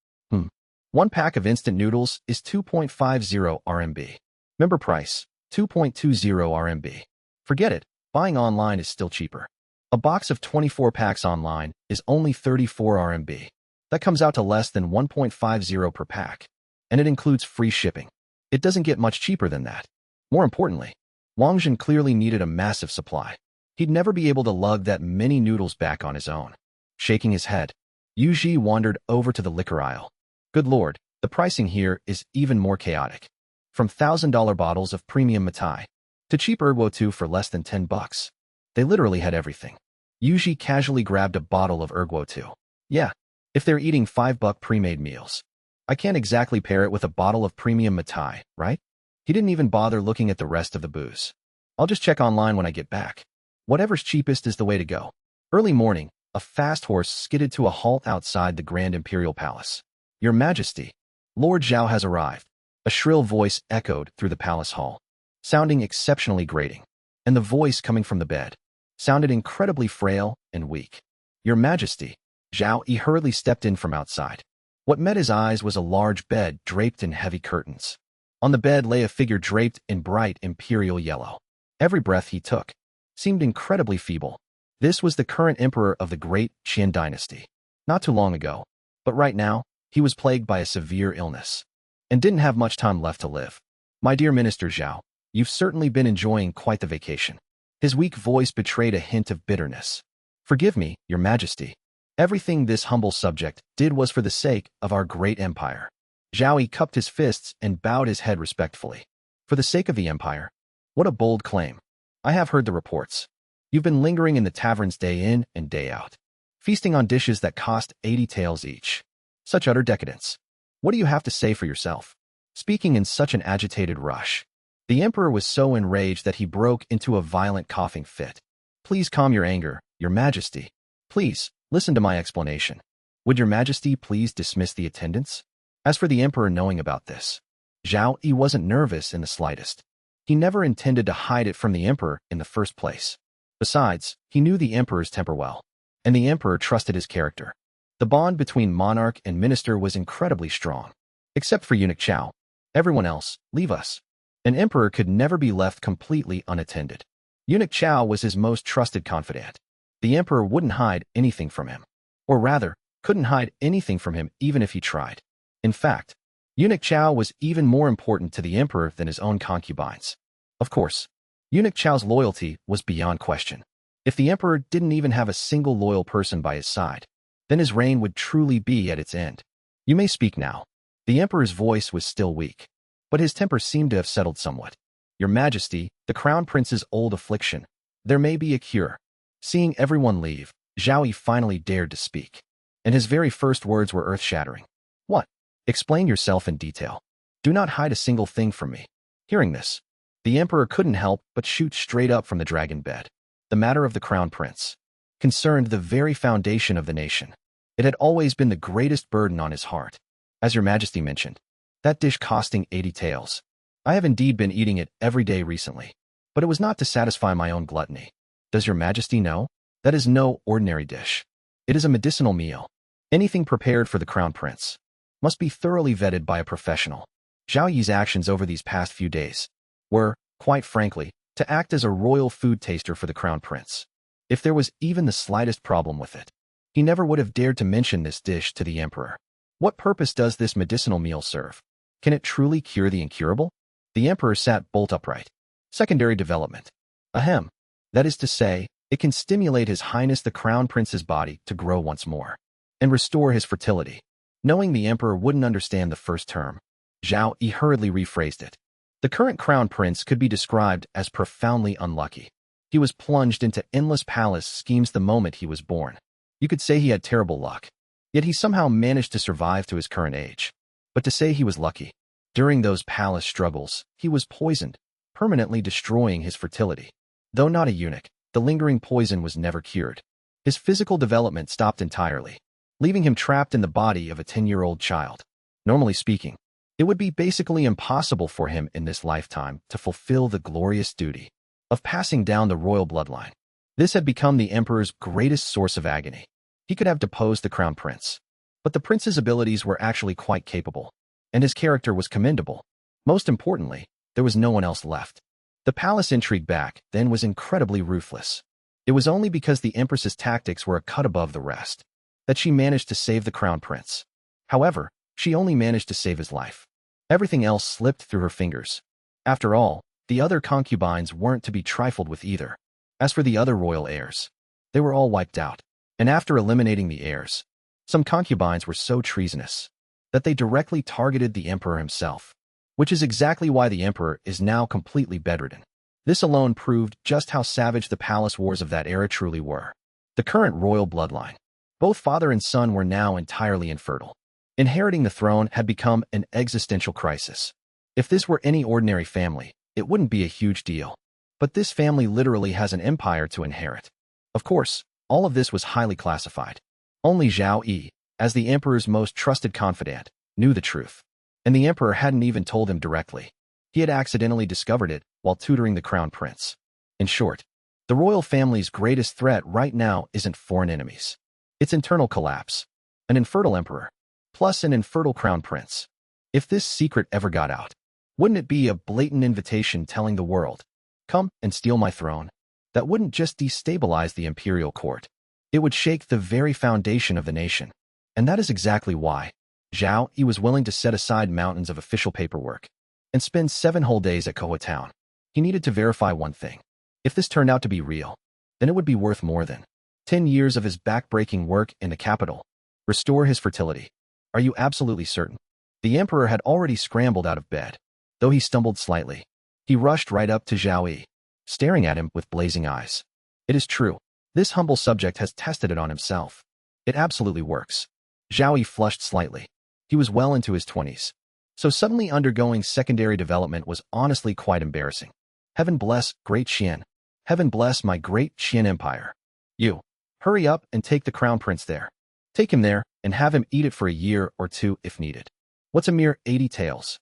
One pack of instant noodles is 2.50 RMB. Member price, 2.20 RMB. Forget it, buying online is still cheaper. A box of 24 packs online is only 34 RMB. That comes out to less than 1.50 per pack. And it includes free shipping. It doesn't get much cheaper than that. More importantly, Wang Jin clearly needed a massive supply. He'd never be able to lug that many noodles back on his own. Shaking his head, Yuji wandered over to the liquor aisle. Good lord, the pricing here is even more chaotic. From $1,000 bottles of premium Matai to cheap Erguo for less than $10. They literally had everything. Yuji casually grabbed a bottle of Erguo. Yeah, if they're eating $5 pre-made meals. I can't exactly pair it with a bottle of premium Matai, right? He didn't even bother looking at the rest of the booze. I'll just check online when I get back. Whatever's cheapest is the way to go. Early morning, a fast horse skidded to a halt outside the Grand Imperial Palace. Your Majesty, Lord Zhao has arrived. A shrill voice echoed through the palace hall, sounding exceptionally grating. And the voice coming from the bed sounded incredibly frail and weak. Your Majesty, Zhao Yi hurriedly stepped in from outside. What met his eyes was a large bed draped in heavy curtains. On the bed lay a figure draped in bright imperial yellow. Every breath he took seemed incredibly feeble. This was the current emperor of the great Qin dynasty. Not too long ago, but right now, he was plagued by a severe illness and didn't have much time left to live. My dear Minister Zhao, you've certainly been enjoying quite the vacation. His weak voice betrayed a hint of bitterness. Forgive me, Your Majesty. Everything this humble subject did was for the sake of our great empire. Zhao Yi cupped his fists and bowed his head respectfully. For the sake of the empire? What a bold claim. I have heard the reports. You've been lingering in the taverns day in and day out, feasting on dishes that cost 80 taels each. Such utter decadence. What do you have to say for yourself? Speaking in such an agitated rush, the emperor was so enraged that he broke into a violent coughing fit. Please calm your anger, Your Majesty. Please, listen to my explanation. Would Your Majesty please dismiss the attendants? As for the emperor knowing about this, Zhao Yi wasn't nervous in the slightest. He never intended to hide it from the emperor in the first place. Besides, he knew the emperor's temper well, and the emperor trusted his character. The bond between monarch and minister was incredibly strong. Except for eunuch Chao. Everyone else, leave us. An emperor could never be left completely unattended. Eunuch Chao was his most trusted confidant. The emperor wouldn't hide anything from him. Or rather, couldn't hide anything from him even if he tried. In fact, eunuch Chao was even more important to the emperor than his own concubines. Of course, eunuch Chao's loyalty was beyond question. If the emperor didn't even have a single loyal person by his side, then his reign would truly be at its end. You may speak now. The emperor's voice was still weak, but his temper seemed to have settled somewhat. Your Majesty, the Crown Prince's old affliction. There may be a cure. Seeing everyone leave, Zhao Yi finally dared to speak. And his very first words were earth-shattering. What? Explain yourself in detail. Do not hide a single thing from me. Hearing this, the emperor couldn't help but shoot straight up from the dragon bed. The matter of the Crown Prince concerned the very foundation of the nation. It had always been the greatest burden on his heart. As your Majesty mentioned, that dish costing 80 taels. I have indeed been eating it every day recently, but it was not to satisfy my own gluttony. Does your Majesty know? That is no ordinary dish. It is a medicinal meal. Anything prepared for the Crown Prince must be thoroughly vetted by a professional. Zhao Yi's actions over these past few days were, quite frankly, to act as a royal food taster for the Crown Prince. If there was even the slightest problem with it, he never would have dared to mention this dish to the emperor. What purpose does this medicinal meal serve? Can it truly cure the incurable? The emperor sat bolt upright. Secondary development. Ahem. That is to say, it can stimulate His Highness the Crown Prince's body to grow once more and restore his fertility. Knowing the emperor wouldn't understand the first term, Zhao Yi hurriedly rephrased it. The current Crown Prince could be described as profoundly unlucky. He was plunged into endless palace schemes the moment he was born. You could say he had terrible luck, yet he somehow managed to survive to his current age. But to say he was lucky, during those palace struggles, he was poisoned, permanently destroying his fertility. Though not a eunuch, the lingering poison was never cured. His physical development stopped entirely, leaving him trapped in the body of a 10-year-old child. Normally speaking, it would be basically impossible for him in this lifetime to fulfill the glorious duty of passing down the royal bloodline. This had become the emperor's greatest source of agony. He could have deposed the Crown Prince, but the prince's abilities were actually quite capable, and his character was commendable. Most importantly, there was no one else left. The palace intrigue back then was incredibly ruthless. It was only because the empress's tactics were a cut above the rest that she managed to save the Crown Prince. However, she only managed to save his life. Everything else slipped through her fingers. After all, the other concubines weren't to be trifled with either. As for the other royal heirs, they were all wiped out. And after eliminating the heirs, some concubines were so treasonous that they directly targeted the emperor himself, which is exactly why the emperor is now completely bedridden. This alone proved just how savage the palace wars of that era truly were. The current royal bloodline, both father and son, were now entirely infertile. Inheriting the throne had become an existential crisis. If this were any ordinary family, it wouldn't be a huge deal. But this family literally has an empire to inherit. Of course, all of this was highly classified. Only Zhao Yi, as the emperor's most trusted confidant, knew the truth. And the emperor hadn't even told him directly. He had accidentally discovered it while tutoring the Crown Prince. In short, the royal family's greatest threat right now isn't foreign enemies. It's internal collapse. An infertile emperor, plus an infertile Crown Prince. If this secret ever got out, wouldn't it be a blatant invitation telling the world, "Come and steal my throne"? That wouldn't just destabilize the imperial court. It would shake the very foundation of the nation. And that is exactly why Zhao Yi was willing to set aside mountains of official paperwork and spend 7 whole days at Koha Town. He needed to verify one thing. If this turned out to be real, then it would be worth more than 10 years of his back-breaking work in the capital. Restore his fertility. Are you absolutely certain? The emperor had already scrambled out of bed. Though he stumbled slightly, he rushed right up to Zhao Yi, staring at him with blazing eyes. It is true. This humble subject has tested it on himself. It absolutely works. Zhao Yi flushed slightly. He was well into his 20s. So suddenly undergoing secondary development was honestly quite embarrassing. Heaven bless Great Qian. Heaven bless my Great Qian Empire. You, hurry up and take the Crown Prince there. Take him there and have him eat it for a year or 2 if needed. What's a mere 80 taels?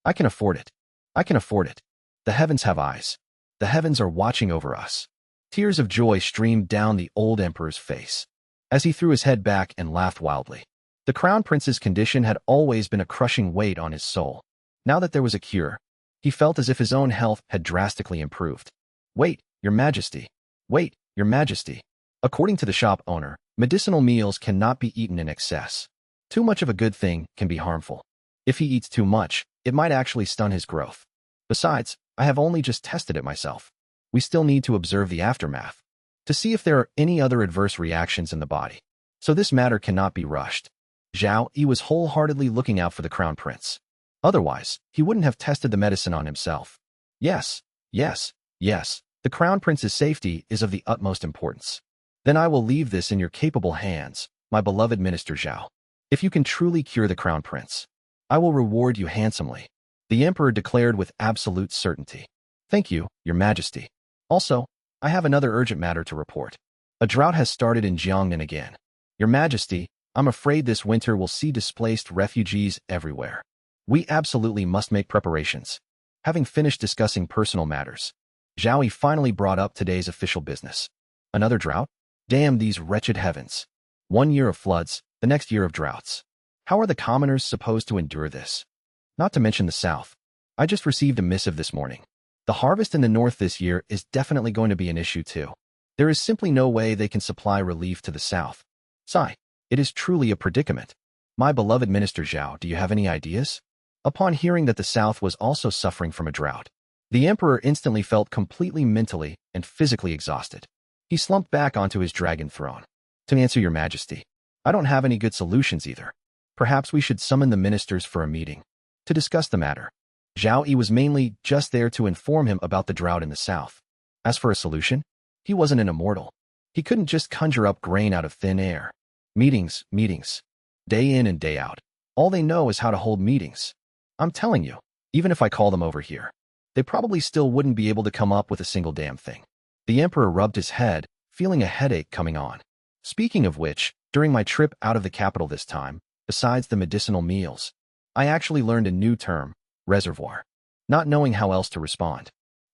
I can afford it. I can afford it. The heavens have eyes. The heavens are watching over us. Tears of joy streamed down the old emperor's face as he threw his head back and laughed wildly. The Crown Prince's condition had always been a crushing weight on his soul. Now that there was a cure, he felt as if his own health had drastically improved. Wait, Your Majesty. Wait, Your Majesty. According to the shop owner, medicinal meals cannot be eaten in excess. Too much of a good thing can be harmful. If he eats too much, it might actually stun his growth. Besides, I have only just tested it myself. We still need to observe the aftermath to see if there are any other adverse reactions in the body. So this matter cannot be rushed. Zhao Yi was wholeheartedly looking out for the Crown Prince. Otherwise, he wouldn't have tested the medicine on himself. Yes, yes, yes. The Crown Prince's safety is of the utmost importance. Then I will leave this in your capable hands, my beloved Minister Zhao. If you can truly cure the Crown Prince, I will reward you handsomely, the Emperor declared with absolute certainty. Thank you, Your Majesty. Also, I have another urgent matter to report. A drought has started in Jiangnan again. Your Majesty, I'm afraid this winter will see displaced refugees everywhere. We absolutely must make preparations. Having finished discussing personal matters, Zhao Yi finally brought up today's official business. Another drought? Damn these wretched heavens. 1 year of floods, the next year of droughts. How are the commoners supposed to endure this? Not to mention the south. I just received a missive this morning. The harvest in the north this year is definitely going to be an issue too. There is simply no way they can supply relief to the south. Sigh, it is truly a predicament. My beloved Minister Zhao, do you have any ideas? Upon hearing that the south was also suffering from a drought, the emperor instantly felt completely mentally and physically exhausted. He slumped back onto his dragon throne. To answer Your Majesty, I don't have any good solutions either. Perhaps we should summon the ministers for a meeting to discuss the matter. Zhao Yi was mainly just there to inform him about the drought in the south. As for a solution, he wasn't an immortal. He couldn't just conjure up grain out of thin air. Meetings, meetings. Day in and day out. All they know is how to hold meetings. I'm telling you, even if I call them over here, they probably still wouldn't be able to come up with a single damn thing. The emperor rubbed his head, feeling a headache coming on. Speaking of which, during my trip out of the capital this time, besides the medicinal meals, I actually learned a new term, reservoir. Not knowing how else to respond,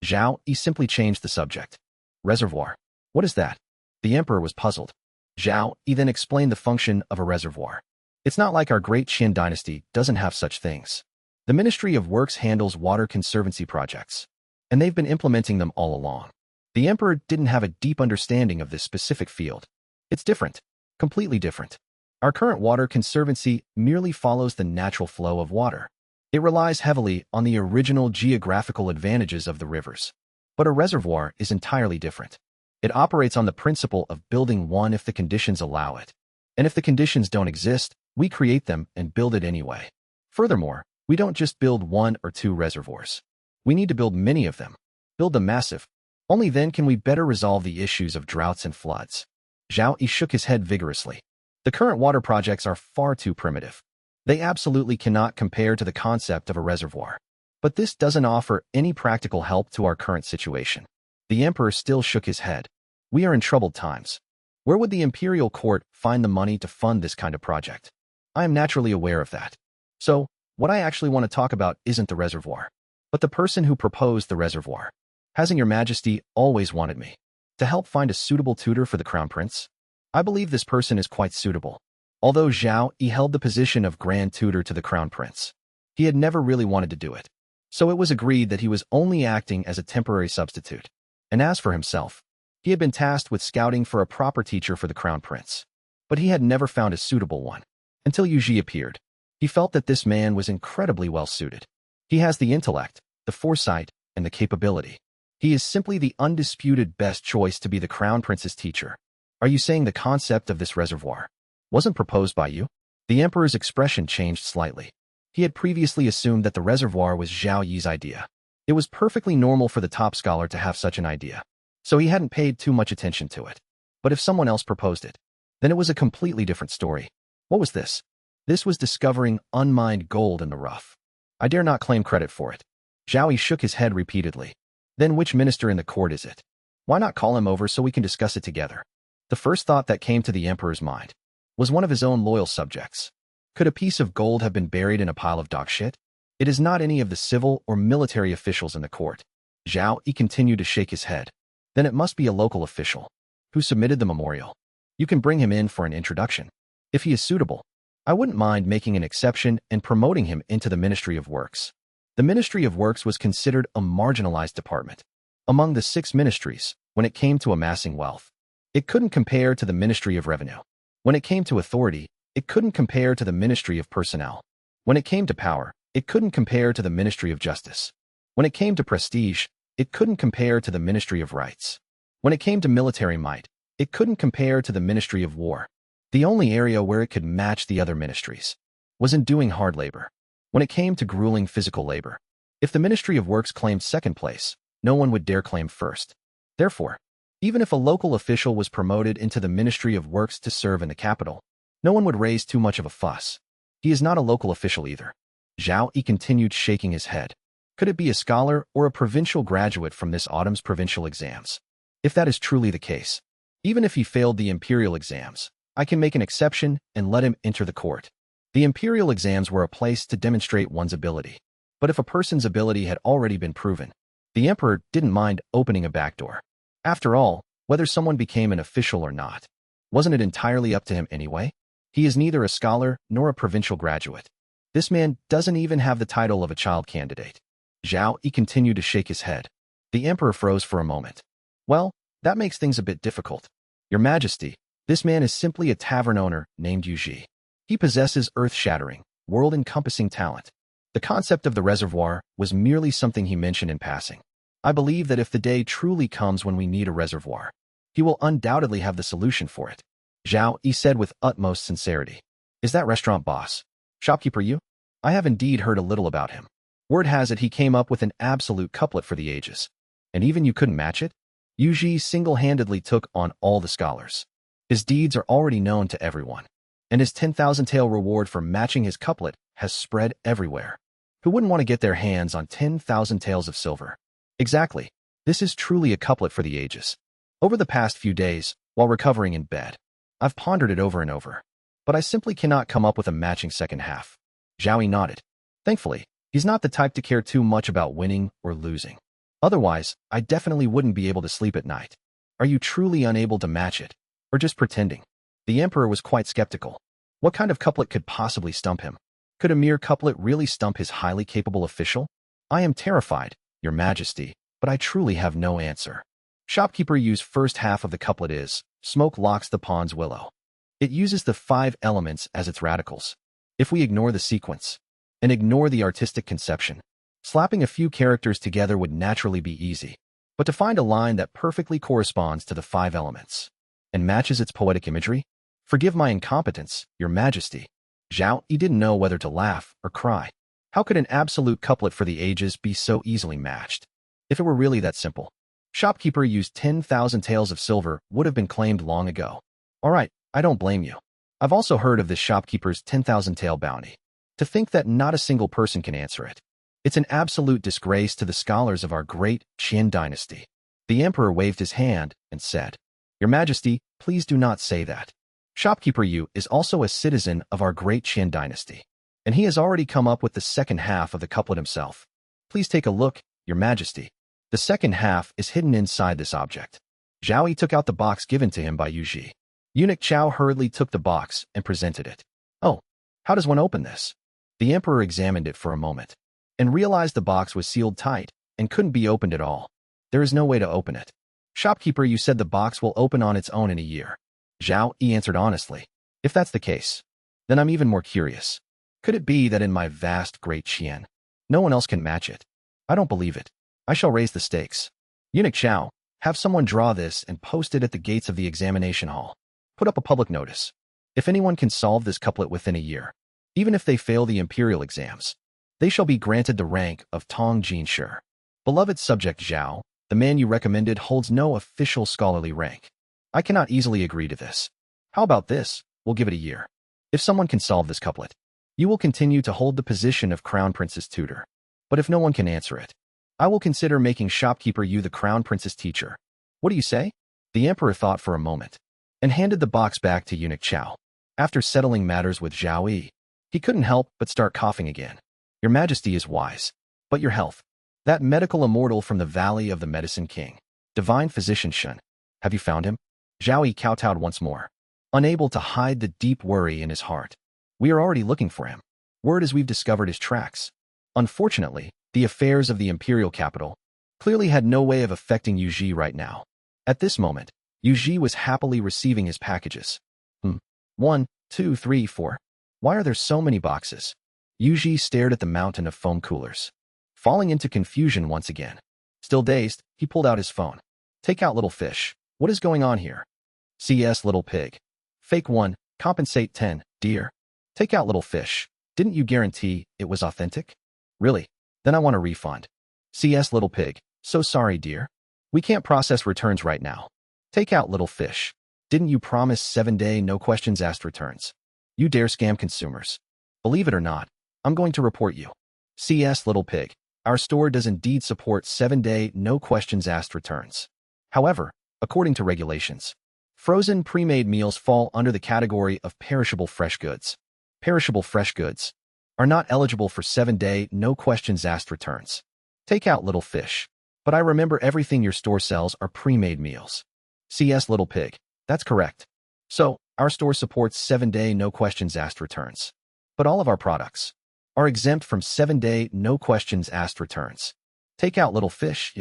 Zhao Yi simply changed the subject. Reservoir? What is that? The emperor was puzzled. Zhao Yi then explained the function of a reservoir. It's not like our great Qin dynasty doesn't have such things. The Ministry of Works handles water conservancy projects, and they've been implementing them all along. The emperor didn't have a deep understanding of this specific field. It's different, completely different. Our current water conservancy merely follows the natural flow of water. It relies heavily on the original geographical advantages of the rivers. But a reservoir is entirely different. It operates on the principle of building one if the conditions allow it. And if the conditions don't exist, we create them and build it anyway. Furthermore, we don't just build 1 or 2 reservoirs. We need to build many of them. Build them massive. Only then can we better resolve the issues of droughts and floods. Zhao Yi shook his head vigorously. The current water projects are far too primitive. They absolutely cannot compare to the concept of a reservoir. But this doesn't offer any practical help to our current situation. The emperor still shook his head. We are in troubled times. Where would the imperial court find the money to fund this kind of project? I am naturally aware of that. So, what I actually want to talk about isn't the reservoir, but the person who proposed the reservoir. Hasn't Your Majesty always wanted me to help find a suitable tutor for the Crown Prince? I believe this person is quite suitable. Although Zhao Yi held the position of Grand Tutor to the Crown Prince, he had never really wanted to do it. So it was agreed that he was only acting as a temporary substitute. And as for himself, he had been tasked with scouting for a proper teacher for the Crown Prince. But he had never found a suitable one. Until Yuji appeared. He felt that this man was incredibly well suited. He has the intellect, the foresight, and the capability. He is simply the undisputed best choice to be the Crown Prince's teacher. Are you saying the concept of this reservoir wasn't proposed by you? The emperor's expression changed slightly. He had previously assumed that the reservoir was Zhao Yi's idea. It was perfectly normal for the top scholar to have such an idea, so he hadn't paid too much attention to it. But if someone else proposed it, then it was a completely different story. What was this? This was discovering unmined gold in the rough. I dare not claim credit for it. Zhao Yi shook his head repeatedly. Then which minister in the court is it? Why not call him over so we can discuss it together? The first thought that came to the emperor's mind was one of his own loyal subjects. Could a piece of gold have been buried in a pile of dog shit? It is not any of the civil or military officials in the court. Zhao Yi continued to shake his head. Then it must be a local official who submitted the memorial. You can bring him in for an introduction. If he is suitable, I wouldn't mind making an exception and promoting him into the Ministry of Works. The Ministry of Works was considered a marginalized department among the 6 ministries when it came to amassing wealth. It couldn't compare to the Ministry of Revenue. When it came to authority, it couldn't compare to the Ministry of Personnel. When it came to power, it couldn't compare to the Ministry of Justice. When it came to prestige, it couldn't compare to the Ministry of Rights. When it came to military might, it couldn't compare to the Ministry of War. The only area where it could match the other ministries was in doing hard labor. When it came to grueling physical labor, If the Ministry of Works claimed second place, no one would dare claim first. Therefore, even if a local official was promoted into the Ministry of Works to serve in the capital, no one would raise too much of a fuss. He is not a local official either. Zhao Yi continued shaking his head. Could it be a scholar or a provincial graduate from this autumn's provincial exams? If that is truly the case, even if he failed the imperial exams, I can make an exception and let him enter the court. The imperial exams were a place to demonstrate one's ability. But if a person's ability had already been proven, the emperor didn't mind opening a back door. After all, whether someone became an official or not, wasn't it entirely up to him anyway? He is neither a scholar nor a provincial graduate. This man doesn't even have the title of a child candidate. Zhao Yi continued to shake his head. The emperor froze for a moment. Well, that makes things a bit difficult. Your Majesty, this man is simply a tavern owner named Yuji. He possesses earth-shattering, world-encompassing talent. The concept of the reservoir was merely something he mentioned in passing. I believe that if the day truly comes when we need a reservoir, he will undoubtedly have the solution for it. Zhao Yi said with utmost sincerity. Is that restaurant boss? Shopkeeper Yu? I have indeed heard a little about him. Word has it he came up with an absolute couplet for the ages. And even you couldn't match it? Yuji single-handedly took on all the scholars. His deeds are already known to everyone. And his 10,000 tael reward for matching his couplet has spread everywhere. Who wouldn't want to get their hands on 10,000 taels of silver? Exactly. This is truly a couplet for the ages. Over the past few days, while recovering in bed, I've pondered it over and over. But I simply cannot come up with a matching second half. Zhao Yi nodded. Thankfully, he's not the type to care too much about winning or losing. Otherwise, I definitely wouldn't be able to sleep at night. Are you truly unable to match it? Or just pretending? The emperor was quite skeptical. What kind of couplet could possibly stump him? Could a mere couplet really stump his highly capable official? I am terrified, Your Majesty, but I truly have no answer. Shopkeeper Yu's first half of the couplet is, smoke locks the pond's willow. It uses the 5 elements as its radicals. If we ignore the sequence, and ignore the artistic conception, slapping a few characters together would naturally be easy. But to find a line that perfectly corresponds to the 5 elements, and matches its poetic imagery? Forgive my incompetence, Your Majesty. Zhao Yi didn't know whether to laugh or cry. How could an absolute couplet for the ages be so easily matched? If it were really that simple, Shopkeeper Yu's 10,000 taels of silver would have been claimed long ago. All right, I don't blame you. I've also heard of this shopkeeper's 10,000 tael bounty. To think that not a single person can answer it. It's an absolute disgrace to the scholars of our great Qin dynasty. The emperor waved his hand and said, Your Majesty, please do not say that. Shopkeeper Yu is also a citizen of our great Qin dynasty, and he has already come up with the second half of the couplet himself. Please take a look, Your Majesty. The second half is hidden inside this object. Zhao Yi took out the box given to him by Yuji. Eunuch Chao hurriedly took the box and presented it. Oh, how does one open this? The emperor examined it for a moment, and realized the box was sealed tight and couldn't be opened at all. There is no way to open it. Shopkeeper, you said the box will open on its own in a year. Zhao Yi answered honestly. If that's the case, then I'm even more curious. Could it be that in my vast great Qian, no one else can match it? I don't believe it. I shall raise the stakes. Eunuch Chao, have someone draw this and post it at the gates of the examination hall. Put up a public notice. If anyone can solve this couplet within a year, even if they fail the imperial exams, they shall be granted the rank of Tong Jin Shi. Beloved subject Zhao, the man you recommended holds no official scholarly rank. I cannot easily agree to this. How about this? We'll give it a year. If someone can solve this couplet, you will continue to hold the position of Crown Prince's tutor. But if no one can answer it, I will consider making Shopkeeper Yu the Crown Prince's teacher. What do you say? The emperor thought for a moment, and handed the box back to Eunuch Chao. After settling matters with Zhao Yi, he couldn't help but start coughing again. Your Majesty is wise. But your health. That medical immortal from the Valley of the Medicine King, divine physician Shun. Have you found him? Zhao Yi kowtowed once more, unable to hide the deep worry in his heart. We are already looking for him. Word is we've discovered his tracks. Unfortunately, the affairs of the imperial capital clearly had no way of affecting Yuji right now. At this moment, Yuji was happily receiving his packages. 1, 2, 3, 4. Why are there so many boxes? Yuji stared at the mountain of foam coolers, falling into confusion once again. Still dazed, he pulled out his phone. Take out little fish. What is going on here? CS little pig. Fake 1, compensate 10, dear. Take out little fish. Didn't you guarantee it was authentic? Really? Then I want a refund. CS little pig. So sorry, dear. We can't process returns right now. Take out little fish. Didn't you promise 7-day no questions asked returns? You dare scam consumers. Believe it or not, I'm going to report you. CS little pig. Our store does indeed support 7-day no questions asked returns. However, according to regulations, frozen pre-made meals fall under the category of perishable fresh goods. Perishable fresh goods are not eligible for 7-day no questions asked returns. Take out little fish. But I remember everything your store sells are pre-made meals. CS little pig. That's correct. So, our store supports 7-day no questions asked returns. But all of our products are exempt from 7-day no questions asked returns. Take out little fish.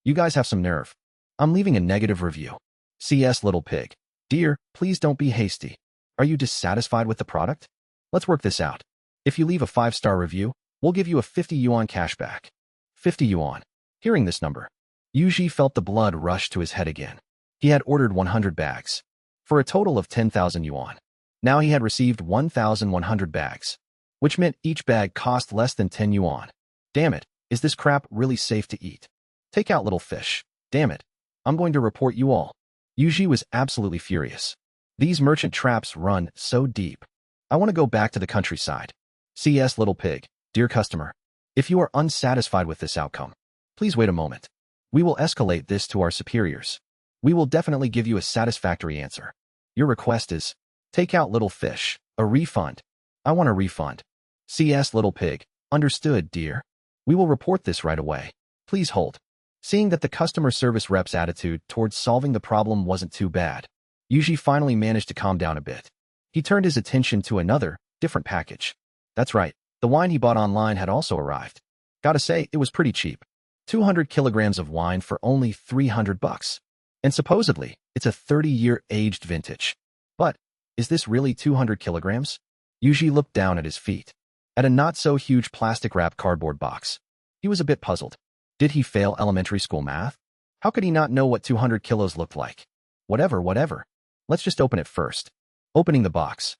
You guys have some nerve. I'm leaving a negative review. CS little pig. Dear, please don't be hasty. Are you dissatisfied with the product? Let's work this out. If you leave a 5-star review, we'll give you a 50 yuan cashback. 50 yuan. Hearing this number, Yuji felt the blood rush to his head again. He had ordered 100 bags for a total of 10,000 yuan. Now he had received 1,100 bags, which meant each bag cost less than 10 yuan. Damn it, is this crap really safe to eat? Take out little fish. Damn it, I'm going to report you all. Yuji was absolutely furious. These merchant traps run so deep. I want to go back to the countryside. CS little pig. Dear customer, if you are unsatisfied with this outcome, please wait a moment. We will escalate this to our superiors. We will definitely give you a satisfactory answer. Your request is, take out little fish, a refund. I want a refund. CS little pig. Understood, dear. We will report this right away. Please hold. Seeing that the customer service rep's attitude towards solving the problem wasn't too bad, Yuji finally managed to calm down a bit. He turned his attention to another, different package. That's right, the wine he bought online had also arrived. Gotta say, it was pretty cheap. 200 kilograms of wine for only 300 bucks. And supposedly, it's a 30-year aged vintage. But, is this really 200 kilograms? Yuji looked down at his feet, at a not-so-huge plastic-wrapped cardboard box. He was a bit puzzled. Did he fail elementary school math? How could he not know what 200 kilos looked like? Whatever. Let's just open it first. Opening the box.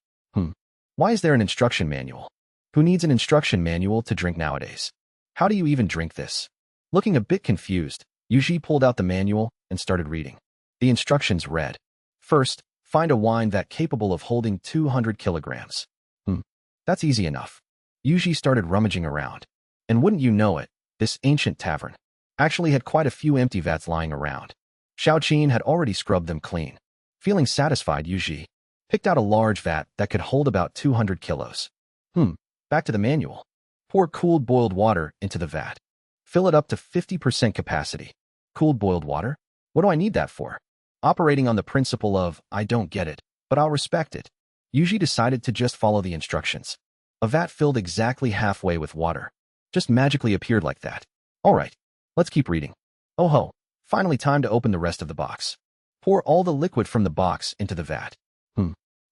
Why is there an instruction manual? Who needs an instruction manual to drink nowadays? How do you even drink this? Looking a bit confused, Yuji pulled out the manual and started reading. The instructions read, first, find a wine vat capable of holding 200 kilograms. That's easy enough. Yuji started rummaging around. And wouldn't you know it, this ancient tavern actually had quite a few empty vats lying around. Xiaoqin had already scrubbed them clean. Feeling satisfied, Yuji picked out a large vat that could hold about 200 kilos. Back to the manual. Pour cooled boiled water into the vat. Fill it up to 50% capacity. Cooled boiled water? What do I need that for? Operating on the principle of, I don't get it, but I'll respect it, Yuji decided to just follow the instructions. A vat filled exactly halfway with water just magically appeared like that. Alright, let's keep reading. Oh ho, finally time to open the rest of the box. Pour all the liquid from the box into the vat.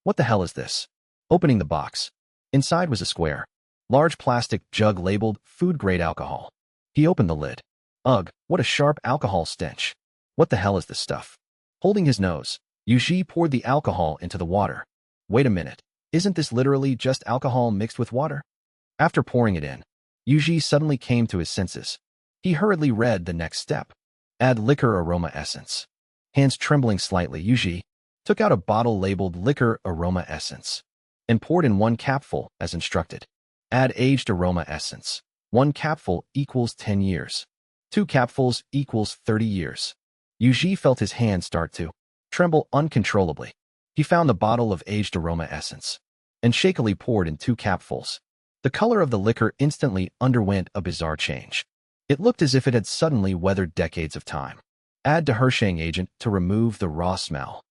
What the hell is this? Opening the box. Inside was a square, large plastic jug labeled food-grade alcohol. He opened the lid. Ugh, what a sharp alcohol stench. What the hell is this stuff? Holding his nose, Yuji poured the alcohol into the water. Wait a minute, isn't this literally just alcohol mixed with water? After pouring it in, Yuji suddenly came to his senses. He hurriedly read the next step. Add liquor aroma essence. Hands trembling slightly, Yuji took out a bottle labeled liquor aroma essence and poured in 1 capful as instructed. Add aged aroma essence. 1 capful equals 10 years. 2 capfuls equals 30 years. Yuji felt his hands start to tremble uncontrollably. He found the bottle of aged aroma essence and shakily poured in 2 capfuls. The color of the liquor instantly underwent a bizarre change. It looked as if it had suddenly weathered decades of time. Add dehershing agent to remove the raw smell.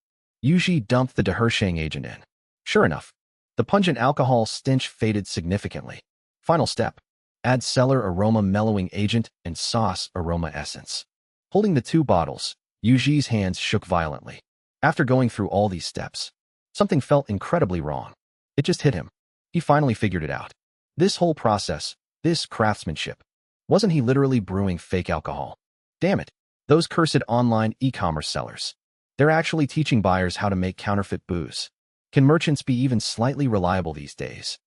Yuji dumped the dehershing agent in. Sure enough, the pungent alcohol stench faded significantly. Final step. Add cellar aroma mellowing agent and sauce aroma essence. Holding the 2 bottles, Yuji's hands shook violently. After going through all these steps, something felt incredibly wrong. It just hit him. He finally figured it out. This whole process, this craftsmanship, wasn't he literally brewing fake alcohol? Damn it, those cursed online e-commerce sellers. They're actually teaching buyers how to make counterfeit booze. Can merchants be even slightly reliable these days?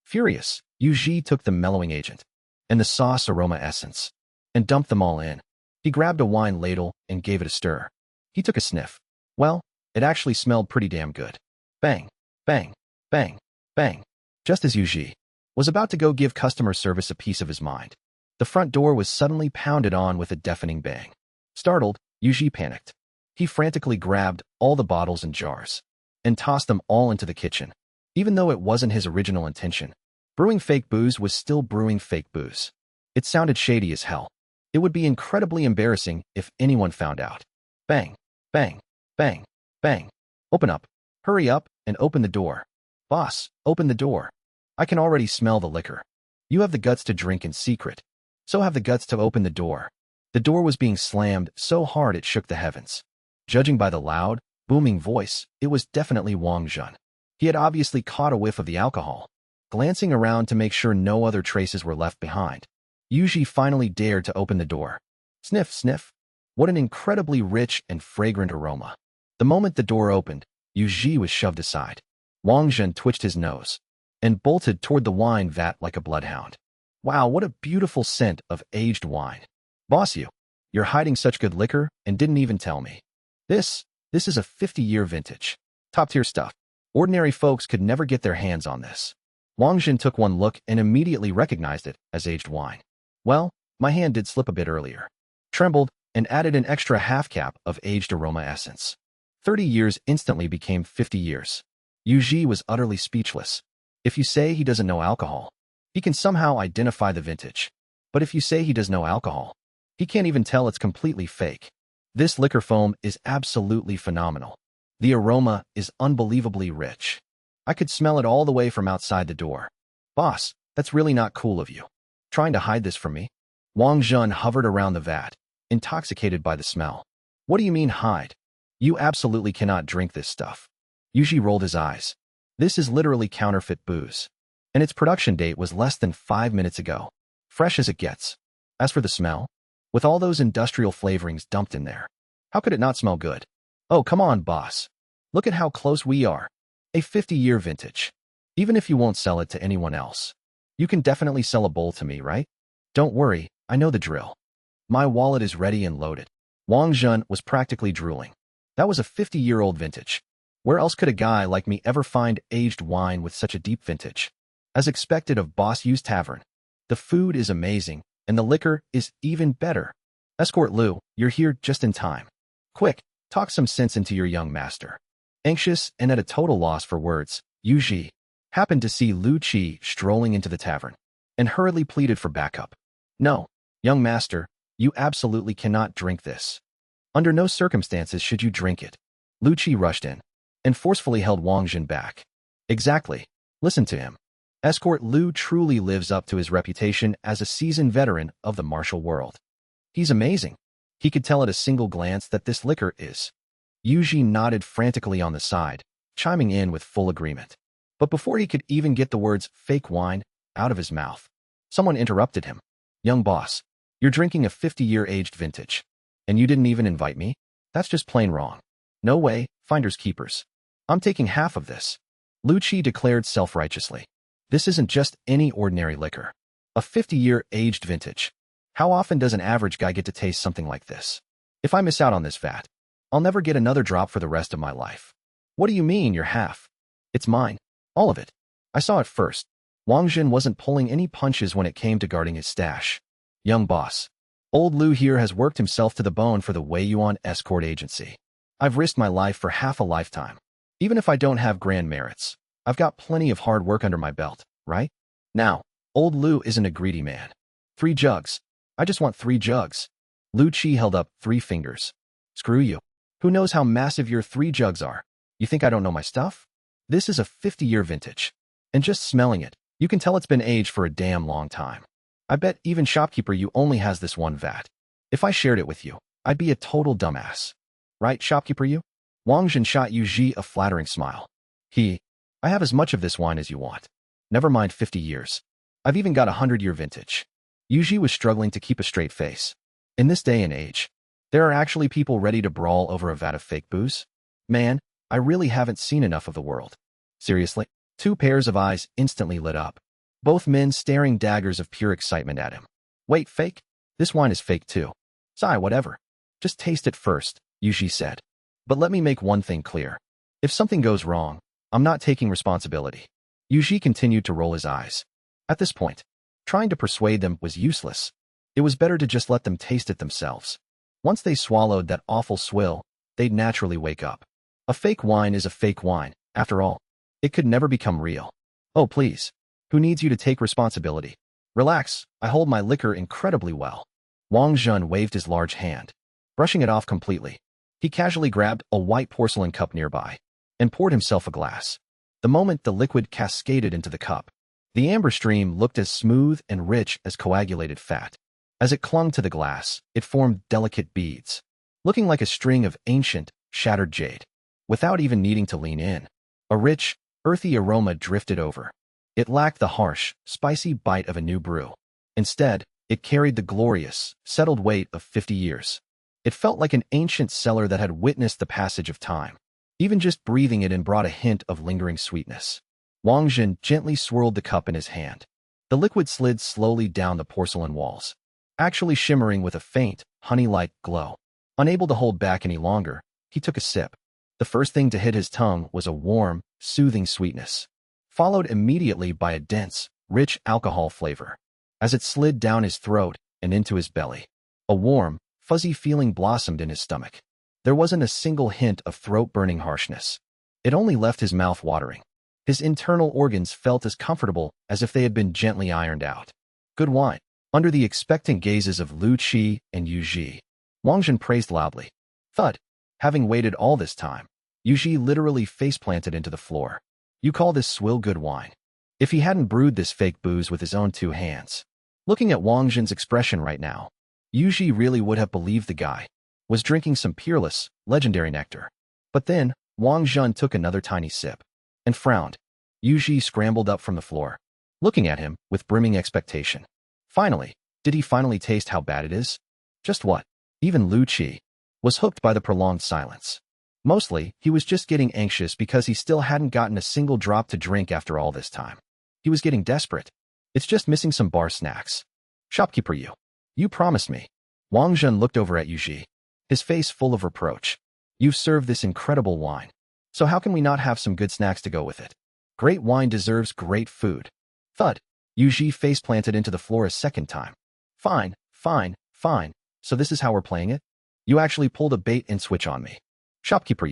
Furious, Yuji took the mellowing agent and the sauce aroma essence, and dumped them all in. He grabbed a wine ladle and gave it a stir. He took a sniff. Well, it actually smelled pretty damn good. Bang, bang, bang, bang. Just as Yuji was about to go give customer service a piece of his mind, the front door was suddenly pounded on with a deafening bang. Startled, Yuji panicked. He frantically grabbed all the bottles and jars and tossed them all into the kitchen. Even though it wasn't his original intention, brewing fake booze was still brewing fake booze. It sounded shady as hell. It would be incredibly embarrassing if anyone found out. Bang, bang, bang, bang. Open up. Hurry up and open the door. Boss, open the door. I can already smell the liquor. You have the guts to drink in secret. So have the guts to open the door. The door was being slammed so hard it shook the heavens. Judging by the loud, booming voice, it was definitely Wang Jun. He had obviously caught a whiff of the alcohol. Glancing around to make sure no other traces were left behind, Yuji finally dared to open the door. Sniff, sniff. What an incredibly rich and fragrant aroma. The moment the door opened, Yuji was shoved aside. Wang Jun twitched his nose and bolted toward the wine vat like a bloodhound. Wow, what a beautiful scent of aged wine. Boss, you're hiding such good liquor and didn't even tell me. This is a 50-year vintage. Top-tier stuff. Ordinary folks could never get their hands on this. Wang Jun took one look and immediately recognized it as aged wine. Well, my hand did slip a bit earlier. Trembled and added an extra half-cap of aged aroma essence. 30 years instantly became 50 years. Yuji was utterly speechless. If you say he doesn't know alcohol, he can somehow identify the vintage. But if you say he does know alcohol, he can't even tell it's completely fake. This liquor foam is absolutely phenomenal. The aroma is unbelievably rich. I could smell it all the way from outside the door. Boss, that's really not cool of you. Trying to hide this from me? Wang Jun hovered around the vat, intoxicated by the smell. What do you mean hide? You absolutely cannot drink this stuff. Yuji rolled his eyes. This is literally counterfeit booze. And its production date was less than 5 minutes ago. Fresh as it gets. As for the smell, with all those industrial flavorings dumped in there, how could it not smell good? Oh, come on, boss. Look at how close we are. A 50-year vintage. Even if you won't sell it to anyone else, you can definitely sell a bowl to me, right? Don't worry, I know the drill. My wallet is ready and loaded. Wang Jun was practically drooling. That was a 50-year-old vintage. Where else could a guy like me ever find aged wine with such a deep vintage? As expected of Boss Yu's Tavern, the food is amazing, and the liquor is even better. Escort Lu, you're here just in time. Quick, talk some sense into your young master. Anxious and at a total loss for words, Yuji happened to see Lu Qi strolling into the tavern and hurriedly pleaded for backup. No, young master, you absolutely cannot drink this. Under no circumstances should you drink it. Lu Qi rushed in and forcefully held Wang Jun back. Exactly. Listen to him. Escort Lu truly lives up to his reputation as a seasoned veteran of the martial world. He's amazing. He could tell at a single glance that this liquor is. Yuji nodded frantically on the side, chiming in with full agreement. But before he could even get the words fake wine out of his mouth, someone interrupted him. Young boss, you're drinking a 50-year aged vintage. And you didn't even invite me? That's just plain wrong. No way, finders keepers. I'm taking half of this. Lu Qi declared self-righteously. This isn't just any ordinary liquor. A 50-year aged vintage. How often does an average guy get to taste something like this? If I miss out on this vat, I'll never get another drop for the rest of my life. What do you mean you're half? It's mine. All of it. I saw it first. Wang Jun wasn't pulling any punches when it came to guarding his stash. Young boss. Old Lu here has worked himself to the bone for the Wei Yuan escort agency. I've risked my life for half a lifetime. Even if I don't have grand merits, I've got plenty of hard work under my belt, right? Now, old Lu isn't a greedy man. 3 jugs. I just want 3 jugs. Lu Qi held up 3 fingers. Screw you. Who knows how massive your 3 jugs are? You think I don't know my stuff? This is a 50-year vintage. And just smelling it, you can tell it's been aged for a damn long time. I bet even shopkeeper you only has this one vat. If I shared it with you, I'd be a total dumbass. Right, shopkeeper you? Wang Jun shot Yuji a flattering smile. I have as much of this wine as you want. Never mind 50 years. I've even got a 100-year vintage. Yuji was struggling to keep a straight face. In this day and age, there are actually people ready to brawl over a vat of fake booze? Man, I really haven't seen enough of the world. Seriously? 2 pairs of eyes instantly lit up. both men staring daggers of pure excitement at him. Wait, fake? This wine is fake too. Sigh, whatever. Just taste it first, Yuji said. But let me make one thing clear. If something goes wrong, I'm not taking responsibility. Yuji continued to roll his eyes. At this point, trying to persuade them was useless. It was better to just let them taste it themselves. Once they swallowed that awful swill, they'd naturally wake up. A fake wine is a fake wine, after all. It could never become real. Oh, please. Who needs you to take responsibility? Relax, I hold my liquor incredibly well. Wang Zhen waved his large hand. Brushing it off completely, he casually grabbed a white porcelain cup nearby and poured himself a glass. The moment the liquid cascaded into the cup, the amber stream looked as smooth and rich as coagulated fat. As it clung to the glass, it formed delicate beads, looking like a string of ancient, shattered jade. Without even needing to lean in, a rich, earthy aroma drifted over. It lacked the harsh, spicy bite of a new brew. Instead, it carried the glorious, settled weight of 50 years. It felt like an ancient cellar that had witnessed the passage of time. Even just breathing it in brought a hint of lingering sweetness. Wang Zhen gently swirled the cup in his hand. The liquid slid slowly down the porcelain walls, actually shimmering with a faint, honey-like glow. Unable to hold back any longer, he took a sip. The first thing to hit his tongue was a warm, soothing sweetness, followed immediately by a dense, rich alcohol flavor. As it slid down his throat and into his belly, a warm, fuzzy feeling blossomed in his stomach. There wasn't a single hint of throat-burning harshness. It only left his mouth watering. His internal organs felt as comfortable as if they had been gently ironed out. Good wine. Under the expectant gazes of Lu Qi and Yuji, Wang Zhen praised loudly. Thud. Having waited all this time, Yuji literally face-planted into the floor. You call this swill good wine? If he hadn't brewed this fake booze with his own two hands. Looking at Wang Zhen's expression right now, Yuji really would have believed the guy was drinking some peerless, legendary nectar. But then, Wang Zhen took another tiny sip and frowned. Yuji scrambled up from the floor, looking at him with brimming expectation. Finally, did he finally taste how bad it is? Just what? Even Lu Qi was hooked by the prolonged silence. Mostly, he was just getting anxious because he still hadn't gotten a single drop to drink after all this time. He was getting desperate. It's just missing some bar snacks. Shopkeeper, you promised me. Wang Zhen looked over at Yuji, his face full of reproach. You've served this incredible wine. So how can we not have some good snacks to go with it? Great wine deserves great food. Thud. Yuji face-planted into the floor a second time. Fine, fine, fine. So this is how we're playing it? You actually pulled a bait and switch on me. Shopkeeper,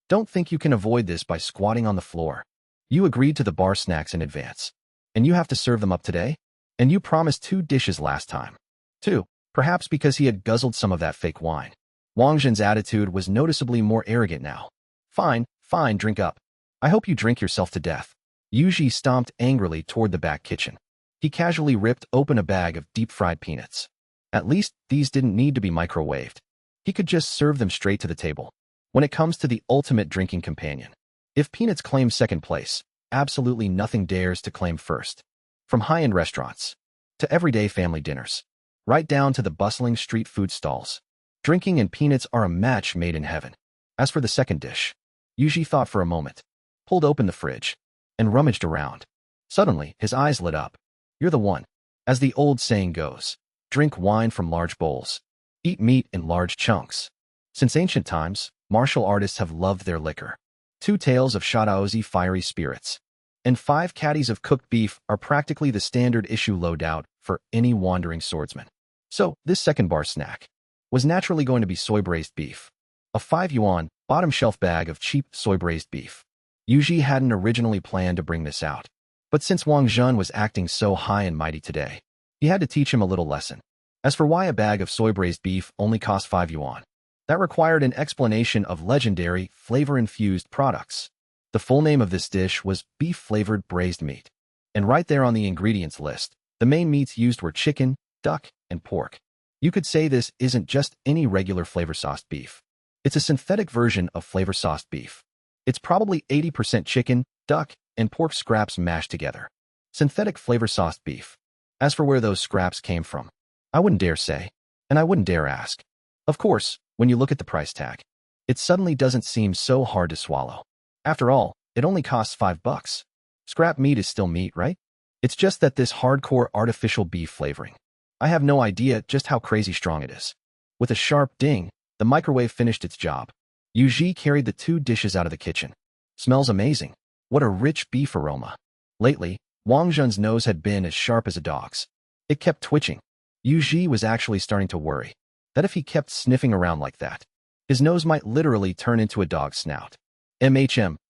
don't think you can avoid this by squatting on the floor. You agreed to the bar snacks in advance. And you have to serve them up today? And you promised 2 dishes last time. 2, perhaps because he had guzzled some of that fake wine. Wang Zhen's attitude was noticeably more arrogant now. Fine, fine, drink up. I hope you drink yourself to death. Yuji stomped angrily toward the back kitchen. He casually ripped open a bag of deep-fried peanuts. At least, these didn't need to be microwaved. He could just serve them straight to the table. When it comes to the ultimate drinking companion, if peanuts claim second place, absolutely nothing dares to claim first. From high-end restaurants to everyday family dinners, right down to the bustling street food stalls, drinking and peanuts are a match made in heaven. As for the second dish, Yuji thought for a moment, pulled open the fridge, and rummaged around. Suddenly, his eyes lit up. You're the one. As the old saying goes, drink wine from large bowls, eat meat in large chunks. Since ancient times, martial artists have loved their liquor. 2 taels of shadaozi fiery spirits and 5 caddies of cooked beef are practically the standard issue loadout for any wandering swordsman. So, this second bar snack was naturally going to be soy-braised beef. A 5 yuan, bottom-shelf bag of cheap soy-braised beef. Yuji hadn't originally planned to bring this out, but since Wang Zhen was acting so high and mighty today, he had to teach him a little lesson. As for why a bag of soy-braised beef only cost 5 yuan, that required an explanation of legendary, flavor-infused products. The full name of this dish was beef-flavored braised meat. And right there on the ingredients list, the main meats used were chicken, duck, and pork. You could say this isn't just any regular flavor-sauced beef. It's a synthetic version of flavor-sauced beef. It's probably 80% chicken, duck, and pork scraps mashed together. Synthetic flavor-sauced beef. As for where those scraps came from, I wouldn't dare say, and I wouldn't dare ask. Of course, when you look at the price tag, it suddenly doesn't seem so hard to swallow. After all, it only costs $5. Scrap meat is still meat, right? It's just that this hardcore artificial beef flavoring. I have no idea just how crazy strong it is. With a sharp ding, the microwave finished its job. Yuji carried the 2 dishes out of the kitchen. Smells amazing. What a rich beef aroma. Lately, Wang Jun's nose had been as sharp as a dog's. It kept twitching. Yuji was actually starting to worry that if he kept sniffing around like that, his nose might literally turn into a dog's snout.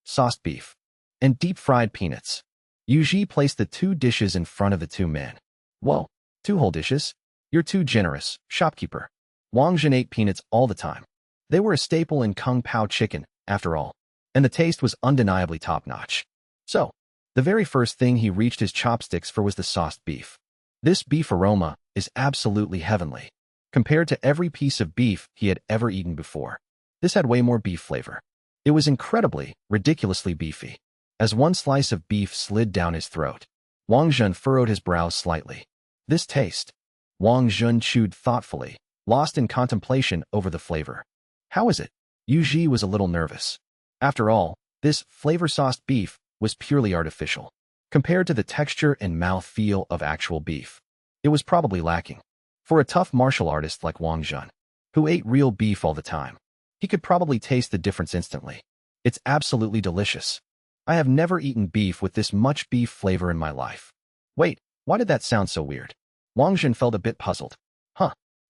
Sauced beef and deep-fried peanuts. Yuji placed the 2 dishes in front of the 2 men. Whoa, 2 whole dishes? You're too generous, shopkeeper. Wang Jun ate peanuts all the time. They were a staple in Kung Pao chicken, after all, and the taste was undeniably top-notch. So, the very first thing he reached his chopsticks for was the sauced beef. This beef aroma is absolutely heavenly. Compared to every piece of beef he had ever eaten before, this had way more beef flavor. It was incredibly, ridiculously beefy. As one slice of beef slid down his throat, Wang Jun furrowed his brows slightly. This taste. Wang Jun chewed thoughtfully, lost in contemplation over the flavor. How is it? Yuji was a little nervous. After all, this flavor-sauced beef was purely artificial. Compared to the texture and mouth-feel of actual beef, it was probably lacking. For a tough martial artist like Wang Jun, who ate real beef all the time, he could probably taste the difference instantly. It's absolutely delicious. I have never eaten beef with this much beef flavor in my life. Wait, why did that sound so weird? Wang Jun felt a bit puzzled.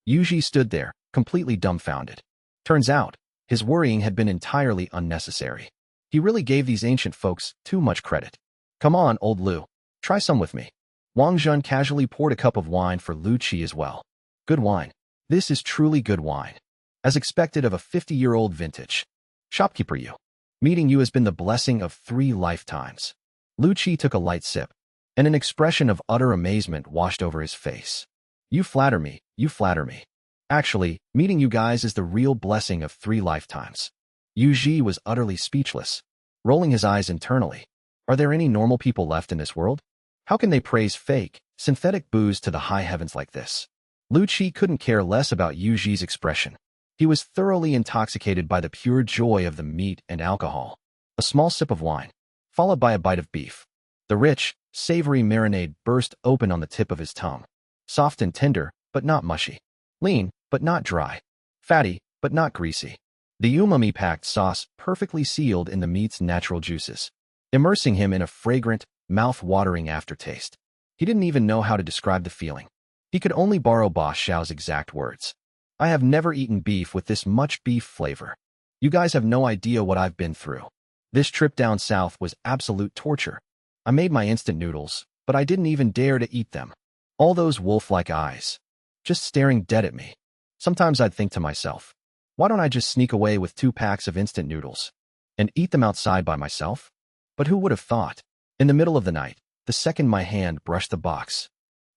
Yuji stood there, completely dumbfounded. Turns out, his worrying had been entirely unnecessary. He really gave these ancient folks too much credit. Come on, old Lu. Try some with me. Wang Jun casually poured a cup of wine for Lu Qi as well. Good wine. This is truly good wine. As expected of a 50-year-old vintage. Shopkeeper you. Meeting you has been the blessing of 3 lifetimes. Lu Qi took a light sip, and an expression of utter amazement washed over his face. You flatter me, you flatter me. Actually, meeting you guys is the real blessing of 3 lifetimes. Yuji was utterly speechless, rolling his eyes internally. Are there any normal people left in this world? How can they praise fake, synthetic booze to the high heavens like this? Lu Qi couldn't care less about Yuji's expression. He was thoroughly intoxicated by the pure joy of the meat and alcohol. A small sip of wine, followed by a bite of beef. The rich, savory marinade burst open on the tip of his tongue. Soft and tender, but not mushy. Lean, but not dry. Fatty, but not greasy. The umami-packed sauce perfectly sealed in the meat's natural juices, immersing him in a fragrant, mouth-watering aftertaste. He didn't even know how to describe the feeling. He could only borrow Ba Xiao's exact words. I have never eaten beef with this much beef flavor. You guys have no idea what I've been through. This trip down south was absolute torture. I made my instant noodles, but I didn't even dare to eat them. All those wolf-like eyes, just staring dead at me. Sometimes I'd think to myself, why don't I just sneak away with 2 packs of instant noodles and eat them outside by myself? But who would have thought? In the middle of the night, the second my hand brushed the box,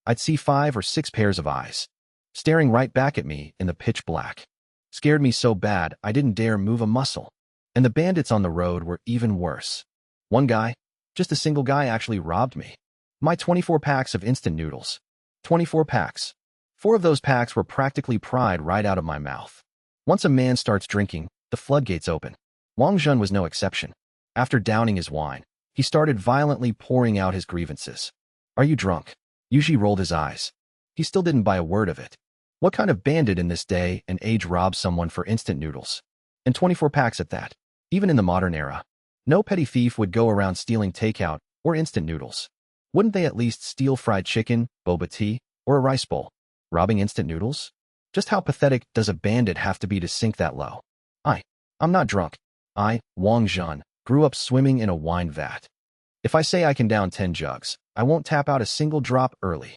I'd see 5 or 6 pairs of eyes, staring right back at me in the pitch black. Scared me so bad I didn't dare move a muscle. And the bandits on the road were even worse. One guy, just a single guy, actually robbed me. My 24 packs of instant noodles. 24 packs. 4 of those packs were practically pried right out of my mouth. Once a man starts drinking, the floodgates open. Wang Jun was no exception. After downing his wine, he started violently pouring out his grievances. Are you drunk? Yuji rolled his eyes. He still didn't buy a word of it. What kind of bandit in this day and age robs someone for instant noodles? And 24 packs at that. Even in the modern era, no petty thief would go around stealing takeout or instant noodles. Wouldn't they at least steal fried chicken, boba tea, or a rice bowl? Robbing instant noodles? Just how pathetic does a bandit have to be to sink that low? I'm not drunk. I, Wang Jun, grew up swimming in a wine vat. If I say I can down 10 jugs, I won't tap out a single drop early.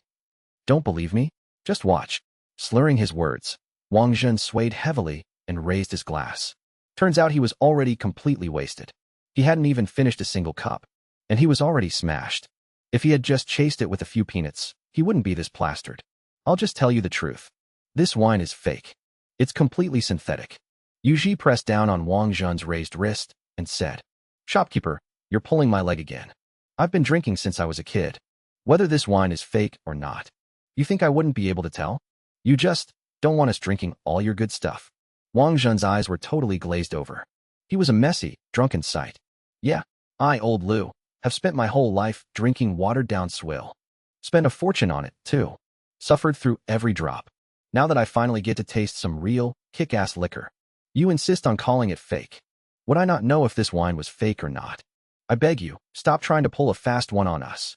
Don't believe me? Just watch. Slurring his words, Wang Jun swayed heavily and raised his glass. Turns out he was already completely wasted. He hadn't even finished a single cup, and he was already smashed. If he had just chased it with a few peanuts, he wouldn't be this plastered. I'll just tell you the truth. This wine is fake. It's completely synthetic. Yuji pressed down on Wang Jun's raised wrist and said, Shopkeeper, you're pulling my leg again. I've been drinking since I was a kid. Whether this wine is fake or not, you think I wouldn't be able to tell? You just don't want us drinking all your good stuff. Wang Jun's eyes were totally glazed over. He was a messy, drunken sight. Yeah, old Lu. Have spent my whole life drinking watered-down swill. Spent a fortune on it, too. Suffered through every drop. Now that I finally get to taste some real, kick-ass liquor. You insist on calling it fake. Would I not know if this wine was fake or not? I beg you, stop trying to pull a fast one on us.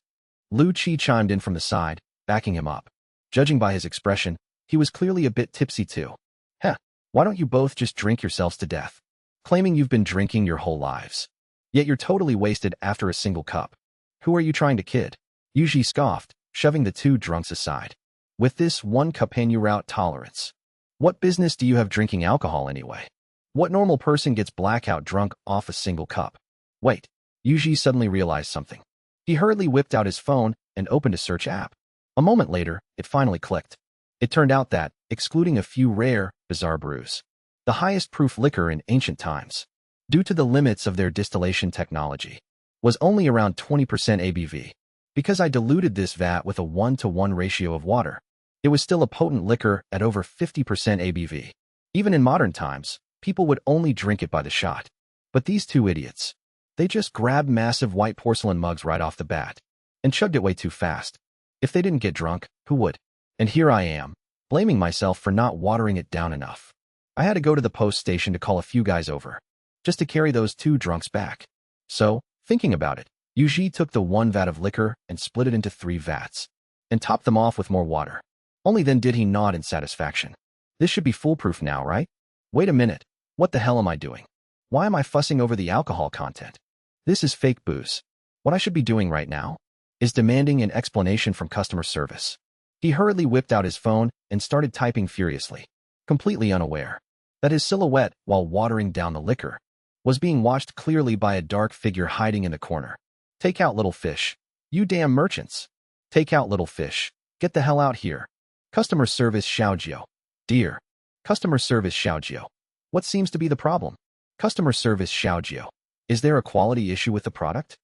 Lu Chi chimed in from the side, backing him up. Judging by his expression, he was clearly a bit tipsy too. Heh, why don't you both just drink yourselves to death? Claiming you've been drinking your whole lives. Yet you're totally wasted after a single cup. Who are you trying to kid? Yuji scoffed, shoving the two drunks aside. With this one cup route tolerance. What business do you have drinking alcohol anyway? What normal person gets blackout drunk off a single cup? Wait, Yuji suddenly realized something. He hurriedly whipped out his phone and opened a search app. A moment later, it finally clicked. It turned out that, excluding a few rare, bizarre brews, the highest proof liquor in ancient times, due to the limits of their distillation technology, was only around 20% ABV. Because I diluted this vat with a 1-to-1 ratio of water, it was still a potent liquor at over 50% ABV. Even in modern times, people would only drink it by the shot. But these two idiots, they just grabbed massive white porcelain mugs right off the bat and chugged it way too fast. If they didn't get drunk, who would? And here I am, blaming myself for not watering it down enough. I had to go to the post station to call a few guys over, just to carry those two drunks back. So, thinking about it, Yuji took the one vat of liquor and split it into 3 vats, and topped them off with more water. Only then did he nod in satisfaction. This should be foolproof now, right? Wait a minute, what the hell am I doing? Why am I fussing over the alcohol content? This is fake booze. What I should be doing right now is demanding an explanation from customer service. He hurriedly whipped out his phone and started typing furiously, completely unaware that his silhouette, while watering down the liquor, was being watched clearly by a dark figure hiding in the corner. Take out little fish. You damn merchants. Take out little fish. Get the hell out here. Customer service Xiaojio. Dear. Customer service Xiaojio. What seems to be the problem? Customer service Xiaojio. Is there a quality issue with the product?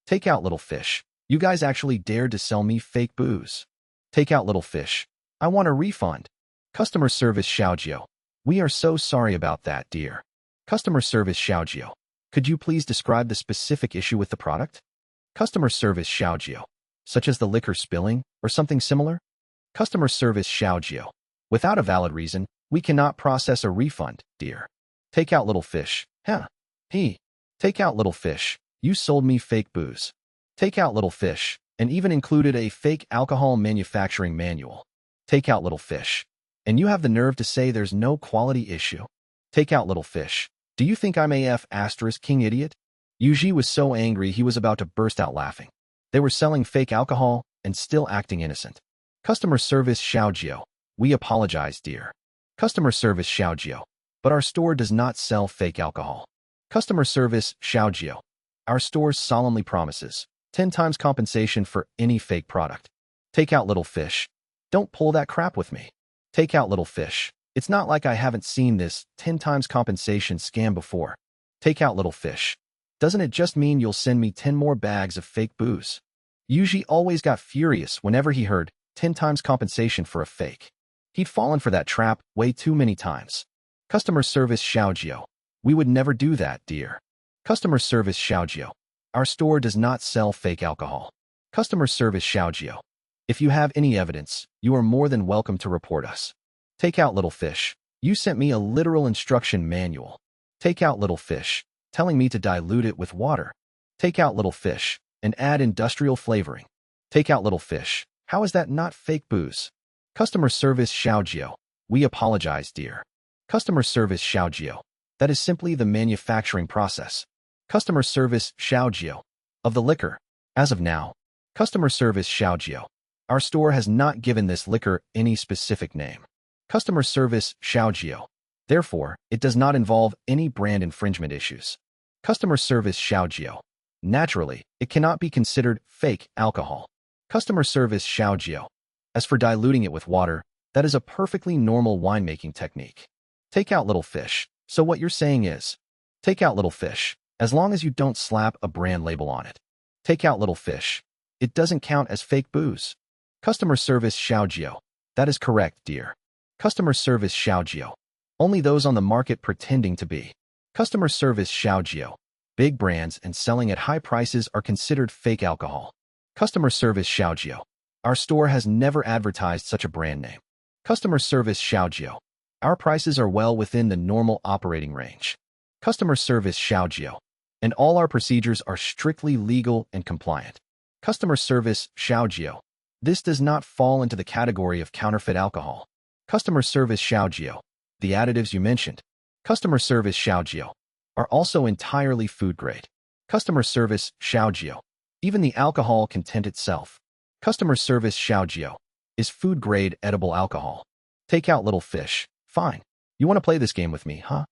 Take out little fish. You guys actually dared to sell me fake booze. Take out little fish. I want a refund. Customer service Xiaojio. We are so sorry about that, dear. Customer service Xiaojio. Could you please describe the specific issue with the product? Customer service Xiaojio. Such as the liquor spilling, or something similar? Customer service Xiaojio. Without a valid reason, we cannot process a refund, dear. Take out little fish. Huh. Take out little fish. You sold me fake booze. Take out little fish, and even included a fake alcohol manufacturing manual. Take out little fish. And you have the nerve to say there's no quality issue. Take out little fish. Do you think I'm AF * king idiot? Yuji was so angry he was about to burst out laughing. They were selling fake alcohol and still acting innocent. Customer service Xiaojio. We apologize, dear. Customer service Xiaojio. But our store does not sell fake alcohol. Customer service Xiaojio. Our store solemnly promises 10 times compensation for any fake product. Take out little fish. Don't pull that crap with me. Take out little fish. It's not like I haven't seen this 10 times compensation scam before. Take out little fish. Doesn't it just mean you'll send me 10 more bags of fake booze? Yuji always got furious whenever he heard 10 times compensation for a fake. He'd fallen for that trap way too many times. Customer service Xiaojio. We would never do that, dear. Customer service Xiaojio. Our store does not sell fake alcohol. Customer service Xiaojio. If you have any evidence, you are more than welcome to report us. Take out little fish. You sent me a literal instruction manual. Take out little fish, telling me to dilute it with water. Take out little fish, and add industrial flavoring. Take out little fish. How is that not fake booze? Customer service Xiaojio. We apologize, dear. Customer service Xiaojio. That is simply the manufacturing process. Customer service Xiaojio. Of the liquor. As of now, customer service Xiaojio. Our store has not given this liquor any specific name. Customer service Xiaojio. Therefore, it does not involve any brand infringement issues. Customer service Xiaojio. Naturally, it cannot be considered fake alcohol. Customer service Xiaojio. As for diluting it with water, that is a perfectly normal winemaking technique. Take out little fish. So what you're saying is, take out little fish, as long as you don't slap a brand label on it. Take out little fish. It doesn't count as fake booze. Customer service Xiaojio. That is correct, dear. Customer service Xiaojio. Only those on the market pretending to be. Customer service Xiaojio. big brands and selling at high prices are considered fake alcohol. Customer service Xiaojio. Our store has never advertised such a brand name. Customer service Xiaojio. Our prices are well within the normal operating range. Customer service Xiaojio. And all our procedures are strictly legal and compliant. Customer service Xiaojio. This does not fall into the category of counterfeit alcohol. Customer service Xiaojio. The additives you mentioned, customer service Xiaojio, are also entirely food grade. Customer service Xiaojio. Even the alcohol content itself, customer service Xiaojio, is food grade edible alcohol. Take out little fish. Fine. You want to play this game with me, huh?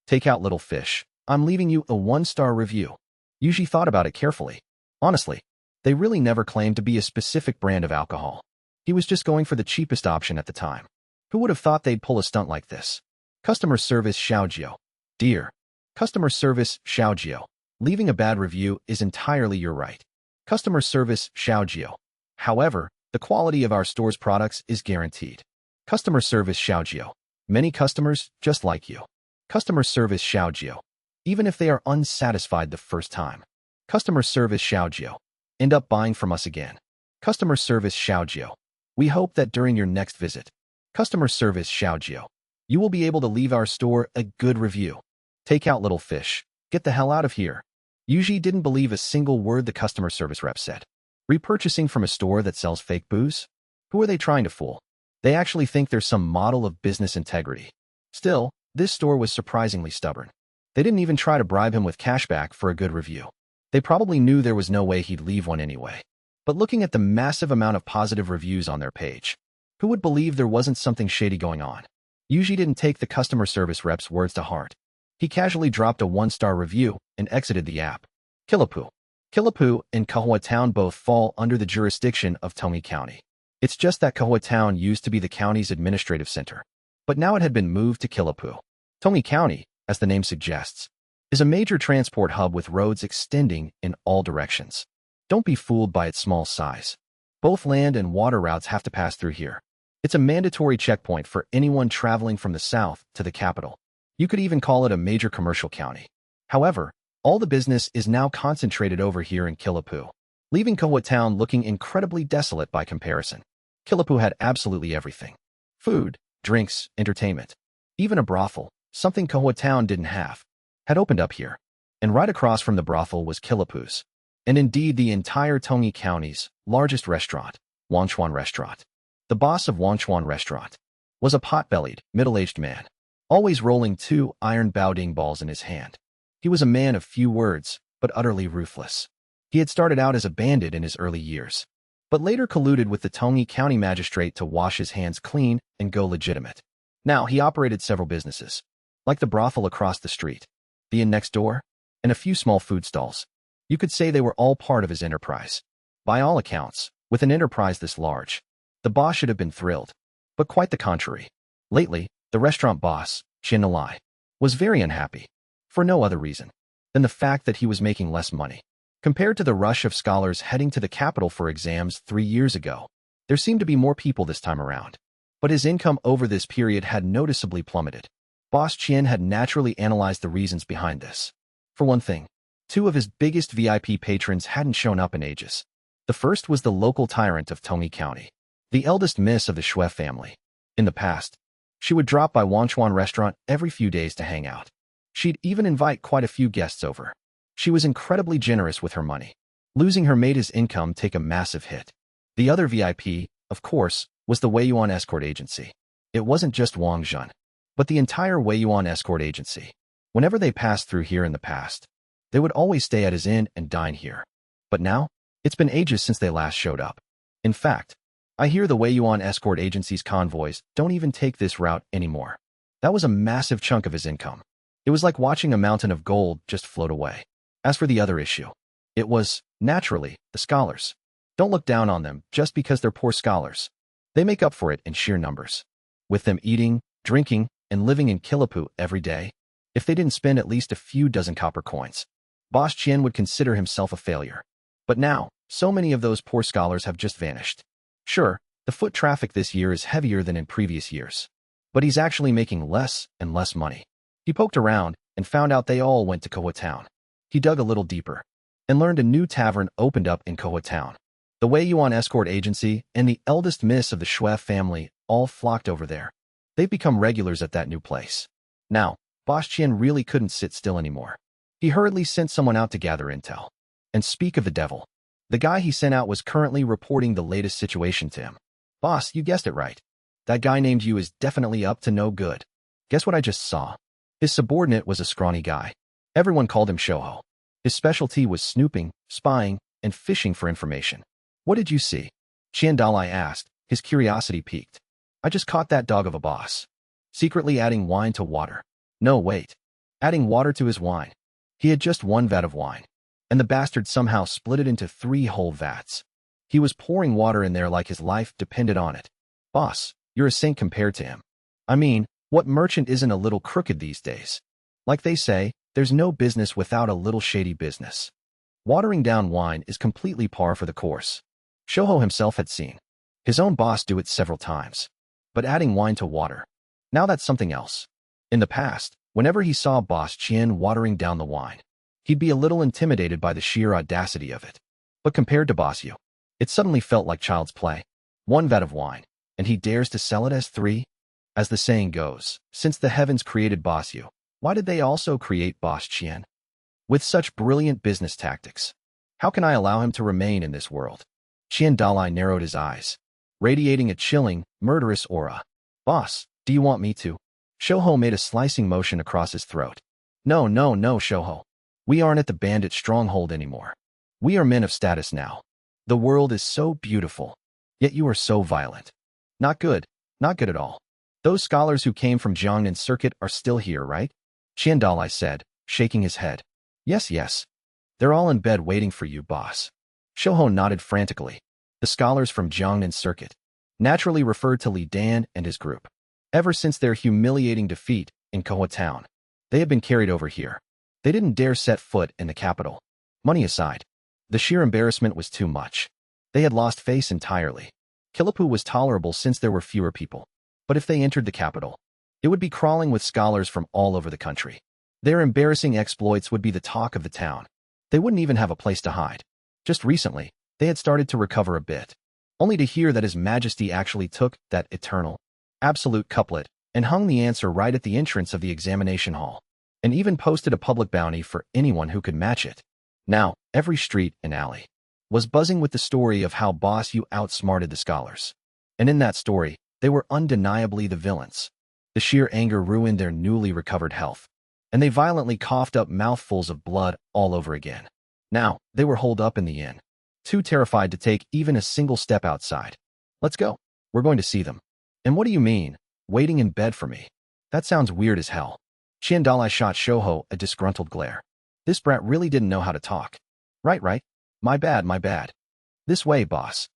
Take out little fish. I'm leaving you a 1-star review. Yuji thought about it carefully. Honestly, they really never claimed to be a specific brand of alcohol. He was just going for the cheapest option at the time. Who would have thought they'd pull a stunt like this? Customer service Xiaojio. Dear customer service Xiaojio, leaving a bad review is entirely your right. Customer service Xiaojio. However, the quality of our store's products is guaranteed. Customer service Xiaojio. Many customers just like you. Customer service Xiaojio. Even if they are unsatisfied the first time. Customer service Xiaojio. End up buying from us again. Customer service Xiaojio. We hope that during your next visit, customer service Xiaojio, you will be able to leave our store a good review. Take out little fish. Get the hell out of here. Yuji didn't believe a single word the customer service rep said. Repurchasing from a store that sells fake booze? Who are they trying to fool? They actually think there's some model of business integrity. Still, this store was surprisingly stubborn. They didn't even try to bribe him with cashback for a good review. They probably knew there was no way he'd leave one anyway. But looking at the massive amount of positive reviews on their page, who would believe there wasn't something shady going on? Yuji didn't take the customer service rep's words to heart. He casually dropped a 1-star review and exited the app. Kilapu. Kilapu and Kahua Town both fall under the jurisdiction of Tomi County. It's just that Kahua Town used to be the county's administrative center, but now it had been moved to Kilapu. Tomi County, as the name suggests, is a major transport hub with roads extending in all directions. Don't be fooled by its small size. Both land and water routes have to pass through here. It's a mandatory checkpoint for anyone traveling from the south to the capital. You could even call it a major commercial county. However, all the business is now concentrated over here in Kilapu, leaving Kahua Town looking incredibly desolate by comparison. Kilapu had absolutely everything. Food, drinks, entertainment. Even a brothel, something Kahua Town didn't have, had opened up here. And right across from the brothel was Kilapu's. And indeed the entire Tomi County's largest restaurant, Wangchuan Restaurant. The boss of Wangchuan Restaurant was a pot-bellied, middle-aged man, always rolling 2 iron Baoding balls in his hand. He was a man of few words, but utterly ruthless. He had started out as a bandit in his early years, but later colluded with the Tomi County magistrate to wash his hands clean and go legitimate. Now he operated several businesses, like the brothel across the street, the inn next door, and a few small food stalls. You could say they were all part of his enterprise. By all accounts, with an enterprise this large, the boss should have been thrilled, but quite the contrary. Lately, the restaurant boss, Chin Alai, was very unhappy, for no other reason than the fact that he was making less money. Compared to the rush of scholars heading to the capital for exams 3 years ago, there seemed to be more people this time around. But his income over this period had noticeably plummeted. Boss Chien had naturally analyzed the reasons behind this. For one thing, 2 of his biggest VIP patrons hadn't shown up in ages. The first was the local tyrant of Tomi County, the eldest miss of the Xue family. In the past, she would drop by Wangchuan Restaurant every few days to hang out. She'd even invite quite a few guests over. She was incredibly generous with her money. Losing her made his income take a massive hit. The other VIP, of course, was the Wei Yuan escort agency. It wasn't just Wang Zhen, but the entire Wei Yuan escort agency. Whenever they passed through here in the past, they would always stay at his inn and dine here. But now, it's been ages since they last showed up. In fact, I hear the Wei Yuan escort agency's convoys don't even take this route anymore. That was a massive chunk of his income. It was like watching a mountain of gold just float away. As for the other issue, it was, naturally, the scholars. Don't look down on them just because they're poor scholars. They make up for it in sheer numbers. With them eating, drinking, and living in Kilapu every day, if they didn't spend at least a few dozen copper coins, Boss Chien would consider himself a failure. But now, so many of those poor scholars have just vanished. Sure, the foot traffic this year is heavier than in previous years, but he's actually making less and less money. He poked around and found out they all went to Kahua Town. He dug a little deeper and learned a new tavern opened up in Koha Town. The Wei Yuan escort agency and the eldest miss of the Shui family all flocked over there. They've become regulars at that new place. Now, Boss Qian really couldn't sit still anymore. He hurriedly sent someone out to gather intel. And speak of the devil, the guy he sent out was currently reporting the latest situation to him. Boss, you guessed it right. That guy named you is definitely up to no good. Guess what I just saw? His subordinate was a scrawny guy. Everyone called him Shouho. His specialty was snooping, spying, and fishing for information. What did you see? Qian Dalai asked, his curiosity piqued. I just caught that dog of a boss. Secretly adding wine to water. No, wait. Adding water to his wine. He had just one vat of wine. And the bastard somehow split it into 3 whole vats. He was pouring water in there like his life depended on it. Boss, you're a saint compared to him. I mean, what merchant isn't a little crooked these days? Like they say, there's no business without a little shady business. Watering down wine is completely par for the course. Shouho himself had seen his own boss do it several times. But adding wine to water, now that's something else. In the past, whenever he saw Boss Qian watering down the wine, he'd be a little intimidated by the sheer audacity of it. But compared to Boss Yu, it suddenly felt like child's play. 1 vat of wine, and he dares to sell it as 3? As the saying goes, since the heavens created Boss Yu, why did they also create Boss Qian? With such brilliant business tactics, how can I allow him to remain in this world? Qian Dalai narrowed his eyes, radiating a chilling, murderous aura. Boss, do you want me to? Shouho made a slicing motion across his throat. No, no, no, Shouho. We aren't at the bandit stronghold anymore. We are men of status now. The world is so beautiful, yet you are so violent. Not good, not good at all. Those scholars who came from Jiangnan Circuit are still here, right? Qian Dalai said, shaking his head. Yes, yes. They're all in bed waiting for you, boss. Shouho nodded frantically. The scholars from Jiangnan Circuit naturally referred to Li Dan and his group. Ever since their humiliating defeat in Koha Town, they had been carried over here. They didn't dare set foot in the capital. Money aside, the sheer embarrassment was too much. They had lost face entirely. Kilipu was tolerable since there were fewer people. But if they entered the capital, it would be crawling with scholars from all over the country. Their embarrassing exploits would be the talk of the town. They wouldn't even have a place to hide. Just recently, they had started to recover a bit, only to hear that His Majesty actually took that eternal, absolute couplet and hung the answer right at the entrance of the examination hall, and even posted a public bounty for anyone who could match it. Now, every street and alley was buzzing with the story of how Boss Yu outsmarted the scholars. And in that story, they were undeniably the villains. The sheer anger ruined their newly recovered health, and they violently coughed up mouthfuls of blood all over again. Now, they were holed up in the inn, too terrified to take even a single step outside. Let's go. We're going to see them. And what do you mean, waiting in bed for me? That sounds weird as hell. Qian Dalai shot Shouho a disgruntled glare. This brat really didn't know how to talk. Right. My bad, my bad. This way, boss.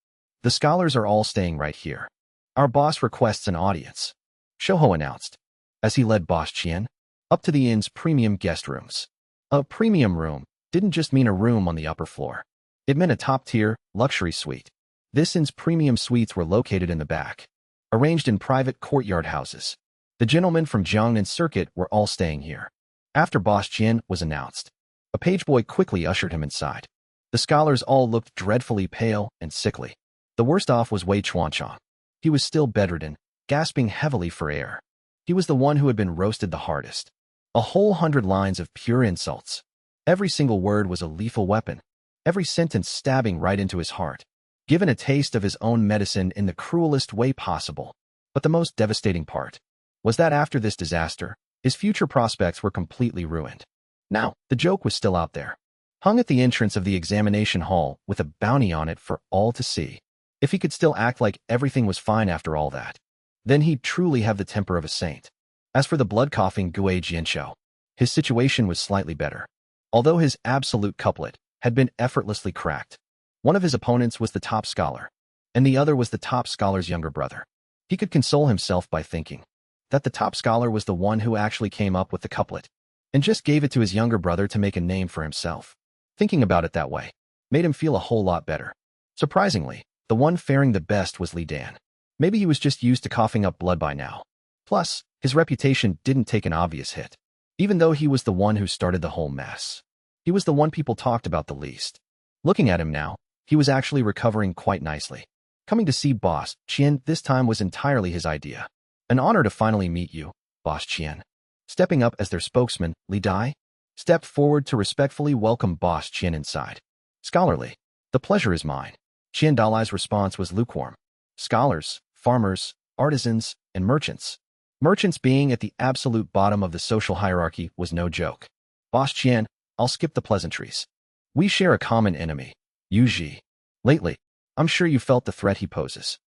The scholars are all staying right here. Our boss requests an audience, Shouho announced, as he led Boss Qian up to the inn's premium guest rooms. A premium room didn't just mean a room on the upper floor. It meant a top-tier, luxury suite. This inn's premium suites were located in the back, arranged in private courtyard houses. The gentlemen from Jiangnan Circuit were all staying here. After Boss Qian was announced, a pageboy quickly ushered him inside. The scholars all looked dreadfully pale and sickly. The worst off was Wei Chuanchang. He was still bedridden, gasping heavily for air. He was the one who had been roasted the hardest. A whole 100 lines of pure insults. Every single word was a lethal weapon, every sentence stabbing right into his heart, given a taste of his own medicine in the cruelest way possible. But the most devastating part was that after this disaster, his future prospects were completely ruined. Now, the joke was still out there, hung at the entrance of the examination hall with a bounty on it for all to see. If he could still act like everything was fine after all that, then he'd truly have the temper of a saint. As for the blood-coughing Gue Jianshou, his situation was slightly better. Although his absolute couplet had been effortlessly cracked, one of his opponents was the top scholar, and the other was the top scholar's younger brother. He could console himself by thinking that the top scholar was the one who actually came up with the couplet, and just gave it to his younger brother to make a name for himself. Thinking about it that way made him feel a whole lot better. Surprisingly, the one faring the best was Li Dan. Maybe he was just used to coughing up blood by now. Plus, his reputation didn't take an obvious hit, even though he was the one who started the whole mess. He was the one people talked about the least. Looking at him now, he was actually recovering quite nicely. Coming to see Boss Qian this time was entirely his idea. An honor to finally meet you, Boss Qian. Stepping up as their spokesman, Li Dai stepped forward to respectfully welcome Boss Qian inside. Scholarly, the pleasure is mine. Qian Dalai's response was lukewarm. Scholars, farmers, artisans, and merchants. Merchants being at the absolute bottom of the social hierarchy was no joke. Boss Qian, I'll skip the pleasantries. We share a common enemy, Yu Ji. Lately, I'm sure you felt the threat he poses.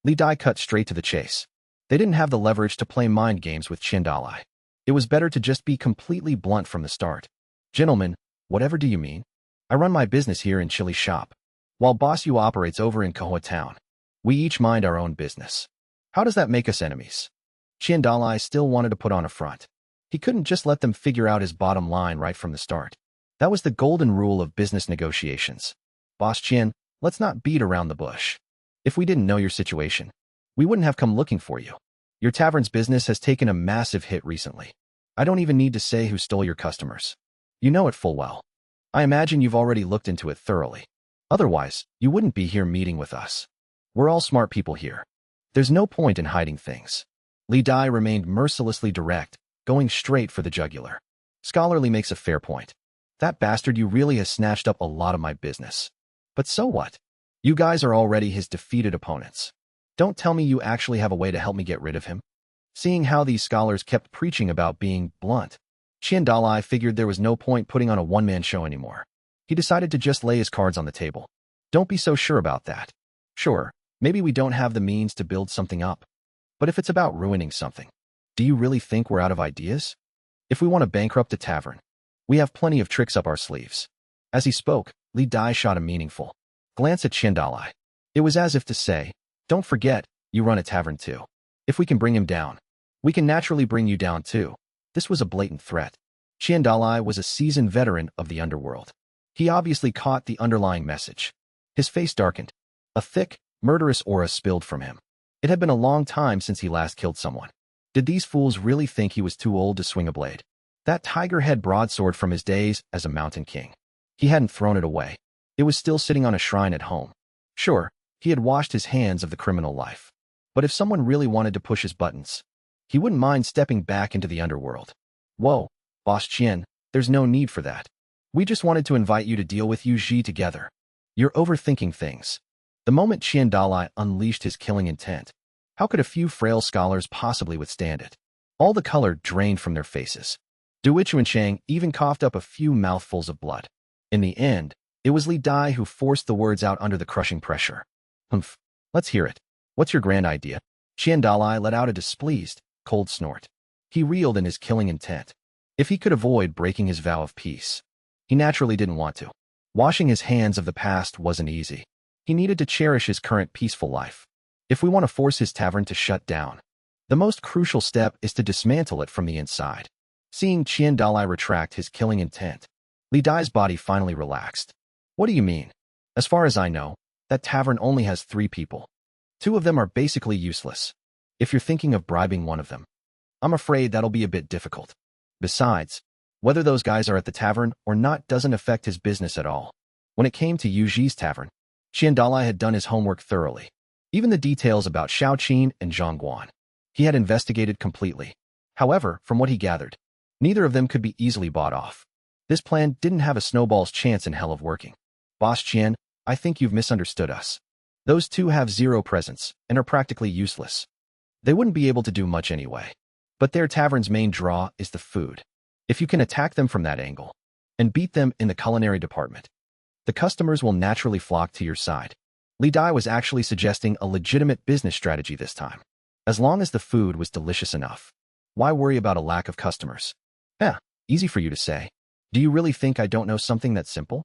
Li Dai cut straight to the chase. They didn't have the leverage to play mind games with Qian Dalai. It was better to just be completely blunt from the start. Gentlemen, whatever do you mean? I run my business here in Chili Shop, while Boss Yu operates over in Kohua Town. We each mind our own business. How does that make us enemies? Qian Dalai still wanted to put on a front. He couldn't just let them figure out his bottom line right from the start. That was the golden rule of business negotiations. Boss Qian, let's not beat around the bush. If we didn't know your situation, we wouldn't have come looking for you. Your tavern's business has taken a massive hit recently. I don't even need to say who stole your customers. You know it full well. I imagine you've already looked into it thoroughly. Otherwise, you wouldn't be here meeting with us. We're all smart people here. There's no point in hiding things. Li Dai remained mercilessly direct, going straight for the jugular. Scholarly makes a fair point. That bastard you really has snatched up a lot of my business. But so what? You guys are already his defeated opponents. Don't tell me you actually have a way to help me get rid of him. Seeing how these scholars kept preaching about being blunt, Qian Dalai figured there was no point putting on a one-man show anymore. He decided to just lay his cards on the table. Don't be so sure about that. Sure, maybe we don't have the means to build something up. But if it's about ruining something, do you really think we're out of ideas? If we want to bankrupt a tavern, we have plenty of tricks up our sleeves. As he spoke, Li Dai shot a meaningful glance at Qian Dalai. It was as if to say, don't forget, you run a tavern too. If we can bring him down, we can naturally bring you down too. This was a blatant threat. Qian Dalai was a seasoned veteran of the underworld. He obviously caught the underlying message. His face darkened. A thick, murderous aura spilled from him. It had been a long time since he last killed someone. Did these fools really think he was too old to swing a blade? That tiger-head broadsword from his days as a mountain king. He hadn't thrown it away. It was still sitting on a shrine at home. Sure, he had washed his hands of the criminal life. But if someone really wanted to push his buttons, he wouldn't mind stepping back into the underworld. Whoa, Boss Qian, there's no need for that. We just wanted to invite you to deal with Yu Ji together. You're overthinking things. The moment Qian Dalai unleashed his killing intent, how could a few frail scholars possibly withstand it? All the color drained from their faces. Du Ichuanshang even coughed up a few mouthfuls of blood. In the end, it was Li Dai who forced the words out under the crushing pressure. Humph, let's hear it. What's your grand idea? Qian Dalai let out a displeased, cold snort. He reeled in his killing intent. If he could avoid breaking his vow of peace, he naturally didn't want to. Washing his hands of the past wasn't easy. He needed to cherish his current peaceful life. If we want to force his tavern to shut down, the most crucial step is to dismantle it from the inside. Seeing Qian Dalai retract his killing intent, Li Dai's body finally relaxed. What do you mean? As far as I know, that tavern only has 3 people. 2 of them are basically useless. If you're thinking of bribing one of them, I'm afraid that'll be a bit difficult. Besides, whether those guys are at the tavern or not doesn't affect his business at all. When it came to Yu Ji's tavern, Qian Dalai had done his homework thoroughly. Even the details about Shaoqin and Zhongguan, he had investigated completely. However, from what he gathered, neither of them could be easily bought off. This plan didn't have a snowball's chance in hell of working. Boss Qian, I think you've misunderstood us. Those 2 have 0 presence and are practically useless. They wouldn't be able to do much anyway. But their tavern's main draw is the food. If you can attack them from that angle and beat them in the culinary department, the customers will naturally flock to your side. Li Dai was actually suggesting a legitimate business strategy this time. As long as the food was delicious enough, why worry about a lack of customers? Easy for you to say. Do you really think I don't know something that simple?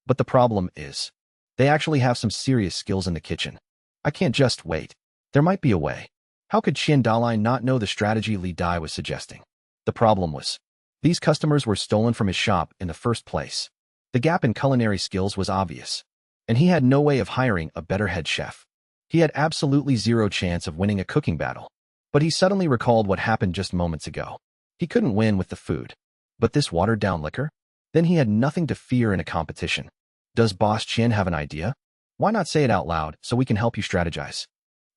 But the problem is, they actually have some serious skills in the kitchen. I can't just wait. There might be a way. How could Qian Dalai not know the strategy Li Dai was suggesting? The problem was, these customers were stolen from his shop in the first place. The gap in culinary skills was obvious, and he had no way of hiring a better head chef. He had absolutely 0 chance of winning a cooking battle. But he suddenly recalled what happened just moments ago. He couldn't win with the food. But this watered-down liquor? Then he had nothing to fear in a competition. Does Boss Qian have an idea? Why not say it out loud so we can help you strategize?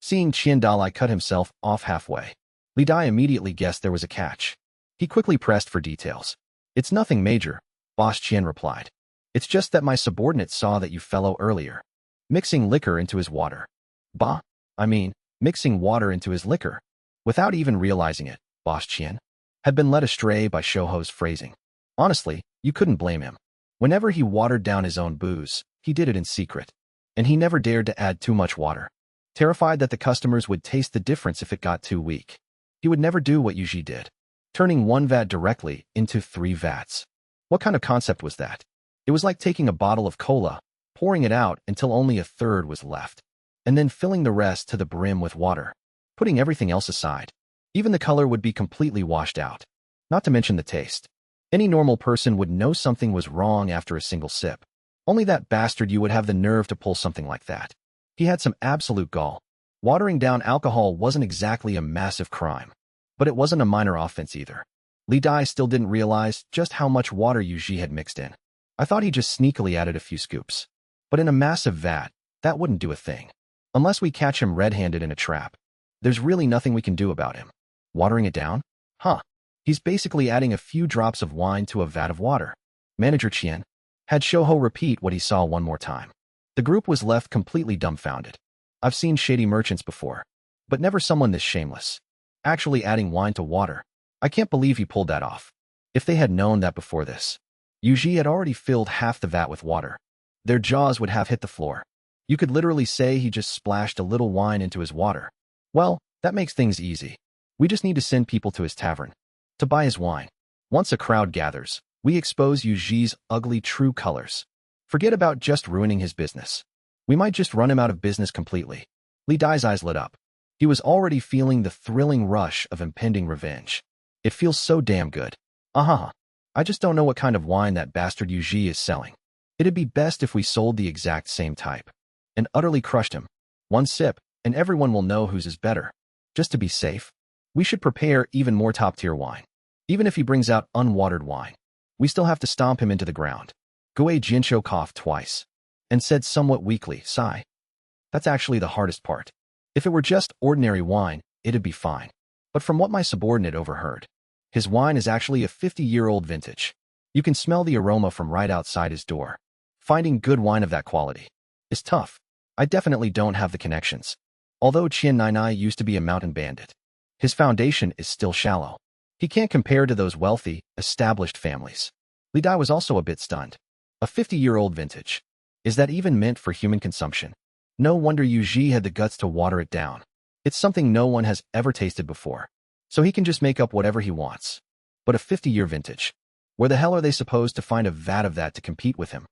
Seeing Qian Dalai cut himself off halfway, Li Dai immediately guessed there was a catch. He quickly pressed for details. It's nothing major, Boss Qian replied. It's just that my subordinate saw that you fellow earlier, mixing liquor into his water. Mixing water into his liquor. Without even realizing it, Boss Qian had been led astray by Shouho's phrasing. Honestly, you couldn't blame him. Whenever he watered down his own booze, he did it in secret. And he never dared to add too much water, terrified that the customers would taste the difference if it got too weak. He would never do what Yuji did, turning one vat directly into 3 vats. What kind of concept was that? It was like taking a bottle of cola, pouring it out until only a third was left, and then filling the rest to the brim with water, putting everything else aside. Even the color would be completely washed out, not to mention the taste. Any normal person would know something was wrong after a single sip. Only that bastard you would have the nerve to pull something like that. He had some absolute gall. Watering down alcohol wasn't exactly a massive crime, but it wasn't a minor offense either. Li Dai still didn't realize just how much water Yuji had mixed in. I thought he just sneakily added a few scoops. But in a massive vat, that wouldn't do a thing. Unless we catch him red-handed in a trap, there's really nothing we can do about him. Watering it down? He's basically adding a few drops of wine to a vat of water. Manager Qian had Shouho repeat what he saw one more time. The group was left completely dumbfounded. I've seen shady merchants before, but never someone this shameless. Actually adding wine to water. I can't believe he pulled that off. If they had known that before this, Yuji had already filled half the vat with water, their jaws would have hit the floor. You could literally say he just splashed a little wine into his water. Well, that makes things easy. We just need to send people to his tavern to buy his wine. Once a crowd gathers, we expose Yuji's ugly true colors. Forget about just ruining his business. We might just run him out of business completely. Li Dai's eyes lit up. He was already feeling the thrilling rush of impending revenge. It feels so damn good. I just don't know what kind of wine that bastard Yuji is selling. It'd be best if we sold the exact same type and utterly crushed him. One sip, and everyone will know whose is better. Just to be safe, we should prepare even more top-tier wine. Even if he brings out unwatered wine, we still have to stomp him into the ground. Goei Jinsho coughed twice and said somewhat weakly, sigh. That's actually the hardest part. If it were just ordinary wine, it'd be fine. But from what my subordinate overheard, his wine is actually a 50-year-old vintage. You can smell the aroma from right outside his door. Finding good wine of that quality is tough. I definitely don't have the connections. Although Qian Nainai used to be a mountain bandit, his foundation is still shallow. He can't compare to those wealthy, established families. Li Dai was also a bit stunned. A 50-year-old vintage. Is that even meant for human consumption? No wonder Yuji had the guts to water it down. It's something no one has ever tasted before, so he can just make up whatever he wants. But a 50-year vintage. Where the hell are they supposed to find a vat of that to compete with him?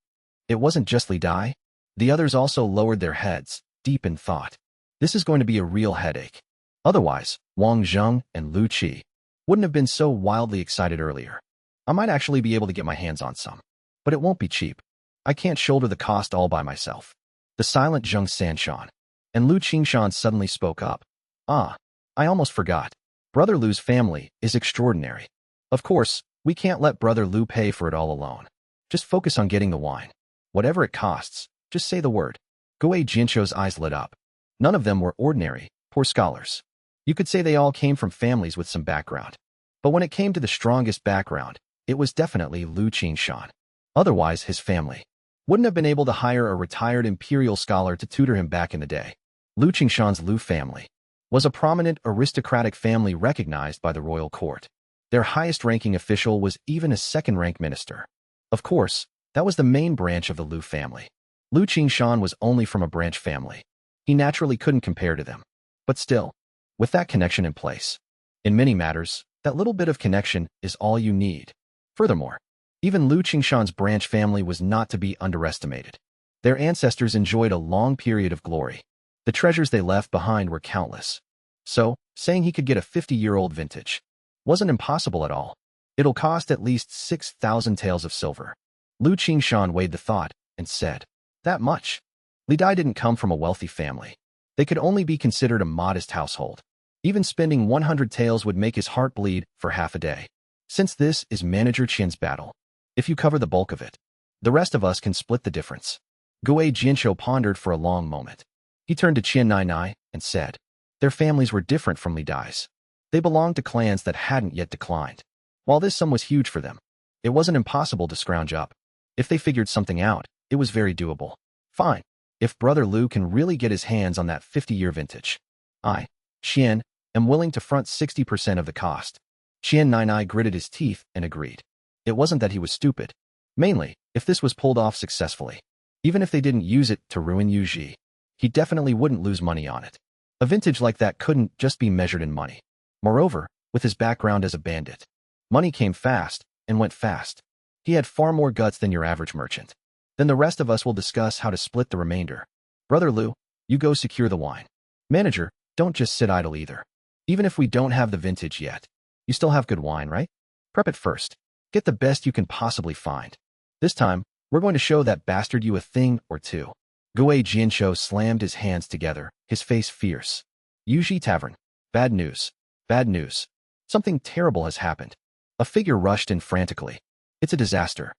It wasn't just Li Dai. The others also lowered their heads, deep in thought. This is going to be a real headache. Otherwise, Wang Zheng and Lu Qi wouldn't have been so wildly excited earlier. I might actually be able to get my hands on some, but it won't be cheap. I can't shoulder the cost all by myself. The silent Zheng Sanshan and Lu Qingshan suddenly spoke up. I almost forgot. Brother Lu's family is extraordinary. Of course, we can't let Brother Lu pay for it all alone. Just focus on getting the wine. Whatever it costs, just say the word. Goei Jinsho's eyes lit up. None of them were ordinary, poor scholars. You could say they all came from families with some background. But when it came to the strongest background, it was definitely Lu Qingshan. Otherwise, his family wouldn't have been able to hire a retired imperial scholar to tutor him back in the day. Lu Qingshan's Lu family was a prominent aristocratic family recognized by the royal court. Their highest-ranking official was even a second-rank minister. Of course, that was the main branch of the Lu family. Lu Qingshan was only from a branch family. He naturally couldn't compare to them. But still, with that connection in place, in many matters, that little bit of connection is all you need. Furthermore, even Lu Qingshan's branch family was not to be underestimated. Their ancestors enjoyed a long period of glory. The treasures they left behind were countless. So, saying he could get a 50-year-old vintage wasn't impossible at all. It'll cost at least 6,000 taels of silver. Lu Qingshan weighed the thought and said, that much? Li Dai didn't come from a wealthy family. They could only be considered a modest household. Even spending 100 taels would make his heart bleed for half a day. Since this is Manager Qian's battle, If you cover the bulk of it, the rest of us can split the difference. Guo Jianshou pondered for a long moment. He turned to Qian Nai and said, their families were different from Li Dai's. They belonged to clans that hadn't yet declined. While this sum was huge for them, it wasn't impossible to scrounge up. If they figured something out, it was very doable. Fine. If Brother Liu can really get his hands on that 50-year vintage, I, Qian, am willing to front 60% of the cost. Qian Nai gritted his teeth and agreed. It wasn't that he was stupid. Mainly, if this was pulled off successfully, even if they didn't use it to ruin Yu Ji, he definitely wouldn't lose money on it. A vintage like that couldn't just be measured in money. Moreover, with his background as a bandit, money came fast and went fast. He had far more guts than your average merchant. Then the rest of us will discuss how to split the remainder. Brother Liu, you go secure the wine. Manager, don't just sit idle either. Even if we don't have the vintage yet, you still have good wine, right? Prep it first. Get the best you can possibly find. This time, we're going to show that bastard you a thing or two. Guo Jianshou slammed his hands together, his face fierce. Yuji Tavern. Bad news. Bad news. Something terrible has happened. A figure rushed in frantically. It's a disaster.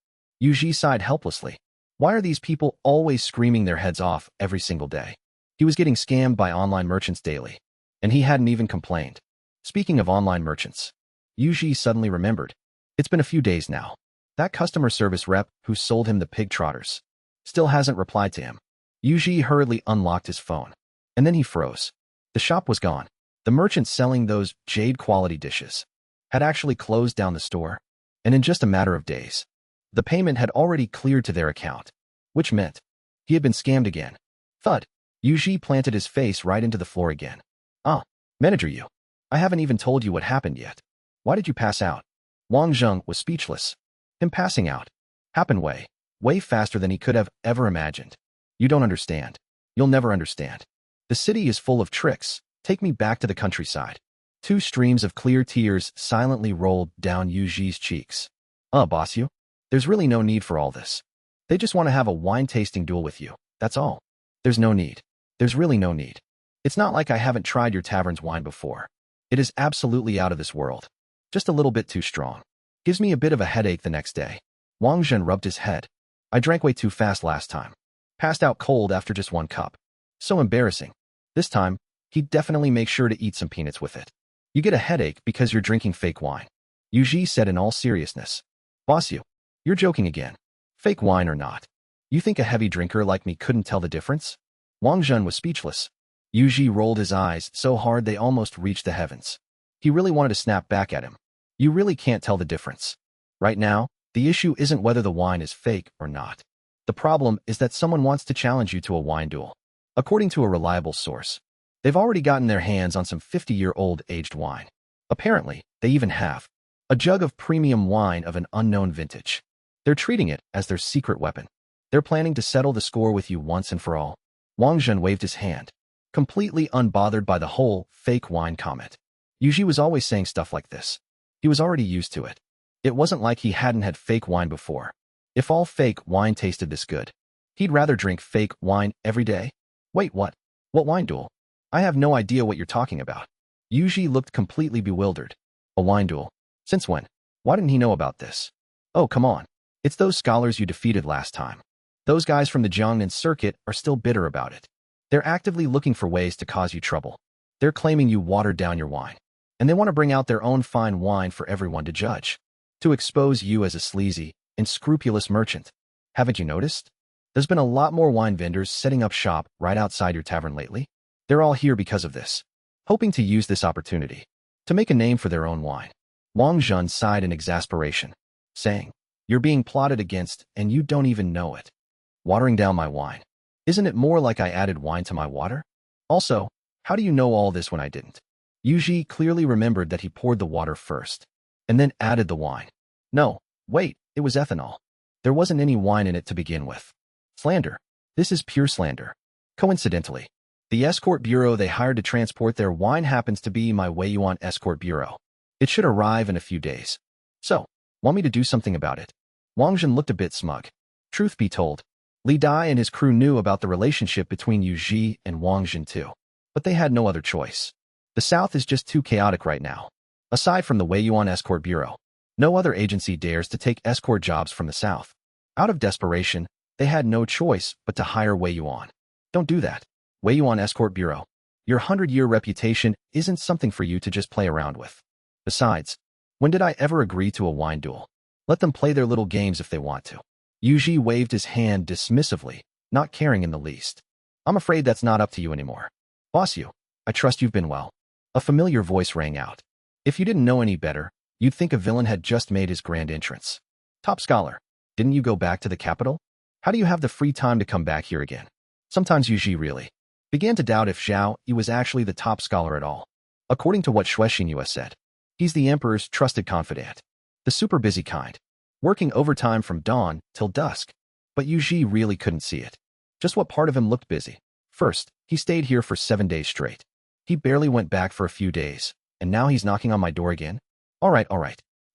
Yuji sighed helplessly. Why are these people always screaming their heads off every single day? He was getting scammed by online merchants daily, and he hadn't even complained. Speaking of online merchants, Yuji suddenly remembered. It's been a few days now. That customer service rep who sold him the pig trotters still hasn't replied to him. Yuji hurriedly unlocked his phone, and then he froze. The shop was gone. The merchant selling those jade-quality dishes had actually closed down the store, and in just a matter of days, the payment had already cleared to their account, which meant he had been scammed again. Thud. Yuji planted his face right into the floor again. Ah, manager you. I haven't even told you what happened yet. Why did you pass out? Wang Zheng was speechless. Him passing out happened way faster than he could have ever imagined. You don't understand. You'll never understand. The city is full of tricks. Take me back to the countryside. 2 streams of clear tears silently rolled down Yuji's cheeks. Boss you? There's really no need for all this. They just want to have a wine tasting duel with you. That's all. There's no need. There's really no need. It's not like I haven't tried your tavern's wine before. It is absolutely out of this world. Just a little bit too strong. Gives me a bit of a headache the next day. Wang Zhen rubbed his head. I drank way too fast last time. Passed out cold after just 1 cup. So embarrassing. This time, he'd definitely make sure to eat some peanuts with it. You get a headache because you're drinking fake wine. Yuji said in all seriousness. Boss you, you're joking again. Fake wine or not. You think a heavy drinker like me couldn't tell the difference? Wang Zhen was speechless. Yuji rolled his eyes so hard they almost reached the heavens. He really wanted to snap back at him. You really can't tell the difference. Right now, the issue isn't whether the wine is fake or not. The problem is that someone wants to challenge you to a wine duel. According to a reliable source, they've already gotten their hands on some 50-year-old aged wine. Apparently, they even have a jug of premium wine of an unknown vintage. They're treating it as their secret weapon. They're planning to settle the score with you once and for all. Wang Zhen waved his hand, completely unbothered by the whole fake wine comment. Yuji was always saying stuff like this. He was already used to it. It wasn't like he hadn't had fake wine before. If all fake wine tasted this good, he'd rather drink fake wine every day. Wait, what? What wine duel? I have no idea what you're talking about. Yuji looked completely bewildered. A wine duel? Since when? Why didn't he know about this? Oh, come on. It's those scholars you defeated last time. Those guys from the Jiangnan circuit are still bitter about it. They're actively looking for ways to cause you trouble. They're claiming you watered down your wine, and they want to bring out their own fine wine for everyone to judge, to expose you as a sleazy and scrupulous merchant. Haven't you noticed? There's been a lot more wine vendors setting up shop right outside your tavern lately. They're all here because of this, hoping to use this opportunity to make a name for their own wine. Wang Zhen sighed in exasperation, saying, You're being plotted against and you don't even know it. Watering down my wine. Isn't it more like I added wine to my water? Also, how do you know all this when I didn't? Yuji clearly remembered that he poured the water first, and then added the wine. No, wait, it was ethanol. There wasn't any wine in it to begin with. Slander. This is pure slander. Coincidentally, the escort bureau they hired to transport their wine happens to be my Weiyuan escort bureau. It should arrive in a few days. So, want me to do something about it? Wang Zhen looked a bit smug. Truth be told, Li Dai and his crew knew about the relationship between Yuji and Wang Zhen too, but they had no other choice. The South is just too chaotic right now. Aside from the Weiyuan escort bureau, No other agency dares to take escort jobs from the South. Out of desperation, they had no choice but to hire Wei Yuan. Don't do that. Wei Yuan Escort Bureau. Your 100-year reputation isn't something for you to just play around with. Besides, when did I ever agree to a wine duel? Let them play their little games if they want to. Yuji waved his hand dismissively, not caring in the least. I'm afraid that's not up to you anymore. Boss you, I trust you've been well. A familiar voice rang out. If you didn't know any better, you'd think a villain had just made his grand entrance. Top scholar, didn't you go back to the capital? How do you have the free time to come back here again? Sometimes Yuji really began to doubt if Zhao Yi was actually the top scholar at all. According to what Shuexinyue said, he's the emperor's trusted confidant. The super busy kind, working overtime from dawn till dusk. But Yuji really couldn't see it. Just what part of him looked busy? First, he stayed here for 7 days straight. He barely went back for a few days, and now he's knocking on my door again? All right.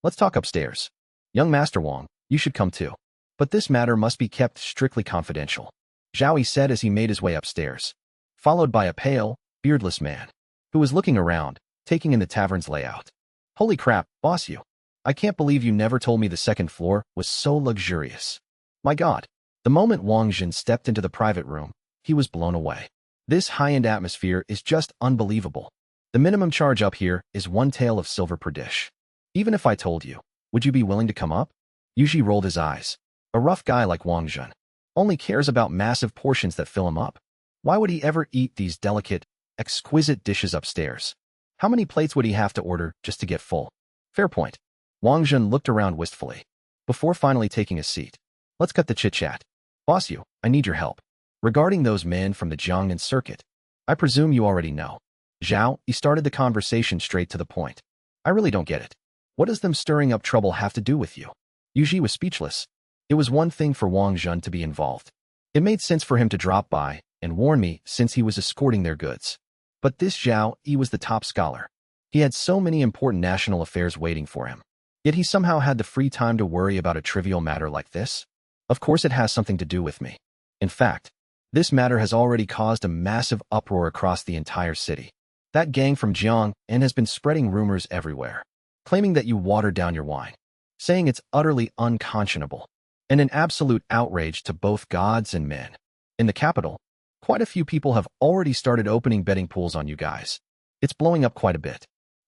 Let's talk upstairs. Young Master Wang, you should come too. But this matter must be kept strictly confidential, Zhao Yi said as he made his way upstairs, followed by a pale, beardless man, who was looking around, taking in the tavern's layout. Holy crap, boss you. I can't believe you never told me the second floor was so luxurious. My God. The moment Wang Jin stepped into the private room, he was blown away. This high-end atmosphere is just unbelievable. The minimum charge up here is 1 tael of silver per dish. Even if I told you, would you be willing to come up? Yuji rolled his eyes. A rough guy like Wang Jin only cares about massive portions that fill him up. Why would he ever eat these delicate, exquisite dishes upstairs? How many plates would he have to order just to get full? Fair point. Wang Jin looked around wistfully, before finally taking a seat. Let's cut the chit-chat. Boss you, I need your help. Regarding those men from the Jiangnan circuit, I presume you already know. Zhao Yi started the conversation straight to the point. I really don't get it. What does them stirring up trouble have to do with you? Yuji was speechless. It was one thing for Wang Jun to be involved. It made sense for him to drop by and warn me since he was escorting their goods. But this Zhao Yi was the top scholar. He had so many important national affairs waiting for him. Yet he somehow had the free time to worry about a trivial matter like this? Of course it has something to do with me. In fact, this matter has already caused a massive uproar across the entire city. That gang from Jiang and has been spreading rumors everywhere, claiming that you watered down your wine, saying it's utterly unconscionable, and an absolute outrage to both gods and men. In the capital, quite a few people have already started opening betting pools on you guys. It's blowing up quite a bit.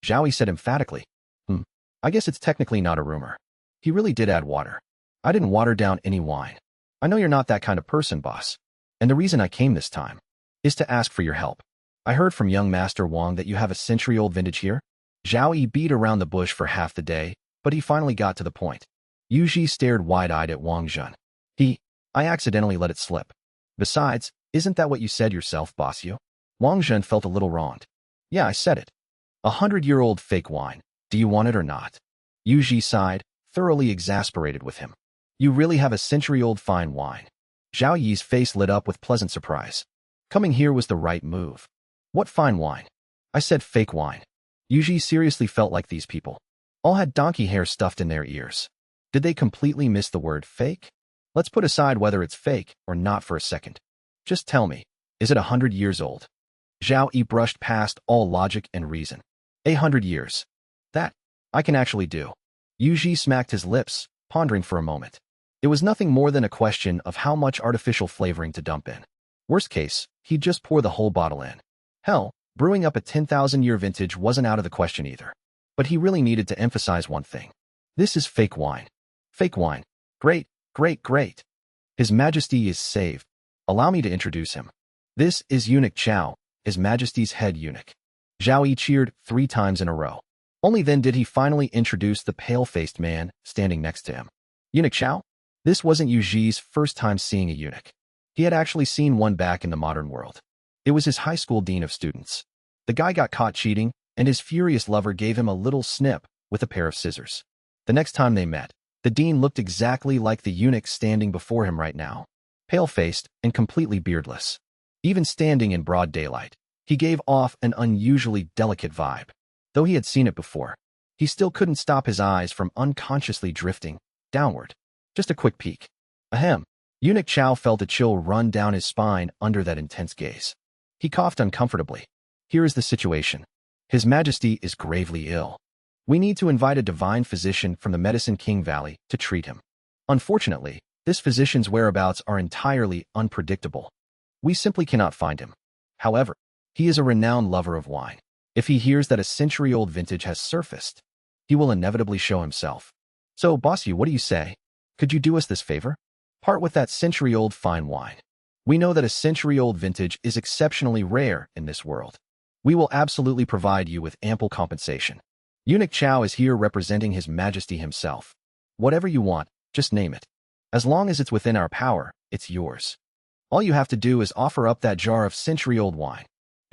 Zhao Yi said emphatically. I guess it's technically not a rumor. He really did add water. I didn't water down any wine. I know you're not that kind of person, boss. And the reason I came this time is to ask for your help. I heard from young Master Wang that you have a century-old vintage here. Zhao Yi beat around the bush for half the day, but he finally got to the point. Yuji stared wide-eyed at Wang Jun. I accidentally let it slip. Besides, isn't that what you said yourself, boss you? Wang Jun felt a little wronged. Yeah, I said it. 100-year-old fake wine. Do you want it or not? Yuji sighed, thoroughly exasperated with him. You really have a century-old fine wine. Zhao Yi's face lit up with pleasant surprise. Coming here was the right move. What fine wine? I said fake wine. Yuji seriously felt like these people all had donkey hair stuffed in their ears. Did they completely miss the word fake? Let's put aside whether it's fake or not for a second. Just tell me, is it 100 years old? Zhao Yi brushed past all logic and reason. 100 years. That I can actually do. Yuji smacked his lips, pondering for a moment. It was nothing more than a question of how much artificial flavoring to dump in. Worst case, he'd just pour the whole bottle in. Hell, brewing up a 10,000-year vintage wasn't out of the question either. But he really needed to emphasize one thing. This is fake wine. Fake wine. Great. His Majesty is saved. Allow me to introduce him. This is Eunuch Chao, His Majesty's head eunuch. Zhao Yi cheered 3 times in a row. Only then did he finally introduce the pale-faced man standing next to him. Eunuch Chao? This wasn't Yuji's first time seeing a eunuch. He had actually seen one back in the modern world. It was his high school dean of students. The guy got caught cheating, and his furious lover gave him a little snip with a pair of scissors. The next time they met, the dean looked exactly like the eunuch standing before him right now, pale-faced and completely beardless. Even standing in broad daylight, he gave off an unusually delicate vibe. Though he had seen it before, he still couldn't stop his eyes from unconsciously drifting downward. Just a quick peek. Ahem. Eunuch Chao felt a chill run down his spine under that intense gaze. He coughed uncomfortably. Here is the situation. His Majesty is gravely ill. We need to invite a divine physician from the Medicine King Valley to treat him. Unfortunately, this physician's whereabouts are entirely unpredictable. We simply cannot find him. However, he is a renowned lover of wine. If he hears that a century-old vintage has surfaced, he will inevitably show himself. So, Bossy, what do you say? Could you do us this favor? Part with that century-old fine wine. We know that a century-old vintage is exceptionally rare in this world. We will absolutely provide you with ample compensation. Eunuch Chow is here representing His Majesty himself. Whatever you want, just name it. As long as it's within our power, it's yours. All you have to do is offer up that jar of century-old wine.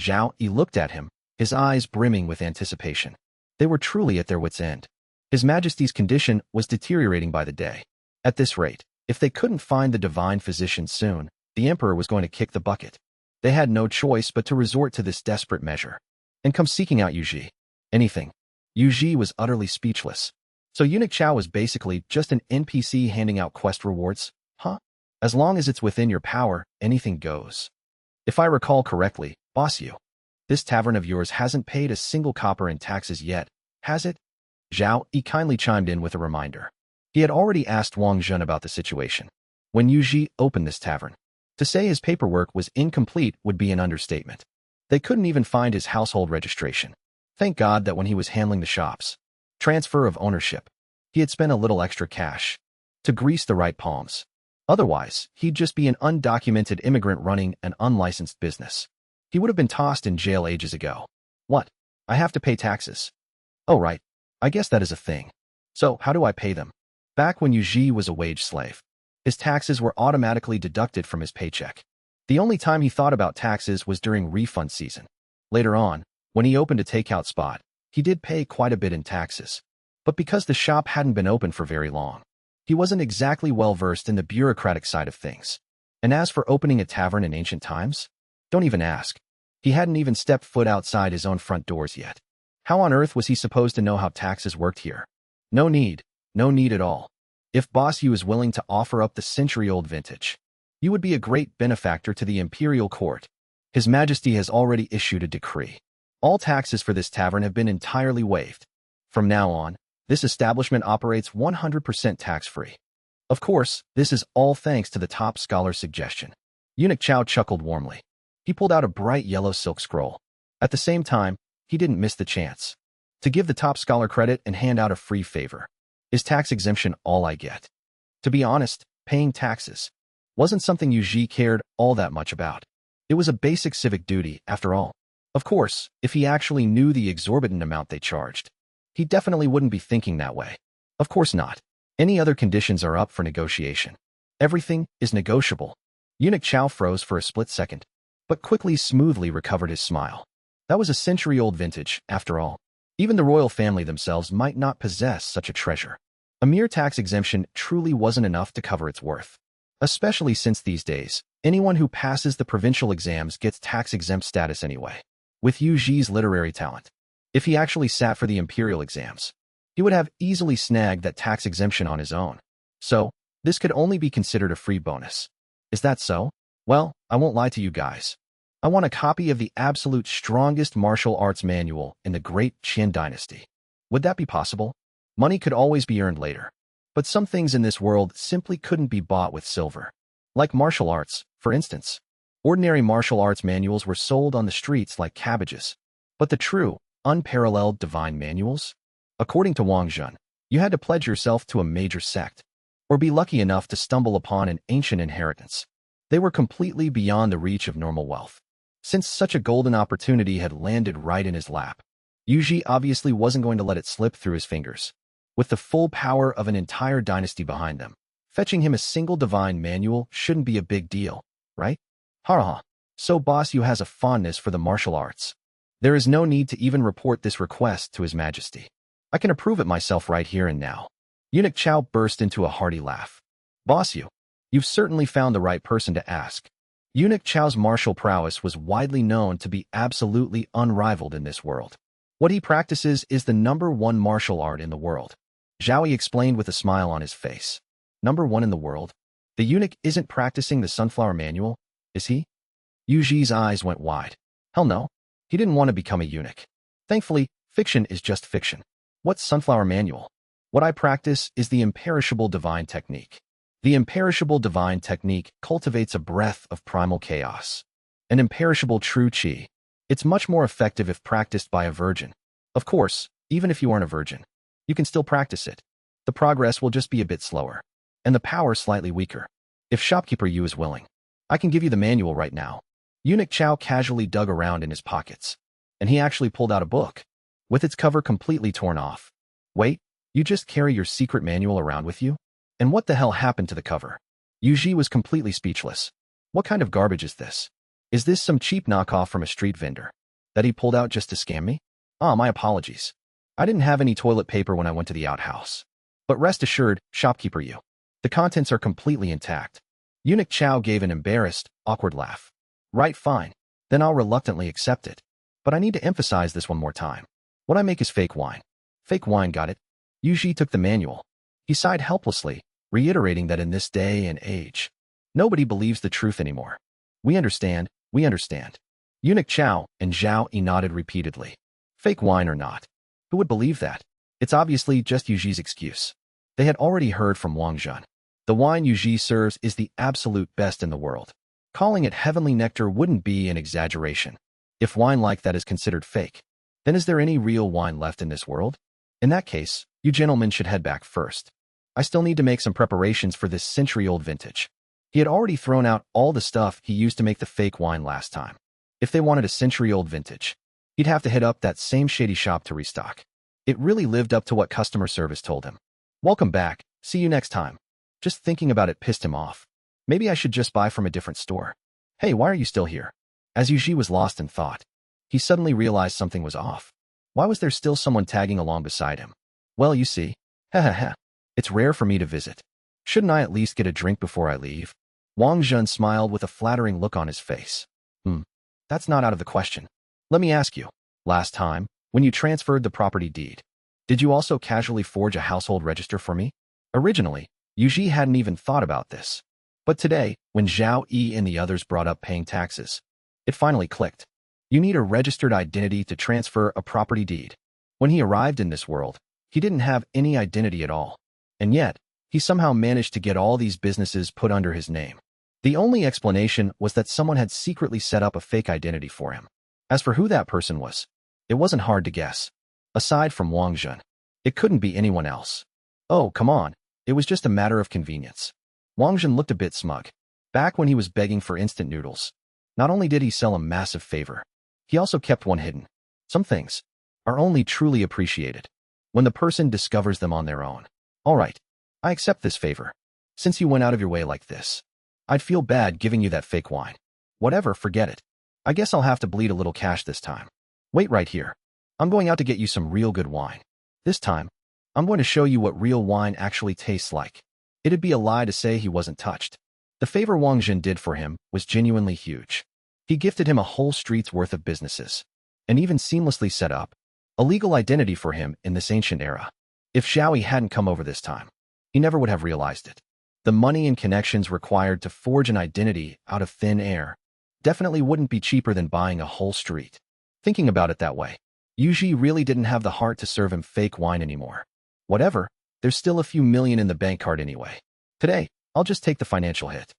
Zhao Yi looked at him, his eyes brimming with anticipation. They were truly at their wits' end. His Majesty's condition was deteriorating by the day. At this rate, if they couldn't find the divine physician soon, the emperor was going to kick the bucket. They had no choice but to resort to this desperate measure and come seeking out Yu Ji. Anything. Yu Ji was utterly speechless. So Eunuch Chow was basically just an NPC handing out quest rewards? Huh? As long as it's within your power, anything goes. If I recall correctly, boss you, this tavern of yours hasn't paid a single copper in taxes yet, has it? Zhao Yi kindly chimed in with a reminder. He had already asked Wang Zhen about the situation when Yu Ji opened this tavern. To say his paperwork was incomplete would be an understatement. They couldn't even find his household registration. Thank God that when he was handling the shop's transfer of ownership, he had spent a little extra cash to grease the right palms. Otherwise, he'd just be an undocumented immigrant running an unlicensed business. He would have been tossed in jail ages ago. What? I have to pay taxes. Oh right, I guess that is a thing. So, how do I pay them? Back when Yu Ji was a wage slave, his taxes were automatically deducted from his paycheck. The only time he thought about taxes was during refund season. Later on, when he opened a takeout spot, he did pay quite a bit in taxes. But because the shop hadn't been open for very long, he wasn't exactly well-versed in the bureaucratic side of things. And as for opening a tavern in ancient times, don't even ask. He hadn't even stepped foot outside his own front doors yet. How on earth was he supposed to know how taxes worked here? No need at all. If Boss Yu is willing to offer up the century-old vintage, you would be a great benefactor to the imperial court. His Majesty has already issued a decree. All taxes for this tavern have been entirely waived. From now on, this establishment operates 100% tax-free. Of course, this is all thanks to the top scholar's suggestion. Eunuch Chow chuckled warmly. He pulled out a bright yellow silk scroll. At the same time, he didn't miss the chance to give the top scholar credit and hand out a free favor. Is tax exemption all I get? To be honest, paying taxes wasn't something Yu Ji cared all that much about. It was a basic civic duty, after all. Of course, if he actually knew the exorbitant amount they charged, he definitely wouldn't be thinking that way. Of course not. Any other conditions are up for negotiation. Everything is negotiable. Eunuch Chow froze for a split second, but quickly smoothly recovered his smile. That was a century-old vintage, after all. Even the royal family themselves might not possess such a treasure. A mere tax exemption truly wasn't enough to cover its worth. Especially since these days, anyone who passes the provincial exams gets tax-exempt status anyway. With Yu Ji's literary talent, if he actually sat for the imperial exams, he would have easily snagged that tax exemption on his own. So, this could only be considered a free bonus. Is that so? Well, I won't lie to you guys. I want a copy of the absolute strongest martial arts manual in the great Qin dynasty. Would that be possible? Money could always be earned later. But some things in this world simply couldn't be bought with silver. Like martial arts, for instance. Ordinary martial arts manuals were sold on the streets like cabbages. But the true, unparalleled divine manuals? According to Wang Zhen, you had to pledge yourself to a major sect, or be lucky enough to stumble upon an ancient inheritance. They were completely beyond the reach of normal wealth. Since such a golden opportunity had landed right in his lap, Yu Ji obviously wasn't going to let it slip through his fingers. With the full power of an entire dynasty behind them, fetching him a single divine manual shouldn't be a big deal, right? Ha. So Boss Yu has a fondness for the martial arts. There is no need to even report this request to His Majesty. I can approve it myself right here and now. Eunuch Chow burst into a hearty laugh. Boss Yu, you've certainly found the right person to ask. Eunuch Chow's martial prowess was widely known to be absolutely unrivaled in this world. What he practices is the #1 martial art in the world. Zhao Yi explained with a smile on his face. #1 in the world? The eunuch isn't practicing the sunflower manual, is he? Yu Ji's eyes went wide. Hell no. He didn't want to become a eunuch. Thankfully, fiction is just fiction. What's Sunflower Manual? What I practice is the imperishable divine technique. The imperishable divine technique cultivates a breath of primal chaos. An imperishable true chi. It's much more effective if practiced by a virgin. Of course, even if you aren't a virgin, you can still practice it. The progress will just be a bit slower, and the power slightly weaker. If shopkeeper Yu is willing, I can give you the manual right now. Eunuch Chow casually dug around in his pockets, and he actually pulled out a book, with its cover completely torn off. Wait, you just carry your secret manual around with you? And what the hell happened to the cover? Yuji was completely speechless. What kind of garbage is this? Is this some cheap knockoff from a street vendor that he pulled out just to scam me? My apologies. I didn't have any toilet paper when I went to the outhouse. But rest assured, shopkeeper Yu, the contents are completely intact. Eunuch Chow gave an embarrassed, awkward laugh. Right, fine. Then I'll reluctantly accept it. But I need to emphasize this one more time. What I make is fake wine. Fake wine, got it? Yuji took the manual. He sighed helplessly, reiterating that in this day and age, nobody believes the truth anymore. We understand, we understand. Eunuch Chow and Zhao Yi nodded repeatedly. Fake wine or not, who would believe that? It's obviously just Yuji's excuse. They had already heard from Wang Zhen. The wine Yuji serves is the absolute best in the world. Calling it heavenly nectar wouldn't be an exaggeration. If wine like that is considered fake, then is there any real wine left in this world? In that case, you gentlemen should head back first. I still need to make some preparations for this century-old vintage. He had already thrown out all the stuff he used to make the fake wine last time. If they wanted a century-old vintage, he'd have to hit up that same shady shop to restock. It really lived up to what customer service told him. Welcome back, see you next time. Just thinking about it pissed him off. Maybe I should just buy from a different store. Hey, why are you still here? As Yuji was lost in thought, he suddenly realized something was off. Why was there still someone tagging along beside him? Well, you see, it's rare for me to visit. Shouldn't I at least get a drink before I leave? Wang Zhen smiled with a flattering look on his face. That's not out of the question. Let me ask you, last time, when you transferred the property deed, did you also casually forge a household register for me? Originally, Yuji hadn't even thought about this. But today, when Zhao Yi and the others brought up paying taxes, it finally clicked. You need a registered identity to transfer a property deed. When he arrived in this world, he didn't have any identity at all. And yet, he somehow managed to get all these businesses put under his name. The only explanation was that someone had secretly set up a fake identity for him. As for who that person was, it wasn't hard to guess. Aside from Wang Zhen, it couldn't be anyone else. Oh, come on, it was just a matter of convenience. Wang Zhen looked a bit smug. Back when he was begging for instant noodles, not only did he sell a massive favor, he also kept one hidden. Some things are only truly appreciated when the person discovers them on their own. All right, I accept this favor. Since you went out of your way like this, I'd feel bad giving you that fake wine. Whatever, forget it. I guess I'll have to bleed a little cash this time. Wait right here. I'm going out to get you some real good wine. This time, I'm going to show you what real wine actually tastes like. It'd be a lie to say he wasn't touched. The favor Wang Zhen did for him was genuinely huge. He gifted him a whole street's worth of businesses, and even seamlessly set up a legal identity for him in this ancient era. If Xiaoyi hadn't come over this time, he never would have realized it. The money and connections required to forge an identity out of thin air definitely wouldn't be cheaper than buying a whole street. Thinking about it that way, Yuji really didn't have the heart to serve him fake wine anymore. Whatever, there's still a few million in the bank card anyway. Today, I'll just take the financial hit.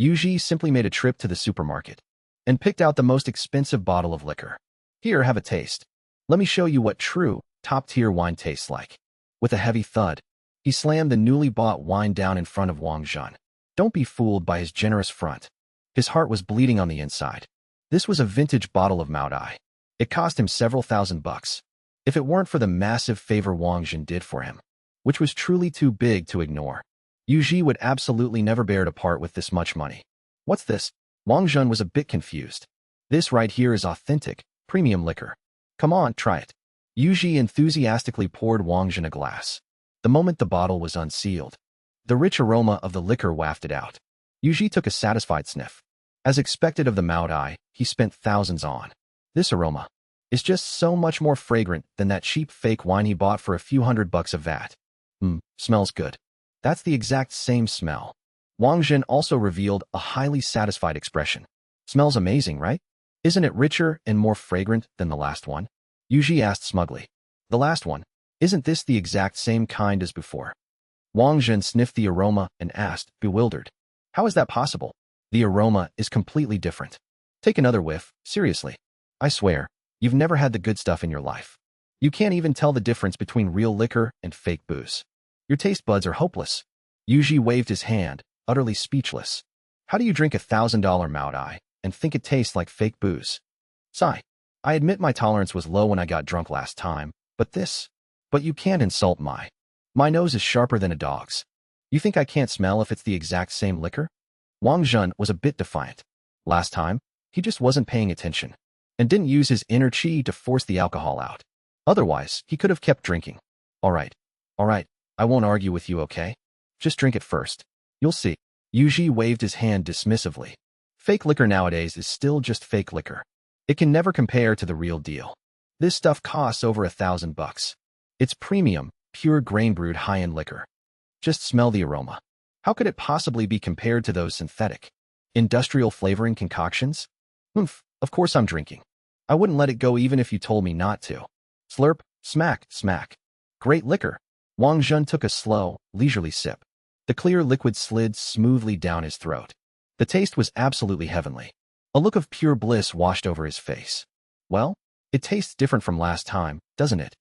Yuji simply made a trip to the supermarket and picked out the most expensive bottle of liquor. Here, have a taste. Let me show you what true, top-tier wine tastes like. With a heavy thud, he slammed the newly bought wine down in front of Wang Zhen. Don't be fooled by his generous front. His heart was bleeding on the inside. This was a vintage bottle of Maodai. It cost him several $1,000s. If it weren't for the massive favor Wang Zhen did for him, which was truly too big to ignore, Yuji would absolutely never bear to part with this much money. What's this? Wang Zhen was a bit confused. This right here is authentic, premium liquor. Come on, try it. Yuji enthusiastically poured Wang Zhen a glass. The moment the bottle was unsealed, the rich aroma of the liquor wafted out. Yuji took a satisfied sniff. As expected of the Maodai, he spent thousands on. This aroma is just so much more fragrant than that cheap fake wine he bought for a few $100 of VAT. Smells good. That's the exact same smell. Wang Zhen also revealed a highly satisfied expression. Smells amazing, right? Isn't it richer and more fragrant than the last one? Yuji asked smugly. The last one? Isn't this the exact same kind as before? Wang Zhen sniffed the aroma and asked, bewildered. How is that possible? The aroma is completely different. Take another whiff, seriously. I swear, you've never had the good stuff in your life. You can't even tell the difference between real liquor and fake booze. Your taste buds are hopeless. Yuji waved his hand, utterly speechless. How do you drink $1,000 Maodai and think it tastes like fake booze? Sigh. I admit my tolerance was low when I got drunk last time, but you can't insult my nose is sharper than a dog's. You think I can't smell if it's the exact same liquor? Wang Zhen was a bit defiant. Last time, he just wasn't paying attention and didn't use his inner chi to force the alcohol out. Otherwise, he could have kept drinking. All right, I won't argue with you, okay? Just drink it first. You'll see. Yuji waved his hand dismissively. Fake liquor nowadays is still just fake liquor. It can never compare to the real deal. This stuff costs over $1,000. It's premium, pure grain-brewed high-end liquor. Just smell the aroma. How could it possibly be compared to those synthetic, industrial flavoring concoctions? Of course I'm drinking. I wouldn't let it go even if you told me not to. Slurp, smack, smack. Great liquor. Wang Zhen took a slow, leisurely sip. The clear liquid slid smoothly down his throat. The taste was absolutely heavenly. A look of pure bliss washed over his face. Well, it tastes different from last time, doesn't it?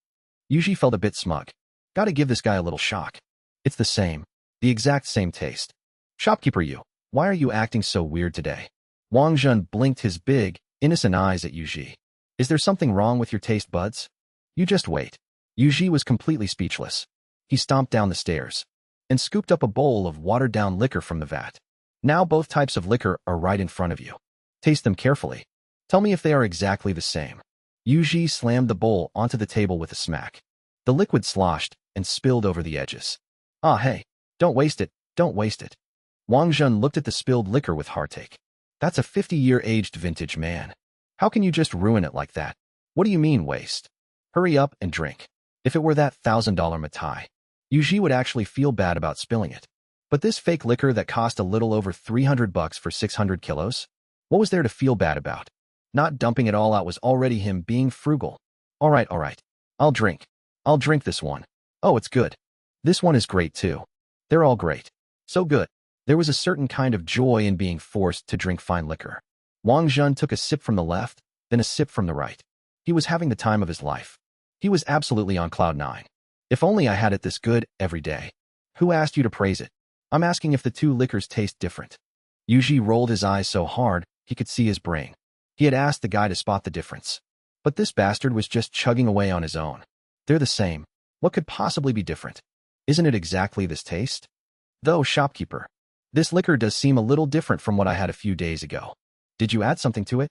Yuji felt a bit smug. Gotta give this guy a little shock. It's the same. The exact same taste. Shopkeeper you, why are you acting so weird today? Wang Zhen blinked his big, innocent eyes at Yuji. Is there something wrong with your taste buds? You just wait. Yuji was completely speechless. He stomped down the stairs and scooped up a bowl of watered-down liquor from the vat. Now both types of liquor are right in front of you. Taste them carefully. Tell me if they are exactly the same. Yuji slammed the bowl onto the table with a smack. The liquid sloshed and spilled over the edges. Ah, hey, don't waste it, don't waste it. Wang Zhen looked at the spilled liquor with heartache. That's a 50-year aged vintage, man. How can you just ruin it like that? What do you mean waste? Hurry up and drink. If it were that $1,000 matai, Yuji would actually feel bad about spilling it. But this fake liquor that cost a little over $300 for 600 kilos? What was there to feel bad about? Not dumping it all out was already him being frugal. All right. I'll drink this one. Oh, it's good. This one is great too. They're all great. So good. There was a certain kind of joy in being forced to drink fine liquor. Wang Zhen took a sip from the left, then a sip from the right. He was having the time of his life. He was absolutely on cloud nine. If only I had it this good every day. Who asked you to praise it? I'm asking if the two liquors taste different. Yuji rolled his eyes so hard he could see his brain. He had asked the guy to spot the difference. But this bastard was just chugging away on his own. They're the same. What could possibly be different? Isn't it exactly this taste? Though, shopkeeper, this liquor does seem a little different from what I had a few days ago. Did you add something to it?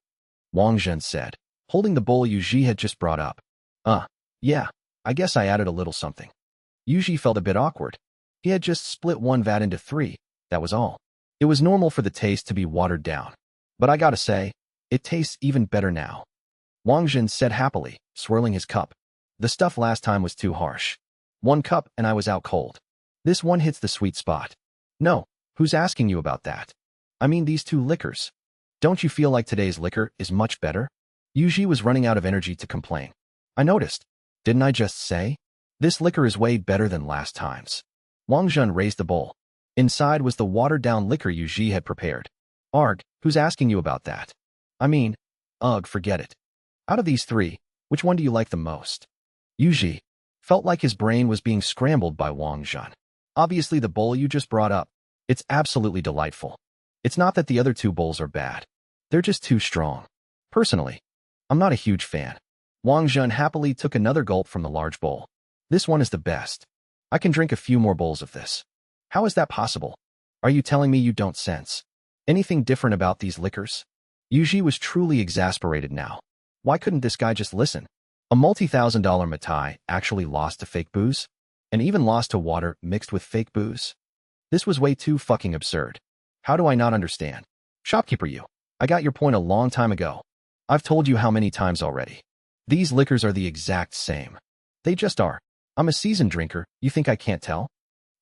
Wang Zhen said, holding the bowl Yuji had just brought up. Yeah, I guess I added a little something. Yuji felt a bit awkward. He had just split one vat into 3, that was all. It was normal for the taste to be watered down. But I gotta say, it tastes even better now. Wang Zhen said happily, swirling his cup. The stuff last time was too harsh. 1 cup and I was out cold. This one hits the sweet spot. No, who's asking you about that? I mean these 2 liquors. Don't you feel like today's liquor is much better? Yuji was running out of energy to complain. I noticed. Didn't I just say? This liquor is way better than last time's. Wang Zhen raised the bowl. Inside was the watered-down liquor Yuji had prepared. Arg, who's asking you about that? I mean, forget it. Out of these 3, which one do you like the most? Yuji felt like his brain was being scrambled by Wang Zhen. Obviously the bowl you just brought up. It's absolutely delightful. It's not that the other 2 bowls are bad. They're just too strong. Personally, I'm not a huge fan. Wang Zhen happily took another gulp from the large bowl. This one is the best. I can drink a few more bowls of this. How is that possible? Are you telling me you don't sense anything different about these liquors? Yuji was truly exasperated now. Why couldn't this guy just listen? A multi-$1,000 matai actually lost to fake booze? And even lost to water mixed with fake booze? This was way too fucking absurd. How do I not understand? Shopkeeper you, I got your point a long time ago. I've told you how many times already. These liquors are the exact same. They just are. I'm a seasoned drinker, you think I can't tell?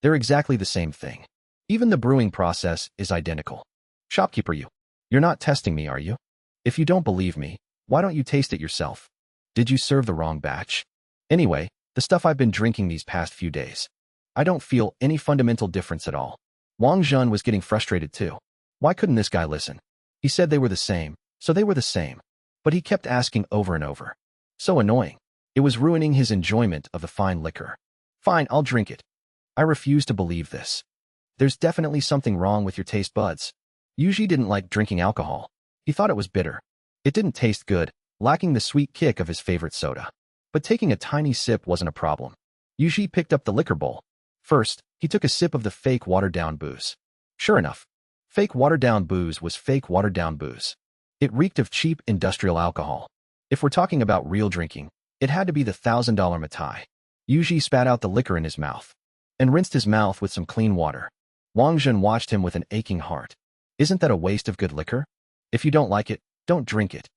They're exactly the same thing. Even the brewing process is identical. Shopkeeper you, you're not testing me, are you? If you don't believe me, why don't you taste it yourself? Did you serve the wrong batch? Anyway, The stuff I've been drinking these past few days. I don't feel any fundamental difference at all. Wang Zhen was getting frustrated too. Why couldn't this guy listen? He said they were the same, so they were the same. But he kept asking over and over. So annoying. It was ruining his enjoyment of the fine liquor. Fine, I'll drink it. I refuse to believe this. There's definitely something wrong with your taste buds. Yuji didn't like drinking alcohol. He thought it was bitter. It didn't taste good, lacking the sweet kick of his favorite soda. But taking a tiny sip wasn't a problem. Yuji picked up the liquor bowl. First, he took a sip of the fake watered-down booze. Sure enough, fake watered-down booze was fake watered-down booze. It reeked of cheap industrial alcohol. If we're talking about real drinking, it had to be the $1,000 Matai. Yuji spat out the liquor in his mouth and rinsed his mouth with some clean water. Wang Zhen watched him with an aching heart. Isn't that a waste of good liquor? If you don't like it, don't drink it.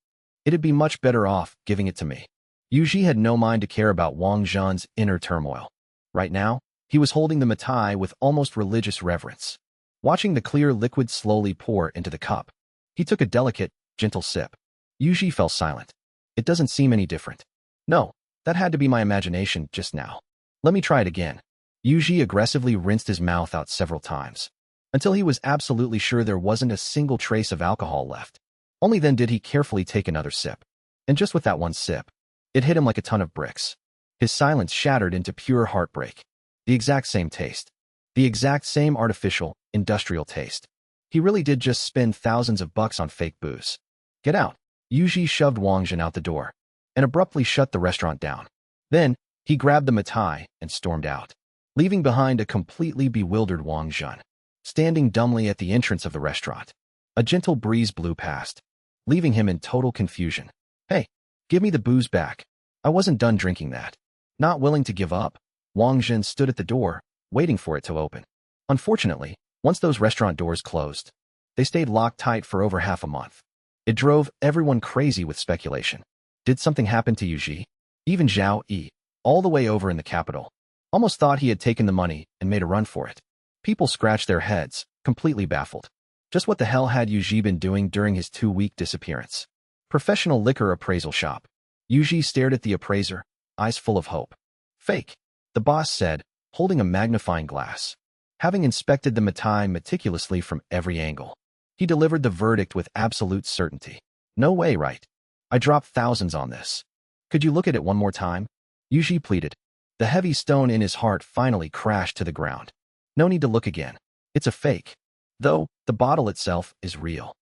It'd be much better off giving it to me. Yuji had no mind to care about Wang Zhen's inner turmoil. Right now, he was holding the Matai with almost religious reverence. Watching the clear liquid slowly pour into the cup, he took a delicate, gentle sip. Yuji fell silent. It doesn't seem any different. No, that had to be my imagination just now. Let me try it again. Yuji aggressively rinsed his mouth out several times, until he was absolutely sure there wasn't a single trace of alcohol left. Only then did he carefully take another sip. And just with that one sip, it hit him like a ton of bricks. His silence shattered into pure heartbreak. The exact same taste. The exact same artificial, industrial taste. He really did just spend thousands of bucks on fake booze. Get out. Yuji shoved Wang Zhen out the door and abruptly shut the restaurant down. Then, he grabbed the Matai and stormed out, leaving behind a completely bewildered Wang Zhen, standing dumbly at the entrance of the restaurant. A gentle breeze blew past, leaving him in total confusion. Hey, give me the booze back. I wasn't done drinking that. Not willing to give up, Wang Zhen stood at the door, waiting for it to open. Unfortunately, once those restaurant doors closed, they stayed locked tight for over half a month. It drove everyone crazy with speculation. Did something happen to Yuji? Even Zhao Yi, all the way over in the capital, almost thought he had taken the money and made a run for it. People scratched their heads, completely baffled. Just what the hell had Yuji been doing during his 2-week disappearance? Professional liquor appraisal shop. Yuji stared at the appraiser, eyes full of hope. Fake, the boss said, holding a magnifying glass. Having inspected the Matai meticulously from every angle, he delivered the verdict with absolute certainty. No way, right? I dropped thousands on this. Could you look at it one more time? Yuji pleaded. The heavy stone in his heart finally crashed to the ground. No need to look again. It's a fake. Though, the bottle itself is real.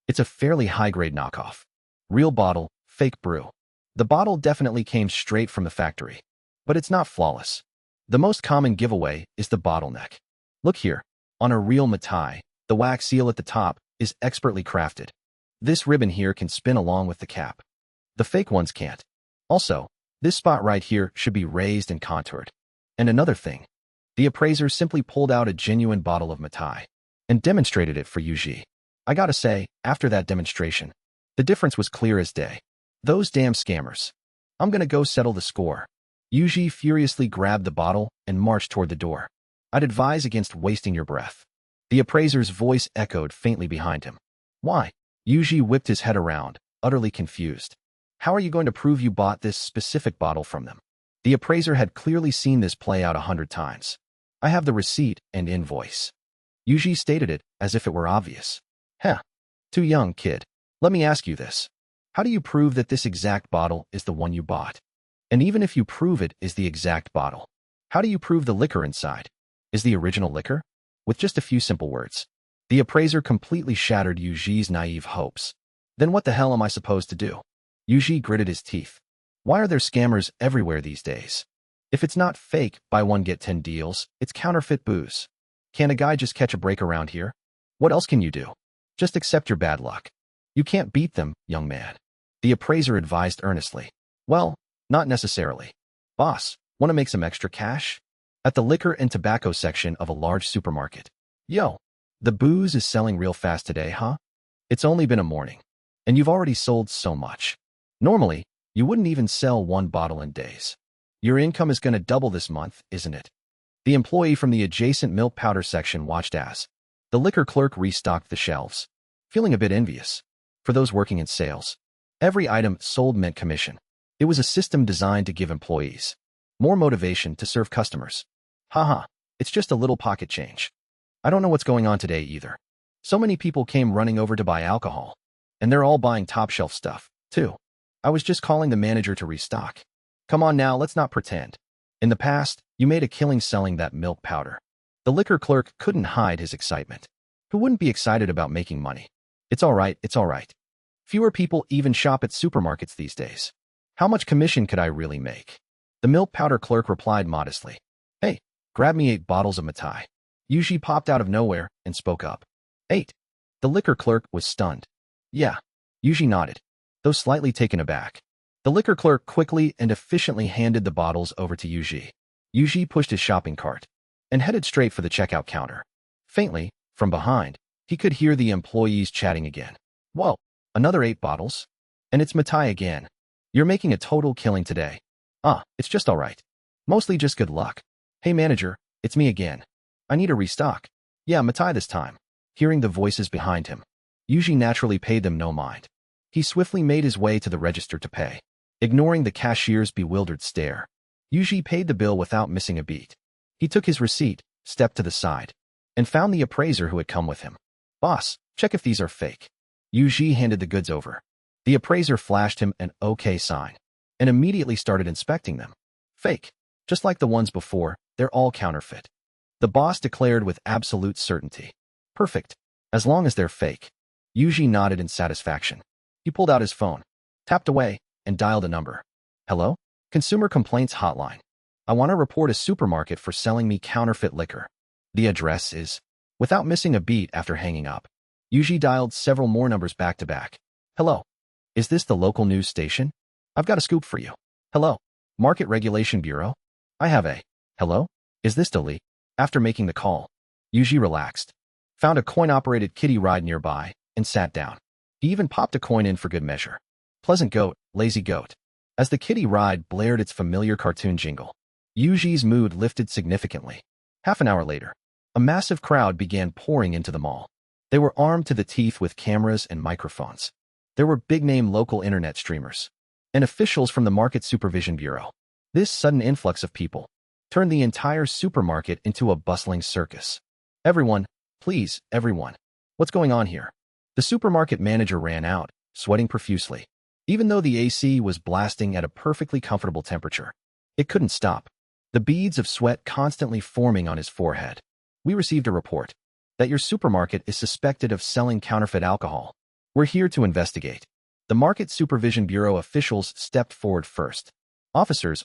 It's a fairly high-grade knockoff. Real bottle, fake brew. The bottle definitely came straight from the factory. But it's not flawless. The most common giveaway is the bottleneck. Look here. On a real Matai, the wax seal at the top is expertly crafted. This ribbon here can spin along with the cap. The fake ones can't. Also, this spot right here should be raised and contoured. And another thing, the appraiser simply pulled out a genuine bottle of Matai and demonstrated it for Yuji. I gotta say, after that demonstration, the difference was clear as day. Those damn scammers. I'm gonna go settle the score. Yuji furiously grabbed the bottle and marched toward the door. I'd advise against wasting your breath. The appraiser's voice echoed faintly behind him. Why? Yuji whipped his head around, utterly confused. How are you going to prove you bought this specific bottle from them? The appraiser had clearly seen this play out 100 times. I have the receipt and invoice. Yuji stated it as if it were obvious. Heh. Too young, kid. Let me ask you this. How do you prove that this exact bottle is the one you bought? And even if you prove it is the exact bottle, how do you prove the liquor inside is the original liquor? With just a few simple words, the appraiser completely shattered Yuji's naive hopes. Then what the hell am I supposed to do? Yuji gritted his teeth. Why are there scammers everywhere these days? If it's not fake, buy one get 10 deals, it's counterfeit booze. Can a guy just catch a break around here? What else can you do? Just accept your bad luck. You can't beat them, young man. The appraiser advised earnestly. Well, not necessarily. Boss, want to make some extra cash? At the liquor and tobacco section of a large supermarket. Yo, the booze is selling real fast today, huh? It's only been a morning, and you've already sold so much. Normally, you wouldn't even sell one bottle in days. Your income is going to double this month, isn't it? The employee from the adjacent milk powder section watched as the liquor clerk restocked the shelves, feeling a bit envious. For those working in sales, every item sold meant commission. It was a system designed to give employees More motivation to serve customers. Haha, it's just a little pocket change. I don't know what's going on today either. So many people came running over to buy alcohol. And they're all buying top-shelf stuff, too. I was just calling the manager to restock. Come on now, let's not pretend. In the past, you made a killing selling that milk powder. The liquor clerk couldn't hide his excitement. Who wouldn't be excited about making money? It's all right, it's all right. Fewer people even shop at supermarkets these days. How much commission could I really make? The milk powder clerk replied modestly. Hey, grab me 8 bottles of Matai. Yuji popped out of nowhere and spoke up. 8. The liquor clerk was stunned. Yeah. Yuji nodded, though slightly taken aback. The liquor clerk quickly and efficiently handed the bottles over to Yuji. Yuji pushed his shopping cart and headed straight for the checkout counter. Faintly, from behind, he could hear the employees chatting again. Whoa, another 8 bottles? And it's Matai again. You're making a total killing today. It's just all right. Mostly just good luck. Hey manager, it's me again. I need a restock. Yeah, Matai this time. Hearing the voices behind him, Yuji naturally paid them no mind. He swiftly made his way to the register to pay. Ignoring the cashier's bewildered stare, Yuji paid the bill without missing a beat. He took his receipt, stepped to the side, and found the appraiser who had come with him. Boss, check if these are fake. Yuji handed the goods over. The appraiser flashed him an OK sign and immediately started inspecting them. Fake. Just like the ones before, they're all counterfeit. The boss declared with absolute certainty. Perfect. As long as they're fake. Yuji nodded in satisfaction. He pulled out his phone, tapped away, and dialed a number. Hello? Consumer Complaints Hotline. I want to report a supermarket for selling me counterfeit liquor. The address is... Without missing a beat after hanging up, Yuji dialed several more numbers back to back. Hello? Is this the local news station? I've got a scoop for you. Hello? Market Regulation Bureau? I have a... Hello? Is this Dali? After making the call, Yuji relaxed, found a coin-operated kiddie ride nearby, and sat down. He even popped a coin in for good measure. Pleasant goat, lazy goat. As the kiddie ride blared its familiar cartoon jingle, Yuji's mood lifted significantly. Half an hour later, a massive crowd began pouring into the mall. They were armed to the teeth with cameras and microphones. There were big-name local internet streamers and officials from the Market Supervision Bureau. This sudden influx of people turned the entire supermarket into a bustling circus. Everyone, please, everyone. What's going on here? The supermarket manager ran out, sweating profusely. Even though the AC was blasting at a perfectly comfortable temperature, it couldn't stop. The beads of sweat constantly forming on his forehead. We received a report that your supermarket is suspected of selling counterfeit alcohol. We're here to investigate. The Market Supervision Bureau officials stepped forward first. Officers,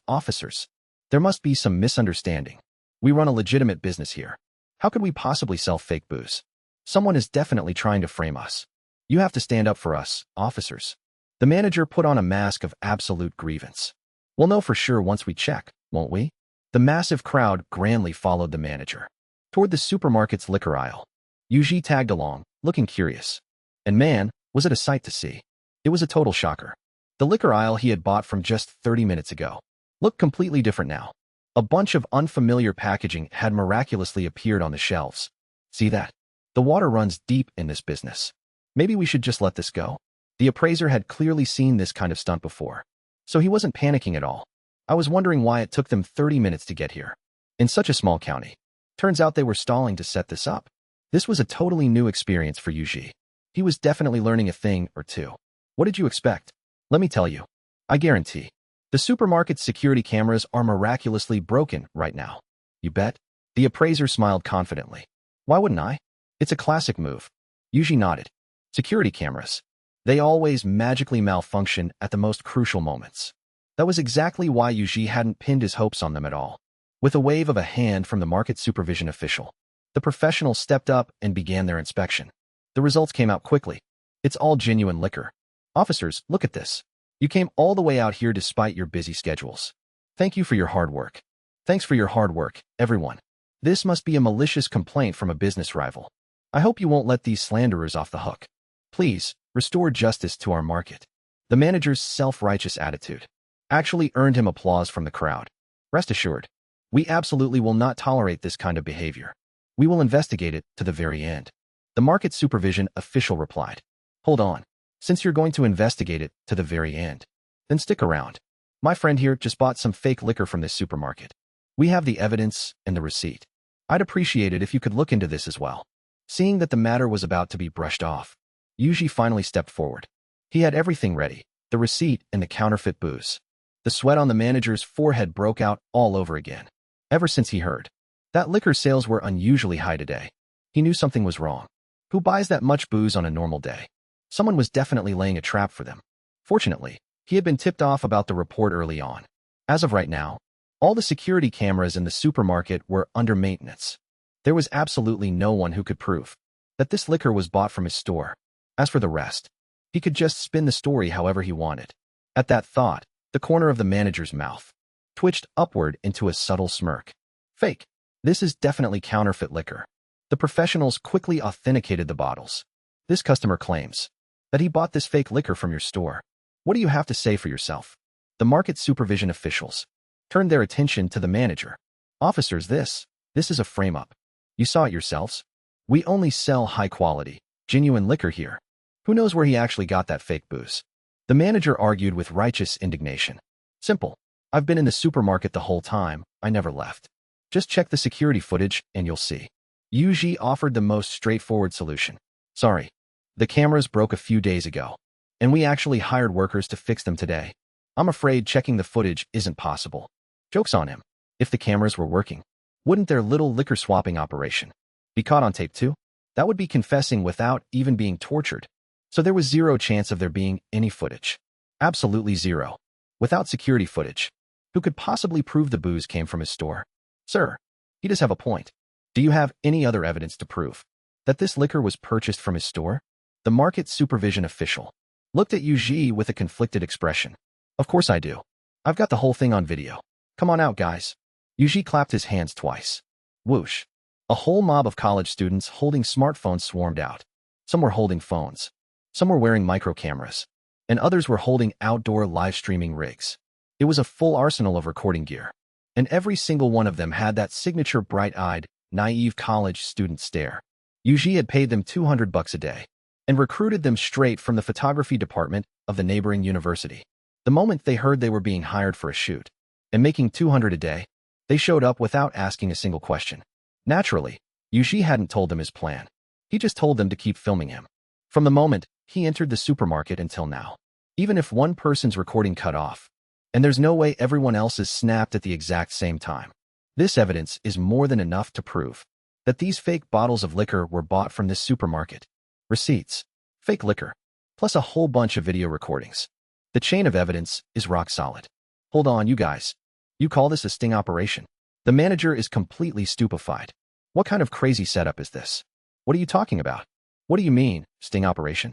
there must be some misunderstanding. We run a legitimate business here. How could we possibly sell fake booze? Someone is definitely trying to frame us. You have to stand up for us, officers. The manager put on a mask of absolute grievance. We'll know for sure once we check, won't we? The massive crowd grandly followed the manager toward the supermarket's liquor aisle. Yuji tagged along, looking curious. And man, was it a sight to see. It was a total shocker. The liquor aisle he had bought from just 30 minutes ago looked completely different now. A bunch of unfamiliar packaging had miraculously appeared on the shelves. See that? The water runs deep in this business. Maybe we should just let this go. The appraiser had clearly seen this kind of stunt before, so he wasn't panicking at all. I was wondering why it took them 30 minutes to get here. In such a small county. Turns out they were stalling to set this up. This was a totally new experience for Yuji. He was definitely learning a thing or two. What did you expect? Let me tell you. I guarantee. The supermarket's security cameras are miraculously broken right now. You bet? The appraiser smiled confidently. Why wouldn't I? It's a classic move. Yuji nodded. Security cameras. They always magically malfunction at the most crucial moments. That was exactly why Yuji hadn't pinned his hopes on them at all. With a wave of a hand from the market supervision official, the professionals stepped up and began their inspection. The results came out quickly. It's all genuine liquor. Officers, look at this. You came all the way out here despite your busy schedules. Thank you for your hard work. Thanks for your hard work, everyone. This must be a malicious complaint from a business rival. I hope you won't let these slanderers off the hook. Please, restore justice to our market. The manager's self-righteous attitude actually earned him applause from the crowd. Rest assured, we absolutely will not tolerate this kind of behavior. We will investigate it to the very end. The market supervision official replied. Hold on. Since you're going to investigate it to the very end, then stick around. My friend here just bought some fake liquor from this supermarket. We have the evidence and the receipt. I'd appreciate it if you could look into this as well. Seeing that the matter was about to be brushed off, Yuji finally stepped forward. He had everything ready, the receipt and the counterfeit booze. The sweat on the manager's forehead broke out all over again. Ever since he heard that liquor sales were unusually high today, he knew something was wrong. Who buys that much booze on a normal day? Someone was definitely laying a trap for them. Fortunately, he had been tipped off about the report early on. As of right now, all the security cameras in the supermarket were under maintenance. There was absolutely no one who could prove that this liquor was bought from his store. As for the rest, he could just spin the story however he wanted. At that thought, the corner of the manager's mouth twitched upward into a subtle smirk. Fake. This is definitely counterfeit liquor. The professionals quickly authenticated the bottles. This customer claims that he bought this fake liquor from your store. What do you have to say for yourself? The market supervision officials turned their attention to the manager. Officers, this is a frame-up. You saw it yourselves. We only sell high-quality, genuine liquor here. Who knows where he actually got that fake booze? The manager argued with righteous indignation. Simple. I've been in the supermarket the whole time. I never left. Just check the security footage and you'll see. Yuji offered the most straightforward solution. Sorry. The cameras broke a few days ago, and we actually hired workers to fix them today. I'm afraid checking the footage isn't possible. Joke's on him. If the cameras were working, wouldn't their little liquor swapping operation be caught on tape too? That would be confessing without even being tortured. So there was zero chance of there being any footage. Absolutely zero. Without security footage, who could possibly prove the booze came from his store? Sir, he does have a point. Do you have any other evidence to prove that this liquor was purchased from his store? The market supervision official looked at Yuji with a conflicted expression. Of course I do. I've got the whole thing on video. Come on out, guys. Yuji clapped his hands twice. Whoosh. A whole mob of college students holding smartphones swarmed out. Some were holding phones. Some were wearing micro cameras. And others were holding outdoor live streaming rigs. It was a full arsenal of recording gear. And every single one of them had that signature bright-eyed, naive college student stare. Yuji had paid them $200 a day and recruited them straight from the photography department of the neighboring university. The moment they heard they were being hired for a shoot and making $200 a day, they showed up without asking a single question. Naturally, Yuji hadn't told them his plan. He just told them to keep filming him. From the moment he entered the supermarket until now, even if one person's recording cut off, and there's no way everyone else is snapped at the exact same time, this evidence is more than enough to prove that these fake bottles of liquor were bought from this supermarket. Receipts, fake liquor, plus a whole bunch of video recordings. The chain of evidence is rock solid. Hold on, you guys. You call this a sting operation? The manager is completely stupefied. What kind of crazy setup is this? What are you talking about? What do you mean, sting operation?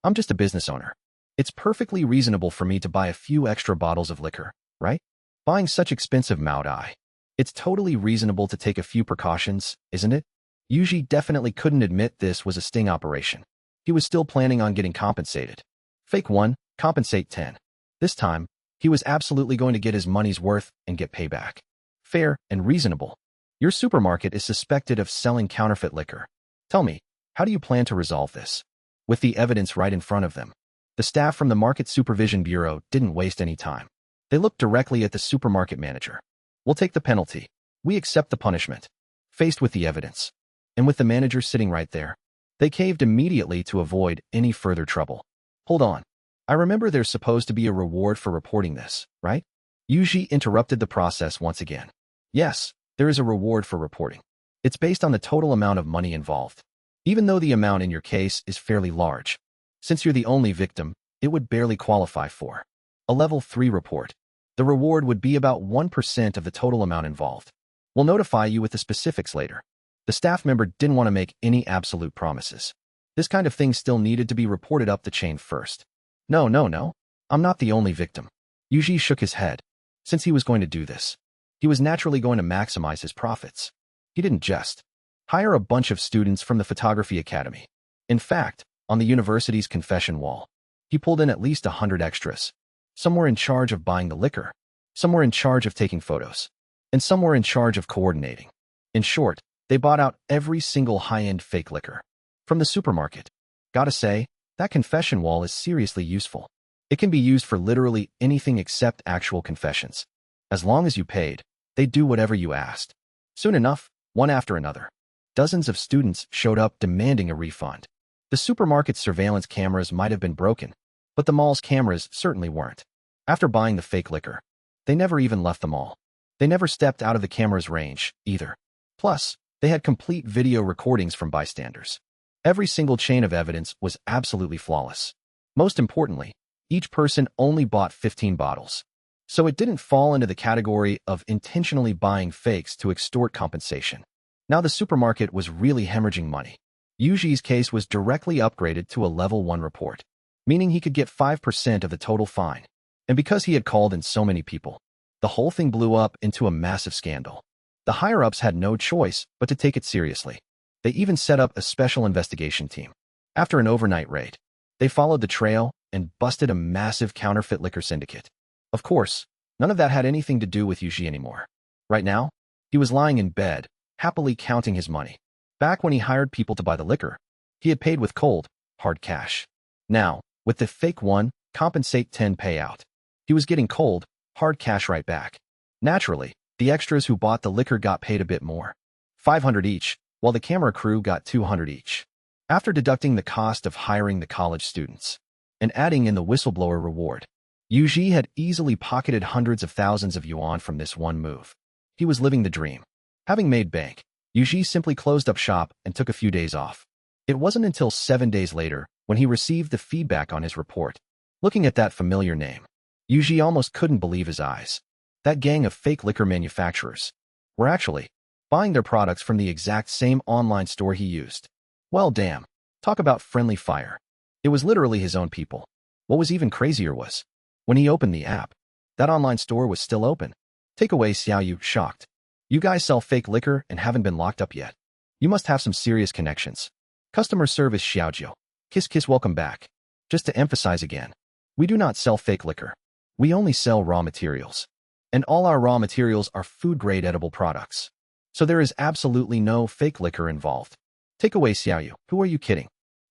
I'm just a business owner. It's perfectly reasonable for me to buy a few extra bottles of liquor, right? Buying such expensive Maudai. It's totally reasonable to take a few precautions, isn't it? Yuji definitely couldn't admit this was a sting operation. He was still planning on getting compensated. Fake 1, compensate 10. This time, he was absolutely going to get his money's worth and get payback. Fair and reasonable. Your supermarket is suspected of selling counterfeit liquor. Tell me, how do you plan to resolve this? With the evidence right in front of them, the staff from the Market Supervision Bureau didn't waste any time. They looked directly at the supermarket manager. We'll take the penalty. We accept the punishment. Faced with the evidence, and with the manager sitting right there, they caved immediately to avoid any further trouble. Hold on. I remember there's supposed to be a reward for reporting this, right? Yuji interrupted the process once again. Yes, there is a reward for reporting. It's based on the total amount of money involved. Even though the amount in your case is fairly large, since you're the only victim, it would barely qualify for a level 3 report. The reward would be about 1% of the total amount involved. We'll notify you with the specifics later. The staff member didn't want to make any absolute promises. This kind of thing still needed to be reported up the chain first. No. I'm not the only victim. Yuji shook his head. Since he was going to do this, he was naturally going to maximize his profits. He didn't just hire a bunch of students from the photography academy. In fact, on the university's confession wall, he pulled in at least 100 extras. Some were in charge of buying the liquor, some were in charge of taking photos, and some were in charge of coordinating. In short, they bought out every single high-end fake liquor from the supermarket. Gotta say, that confession wall is seriously useful. It can be used for literally anything except actual confessions. As long as you paid, they'd do whatever you asked. Soon enough, one after another, dozens of students showed up demanding a refund. The supermarket's surveillance cameras might have been broken, but the mall's cameras certainly weren't. After buying the fake liquor, they never even left the mall. They never stepped out of the camera's range, either. Plus, they had complete video recordings from bystanders. Every single chain of evidence was absolutely flawless. Most importantly, each person only bought 15 bottles. So it didn't fall into the category of intentionally buying fakes to extort compensation. Now the supermarket was really hemorrhaging money. Yuji's case was directly upgraded to a level 1 report, meaning he could get 5% of the total fine. And because he had called in so many people, the whole thing blew up into a massive scandal. The higher-ups had no choice but to take it seriously. They even set up a special investigation team. After an overnight raid, they followed the trail and busted a massive counterfeit liquor syndicate. Of course, none of that had anything to do with Yuji anymore. Right now, he was lying in bed, happily counting his money. Back when he hired people to buy the liquor, he had paid with cold, hard cash. Now, with the fake one, compensate 10 payout, he was getting cold, hard cash right back. Naturally, the extras who bought the liquor got paid a bit more, 500 each, while the camera crew got 200 each. After deducting the cost of hiring the college students and adding in the whistleblower reward, Yuji had easily pocketed hundreds of thousands of yuan from this one move. He was living the dream. Having made bank, Yuji simply closed up shop and took a few days off. It wasn't until 7 days later when he received the feedback on his report. Looking at that familiar name, Yuji almost couldn't believe his eyes. That gang of fake liquor manufacturers were actually buying their products from the exact same online store he used. Well, damn. Talk about friendly fire. It was literally his own people. What was even crazier was, when he opened the app, that online store was still open. Takeaway Xiaoyu, shocked. You guys sell fake liquor and haven't been locked up yet. You must have some serious connections. Customer service Xiaojiu. Kiss kiss, welcome back. Just to emphasize again, we do not sell fake liquor. We only sell raw materials. And all our raw materials are food-grade edible products. So there is absolutely no fake liquor involved. Takeaway Xiaoyu, who are you kidding?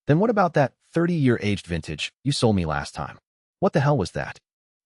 Then what about that 30-year aged vintage you sold me last time? What the hell was that?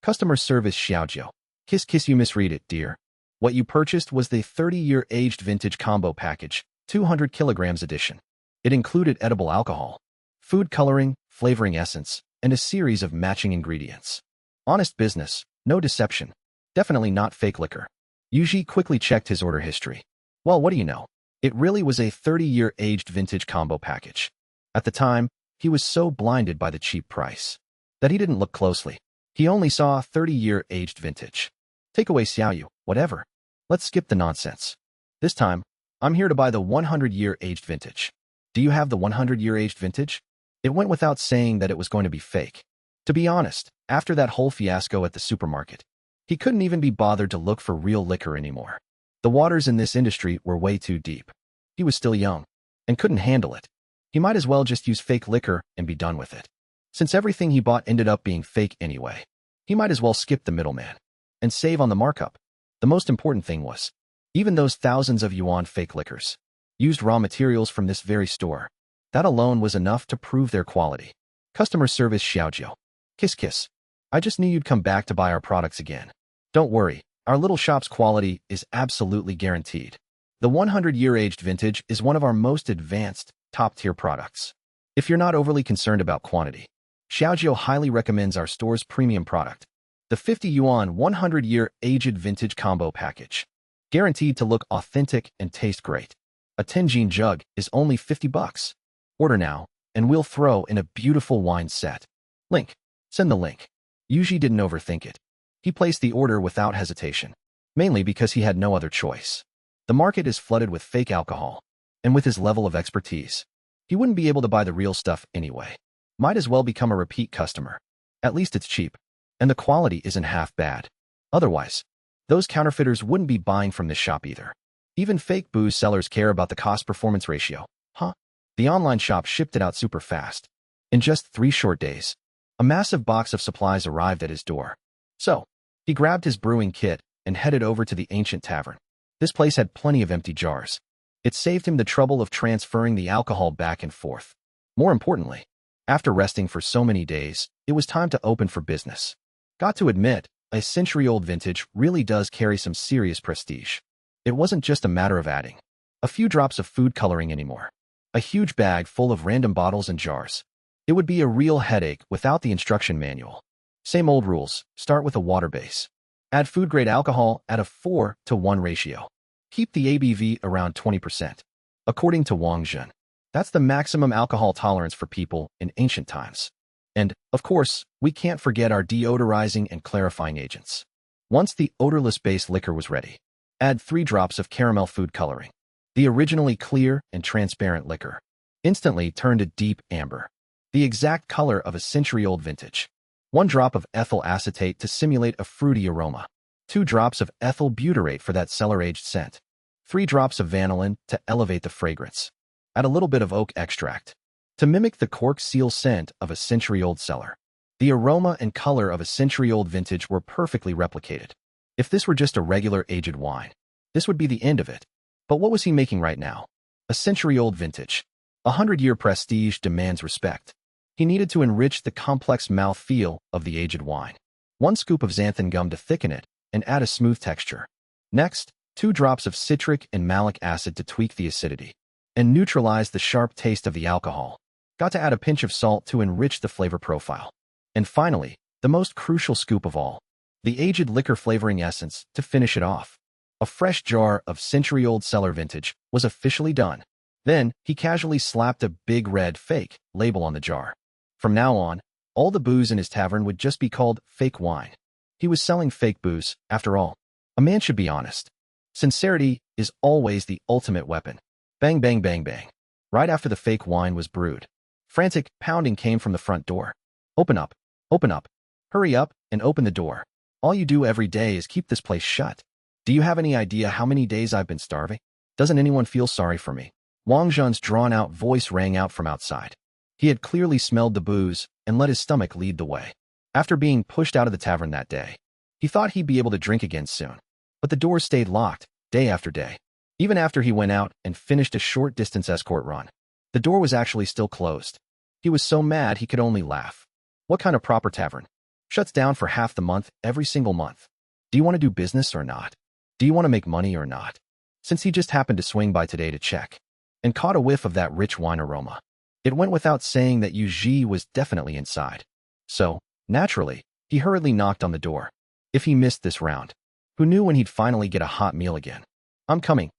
Customer service Xiaojiu. Kiss kiss, you misread it, dear. What you purchased was the 30-year aged vintage combo package, 200 kilograms edition. It included edible alcohol, food coloring, flavoring essence, and a series of matching ingredients. Honest business, no deception. Definitely not fake liquor. Yuji quickly checked his order history. Well, what do you know? It really was a 30-year aged vintage combo package. At the time, he was so blinded by the cheap price that he didn't look closely. He only saw 30-year aged vintage. Takeaway Xiaoyu, whatever. Let's skip the nonsense. This time, I'm here to buy the 100-year aged vintage. Do you have the 100-year aged vintage? It went without saying that it was going to be fake. To be honest, after that whole fiasco at the supermarket, he couldn't even be bothered to look for real liquor anymore. The waters in this industry were way too deep. He was still young and couldn't handle it. He might as well just use fake liquor and be done with it. Since everything he bought ended up being fake anyway, he might as well skip the middleman and save on the markup. The most important thing was, even those thousands of yuan fake liquors used raw materials from this very store. That alone was enough to prove their quality. Customer service Xiaojiu. Kiss kiss. I just knew you'd come back to buy our products again. Don't worry, our little shop's quality is absolutely guaranteed. The 100-year aged vintage is one of our most advanced, top-tier products. If you're not overly concerned about quantity, Xiaojiu highly recommends our store's premium product, the 50 yuan 100-year aged vintage combo package. Guaranteed to look authentic and taste great. A Tenjin jug is only 50 bucks. Order now, and we'll throw in a beautiful wine set. Link. Send the link. Yuji didn't overthink it. He placed the order without hesitation, mainly because he had no other choice. The market is flooded with fake alcohol, and with his level of expertise, he wouldn't be able to buy the real stuff anyway. Might as well become a repeat customer. At least it's cheap, and the quality isn't half bad. Otherwise, those counterfeiters wouldn't be buying from this shop either. Even fake booze sellers care about the cost-performance ratio. Huh? The online shop shipped it out super fast. In just 3 short days, a massive box of supplies arrived at his door. So, he grabbed his brewing kit and headed over to the ancient tavern. This place had plenty of empty jars. It saved him the trouble of transferring the alcohol back and forth. More importantly, After resting for so many days, it was time to open for business. Got to admit, a century-old vintage really does carry some serious prestige. It wasn't just a matter of adding a few drops of food coloring anymore. A huge bag full of random bottles and jars. It would be a real headache without the instruction manual. Same old rules. Start with a water base. Add food-grade alcohol at a 4:1 ratio. Keep the ABV around 20%. According to Wang Zhen, that's the maximum alcohol tolerance for people in ancient times. And, of course, we can't forget our deodorizing and clarifying agents. Once the odorless base liquor was ready, add 3 drops of caramel food coloring. The originally clear and transparent liquor instantly turned a deep amber, the exact color of a century-old vintage. 1 drop of ethyl acetate to simulate a fruity aroma. 2 drops of ethyl butyrate for that cellar-aged scent. 3 drops of vanillin to elevate the fragrance. Add a little bit of oak extract to mimic the cork seal scent of a century-old cellar. The aroma and color of a century-old vintage were perfectly replicated. If this were just a regular aged wine, this would be the end of it. But what was he making right now? A century-old vintage. 100-year prestige demands respect. He needed to enrich the complex mouth-feel of the aged wine. 1 scoop of xanthan gum to thicken it and add a smooth texture. Next, 2 drops of citric and malic acid to tweak the acidity and neutralize the sharp taste of the alcohol. Got to add a pinch of salt to enrich the flavor profile. And finally, the most crucial scoop of all, the aged liquor flavoring essence to finish it off. A fresh jar of century-old cellar vintage was officially done. Then, he casually slapped a big red fake label on the jar. From now on, all the booze in his tavern would just be called fake wine. He was selling fake booze, after all. A man should be honest. Sincerity is always the ultimate weapon. Bang, bang, bang, bang. Right after the fake wine was brewed, frantic pounding came from the front door. Open up, open up. Hurry up and open the door. All you do every day is keep this place shut. Do you have any idea how many days I've been starving? Doesn't anyone feel sorry for me? Wang Zhen's drawn-out voice rang out from outside. He had clearly smelled the booze and let his stomach lead the way. After being pushed out of the tavern that day, he thought he'd be able to drink again soon. But the doors stayed locked, day after day. Even after he went out and finished a short-distance escort run, the door was actually still closed. He was so mad he could only laugh. What kind of proper tavern shuts down for half the month every single month? Do you want to do business or not? Do you want to make money or not? Since he just happened to swing by today to check and caught a whiff of that rich wine aroma, it went without saying that Yu Ji was definitely inside. So, naturally, he hurriedly knocked on the door. If he missed this round, who knew when he'd finally get a hot meal again? I'm coming.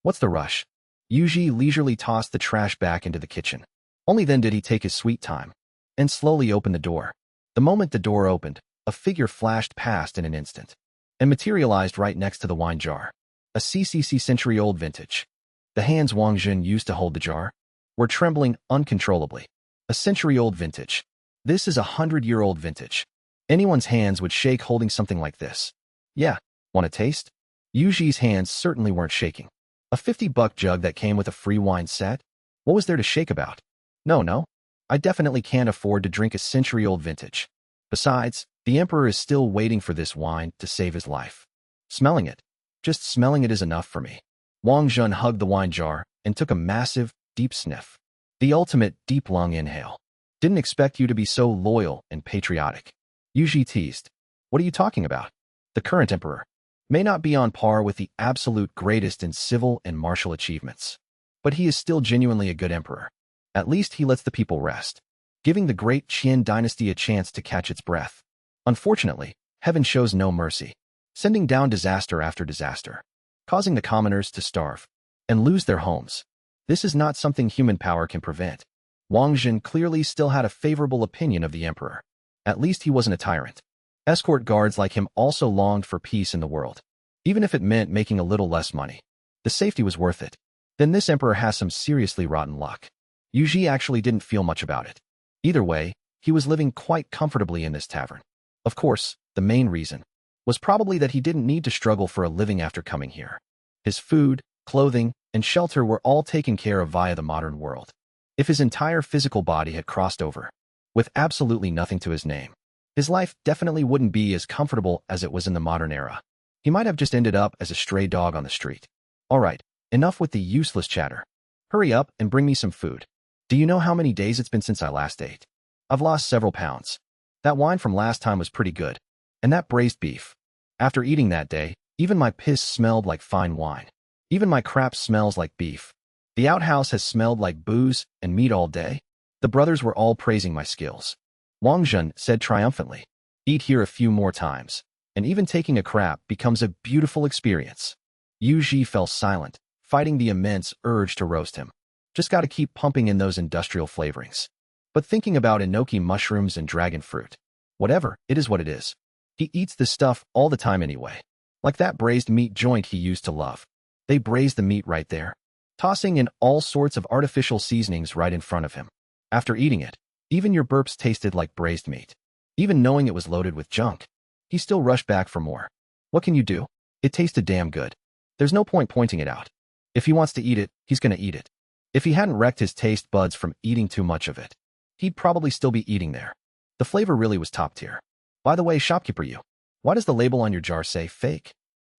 What's the rush? Yu Ji leisurely tossed the trash back into the kitchen. Only then did he take his sweet time and slowly open the door. The moment the door opened, a figure flashed past in an instant and materialized right next to the wine jar. A CCC century-old vintage. The hands Wang Zhen used to hold the jar were trembling uncontrollably. A century-old vintage. This is a 100-year-old vintage. Anyone's hands would shake holding something like this. Yeah, want a taste? Yu Ji's hands certainly weren't shaking. A $50 jug that came with a free wine set? What was there to shake about? No. I definitely can't afford to drink a century-old vintage. Besides, the Emperor is still waiting for this wine to save his life. Smelling it. Just smelling it is enough for me. Wang Zhen hugged the wine jar and took a massive, deep sniff. The ultimate deep lung inhale. Didn't expect you to be so loyal and patriotic. Yu Ji teased. What are you talking about? The current Emperor may not be on par with the absolute greatest in civil and martial achievements, but he is still genuinely a good emperor. At least he lets the people rest, giving the great Qin dynasty a chance to catch its breath. Unfortunately, heaven shows no mercy, sending down disaster after disaster, causing the commoners to starve and lose their homes. This is not something human power can prevent. Wang Zhen clearly still had a favorable opinion of the emperor. At least he wasn't a tyrant. Escort guards like him also longed for peace in the world, even if it meant making a little less money. The safety was worth it. Then this emperor has some seriously rotten luck. Yu Ji actually didn't feel much about it. Either way, he was living quite comfortably in this tavern. Of course, the main reason was probably that he didn't need to struggle for a living after coming here. His food, clothing, and shelter were all taken care of via the modern world. If his entire physical body had crossed over, with absolutely nothing to his name, his life definitely wouldn't be as comfortable as it was in the modern era. He might have just ended up as a stray dog on the street. All right, enough with the useless chatter. Hurry up and bring me some food. Do you know how many days it's been since I last ate? I've lost several pounds. That wine from last time was pretty good. And that braised beef. After eating that day, even my piss smelled like fine wine. Even my crap smells like beef. The outhouse has smelled like booze and meat all day. The brothers were all praising my skills. Wang Zhen said triumphantly. Eat here a few more times, and even taking a crap becomes a beautiful experience. Yu Ji fell silent, fighting the immense urge to roast him. Just gotta keep pumping in those industrial flavorings. But thinking about enoki mushrooms and dragon fruit. Whatever, it is what it is. He eats this stuff all the time anyway. Like that braised meat joint he used to love. They braised the meat right there, tossing in all sorts of artificial seasonings right in front of him. After eating it, even your burps tasted like braised meat. Even knowing it was loaded with junk, he still rushed back for more. What can you do? It tasted damn good. There's no point pointing it out. If he wants to eat it, he's gonna eat it. If he hadn't wrecked his taste buds from eating too much of it, he'd probably still be eating there. The flavor really was top tier. By the way, shopkeeper you, why does the label on your jar say fake?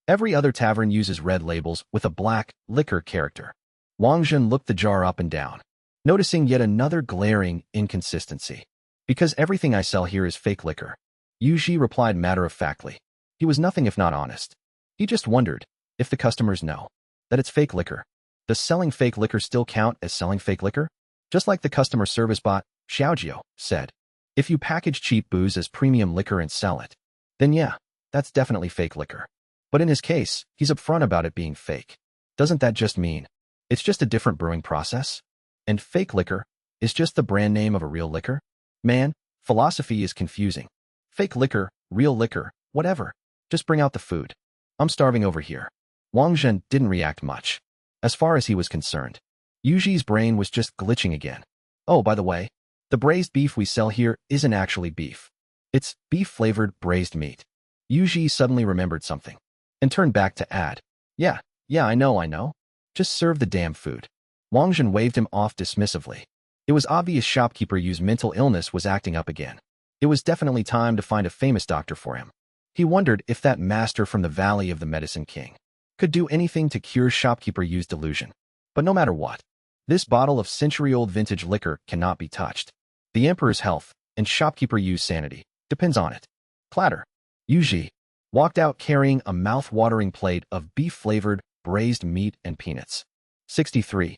Every other tavern uses red labels with a black liquor character. Wang Zhen looked the jar up and down, noticing yet another glaring inconsistency. Because everything I sell here is fake liquor. Yu Ji replied matter-of-factly. He was nothing if not honest. He just wondered if the customers know that it's fake liquor. Does selling fake liquor still count as selling fake liquor? Just like the customer service bot, Xiaojiu, said. If you package cheap booze as premium liquor and sell it, then yeah, that's definitely fake liquor. But in his case, he's upfront about it being fake. Doesn't that just mean it's just a different brewing process? And fake liquor is just the brand name of a real liquor? Man, philosophy is confusing. Fake liquor, real liquor, whatever. Just bring out the food. I'm starving over here. Wang Zhen didn't react much. As far as he was concerned, Yu Ji's brain was just glitching again. Oh, by the way, the braised beef we sell here isn't actually beef. It's beef-flavored braised meat. Yu Ji suddenly remembered something and turned back to add, Yeah, I know. Just serve the damn food. Wang Zhen waved him off dismissively. It was obvious shopkeeper Yu's mental illness was acting up again. It was definitely time to find a famous doctor for him. He wondered if that master from the Valley of the Medicine King could do anything to cure shopkeeper Yu's delusion. But no matter what, this bottle of century-old vintage liquor cannot be touched. The emperor's health and shopkeeper Yu's sanity depends on it. Clatter. Yu Ji walked out carrying a mouth-watering plate of beef-flavored braised meat and peanuts. 63.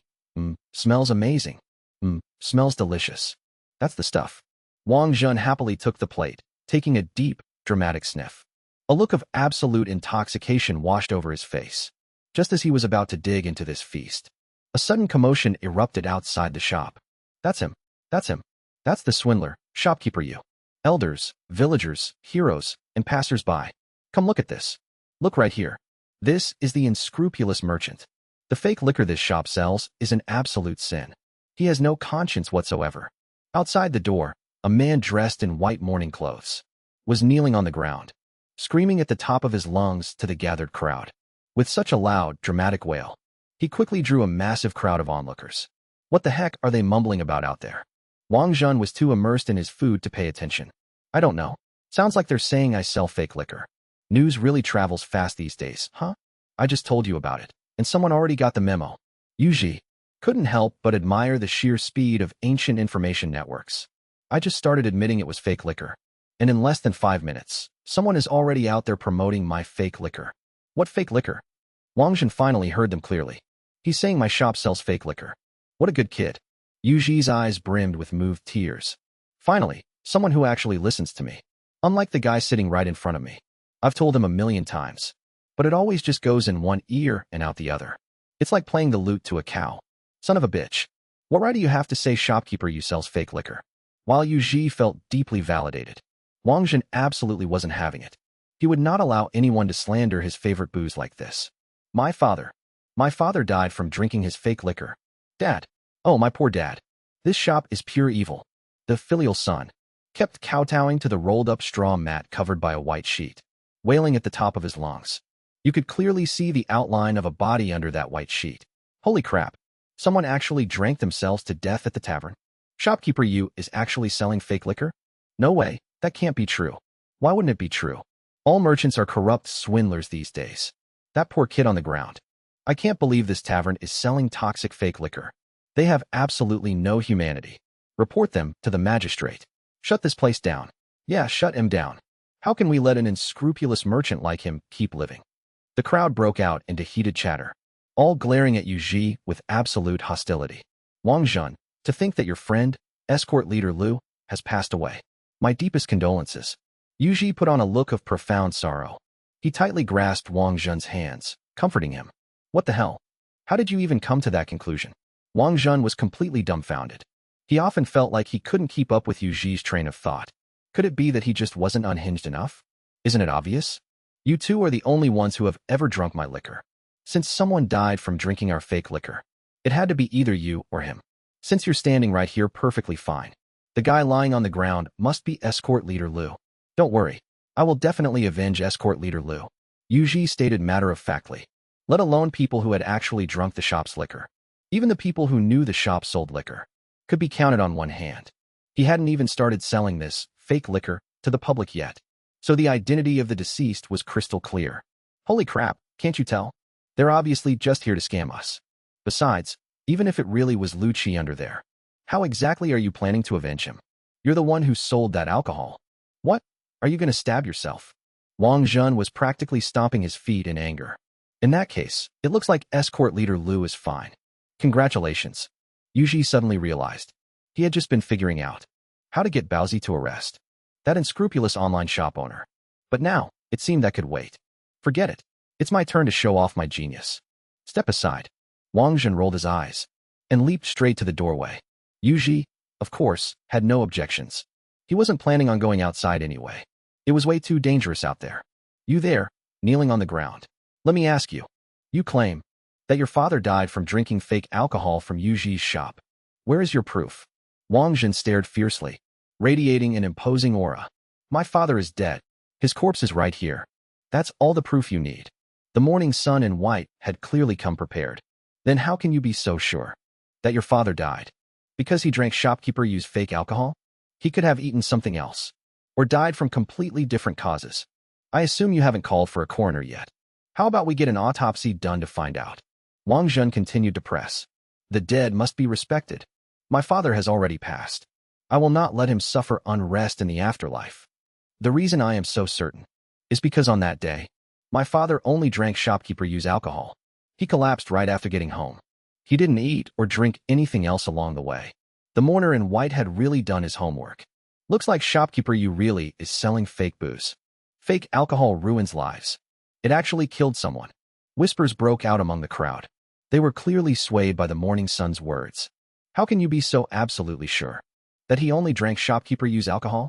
Smells amazing. Smells delicious. That's the stuff. Wang Zhen happily took the plate, taking a deep, dramatic sniff. A look of absolute intoxication washed over his face. Just as he was about to dig into this feast, a sudden commotion erupted outside the shop. That's him. That's the swindler, shopkeeper Yu. Elders, villagers, heroes, and passers-by. Come look at this. Look right here. This is the unscrupulous merchant. The fake liquor this shop sells is an absolute sin. He has no conscience whatsoever. Outside the door, a man dressed in white mourning clothes was kneeling on the ground, screaming at the top of his lungs to the gathered crowd. With such a loud, dramatic wail, he quickly drew a massive crowd of onlookers. What the heck are they mumbling about out there? Wang Zhen was too immersed in his food to pay attention. I don't know. Sounds like they're saying I sell fake liquor. News really travels fast these days, huh? I just told you about it, and someone already got the memo. Yu Ji couldn't help but admire the sheer speed of ancient information networks. I just started admitting it was fake liquor, and in less than 5 minutes, someone is already out there promoting my fake liquor. What fake liquor? Wang Zhen finally heard them clearly. He's saying my shop sells fake liquor. What a good kid. Yu Ji's eyes brimmed with moved tears. Finally, someone who actually listens to me. Unlike the guy sitting right in front of me. I've told him 1,000,000 times, but it always just goes in one ear and out the other. It's like playing the lute to a cow. Son of a bitch. What right do you have to say shopkeeper Yu sells fake liquor? While Yu Ji felt deeply validated, Wang Zhen absolutely wasn't having it. He would not allow anyone to slander his favorite booze like this. My father died from drinking his fake liquor. Dad. Oh, my poor dad. This shop is pure evil. The filial son kept kowtowing to the rolled-up straw mat covered by a white sheet, wailing at the top of his lungs. You could clearly see the outline of a body under that white sheet. Holy crap. Someone actually drank themselves to death at the tavern. Shopkeeper Yu is actually selling fake liquor? No way, that can't be true. Why wouldn't it be true? All merchants are corrupt swindlers these days. That poor kid on the ground. I can't believe this tavern is selling toxic fake liquor. They have absolutely no humanity. Report them to the magistrate. Shut this place down. Yeah, shut him down. How can we let an unscrupulous merchant like him keep living? The crowd broke out into heated chatter, all glaring at Yuji with absolute hostility. Wang Jun, to think that your friend, escort leader Liu, has passed away. My deepest condolences. Yuji put on a look of profound sorrow. He tightly grasped Wang Jun's hands, comforting him. What the hell? How did you even come to that conclusion? Wang Jun was completely dumbfounded. He often felt like he couldn't keep up with Yuji's train of thought. Could it be that he just wasn't unhinged enough? Isn't it obvious? You two are the only ones who have ever drunk my liquor. Since someone died from drinking our fake liquor, it had to be either you or him. Since you're standing right here perfectly fine, the guy lying on the ground must be escort leader Liu. Don't worry, I will definitely avenge escort leader Liu, Yuji stated matter-of-factly. Let alone people who had actually drunk the shop's liquor. Even the people who knew the shop sold liquor could be counted on one hand. He hadn't even started selling this fake liquor to the public yet, so the identity of the deceased was crystal clear. Holy crap, can't you tell? They're obviously just here to scam us. Besides, even if it really was Lu Qi under there, how exactly are you planning to avenge him? You're the one who sold that alcohol. What? Are you going to stab yourself? Wang Jun was practically stomping his feet in anger. In that case, it looks like escort leader Liu is fine. Congratulations. Yuji suddenly realized. He had just been figuring out how to get Baozi to arrest that unscrupulous online shop owner. But now, it seemed that could wait. Forget it. It's my turn to show off my genius. Step aside. Wang Jun rolled his eyes and leaped straight to the doorway. Yuji, of course, had no objections. He wasn't planning on going outside anyway. It was way too dangerous out there. You there, kneeling on the ground. Let me ask you. You claim that your father died from drinking fake alcohol from Yuji's shop. Where is your proof? Wang Jun stared fiercely, radiating an imposing aura. My father is dead. His corpse is right here. That's all the proof you need. The morning sun in white had clearly come prepared. Then how can you be so sure that your father died? Because he drank shopkeeper used fake alcohol? He could have eaten something else, or died from completely different causes. I assume you haven't called for a coroner yet. How about we get an autopsy done to find out? Wang Jun continued to press. The dead must be respected. My father has already passed. I will not let him suffer unrest in the afterlife. The reason I am so certain is because on that day, my father only drank shopkeeper use alcohol. He collapsed right after getting home. He didn't eat or drink anything else along the way. The mourner in white had really done his homework. Looks like shopkeeper you really is selling fake booze. Fake alcohol ruins lives. It actually killed someone. Whispers broke out among the crowd. They were clearly swayed by the morning sun's words. How can you be so absolutely sure that he only drank shopkeeper use alcohol?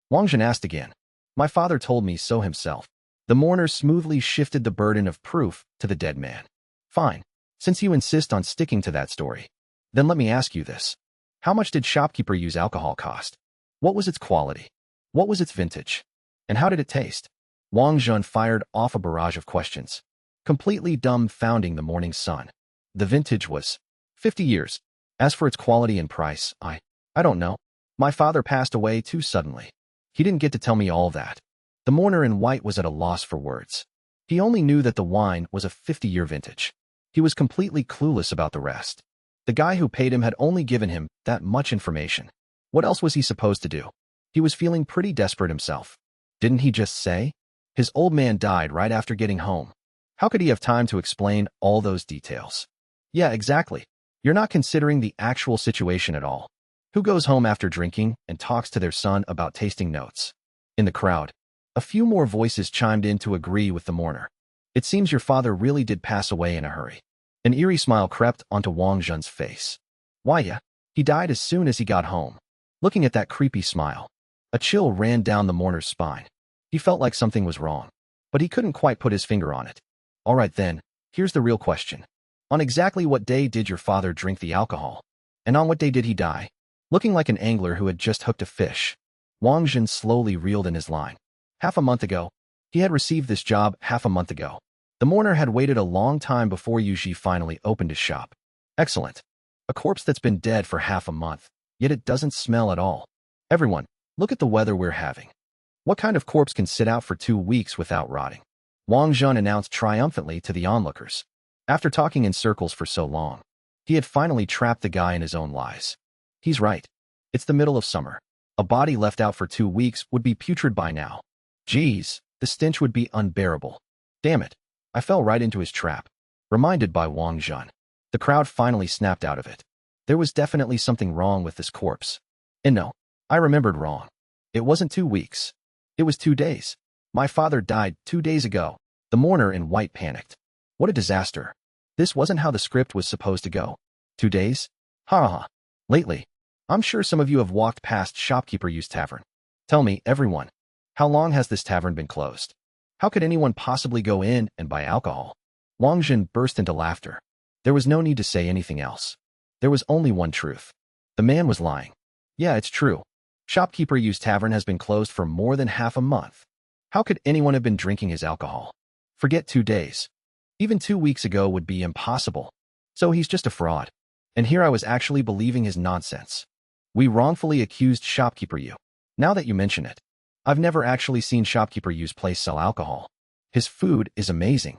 Wang Jun asked again. My father told me so himself. The mourner smoothly shifted the burden of proof to the dead man. Fine. Since you insist on sticking to that story, then let me ask you this. How much did shopkeeper use alcohol cost? What was its quality? What was its vintage? And how did it taste? Wang Jun fired off a barrage of questions, completely dumbfounding the morning sun. The vintage was 50 years. As for its quality and price, I don't know. My father passed away too suddenly. He didn't get to tell me all that. The mourner in white was at a loss for words. He only knew that the wine was a 50-year vintage. He was completely clueless about the rest. The guy who paid him had only given him that much information. What else was he supposed to do? He was feeling pretty desperate himself. Didn't he just say? His old man died right after getting home. How could he have time to explain all those details? Yeah, exactly. You're not considering the actual situation at all. Who goes home after drinking and talks to their son about tasting notes? In the crowd, a few more voices chimed in to agree with the mourner. It seems your father really did pass away in a hurry. An eerie smile crept onto Wang Jun's face. Why, yeah, he died as soon as he got home. Looking at that creepy smile, a chill ran down the mourner's spine. He felt like something was wrong, but he couldn't quite put his finger on it. All right then, here's the real question. On exactly what day did your father drink the alcohol? And on what day did he die? Looking like an angler who had just hooked a fish, Wang Jun slowly reeled in his line. Half a month ago. He had received this job half a month ago. The mourner had waited a long time before Yuji finally opened his shop. Excellent. A corpse that's been dead for half a month, yet it doesn't smell at all. Everyone, look at the weather we're having. What kind of corpse can sit out for 2 weeks without rotting? Wang Jun announced triumphantly to the onlookers. After talking in circles for so long, He had finally trapped the guy in his own lies. He's right. It's the middle of summer. A body left out for 2 weeks would be putrid by now. Geez, the stench would be unbearable. Damn it. I fell right into his trap. Reminded by Wang Jun. The crowd finally snapped out of it. There was definitely something wrong with this corpse. And no, I remembered wrong. It wasn't 2 weeks. It was 2 days. My father died 2 days ago. The mourner in white panicked. What a disaster. This wasn't how the script was supposed to go. 2 days? Ha ha. Lately, I'm sure some of you have walked past Shopkeeper Yu's tavern. Tell me, everyone, how long has this tavern been closed? How could anyone possibly go in and buy alcohol? Wang Jun burst into laughter. There was no need to say anything else. There was only one truth. The man was lying. Yeah, it's true. Shopkeeper Yu's tavern has been closed for more than half a month. How could anyone have been drinking his alcohol? Forget 2 days. Even 2 weeks ago would be impossible. So he's just a fraud. And here I was actually believing his nonsense. We wrongfully accused Shopkeeper Yu. Now that you mention it, I've never actually seen Shopkeeper Yu's place sell alcohol. His food is amazing.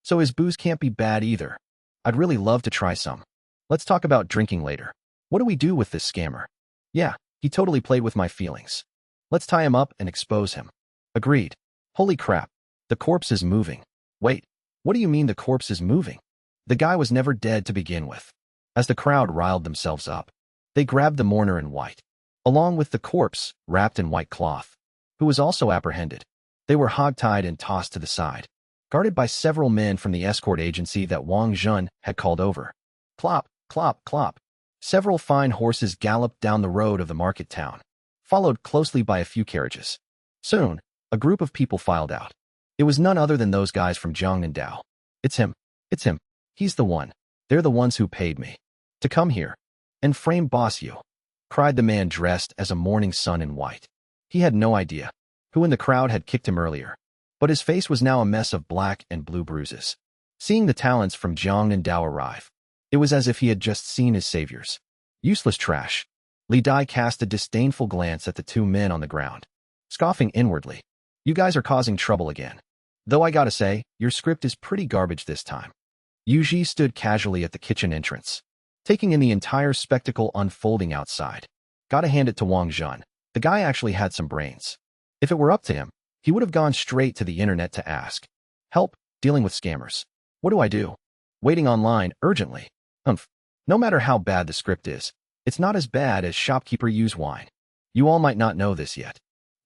So his booze can't be bad either. I'd really love to try some. Let's talk about drinking later. What do we do with this scammer? Yeah, he totally played with my feelings. Let's tie him up and expose him. Agreed. Holy crap. The corpse is moving. Wait, what do you mean the corpse is moving? The guy was never dead to begin with. As the crowd riled themselves up, they grabbed the mourner in white, along with the corpse wrapped in white cloth, who was also apprehended. They were hogtied and tossed to the side, guarded by several men from the escort agency that Wang Jun had called over. Clop, clop, clop. Several fine horses galloped down the road of the market town, followed closely by a few carriages. Soon, a group of people filed out. It was none other than those guys from Jiangnandao. It's him. It's him. He's the one. They're the ones who paid me to come here and frame Boss Yu, cried the man dressed as a morning sun in white. He had no idea who in the crowd had kicked him earlier, but his face was now a mess of black and blue bruises. Seeing the talents from Jiangnandao arrive, it was as if he had just seen his saviors. Useless trash. Li Dai cast a disdainful glance at the 2 men on the ground, scoffing inwardly. You guys are causing trouble again. Though I gotta say, your script is pretty garbage this time. Yu Ji stood casually at the kitchen entrance, taking in the entire spectacle unfolding outside. Gotta hand it to Wang Jun. The guy actually had some brains. If it were up to him, he would have gone straight to the internet to ask help dealing with scammers. What do I do? Waiting online urgently. No matter how bad the script is, it's not as bad as Shopkeeper Yu's wine. You all might not know this yet,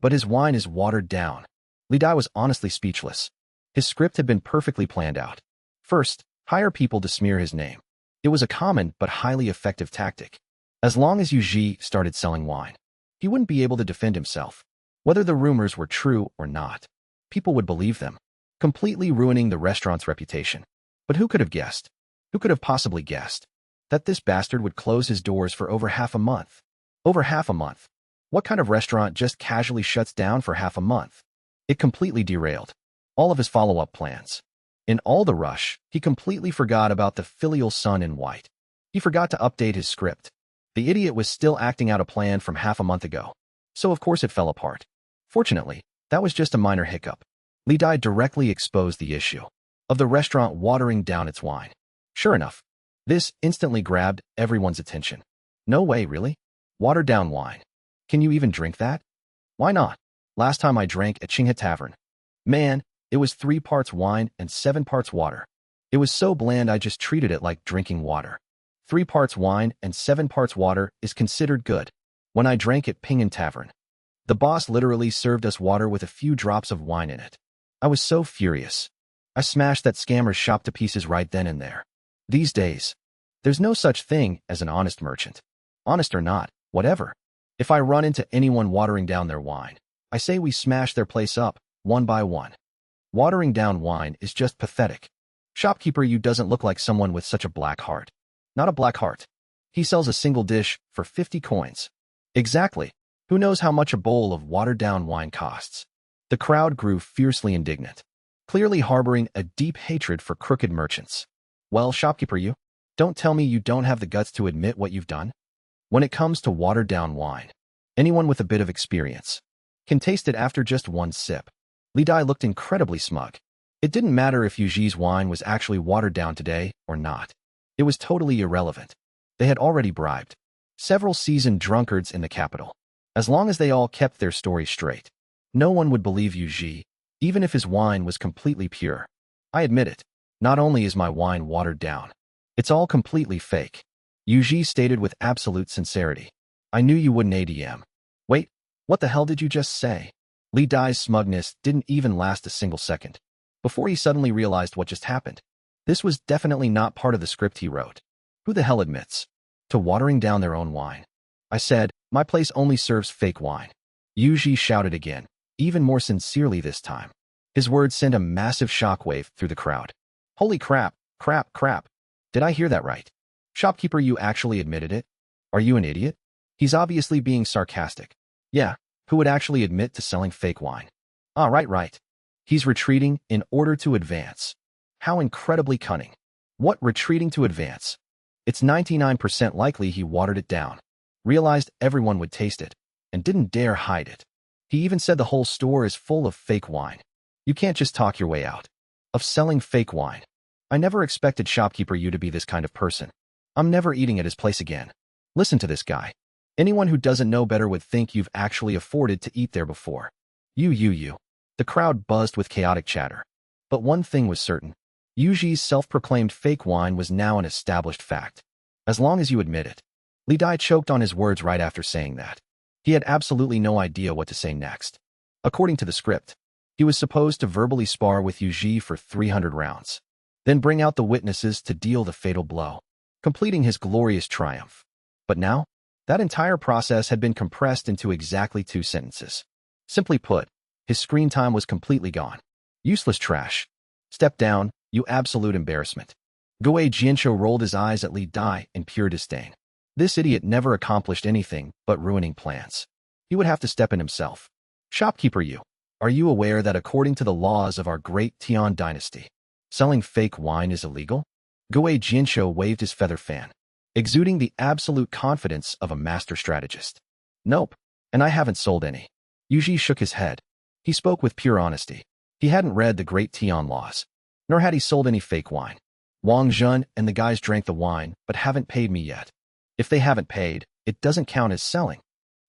but his wine is watered down. Li Dai was honestly speechless. His script had been perfectly planned out. First, hire people to smear his name. It was a common but highly effective tactic. As long as Yu Ji started selling wine, he wouldn't be able to defend himself. Whether the rumors were true or not, people would believe them, completely ruining the restaurant's reputation. But who could have guessed? Who could have possibly guessed that this bastard would close his doors for over half a month? Over half a month. What kind of restaurant just casually shuts down for half a month? It completely derailed all of his follow-up plans. In all the rush, he completely forgot about the filial son in white. He forgot to update his script. The idiot was still acting out a plan from half a month ago, so of course it fell apart. Fortunately, that was just a minor hiccup. Li Dai directly exposed the issue of the restaurant watering down its wine. Sure enough, this instantly grabbed everyone's attention. No way, really? Watered down wine. Can you even drink that? Why not? Last time I drank at Qinghe Tavern, man, it was 3 parts wine and 7 parts water. It was so bland I just treated it like drinking water. 3 parts wine and 7 parts water is considered good. When I drank at Pingan Tavern, the boss literally served us water with a few drops of wine in it. I was so furious. I smashed that scammer's shop to pieces right then and there. These days, there's no such thing as an honest merchant. Honest or not, whatever. If I run into anyone watering down their wine, I say we smash their place up, one by one. Watering down wine is just pathetic. Shopkeeper Yu doesn't look like someone with such a black heart. Not a black heart. He sells a single dish for 50 coins. Exactly. Who knows how much a bowl of watered-down wine costs? The crowd grew fiercely indignant, clearly harboring a deep hatred for crooked merchants. Well, Shopkeeper Yu, don't tell me you don't have the guts to admit what you've done. When it comes to watered-down wine, anyone with a bit of experience can taste it after just one sip. Li Dai looked incredibly smug. It didn't matter if Yu Ji's wine was actually watered down today or not. It was totally irrelevant. They had already bribed several seasoned drunkards in the capital. As long as they all kept their story straight, no one would believe Yuji, even if his wine was completely pure. I admit it. Not only is my wine watered down, it's all completely fake. Yuji stated with absolute sincerity. I knew you wouldn't ADM. Wait, what the hell did you just say? Li Dai's smugness didn't even last a single second before he suddenly realized what just happened. This was definitely not part of the script he wrote. Who the hell admits to watering down their own wine? I said, my place only serves fake wine. Yuji shouted again, even more sincerely this time. His words sent a massive shockwave through the crowd. Holy crap, crap. Did I hear that right? Shopkeeper, you actually admitted it? Are you an idiot? He's obviously being sarcastic. Yeah, who would actually admit to selling fake wine? Ah, right. He's retreating in order to advance. How incredibly cunning. What retreating to advance? It's 99% likely he watered it down, realized everyone would taste it, and didn't dare hide it. He even said the whole store is full of fake wine. You can't just talk your way out of selling fake wine. I never expected Shopkeeper you to be this kind of person. I'm never eating at his place again. Listen to this guy. Anyone who doesn't know better would think you've actually afforded to eat there before. You. The crowd buzzed with chaotic chatter. But one thing was certain. Yuji's self-proclaimed fake wine was now an established fact. As long as you admit it. Li Dai choked on his words right after saying that. He had absolutely no idea what to say next. According to the script, he was supposed to verbally spar with Yuji for 300 rounds, then bring out the witnesses to deal the fatal blow, completing his glorious triumph. But now, that entire process had been compressed into exactly 2 sentences. Simply put, his screen time was completely gone. Useless trash. Step down, you absolute embarrassment. Goei Jinsho rolled his eyes at Li Dai in pure disdain. This idiot never accomplished anything but ruining plans. He would have to step in himself. Shopkeeper you, are you aware that according to the laws of our great Tian dynasty, selling fake wine is illegal? Goei Jinsho waved his feather fan, exuding the absolute confidence of a master strategist. Nope, and I haven't sold any. Yuji shook his head. He spoke with pure honesty. He hadn't read the great Tian laws, nor had he sold any fake wine. Wang Jun and the guys drank the wine but haven't paid me yet. If they haven't paid, it doesn't count as selling.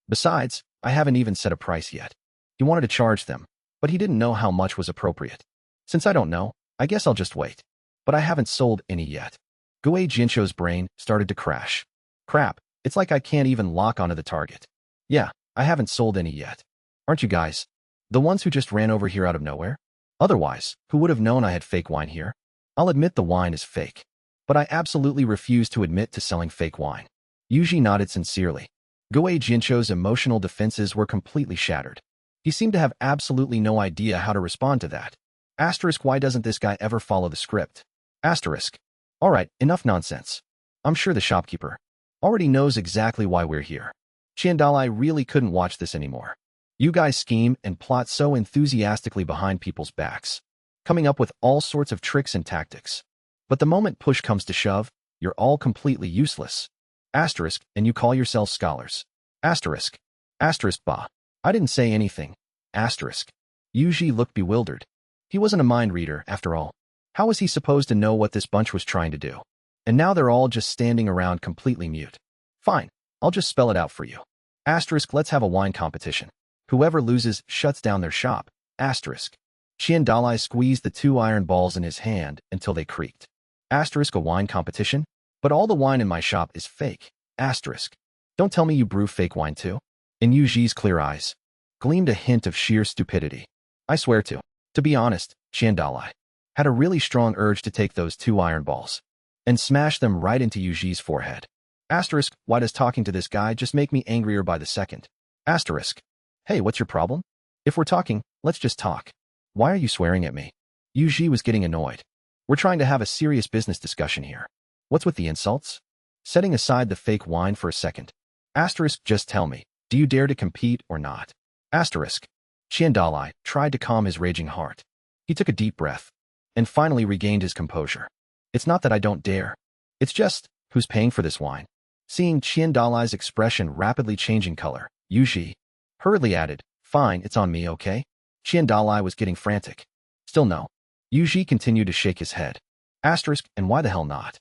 Besides, I haven't even set a price yet. He wanted to charge them, but he didn't know how much was appropriate. Since I don't know, I guess I'll just wait. But I haven't sold any yet. Goei Jinsho's brain started to crash. Crap, it's like I can't even lock onto the target. Yeah, I haven't sold any yet. Aren't you guys the ones who just ran over here out of nowhere? Otherwise, who would have known I had fake wine here? I'll admit the wine is fake, but I absolutely refuse to admit to selling fake wine. Yuji nodded sincerely. Goei Jinsho's emotional defenses were completely shattered. He seemed to have absolutely no idea how to respond to that. Asterisk, why doesn't this guy ever follow the script? Asterisk. Alright, enough nonsense. I'm sure the shopkeeper already knows exactly why we're here. Chiandalai really couldn't watch this anymore. You guys scheme and plot so enthusiastically behind people's backs, coming up with all sorts of tricks and tactics. But the moment push comes to shove, you're all completely useless. Asterisk, and you call yourselves scholars. Asterisk. Asterisk, bah. I didn't say anything. Asterisk. Yuji looked bewildered. He wasn't a mind reader, after all. How was he supposed to know what this bunch was trying to do? And now they're all just standing around completely mute. Fine, I'll just spell it out for you. Asterisk, let's have a wine competition. Whoever loses shuts down their shop. Asterisk. Chiandalai squeezed the 2 iron balls in his hand until they creaked. Asterisk, a wine competition? But all the wine in my shop is fake. Asterisk. Don't tell me you brew fake wine too? In Yuji's clear eyes gleamed a hint of sheer stupidity. I swear to be honest, Chiandalai had a really strong urge to take those 2 iron balls and smash them right into Yuji's forehead. Asterisk, why does talking to this guy just make me angrier by the second? Asterisk. Hey, what's your problem? If we're talking, let's just talk. Why are you swearing at me? Yuji was getting annoyed. We're trying to have a serious business discussion here. What's with the insults? Setting aside the fake wine for a second. Asterisk, just tell me, do you dare to compete or not? Asterisk. Chiandalai tried to calm his raging heart. He took a deep breath and finally regained his composure. It's not that I don't dare. It's just, who's paying for this wine? Seeing Chiandalai's expression rapidly changing color, Yuji hurriedly added, fine, it's on me, okay? Chiandalai was getting frantic. Still no. Yuji continued to shake his head. Asterisk, and why the hell not?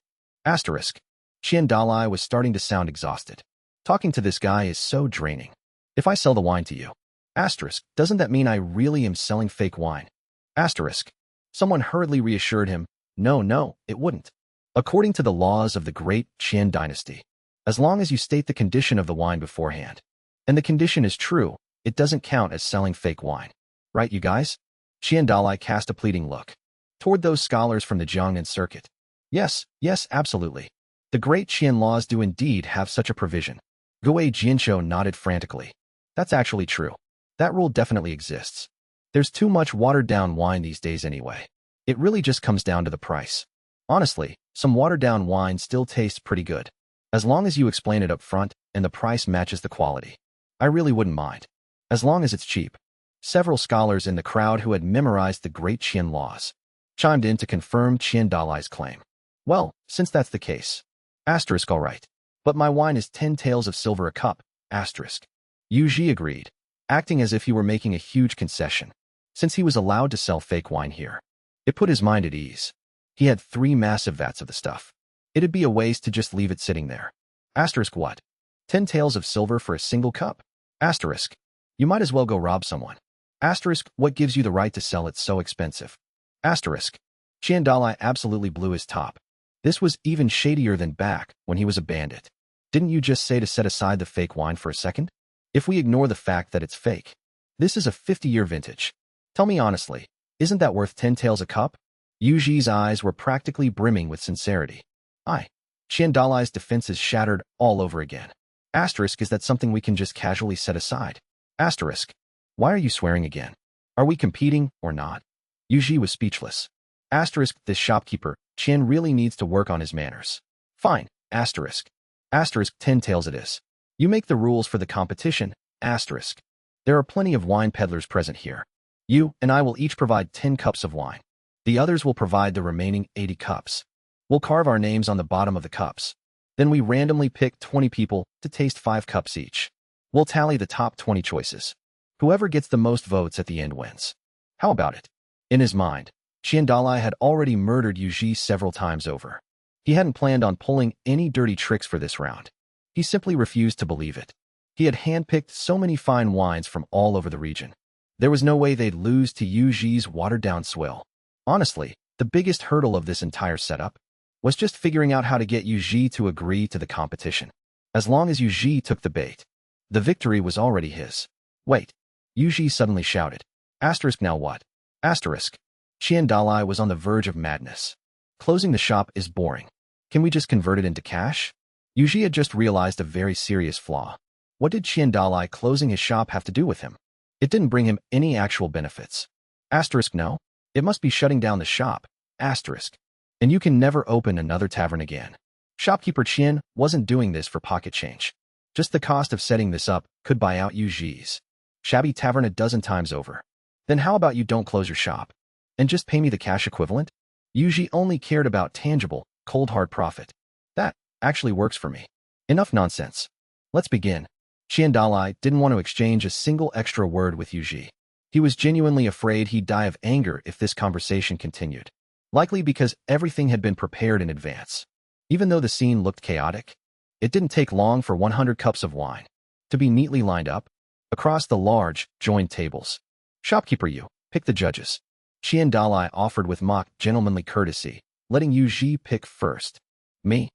Asterisk. Qian Dalai was starting to sound exhausted. Talking to this guy is so draining. If I sell the wine to you. Asterisk. Doesn't that mean I really am selling fake wine? Asterisk. Someone hurriedly reassured him, no, it wouldn't. According to the laws of the great Qian dynasty, as long as you state the condition of the wine beforehand, and the condition is true, it doesn't count as selling fake wine. Right, you guys? Qian Dalai cast a pleading look toward those scholars from the Jiangnan circuit. Yes, absolutely. The great Qian laws do indeed have such a provision. Guo Jianshou nodded frantically. That's actually true. That rule definitely exists. There's too much watered-down wine these days anyway. It really just comes down to the price. Honestly, some watered-down wine still tastes pretty good. As long as you explain it up front and the price matches the quality. I really wouldn't mind. As long as it's cheap. Several scholars in the crowd who had memorized the great Qian laws chimed in to confirm Qian Dalai's claim. Well, since that's the case. Asterisk, all right. But my wine is 10 taels of silver a cup. Asterisk. Yu Ji agreed, acting as if he were making a huge concession, since he was allowed to sell fake wine here. It put his mind at ease. He had 3 massive vats of the stuff. It'd be a waste to just leave it sitting there. Asterisk what? 10 taels of silver for a single cup? Asterisk. You might as well go rob someone. Asterisk, what gives you the right to sell it so expensive? Asterisk. Qian Dalai absolutely blew his top. This was even shadier than back when he was a bandit. Didn't you just say to set aside the fake wine for a second? If we ignore the fact that it's fake, this is a 50-year vintage. Tell me honestly, isn't that worth 10 taels a cup? Yu Ji's eyes were practically brimming with sincerity. Qian Dalai's defenses shattered all over again. Asterisk, is that something we can just casually set aside? Asterisk. Why are you swearing again? Are we competing or not? Yu Ji was speechless. Asterisk, this shopkeeper, Qian, really needs to work on his manners. Fine. Asterisk. Asterisk, 10 taels it is. You make the rules for the competition. Asterisk. There are plenty of wine peddlers present here. You and I will each provide 10 cups of wine. The others will provide the remaining 80 cups. We'll carve our names on the bottom of the cups. Then we randomly pick 20 people to taste 5 cups each. We'll tally the top 20 choices. Whoever gets the most votes at the end wins. How about it? In his mind, Qian Dalai had already murdered Yu Ji several times over. He hadn't planned on pulling any dirty tricks for this round. He simply refused to believe it. He had handpicked so many fine wines from all over the region. There was no way they'd lose to Yu Ji's watered-down swill. Honestly, the biggest hurdle of this entire setup was just figuring out how to get Yu Ji to agree to the competition. As long as Yu Ji took the bait, the victory was already his. Wait. Yu Ji suddenly shouted. Asterisk, now what? Asterisk. Qian Dalai was on the verge of madness. Closing the shop is boring. Can we just convert it into cash? Yu Ji had just realized a very serious flaw. What did Qian Dalai closing his shop have to do with him? It didn't bring him any actual benefits. Asterisk, no. It must be shutting down the shop. Asterisk. And you can never open another tavern again. Shopkeeper Qian wasn't doing this for pocket change. Just the cost of setting this up could buy out Yu Ji's shabby tavern a dozen times over. Then how about you don't close your shop and just pay me the cash equivalent? Yu Ji only cared about tangible, cold hard profit. That actually works for me. Enough nonsense. Let's begin. Qian Dalai didn't want to exchange a single extra word with Yu Ji. He was genuinely afraid he'd die of anger if this conversation continued. Likely because everything had been prepared in advance. Even though the scene looked chaotic, it didn't take long for 100 cups of wine to be neatly lined up across the large, joined tables. Shopkeeper, you pick the judges. Qian Dalai offered with mock gentlemanly courtesy, letting Yu Ji pick first. Me.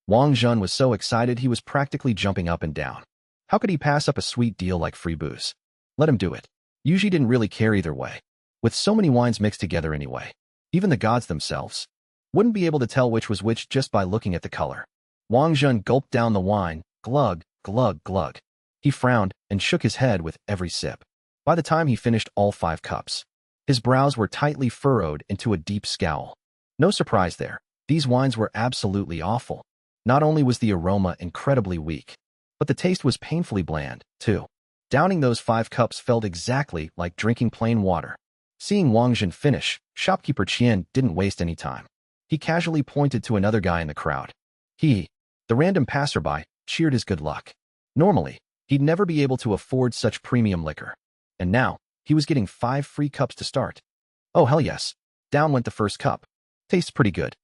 Wang Zhen was so excited he was practically jumping up and down. How could he pass up a sweet deal like free booze? Let him do it. Yu Ji didn't really care either way. With so many wines mixed together anyway, even the gods themselves wouldn't be able to tell which was which just by looking at the color. Wang Zhen gulped down the wine, glug, glug, glug. He frowned and shook his head with every sip. By the time he finished all 5 cups, his brows were tightly furrowed into a deep scowl. No surprise there. These wines were absolutely awful. Not only was the aroma incredibly weak, but the taste was painfully bland, too. Downing those 5 cups felt exactly like drinking plain water. Seeing Wang Zhen finish, shopkeeper Qian didn't waste any time. He casually pointed to another guy in the crowd. He, the random passerby, cheered his good luck. Normally, he'd never be able to afford such premium liquor. And now, he was getting 5 free cups to start. Oh hell yes. Down went the first cup. Tastes pretty good.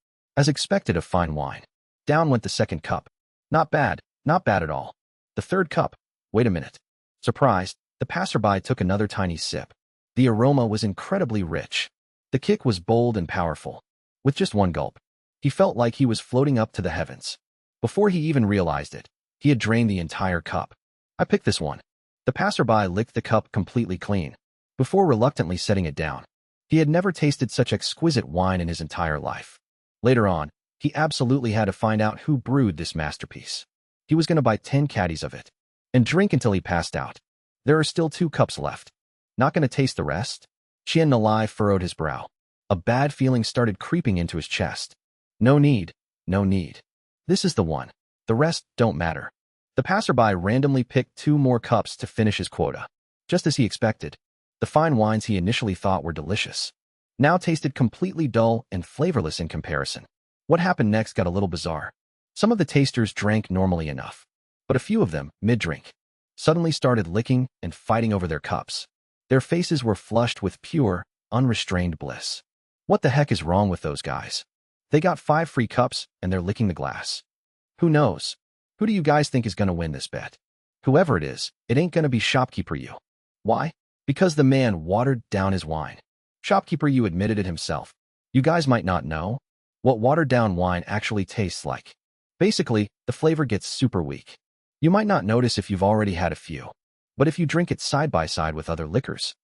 As expected of fine wine. Down went the second cup. Not bad, not bad at all. The third cup. Wait a minute. Surprised, the passerby took another tiny sip. The aroma was incredibly rich. The kick was bold and powerful. With just one gulp, he felt like he was floating up to the heavens. Before he even realized it, he had drained the entire cup. I picked this one. The passerby licked the cup completely clean, before reluctantly setting it down. He had never tasted such exquisite wine in his entire life. Later on, he absolutely had to find out who brewed this masterpiece. He was going to buy 10 caddies of it and drink until he passed out. There are still 2 cups left. Not going to taste the rest? Qian Nalai furrowed his brow. A bad feeling started creeping into his chest. No need, no need. This is the one. The rest don't matter. The passerby randomly picked 2 more cups to finish his quota. Just as he expected, the fine wines he initially thought were delicious now tasted completely dull and flavorless in comparison. What happened next got a little bizarre. Some of the tasters drank normally enough, but a few of them, mid-drink, suddenly started licking and fighting over their cups. Their faces were flushed with pure, unrestrained bliss. What the heck is wrong with those guys? They got 5 free cups and they're licking the glass. Who knows? Who do you guys think is going to win this bet? Whoever it is, it ain't going to be Shopkeeper Yu. Why? Because the man watered down his wine. Shopkeeper Yu admitted it himself. You guys might not know what watered-down wine actually tastes like. Basically, the flavor gets super weak. You might not notice if you've already had a few, but if you drink it side by side with other liquors,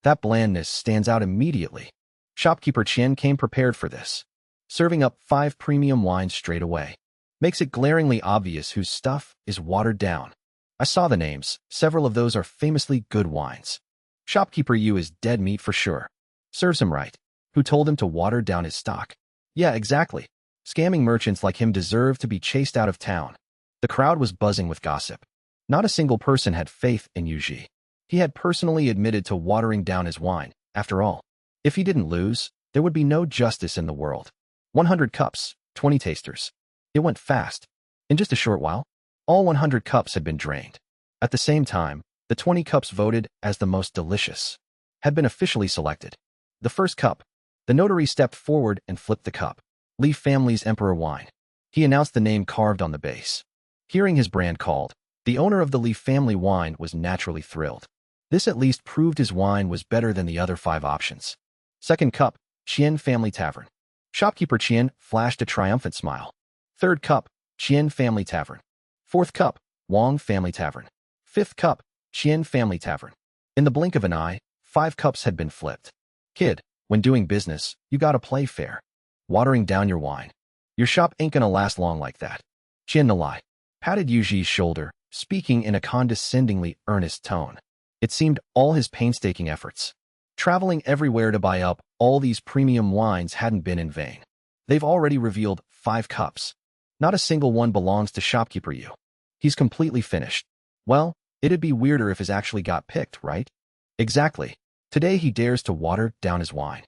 that blandness stands out immediately. Shopkeeper Qian came prepared for this, serving up 5 premium wines straight away. Makes it glaringly obvious whose stuff is watered down. I saw the names. Several of those are famously good wines. Shopkeeper Yu is dead meat for sure. Serves him right. Who told him to water down his stock? Yeah, exactly. Scamming merchants like him deserve to be chased out of town. The crowd was buzzing with gossip. Not a single person had faith in Yuji. He had personally admitted to watering down his wine. After all, if he didn't lose, there would be no justice in the world. 100 cups, 20 tasters. It went fast. In just a short while, all 100 cups had been drained. At the same time, the 20 cups voted as the most delicious had been officially selected. The first cup. The notary stepped forward and flipped the cup. Li family's Emperor wine. He announced the name carved on the base. Hearing his brand called, the owner of the Li family wine was naturally thrilled. This at least proved his wine was better than the other 5 options. Second cup, Qian Family Tavern. Shopkeeper Qian flashed a triumphant smile. Third cup, Qian Family Tavern. Fourth cup, Wang Family Tavern. Fifth cup, Qian Family Tavern. In the blink of an eye, 5 cups had been flipped. Kid, when doing business, you gotta play fair. Watering down your wine. Your shop ain't gonna last long like that. Qian Nalai patted Yuji's shoulder, speaking in a condescendingly earnest tone. It seemed all his painstaking efforts, traveling everywhere to buy up all these premium wines, hadn't been in vain. They've already revealed 5 cups. Not a single one belongs to Shopkeeper Yu. He's completely finished. Well, it'd be weirder if his actually got picked, right? Exactly. Today he dares to water down his wine.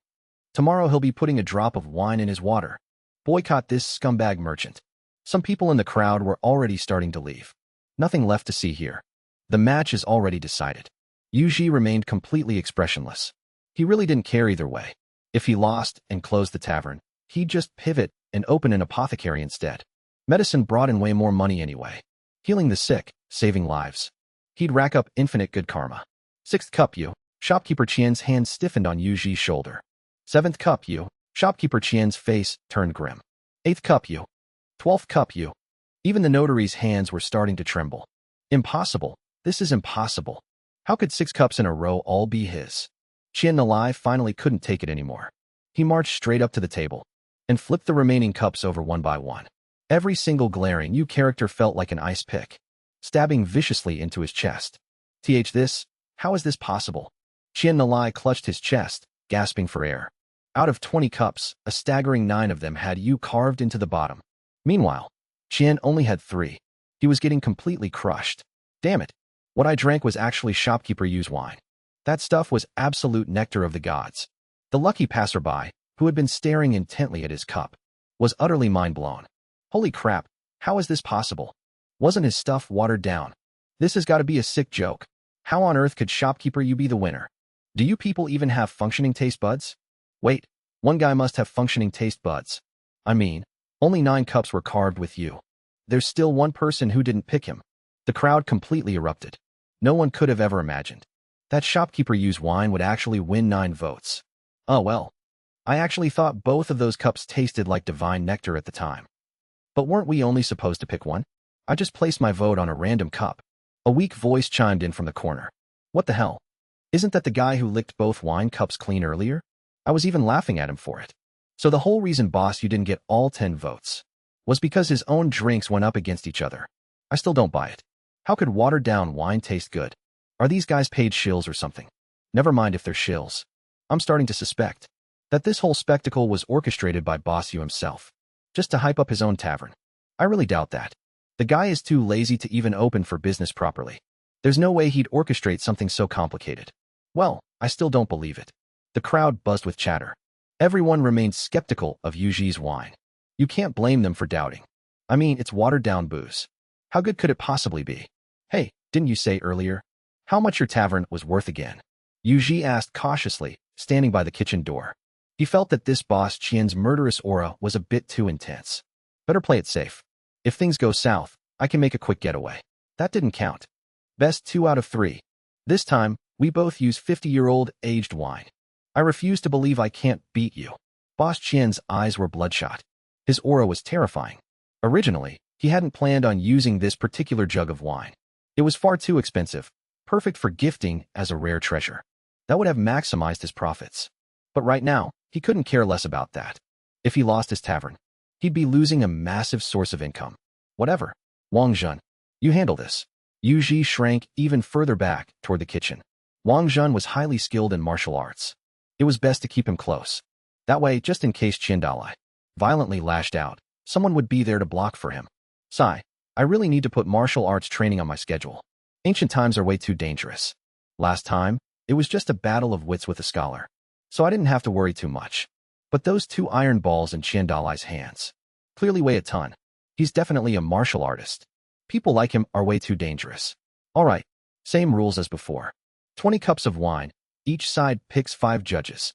Tomorrow he'll be putting a drop of wine in his water. Boycott this scumbag merchant. Some people in the crowd were already starting to leave. Nothing left to see here. The match is already decided. Yuji remained completely expressionless. He really didn't care either way. If he lost and closed the tavern, he'd just pivot and open an apothecary instead. Medicine brought in way more money anyway. Healing the sick, saving lives. He'd rack up infinite good karma. Sixth cup, Yu. Shopkeeper Qian's hand stiffened on Yuji's shoulder. Seventh cup, Yu. Shopkeeper Qian's face turned grim. Eighth cup, Yu. 12th cup, Yu. Even the notary's hands were starting to tremble. Impossible. This is impossible. How could 6 cups in a row all be his? Qian Nalai finally couldn't take it anymore. He marched straight up to the table and flipped the remaining cups over one by one. Every single glaring Yu character felt like an ice pick, stabbing viciously into his chest. How is this possible? Qian Nalai clutched his chest, gasping for air. Out of 20 cups, a staggering 9 of them had Yu carved into the bottom. Meanwhile, Qian only had 3. He was getting completely crushed. Damn it. What I drank was actually Shopkeeper Yu's wine. That stuff was absolute nectar of the gods. The lucky passerby, who had been staring intently at his cup, was utterly mind-blown. Holy crap, how is this possible? Wasn't his stuff watered down? This has got to be a sick joke. How on earth could Shopkeeper Yu be the winner? Do you people even have functioning taste buds? Wait, one guy must have functioning taste buds. I mean, Only 9 cups were carved with you. There's still one person who didn't pick him. The crowd completely erupted. No one could have ever imagined that shopkeeper Yu's wine would actually win 9 votes. Oh well. I actually thought both of those cups tasted like divine nectar at the time. But weren't we only supposed to pick one? I just placed my vote on a random cup. A weak voice chimed in from the corner. What the hell? Isn't that the guy who licked both wine cups clean earlier? I was even laughing at him for it. So the whole reason Boss Yu didn't get all 10 votes was because his own drinks went up against each other. I still don't buy it. How could watered-down wine taste good? Are these guys paid shills or something? Never mind if they're shills. I'm starting to suspect that this whole spectacle was orchestrated by Boss Yu himself, just to hype up his own tavern. I really doubt that. The guy is too lazy to even open for business properly. There's no way he'd orchestrate something so complicated. Well, I still don't believe it. The crowd buzzed with chatter. Everyone remained skeptical of Yuji's wine. You can't blame them for doubting. I mean, it's watered-down booze. How good could it possibly be? Hey, didn't you say earlier how much your tavern was worth again? Yuji asked cautiously, standing by the kitchen door. He felt that this boss Qian's murderous aura was a bit too intense. Better play it safe. If things go south, I can make a quick getaway. That didn't count. Best 2 out of 3. This time, we both use 50-year-old aged wine. I refuse to believe I can't beat you. Boss Qian's eyes were bloodshot. His aura was terrifying. Originally, he hadn't planned on using this particular jug of wine. It was far too expensive, perfect for gifting as a rare treasure. That would have maximized his profits. But right now, he couldn't care less about that. If he lost his tavern, he'd be losing a massive source of income. Whatever. Wang Zhen, you handle this. Yu Ji shrank even further back toward the kitchen. Wang Zhen was highly skilled in martial arts. It was best to keep him close. That way, just in case Qian Dalai violently lashed out, someone would be there to block for him. Sigh, I really need to put martial arts training on my schedule. Ancient times are way too dangerous. Last time, it was just a battle of wits with a scholar, so I didn't have to worry too much. But those 2 iron balls in Qian Dalai's hands clearly weigh a ton. He's definitely a martial artist. People like him are way too dangerous. All right, same rules as before. 20 cups of wine. Each side picks 5 judges.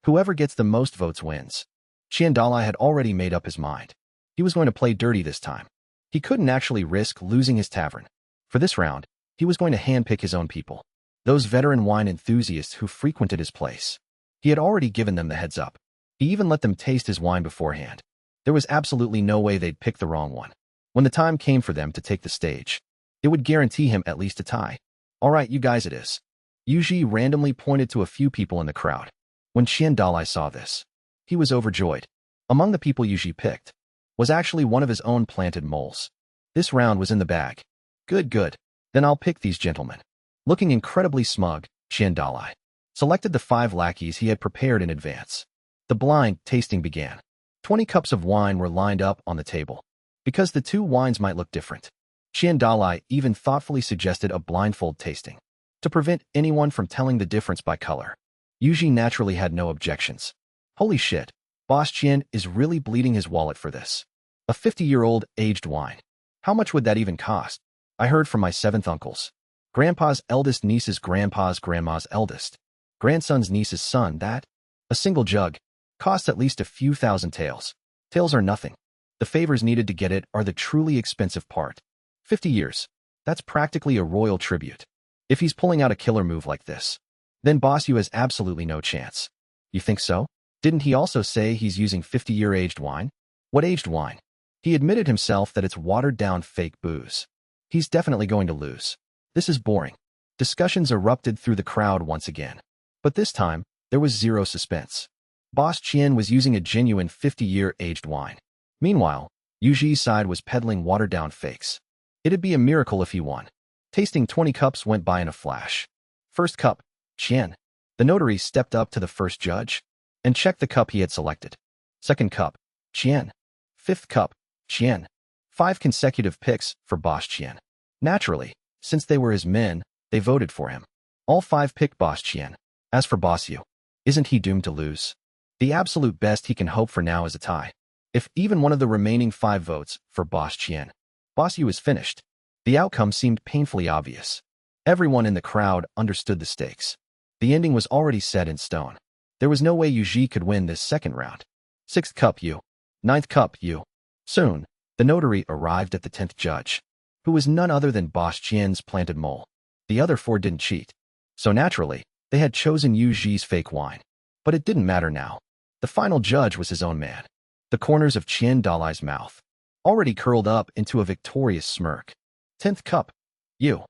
Whoever gets the most votes wins. Qian Dalai had already made up his mind. He was going to play dirty this time. He couldn't actually risk losing his tavern. For this round, he was going to handpick his own people. Those veteran wine enthusiasts who frequented his place. He had already given them the heads up. He even let them taste his wine beforehand. There was absolutely no way they'd pick the wrong one. When the time came for them to take the stage, it would guarantee him at least a tie. All right, you guys it is. Yuji randomly pointed to a few people in the crowd. When Qian Dalai saw this, he was overjoyed. Among the people Yuji picked was actually one of his own planted moles. This round was in the bag. Good. Then I'll pick these gentlemen. Looking incredibly smug, Qian Dalai selected the 5 lackeys he had prepared in advance. The blind tasting began. 20 cups of wine were lined up on the table. Because the 2 wines might look different, Qian Dalai even thoughtfully suggested a blindfold tasting to prevent anyone from telling the difference by color. Yuji naturally had no objections. Holy shit, Boss Qian is really bleeding his wallet for this. A 50-year-old aged wine. How much would that even cost? I heard from my 7th uncles. Grandpa's eldest niece's grandpa's grandma's eldest grandson's niece's son that a single jug costs at least a few thousand taels. Taels are nothing. The favors needed to get it are the truly expensive part. 50 years. That's practically a royal tribute. If he's pulling out a killer move like this, then Boss Yu has absolutely no chance. You think so? Didn't he also say he's using 50-year aged wine? What aged wine? He admitted himself that it's watered-down fake booze. He's definitely going to lose. This is boring. Discussions erupted through the crowd once again. But this time, there was zero suspense. Boss Qian was using a genuine 50-year aged wine. Meanwhile, Yuji's side was peddling watered-down fakes. It'd be a miracle if he won. Tasting 20 cups went by in a flash. First cup, Qian. The notary stepped up to the first judge and checked the cup he had selected. Second cup, Qian. Fifth cup, Qian. 5 consecutive picks for Boss Qian. Naturally, since they were his men, they voted for him. All 5 picked Boss Qian. As for Boss Yu, isn't he doomed to lose? The absolute best he can hope for now is a tie. If even one of the remaining 5 votes for Boss Qian, Boss Yu is finished. The outcome seemed painfully obvious. Everyone in the crowd understood the stakes. The ending was already set in stone. There was no way Yuji could win this second round. 6th cup Yu. 9th cup Yu. Soon, the notary arrived at the 10th judge, who was none other than Boss Qian's planted mole. The other 4 didn't cheat. So naturally, they had chosen Yu Ji's fake wine. But it didn't matter now. The final judge was his own man. The corners of Qian Dalai's mouth already curled up into a victorious smirk. 10th cup. You.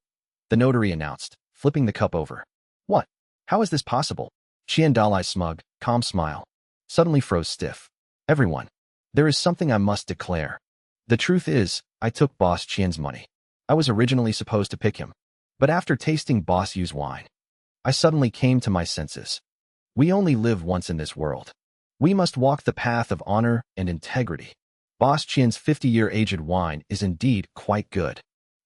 The notary announced, flipping the cup over. What? How is this possible? Qian Dalai's smug, calm smile suddenly froze stiff. Everyone, there is something I must declare. The truth is, I took Boss Qian's money. I was originally supposed to pick him. But after tasting Boss Yu's wine, I suddenly came to my senses. We only live once in this world. We must walk the path of honor and integrity. Boss Qian's 50-year aged wine is indeed quite good.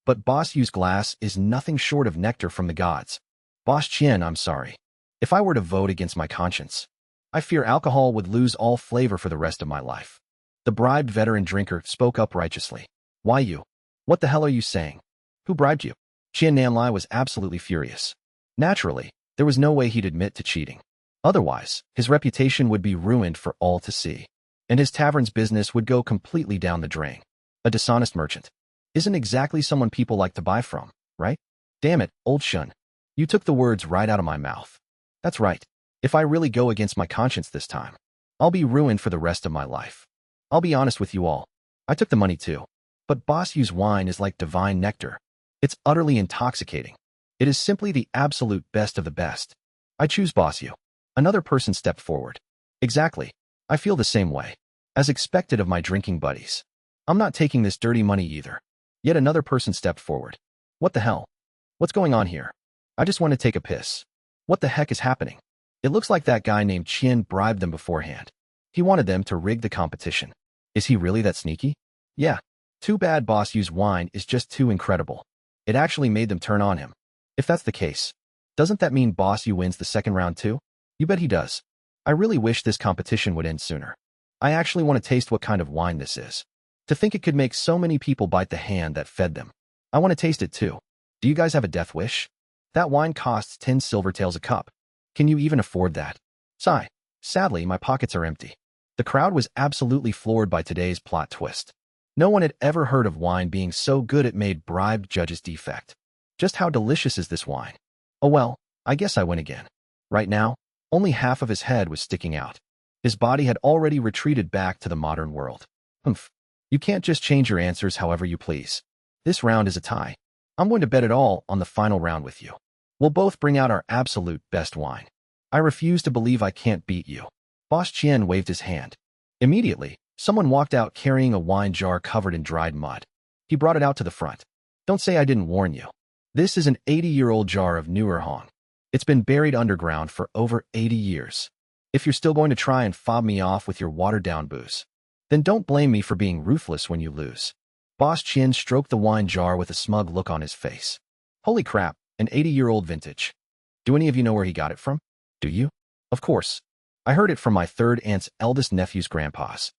But Boss Yu's glass is nothing short of nectar from the gods. Boss Qian, I'm sorry. If I were to vote against my conscience, I fear alcohol would lose all flavor for the rest of my life. The bribed veteran drinker spoke up righteously. Why you? What the hell are you saying? Who bribed you? Qian Nanlai was absolutely furious. Naturally, there was no way he'd admit to cheating. Otherwise, his reputation would be ruined for all to see. And his tavern's business would go completely down the drain. A dishonest merchant isn't exactly someone people like to buy from, right? Damn it, old Shun. You took the words right out of my mouth. That's right. If I really go against my conscience this time, I'll be ruined for the rest of my life. I'll be honest with you all. I took the money too. But Boss Yu's wine is like divine nectar. It's utterly intoxicating. It is simply the absolute best of the best. I choose Boss Yu. Another person stepped forward. Exactly. I feel the same way. As expected of my drinking buddies. I'm not taking this dirty money either. Yet another person stepped forward. What the hell? What's going on here? I just want to take a piss. What the heck is happening? It looks like that guy named Qian bribed them beforehand. He wanted them to rig the competition. Is he really that sneaky? Yeah. Too bad Boss Yu's wine is just too incredible. It actually made them turn on him. If that's the case, doesn't that mean Boss Yu wins the second round too? You bet he does. I really wish this competition would end sooner. I actually want to taste what kind of wine this is. To think it could make so many people bite the hand that fed them. I want to taste it too. Do you guys have a death wish? That wine costs 10 silver taels a cup. Can you even afford that? Sigh. Sadly, my pockets are empty. The crowd was absolutely floored by today's plot twist. No one had ever heard of wine being so good it made bribed judges defect. Just how delicious is this wine? Oh well, I guess I win again. Right now, only half of his head was sticking out. His body had already retreated back to the modern world. Humph. You can't just change your answers however you please. This round is a tie. I'm going to bet it all on the final round with you. We'll both bring out our absolute best wine. I refuse to believe I can't beat you. Boss Qian waved his hand. Immediately, someone walked out carrying a wine jar covered in dried mud. He brought it out to the front. Don't say I didn't warn you. This is an 80-year-old jar of newer Hong. It's been buried underground for over 80 years. If you're still going to try and fob me off with your watered-down booze, then don't blame me for being ruthless when you lose. Boss Qian stroked the wine jar with a smug look on his face. Holy crap, an 80-year-old vintage. Do any of you know where he got it from? Do you? Of course. I heard it from my third aunt's eldest nephew's grandpa's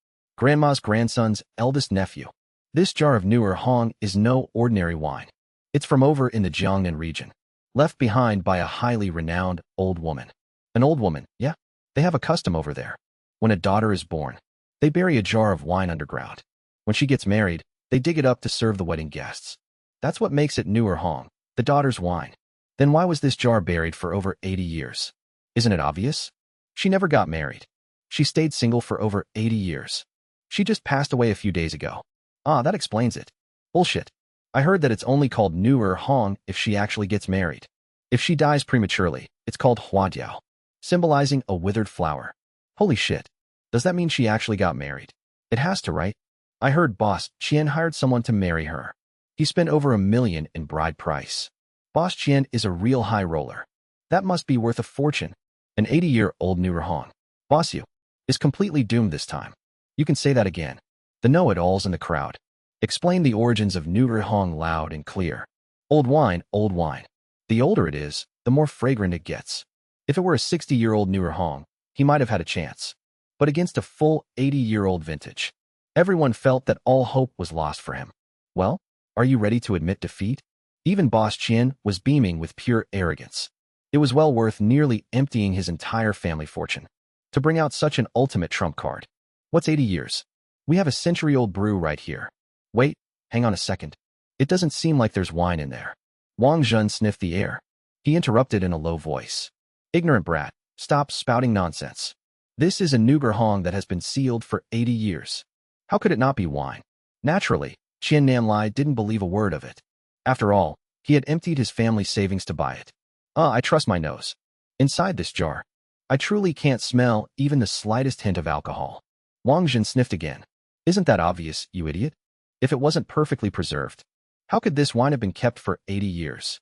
grandson's eldest nephew. This jar of newer Hong is no ordinary wine. It's from over in the Jiangnan region, left behind by a highly renowned old woman. An old woman, yeah? They have a custom over there. When a daughter is born, they bury a jar of wine underground. When she gets married, they dig it up to serve the wedding guests. That's what makes it newer Hong, the daughter's wine. Then why was this jar buried for over 80 years? Isn't it obvious? She never got married. She stayed single for over 80 years. She just passed away a few days ago. Ah, that explains it. Bullshit. I heard that it's only called newer Hong if she actually gets married. If she dies prematurely, it's called Huadiao, symbolizing a withered flower. Holy shit. Does that mean she actually got married? It has to, right? I heard Boss Qian hired someone to marry her. He spent over $1 million in bride price. Boss Qian is a real high roller. That must be worth a fortune. An 80-year-old newer Hong. Boss Yu is completely doomed this time. You can say that again. The know-it-alls in the crowd explain the origins of newer Hong loud and clear. Old wine, old wine. The older it is, the more fragrant it gets. If it were a 60-year-old newer Hong, he might have had a chance. But against a full 80-year-old vintage, everyone felt that all hope was lost for him. Well, are you ready to admit defeat? Even Boss Qian was beaming with pure arrogance. It was well worth nearly emptying his entire family fortune to bring out such an ultimate trump card. What's 80 years? We have a century-old brew right here. Wait, hang on a second. It doesn't seem like there's wine in there. Wang Zhen sniffed the air. He interrupted in a low voice. Ignorant brat, stop spouting nonsense. This is a Nugerhong that has been sealed for 80 years. How could it not be wine? Naturally, Qian Namlai didn't believe a word of it. After all, he had emptied his family's savings to buy it. I trust my nose. Inside this jar, I truly can't smell even the slightest hint of alcohol. Wang Zhen sniffed again. Isn't that obvious, you idiot? If it wasn't perfectly preserved, how could this wine have been kept for 80 years?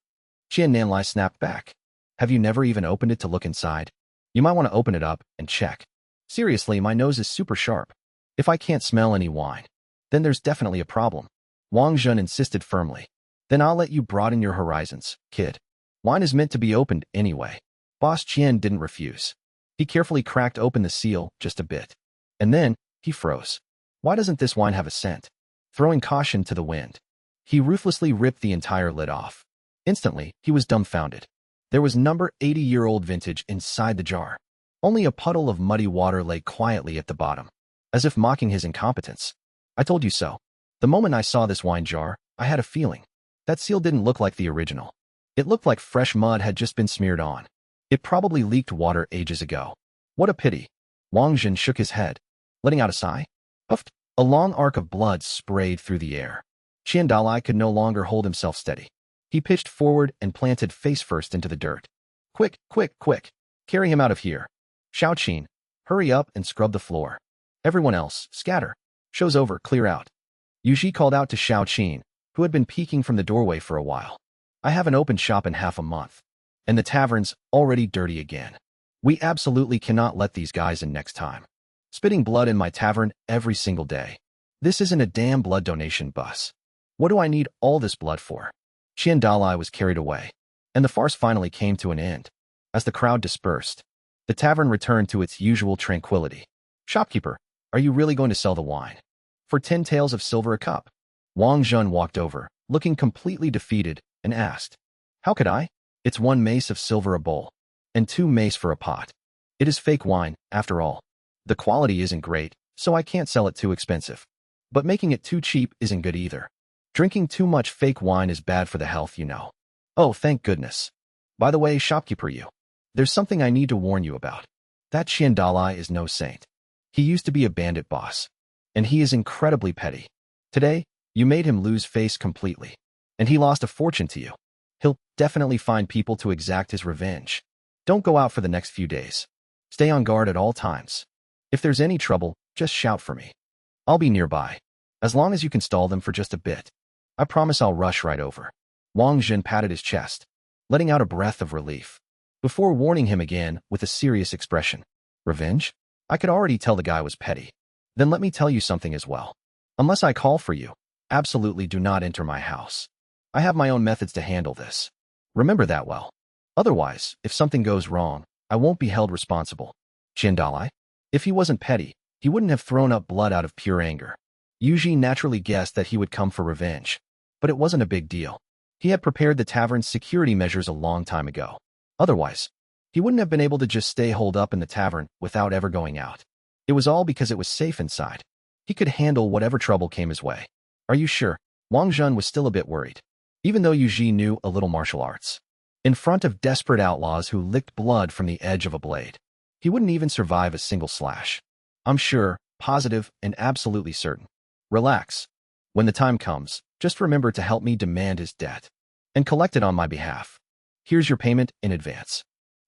Qian Namlai snapped back. Have you never even opened it to look inside? You might want to open it up and check. Seriously, my nose is super sharp. If I can't smell any wine, then there's definitely a problem. Wang Zhen insisted firmly. Then I'll let you broaden your horizons, kid. Wine is meant to be opened anyway. Boss Qian didn't refuse. He carefully cracked open the seal just a bit. And then, he froze. Why doesn't this wine have a scent? Throwing caution to the wind, he ruthlessly ripped the entire lid off. Instantly, he was dumbfounded. There was number 80-year-old vintage inside the jar. Only a puddle of muddy water lay quietly at the bottom, as if mocking his incompetence. I told you so. The moment I saw this wine jar, I had a feeling. That seal didn't look like the original. It looked like fresh mud had just been smeared on. It probably leaked water ages ago. What a pity. Wang Zhen shook his head, letting out a sigh. Puffed. A long arc of blood sprayed through the air. Qian Dalai could no longer hold himself steady. He pitched forward and planted face first into the dirt. Quick, quick, quick. Carry him out of here. Xiaoqin, hurry up and scrub the floor. Everyone else, scatter. Show's over, clear out. Yuji called out to Xiaoqin, who had been peeking from the doorway for a while. I haven't opened shop in half a month. And the tavern's already dirty again. We absolutely cannot let these guys in next time. Spitting blood in my tavern every single day. This isn't a damn blood donation bus. What do I need all this blood for? Qian Dalai was carried away, and the farce finally came to an end. As the crowd dispersed, the tavern returned to its usual tranquility. Shopkeeper, are you really going to sell the wine? For 10 taels of silver a cup? Wang Zhen walked over, looking completely defeated, and asked, how could I? It's 1 mace of silver a bowl, and 2 mace for a pot. It is fake wine, after all. The quality isn't great, so I can't sell it too expensive. But making it too cheap isn't good either. Drinking too much fake wine is bad for the health, you know. Oh, thank goodness. By the way, shopkeeper you. There's something I need to warn you about. That Qian Dalai is no saint. He used to be a bandit boss. And he is incredibly petty. Today, you made him lose face completely. And he lost a fortune to you. He'll definitely find people to exact his revenge. Don't go out for the next few days. Stay on guard at all times. If there's any trouble, just shout for me. I'll be nearby. As long as you can stall them for just a bit. I promise I'll rush right over. Wang Zhen patted his chest, letting out a breath of relief, before warning him again with a serious expression. Revenge? I could already tell the guy was petty. Then let me tell you something as well. Unless I call for you, absolutely do not enter my house. I have my own methods to handle this. Remember that well. Otherwise, if something goes wrong, I won't be held responsible. Qian Dalai? If he wasn't petty, he wouldn't have thrown up blood out of pure anger. Yuji naturally guessed that he would come for revenge. But it wasn't a big deal. He had prepared the tavern's security measures a long time ago. Otherwise, he wouldn't have been able to just stay holed up in the tavern without ever going out. It was all because it was safe inside. He could handle whatever trouble came his way. Are you sure? Wang Zhen was still a bit worried. Even though Yuji knew a little martial arts. In front of desperate outlaws who licked blood from the edge of a blade, he wouldn't even survive a single slash. I'm sure, positive, and absolutely certain. Relax. When the time comes, just remember to help me demand his debt. And collect it on my behalf. Here's your payment in advance.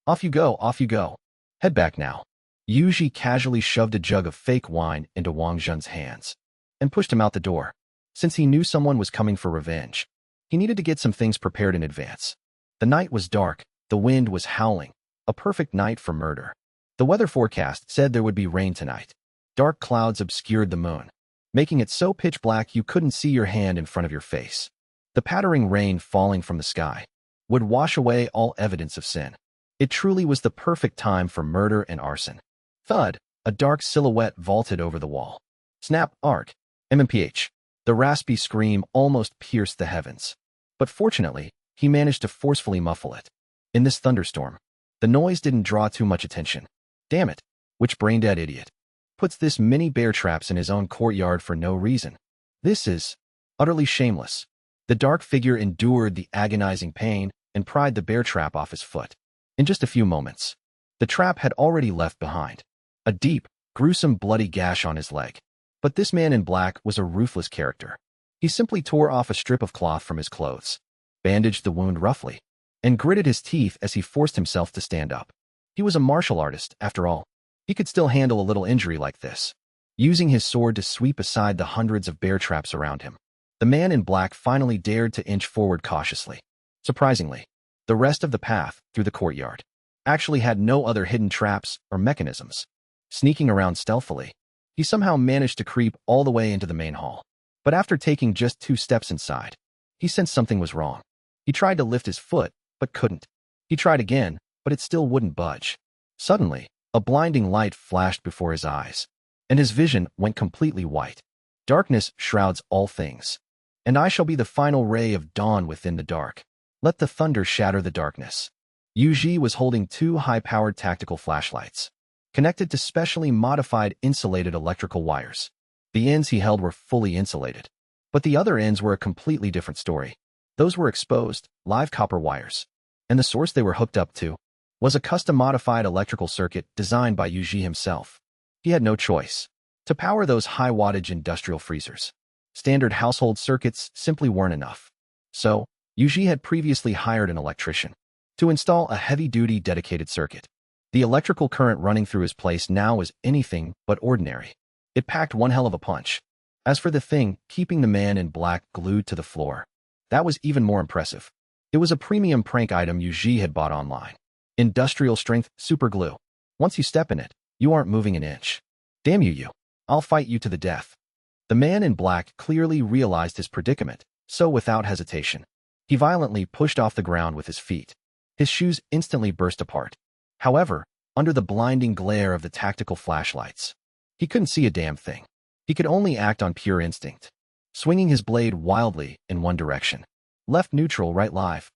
Off you go, off you go. Head back now. Yuji casually shoved a jug of fake wine into Wang Zhen's hands and pushed him out the door. Since he knew someone was coming for revenge, he needed to get some things prepared in advance. The night was dark, the wind was howling, a perfect night for murder. The weather forecast said there would be rain tonight. Dark clouds obscured the moon, making it so pitch black you couldn't see your hand in front of your face. The pattering rain falling from the sky would wash away all evidence of sin. It truly was the perfect time for murder and arson. Thud, a dark silhouette vaulted over the wall. Snap, arc, MMPH. The raspy scream almost pierced the heavens. But fortunately, he managed to forcefully muffle it. In this thunderstorm, the noise didn't draw too much attention. Damn it, which brain-dead idiot. puts this many bear traps in his own courtyard for no reason? This is utterly shameless. The dark figure endured the agonizing pain and pried the bear trap off his foot. In just a few moments, the trap had already left behind a deep, gruesome, bloody gash on his leg. But this man in black was a ruthless character. He simply tore off a strip of cloth from his clothes, bandaged the wound roughly, and gritted his teeth as he forced himself to stand up. He was a martial artist, after all. He could still handle a little injury like this. Using his sword to sweep aside the hundreds of bear traps around him, the man in black finally dared to inch forward cautiously. Surprisingly, the rest of the path through the courtyard actually had no other hidden traps or mechanisms. Sneaking around stealthily, he somehow managed to creep all the way into the main hall. But after taking just 2 steps inside, he sensed something was wrong. He tried to lift his foot, but couldn't. He tried again, but it still wouldn't budge. Suddenly, a blinding light flashed before his eyes, and his vision went completely white. Darkness shrouds all things, and I shall be the final ray of dawn within the dark. Let the thunder shatter the darkness. Yuji was holding 2 high-powered tactical flashlights, connected to specially modified insulated electrical wires. The ends he held were fully insulated, but the other ends were a completely different story. Those were exposed, live copper wires, and the source they were hooked up to was a custom-modified electrical circuit designed by Yuji himself. He had no choice. To power those high-wattage industrial freezers, standard household circuits simply weren't enough. So, Yuji had previously hired an electrician to install a heavy-duty dedicated circuit. The electrical current running through his place now was anything but ordinary. It packed one hell of a punch. As for the thing keeping the man in black glued to the floor, that was even more impressive. It was a premium prank item Yuji had bought online. Industrial-strength super glue. Once you step in it, you aren't moving an inch. Damn you. I'll fight you to the death. The man in black clearly realized his predicament, so without hesitation, he violently pushed off the ground with his feet. His shoes instantly burst apart. However, under the blinding glare of the tactical flashlights, he couldn't see a damn thing. He could only act on pure instinct, swinging his blade wildly in one direction. Left neutral, right live.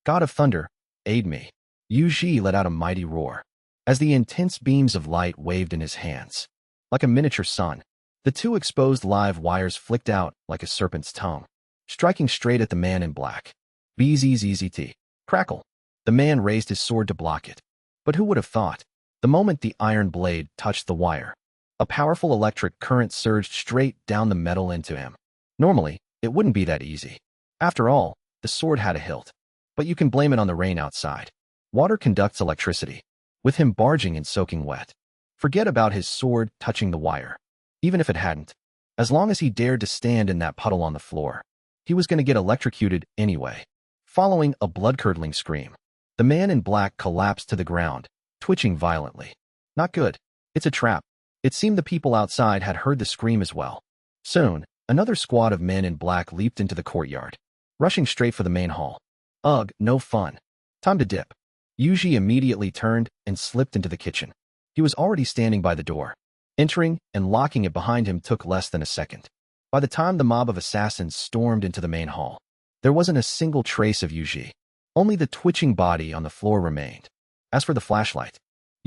God of thunder, aid me. Yuji let out a mighty roar as the intense beams of light waved in his hands. Like a miniature sun, the 2 exposed live wires flicked out like a serpent's tongue, striking straight at the man in black. Bzzzt. Crackle. The man raised his sword to block it. But who would have thought? The moment the iron blade touched the wire, a powerful electric current surged straight down the metal into him. Normally, it wouldn't be that easy. After all, the sword had a hilt. But you can blame it on the rain outside. Water conducts electricity, with him barging and soaking wet. Forget about his sword touching the wire. Even if it hadn't, as long as he dared to stand in that puddle on the floor, he was going to get electrocuted anyway. Following a blood-curdling scream, the man in black collapsed to the ground, twitching violently. Not good. It's a trap. It seemed the people outside had heard the scream as well. Soon, another squad of men in black leaped into the courtyard, rushing straight for the main hall. Ugh, no fun. Time to dip. Yuji immediately turned and slipped into the kitchen. He was already standing by the door. Entering and locking it behind him took less than a second. By the time the mob of assassins stormed into the main hall, there wasn't a single trace of Yuji. Only the twitching body on the floor remained. As for the flashlight,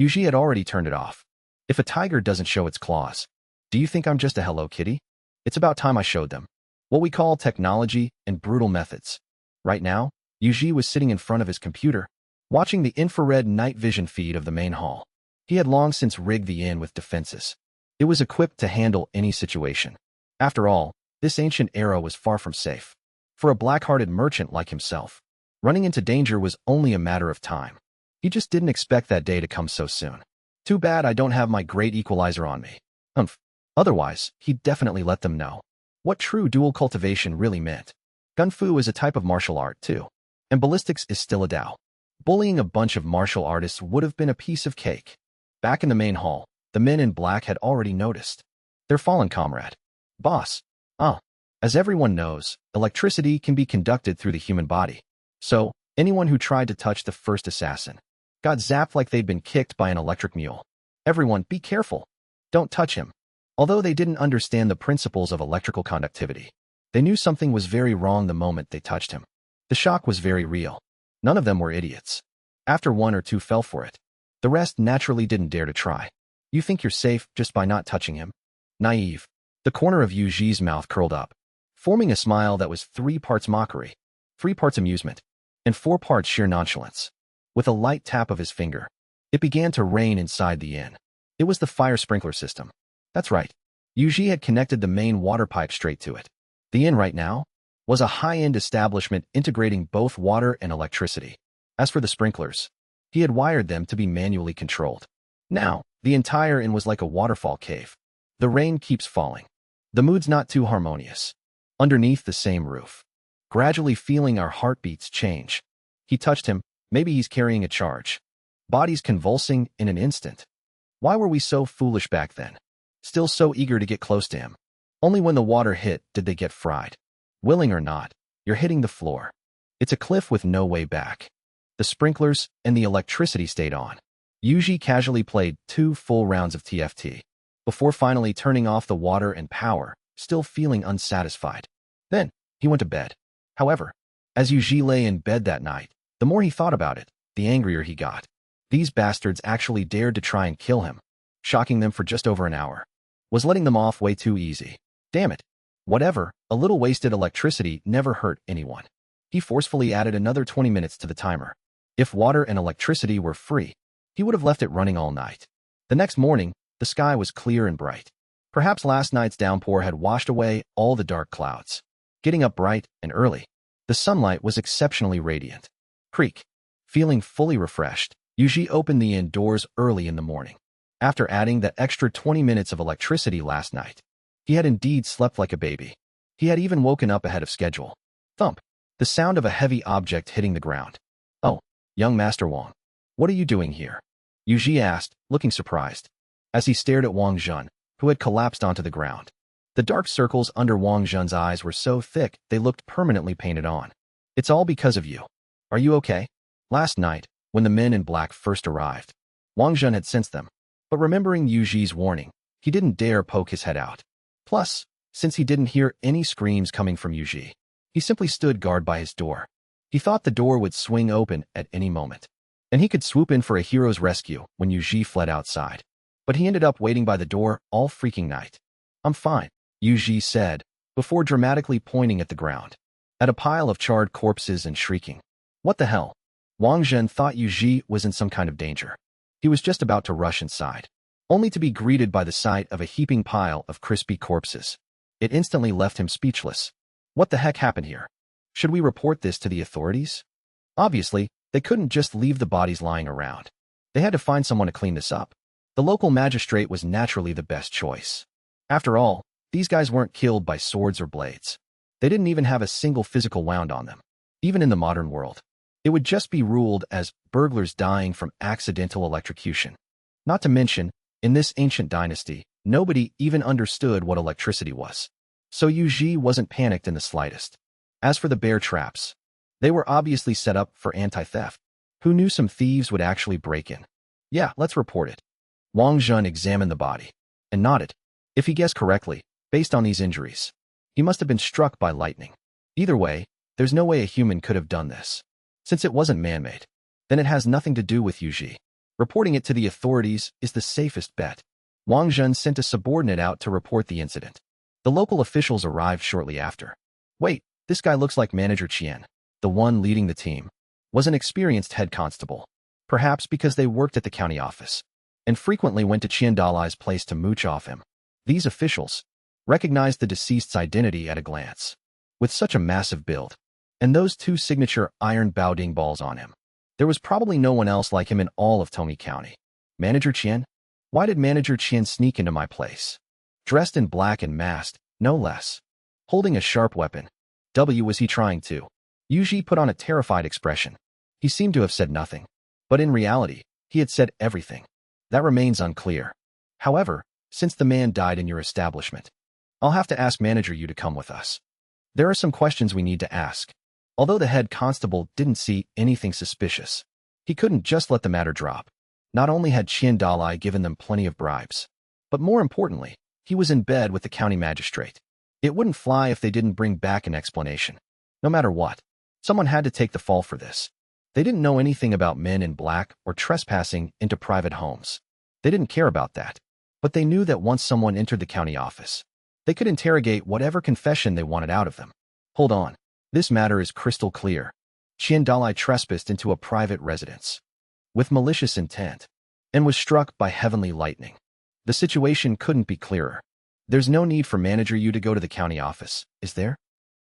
Yuji had already turned it off. If a tiger doesn't show its claws, do you think I'm just a Hello Kitty? It's about time I showed them what we call technology and brutal methods. Right now, Yuji was sitting in front of his computer, watching the infrared night vision feed of the main hall. He had long since rigged the inn with defenses. It was equipped to handle any situation. After all, this ancient era was far from safe. For a black-hearted merchant like himself, running into danger was only a matter of time. He just didn't expect that day to come so soon. Too bad I don't have my great equalizer on me. Otherwise, he'd definitely let them know what true dual cultivation really meant. Gun fu is a type of martial art, too. And ballistics is still a Dao. Bullying a bunch of martial artists would have been a piece of cake. Back in the main hall, the men in black had already noticed their fallen comrade. Boss. As everyone knows, electricity can be conducted through the human body. So, anyone who tried to touch the first assassin got zapped like they'd been kicked by an electric mule. Everyone, be careful. Don't touch him. Although they didn't understand the principles of electrical conductivity, they knew something was very wrong the moment they touched him. The shock was very real. None of them were idiots. After 1 or 2 fell for it, the rest naturally didn't dare to try. You think you're safe just by not touching him? Naive. The corner of Yuji's mouth curled up, forming a smile that was 3 parts mockery, 3 parts amusement, and 4 parts sheer nonchalance. With a light tap of his finger, it began to rain inside the inn. It was the fire sprinkler system. That's right. Yuji had connected the main water pipe straight to it. The inn right now was a high-end establishment integrating both water and electricity. As for the sprinklers, he had wired them to be manually controlled. Now, the entire inn was like a waterfall cave. The rain keeps falling. The mood's not too harmonious. Underneath the same roof. Gradually feeling our heartbeats change. He touched him. Maybe he's carrying a charge. Bodies convulsing in an instant. Why were we so foolish back then? Still so eager to get close to him. Only when the water hit did they get fried. Willing or not, you're hitting the floor. It's a cliff with no way back. The sprinklers and the electricity stayed on. Yuji casually played 2 full rounds of TFT, before finally turning off the water and power, still feeling unsatisfied. Then, he went to bed. However, as Yuji lay in bed that night, the more he thought about it, the angrier he got. These bastards actually dared to try and kill him, shocking them for just over an hour. Was letting them off way too easy. Damn it. Whatever, a little wasted electricity never hurt anyone. He forcefully added another 20 minutes to the timer. If water and electricity were free, he would have left it running all night. The next morning, the sky was clear and bright. Perhaps last night's downpour had washed away all the dark clouds. Getting up bright and early, the sunlight was exceptionally radiant. Creak. Feeling fully refreshed, Yuji opened the inn doors early in the morning. After adding that extra 20 minutes of electricity last night, he had indeed slept like a baby. He had even woken up ahead of schedule. Thump. The sound of a heavy object hitting the ground. Oh, young Master Wang. What are you doing here? Yuji asked, looking surprised, as he stared at Wang Jun, who had collapsed onto the ground. The dark circles under Wang Jun's eyes were so thick they looked permanently painted on. It's all because of you. Are you okay? Last night, when the men in black first arrived, Wang Jun had sensed them, but remembering Yuji's warning, he didn't dare poke his head out. Plus, since he didn't hear any screams coming from Yuji, he simply stood guard by his door. He thought the door would swing open at any moment, and he could swoop in for a hero's rescue when Yuji fled outside. But he ended up waiting by the door all freaking night. I'm fine, Yuji said, before dramatically pointing at the ground, at a pile of charred corpses and shrieking. What the hell? Wang Zhen thought Yuji was in some kind of danger. He was just about to rush inside, only to be greeted by the sight of a heaping pile of crispy corpses. It instantly left him speechless. What the heck happened here? Should we report this to the authorities? Obviously, they couldn't just leave the bodies lying around. They had to find someone to clean this up. The local magistrate was naturally the best choice. After all, these guys weren't killed by swords or blades. They didn't even have a single physical wound on them. Even in the modern world, it would just be ruled as burglars dying from accidental electrocution. Not to mention, in this ancient dynasty, nobody even understood what electricity was. So Yuji wasn't panicked in the slightest. As for the bear traps, they were obviously set up for anti-theft. Who knew some thieves would actually break in? Yeah, let's report it. Wang Zhen examined the body and nodded. If he guessed correctly, based on these injuries, he must have been struck by lightning. Either way, there's no way a human could have done this. Since it wasn't man-made, then it has nothing to do with Yuji. Reporting it to the authorities is the safest bet. Wang Zhen sent a subordinate out to report the incident. The local officials arrived shortly after. Wait, this guy looks like Manager Qian, the one leading the team, was an experienced head constable, perhaps because they worked at the county office, and frequently went to Qian Dalai's place to mooch off him. These officials recognized the deceased's identity at a glance. With such a massive build, and those 2 signature iron Baoding balls on him, there was probably no one else like him in all of Tomi County. Manager Qian? Why did Manager Qian sneak into my place? Dressed in black and masked, no less. Holding a sharp weapon. Was he trying to? Yuji put on a terrified expression. He seemed to have said nothing. But in reality, he had said everything. That remains unclear. However, since the man died in your establishment, I'll have to ask Manager Yu to come with us. There are some questions we need to ask. Although the head constable didn't see anything suspicious, he couldn't just let the matter drop. Not only had Qian Dalai given them plenty of bribes, but more importantly, he was in bed with the county magistrate. It wouldn't fly if they didn't bring back an explanation. No matter what, someone had to take the fall for this. They didn't know anything about men in black or trespassing into private homes. They didn't care about that. But they knew that once someone entered the county office, they could interrogate whatever confession they wanted out of them. Hold on. This matter is crystal clear. Qian Dalai trespassed into a private residence with malicious intent and was struck by heavenly lightning. The situation couldn't be clearer. There's no need for Manager Yu to go to the county office, is there?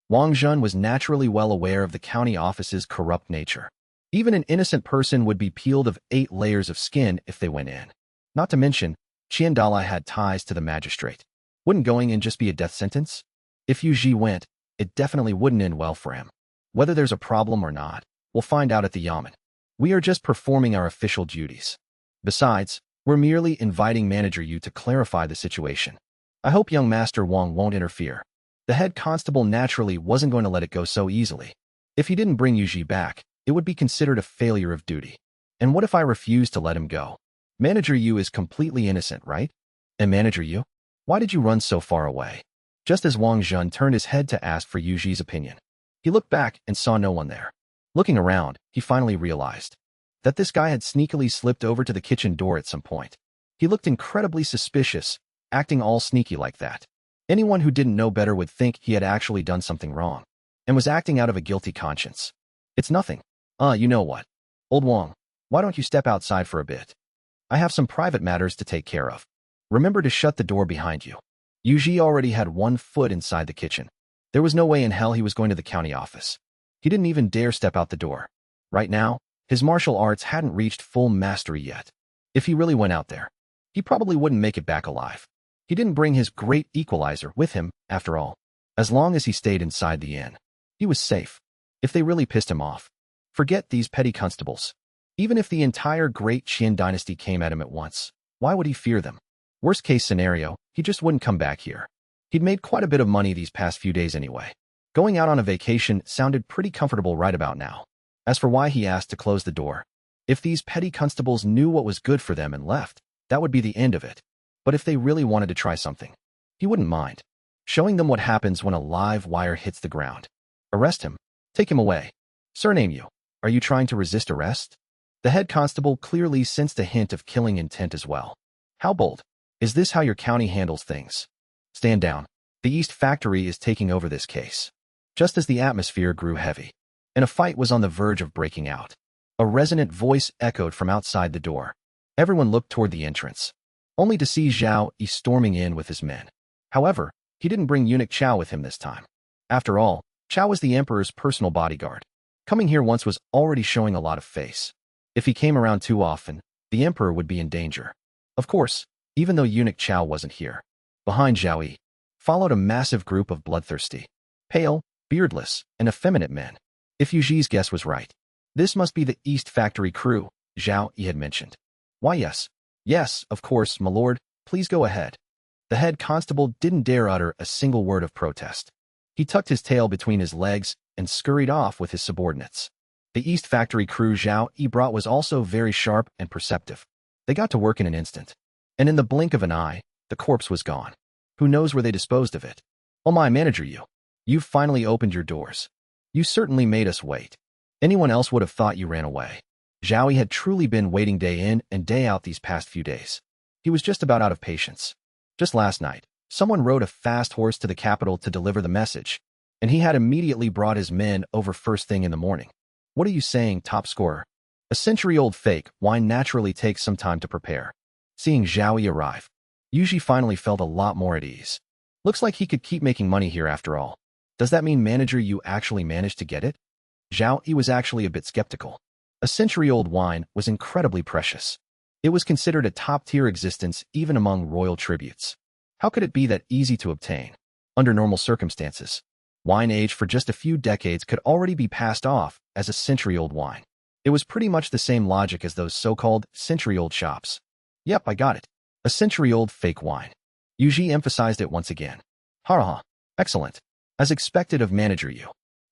Wang Zhen was naturally well aware of the county office's corrupt nature. Even an innocent person would be peeled of 8 layers of skin if they went in. Not to mention, Qian Dalai had ties to the magistrate. Wouldn't going in just be a death sentence? If Yu Ji went, it definitely wouldn't end well for him. Whether there's a problem or not, we'll find out at the Yamen. We are just performing our official duties. Besides, we're merely inviting Manager Yu to clarify the situation. I hope young Master Wang won't interfere. The head constable naturally wasn't going to let it go so easily. If he didn't bring Yu Ji back, it would be considered a failure of duty. And what if I refuse to let him go? Manager Yu is completely innocent, right? And Manager Yu? Why did you run so far away? Just as Wang Zhen turned his head to ask for Yu Ji's opinion, he looked back and saw no one there. Looking around, he finally realized that this guy had sneakily slipped over to the kitchen door at some point. He looked incredibly suspicious, acting all sneaky like that. Anyone who didn't know better would think he had actually done something wrong and was acting out of a guilty conscience. It's nothing. You know what? Old Wang, why don't you step outside for a bit? I have some private matters to take care of. Remember to shut the door behind you. Yu Ji already had 1 foot inside the kitchen. There was no way in hell he was going to the county office. He didn't even dare step out the door. Right now, his martial arts hadn't reached full mastery yet. If he really went out there, he probably wouldn't make it back alive. He didn't bring his great equalizer with him, after all. As long as he stayed inside the inn, he was safe. If they really pissed him off, forget these petty constables. Even if the entire great Qian dynasty came at him at once, why would he fear them? Worst case scenario, he just wouldn't come back here. He'd made quite a bit of money these past few days anyway. Going out on a vacation sounded pretty comfortable right about now. As for why he asked to close the door, if these petty constables knew what was good for them and left, that would be the end of it. But if they really wanted to try something, he wouldn't mind showing them what happens when a live wire hits the ground. Arrest him. Take him away. Surname you. Are you trying to resist arrest? The head constable clearly sensed a hint of killing intent as well. How bold. Is this how your county handles things? Stand down. The East Factory is taking over this case. Just as the atmosphere grew heavy, and a fight was on the verge of breaking out, a resonant voice echoed from outside the door. Everyone looked toward the entrance, only to see Zhao Yi storming in with his men. However, he didn't bring eunuch Chao with him this time. After all, Chao was the emperor's personal bodyguard. Coming here once was already showing a lot of face. If he came around too often, the emperor would be in danger. Of course, even though eunuch Chao wasn't here, behind Zhao Yi followed a massive group of bloodthirsty, pale, beardless, and effeminate men. If Yu Ji's guess was right, this must be the East Factory crew Zhao Yi had mentioned. Why yes. Yes, of course, my lord, please go ahead. The head constable didn't dare utter a single word of protest. He tucked his tail between his legs and scurried off with his subordinates. The East Factory crew Zhao Yi brought was also very sharp and perceptive. They got to work in an instant. And in the blink of an eye, the corpse was gone. Who knows where they disposed of it? Oh my Manager Yu. You've finally opened your doors. You certainly made us wait. Anyone else would have thought you ran away. Zhao Yi had truly been waiting day in and day out these past few days. He was just about out of patience. Just last night, someone rode a fast horse to the capital to deliver the message, and he had immediately brought his men over first thing in the morning. What are you saying, top scorer? A century-old fake wine naturally takes some time to prepare. Seeing Zhao Yi arrive, Yu Ji finally felt a lot more at ease. Looks like he could keep making money here after all. Does that mean Manager Yu actually managed to get it? Zhao Yi was actually a bit skeptical. A century-old wine was incredibly precious. It was considered a top-tier existence even among royal tributes. How could it be that easy to obtain? Under normal circumstances, wine aged for just a few decades could already be passed off as a century-old wine. It was pretty much the same logic as those so-called century-old shops. Yep, I got it. A century-old fake wine. Yu Ji emphasized it once again. Ha! Excellent. As expected of Manager Yu.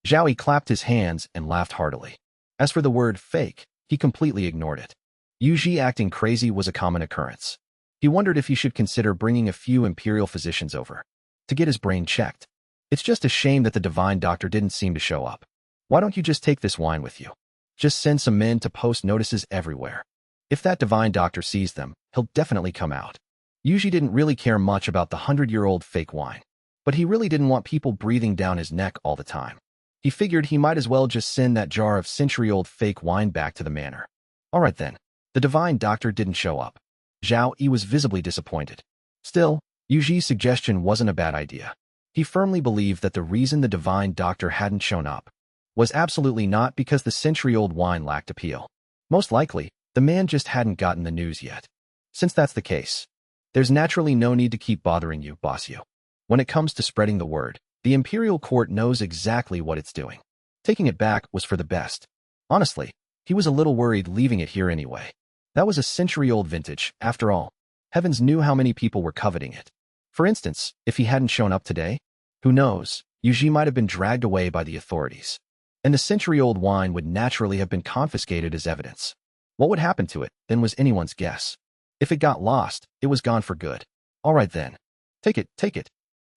Zhao Yi clapped his hands and laughed heartily. As for the word fake, he completely ignored it. Yu Ji acting crazy was a common occurrence. He wondered if he should consider bringing a few imperial physicians over to get his brain checked. It's just a shame that the divine doctor didn't seem to show up. Why don't you just take this wine with you? Just send some men to post notices everywhere. If that divine doctor sees them, he'll definitely come out. Yuji didn't really care much about the 100-year-old fake wine, but he really didn't want people breathing down his neck all the time. He figured he might as well just send that jar of century-old fake wine back to the manor. Alright then. The divine doctor didn't show up. Zhao Yi was visibly disappointed. Still, Yuji's suggestion wasn't a bad idea. He firmly believed that the reason the divine doctor hadn't shown up was absolutely not because the century-old wine lacked appeal. Most likely, the man just hadn't gotten the news yet. Since that's the case, there's naturally no need to keep bothering you, boss you. When it comes to spreading the word, the imperial court knows exactly what it's doing. Taking it back was for the best. Honestly, he was a little worried leaving it here anyway. That was a century-old vintage, after all. Heavens knew how many people were coveting it. For instance, if he hadn't shown up today, who knows, Yuji might have been dragged away by the authorities. And the century-old wine would naturally have been confiscated as evidence. What would happen to it, then, was anyone's guess. If it got lost, it was gone for good. Alright then. Take it, take it.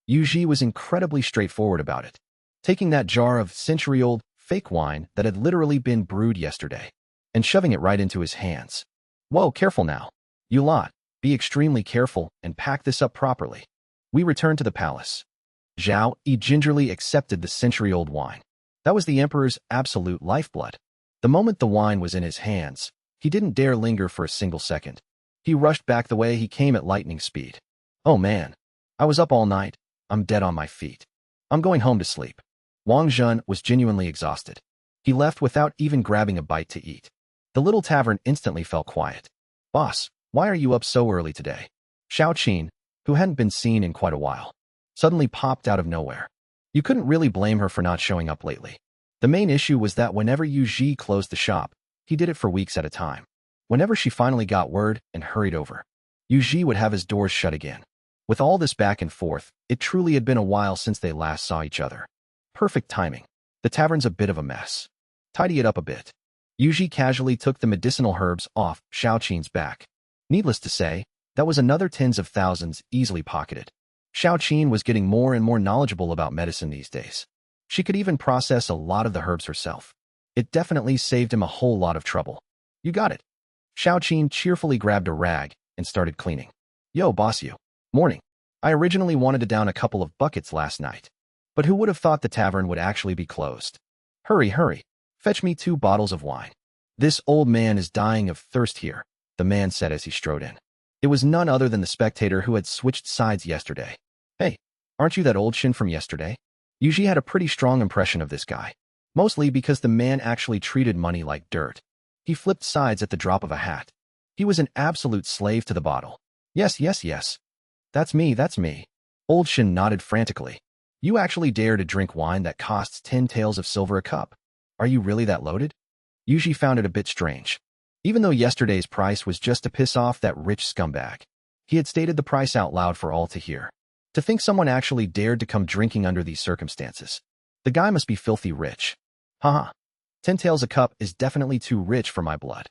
Yuji was incredibly straightforward about it. Taking that jar of century-old, fake wine that had literally been brewed yesterday, and shoving it right into his hands. Whoa, careful now. You lot, be extremely careful and pack this up properly. We returned to the palace. Zhao Yi gingerly accepted the century-old wine. That was the emperor's absolute lifeblood. The moment the wine was in his hands, he didn't dare linger for a single second. He rushed back the way he came at lightning speed. Oh man, I was up all night. I'm dead on my feet. I'm going home to sleep. Wang Zhen was genuinely exhausted. He left without even grabbing a bite to eat. The little tavern instantly fell quiet. Boss, why are you up so early today? Xiao Qin, who hadn't been seen in quite a while, suddenly popped out of nowhere. You couldn't really blame her for not showing up lately. The main issue was that whenever Yuji closed the shop, he did it for weeks at a time. Whenever she finally got word and hurried over, Yuji would have his doors shut again. With all this back and forth, it truly had been a while since they last saw each other. Perfect timing. The tavern's a bit of a mess. Tidy it up a bit. Yuji casually took the medicinal herbs off Xiao Qin's back. Needless to say, that was another tens of thousands easily pocketed. Xiao Qin was getting more and more knowledgeable about medicine these days. She could even process a lot of the herbs herself. It definitely saved him a whole lot of trouble. You got it. Xiao Qin cheerfully grabbed a rag and started cleaning. Yo, boss you. Morning. I originally wanted to down a couple of buckets last night. But who would have thought the tavern would actually be closed? Hurry, hurry. Fetch me 2 bottles of wine. This old man is dying of thirst here, the man said as he strode in. It was none other than the spectator who had switched sides yesterday. Hey, aren't you that old shin from yesterday? Yuji had a pretty strong impression of this guy, mostly because the man actually treated money like dirt. He flipped sides at the drop of a hat. He was an absolute slave to the bottle. Yes, yes, yes. That's me, that's me. Old Shin nodded frantically. You actually dare to drink wine that costs 10 taels of silver a cup? Are you really that loaded? Yuji found it a bit strange. Even though yesterday's price was just to piss off that rich scumbag, he had stated the price out loud for all to hear. To think someone actually dared to come drinking under these circumstances. The guy must be filthy rich. Haha. 10 taels a cup is definitely too rich for my blood.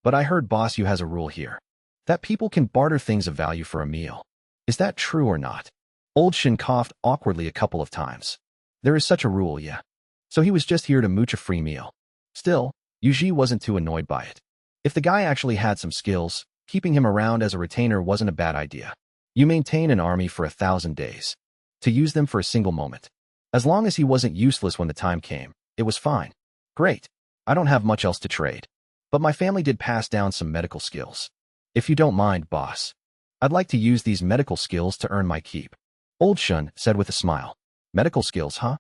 But I heard Boss Yu has a rule here. That people can barter things of value for a meal. Is that true or not? Old Shin coughed awkwardly a couple of times. There is such a rule, yeah. So he was just here to mooch a free meal. Still, Yuji wasn't too annoyed by it. If the guy actually had some skills, keeping him around as a retainer wasn't a bad idea. You maintain an army for 1,000 days. To use them for a single moment. As long as he wasn't useless when the time came, it was fine. Great. I don't have much else to trade. But my family did pass down some medical skills. If you don't mind, boss. I'd like to use these medical skills to earn my keep. Old Shun said with a smile. Medical skills, huh?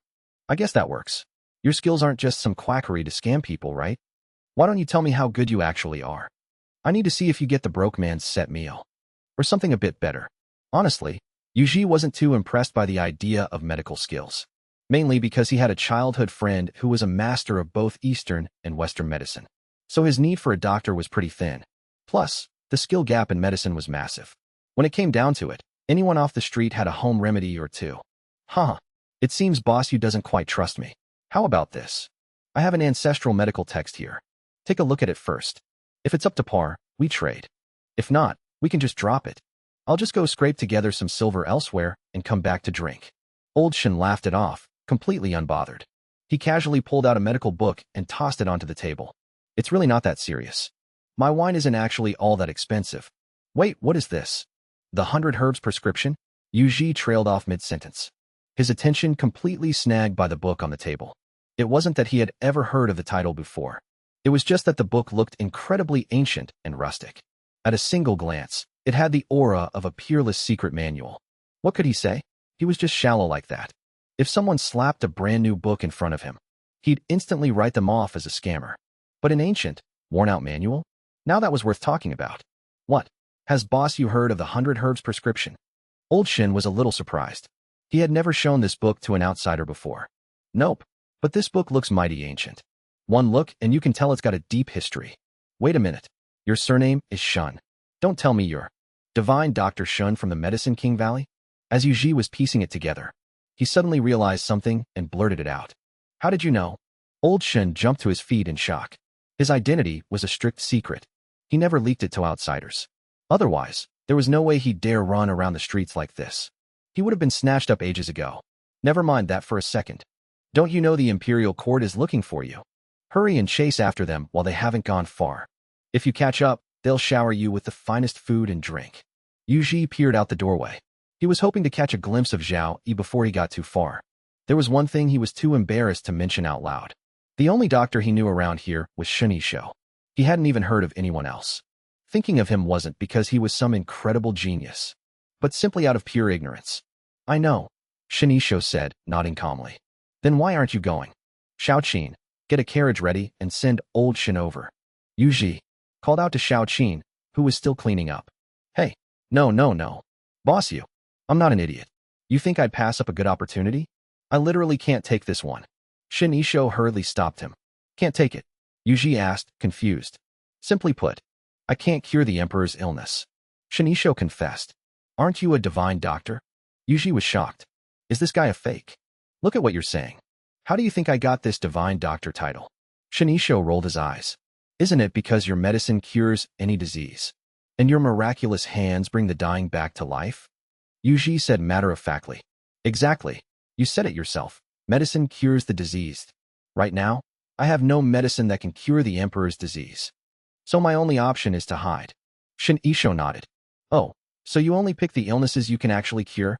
I guess that works. Your skills aren't just some quackery to scam people, right? Why don't you tell me how good you actually are? I need to see if you get the broke man's set meal. Or something a bit better. Honestly, Yuji wasn't too impressed by the idea of medical skills. Mainly because he had a childhood friend who was a master of both Eastern and Western medicine. So his need for a doctor was pretty thin. Plus, the skill gap in medicine was massive. When it came down to it, anyone off the street had a home remedy or two. Huh. It seems Boss Yu doesn't quite trust me. How about this? I have an ancestral medical text here. Take a look at it first. If it's up to par, we trade. If not, we can just drop it. I'll just go scrape together some silver elsewhere and come back to drink. Old Shin laughed it off, completely unbothered. He casually pulled out a medical book and tossed it onto the table. It's really not that serious. My wine isn't actually all that expensive. Wait, what is this? The 100 herbs prescription? Yuji trailed off mid-sentence, his attention completely snagged by the book on the table. It wasn't that he had ever heard of the title before. It was just that the book looked incredibly ancient and rustic. At a single glance, it had the aura of a peerless secret manual. What could he say? He was just shallow like that. If someone slapped a brand new book in front of him, he'd instantly write them off as a scammer. But an ancient, worn-out manual? Now that was worth talking about. What? Has boss you heard of the 100 herbs prescription? Old Shin was a little surprised. He had never shown this book to an outsider before. Nope, but this book looks mighty ancient. One look and you can tell it's got a deep history. Wait a minute. Your surname is Shun. Don't tell me you're Divine Dr. Shun from the Medicine King Valley? As Yuji was piecing it together, he suddenly realized something and blurted it out. How did you know? Old Shun jumped to his feet in shock. His identity was a strict secret. He never leaked it to outsiders. Otherwise, there was no way he'd dare run around the streets like this. He would have been snatched up ages ago. Never mind that for a second. Don't you know the Imperial Court is looking for you? Hurry and chase after them while they haven't gone far. If you catch up, they'll shower you with the finest food and drink. Yuji peered out the doorway. He was hoping to catch a glimpse of Zhao Yi before he got too far. There was one thing he was too embarrassed to mention out loud. The only doctor he knew around here was Shounen. He hadn't even heard of anyone else. Thinking of him wasn't because he was some incredible genius, but simply out of pure ignorance. I know, Shounen said, nodding calmly. Then why aren't you going? Xiaoqin, get a carriage ready and send old Shin over. Yuji called out to Xiaoqin, who was still cleaning up. Hey, no. Boss you. I'm not an idiot. You think I'd pass up a good opportunity? I literally can't take this one. Shounen hurriedly stopped him. Can't take it? Yuji asked, confused. Simply put, I can't cure the Emperor's illness. Shounen confessed. Aren't you a divine doctor? Yuji was shocked. Is this guy a fake? Look at what you're saying. How do you think I got this divine doctor title? Shounen rolled his eyes. Isn't it because your medicine cures any disease, and your miraculous hands bring the dying back to life? Yuji said matter-of-factly. Exactly. You said it yourself. Medicine cures the diseased. Right now, I have no medicine that can cure the Emperor's disease. So my only option is to hide. Shounen nodded. Oh, so you only pick the illnesses you can actually cure?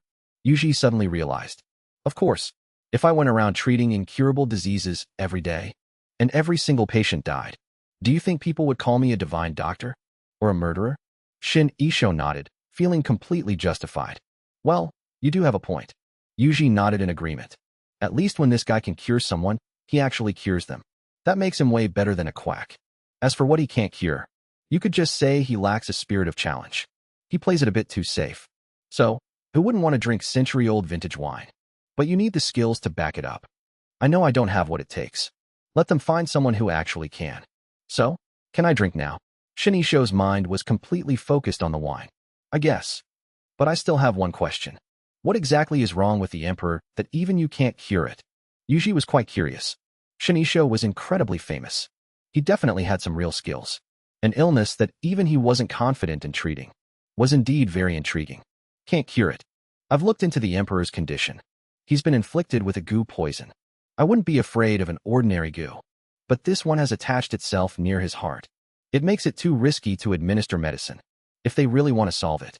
Yuji suddenly realized. Of course, if I went around treating incurable diseases every day, and every single patient died, do you think people would call me a divine doctor? Or a murderer? Shounen nodded, feeling completely justified. Well, you do have a point. Yuji nodded in agreement. At least when this guy can cure someone, he actually cures them. That makes him way better than a quack. As for what he can't cure, you could just say he lacks a spirit of challenge. He plays it a bit too safe. So, who wouldn't want to drink century-old vintage wine? But you need the skills to back it up. I know I don't have what it takes. Let them find someone who actually can. So, can I drink now? Shounen's mind was completely focused on the wine. I guess. But I still have one question. What exactly is wrong with the Emperor that even you can't cure it? Yuji was quite curious. Shounen was incredibly famous. He definitely had some real skills. An illness that even he wasn't confident in treating was indeed very intriguing. Can't cure it. I've looked into the Emperor's condition. He's been inflicted with a goo poison. I wouldn't be afraid of an ordinary goo, but this one has attached itself near his heart. It makes it too risky to administer medicine. If they really want to solve it,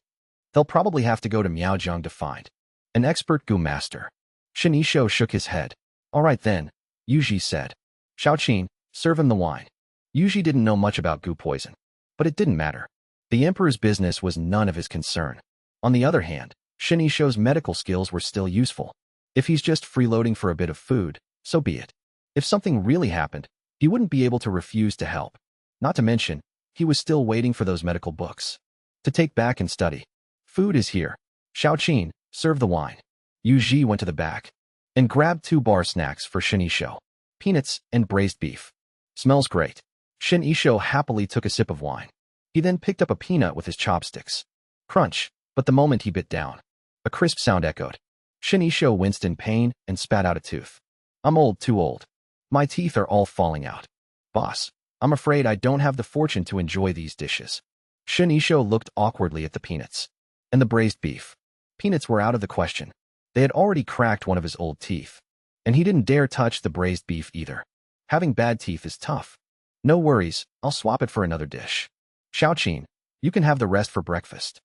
they'll probably have to go to Miaozhong to find an expert goo master. Shounen shook his head. All right then, Yuji said. Xiaoqin, serve him the wine. Yuji didn't know much about goo poison, but it didn't matter. The Emperor's business was none of his concern. On the other hand, Shounen's medical skills were still useful. If he's just freeloading for a bit of food, so be it. If something really happened, he wouldn't be able to refuse to help. Not to mention, he was still waiting for those medical books to take back and study. Food is here. Xiaoqin, serve the wine. Yuji went to the back and grabbed 2 bar snacks for Shounen. Peanuts and braised beef. Smells great. Shounen happily took a sip of wine. He then picked up a peanut with his chopsticks. Crunch, but the moment he bit down, a crisp sound echoed. Shounen winced in pain and spat out a tooth. I'm old, too old. My teeth are all falling out. Boss, I'm afraid I don't have the fortune to enjoy these dishes. Shounen looked awkwardly at the peanuts and the braised beef. Peanuts were out of the question. They had already cracked one of his old teeth, and he didn't dare touch the braised beef either. Having bad teeth is tough. No worries, I'll swap it for another dish. Xiaoqin, you can have the rest for breakfast.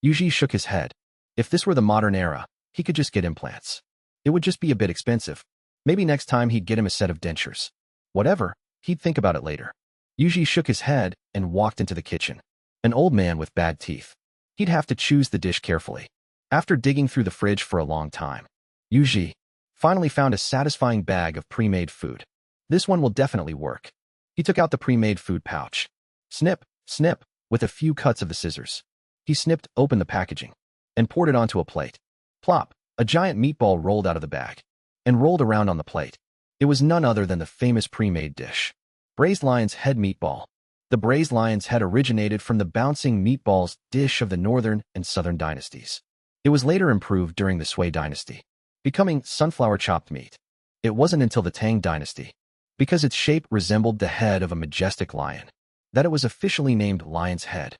Yuji shook his head. If this were the modern era, he could just get implants. It would just be a bit expensive. Maybe next time he'd get him a set of dentures. Whatever, he'd think about it later. Yuji shook his head and walked into the kitchen. An old man with bad teeth. He'd have to choose the dish carefully. After digging through the fridge for a long time, Yuji finally found a satisfying bag of pre-made food. This one will definitely work. He took out the pre-made food pouch. Snip, snip, with a few cuts of the scissors. He snipped open the packaging and poured it onto a plate. Plop, a giant meatball rolled out of the bag and rolled around on the plate. It was none other than the famous pre-made dish. Braised lion's head meatball. The braised lion's head originated from the bouncing meatballs dish of the northern and southern dynasties. It was later improved during the Sui dynasty, becoming sunflower chopped meat. It wasn't until the Tang dynasty, because its shape resembled the head of a majestic lion, that it was officially named lion's head.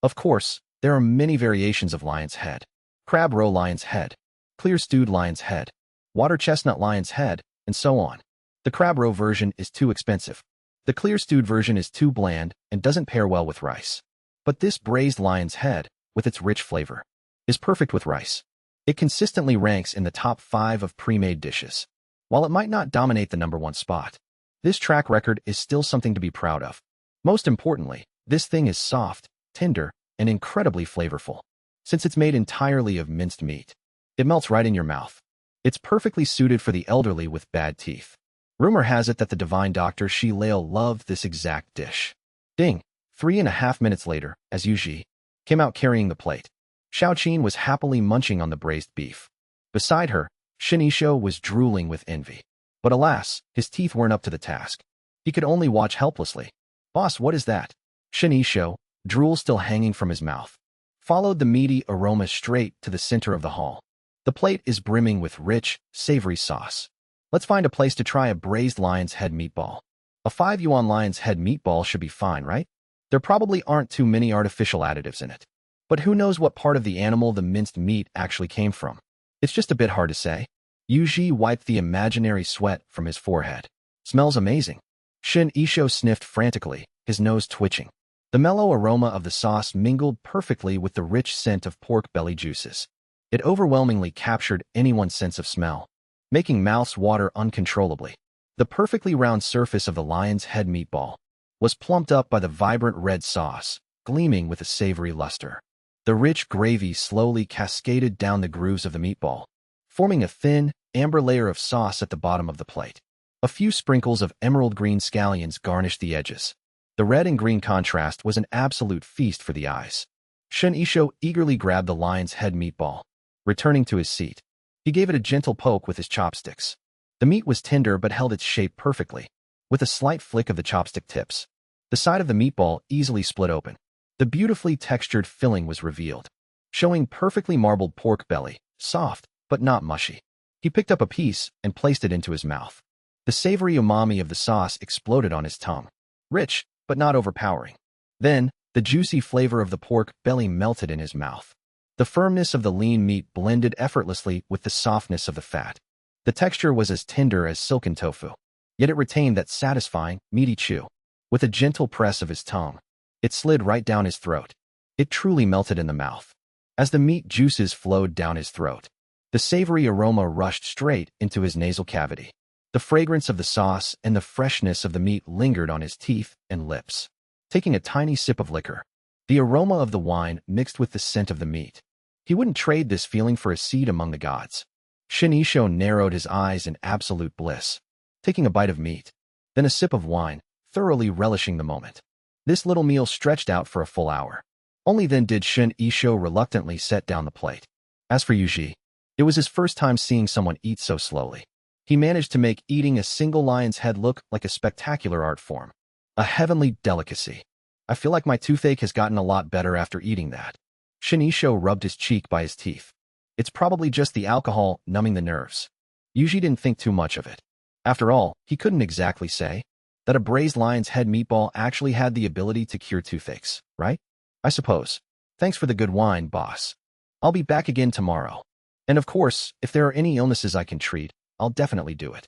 Of course, there are many variations of lion's head. Crab roe lion's head, clear stewed lion's head, water chestnut lion's head, and so on. The crab roe version is too expensive. The clear stewed version is too bland and doesn't pair well with rice. But this braised lion's head, with its rich flavor, is perfect with rice. It consistently ranks in the top 5 of pre-made dishes. While it might not dominate the #1 spot, this track record is still something to be proud of. Most importantly, this thing is soft, tender, and incredibly flavorful. Since it's made entirely of minced meat, it melts right in your mouth. It's perfectly suited for the elderly with bad teeth. Rumor has it that the divine doctor Shi Lao loved this exact dish. Ding! 3.5 minutes later, as Yuji came out carrying the plate, Xiaoqin was happily munching on the braised beef. Beside her, Shinisho was drooling with envy. But alas, his teeth weren't up to the task. He could only watch helplessly. Boss, what is that? Shinisho, drool still hanging from his mouth, followed the meaty aroma straight to the center of the hall. The plate is brimming with rich, savory sauce. Let's find a place to try a braised lion's head meatball. A 5 yuan lion's head meatball should be fine, right? There probably aren't too many artificial additives in it. But who knows what part of the animal the minced meat actually came from? It's just a bit hard to say. Yuji wiped the imaginary sweat from his forehead. Smells amazing. Shin Isho sniffed frantically, his nose twitching. The mellow aroma of the sauce mingled perfectly with the rich scent of pork belly juices. It overwhelmingly captured anyone's sense of smell, making mouths water uncontrollably. The perfectly round surface of the lion's head meatball was plumped up by the vibrant red sauce, gleaming with a savory luster. The rich gravy slowly cascaded down the grooves of the meatball, forming a thin, amber layer of sauce at the bottom of the plate. A few sprinkles of emerald green scallions garnished the edges. The red and green contrast was an absolute feast for the eyes. Shin Isho eagerly grabbed the lion's head meatball. Returning to his seat, he gave it a gentle poke with his chopsticks. The meat was tender but held its shape perfectly. With a slight flick of the chopstick tips, the side of the meatball easily split open. The beautifully textured filling was revealed, showing perfectly marbled pork belly, soft, but not mushy. He picked up a piece and placed it into his mouth. The savory umami of the sauce exploded on his tongue. Rich, but not overpowering. Then, the juicy flavor of the pork belly melted in his mouth. The firmness of the lean meat blended effortlessly with the softness of the fat. The texture was as tender as silken tofu, yet it retained that satisfying, meaty chew. With a gentle press of his tongue, it slid right down his throat. It truly melted in the mouth. As the meat juices flowed down his throat, the savory aroma rushed straight into his nasal cavity. The fragrance of the sauce and the freshness of the meat lingered on his teeth and lips. Taking a tiny sip of liquor, the aroma of the wine mixed with the scent of the meat. He wouldn't trade this feeling for a seat among the gods. Shin Isho narrowed his eyes in absolute bliss, taking a bite of meat, then a sip of wine, thoroughly relishing the moment. This little meal stretched out for a full hour. Only then did Shin Isho reluctantly set down the plate. As for Yuji, it was his first time seeing someone eat so slowly. He managed to make eating a single lion's head look like a spectacular art form, a heavenly delicacy. I feel like my toothache has gotten a lot better after eating that. Shin Isho rubbed his cheek by his teeth. It's probably just the alcohol numbing the nerves. Yuji didn't think too much of it. After all, he couldn't exactly say that a braised lion's head meatball actually had the ability to cure toothaches, right? I suppose. Thanks for the good wine, boss. I'll be back again tomorrow. And of course, if there are any illnesses I can treat, I'll definitely do it.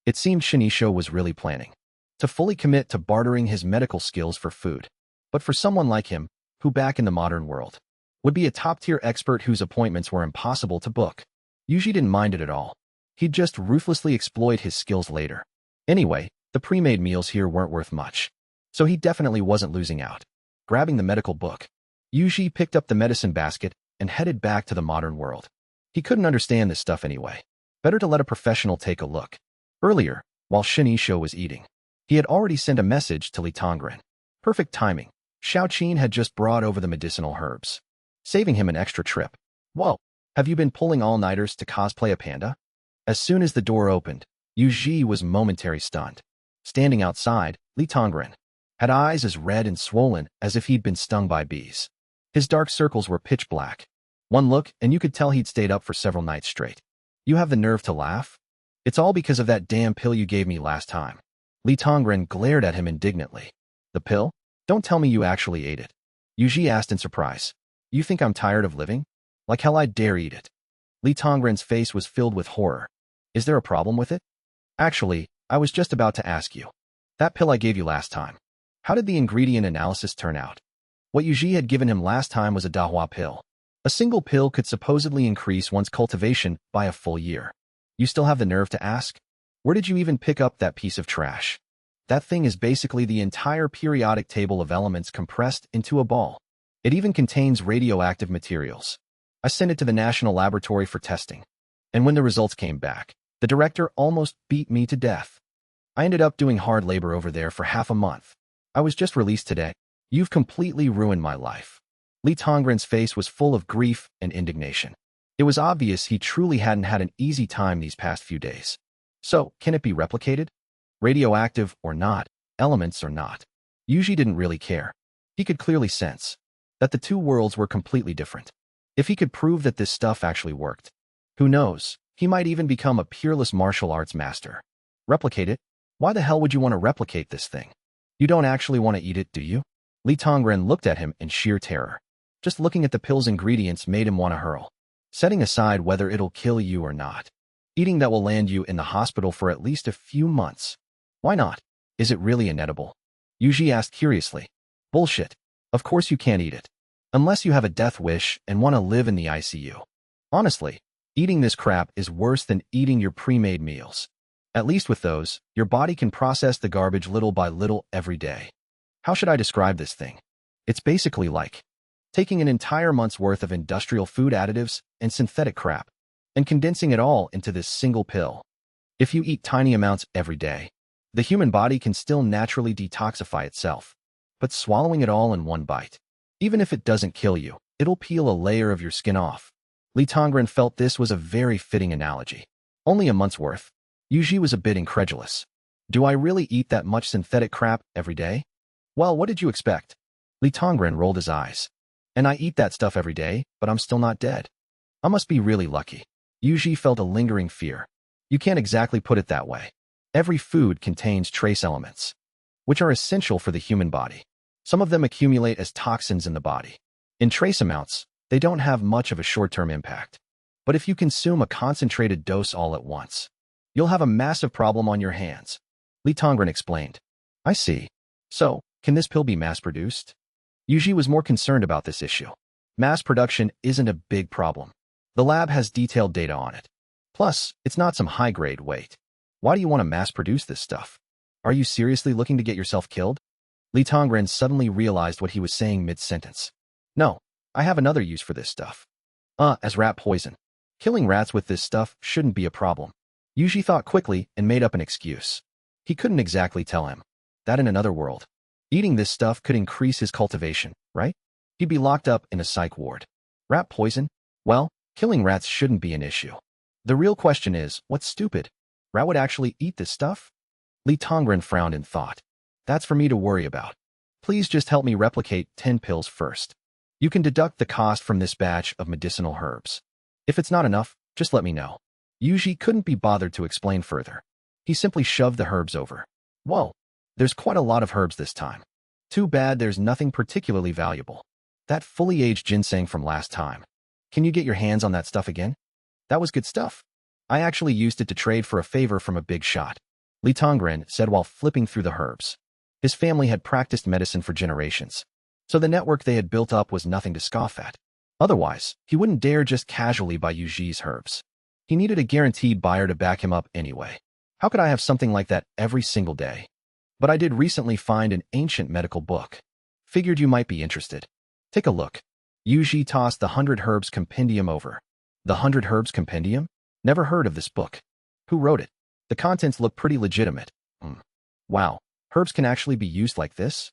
It seemed Shin Isho was really planning to fully commit to bartering his medical skills for food. But for someone like him, who back in the modern world would be a top-tier expert whose appointments were impossible to book, Yuji didn't mind it at all. He'd just ruthlessly exploit his skills later. Anyway, the pre-made meals here weren't worth much, so he definitely wasn't losing out. Grabbing the medical book, Yuji picked up the medicine basket and headed back to the modern world. He couldn't understand this stuff anyway. Better to let a professional take a look. Earlier, while Shinicho was eating, he had already sent a message to Li Tongren. Perfect timing. Xiaoqin had just brought over the medicinal herbs, saving him an extra trip. Whoa, have you been pulling all-nighters to cosplay a panda? As soon as the door opened, Yuji was momentarily stunned. Standing outside, Li Tongren had eyes as red and swollen as if he'd been stung by bees. His dark circles were pitch black. One look, and you could tell he'd stayed up for several nights straight. You have the nerve to laugh? It's all because of that damn pill you gave me last time. Li Tongren glared at him indignantly. The pill? Don't tell me you actually ate it. Yuji asked in surprise. You think I'm tired of living? Like hell I'd dare eat it. Li Tongren's face was filled with horror. Is there a problem with it? Actually, I was just about to ask you. That pill I gave you last time. How did the ingredient analysis turn out? What Yuji had given him last time was a dahua pill. A single pill could supposedly increase one's cultivation by a full year. You still have the nerve to ask? Where did you even pick up that piece of trash? That thing is basically the entire periodic table of elements compressed into a ball. It even contains radioactive materials. I sent it to the National Laboratory for testing. And when the results came back, the director almost beat me to death. I ended up doing hard labor over there for half a month. I was just released today. You've completely ruined my life. Li Tongren's face was full of grief and indignation. It was obvious he truly hadn't had an easy time these past few days. So, can it be replicated? Radioactive or not, elements or not. Yuji didn't really care. He could clearly sense that the two worlds were completely different. If he could prove that this stuff actually worked, who knows, he might even become a peerless martial arts master. Replicate it? Why the hell would you want to replicate this thing? You don't actually want to eat it, do you? Li Tongren looked at him in sheer terror. Just looking at the pill's ingredients made him want to hurl. Setting aside whether it'll kill you or not, eating that will land you in the hospital for at least a few months. Why not? Is it really inedible? Yuji asked curiously. Bullshit. Of course you can't eat it. Unless you have a death wish and want to live in the ICU. Honestly, eating this crap is worse than eating your pre-made meals. At least with those, your body can process the garbage little by little every day. How should I describe this thing? It's basically like taking an entire month's worth of industrial food additives and synthetic crap and condensing it all into this single pill. If you eat tiny amounts every day, the human body can still naturally detoxify itself. But swallowing it all in one bite, even if it doesn't kill you, it'll peel a layer of your skin off. Li Tongren felt this was a very fitting analogy. Only a month's worth. Yuji was a bit incredulous. Do I really eat that much synthetic crap every day? Well, what did you expect? Li Tongren rolled his eyes. And I eat that stuff every day, but I'm still not dead. I must be really lucky. Yuji felt a lingering fear. You can't exactly put it that way. Every food contains trace elements, which are essential for the human body. Some of them accumulate as toxins in the body. In trace amounts, they don't have much of a short-term impact. But if you consume a concentrated dose all at once, you'll have a massive problem on your hands. Li Tongren explained. I see. So, can this pill be mass-produced? Yuji was more concerned about this issue. Mass production isn't a big problem. The lab has detailed data on it. Plus, it's not some high-grade weight. Why do you want to mass-produce this stuff? Are you seriously looking to get yourself killed? Li Tongren suddenly realized what he was saying mid-sentence. No, I have another use for this stuff. As rat poison. Killing rats with this stuff shouldn't be a problem. Yuji thought quickly and made up an excuse. He couldn't exactly tell him that in another world, eating this stuff could increase his cultivation, right? He'd be locked up in a psych ward. Rat poison? Well, killing rats shouldn't be an issue. The real question is, what's stupid? Rat would actually eat this stuff? Li Tongren frowned in thought. That's for me to worry about. Please just help me replicate 10 pills first. You can deduct the cost from this batch of medicinal herbs. If it's not enough, just let me know. Yuji couldn't be bothered to explain further. He simply shoved the herbs over. Whoa, there's quite a lot of herbs this time. Too bad there's nothing particularly valuable. That fully aged ginseng from last time. Can you get your hands on that stuff again? That was good stuff. I actually used it to trade for a favor from a big shot. Li Tongren said while flipping through the herbs. His family had practiced medicine for generations, so the network they had built up was nothing to scoff at. Otherwise, he wouldn't dare just casually buy Yuji's herbs. He needed a guaranteed buyer to back him up anyway. How could I have something like that every single day? But I did recently find an ancient medical book. Figured you might be interested. Take a look. Yuji tossed the 100 Herbs Compendium over. The 100 Herbs Compendium? Never heard of this book. Who wrote it? The contents look pretty legitimate. Wow, herbs can actually be used like this?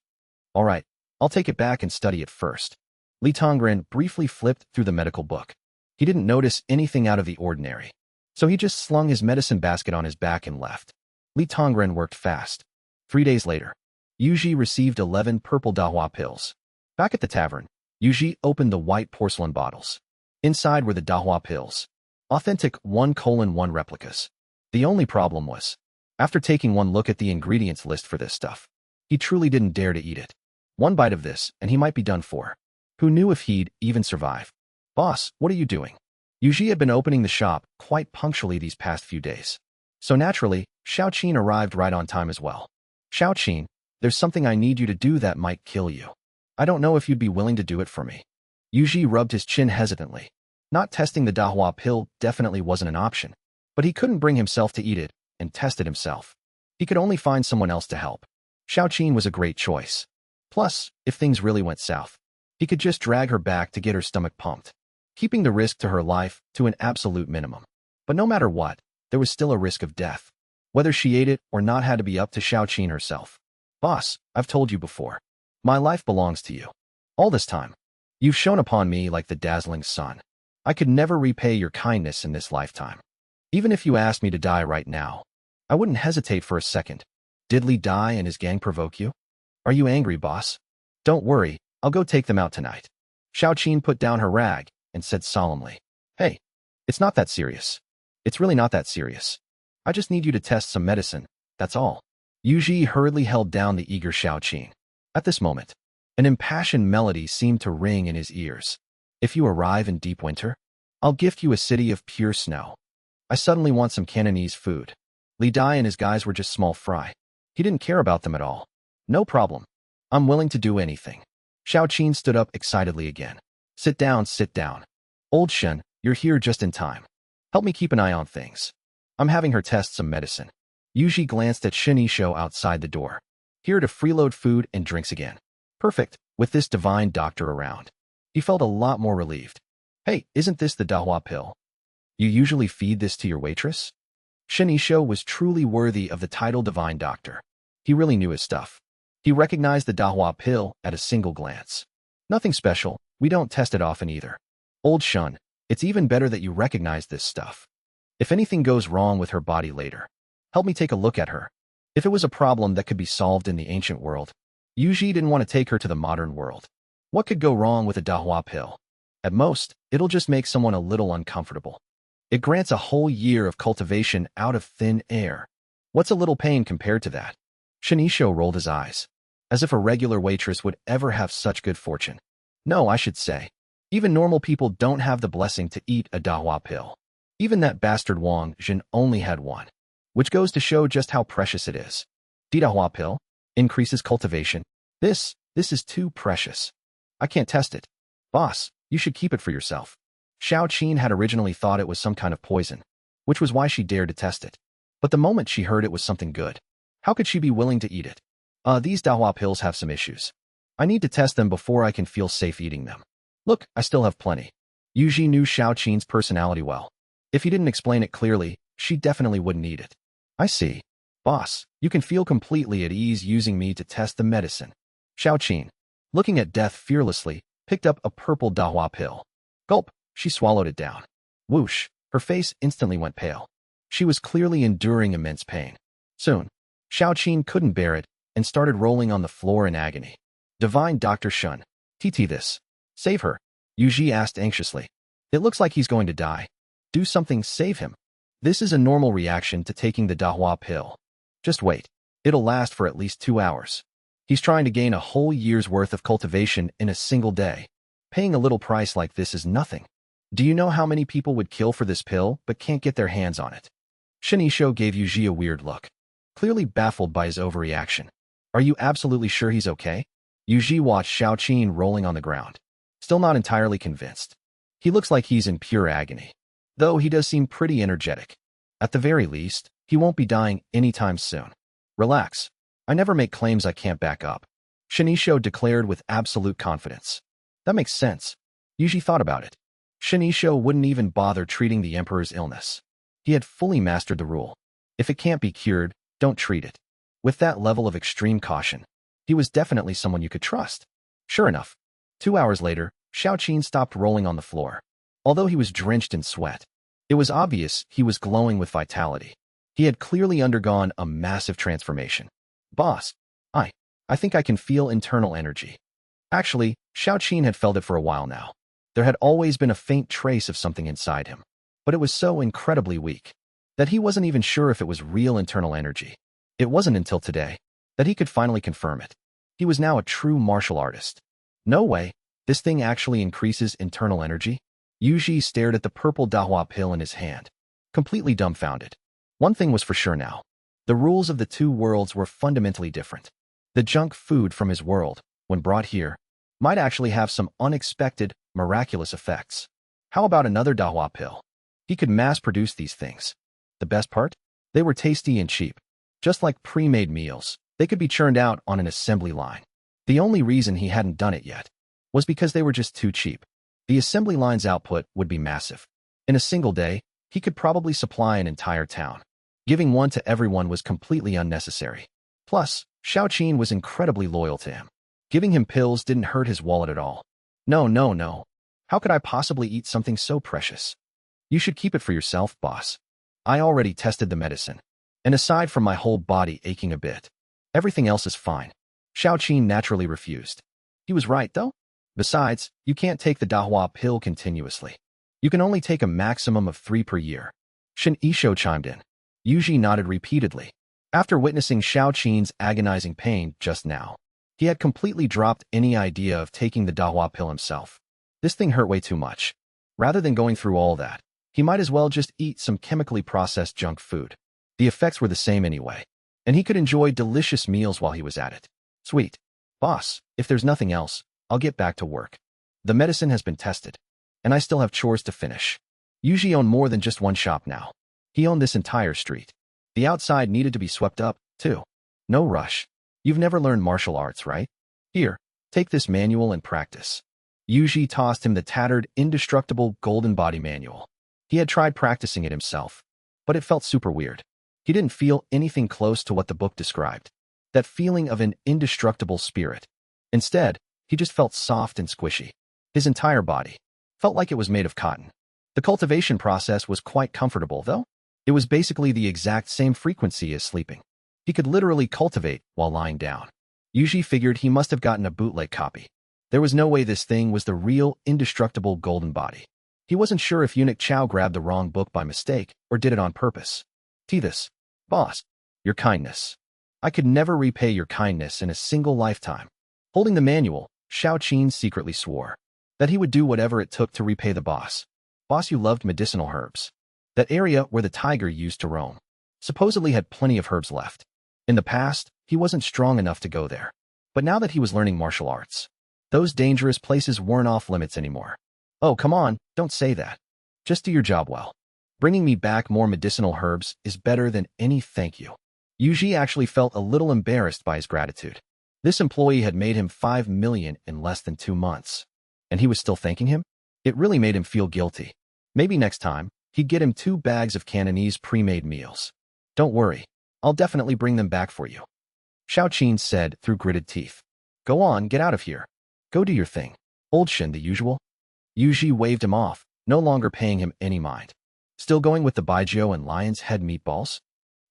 Alright, I'll take it back and study it first. Li Tongren briefly flipped through the medical book. He didn't notice anything out of the ordinary, so he just slung his medicine basket on his back and left. Li Tongren worked fast. 3 days later, Yuji received 11 purple dahua pills. Back at the tavern, Yuji opened the white porcelain bottles. Inside were the dahua pills. Authentic 1:1 replicas. The only problem was, after taking one look at the ingredients list for this stuff, he truly didn't dare to eat it. One bite of this, and he might be done for. Who knew if he'd even survive? Boss, what are you doing? Yuji had been opening the shop quite punctually these past few days. So naturally, Xiaoqin arrived right on time as well. Xiaoqin, there's something I need you to do that might kill you. I don't know if you'd be willing to do it for me. Yuji rubbed his chin hesitantly. Not testing the dahua pill definitely wasn't an option, but he couldn't bring himself to eat it and test it himself. He could only find someone else to help. Xiaoqin was a great choice. Plus, if things really went south, he could just drag her back to get her stomach pumped, keeping the risk to her life to an absolute minimum. But no matter what, there was still a risk of death. Whether she ate it or not had to be up to Xiaoqin herself. Boss, I've told you before. My life belongs to you. All this time, you've shone upon me like the dazzling sun. I could never repay your kindness in this lifetime. Even if you asked me to die right now, I wouldn't hesitate for a second. Did Li Dai and his gang provoke you? Are you angry, boss? Don't worry, I'll go take them out tonight. Xiaoqin put down her rag and said solemnly, Hey, it's not that serious. It's really not that serious. I just need you to test some medicine, that's all. Yuji hurriedly held down the eager Xiaoqin. At this moment, an impassioned melody seemed to ring in his ears. If you arrive in deep winter, I'll gift you a city of pure snow. I suddenly want some Cantonese food. Li Dai and his guys were just small fry. He didn't care about them at all. No problem. I'm willing to do anything. Xiaoqin stood up excitedly again. Sit down, sit down. Old Shen, you're here just in time. Help me keep an eye on things. I'm having her test some medicine. Yuji glanced at Shinisho outside the door. Here to freeload food and drinks again. Perfect, with this divine doctor around. He felt a lot more relieved. Hey, isn't this the dahua pill? You usually feed this to your waitress? Shinisho was truly worthy of the title divine doctor. He really knew his stuff. He recognized the dahua pill at a single glance. Nothing special, we don't test it often either. Old Shun, it's even better that you recognize this stuff. If anything goes wrong with her body later, help me take a look at her. If it was a problem that could be solved in the ancient world, Yuji didn't want to take her to the modern world. What could go wrong with a dahua pill? At most, it'll just make someone a little uncomfortable. It grants a whole year of cultivation out of thin air. What's a little pain compared to that? Shinisho rolled his eyes, as if a regular waitress would ever have such good fortune. No, I should say. Even normal people don't have the blessing to eat a dahua pill. Even that bastard Wang Jin only had one, which goes to show just how precious it is. Dahua pill increases cultivation. This is too precious. I can't test it. Boss, you should keep it for yourself. Xiaoqin had originally thought it was some kind of poison, which was why she dared to test it. But the moment she heard it was something good, how could she be willing to eat it? These dahua pills have some issues. I need to test them before I can feel safe eating them. Look, I still have plenty. Yuji knew Xiaoqin's personality well. If he didn't explain it clearly, she definitely wouldn't eat it. I see. Boss, you can feel completely at ease using me to test the medicine. Xiaoqin, looking at death fearlessly, picked up a purple dahua pill. Gulp, she swallowed it down. Whoosh, her face instantly went pale. She was clearly enduring immense pain. Soon, Xiaoqin couldn't bear it and started rolling on the floor in agony. Divine Dr. Shun, TT this. Save her, Yuji asked anxiously. It looks like he's going to die. Do something, save him. This is a normal reaction to taking the dahua pill. Just wait. It'll last for at least 2 hours. He's trying to gain a whole year's worth of cultivation in a single day. Paying a little price like this is nothing. Do you know how many people would kill for this pill but can't get their hands on it? Shinisho gave Yuji a weird look. clearly baffled by his overreaction. Are you absolutely sure he's okay? Yuji watched Xiaoqin rolling on the ground, still not entirely convinced. He looks like he's in pure agony, though he does seem pretty energetic. At the very least, he won't be dying anytime soon. Relax. I never make claims I can't back up, Shinichou declared with absolute confidence. That makes sense. Yuji thought about it. Shinichou wouldn't even bother treating the emperor's illness. He had fully mastered the rule. If it can't be cured, don't treat it. With that level of extreme caution, he was definitely someone you could trust. Sure enough, 2 hours later, Xiaoqin stopped rolling on the floor. Although he was drenched in sweat, it was obvious he was glowing with vitality. He had clearly undergone a massive transformation. Boss, I think I can feel internal energy. Actually, Xiaoqin had felt it for a while now. There had always been a faint trace of something inside him, but it was so incredibly weak that he wasn't even sure if it was real internal energy. It wasn't until today that he could finally confirm it. He was now a true martial artist. No way, this thing actually increases internal energy? Yuji stared at the purple dahua pill in his hand, completely dumbfounded. One thing was for sure now. The rules of the two worlds were fundamentally different. The junk food from his world, when brought here, might actually have some unexpected, miraculous effects. How about another dahua pill? He could mass-produce these things. The best part? They were tasty and cheap. Just like pre-made meals, they could be churned out on an assembly line. The only reason he hadn't done it yet was because they were just too cheap. The assembly line's output would be massive. In a single day, he could probably supply an entire town. Giving one to everyone was completely unnecessary. Plus, Xiaoqin was incredibly loyal to him. Giving him pills didn't hurt his wallet at all. No. How could I possibly eat something so precious? You should keep it for yourself, boss. I already tested the medicine. And aside from my whole body aching a bit, everything else is fine. Xiaoqin naturally refused. He was right, though. Besides, you can't take the dahua pill continuously. You can only take a maximum of 3 per year. Shinichou chimed in. Yuji nodded repeatedly. After witnessing Xiaoqin's agonizing pain just now, he had completely dropped any idea of taking the dahua pill himself. This thing hurt way too much. Rather than going through all that, he might as well just eat some chemically processed junk food. The effects were the same anyway, and he could enjoy delicious meals while he was at it. Sweet. Boss, if there's nothing else, I'll get back to work. The medicine has been tested, and I still have chores to finish. Yuji owned more than just one shop now. He owned this entire street. The outside needed to be swept up, too. No rush. You've never learned martial arts, right? Here, take this manual and practice. Yuji tossed him the tattered, indestructible golden body manual. He had tried practicing it himself, but it felt super weird. He didn't feel anything close to what the book described. That feeling of an indestructible spirit. Instead, he just felt soft and squishy. His entire body felt like it was made of cotton. The cultivation process was quite comfortable, though. It was basically the exact same frequency as sleeping. He could literally cultivate while lying down. Yuji figured he must have gotten a bootleg copy. There was no way this thing was the real, indestructible golden body. He wasn't sure if Eunuch Chow grabbed the wrong book by mistake or did it on purpose. Tethys, boss, your kindness. I could never repay your kindness in a single lifetime. Holding the manual, Xiaoqin secretly swore that he would do whatever it took to repay the boss. Boss, you loved medicinal herbs. That area where the tiger used to roam supposedly had plenty of herbs left. In the past, he wasn't strong enough to go there. But now that he was learning martial arts, those dangerous places weren't off limits anymore. Oh, come on, don't say that. Just do your job well. Bringing me back more medicinal herbs is better than any thank you. Yuji actually felt a little embarrassed by his gratitude. This employee had made him 5 million in less than 2 months. And he was still thanking him? It really made him feel guilty. Maybe next time, he'd get him 2 bags of Cantonese pre-made meals. Don't worry, I'll definitely bring them back for you. Xiaoqin said through gritted teeth. Go on, get out of here. Go do your thing. Old Shin the usual. Yuji waved him off, no longer paying him any mind. Still going with the baijiu and lion's head meatballs?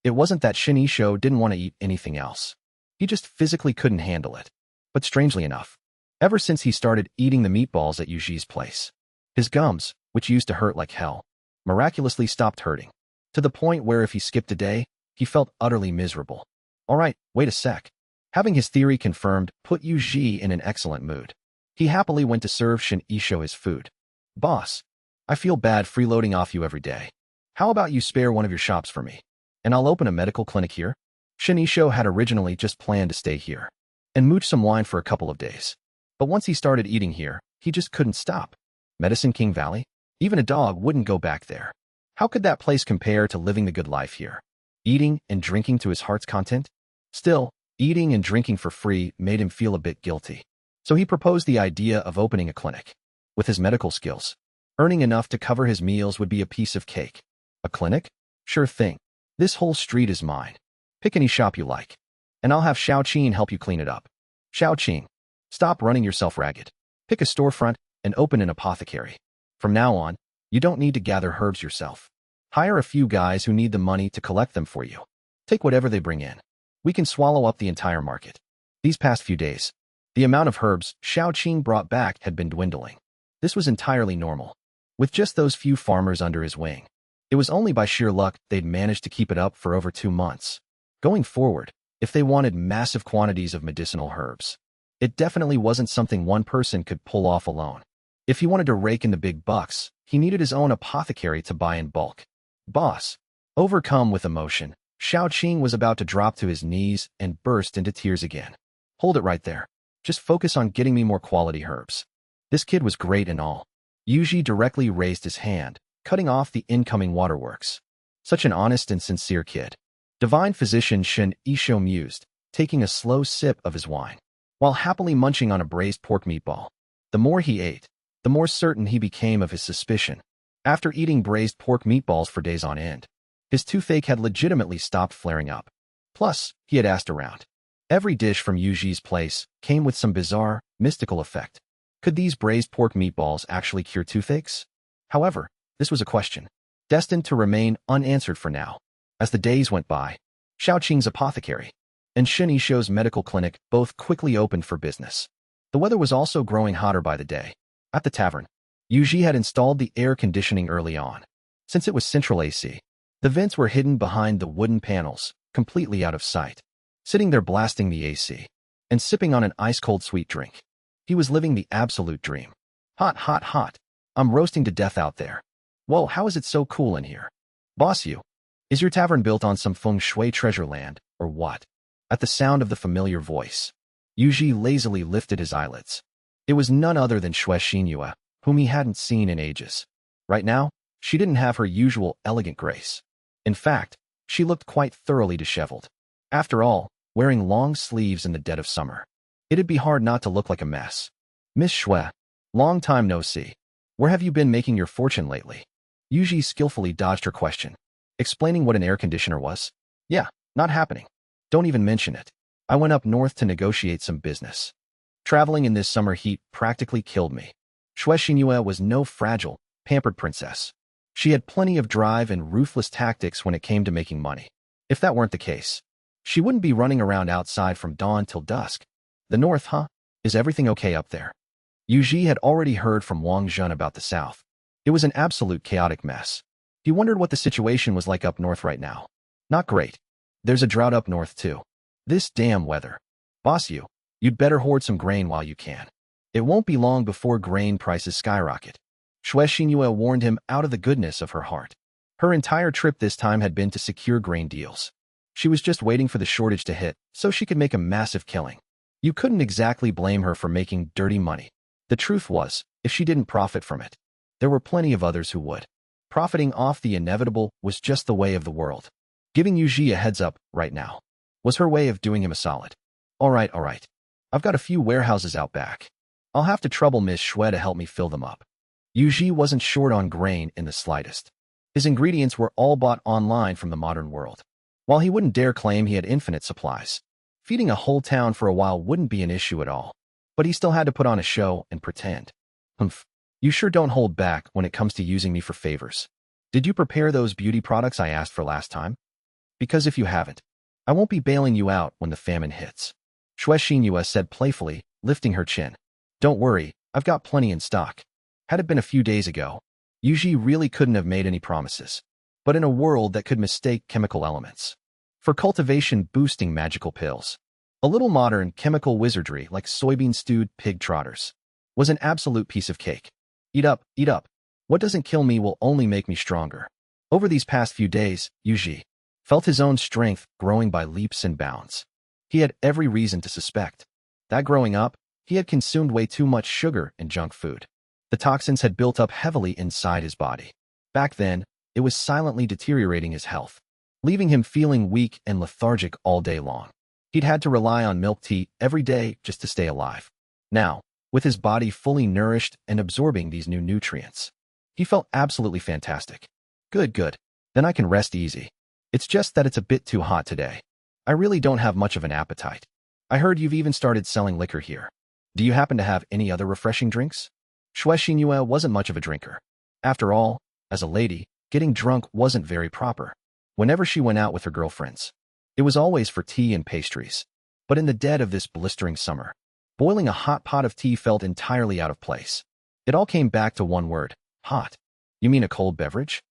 It wasn't that Shinichou didn't want to eat anything else. He just physically couldn't handle it. But strangely enough, ever since he started eating the meatballs at Yuji's place, his gums, which used to hurt like hell, miraculously stopped hurting, to the point where if he skipped a day, he felt utterly miserable. Alright, wait a sec. Having his theory confirmed put Yuji in an excellent mood. He happily went to serve Shinichou his food. Boss, I feel bad freeloading off you every day. How about you spare one of your shops for me? And I'll open a medical clinic here? Shinicho had originally just planned to stay here and mooch some wine for a couple of days. But once he started eating here, he just couldn't stop. Medicine King Valley? Even a dog wouldn't go back there. How could that place compare to living the good life here? Eating and drinking to his heart's content? Still, eating and drinking for free made him feel a bit guilty. So he proposed the idea of opening a clinic. With his medical skills, earning enough to cover his meals would be a piece of cake. A clinic? Sure thing. This whole street is mine. Pick any shop you like, and I'll have Xiaoqing help you clean it up. Xiaoqing, stop running yourself ragged. Pick a storefront and open an apothecary. From now on, you don't need to gather herbs yourself. Hire a few guys who need the money to collect them for you. Take whatever they bring in. We can swallow up the entire market. These past few days, the amount of herbs Xiaoqing brought back had been dwindling. This was entirely normal. With just those few farmers under his wing, it was only by sheer luck they'd managed to keep it up for over 2 months. Going forward, if they wanted massive quantities of medicinal herbs, it definitely wasn't something one person could pull off alone. If he wanted to rake in the big bucks, he needed his own apothecary to buy in bulk. Boss. Overcome with emotion, Xiaoqing was about to drop to his knees and burst into tears again. Hold it right there. Just focus on getting me more quality herbs. This kid was great and all. Yuji directly raised his hand, cutting off the incoming waterworks. Such an honest and sincere kid. Divine physician Shin Isho mused, taking a slow sip of his wine, while happily munching on a braised pork meatball. The more he ate, the more certain he became of his suspicion. After eating braised pork meatballs for days on end, his toothache had legitimately stopped flaring up. Plus, he had asked around. Every dish from Yuji's place came with some bizarre, mystical effect. Could these braised pork meatballs actually cure toothaches? However, this was a question, destined to remain unanswered for now. As the days went by, Xiaoqing's apothecary and Shin Isho's medical clinic both quickly opened for business. The weather was also growing hotter by the day. At the tavern, Yuji had installed the air conditioning early on. Since it was central AC, the vents were hidden behind the wooden panels, completely out of sight. Sitting there blasting the AC and sipping on an ice-cold sweet drink, he was living the absolute dream. Hot, hot, hot. I'm roasting to death out there. Whoa, how is it so cool in here? Boss you, is your tavern built on some feng shui treasure land, or what? At the sound of the familiar voice, Yuji lazily lifted his eyelids. It was none other than Shui Xinyue, whom he hadn't seen in ages. Right now, she didn't have her usual elegant grace. In fact, she looked quite thoroughly disheveled. After all, wearing long sleeves in the dead of summer, it'd be hard not to look like a mess. Miss Shui, long time no see. Where have you been making your fortune lately? Yuji skillfully dodged her question, explaining what an air conditioner was. Yeah, not happening. Don't even mention it. I went up north to negotiate some business. Traveling in this summer heat practically killed me. Shui Xinyue was no fragile, pampered princess. She had plenty of drive and ruthless tactics when it came to making money. If that weren't the case, she wouldn't be running around outside from dawn till dusk. The north, huh? Is everything okay up there? Yuji had already heard from Wang Zhen about the south. It was an absolute chaotic mess. He wondered what the situation was like up north right now. Not great. There's a drought up north too. This damn weather. Boss you'd better hoard some grain while you can. It won't be long before grain prices skyrocket. Shui Xinyue warned him out of the goodness of her heart. Her entire trip this time had been to secure grain deals. She was just waiting for the shortage to hit so she could make a massive killing. You couldn't exactly blame her for making dirty money. The truth was, if she didn't profit from it, there were plenty of others who would. Profiting off the inevitable was just the way of the world. Giving Yuji a heads up right now was her way of doing him a solid. All right. I've got a few warehouses out back. I'll have to trouble Miss Shui to help me fill them up. Yuji wasn't short on grain in the slightest. His ingredients were all bought online from the modern world. While he wouldn't dare claim he had infinite supplies, feeding a whole town for a while wouldn't be an issue at all. But he still had to put on a show and pretend. Humph. You sure don't hold back when it comes to using me for favors. Did you prepare those beauty products I asked for last time? Because if you haven't, I won't be bailing you out when the famine hits. Shui Xinyue said playfully, lifting her chin. Don't worry, I've got plenty in stock. Had it been a few days ago, Yuji really couldn't have made any promises. But in a world that could mistake chemical elements for cultivation-boosting magical pills, a little modern chemical wizardry like soybean-stewed pig trotters was an absolute piece of cake. Eat up, eat up. What doesn't kill me will only make me stronger. Over these past few days, Yuji felt his own strength growing by leaps and bounds. He had every reason to suspect that growing up, he had consumed way too much sugar and junk food. The toxins had built up heavily inside his body. Back then, it was silently deteriorating his health, leaving him feeling weak and lethargic all day long. He'd had to rely on milk tea every day just to stay alive. Now, with his body fully nourished and absorbing these new nutrients, he felt absolutely fantastic. Good, good. Then I can rest easy. It's just that it's a bit too hot today. I really don't have much of an appetite. I heard you've even started selling liquor here. Do you happen to have any other refreshing drinks? Shui Xinhua wasn't much of a drinker. After all, as a lady, getting drunk wasn't very proper. Whenever she went out with her girlfriends, it was always for tea and pastries. But in the dead of this blistering summer, boiling a hot pot of tea felt entirely out of place. It all came back to one word: hot. You mean a cold beverage?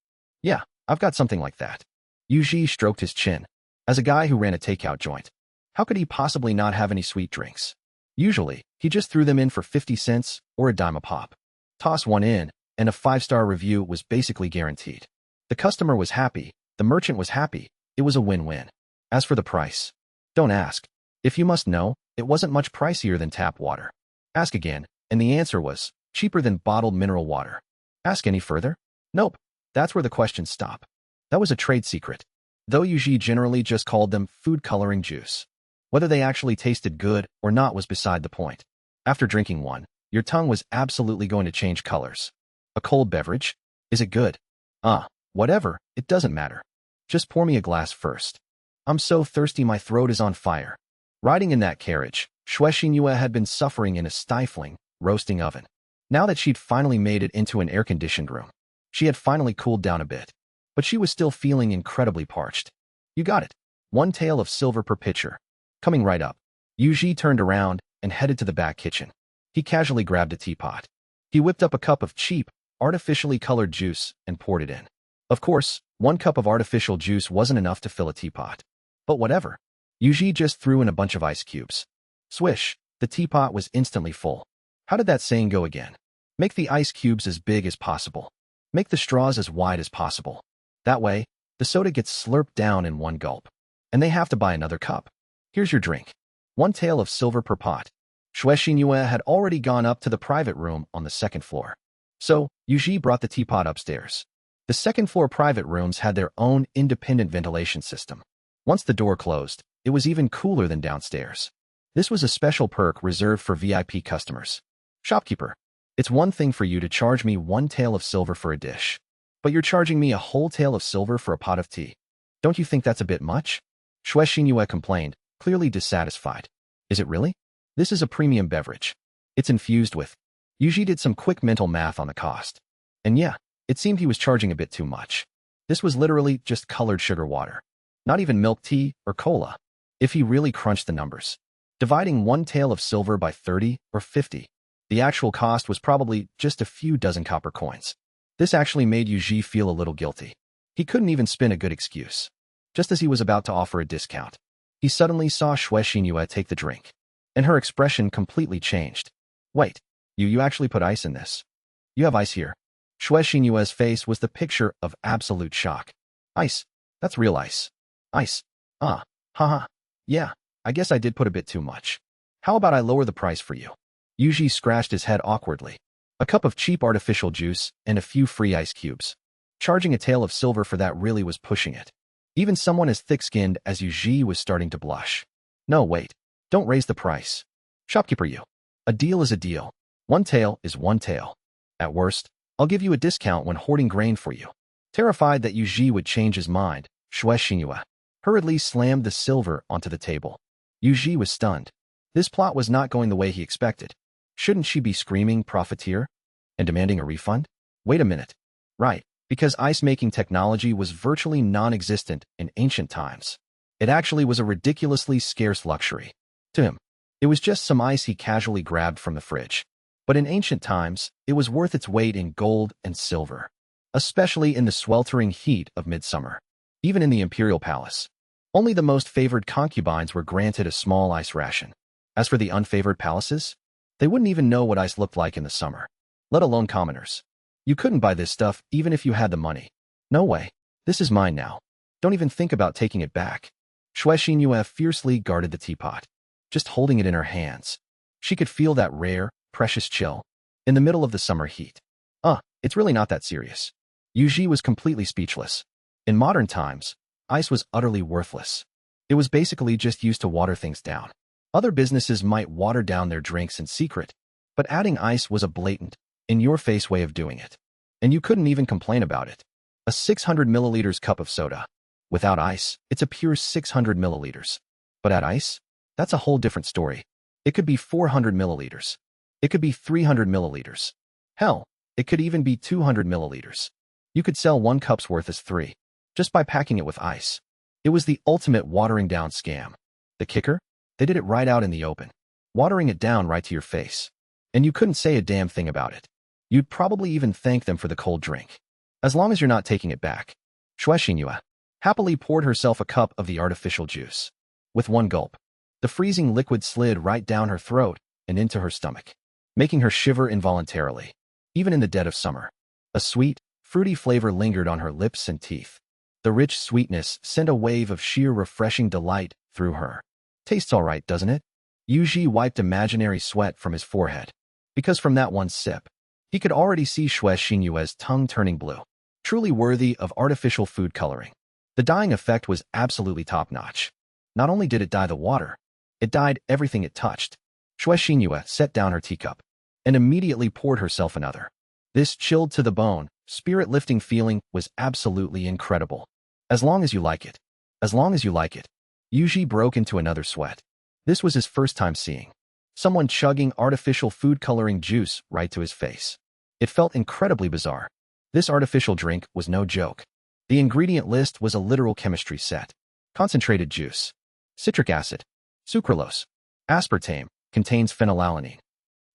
Yeah, I've got something like that. Yuji stroked his chin. As a guy who ran a takeout joint, how could he possibly not have any sweet drinks? Usually, he just threw them in for 50 cents or a dime a pop. Toss one in, and a 5-star review was basically guaranteed. The customer was happy, the merchant was happy, it was a win-win. As for the price, don't ask. If you must know, it wasn't much pricier than tap water. Ask again, and the answer was cheaper than bottled mineral water. Ask any further? Nope. That's where the questions stop. That was a trade secret, though Yuji generally just called them food coloring juice. Whether they actually tasted good or not was beside the point. After drinking one, your tongue was absolutely going to change colors. A cold beverage? Is it good? Whatever, it doesn't matter. Just pour me a glass first. I'm so thirsty my throat is on fire. Riding in that carriage, Shui Xinhua had been suffering in a stifling, roasting oven. Now that she'd finally made it into an air-conditioned room, she had finally cooled down a bit. But she was still feeling incredibly parched. You got it. 1 tael of silver per pitcher. Coming right up. Yuji turned around and headed to the back kitchen. He casually grabbed a teapot. He whipped up a cup of cheap, artificially colored juice and poured it in. Of course, 1 cup of artificial juice wasn't enough to fill a teapot. But whatever. Yuji just threw in a bunch of ice cubes. Swish, the teapot was instantly full. How did that saying go again? Make the ice cubes as big as possible. Make the straws as wide as possible. That way, the soda gets slurped down in 1 gulp. And they have to buy another cup. Here's your drink. 1 tael of silver per pot. Shui Xinhua had already gone up to the private room on the 2nd floor. So, Yuji brought the teapot upstairs. The 2nd floor private rooms had their own independent ventilation system. Once the door closed, it was even cooler than downstairs. This was a special perk reserved for VIP customers. Shopkeeper, it's one thing for you to charge me 1 tael of silver for a dish, but you're charging me a whole tael of silver for a pot of tea. Don't you think that's a bit much? Shui Xinhua complained, clearly dissatisfied. Is it really? This is a premium beverage. It's infused with. Yuji did some quick mental math on the cost. And yeah, it seemed he was charging a bit too much. This was literally just colored sugar water. Not even milk tea or cola. If he really crunched the numbers, dividing 1 tael of silver by 30 or 50, the actual cost was probably just a few dozen copper coins. This actually made Yuji feel a little guilty. He couldn't even spin a good excuse. Just as he was about to offer a discount, he suddenly saw Shui Xinhua take the drink, and her expression completely changed. Wait, you actually put ice in this? You have ice here? Shui Xinhua's face was the picture of absolute shock. Ice? That's real ice. Ice. Haha. Yeah, I guess I did put a bit too much. How about I lower the price for you? Yuji scratched his head awkwardly. A cup of cheap artificial juice and a few free ice cubes. Charging a tael of silver for that really was pushing it. Even someone as thick-skinned as Yuji was starting to blush. No, wait. Don't raise the price. Shopkeeper you. A deal is a deal. 1 tael is 1 tael. At worst, I'll give you a discount when hoarding grain for you. Terrified that Yuji would change his mind, Shui Xinhua hurriedly slammed the silver onto the table. Yuji was stunned. This plot was not going the way he expected. Shouldn't she be screaming profiteer and demanding a refund? Wait a minute. Right, because ice-making technology was virtually non-existent in ancient times. It actually was a ridiculously scarce luxury. To him, it was just some ice he casually grabbed from the fridge. But in ancient times, it was worth its weight in gold and silver, especially in the sweltering heat of midsummer. Even in the imperial palace, only the most favored concubines were granted a small ice ration. As for the unfavored palaces, they wouldn't even know what ice looked like in the summer, let alone commoners. You couldn't buy this stuff even if you had the money. No way. This is mine now. Don't even think about taking it back. Shui Xinyue fiercely guarded the teapot, just holding it in her hands. She could feel that rare, precious chill in the middle of the summer heat. It's really not that serious. Yuji was completely speechless. In modern times, ice was utterly worthless. It was basically just used to water things down. Other businesses might water down their drinks in secret, but adding ice was a blatant, in-your-face way of doing it. And you couldn't even complain about it. A 600 milliliters cup of soda. Without ice, it's a pure 600 milliliters. But add ice? That's a whole different story. It could be 400 milliliters. It could be 300 milliliters. Hell, it could even be 200 milliliters. You could sell one cup's worth as 3, just by packing it with ice. It was the ultimate watering down scam. The kicker? They did it right out in the open, watering it down right to your face. And you couldn't say a damn thing about it. You'd probably even thank them for the cold drink. As long as you're not taking it back. Shui Xinyue happily poured herself a cup of the artificial juice. With one gulp, the freezing liquid slid right down her throat and into her stomach, making her shiver involuntarily. Even in the dead of summer, a sweet, fruity flavor lingered on her lips and teeth. The rich sweetness sent a wave of sheer refreshing delight through her. Tastes all right, doesn't it? Yuji wiped imaginary sweat from his forehead, because from that one sip, he could already see Shui Xinyue's tongue turning blue, truly worthy of artificial food coloring. The dyeing effect was absolutely top-notch. Not only did it dye the water, it dyed everything it touched. Shui Xinyue set down her teacup and immediately poured herself another. This chilled to the bone, spirit-lifting feeling was absolutely incredible. As long as you like it. As long as you like it. Yuji broke into another sweat. This was his first time seeing someone chugging artificial food coloring juice right to his face. It felt incredibly bizarre. This artificial drink was no joke. The ingredient list was a literal chemistry set. Concentrated juice, citric acid, sucralose, aspartame, contains phenylalanine.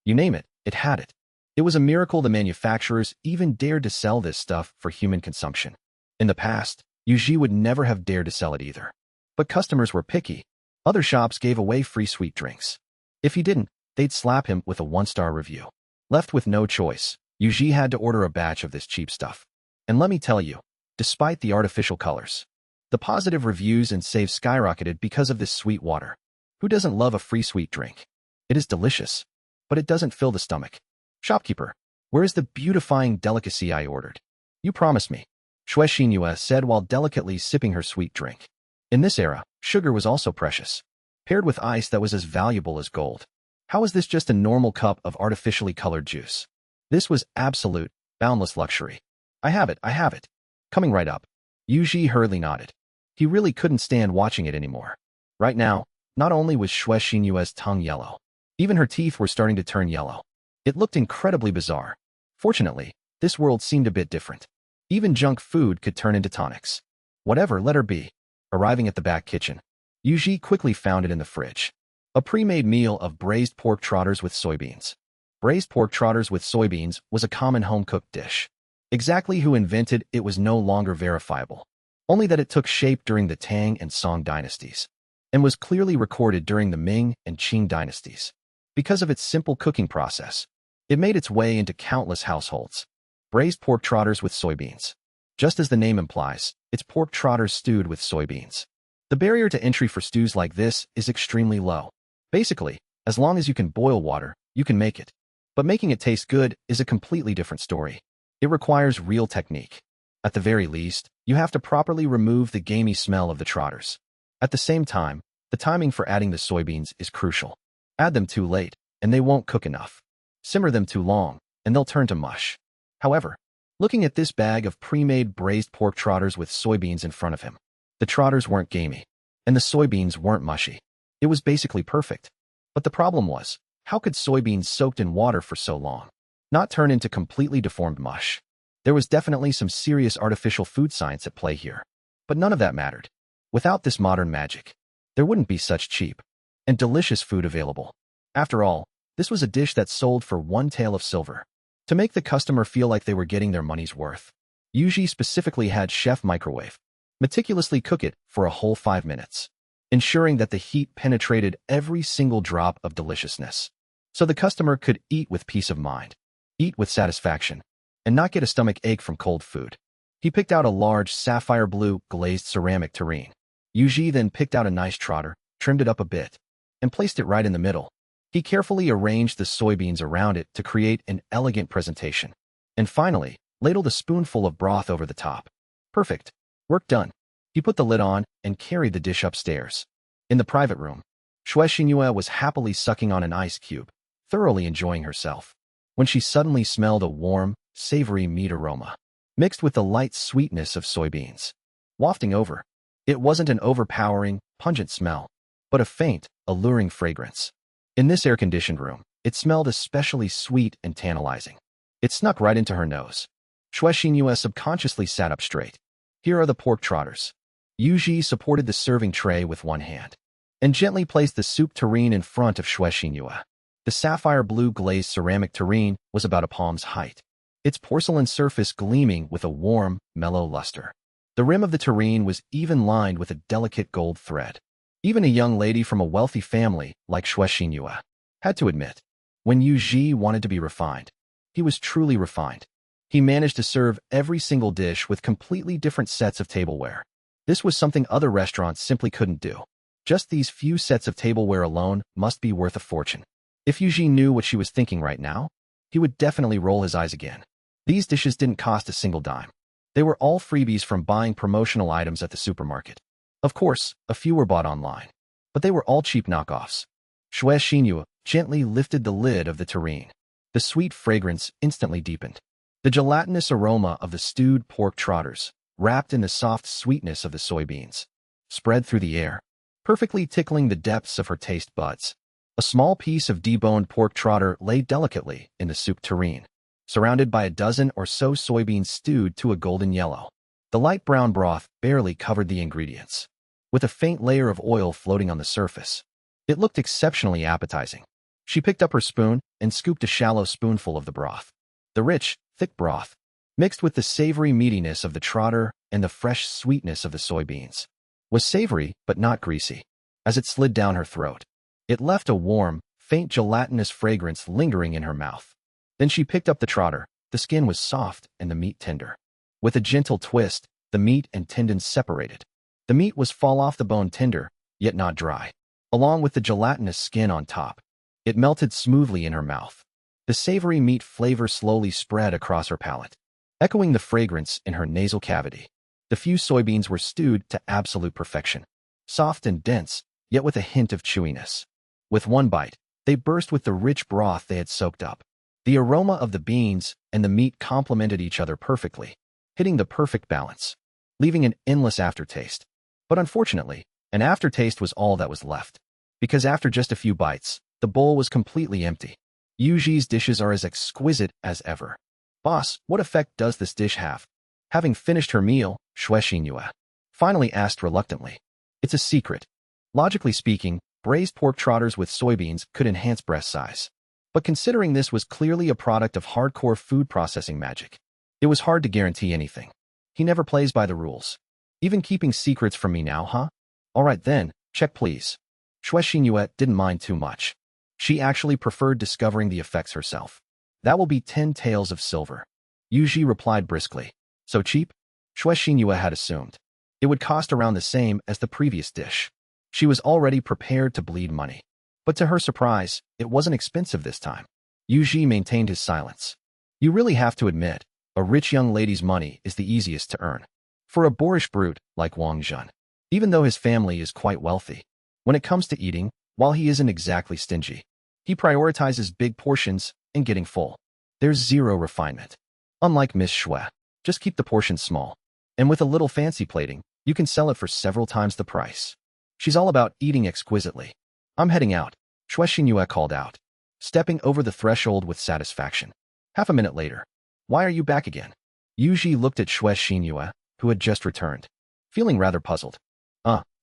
You name it, it had it. It was a miracle the manufacturers even dared to sell this stuff for human consumption. In the past, Yuji would never have dared to sell it either. But customers were picky. Other shops gave away free sweet drinks. If he didn't, they'd slap him with a 1-star review. Left with no choice, Yuji had to order a batch of this cheap stuff. And let me tell you, despite the artificial colors, the positive reviews and saves skyrocketed because of this sweet water. Who doesn't love a free sweet drink? It is delicious, but it doesn't fill the stomach. Shopkeeper, where is the beautifying delicacy I ordered? You promised me, Shui Xinyue said while delicately sipping her sweet drink. In this era, sugar was also precious, paired with ice that was as valuable as gold. How is this just a normal cup of artificially colored juice? This was absolute, boundless luxury. I have it. Coming right up. Yuji hurriedly nodded. He really couldn't stand watching it anymore. Right now, not only was Shui Xinyue's tongue yellow, even her teeth were starting to turn yellow. It looked incredibly bizarre. Fortunately, this world seemed a bit different. Even junk food could turn into tonics. Whatever, let her be. Arriving at the back kitchen, Yuji quickly found it in the fridge. A pre-made meal of braised pork trotters with soybeans. Braised pork trotters with soybeans was a common home-cooked dish. Exactly who invented it was no longer verifiable, only that it took shape during the Tang and Song dynasties, and was clearly recorded during the Ming and Qing dynasties. Because of its simple cooking process, it made its way into countless households. Braised pork trotters with soybeans. Just as the name implies, it's pork trotters stewed with soybeans. The barrier to entry for stews like this is extremely low. Basically, as long as you can boil water, you can make it. But making it taste good is a completely different story. It requires real technique. At the very least, you have to properly remove the gamey smell of the trotters. At the same time, the timing for adding the soybeans is crucial. Add them too late, and they won't cook enough. Simmer them too long, and they'll turn to mush. However, looking at this bag of pre-made braised pork trotters with soybeans in front of him, the trotters weren't gamey, and the soybeans weren't mushy. It was basically perfect. But the problem was, how could soybeans soaked in water for so long not turn into completely deformed mush? There was definitely some serious artificial food science at play here. But none of that mattered. Without this modern magic, there wouldn't be such cheap and delicious food available. After all, this was a dish that sold for one tael of silver. To make the customer feel like they were getting their money's worth, Yuji specifically had chef microwave meticulously cook it for a whole 5 minutes, ensuring that the heat penetrated every single drop of deliciousness, so the customer could eat with peace of mind, eat with satisfaction, and not get a stomach ache from cold food. He picked out a large sapphire blue glazed ceramic tureen. Yuji then picked out a nice trotter, trimmed it up a bit, and placed it right in the middle. He carefully arranged the soybeans around it to create an elegant presentation. And finally, ladled a spoonful of broth over the top. Perfect. Work done. He put the lid on and carried the dish upstairs. In the private room, Shue Xinhua was happily sucking on an ice cube, thoroughly enjoying herself, when she suddenly smelled a warm, savory meat aroma, mixed with the light sweetness of soybeans, wafting over. It wasn't an overpowering, pungent smell, but a faint, alluring fragrance. In this air-conditioned room, it smelled especially sweet and tantalizing. It snuck right into her nose. Shue Xinhua subconsciously sat up straight. Here are the pork trotters. Yuji supported the serving tray with one hand and gently placed the soup tureen in front of Shue Xinhua. The sapphire blue glazed ceramic tureen was about a palm's height, its porcelain surface gleaming with a warm, mellow luster. The rim of the tureen was even lined with a delicate gold thread. Even a young lady from a wealthy family like Shue Xinhua had to admit, when Yuji wanted to be refined, he was truly refined. He managed to serve every single dish with completely different sets of tableware. This was something other restaurants simply couldn't do. Just these few sets of tableware alone must be worth a fortune. If Yuji knew what she was thinking right now, he would definitely roll his eyes again. These dishes didn't cost a single dime. They were all freebies from buying promotional items at the supermarket. Of course, a few were bought online, but they were all cheap knockoffs. Shue Xinhua gently lifted the lid of the tureen. The sweet fragrance instantly deepened. The gelatinous aroma of the stewed pork trotters, wrapped in the soft sweetness of the soybeans, spread through the air, perfectly tickling the depths of her taste buds. A small piece of deboned pork trotter lay delicately in the soup tureen, surrounded by a dozen or so soybeans stewed to a golden yellow. The light brown broth barely covered the ingredients, with a faint layer of oil floating on the surface. It looked exceptionally appetizing. She picked up her spoon and scooped a shallow spoonful of the broth. The rich, thick broth, mixed with the savory meatiness of the trotter and the fresh sweetness of the soybeans, was savory but not greasy. As it slid down her throat, it left a warm, faint gelatinous fragrance lingering in her mouth. Then she picked up the trotter. The skin was soft and the meat tender. With a gentle twist, the meat and tendons separated. The meat was fall off the bone tender, yet not dry. Along with the gelatinous skin on top, it melted smoothly in her mouth. The savory meat flavor slowly spread across her palate, echoing the fragrance in her nasal cavity. The few soybeans were stewed to absolute perfection, soft and dense, yet with a hint of chewiness. With one bite, they burst with the rich broth they had soaked up. The aroma of the beans and the meat complemented each other perfectly, hitting the perfect balance, leaving an endless aftertaste. But unfortunately, an aftertaste was all that was left, because after just a few bites, the bowl was completely empty. Yuji's dishes are as exquisite as ever. Boss, what effect does this dish have? Having finished her meal, Shue Xinhua finally asked reluctantly. It's a secret. Logically speaking, braised pork trotters with soybeans could enhance breast size. But considering this was clearly a product of hardcore food processing magic, it was hard to guarantee anything. He never plays by the rules. Even keeping secrets from me now, huh? All right then, check please. Shue Xinhua didn't mind too much. She actually preferred discovering the effects herself. That will be 10 taels of silver. Yuji replied briskly. So cheap? Shue Xinhua had assumed it would cost around the same as the previous dish. She was already prepared to bleed money. But to her surprise, it wasn't expensive this time. Yuji maintained his silence. You really have to admit, a rich young lady's money is the easiest to earn. For a boorish brute like Wang Jun, even though his family is quite wealthy, when it comes to eating, while he isn't exactly stingy, he prioritizes big portions and getting full. There's zero refinement. Unlike Miss Shue, just keep the portions small. And with a little fancy plating, you can sell it for several times the price. She's all about eating exquisitely. I'm heading out, Shue Xinhua called out, stepping over the threshold with satisfaction. Half a minute later. Why are you back again? Yuji looked at Shue Xinhua, who had just returned, feeling rather puzzled.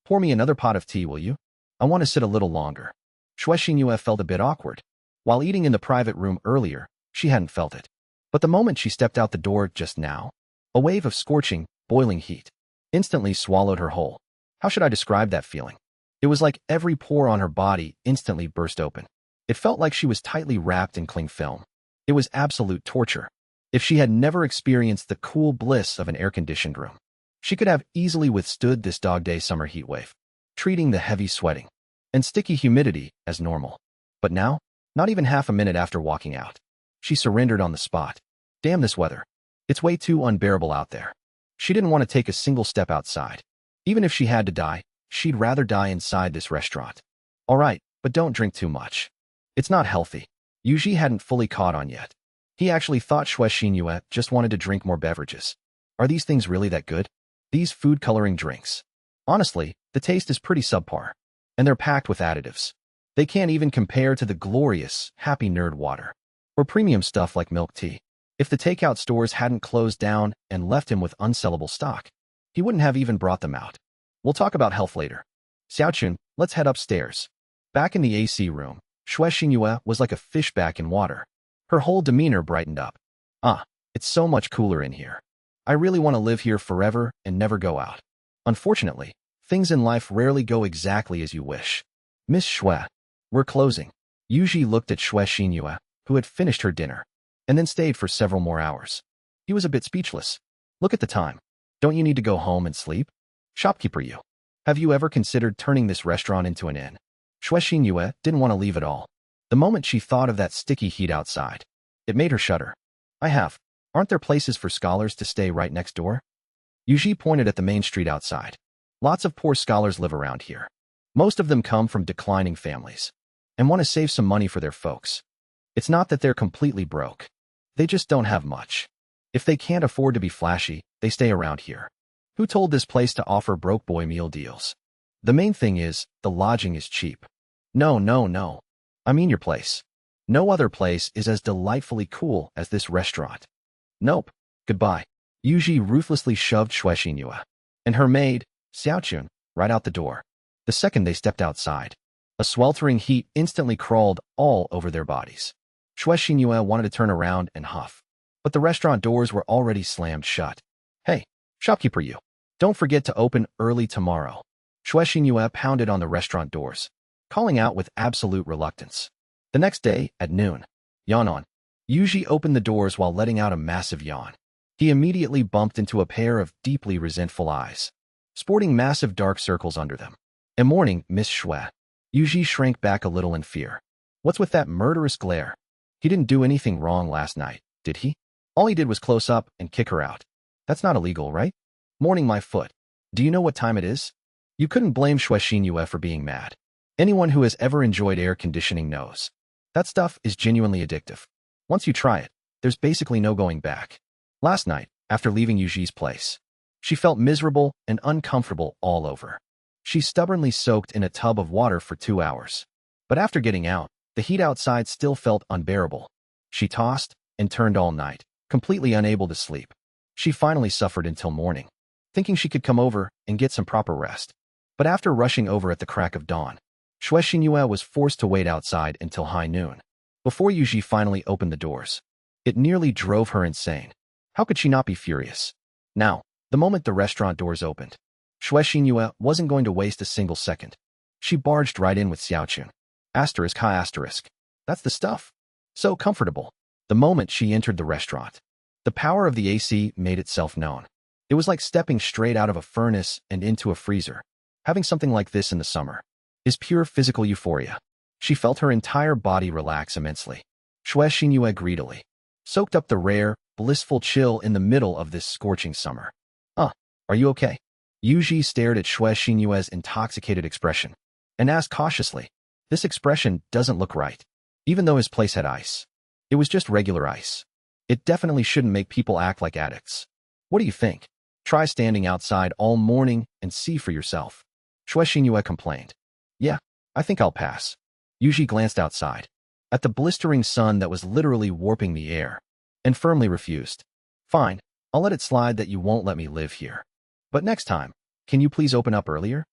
Pour me another pot of tea, will you? I want to sit a little longer. Shue Xinhua felt a bit awkward. While eating in the private room earlier, she hadn't felt it. But the moment she stepped out the door just now, a wave of scorching, boiling heat instantly swallowed her whole. How should I describe that feeling? It was like every pore on her body instantly burst open. It felt like she was tightly wrapped in cling film. It was absolute torture. If she had never experienced the cool bliss of an air-conditioned room, she could have easily withstood this dog-day summer heat wave, treating the heavy sweating and sticky humidity as normal. But now, not even half a minute after walking out, she surrendered on the spot. Damn this weather. It's way too unbearable out there. She didn't want to take a single step outside. Even if she had to die, she'd rather die inside this restaurant. All right, but don't drink too much. It's not healthy. Yuji hadn't fully caught on yet. He actually thought Shuexinyue just wanted to drink more beverages. Are these things really that good? These food-coloring drinks. Honestly, the taste is pretty subpar. And they're packed with additives. They can't even compare to the glorious, happy nerd water. Or premium stuff like milk tea. If the takeout stores hadn't closed down and left him with unsellable stock, he wouldn't have even brought them out. We'll talk about health later. Xiaochun, let's head upstairs. Back in the AC room, Shuexinyue was like a fish back in water. Her whole demeanor brightened up. Ah, it's so much cooler in here. I really want to live here forever and never go out. Unfortunately, things in life rarely go exactly as you wish. Miss Shue, we're closing. Yuji looked at Shuexinyue, who had finished her dinner, and then stayed for several more hours. He was a bit speechless. Look at the time. Don't you need to go home and sleep? Shopkeeper you. Have you ever considered turning this restaurant into an inn? Shuexinyue didn't want to leave at all. The moment she thought of that sticky heat outside, it made her shudder. I have. Aren't there places for scholars to stay right next door? Yuji pointed at the main street outside. Lots of poor scholars live around here. Most of them come from declining families and want to save some money for their folks. It's not that they're completely broke. They just don't have much. If they can't afford to be flashy, they stay around here. Who told this place to offer broke boy meal deals? The main thing is, the lodging is cheap. No. I mean your place. No other place is as delightfully cool as this restaurant. Nope. Goodbye. Yuji ruthlessly shoved Shuexinyue and her maid, Xiaochun, right out the door. The second they stepped outside, a sweltering heat instantly crawled all over their bodies. Shuexinyue wanted to turn around and huff, but the restaurant doors were already slammed shut. Hey, shopkeeper you. Don't forget to open early tomorrow. Shuexinyue pounded on the restaurant doors, calling out with absolute reluctance. The next day, at noon, yawn on. Yuji opened the doors while letting out a massive yawn. He immediately bumped into a pair of deeply resentful eyes, sporting massive dark circles under them. In morning, Miss Shue. Yuji shrank back a little in fear. What's with that murderous glare? He didn't do anything wrong last night, did he? All he did was close up and kick her out. That's not illegal, right? Morning, my foot. Do you know what time it is? You couldn't blame Shuexinyue for being mad. Anyone who has ever enjoyed air conditioning knows. That stuff is genuinely addictive. Once you try it, there's basically no going back. Last night, after leaving Yuji's place, she felt miserable and uncomfortable all over. She stubbornly soaked in a tub of water for 2 hours. But after getting out, the heat outside still felt unbearable. She tossed and turned all night, completely unable to sleep. She finally suffered until morning, thinking she could come over and get some proper rest. But after rushing over at the crack of dawn, Shuexinyue was forced to wait outside until high noon, before Yuji finally opened the doors. It nearly drove her insane. How could she not be furious? Now, the moment the restaurant doors opened, Shuexinyue wasn't going to waste a single second. She barged right in with Xiaochun. Asterisk high asterisk. That's the stuff. So comfortable. The moment she entered the restaurant, the power of the AC made itself known. It was like stepping straight out of a furnace and into a freezer. Having something like this in the summer is pure physical euphoria. She felt her entire body relax immensely. Shuexinyue greedily soaked up the rare, blissful chill in the middle of this scorching summer. Are you okay? Yuji stared at Shuexinyue's intoxicated expression and asked cautiously. This expression doesn't look right. Even though his place had ice, it was just regular ice. It definitely shouldn't make people act like addicts. What do you think? Try standing outside all morning and see for yourself. Shuexinyue complained. Yeah, I think I'll pass. Yuji glanced outside, at the blistering sun that was literally warping the air, and firmly refused. Fine, I'll let it slide that you won't let me live here. But next time, can you please open up earlier?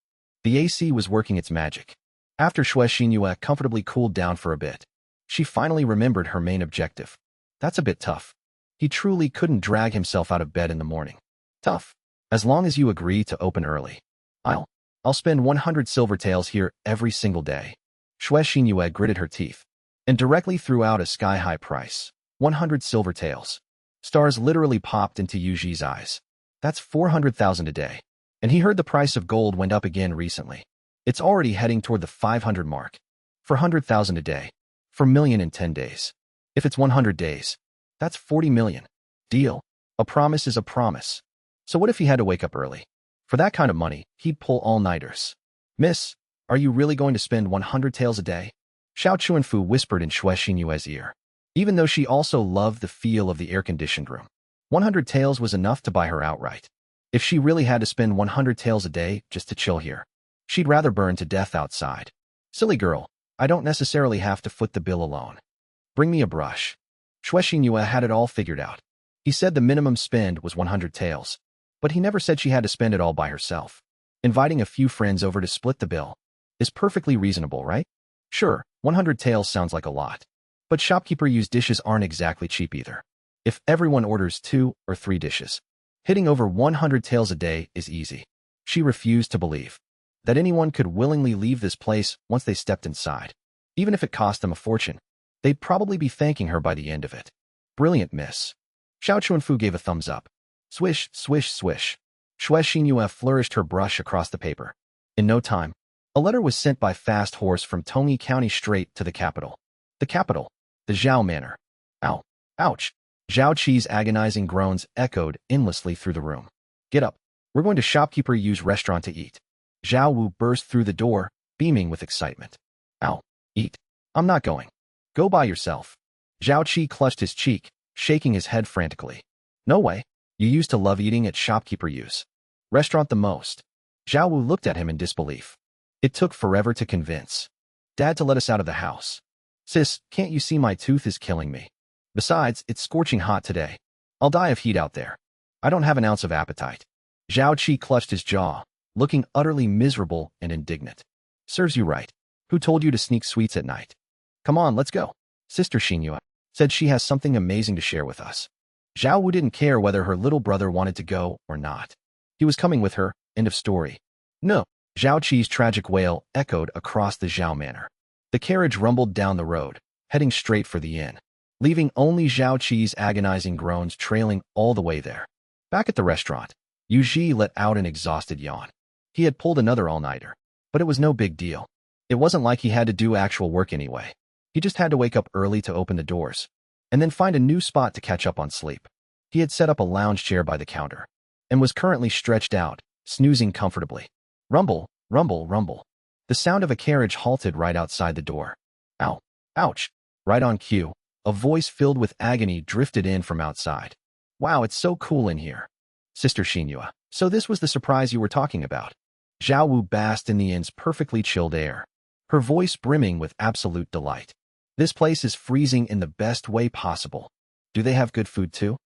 The AC was working its magic. After Shuexinyue comfortably cooled down for a bit, she finally remembered her main objective. That's a bit tough. He truly couldn't drag himself out of bed in the morning. Tough. As long as you agree to open early. I'll spend 100 silver taels here every single day. Shuexinyue gritted her teeth and directly threw out a sky-high price. 100 silver taels. Stars literally popped into Yuji's eyes. That's 400,000 a day. And he heard the price of gold went up again recently. It's already heading toward the 500 mark. For 100,000 a day. For million in 10 days. If it's 100 days, that's 40 million. Deal. A promise is a promise. So what if he had to wake up early? For that kind of money, he'd pull all-nighters. Miss, are you really going to spend 100 taels a day? Xiao Chuanfu whispered in Xue Xinyue's ear. Even though she also loved the feel of the air-conditioned room, 100 taels was enough to buy her outright. If she really had to spend 100 taels a day just to chill here, she'd rather burn to death outside. Silly girl, I don't necessarily have to foot the bill alone. Bring me a brush. Xue Xinyue had it all figured out. He said the minimum spend was 100 taels, but he never said she had to spend it all by herself. Inviting a few friends over to split the bill is perfectly reasonable, right? Sure, 100 taels sounds like a lot. But shopkeeper used dishes aren't exactly cheap either. If everyone orders 2 or 3 dishes, hitting over 100 taels a day is easy. She refused to believe that anyone could willingly leave this place once they stepped inside. Even if it cost them a fortune, they'd probably be thanking her by the end of it. Brilliant, miss. Xiao Chuanfu gave a thumbs up. Swish, swish, swish. Xue Xinyue flourished her brush across the paper. In no time, a letter was sent by fast horse from Tongyi County straight to the capital. The capital, the Zhao Manor. Ow. Ouch. Zhao Qi's agonizing groans echoed endlessly through the room. Get up. We're going to shopkeeper Yu's restaurant to eat. Zhao Wu burst through the door, beaming with excitement. Ow. Eat. I'm not going. Go by yourself. Zhao Qi clutched his cheek, shaking his head frantically. No way. You used to love eating at shopkeeper Yu's restaurant the most. Zhao Wu looked at him in disbelief. It took forever to convince Dad to let us out of the house. Sis, can't you see my tooth is killing me? Besides, it's scorching hot today. I'll die of heat out there. I don't have an ounce of appetite. Zhao Qi clutched his jaw, looking utterly miserable and indignant. Serves you right. Who told you to sneak sweets at night? Come on, let's go. Sister Xinyue said she has something amazing to share with us. Zhao Wu didn't care whether her little brother wanted to go or not. He was coming with her, end of story. No. Zhao Qi's tragic wail echoed across the Zhao Manor. The carriage rumbled down the road, heading straight for the inn, leaving only Zhao Qi's agonizing groans trailing all the way there. Back at the restaurant, Yu Ji let out an exhausted yawn. He had pulled another all-nighter, but it was no big deal. It wasn't like he had to do actual work anyway. He just had to wake up early to open the doors, and then find a new spot to catch up on sleep. He had set up a lounge chair by the counter, and was currently stretched out, snoozing comfortably. Rumble, rumble, rumble. The sound of a carriage halted right outside the door. Ow. Ouch. Right on cue, a voice filled with agony drifted in from outside. Wow, it's so cool in here. Sister Xinyue, so this was the surprise you were talking about. Zhao Wu basked in the inn's perfectly chilled air, her voice brimming with absolute delight. This place is freezing in the best way possible. Do they have good food too?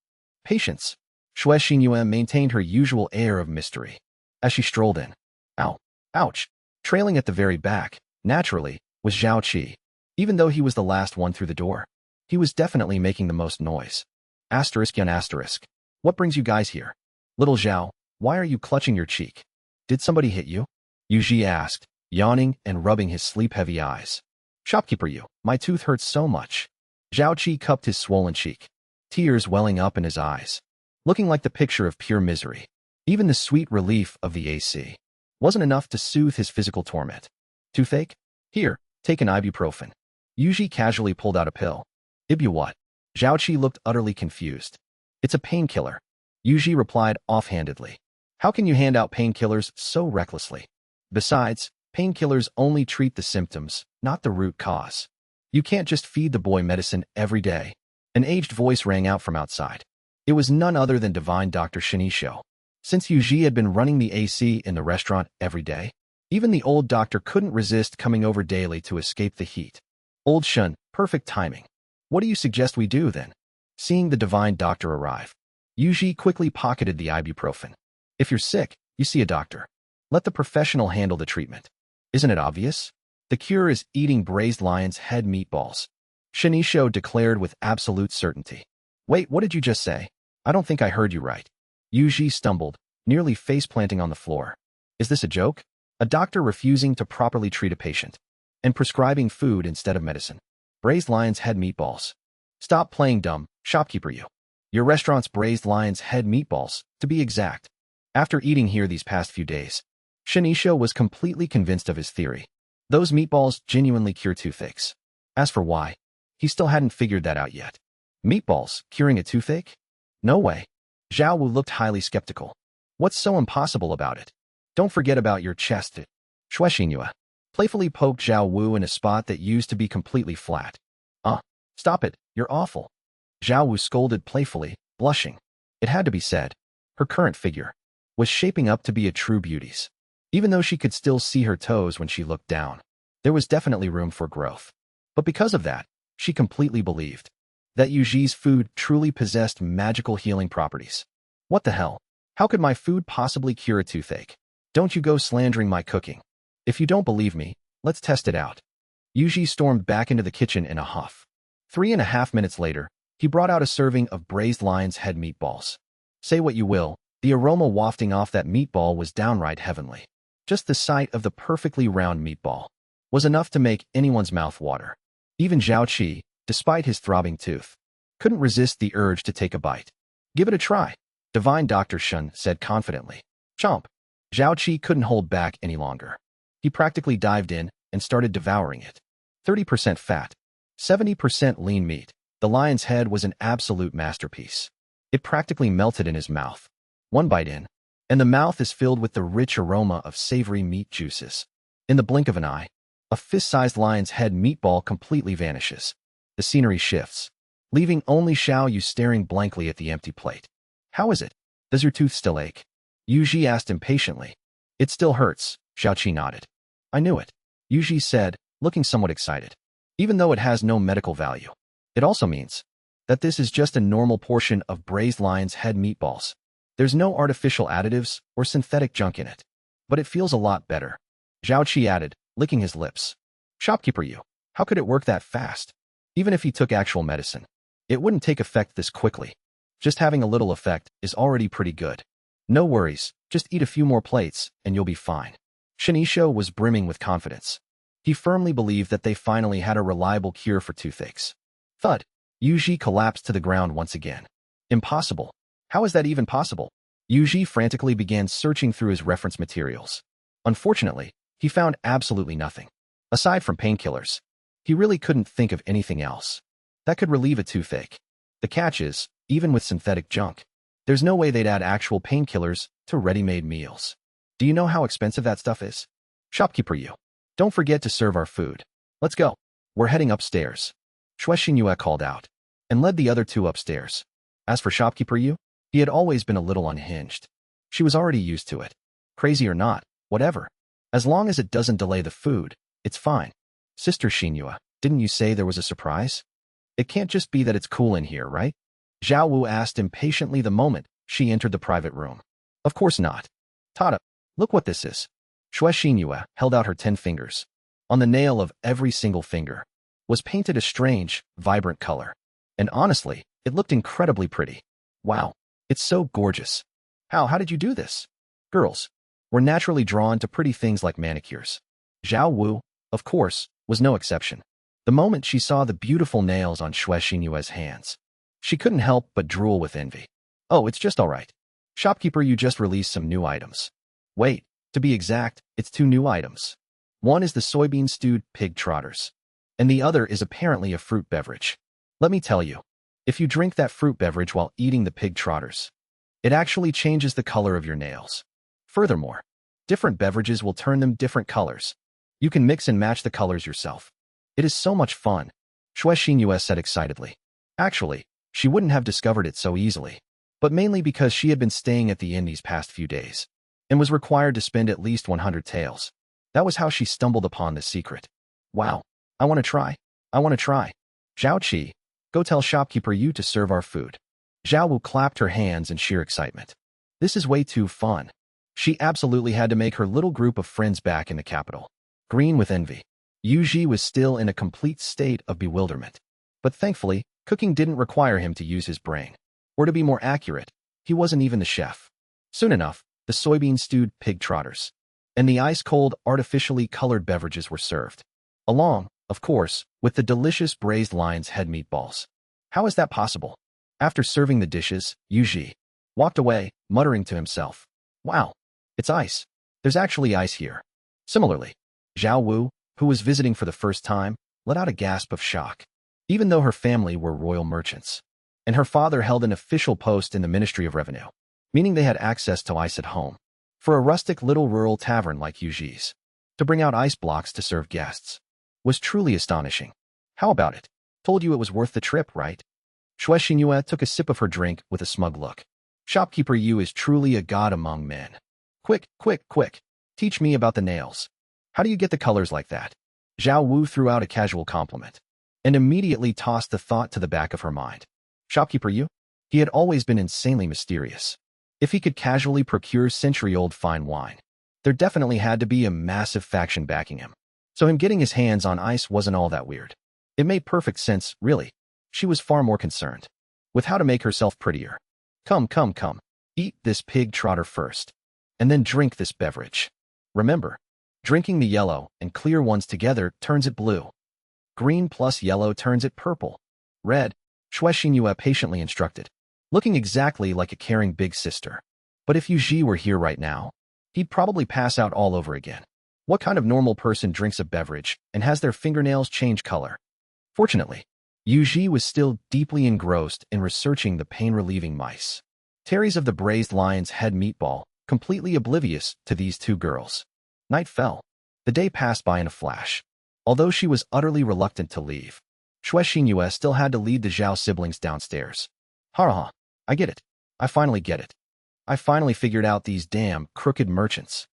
Patience. Xue Xinyue maintained her usual air of mystery as she strolled in. Ow. Ouch. Trailing at the very back, naturally, was Zhao Qi. Even though he was the last one through the door, he was definitely making the most noise. Asterisk on asterisk. What brings you guys here? Little Zhao, why are you clutching your cheek? Did somebody hit you? Yu Ji asked, yawning and rubbing his sleep-heavy eyes. Shopkeeper Yu, my tooth hurts so much. Zhao Qi cupped his swollen cheek, tears welling up in his eyes, looking like the picture of pure misery. Even the sweet relief of the AC wasn't enough to soothe his physical torment. Toothache? Here, take an ibuprofen. Yu Ji casually pulled out a pill. Ibu what? Zhao Qi looked utterly confused. It's a painkiller. Yu Ji replied offhandedly. How can you hand out painkillers so recklessly? Besides, painkillers only treat the symptoms, not the root cause. You can't just feed the boy medicine every day. An aged voice rang out from outside. It was none other than divine Dr. Shinisho. Since Yu Ji had been running the AC in the restaurant every day, even the old doctor couldn't resist coming over daily to escape the heat. Old Shun, perfect timing. What do you suggest we do then? Seeing the divine doctor arrive, Yu Ji quickly pocketed the ibuprofen. If you're sick, you see a doctor. Let the professional handle the treatment. Isn't it obvious? The cure is eating braised lion's head meatballs. Shinisho declared with absolute certainty. Wait, what did you just say? I don't think I heard you right. Yu Ji stumbled, nearly face-planting on the floor. Is this a joke? A doctor refusing to properly treat a patient and prescribing food instead of medicine. Braised lion's head meatballs. Stop playing dumb, shopkeeper Yu. Your restaurant's braised lion's head meatballs, to be exact. After eating here these past few days, Shinicho was completely convinced of his theory. Those meatballs genuinely cure toothaches. As for why, he still hadn't figured that out yet. Meatballs curing a toothache? No way. Zhao Wu looked highly skeptical. What's so impossible about it? Don't forget about your chest. Shuexinhua playfully poked Zhao Wu in a spot that used to be completely flat. Stop it, you're awful. Zhao Wu scolded playfully, blushing. It had to be said. Her current figure was shaping up to be a true beauty's. Even though she could still see her toes when she looked down, there was definitely room for growth. But because of that, she completely believed that Yuji's food truly possessed magical healing properties. What the hell? How could my food possibly cure a toothache? Don't you go slandering my cooking. If you don't believe me, let's test it out. Yuji stormed back into the kitchen in a huff. 3.5 minutes later, he brought out a serving of braised lion's head meatballs. Say what you will, the aroma wafting off that meatball was downright heavenly. Just the sight of the perfectly round meatball was enough to make anyone's mouth water. Even Zhao Qi, despite his throbbing tooth, couldn't resist the urge to take a bite. Give it a try, Divine Dr. Shun said confidently. Chomp. Zhao Qi couldn't hold back any longer. He practically dived in and started devouring it. 30% fat, 70% lean meat. The lion's head was an absolute masterpiece. It practically melted in his mouth. One bite in, and the mouth is filled with the rich aroma of savory meat juices. In the blink of an eye, a fist-sized lion's head meatball completely vanishes. The scenery shifts, leaving only Xiao Yu staring blankly at the empty plate. How is it? Does your tooth still ache? Yuji asked impatiently. It still hurts, Xiao Qi nodded. I knew it, Yuji said, looking somewhat excited. Even though it has no medical value, it also means that this is just a normal portion of braised lion's head meatballs. There's no artificial additives or synthetic junk in it. But it feels a lot better, Zhao Qi added, licking his lips. Shopkeeper Yu, how could it work that fast? Even if he took actual medicine, it wouldn't take effect this quickly. Just having a little effect is already pretty good. No worries, just eat a few more plates and you'll be fine. Shinicho was brimming with confidence. He firmly believed that they finally had a reliable cure for toothaches. Thud. Yuji collapsed to the ground once again. Impossible. How is that even possible? Yuji frantically began searching through his reference materials. Unfortunately, he found absolutely nothing. Aside from painkillers, he really couldn't think of anything else that could relieve a toothache. The catch is, even with synthetic junk, there's no way they'd add actual painkillers to ready-made meals. Do you know how expensive that stuff is? Shopkeeper Yu, don't forget to serve our food. Let's go. We're heading upstairs. Shuexinhua called out, and led the other two upstairs. As for Shopkeeper Yu, he had always been a little unhinged. She was already used to it. Crazy or not, whatever. As long as it doesn't delay the food, it's fine. Sister Xinhua, didn't you say there was a surprise? It can't just be that it's cool in here, right? Zhao Wu asked impatiently the moment she entered the private room. Of course not. Tada, look what this is. Shuexinhua held out her 10 fingers. On the nail of every single finger was painted a strange, vibrant color. And honestly, it looked incredibly pretty. Wow, it's so gorgeous. How did you do this? Girls were naturally drawn to pretty things like manicures. Zhao Wu, of course, was no exception. The moment she saw the beautiful nails on Shuexinhua's hands, she couldn't help but drool with envy. Oh, it's just all right. Shopkeeper, you just released some new items. Wait, to be exact, it's 2 new items. One is the soybean stewed pig trotters, and the other is apparently a fruit beverage. Let me tell you, if you drink that fruit beverage while eating the pig trotters, it actually changes the color of your nails. Furthermore, different beverages will turn them different colors. You can mix and match the colors yourself. It is so much fun, Shuexinhua said excitedly. Actually, she wouldn't have discovered it so easily, but mainly because she had been staying at the inn these past few days, and was required to spend at least 100 taels. That was how she stumbled upon this secret. Wow, I want to try. Zhao Qi, go tell Shopkeeper Yu to serve our food. Zhao Wu clapped her hands in sheer excitement. This is way too fun. She absolutely had to make her little group of friends back in the capital green with envy. Yuji was still in a complete state of bewilderment. But thankfully, cooking didn't require him to use his brain. Or to be more accurate, he wasn't even the chef. Soon enough, the soybean stewed pig trotters and the ice-cold, artificially colored beverages were served, along, of course, with the delicious braised lion's head meatballs. How is that possible? After serving the dishes, Yuji walked away, muttering to himself, "Wow, it's ice. There's actually ice here." Similarly, Zhao Wu, who was visiting for the first time, let out a gasp of shock. Even though her family were royal merchants, and her father held an official post in the Ministry of Revenue, meaning they had access to ice at home, for a rustic little rural tavern like Yuji's, to bring out ice blocks to serve guests was truly astonishing. How about it? Told you it was worth the trip, right? Shui Xingyue took a sip of her drink with a smug look. Shopkeeper Yu is truly a god among men. Quick, quick, quick. Teach me about the nails. How do you get the colors like that? Zhao Wu threw out a casual compliment and immediately tossed the thought to the back of her mind. Shopkeeper Yu? He had always been insanely mysterious. If he could casually procure century-old fine wine, there definitely had to be a massive faction backing him. So him getting his hands on ice wasn't all that weird. It made perfect sense, really. She was far more concerned with how to make herself prettier. Come, come, come. Eat this pig trotter first, and then drink this beverage. Remember, drinking the yellow and clear ones together turns it blue. Green plus yellow turns it purple. Red, Shui Xingyue patiently instructed, looking exactly like a caring big sister. But if Yuji were here right now, he'd probably pass out all over again. What kind of normal person drinks a beverage and has their fingernails change color? Fortunately, Yuji was still deeply engrossed in researching the pain-relieving mice. Terries of the braised lion's head meatball, completely oblivious to these two girls. Night fell. The day passed by in a flash. Although she was utterly reluctant to leave, Shui Xingyue still had to lead the Zhao siblings downstairs. Ha, I get it. I finally get it. I finally figured out these damn crooked merchants.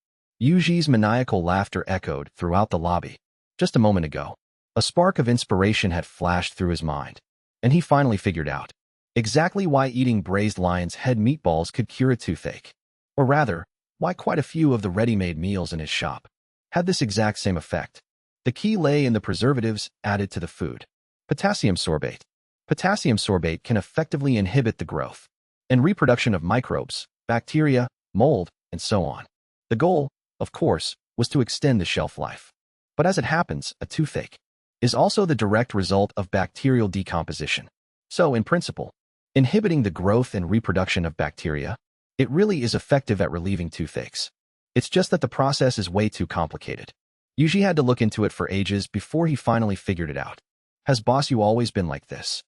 Yuji's maniacal laughter echoed throughout the lobby. Just a moment ago, a spark of inspiration had flashed through his mind, and he finally figured out exactly why eating braised lion's head meatballs could cure a toothache. Or rather, why quite a few of the ready-made meals in his shop had this exact same effect. The key lay in the preservatives added to the food. Potassium sorbate. Potassium sorbate can effectively inhibit the growth and reproduction of microbes, bacteria, mold, and so on. The goal, of course, was to extend the shelf life. But as it happens, a toothache is also the direct result of bacterial decomposition. So, in principle, inhibiting the growth and reproduction of bacteria, it really is effective at relieving toothaches. It's just that the process is way too complicated. Yuji had to look into it for ages before he finally figured it out. Has boss Yu always been like this?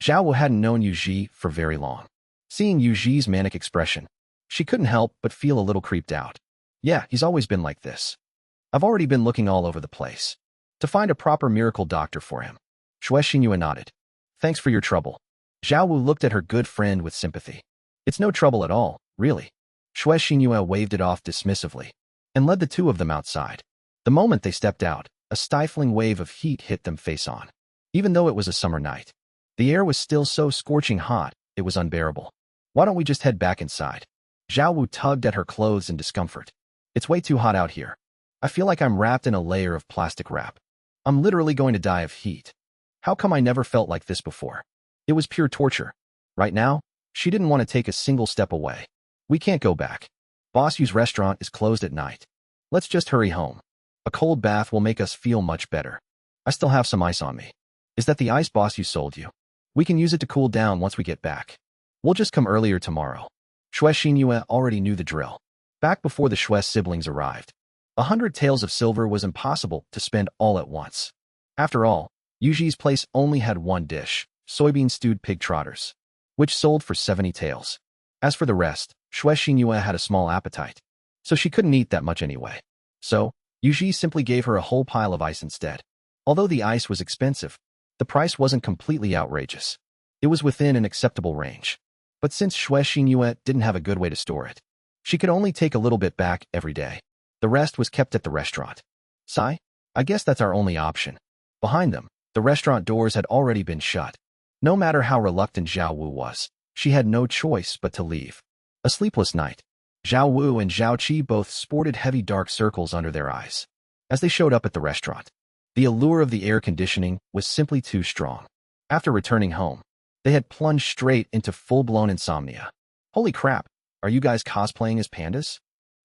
Zhao Wu hadn't known Yuji for very long. Seeing Yuji's manic expression, she couldn't help but feel a little creeped out. Yeah, he's always been like this. I've already been looking all over the place to find a proper miracle doctor for him. Shui Xingyue nodded. Thanks for your trouble. Zhao Wu looked at her good friend with sympathy. It's no trouble at all, really. Shui Xingyue waved it off dismissively and led the two of them outside. The moment they stepped out, a stifling wave of heat hit them face on. Even though it was a summer night, the air was still so scorching hot, it was unbearable. Why don't we just head back inside? Zhao Wu tugged at her clothes in discomfort. It's way too hot out here. I feel like I'm wrapped in a layer of plastic wrap. I'm literally going to die of heat. How come I never felt like this before? It was pure torture. Right now, she didn't want to take a single step away. We can't go back. Boss Yu's restaurant is closed at night. Let's just hurry home. A cold bath will make us feel much better. I still have some ice on me. Is that the ice boss Yu sold you? We can use it to cool down once we get back. We'll just come earlier tomorrow. Shui Xingyue already knew the drill. Back before the Shui siblings arrived, 100 taels of silver was impossible to spend all at once. After all, Yuji's place only had one dish, soybean stewed pig trotters, which sold for 70 taels. As for the rest, Shui Xingyue had a small appetite, so she couldn't eat that much anyway. So, Yuji simply gave her a whole pile of ice instead. Although the ice was expensive, the price wasn't completely outrageous. It was within an acceptable range. But since Shui Xingyue didn't have a good way to store it, she could only take a little bit back every day. The rest was kept at the restaurant. Sigh? I guess that's our only option. Behind them, the restaurant doors had already been shut. No matter how reluctant Zhao Wu was, she had no choice but to leave. A sleepless night. Zhao Wu and Zhao Qi both sported heavy dark circles under their eyes as they showed up at the restaurant. The allure of the air conditioning was simply too strong. After returning home, they had plunged straight into full-blown insomnia. Holy crap, are you guys cosplaying as pandas?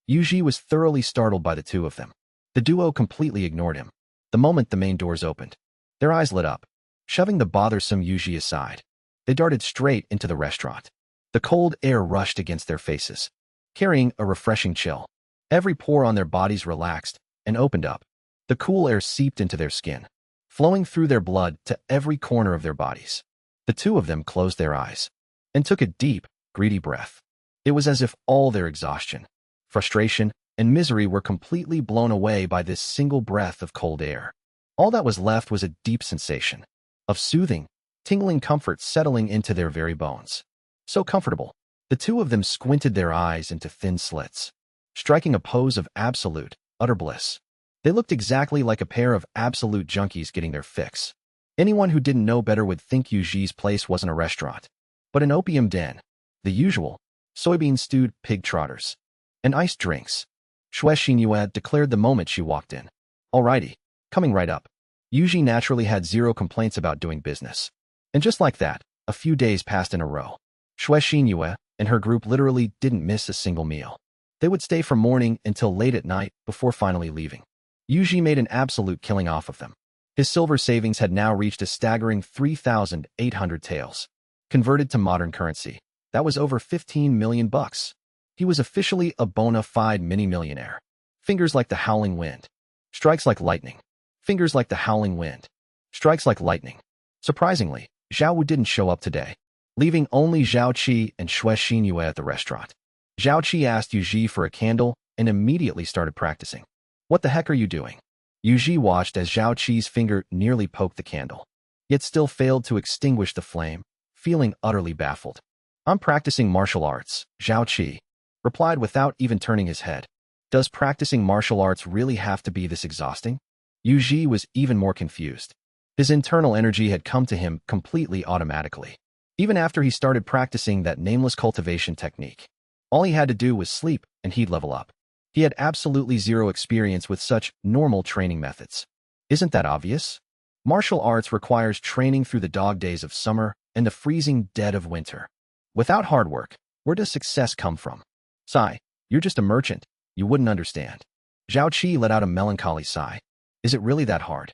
Yuji was thoroughly startled by the two of them. The duo completely ignored him. The moment the main doors opened, their eyes lit up, shoving the bothersome Yuji aside. They darted straight into the restaurant. The cold air rushed against their faces, carrying a refreshing chill. Every pore on their bodies relaxed and opened up. The cool air seeped into their skin, flowing through their blood to every corner of their bodies. The two of them closed their eyes and took a deep, greedy breath. It was as if all their exhaustion, frustration, and misery were completely blown away by this single breath of cold air. All that was left was a deep sensation of soothing, tingling comfort settling into their very bones. So comfortable, the two of them squinted their eyes into thin slits, striking a pose of absolute, utter bliss. They looked exactly like a pair of absolute junkies getting their fix. Anyone who didn't know better would think Yuji's place wasn't a restaurant, but an opium den. The usual, soybean-stewed pig trotters, and iced drinks. Shue Xinyue declared the moment she walked in. Alrighty, coming right up. Yuji naturally had zero complaints about doing business. And just like that, a few days passed in a row. Shue Xinyue and her group literally didn't miss a single meal. They would stay from morning until late at night before finally leaving. Yuji made an absolute killing off of them. His silver savings had now reached a staggering 3,800 taels. Converted to modern currency, that was over 15 million bucks. He was officially a bona fide mini-millionaire. Fingers like the howling wind. Strikes like lightning. Fingers like the howling wind. Strikes like lightning. Surprisingly, Zhao Wu didn't show up today, leaving only Zhao Qi and Shue Xinyue at the restaurant. Zhao Qi asked Yuji for a candle and immediately started practicing. What the heck are you doing? Yuji watched as Zhao Qi's finger nearly poked the candle, yet still failed to extinguish the flame, feeling utterly baffled. I'm practicing martial arts, Zhao Qi replied without even turning his head. Does practicing martial arts really have to be this exhausting? Yuji was even more confused. His internal energy had come to him completely automatically. Even after he started practicing that nameless cultivation technique, all he had to do was sleep and he'd level up. He had absolutely zero experience with such normal training methods. Isn't that obvious? Martial arts requires training through the dog days of summer and the freezing dead of winter. Without hard work, where does success come from? Sigh, you're just a merchant. You wouldn't understand. Zhao Qi let out a melancholy sigh. Is it really that hard?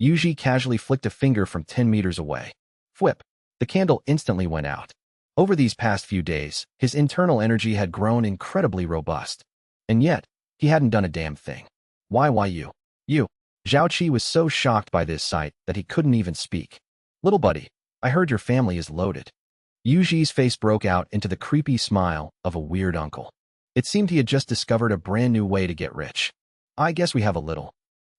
Yuji casually flicked a finger from 10 meters away. Whip. The candle instantly went out. Over these past few days, his internal energy had grown incredibly robust. And yet, he hadn't done a damn thing. Why you? You. Zhao Qi was so shocked by this sight that he couldn't even speak. Little buddy, I heard your family is loaded. Yuji's face broke out into the creepy smile of a weird uncle. It seemed he had just discovered a brand new way to get rich. I guess we have a little.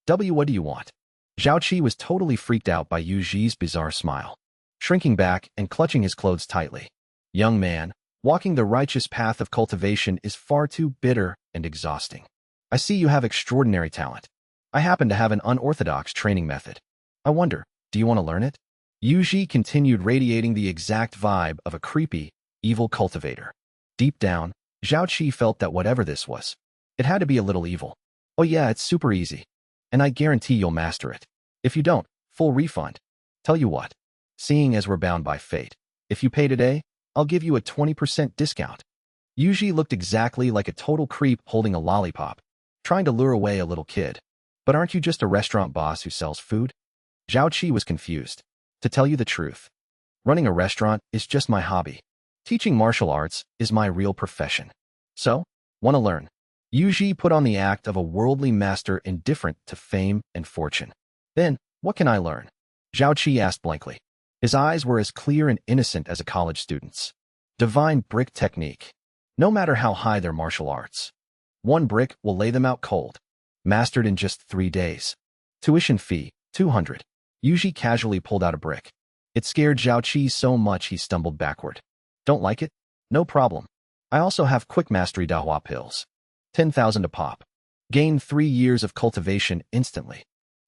What do you want? Zhao Qi was totally freaked out by Yuji's bizarre smile, shrinking back and clutching his clothes tightly. Young man, walking the righteous path of cultivation is far too bitter and exhausting. I see you have extraordinary talent. I happen to have an unorthodox training method. I wonder, do you want to learn it? Yuji continued radiating the exact vibe of a creepy, evil cultivator. Deep down, Zhao Qi felt that whatever this was, it had to be a little evil. Oh yeah, it's super easy. And I guarantee you'll master it. If you don't, full refund. Tell you what, seeing as we're bound by fate, if you pay today, I'll give you a 20% discount. Yuji looked exactly like a total creep holding a lollipop, trying to lure away a little kid. But aren't you just a restaurant boss who sells food? Zhao Qi was confused. To tell you the truth, running a restaurant is just my hobby. Teaching martial arts is my real profession. So, want to learn? Yuji put on the act of a worldly master indifferent to fame and fortune. Then, what can I learn? Zhao Qi asked blankly. His eyes were as clear and innocent as a college student's. Divine brick technique. No matter how high their martial arts, one brick will lay them out cold. Mastered in just 3 days. Tuition fee, 200. Yuji casually pulled out a brick. It scared Zhao Qi so much he stumbled backward. Don't like it? No problem. I also have quick mastery dahua pills. 10,000 a pop. Gain 3 years of cultivation instantly.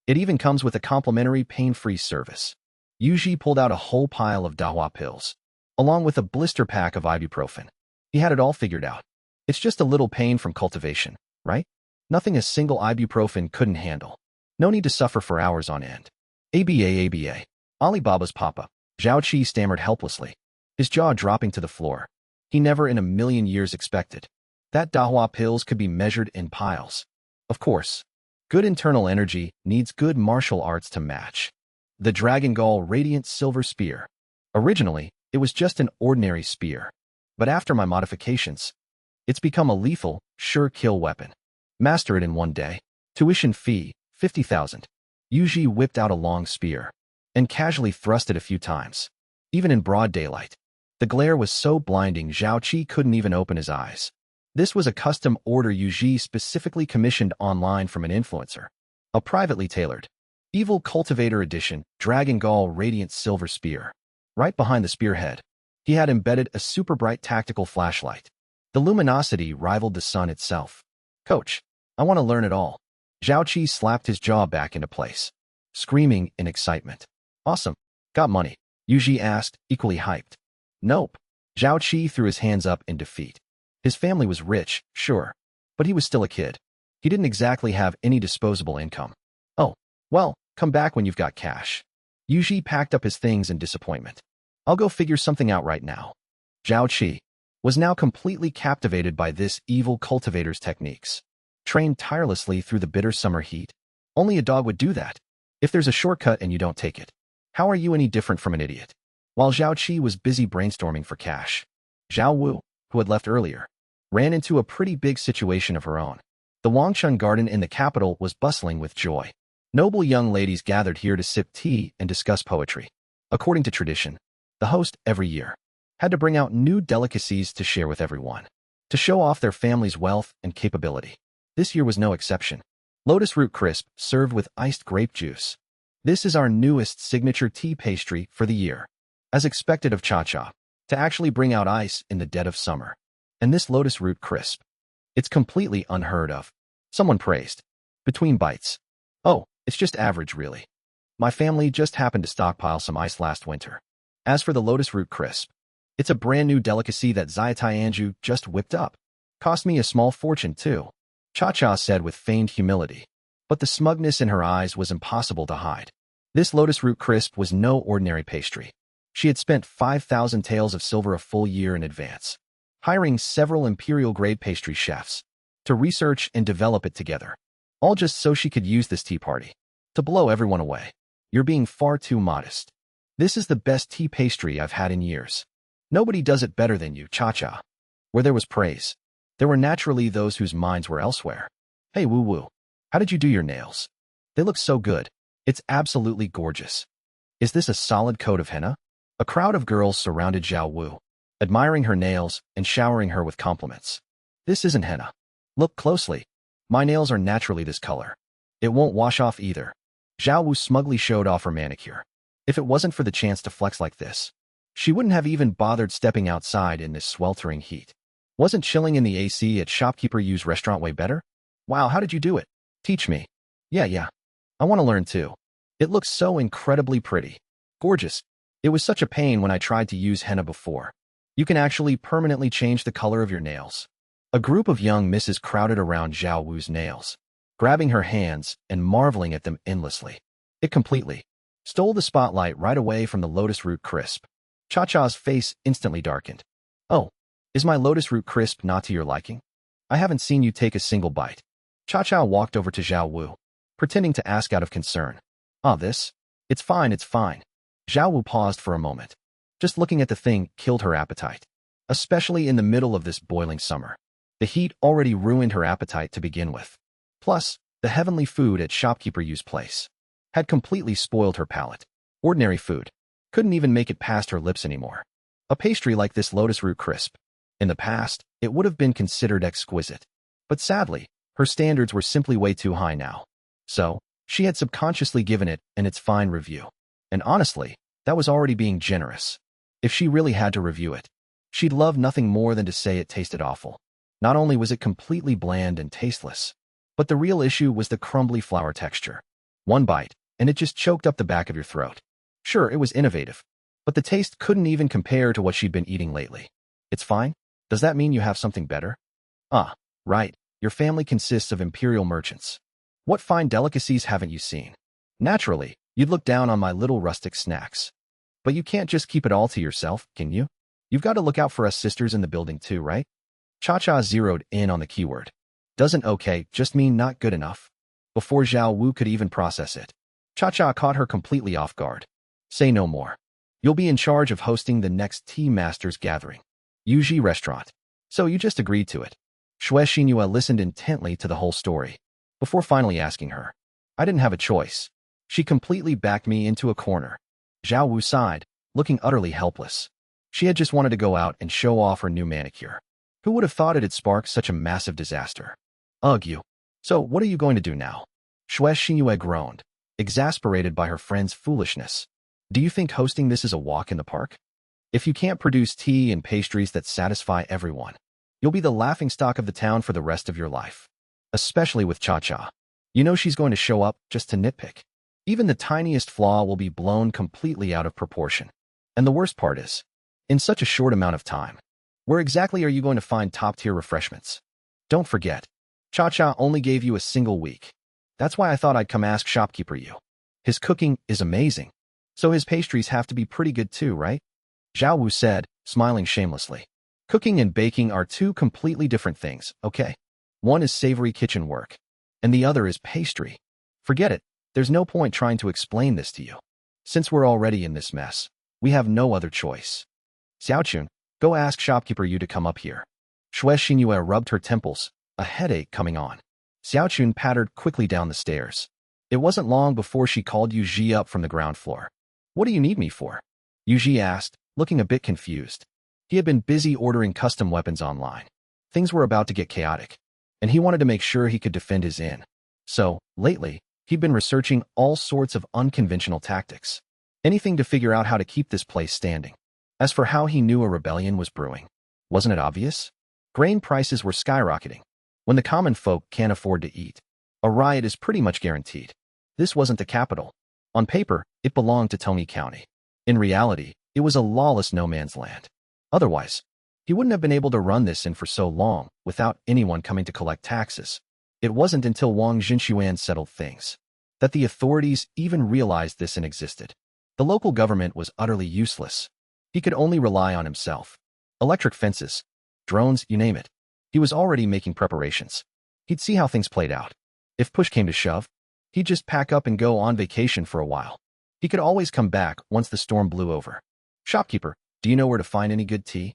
It even comes with a complimentary pain-free service. Yuji pulled out a whole pile of dahua pills, along with a blister pack of ibuprofen. He had it all figured out. It's just a little pain from cultivation, right? Nothing a single ibuprofen couldn't handle. No need to suffer for hours on end. ABA. Alibaba's papa. Zhao Qi stammered helplessly, his jaw dropping to the floor. He never in a million years expected that dahua pills could be measured in piles. Of course, good internal energy needs good martial arts to match. The Dragon Gall Radiant Silver Spear. Originally, It was just an ordinary spear. But after my modifications, it's become a lethal, sure-kill weapon. Master it in one day. Tuition fee, 50,000. Yuji whipped out a long spear and casually thrust it a few times, even in broad daylight. The glare was so blinding Zhao Qi couldn't even open his eyes. This was a custom order Yuji specifically commissioned online from an influencer. A privately tailored, Evil Cultivator Edition, Dragon Gall Radiant Silver Spear. Right behind the spearhead, he had embedded a super bright tactical flashlight. The luminosity rivaled the sun itself. Coach, I want to learn it all. Zhao Qi slapped his jaw back into place, screaming in excitement. Awesome. Got money? Yuji asked, equally hyped. Nope. Zhao Qi threw his hands up in defeat. His family was rich, sure, but he was still a kid. He didn't exactly have any disposable income. Oh, well, come back when you've got cash. Yuji packed up his things in disappointment. I'll go figure something out right now. Zhao Qi was now completely captivated by this evil cultivator's techniques. Trained tirelessly through the bitter summer heat. Only a dog would do that. If there's a shortcut and you don't take it, how are you any different from an idiot? While Zhao Qi was busy brainstorming for cash, Zhao Wu, who had left earlier, ran into a pretty big situation of her own. The Wangchun Garden in the capital was bustling with joy. Noble young ladies gathered here to sip tea and discuss poetry. According to tradition, the host, every year, had to bring out new delicacies to share with everyone, to show off their family's wealth and capability. This year was no exception. Lotus root crisp served with iced grape juice. This is our newest signature tea pastry for the year. As expected of Cha-Cha, to actually bring out ice in the dead of summer. And this lotus root crisp. It's completely unheard of. Someone praised. Between bites. Oh, it's just average really. My family just happened to stockpile some ice last winter. As for the lotus root crisp, it's a brand new delicacy that Zaitai Anju just whipped up. Cost me a small fortune too. Cha-Cha said with feigned humility. But the smugness in her eyes was impossible to hide. This lotus root crisp was no ordinary pastry. She had spent 5,000 taels of silver a full year in advance, hiring several imperial-grade pastry chefs to research and develop it together, all just so she could use this tea party to blow everyone away. You're being far too modest. This is the best tea pastry I've had in years. Nobody does it better than you, Cha-Cha. Where there was praise, there were naturally those whose minds were elsewhere. Hey, Woo-Woo, how did you do your nails? They look so good. It's absolutely gorgeous. Is this a solid coat of henna? A crowd of girls surrounded Zhao Wu, admiring her nails and showering her with compliments. This isn't henna. Look closely. My nails are naturally this color. It won't wash off either. Zhao Wu smugly showed off her manicure. If it wasn't for the chance to flex like this, she wouldn't have even bothered stepping outside in this sweltering heat. Wasn't chilling in the AC at Shopkeeper Yu's restaurant way better? Wow, how did you do it? Teach me. Yeah. I want to learn too. It looks so incredibly pretty. Gorgeous. It was such a pain when I tried to use henna before. You can actually permanently change the color of your nails. A group of young misses crowded around Zhao Wu's nails, grabbing her hands and marveling at them endlessly. It completely stole the spotlight right away from the lotus root crisp. Cha-Cha's face instantly darkened. Oh, is my lotus root crisp not to your liking? I haven't seen you take a single bite. Cha-Cha walked over to Zhao Wu, pretending to ask out of concern. This? It's fine. Zhao Wu paused for a moment. Just looking at the thing killed her appetite, especially in the middle of this boiling summer. The heat already ruined her appetite to begin with. Plus, the heavenly food at Shopkeeper Yu's place had completely spoiled her palate. Ordinary food couldn't even make it past her lips anymore. A pastry like this lotus root crisp, in the past, it would have been considered exquisite. But sadly, her standards were simply way too high now. So, she had subconsciously given it its fine review. And honestly, that was already being generous. If she really had to review it, she'd love nothing more than to say it tasted awful. Not only was it completely bland and tasteless, but the real issue was the crumbly flour texture. One bite, and it just choked up the back of your throat. Sure, it was innovative, but the taste couldn't even compare to what she'd been eating lately. It's fine? Does that mean you have something better? Right. Your family consists of imperial merchants. What fine delicacies haven't you seen? Naturally, you'd look down on my little rustic snacks. But you can't just keep it all to yourself, can you? You've got to look out for us sisters in the building too, right? Cha-Cha zeroed in on the keyword. Doesn't okay just mean not good enough? Before Zhao Wu could even process it, Cha-Cha caught her completely off guard. Say no more. You'll be in charge of hosting the next tea masters gathering. Yuji restaurant. So you just agreed to it. Shue Xinhua listened intently to the whole story, before finally asking her. I didn't have a choice. She completely backed me into a corner. Zhao Wu sighed, looking utterly helpless. She had just wanted to go out and show off her new manicure. Who would have thought it'd spark such a massive disaster? Ugh you. So what are you going to do now? Shue Xinhua groaned, exasperated by her friend's foolishness. Do you think hosting this is a walk in the park? If you can't produce tea and pastries that satisfy everyone, you'll be the laughingstock of the town for the rest of your life. Especially with Cha-Cha. You know she's going to show up just to nitpick. Even the tiniest flaw will be blown completely out of proportion. And the worst part is, in such a short amount of time, where exactly are you going to find top-tier refreshments? Don't forget, Cha-Cha only gave you a single week. That's why I thought I'd come ask shopkeeper you. His cooking is amazing, so his pastries have to be pretty good too, right? Zhao Wu said, smiling shamelessly. Cooking and baking are two completely different things, okay? One is savory kitchen work, and the other is pastry. Forget it, there's no point trying to explain this to you. Since we're already in this mess, we have no other choice. Xiaochun, go ask shopkeeper Yu to come up here. Shue Xinhua rubbed her temples, a headache coming on. Xiaochun pattered quickly down the stairs. It wasn't long before she called Yu Ji up from the ground floor. What do you need me for? Yu Ji asked, looking a bit confused. He had been busy ordering custom weapons online. Things were about to get chaotic, and he wanted to make sure he could defend his inn. So, lately, he'd been researching all sorts of unconventional tactics. Anything to figure out how to keep this place standing. As for how he knew a rebellion was brewing, wasn't it obvious? Grain prices were skyrocketing. When the common folk can't afford to eat, a riot is pretty much guaranteed. This wasn't the capital. On paper, it belonged to Tomi County. In reality, it was a lawless no-man's land. Otherwise, he wouldn't have been able to run this inn for so long without anyone coming to collect taxes. It wasn't until Wang Jinshuan settled things that the authorities even realized this inn existed. The local government was utterly useless. He could only rely on himself. Electric fences, drones, you name it. He was already making preparations. He'd see how things played out. If push came to shove, he'd just pack up and go on vacation for a while. He could always come back once the storm blew over. Shopkeeper, do you know where to find any good tea?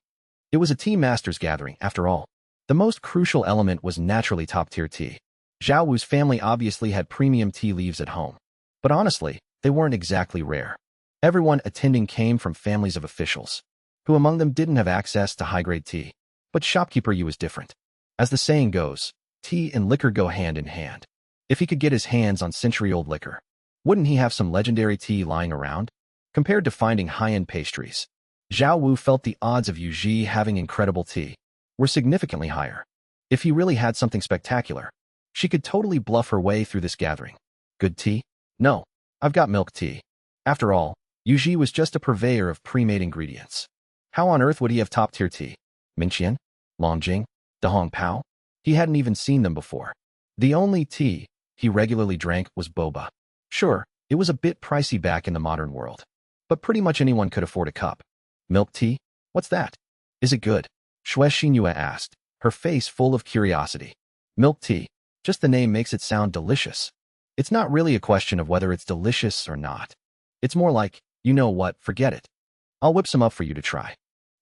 It was a tea masters gathering, after all. The most crucial element was naturally top-tier tea. Zhao Wu's family obviously had premium tea leaves at home. But honestly, they weren't exactly rare. Everyone attending came from families of officials, who among them didn't have access to high-grade tea. But shopkeeper Yu was different. As the saying goes, tea and liquor go hand in hand. If he could get his hands on century-old liquor, wouldn't he have some legendary tea lying around? Compared to finding high-end pastries, Zhao Wu felt the odds of Yu Ji having incredible tea were significantly higher. If he really had something spectacular, she could totally bluff her way through this gathering. Good tea? No, I've got milk tea. After all, Yu Ji was just a purveyor of pre-made ingredients. How on earth would he have top-tier tea? Minqian? Longjing? Dahong Pao? He hadn't even seen them before. The only tea he regularly drank was boba. Sure, it was a bit pricey back in the modern world, but pretty much anyone could afford a cup. Milk tea? What's that? Is it good? Shue Xinhua asked, her face full of curiosity. Milk tea. Just the name makes it sound delicious. It's not really a question of whether it's delicious or not. It's more like, you know what, forget it. I'll whip some up for you to try.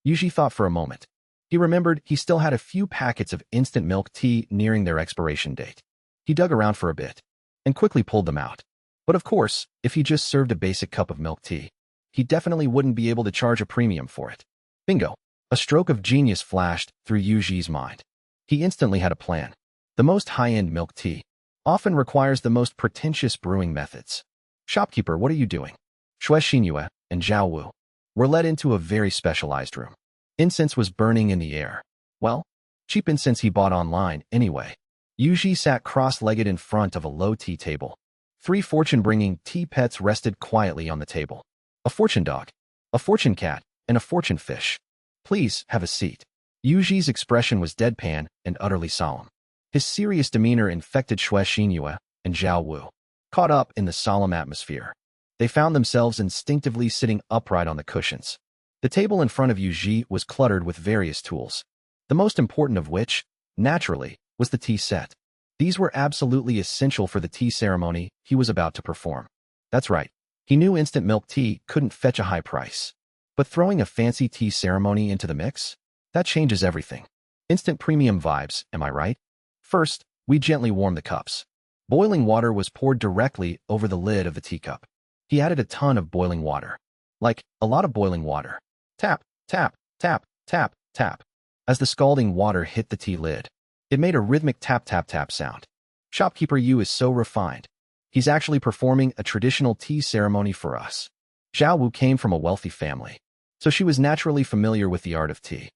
Yuji thought for a moment. He remembered he still had a few packets of instant milk tea nearing their expiration date. He dug around for a bit and quickly pulled them out. But of course, if he just served a basic cup of milk tea, he definitely wouldn't be able to charge a premium for it. Bingo! A stroke of genius flashed through Yuji's mind. He instantly had a plan. The most high-end milk tea often requires the most pretentious brewing methods. Shopkeeper, what are you doing? Shue Xinhua and Zhao Wu were led into a very specialized room. Incense was burning in the air. Well, cheap incense he bought online anyway. Yuji sat cross-legged in front of a low tea table. 3 fortune-bringing tea pets rested quietly on the table. A fortune dog, a fortune cat, and a fortune fish. Please, have a seat. Yuji's expression was deadpan and utterly solemn. His serious demeanor infected Shue Xinhua and Zhao Wu. Caught up in the solemn atmosphere, they found themselves instinctively sitting upright on the cushions. The table in front of Yuji was cluttered with various tools, the most important of which, naturally, was the tea set. These were absolutely essential for the tea ceremony he was about to perform. That's right, He knew instant milk tea couldn't fetch a high price. But throwing a fancy tea ceremony into the mix? That changes everything. Instant premium vibes, am I right? First, we gently warm the cups. Boiling water was poured directly over the lid of the teacup. He added a ton of boiling water. Like, a lot of boiling water. Tap, tap, tap, tap, tap. As the scalding water hit the tea lid, it made a rhythmic tap-tap-tap sound. Shopkeeper Yu is so refined. He's actually performing a traditional tea ceremony for us. Zhao Wu came from a wealthy family, so she was naturally familiar with the art of tea.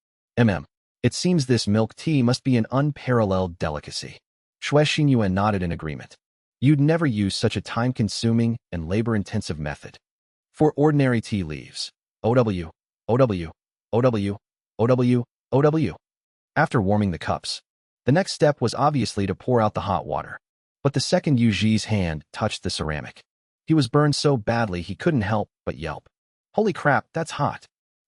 It seems this milk tea must be an unparalleled delicacy. Shui Xinyuan nodded in agreement. You'd never use such a time-consuming and labor-intensive method. For ordinary tea leaves. OW, OW, OW, OW, OW. After warming the cups, the next step was obviously to pour out the hot water. But the second Yu Ji's hand touched the ceramic, he was burned so badly he couldn't help but yelp. Holy crap, that's hot.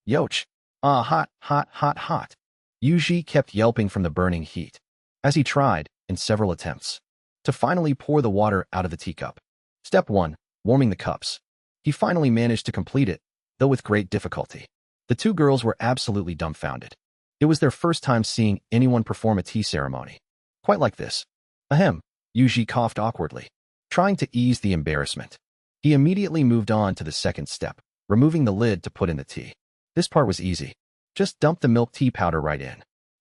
Yoch. Hot, hot, hot, hot. Yu Ji kept yelping from the burning heat, as he tried, in several attempts, to finally pour the water out of the teacup. Step 1. Warming the cups. He finally managed to complete it, though with great difficulty. The two girls were absolutely dumbfounded. It was their first time seeing anyone perform a tea ceremony. Quite like this. Ahem. Yu Ji coughed awkwardly, trying to ease the embarrassment. He immediately moved on to the second step, removing the lid to put in the tea. This part was easy. Just dump the milk tea powder right in.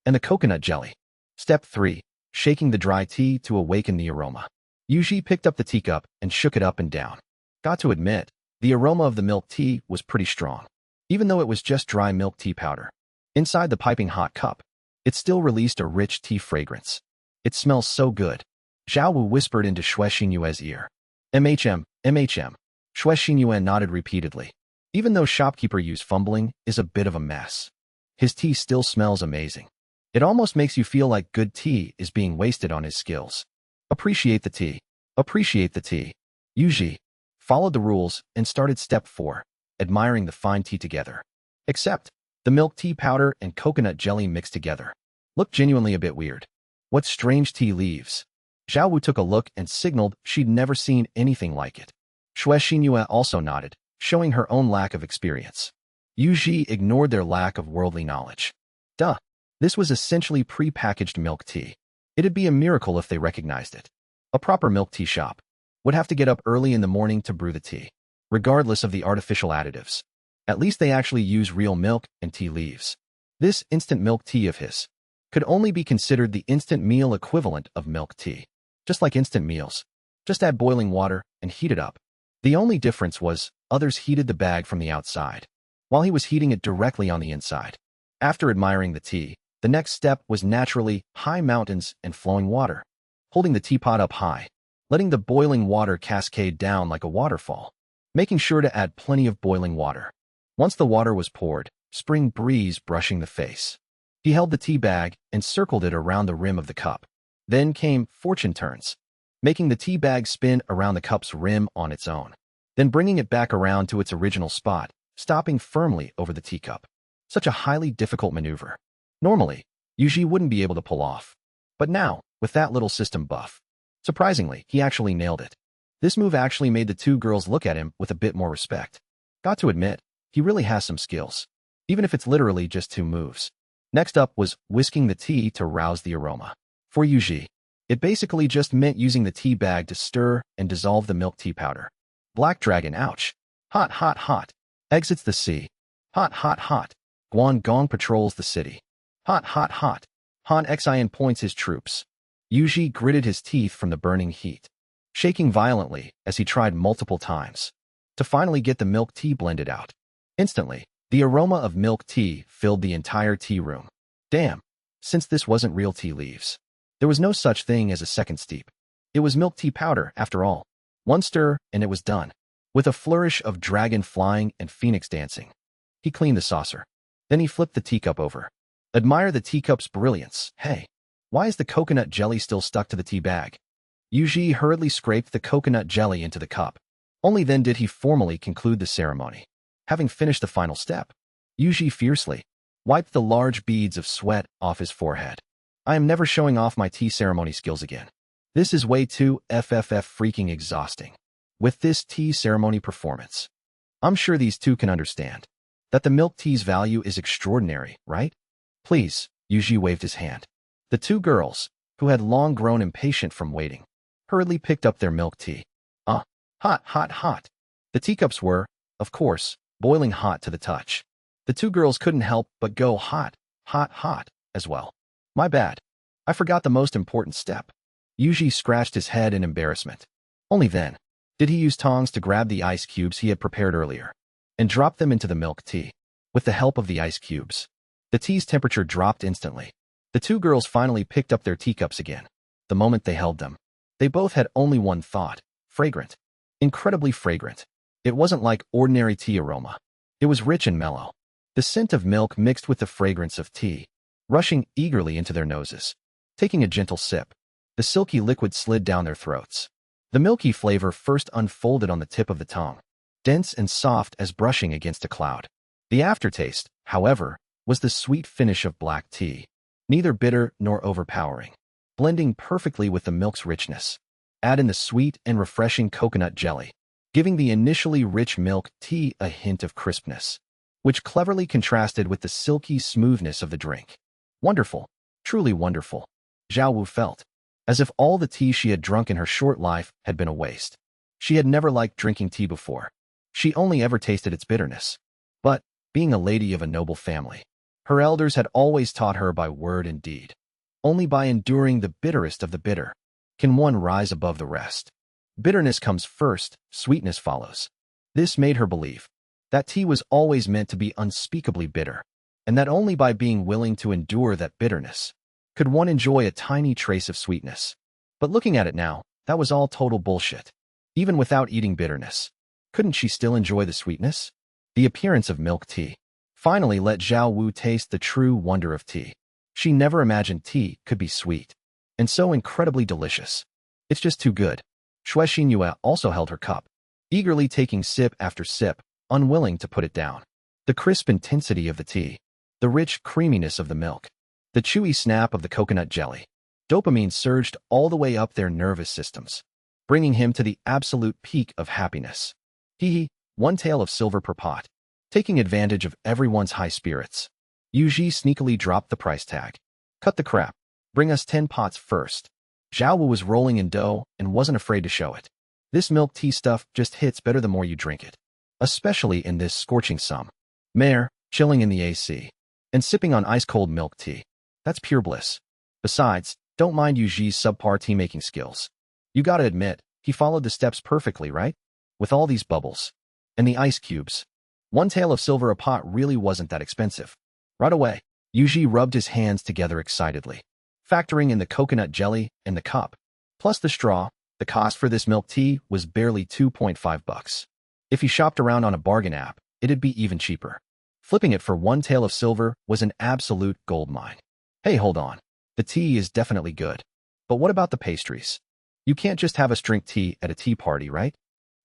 And the coconut jelly. Step 3. Shaking the dry tea to awaken the aroma. Yu Ji picked up the teacup and shook it up and down. Got to admit, the aroma of the milk tea was pretty strong. Even though it was just dry milk tea powder, inside the piping hot cup, it still released a rich tea fragrance. It smells so good. Zhao Wu whispered into Shui Xinyuan's ear. MHM, MHM. Shui Xinyuan nodded repeatedly. Even though shopkeeper Yu's fumbling is a bit of a mess, his tea still smells amazing. It almost makes you feel like good tea is being wasted on his skills. Appreciate the tea. Appreciate the tea. Yu Ji followed the rules and started step 4, admiring the fine tea together. Except, the milk tea powder and coconut jelly mixed together looked genuinely a bit weird. What strange tea leaves? Zhao Wu took a look and signaled she'd never seen anything like it. Shui Xinyuan also nodded, showing her own lack of experience. Yu Ji ignored their lack of worldly knowledge. Duh. This was essentially pre-packaged milk tea. It'd be a miracle if they recognized it. A proper milk tea shop would have to get up early in the morning to brew the tea, regardless of the artificial additives. At least they actually use real milk and tea leaves. This instant milk tea of his could only be considered the instant meal equivalent of milk tea. Just like instant meals. Just add boiling water and heat it up. The only difference was, others heated the bag from the outside, while he was heating it directly on the inside. After admiring the tea, the next step was naturally high mountains and flowing water. Holding the teapot up high, letting the boiling water cascade down like a waterfall, making sure to add plenty of boiling water. Once the water was poured, spring breeze brushing the face. He held the tea bag and circled it around the rim of the cup. Then came fortune turns, making the tea bag spin around the cup's rim on its own, then bringing it back around to its original spot, stopping firmly over the teacup. Such a highly difficult maneuver. Normally, Yu Ji wouldn't be able to pull off. But now, with that little system buff, surprisingly, he actually nailed it. This move actually made the two girls look at him with a bit more respect. Got to admit, he really has some skills, even if it's literally just 2 moves. Next up was whisking the tea to rouse the aroma. For Yu Ji, it basically just meant using the tea bag to stir and dissolve the milk tea powder. Black Dragon, ouch. Hot, hot, hot. Exits the sea. Hot, hot, hot. Guan Gong patrols the city. Hot, hot, hot. Han Xian points his troops. Yu Ji gritted his teeth from the burning heat, shaking violently as he tried multiple times to finally get the milk tea blended out. Instantly, the aroma of milk tea filled the entire tea room. Damn, since this wasn't real tea leaves, there was no such thing as a second steep. It was milk tea powder, after all. One stir, and it was done. With a flourish of dragon flying and phoenix dancing, he cleaned the saucer. Then he flipped the teacup over. Admire the teacup's brilliance. Hey, why is the coconut jelly still stuck to the tea bag? Yu Ji hurriedly scraped the coconut jelly into the cup. Only then did he formally conclude the ceremony. Having finished the final step, Yu Ji fiercely wiped the large beads of sweat off his forehead. I am never showing off my tea ceremony skills again. This is way too freaking exhausting. with this tea ceremony performance. I'm sure these two can understand that the milk tea's value is extraordinary, right? Please, Yuji waved his hand. The two girls, who had long grown impatient from waiting, hurriedly picked up their milk tea. Hot, hot, hot. The teacups were, of course, boiling hot to the touch. The two girls couldn't help but go hot, hot, hot, as well. My bad. I forgot the most important step. Yuji scratched his head in embarrassment. Only then did he use tongs to grab the ice cubes he had prepared earlier and drop them into the milk tea. With the help of the ice cubes, the tea's temperature dropped instantly. The two girls finally picked up their teacups again. The moment they held them, they both had only one thought: fragrant. Incredibly fragrant. It wasn't like ordinary tea aroma. It was rich and mellow. The scent of milk mixed with the fragrance of tea, rushing eagerly into their noses. Taking a gentle sip, the silky liquid slid down their throats. The milky flavor first unfolded on the tip of the tongue, dense and soft as brushing against a cloud. The aftertaste, however, was the sweet finish of black tea, neither bitter nor overpowering, blending perfectly with the milk's richness. Add in the sweet and refreshing coconut jelly, giving the initially rich milk tea a hint of crispness, which cleverly contrasted with the silky smoothness of the drink. Wonderful, truly wonderful, Zhao Wu felt, as if all the tea she had drunk in her short life had been a waste. She had never liked drinking tea before. She only ever tasted its bitterness. But, being a lady of a noble family, her elders had always taught her by word and deed. Only by enduring the bitterest of the bitter can one rise above the rest. Bitterness comes first, sweetness follows. This made her believe that tea was always meant to be unspeakably bitter, and that only by being willing to endure that bitterness could one enjoy a tiny trace of sweetness. But looking at it now, that was all total bullshit. Even without eating bitterness, couldn't she still enjoy the sweetness? The appearance of milk tea finally let Zhao Wu taste the true wonder of tea. She never imagined tea could be sweet and so incredibly delicious. It's just too good. Shui Xinyue also held her cup, eagerly taking sip after sip, unwilling to put it down. The crisp intensity of the tea, the rich creaminess of the milk, the chewy snap of the coconut jelly. Dopamine surged all the way up their nervous systems, bringing him to the absolute peak of happiness. One tael of silver per pot. Taking advantage of everyone's high spirits, Yuji sneakily dropped the price tag. Cut the crap. Bring us 10 pots first. Zhao Wu was rolling in dough and wasn't afraid to show it. This milk tea stuff just hits better the more you drink it, especially in this scorching summer, chilling in the AC, and sipping on ice-cold milk tea. That's pure bliss. Besides, don't mind Yuji's subpar tea-making skills. You gotta admit, he followed the steps perfectly, right? With all these bubbles and the ice cubes, one tael of silver a pot really wasn't that expensive. Right away, Yuji rubbed his hands together excitedly. Factoring in the coconut jelly and the cup, plus the straw, the cost for this milk tea was barely 2.5 bucks. If he shopped around on a bargain app, it'd be even cheaper. Flipping it for one tael of silver was an absolute goldmine. Hey, hold on. The tea is definitely good. But what about the pastries? You can't just have us drink tea at a tea party, right?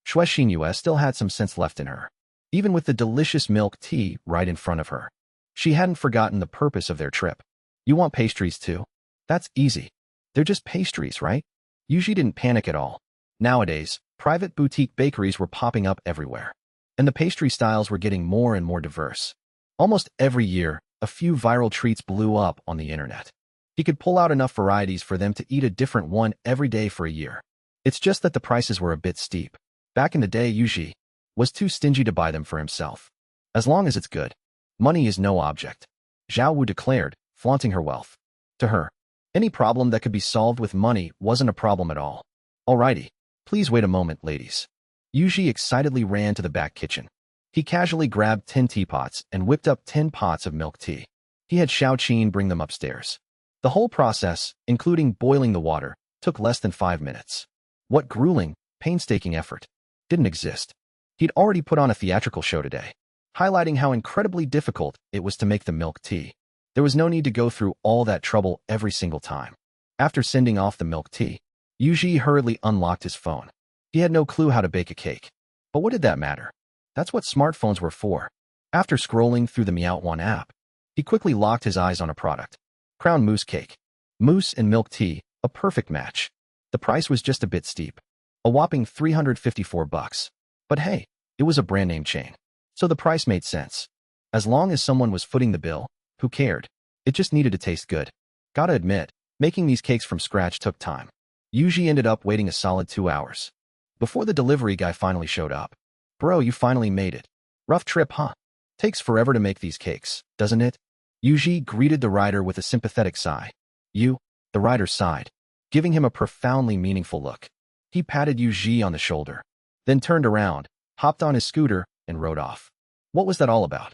Shui Xinyue still had some sense left in her. Even with the delicious milk tea right in front of her, she hadn't forgotten the purpose of their trip. You want pastries too? That's easy. They're just pastries, right? Yuji didn't panic at all. Nowadays, private boutique bakeries were popping up everywhere, and the pastry styles were getting more and more diverse. Almost every year, a few viral treats blew up on the internet. He could pull out enough varieties for them to eat a different one every day for a year. It's just that the prices were a bit steep. Back in the day, Yuji was too stingy to buy them for himself. As long as it's good, money is no object, Zhao Wu declared, flaunting her wealth. To her, any problem that could be solved with money wasn't a problem at all. Alrighty, please wait a moment, ladies. Yuji excitedly ran to the back kitchen. He casually grabbed 10 teapots and whipped up 10 pots of milk tea. He had Xiaoqin bring them upstairs. The whole process, including boiling the water, took less than 5 minutes. What grueling, painstaking effort didn't exist. He'd already put on a theatrical show today, highlighting how incredibly difficult it was to make the milk tea. There was no need to go through all that trouble every single time. After sending off the milk tea, Yuji hurriedly unlocked his phone. He had no clue how to bake a cake. But what did that matter? That's what smartphones were for. After scrolling through the Meowone app, he quickly locked his eyes on a product. Crown mousse cake. Mousse and milk tea, a perfect match. The price was just a bit steep. A whopping $354. But hey, it was a brand name chain, so the price made sense. As long as someone was footing the bill, who cared? It just needed to taste good. Gotta admit, making these cakes from scratch took time. Yuji ended up waiting a solid 2 hours before the delivery guy finally showed up. Bro, you finally made it. Rough trip, huh? Takes forever to make these cakes, doesn't it? Yuji greeted the rider with a sympathetic sigh. The rider sighed, giving him a profoundly meaningful look. He patted Yuji on the shoulder, then turned around, hopped on his scooter, and rode off. What was that all about?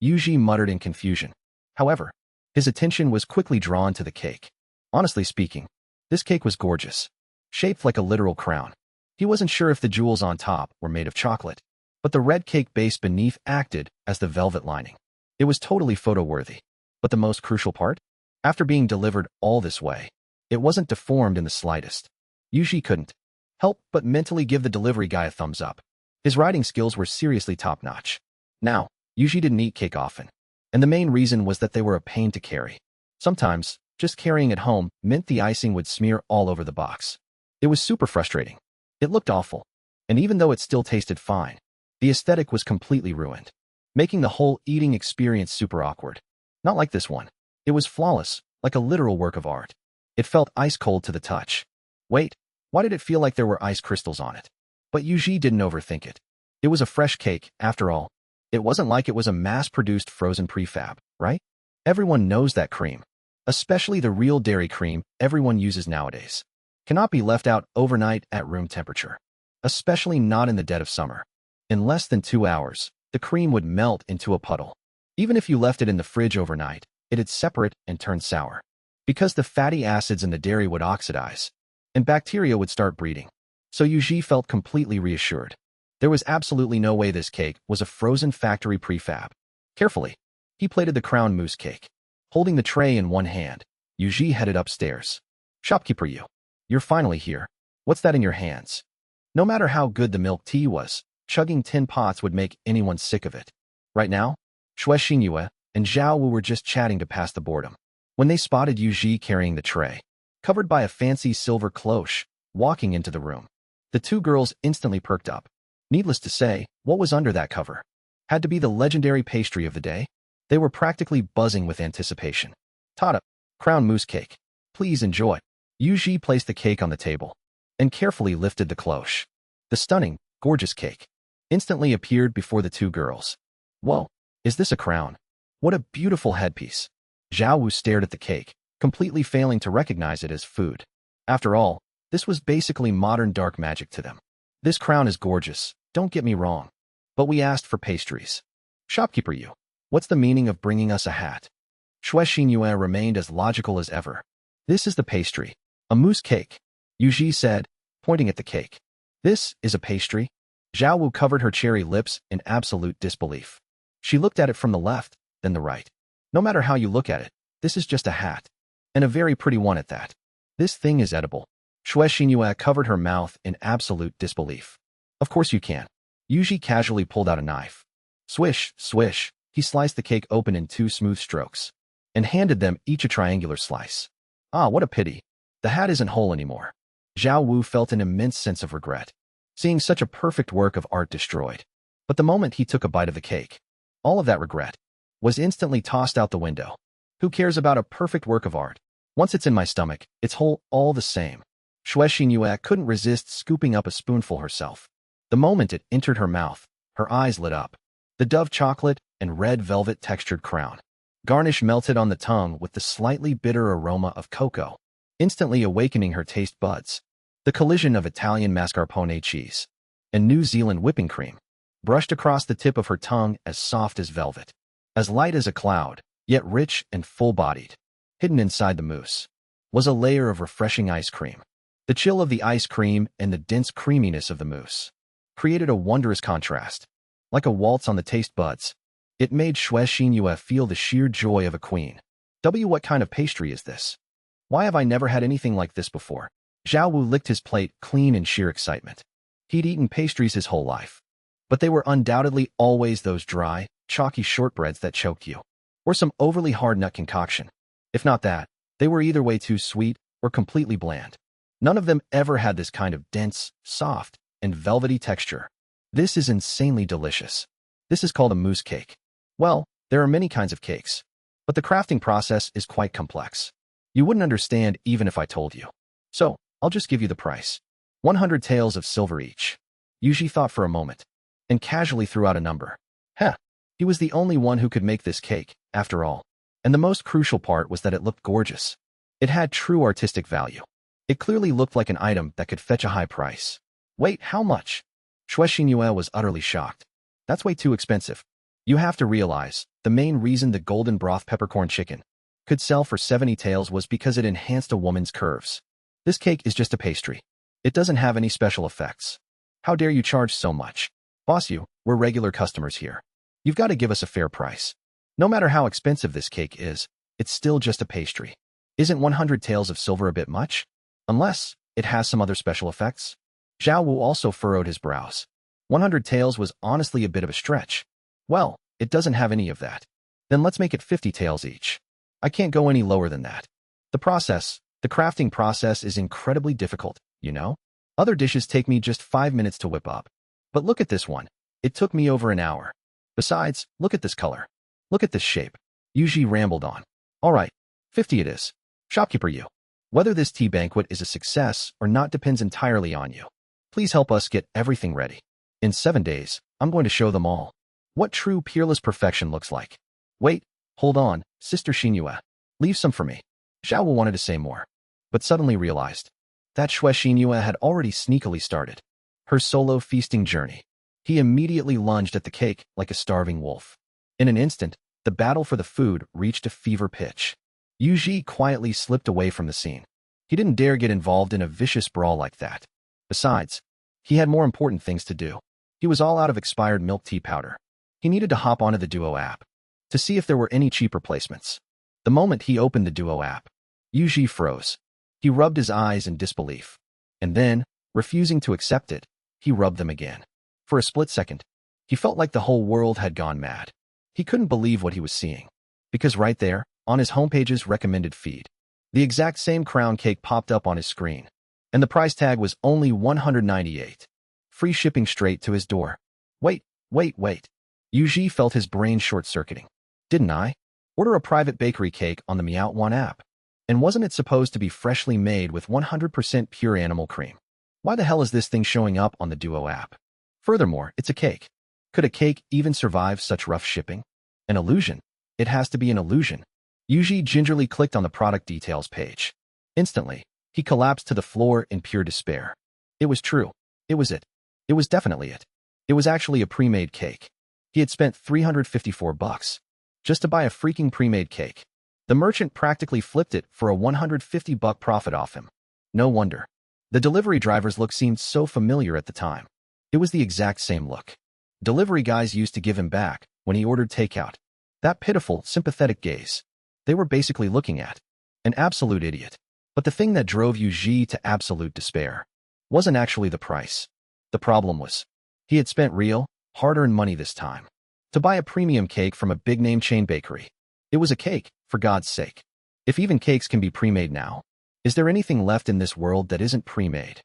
Yuji muttered in confusion. However, his attention was quickly drawn to the cake. Honestly speaking, this cake was gorgeous, shaped like a literal crown. He wasn't sure if the jewels on top were made of chocolate, but the red cake base beneath acted as the velvet lining. It was totally photo-worthy. But the most crucial part? After being delivered all this way, it wasn't deformed in the slightest. Yuji couldn't help but mentally give the delivery guy a thumbs up. His writing skills were seriously top-notch. Now, Yuji didn't eat cake often, and the main reason was that they were a pain to carry. Sometimes, just carrying it home meant the icing would smear all over the box. It was super frustrating. It looked awful, and even though it still tasted fine, the aesthetic was completely ruined, making the whole eating experience super awkward. Not like this one. It was flawless, like a literal work of art. It felt ice-cold to the touch. Wait, why did it feel like there were ice crystals on it? But Yuji didn't overthink it. It was a fresh cake, after all. It wasn't like it was a mass-produced frozen prefab, right? Everyone knows that cream, especially the real dairy cream everyone uses nowadays, cannot be left out overnight at room temperature, especially not in the dead of summer. In less than 2 hours, the cream would melt into a puddle. Even if you left it in the fridge overnight, it'd separate and turn sour, because the fatty acids in the dairy would oxidize, and bacteria would start breeding. So Yuji felt completely reassured. There was absolutely no way this cake was a frozen factory prefab. Carefully, he plated the crown mousse cake. Holding the tray in one hand, Yuji headed upstairs. Shopkeeper, you're finally here. What's that in your hands? No matter how good the milk tea was, chugging tin pots would make anyone sick of it. Right now, Shui Xinyue and Zhao Wu were just chatting to pass the boredom when they spotted Yuji carrying the tray, covered by a fancy silver cloche, walking into the room. The two girls instantly perked up. Needless to say, what was under that cover had to be the legendary pastry of the day. They were practically buzzing with anticipation. Tada, crown mousse cake. Please enjoy. Yuji placed the cake on the table and carefully lifted the cloche. The stunning, gorgeous cake instantly appeared before the two girls. Whoa, is this a crown? What a beautiful headpiece. Zhao Wu stared at the cake, completely failing to recognize it as food. After all, this was basically modern dark magic to them. This crown is gorgeous, don't get me wrong. But we asked for pastries. Shopkeeper, what's the meaning of bringing us a hat? Shui Xinyue remained as logical as ever. This is the pastry. A mousse cake, Yuji said, pointing at the cake. This is a pastry? Zhao Wu covered her cherry lips in absolute disbelief. She looked at it from the left, then the right. No matter how you look at it, this is just a hat. And a very pretty one at that. This thing is edible. Shui Xinyue covered her mouth in absolute disbelief. Of course you can. Yuji casually pulled out a knife. Swish, swish, he sliced the cake open in 2 smooth strokes and handed them each a triangular slice. Ah, what a pity. The hat isn't whole anymore. Zhao Wu felt an immense sense of regret, seeing such a perfect work of art destroyed. But the moment he took a bite of the cake, all of that regret was instantly tossed out the window. Who cares about a perfect work of art? Once it's in my stomach, it's whole all the same. Shui Xinyue couldn't resist scooping up a spoonful herself. The moment it entered her mouth, her eyes lit up. The dove chocolate and red velvet textured crown garnish melted on the tongue with the slightly bitter aroma of cocoa, instantly awakening her taste buds. The collision of Italian mascarpone cheese and New Zealand whipping cream brushed across the tip of her tongue as soft as velvet, as light as a cloud, yet rich and full-bodied. Hidden inside the mousse was a layer of refreshing ice cream. The chill of the ice cream and the dense creaminess of the mousse created a wondrous contrast. Like a waltz on the taste buds, it made Shui Xinyue feel the sheer joy of a queen. What kind of pastry is this? Why have I never had anything like this before? Zhao Wu licked his plate clean in sheer excitement. He'd eaten pastries his whole life, but they were undoubtedly always those dry, chalky shortbreads that choked you, or some overly hard nut concoction. If not that, they were either way too sweet or completely bland. None of them ever had this kind of dense, soft, and velvety texture. This is insanely delicious. This is called a mousse cake. Well, there are many kinds of cakes, but the crafting process is quite complex. You wouldn't understand even if I told you. So, I'll just give you the price. 100 taels of silver each. Yuji thought for a moment, and casually threw out a number. Heh, he was the only one who could make this cake, after all. And the most crucial part was that it looked gorgeous. It had true artistic value. It clearly looked like an item that could fetch a high price. Wait, how much? Shui Xinyue was utterly shocked. That's way too expensive. You have to realize, the main reason the golden broth peppercorn chicken could sell for 70 taels was because it enhanced a woman's curves. This cake is just a pastry. It doesn't have any special effects. How dare you charge so much? Boss, we're regular customers here. You've got to give us a fair price. No matter how expensive this cake is, it's still just a pastry. Isn't 100 taels of silver a bit much? Unless it has some other special effects? Zhao Wu also furrowed his brows. 100 taels was honestly a bit of a stretch. Well, it doesn't have any of that. Then let's make it 50 taels each. I can't go any lower than that. The crafting process is incredibly difficult, you know? Other dishes take me just 5 minutes to whip up. But look at this one. It took me over an hour. Besides, look at this color. Look at this shape. Yuji rambled on. All right, 50 it is. Shopkeeper you. Whether this tea banquet is a success or not depends entirely on you. Please help us get everything ready. In 7 days, I'm going to show them all what true peerless perfection looks like. Wait, hold on, Sister Xinyue. Leave some for me. Zhao Wu wanted to say more, but suddenly realized that Shui Xinyue had already sneakily started her solo feasting journey. He immediately lunged at the cake like a starving wolf. In an instant, the battle for the food reached a fever pitch. Yuji quietly slipped away from the scene. He didn't dare get involved in a vicious brawl like that. Besides, he had more important things to do. He was all out of expired milk tea powder. He needed to hop onto the Duo app to see if there were any cheap replacements. The moment he opened the Duo app, Yuji froze. He rubbed his eyes in disbelief. And then, refusing to accept it, he rubbed them again. For a split second, he felt like the whole world had gone mad. He couldn't believe what he was seeing. Because right there, on his homepage's recommended feed, the exact same crown cake popped up on his screen. And the price tag was only 198. Free shipping straight to his door. Wait. Yuji felt his brain short-circuiting. Didn't I order a private bakery cake on the Meow1 app? And wasn't it supposed to be freshly made with 100% pure animal cream? Why the hell is this thing showing up on the Duo app? Furthermore, it's a cake. Could a cake even survive such rough shipping? An illusion. It has to be an illusion. Yuji gingerly clicked on the product details page. Instantly, he collapsed to the floor in pure despair. It was true. It was it. It was definitely it. It was actually a pre-made cake. He had spent $354 just to buy a freaking pre-made cake. The merchant practically flipped it for a $150 profit off him. No wonder. The delivery driver's look seemed so familiar at the time. It was the exact same look delivery guys used to give him back when he ordered takeout. That pitiful, sympathetic gaze. They were basically looking at an absolute idiot. But the thing that drove Yuji to absolute despair wasn't actually the price. The problem was, he had spent real, hard-earned money this time to buy a premium cake from a big-name chain bakery. It was a cake, for God's sake. If even cakes can be pre-made now, is there anything left in this world that isn't pre-made?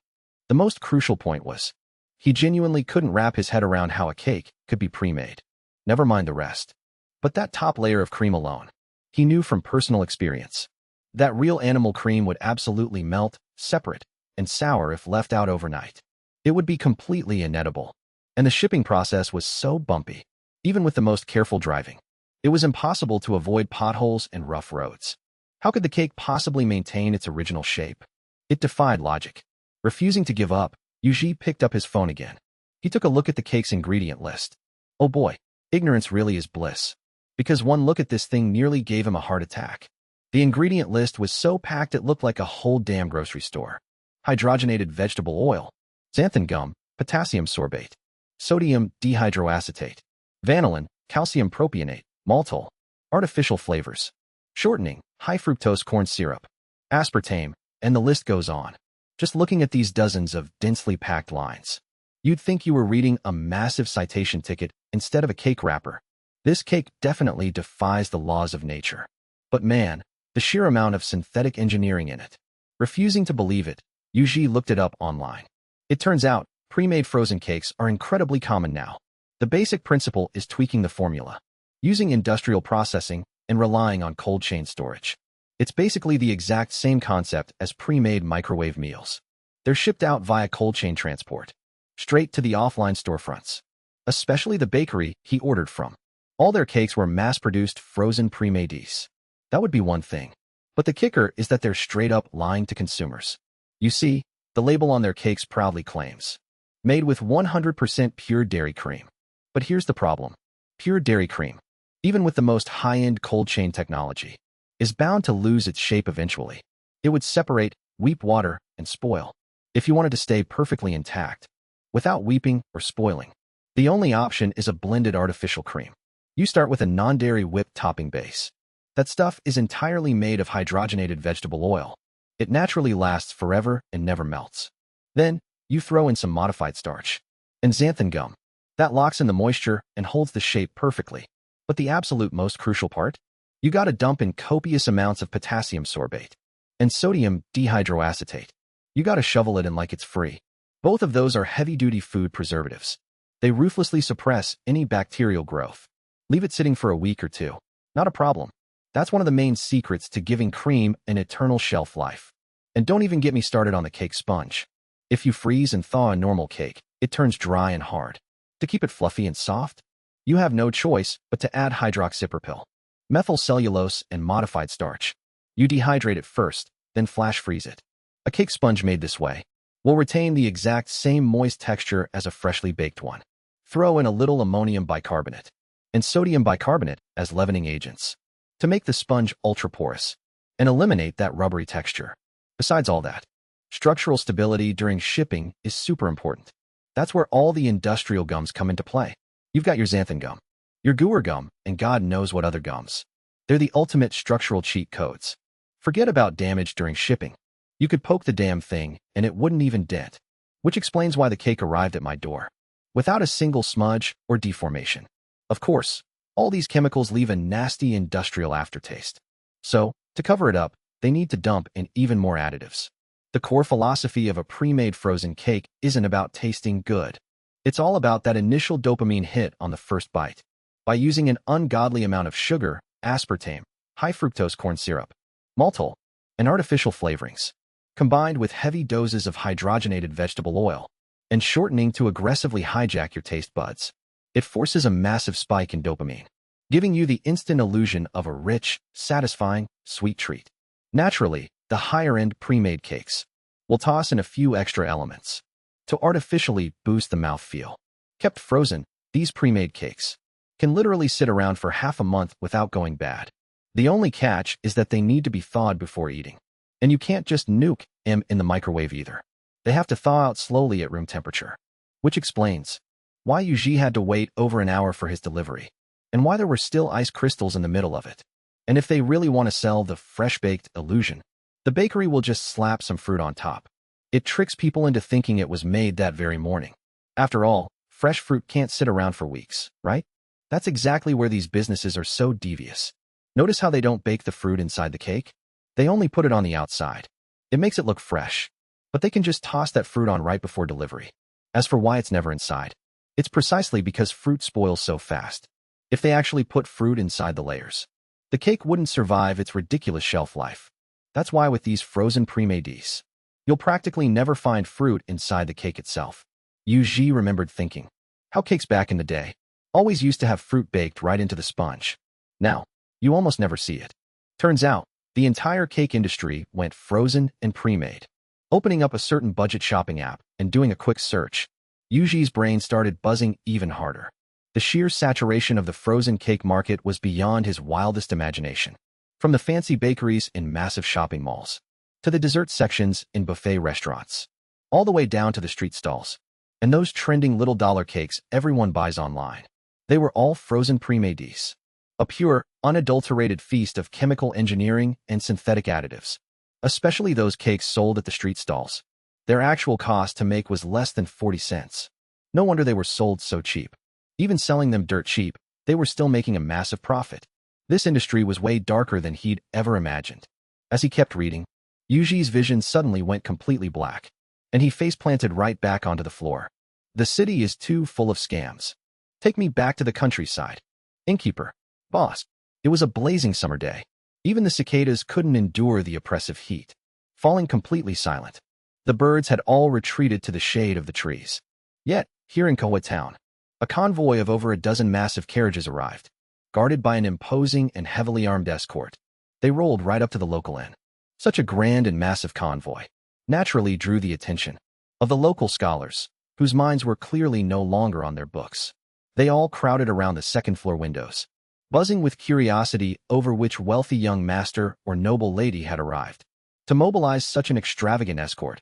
The most crucial point was, he genuinely couldn't wrap his head around how a cake could be pre-made. Never mind the rest. But that top layer of cream alone, he knew from personal experience. That real animal cream would absolutely melt, separate, and sour if left out overnight. It would be completely inedible. And the shipping process was so bumpy. Even with the most careful driving, it was impossible to avoid potholes and rough roads. How could the cake possibly maintain its original shape? It defied logic. Refusing to give up, Yuji picked up his phone again. He took a look at the cake's ingredient list. Oh boy, ignorance really is bliss. Because one look at this thing nearly gave him a heart attack. The ingredient list was so packed it looked like a whole damn grocery store. Hydrogenated vegetable oil, xanthan gum, potassium sorbate, sodium dihydroacetate, vanillin, calcium propionate, maltol, artificial flavors, shortening, high fructose corn syrup, aspartame, and the list goes on. Just looking at these dozens of densely packed lines, you'd think you were reading a massive citation ticket instead of a cake wrapper. This cake definitely defies the laws of nature. But man, the sheer amount of synthetic engineering in it. Refusing to believe it, Yuji looked it up online. It turns out, pre-made frozen cakes are incredibly common now. The basic principle is tweaking the formula, using industrial processing, and relying on cold chain storage. It's basically the exact same concept as pre-made microwave meals. They're shipped out via cold chain transport, straight to the offline storefronts, especially the bakery he ordered from. All their cakes were mass-produced frozen pre-mades. That would be one thing. But the kicker is that they're straight-up lying to consumers. You see, the label on their cakes proudly claims, made with 100% pure dairy cream. But here's the problem. Pure dairy cream, even with the most high-end cold chain technology, is bound to lose its shape eventually. It would separate, weep water, and spoil. If you wanted to stay perfectly intact, without weeping or spoiling, the only option is a blended artificial cream. You start with a non-dairy whipped topping base. That stuff is entirely made of hydrogenated vegetable oil. It naturally lasts forever and never melts. Then, you throw in some modified starch and xanthan gum. That locks in the moisture and holds the shape perfectly. But the absolute most crucial part? You gotta dump in copious amounts of potassium sorbate and sodium dihydroacetate. You gotta shovel it in like it's free. Both of those are heavy-duty food preservatives. They ruthlessly suppress any bacterial growth. Leave it sitting for a week or two. Not a problem. That's one of the main secrets to giving cream an eternal shelf life. And don't even get me started on the cake sponge. If you freeze and thaw a normal cake, it turns dry and hard. To keep it fluffy and soft, you have no choice but to add hydroxypropyl, methyl cellulose, and modified starch. You dehydrate it first, then flash freeze it. A cake sponge made this way will retain the exact same moist texture as a freshly baked one. Throw in a little ammonium bicarbonate and sodium bicarbonate as leavening agents to make the sponge ultra-porous and eliminate that rubbery texture. Besides all that, structural stability during shipping is super important. That's where all the industrial gums come into play. You've got your xanthan gum, your guar gum, and God knows what other gums. They're the ultimate structural cheat codes. Forget about damage during shipping. You could poke the damn thing, and it wouldn't even dent. Which explains why the cake arrived at my door without a single smudge or deformation. Of course, all these chemicals leave a nasty industrial aftertaste. So, to cover it up, they need to dump in even more additives. The core philosophy of a pre-made frozen cake isn't about tasting good. It's all about that initial dopamine hit on the first bite. By using an ungodly amount of sugar, aspartame, high fructose corn syrup, maltol, and artificial flavorings, combined with heavy doses of hydrogenated vegetable oil, and shortening to aggressively hijack your taste buds, it forces a massive spike in dopamine, giving you the instant illusion of a rich, satisfying, sweet treat. Naturally, the higher-end pre-made cakes will toss in a few extra elements to artificially boost the mouthfeel. Kept frozen, these pre-made cakes can literally sit around for half a month without going bad. The only catch is that they need to be thawed before eating. And you can't just nuke them in the microwave either. They have to thaw out slowly at room temperature. Which explains why Yuji had to wait over an hour for his delivery, and why there were still ice crystals in the middle of it. And if they really want to sell the fresh-baked illusion, the bakery will just slap some fruit on top. It tricks people into thinking it was made that very morning. After all, fresh fruit can't sit around for weeks, right? That's exactly where these businesses are so devious. Notice how they don't bake the fruit inside the cake? They only put it on the outside. It makes it look fresh, but they can just toss that fruit on right before delivery. As for why it's never inside, it's precisely because fruit spoils so fast. If they actually put fruit inside the layers, the cake wouldn't survive its ridiculous shelf life. That's why with these frozen pre-mades, you'll practically never find fruit inside the cake itself. Yuji remembered thinking, how cakes back in the day always used to have fruit baked right into the sponge. Now, you almost never see it. Turns out, the entire cake industry went frozen and pre-made. Opening up a certain budget shopping app and doing a quick search, Yuji's brain started buzzing even harder. The sheer saturation of the frozen cake market was beyond his wildest imagination. From the fancy bakeries in massive shopping malls, to the dessert sections in buffet restaurants, all the way down to the street stalls, and those trending little dollar cakes everyone buys online. They were all frozen pre-mades. A pure, unadulterated feast of chemical engineering and synthetic additives. Especially those cakes sold at the street stalls. Their actual cost to make was less than 40 cents. No wonder they were sold so cheap. Even selling them dirt cheap, they were still making a massive profit. This industry was way darker than he'd ever imagined. As he kept reading, Yuji's vision suddenly went completely black, and he face-planted right back onto the floor. The city is too full of scams. Take me back to the countryside. Innkeeper. Boss. It was a blazing summer day. Even the cicadas couldn't endure the oppressive heat, falling completely silent. The birds had all retreated to the shade of the trees. Yet, here in Kowa town, a convoy of over a dozen massive carriages arrived, guarded by an imposing and heavily armed escort. They rolled right up to the local inn. Such a grand and massive convoy naturally drew the attention of the local scholars, whose minds were clearly no longer on their books. They all crowded around the second-floor windows, buzzing with curiosity over which wealthy young master or noble lady had arrived to mobilize such an extravagant escort.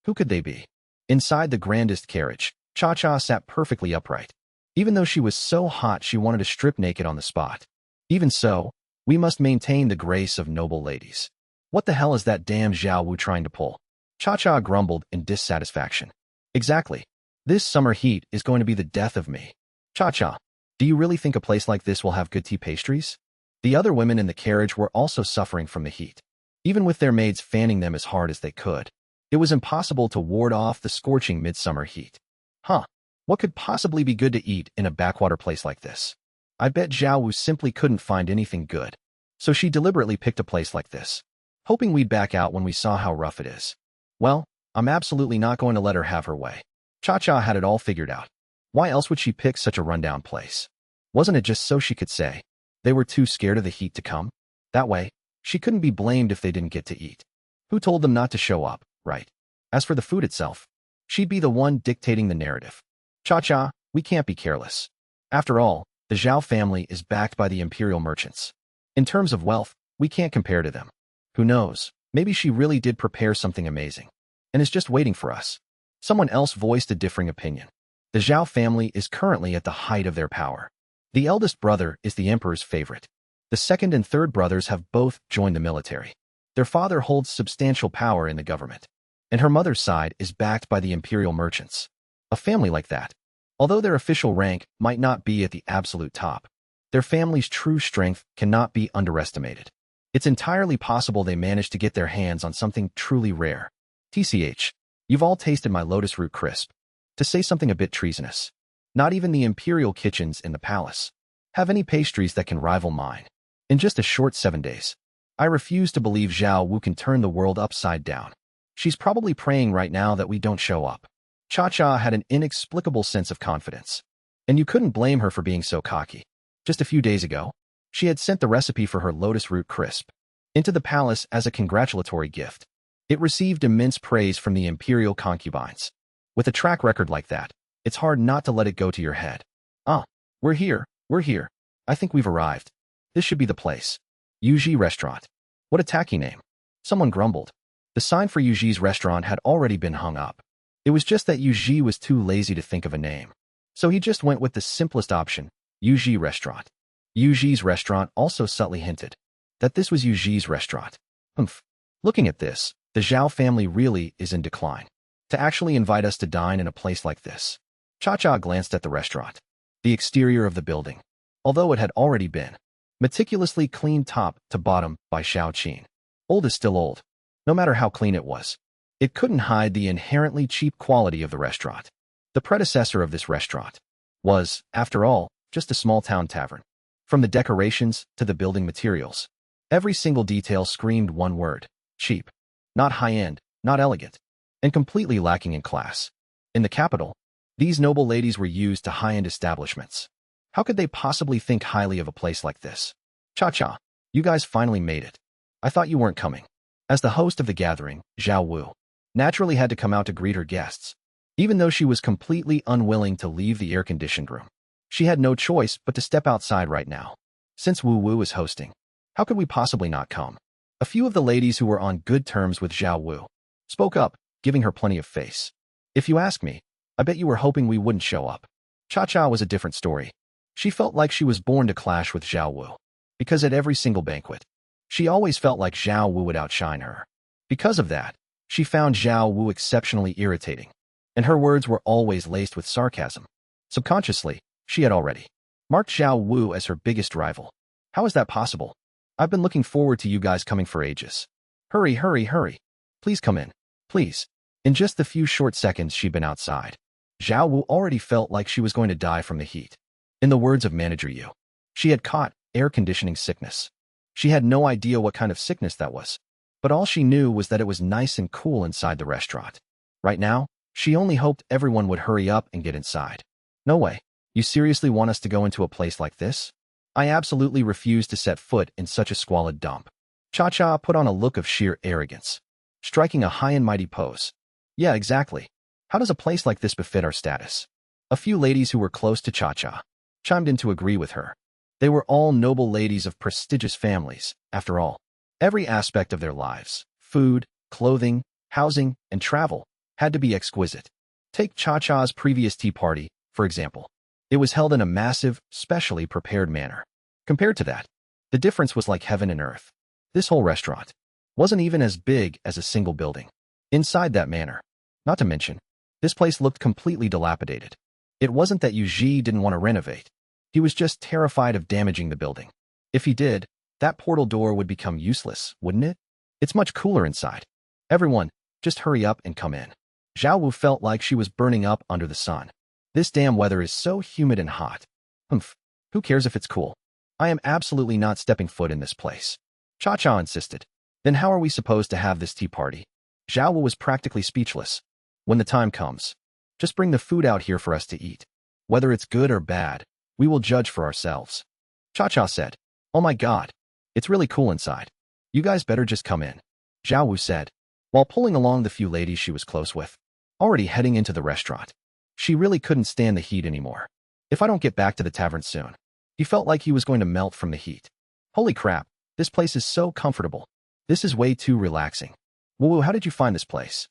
Who could they be? Inside the grandest carriage, Cha-Cha sat perfectly upright. Even though she was so hot she wanted to strip naked on the spot. Even so, we must maintain the grace of noble ladies. What the hell is that damn Xiao Wu trying to pull? Cha-Cha grumbled in dissatisfaction. Exactly. This summer heat is going to be the death of me. Cha-Cha, do you really think a place like this will have good tea pastries? The other women in the carriage were also suffering from the heat. Even with their maids fanning them as hard as they could, it was impossible to ward off the scorching midsummer heat. Huh. What could possibly be good to eat in a backwater place like this? I bet Xiao Wu simply couldn't find anything good, so she deliberately picked a place like this, hoping we'd back out when we saw how rough it is. Well, I'm absolutely not going to let her have her way. Cha-Cha had it all figured out. Why else would she pick such a rundown place? Wasn't it just so she could say they were too scared of the heat to come? That way, she couldn't be blamed if they didn't get to eat. Who told them not to show up, right? As for the food itself, she'd be the one dictating the narrative. Cha-Cha, we can't be careless. After all, the Zhao family is backed by the imperial merchants. In terms of wealth, we can't compare to them. Who knows, maybe she really did prepare something amazing, and is just waiting for us. Someone else voiced a differing opinion. The Zhao family is currently at the height of their power. The eldest brother is the emperor's favorite. The second and third brothers have both joined the military. Their father holds substantial power in the government, and her mother's side is backed by the imperial merchants. A family like that, although their official rank might not be at the absolute top, their family's true strength cannot be underestimated. It's entirely possible they managed to get their hands on something truly rare. TCH, you've all tasted my lotus root crisp. To say something a bit treasonous, not even the imperial kitchens in the palace have any pastries that can rival mine. In just a short 7 days, I refuse to believe Xiao Wu can turn the world upside down. She's probably praying right now that we don't show up. Cha-Cha had an inexplicable sense of confidence, and you couldn't blame her for being so cocky. Just a few days ago, she had sent the recipe for her lotus root crisp into the palace as a congratulatory gift. It received immense praise from the imperial concubines. With a track record like that, it's hard not to let it go to your head. Ah, we're here. I think we've arrived. This should be the place. Yuji Restaurant. What a tacky name. Someone grumbled. The sign for Yuji's restaurant had already been hung up. It was just that Yuji was too lazy to think of a name. So he just went with the simplest option, Yuji Restaurant. Yuji's restaurant also subtly hinted that this was Yuji's restaurant. Looking at this, the Zhao family really is in decline. To actually invite us to dine in a place like this. Cha-Cha glanced at the restaurant. The exterior of the building, although it had already been meticulously cleaned top to bottom by Xiao Qin. Old is still old. No matter how clean it was, it couldn't hide the inherently cheap quality of the restaurant. The predecessor of this restaurant was, after all, just a small-town tavern. From the decorations to the building materials, every single detail screamed one word: cheap. Not high-end, not elegant, and completely lacking in class. In the capital, these noble ladies were used to high-end establishments. How could they possibly think highly of a place like this? Cha-Cha, you guys finally made it. I thought you weren't coming. As the host of the gathering, Xiao Wu naturally had to come out to greet her guests. Even though she was completely unwilling to leave the air-conditioned room, she had no choice but to step outside right now. Since Wu Wu is hosting, how could we possibly not come? A few of the ladies who were on good terms with Xiao Wu spoke up, giving her plenty of face. If you ask me, I bet you were hoping we wouldn't show up. Cha-Cha was a different story. She felt like she was born to clash with Xiao Wu, because at every single banquet, she always felt like Xiao Wu would outshine her. Because of that, she found Xiao Wu exceptionally irritating, and her words were always laced with sarcasm. Subconsciously, she had already marked Xiao Wu as her biggest rival. How is that possible? I've been looking forward to you guys coming for ages. Hurry. Please come in. Please. In just the few short seconds she'd been outside, Zhao Wu already felt like she was going to die from the heat. In the words of Manager Yu, she had caught air conditioning sickness. She had no idea what kind of sickness that was, but all she knew was that it was nice and cool inside the restaurant. Right now, she only hoped everyone would hurry up and get inside. No way. You seriously want us to go into a place like this? I absolutely refuse to set foot in such a squalid dump. Cha-Cha put on a look of sheer arrogance, striking a high and mighty pose. Yeah, exactly. How does a place like this befit our status? A few ladies who were close to Cha-Cha chimed in to agree with her. They were all noble ladies of prestigious families, after all. Every aspect of their lives, food, clothing, housing, and travel, had to be exquisite. Take Cha-Cha's previous tea party, for example. It was held in a massive, specially prepared manner. Compared to that, the difference was like heaven and earth. This whole restaurant wasn't even as big as a single building. Inside that manor, not to mention, this place looked completely dilapidated. It wasn't that Yu Ji didn't want to renovate. He was just terrified of damaging the building. If he did, that portal door would become useless, wouldn't it? It's much cooler inside. Everyone, just hurry up and come in. Zhao Wu felt like she was burning up under the sun. This damn weather is so humid and hot. Humph. Who cares if it's cool? I am absolutely not stepping foot in this place. Cha-Cha insisted. Then how are we supposed to have this tea party? Zhao Wu was practically speechless. When the time comes, just bring the food out here for us to eat. Whether it's good or bad, we will judge for ourselves. Cha-Cha said. Oh my god. It's really cool inside. You guys better just come in. Zhao Wu said, while pulling along the few ladies she was close with, already heading into the restaurant. She really couldn't stand the heat anymore. If I don't get back to the tavern soon. He felt like he was going to melt from the heat. Holy crap, this place is so comfortable. This is way too relaxing. Woo, how did you find this place?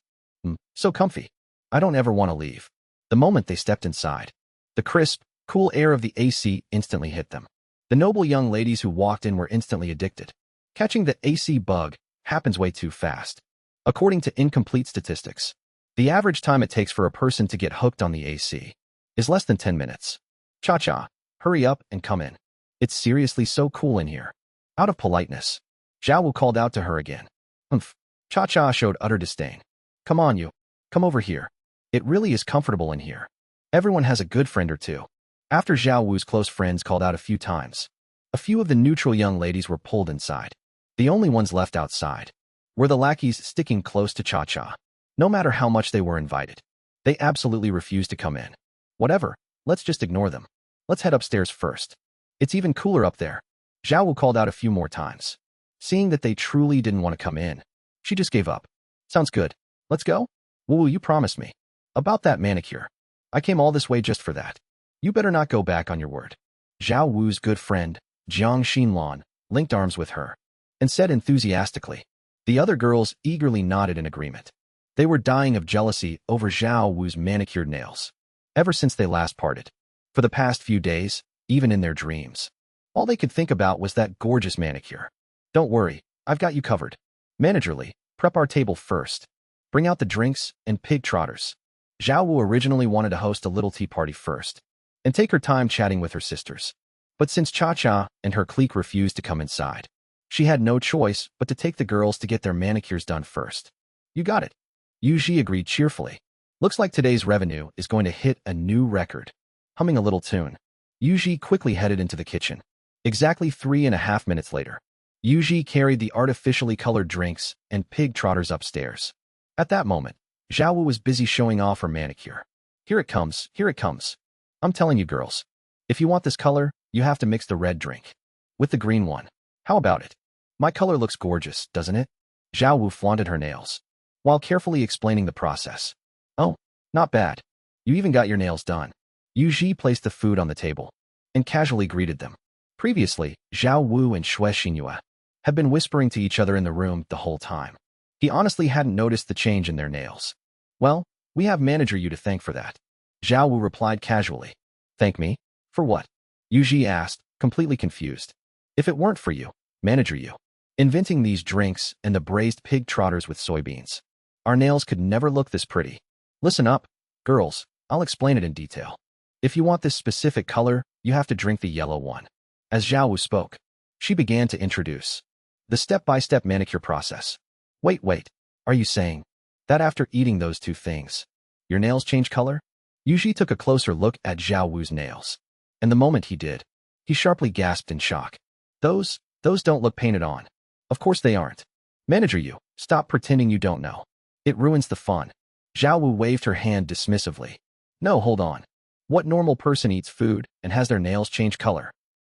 So comfy. I don't ever want to leave. The moment they stepped inside, the crisp, cool air of the AC instantly hit them. The noble young ladies who walked in were instantly addicted. Catching the AC bug happens way too fast. According to incomplete statistics, the average time it takes for a person to get hooked on the AC is less than 10 minutes. Cha-Cha, hurry up and come in. It's seriously so cool in here. Out of politeness, Zhao Wu called out to her again. Humph. Cha-Cha showed utter disdain. Come on, you. Come over here. It really is comfortable in here. Everyone has a good friend or two. After Zhao Wu's close friends called out a few times, a few of the neutral young ladies were pulled inside. The only ones left outside were the lackeys sticking close to Cha-Cha. No matter how much they were invited, they absolutely refused to come in. Whatever, let's just ignore them. Let's head upstairs first. It's even cooler up there. Zhao Wu called out a few more times. Seeing that they truly didn't want to come in, she just gave up. Sounds good. Let's go? Wu, you promised me. About that manicure. I came all this way just for that. You better not go back on your word. Zhao Wu's good friend, Jiang Xinlan, linked arms with her and said enthusiastically. The other girls eagerly nodded in agreement. They were dying of jealousy over Zhao Wu's manicured nails. Ever since they last parted. For the past few days, even in their dreams, all they could think about was that gorgeous manicure. Don't worry, I've got you covered. Managerly, prep our table first. Bring out the drinks and pig trotters. Zhao Wu originally wanted to host a little tea party first and take her time chatting with her sisters. But since Cha-Cha and her clique refused to come inside, she had no choice but to take the girls to get their manicures done first. You got it. Yu Ji agreed cheerfully. Looks like today's revenue is going to hit a new record. Humming a little tune, Yu Ji quickly headed into the kitchen. Exactly 3.5 minutes later, Yu Ji carried the artificially colored drinks and pig trotters upstairs. At that moment, Zhao Wu was busy showing off her manicure. Here it comes, here it comes. I'm telling you girls, if you want this color, you have to mix the red drink with the green one. How about it? My color looks gorgeous, doesn't it? Zhao Wu flaunted her nails while carefully explaining the process. Oh, not bad. You even got your nails done. Yu Ji placed the food on the table and casually greeted them. Previously, Zhao Wu and Xue Xinyue had been whispering to each other in the room the whole time. He honestly hadn't noticed the change in their nails. Well, we have Manager Yu to thank for that. Zhao Wu replied casually. Thank me? For what? Yu Ji asked, completely confused. If it weren't for you, Manager Yu, inventing these drinks and the braised pig trotters with soybeans, our nails could never look this pretty. Listen up, girls, I'll explain it in detail. If you want this specific color, you have to drink the yellow one. As Zhao Wu spoke, she began to introduce the step-by-step manicure process. Wait. Are you saying that after eating those two things, your nails change color? Yuji took a closer look at Zhao Wu's nails, and the moment he did, he sharply gasped in shock. Those don't look painted on. Of course they aren't. Manager Yu, stop pretending you don't know. It ruins the fun. Zhao Wu waved her hand dismissively. No, hold on. What normal person eats food and has their nails change color?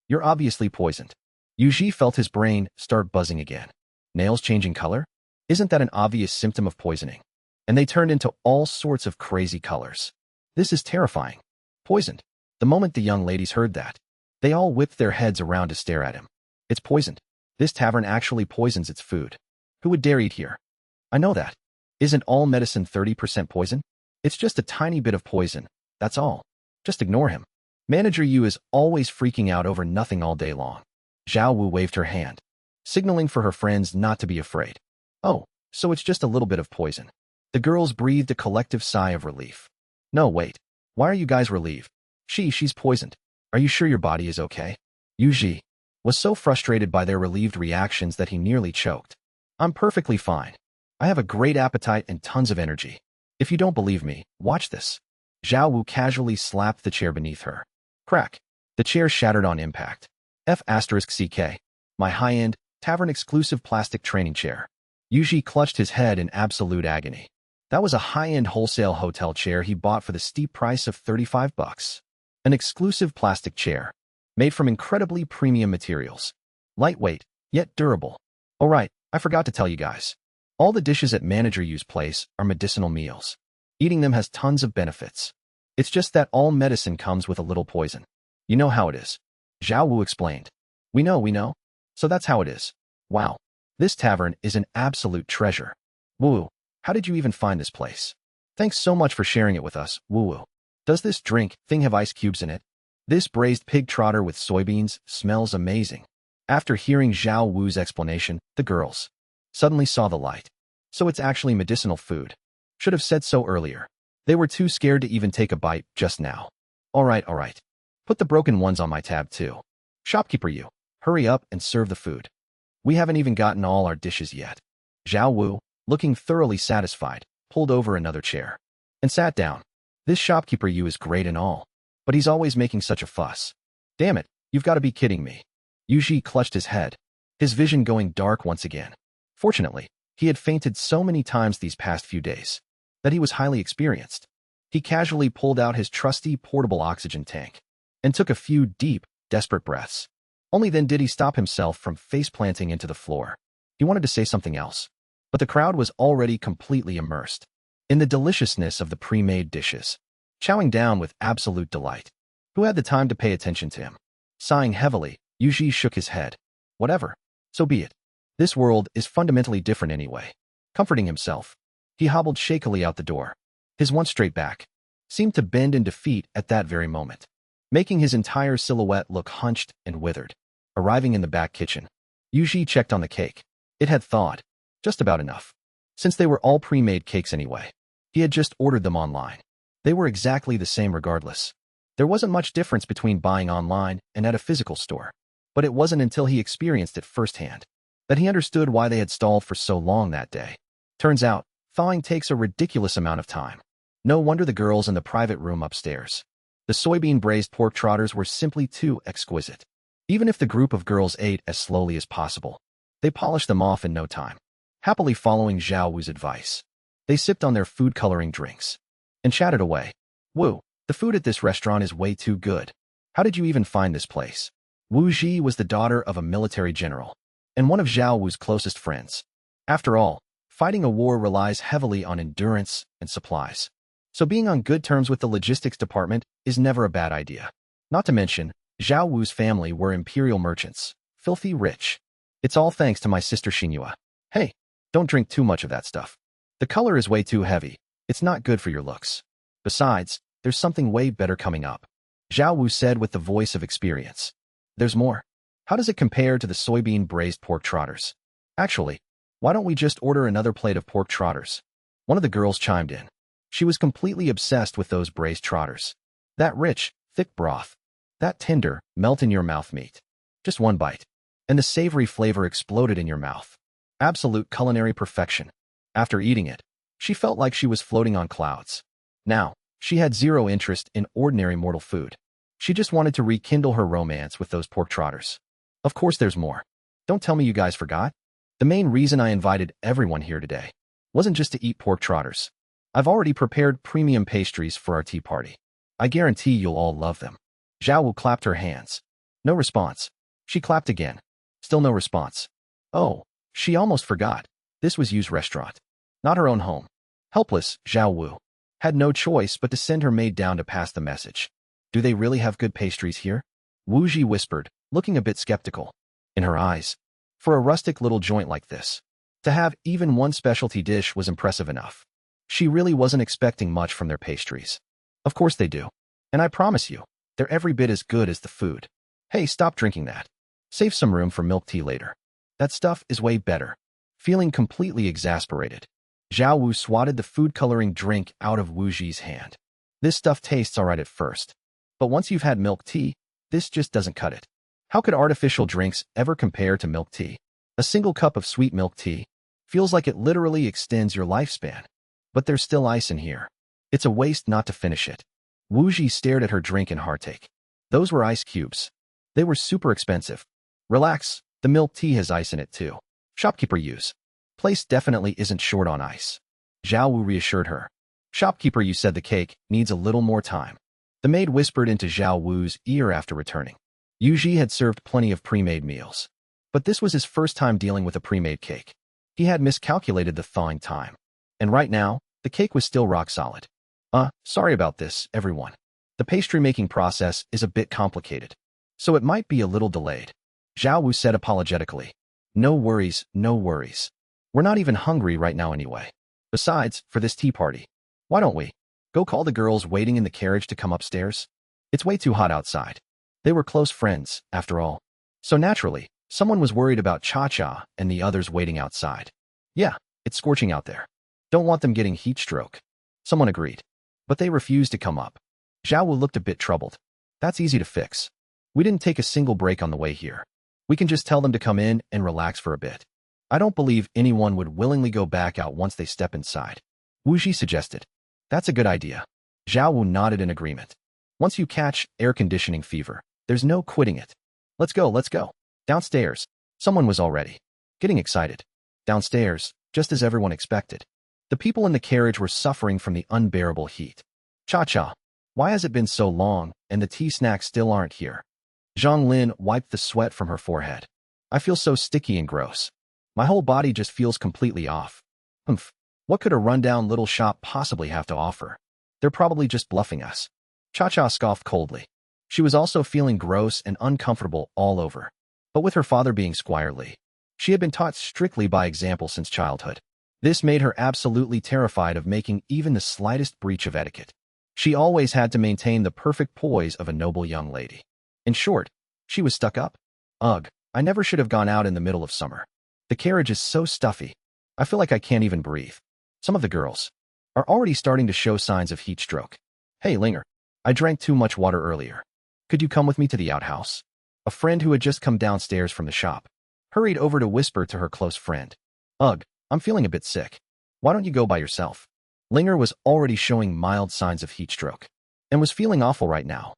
You're obviously poisoned. Yuji felt his brain start buzzing again. Nails changing color? Isn't that an obvious symptom of poisoning? And they turned into all sorts of crazy colors. This is terrifying. Poisoned. The moment the young ladies heard that, they all whipped their heads around to stare at him. It's poisoned. This tavern actually poisons its food. Who would dare eat here? I know that. Isn't all medicine 30% poison? It's just a tiny bit of poison. That's all. Just ignore him. Manager Yu is always freaking out over nothing all day long. Zhao Wu waved her hand, signaling for her friends not to be afraid. Oh, so it's just a little bit of poison. The girls breathed a collective sigh of relief. No, wait. Why are you guys relieved? She's poisoned. Are you sure your body is okay? Yuji was so frustrated by their relieved reactions that he nearly choked. I'm perfectly fine. I have a great appetite and tons of energy. If you don't believe me, watch this. Zhao Wu casually slapped the chair beneath her. Crack. The chair shattered on impact. F***CK. My high-end, tavern-exclusive plastic training chair. Yuji clutched his head in absolute agony. That was a high-end wholesale hotel chair he bought for the steep price of $35. An exclusive plastic chair, made from incredibly premium materials. Lightweight, yet durable. Oh right, I forgot to tell you guys. All the dishes at Manager Yu's place are medicinal meals. Eating them has tons of benefits. It's just that all medicine comes with a little poison. You know how it is. Zhao Wu explained. We know. So that's how it is. Wow. This tavern is an absolute treasure. Wu, how did you even find this place? Thanks so much for sharing it with us, Wu. Does this drink thing have ice cubes in it? This braised pig trotter with soybeans smells amazing. After hearing Zhao Wu's explanation, the girls suddenly saw the light. So it's actually medicinal food. Should have said so earlier. They were too scared to even take a bite just now. All right. Put the broken ones on my tab too. Shopkeeper Yu, hurry up and serve the food. We haven't even gotten all our dishes yet. Zhao Wu, looking thoroughly satisfied, pulled over another chair and sat down. This shopkeeper Yu is great and all, but he's always making such a fuss. Damn it, you've got to be kidding me. Yuji clutched his head, his vision going dark once again. Fortunately, he had fainted so many times these past few days that he was highly experienced. He casually pulled out his trusty portable oxygen tank and took a few deep, desperate breaths. Only then did he stop himself from face-planting into the floor. He wanted to say something else, but the crowd was already completely immersed in the deliciousness of the pre-made dishes, chowing down with absolute delight. Who had the time to pay attention to him? Sighing heavily, Yuji shook his head. Whatever. So be it. This world is fundamentally different anyway. Comforting himself, he hobbled shakily out the door. His once straight back seemed to bend in defeat at that very moment, making his entire silhouette look hunched and withered. Arriving in the back kitchen, Yuji checked on the cake. It had thawed, just about enough. Since they were all pre-made cakes anyway, he had just ordered them online. They were exactly the same regardless. There wasn't much difference between buying online and at a physical store. But it wasn't until he experienced it firsthand that he understood why they had stalled for so long that day. Turns out, thawing takes a ridiculous amount of time. No wonder the girls in the private room upstairs. The soybean braised pork trotters were simply too exquisite. Even if the group of girls ate as slowly as possible, they polished them off in no time. Happily following Zhao Wu's advice, they sipped on their food-coloring drinks and chatted away. Wu, the food at this restaurant is way too good. How did you even find this place? Wu Ji was the daughter of a military general and one of Zhao Wu's closest friends. After all, fighting a war relies heavily on endurance and supplies. So being on good terms with the logistics department is never a bad idea. Not to mention, Zhao Wu's family were imperial merchants, filthy rich. It's all thanks to my sister Xinyue. Hey, don't drink too much of that stuff. The color is way too heavy. It's not good for your looks. Besides, there's something way better coming up. Zhao Wu said with the voice of experience. There's more. How does it compare to the soybean braised pork trotters? Actually, why don't we just order another plate of pork trotters? One of the girls chimed in. She was completely obsessed with those braised trotters. That rich, thick broth. That tender, melt-in-your-mouth meat. Just one bite, and the savory flavor exploded in your mouth. Absolute culinary perfection. After eating it, she felt like she was floating on clouds. Now, she had zero interest in ordinary mortal food. She just wanted to rekindle her romance with those pork trotters. Of course there's more. Don't tell me you guys forgot. The main reason I invited everyone here today wasn't just to eat pork trotters. I've already prepared premium pastries for our tea party. I guarantee you'll all love them. Zhao Wu clapped her hands. No response. She clapped again. Still no response. Oh, she almost forgot. This was Yu's restaurant, not her own home. Helpless, Zhao Wu had no choice but to send her maid down to pass the message. Do they really have good pastries here? Wu Ji whispered, looking a bit skeptical. In her eyes, for a rustic little joint like this, to have even one specialty dish was impressive enough. She really wasn't expecting much from their pastries. Of course they do. And I promise you, they're every bit as good as the food. Hey, stop drinking that. Save some room for milk tea later. That stuff is way better. Feeling completely exasperated, Zhao Wu swatted the food-coloring drink out of Wu Ji's hand. This stuff tastes alright at first, but once you've had milk tea, this just doesn't cut it. How could artificial drinks ever compare to milk tea? A single cup of sweet milk tea feels like it literally extends your lifespan. But there's still ice in here. It's a waste not to finish it. Wu Ji stared at her drink in heartache. Those were ice cubes. They were super expensive. Relax, the milk tea has ice in it too. Shopkeeper use. Place definitely isn't short on ice. Zhao Wu reassured her. Shopkeeper, you said the cake needs a little more time. The maid whispered into Zhao Wu's ear after returning. Yu Ji had served plenty of pre-made meals, but this was his first time dealing with a pre-made cake. He had miscalculated the thawing time. And right now, the cake was still rock solid. Sorry about this, everyone. The pastry-making process is a bit complicated, so it might be a little delayed. Zhao Wu said apologetically. No worries, no worries. We're not even hungry right now anyway. Besides, for this tea party, why don't we go call the girls waiting in the carriage to come upstairs? It's way too hot outside. They were close friends, after all. So naturally, someone was worried about Cha-Cha and the others waiting outside. Yeah, it's scorching out there. Don't want them getting heat stroke. Someone agreed. But they refused to come up. Zhao Wu looked a bit troubled. That's easy to fix. We didn't take a single break on the way here. We can just tell them to come in and relax for a bit. I don't believe anyone would willingly go back out once they step inside. Wu Ji suggested. That's a good idea. Zhao Wu nodded in agreement. Once you catch air conditioning fever, there's no quitting it. Let's go, let's go. Downstairs. Someone was already getting excited. Downstairs, just as everyone expected. The people in the carriage were suffering from the unbearable heat. Cha-Cha, why has it been so long and the tea snacks still aren't here? Zhang Lin wiped the sweat from her forehead. I feel so sticky and gross. My whole body just feels completely off. Humph. What could a rundown little shop possibly have to offer? They're probably just bluffing us. Cha-Cha scoffed coldly. She was also feeling gross and uncomfortable all over. But with her father being Squire Li, she had been taught strictly by example since childhood. This made her absolutely terrified of making even the slightest breach of etiquette. She always had to maintain the perfect poise of a noble young lady. In short, she was stuck up. Ugh, I never should have gone out in the middle of summer. The carriage is so stuffy. I feel like I can't even breathe. Some of the girls are already starting to show signs of heat stroke. Hey, Linger, I drank too much water earlier. Could you come with me to the outhouse? A friend who had just come downstairs from the shop hurried over to whisper to her close friend. Ugh, I'm feeling a bit sick. Why don't you go by yourself? Linger was already showing mild signs of heat stroke and was feeling awful right now.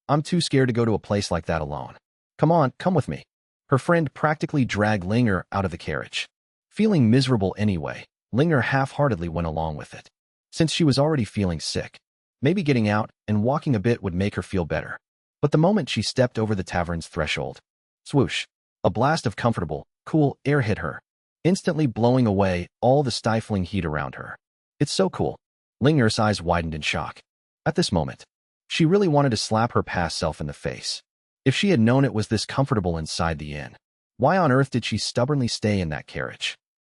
I'm too scared to go to a place like that alone. Come on, come with me. Her friend practically dragged Linger out of the carriage. Feeling miserable anyway, Linger half-heartedly went along with it. Since she was already feeling sick, maybe getting out and walking a bit would make her feel better. But the moment she stepped over the tavern's threshold, swoosh, a blast of comfortable, cool air hit her, instantly blowing away all the stifling heat around her. It's so cool. Linger's eyes widened in shock. At this moment, she really wanted to slap her past self in the face. If she had known it was this comfortable inside the inn, why on earth did she stubbornly stay in that carriage?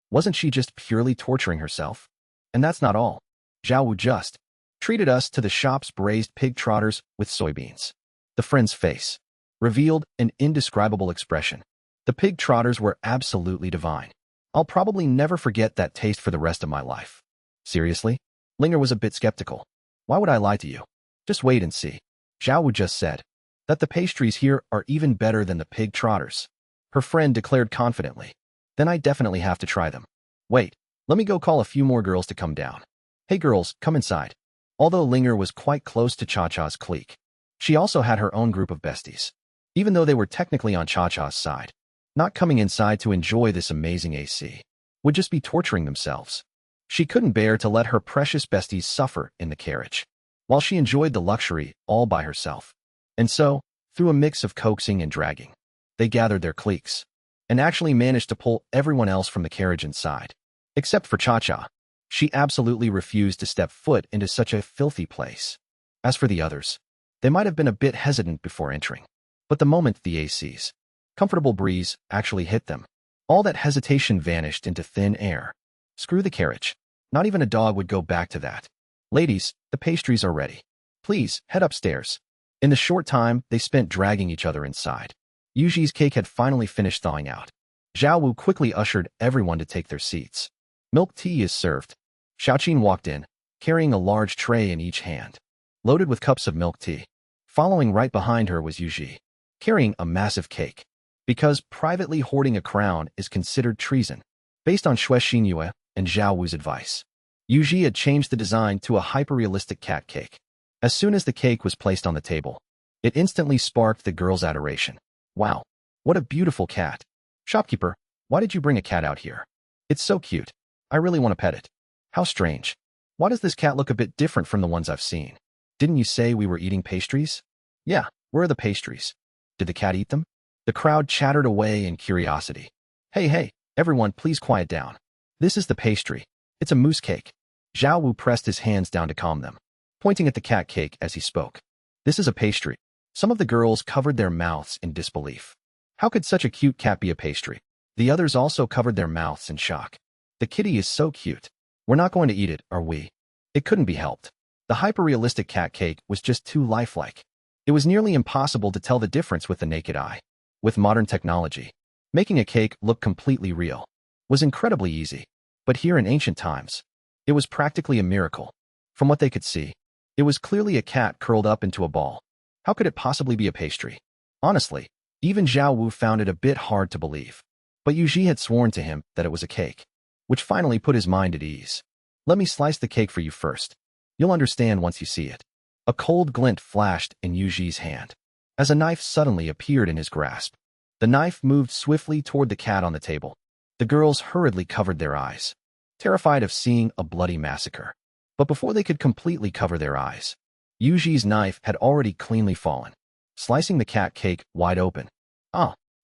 Wasn't she just purely torturing herself? And that's not all. Zhao Wu just treated us to the shop's braised pig trotters with soybeans. The friend's face revealed an indescribable expression. The pig trotters were absolutely divine. I'll probably never forget that taste for the rest of my life. Seriously? Linger was a bit skeptical. Why would I lie to you? Just wait and see. Zhao Wu just said that the pastries here are even better than the pig trotters. Her friend declared confidently. Then I definitely have to try them. Wait, Let me go call a few more girls to come down. Hey girls, come inside. Although Linger was quite close to Cha-Cha's clique, she also had her own group of besties. Even though they were technically on Cha-Cha's side, not coming inside to enjoy this amazing AC would just be torturing themselves. She couldn't bear to let her precious besties suffer in the carriage, while she enjoyed the luxury all by herself. And so, through a mix of coaxing and dragging, they gathered their cliques, and actually managed to pull everyone else from the carriage inside. Except for Cha-Cha. She absolutely refused to step foot into such a filthy place. As for the others, they might have been a bit hesitant before entering, but the moment the AC's comfortable breeze actually hit them, all that hesitation vanished into thin air. Screw the carriage. Not even a dog would go back to that. Ladies, the pastries are ready. Please, head upstairs. In the short time they spent dragging each other inside, Yuji's cake had finally finished thawing out. Zhao Wu quickly ushered everyone to take their seats. Milk tea is served. Xiaoqin walked in, carrying a large tray in each hand, loaded with cups of milk tea. Following right behind her was Yuji, carrying a massive cake. Because privately hoarding a crown is considered treason, based on Xue Xinyue and Zhao Wu's advice, Yuji had changed the design to a hyper-realistic cat cake. As soon as the cake was placed on the table, it instantly sparked the girls' adoration. Wow, what a beautiful cat. Shopkeeper, why did you bring a cat out here? It's so cute. I really want to pet it. How strange. Why does this cat look a bit different from the ones I've seen? Didn't you say we were eating pastries? Yeah, where are the pastries? Did the cat eat them? The crowd chattered away in curiosity. Hey, everyone please quiet down. This is the pastry. It's a mousse cake. Zhao Wu pressed his hands down to calm them, pointing at the cat cake as he spoke. This is a pastry. Some of the girls covered their mouths in disbelief. How could such a cute cat be a pastry? The others also covered their mouths in shock. The kitty is so cute. We're not going to eat it, are we? It couldn't be helped. The hyper-realistic cat cake was just too lifelike. It was nearly impossible to tell the difference with the naked eye. With modern technology, making a cake look completely real was incredibly easy. But here in ancient times, it was practically a miracle. From what they could see, it was clearly a cat curled up into a ball. How could it possibly be a pastry? Honestly, even Zhao Wu found it a bit hard to believe. But Yuji had sworn to him that it was a cake, which finally put his mind at ease. Let me slice the cake for you first. You'll understand once you see it. A cold glint flashed in Yuji's hand, as a knife suddenly appeared in his grasp. The knife moved swiftly toward the cat on the table. The girls hurriedly covered their eyes, terrified of seeing a bloody massacre. But before they could completely cover their eyes, Yuji's knife had already cleanly fallen, slicing the cat cake wide open.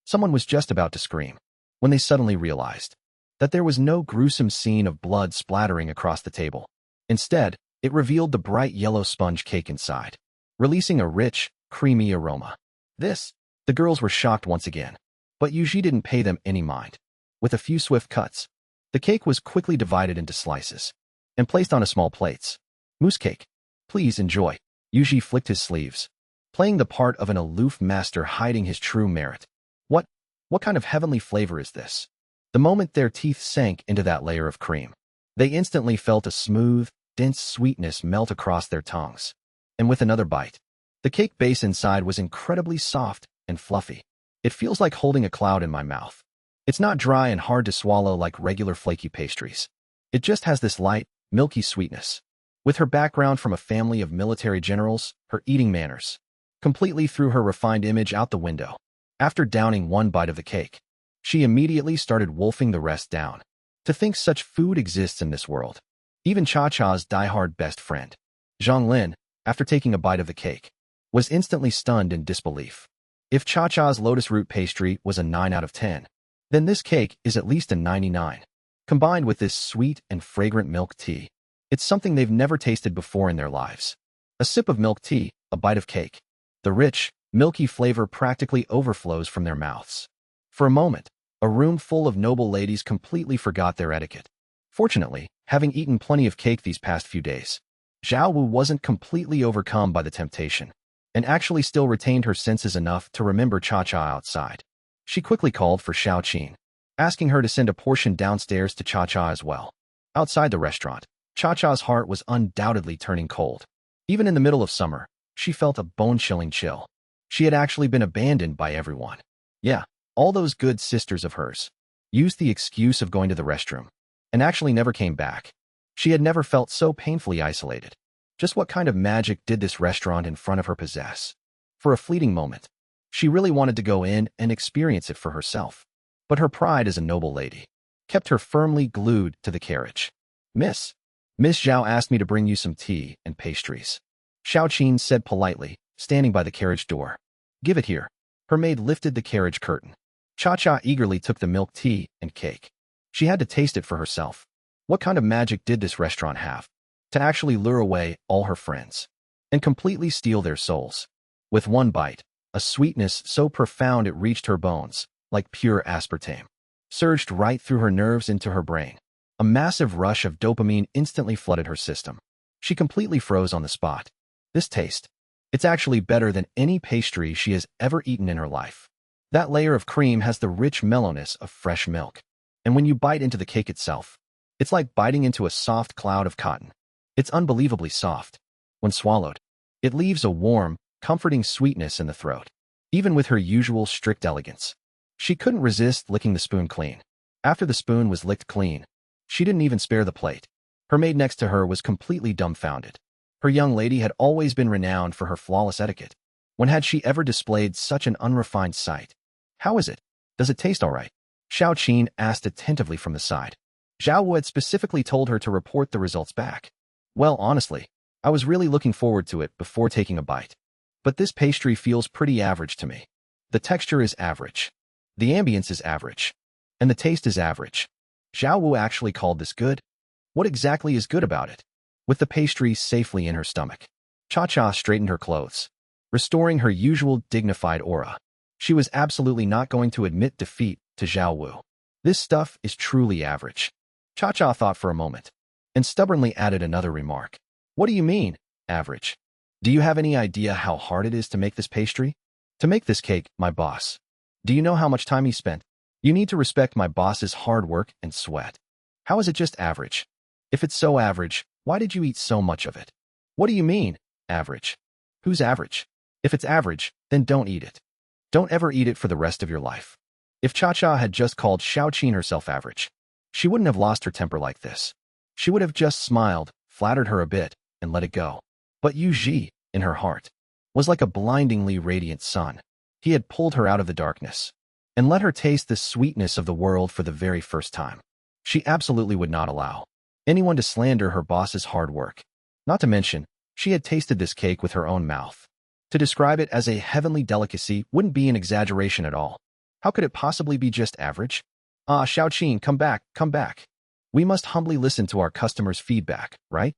Someone was just about to scream, when they suddenly realized that there was no gruesome scene of blood splattering across the table. Instead, it revealed the bright yellow sponge cake inside, releasing a rich, creamy aroma. The girls were shocked once again, but Yuji didn't pay them any mind. With a few swift cuts, the cake was quickly divided into slices and placed on a small plates. Mousse cake. Please enjoy. Yuji flicked his sleeves, playing the part of an aloof master hiding his true merit. What kind of heavenly flavor is this? The moment their teeth sank into that layer of cream, they instantly felt a smooth, dense sweetness melt across their tongues. And with another bite, the cake base inside was incredibly soft and fluffy. It feels like holding a cloud in my mouth. It's not dry and hard to swallow like regular flaky pastries. It just has this light, milky sweetness. With her background from a family of military generals, her eating manners completely threw her refined image out the window. After downing one bite of the cake, she immediately started wolfing the rest down. To think such food exists in this world. Even Cha-Cha's diehard best friend, Zhang Lin, after taking a bite of the cake, was instantly stunned in disbelief. If Cha-Cha's lotus root pastry was a 9 out of 10, then this cake is at least a 99. Combined with this sweet and fragrant milk tea, it's something they've never tasted before in their lives. A sip of milk tea, a bite of cake. The rich, milky flavor practically overflows from their mouths. For a moment, a room full of noble ladies completely forgot their etiquette. Fortunately, having eaten plenty of cake these past few days, Zhao Wu wasn't completely overcome by the temptation, and actually still retained her senses enough to remember Cha-Cha outside. She quickly called for Xiaoqin, asking her to send a portion downstairs to Cha-Cha as well. Outside the restaurant, Cha-Cha's heart was undoubtedly turning cold. Even in the middle of summer, she felt a bone-chilling chill. She had actually been abandoned by everyone. Yeah, all those good sisters of hers used the excuse of going to the restroom and actually never came back. She had never felt so painfully isolated. Just what kind of magic did this restaurant in front of her possess? For a fleeting moment, she really wanted to go in and experience it for herself. But her pride as a noble lady kept her firmly glued to the carriage. Miss Zhao asked me to bring you some tea and pastries. Xiaoqin said politely, standing by the carriage door. Give it here. Her maid lifted the carriage curtain. Cha-Cha eagerly took the milk tea and cake. She had to taste it for herself. What kind of magic did this restaurant have to actually lure away all her friends and completely steal their souls? With one bite, a sweetness so profound it reached her bones, like pure aspartame, surged right through her nerves into her brain. A massive rush of dopamine instantly flooded her system. She completely froze on the spot. This taste, it's actually better than any pastry she has ever eaten in her life. That layer of cream has the rich mellowness of fresh milk. And when you bite into the cake itself, it's like biting into a soft cloud of cotton. It's unbelievably soft. When swallowed, it leaves a warm, comforting sweetness in the throat. Even with her usual strict elegance, she couldn't resist licking the spoon clean. After the spoon was licked clean, she didn't even spare the plate. Her maid next to her was completely dumbfounded. Her young lady had always been renowned for her flawless etiquette. When had she ever displayed such an unrefined sight? How is it? Does it taste all right? Xiaoqin asked attentively from the side. Zhao Wu had specifically told her to report the results back. Well, honestly, I was really looking forward to it before taking a bite. But this pastry feels pretty average to me. The texture is average. The ambience is average. And the taste is average. Zhao Wu actually called this good? What exactly is good about it? With the pastry safely in her stomach, Cha-Cha straightened her clothes, restoring her usual dignified aura. She was absolutely not going to admit defeat to Zhao Wu. This stuff is truly average. Cha-Cha thought for a moment, and stubbornly added another remark. What do you mean, average? Do you have any idea how hard it is to make this pastry? To make this cake, my boss. Do you know how much time he spent? You need to respect my boss's hard work and sweat. How is it just average? If it's so average, why did you eat so much of it? What do you mean, average? Who's average? If it's average, then don't eat it. Don't ever eat it for the rest of your life. If Cha-Cha had just called Xiaoqin herself average, she wouldn't have lost her temper like this. She would have just smiled, flattered her a bit, and let it go. But Yu Ji, in her heart, was like a blindingly radiant sun. He had pulled her out of the darkness and let her taste the sweetness of the world for the very first time. She absolutely would not allow anyone to slander her boss's hard work. Not to mention, she had tasted this cake with her own mouth. To describe it as a heavenly delicacy wouldn't be an exaggeration at all. How could it possibly be just average? Ah, Xiaoqin, come back, come back. We must humbly listen to our customers' feedback, right?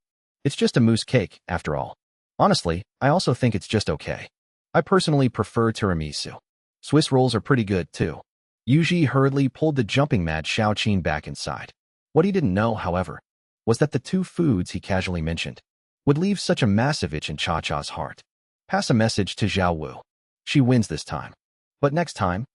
It's just a mousse cake, after all. Honestly, I also think it's just okay. I personally prefer tiramisu. Swiss rolls are pretty good, too. Yuji hurriedly pulled the jumping mad Xiaoqin back inside. What he didn't know, however, was that the two foods he casually mentioned would leave such a massive itch in Cha-Cha's heart. Pass a message to Zhao Wu. She wins this time. But next time,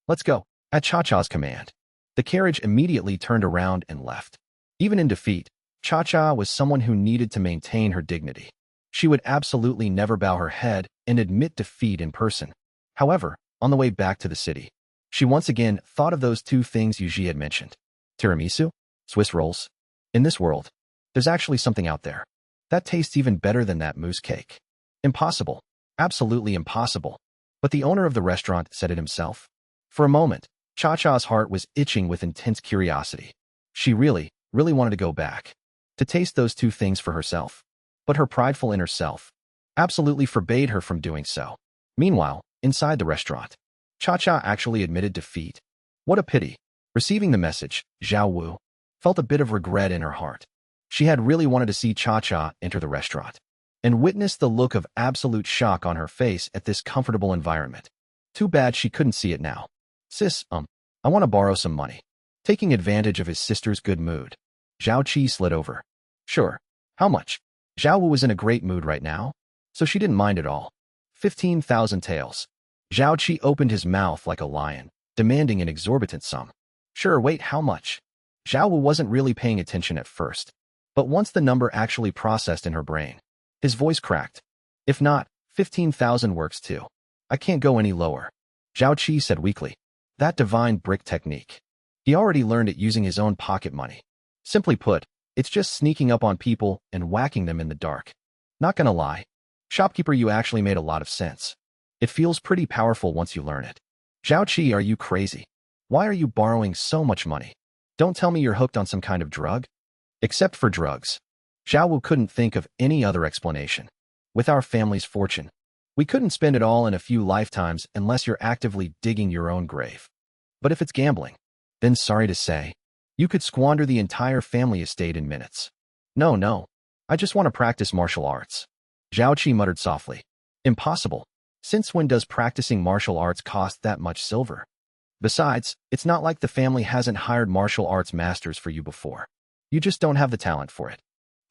let's go. At Cha-Cha's command, the carriage immediately turned around and left. Even in defeat, Cha-Cha was someone who needed to maintain her dignity. She would absolutely never bow her head and admit defeat in person. However, on the way back to the city, she once again thought of those two things Yuji had mentioned. Tiramisu? Swiss rolls? In this world, there's actually something out there that tastes even better than that mousse cake. Impossible. Absolutely impossible. But the owner of the restaurant said it himself. For a moment, Cha-Cha's heart was itching with intense curiosity. She really wanted to go back, to taste those two things for herself. But her prideful inner self absolutely forbade her from doing so. Meanwhile, inside the restaurant, Cha-Cha actually admitted defeat. What a pity. Receiving the message, Zhao Wu felt a bit of regret in her heart. She had really wanted to see Cha-Cha enter the restaurant and witness the look of absolute shock on her face at this comfortable environment. Too bad she couldn't see it now. Sis, I want to borrow some money. Taking advantage of his sister's good mood, Zhao Qi slid over. Sure. How much? Zhao Wu was in a great mood right now, so she didn't mind at all. 15,000 taels. Zhao Qi opened his mouth like a lion, demanding an exorbitant sum. Sure, wait, how much? Zhao Wu wasn't really paying attention at first, but once the number actually processed in her brain, his voice cracked. If not, 15,000 works too. I can't go any lower. Zhao Qi said weakly. That divine brick technique. He already learned it using his own pocket money. Simply put, it's just sneaking up on people and whacking them in the dark. Not gonna lie, shopkeeper, you actually made a lot of sense. It feels pretty powerful once you learn it. Zhao Qi, are you crazy? Why are you borrowing so much money? Don't tell me you're hooked on some kind of drug? Except for drugs. Zhao Wu couldn't think of any other explanation. With our family's fortune, we couldn't spend it all in a few lifetimes unless you're actively digging your own grave. But if it's gambling, then sorry to say, you could squander the entire family estate in minutes. No, I just want to practice martial arts. Zhao Qi muttered softly. Impossible. Since when does practicing martial arts cost that much silver? Besides, it's not like the family hasn't hired martial arts masters for you before. You just don't have the talent for it.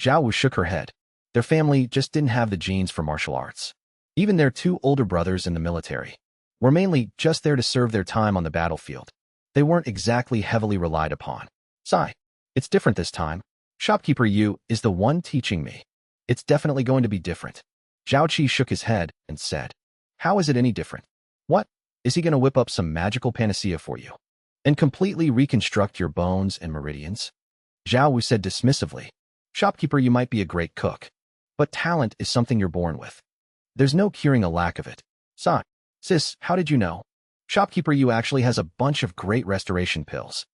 Zhao Wu shook her head. Their family just didn't have the genes for martial arts. Even their two older brothers in the military were mainly just there to serve their time on the battlefield. They weren't exactly heavily relied upon. Sigh. It's different this time. Shopkeeper Yu is the one teaching me. It's definitely going to be different. Zhao Qi shook his head and said, how is it any different? What? Is he going to whip up some magical panacea for you and completely reconstruct your bones and meridians? Zhao Wu said dismissively. Shopkeeper, you might be a great cook, but talent is something you're born with. There's no curing a lack of it. Sigh. Sis, how did you know? Shopkeeper Yu actually has a bunch of great restoration pills.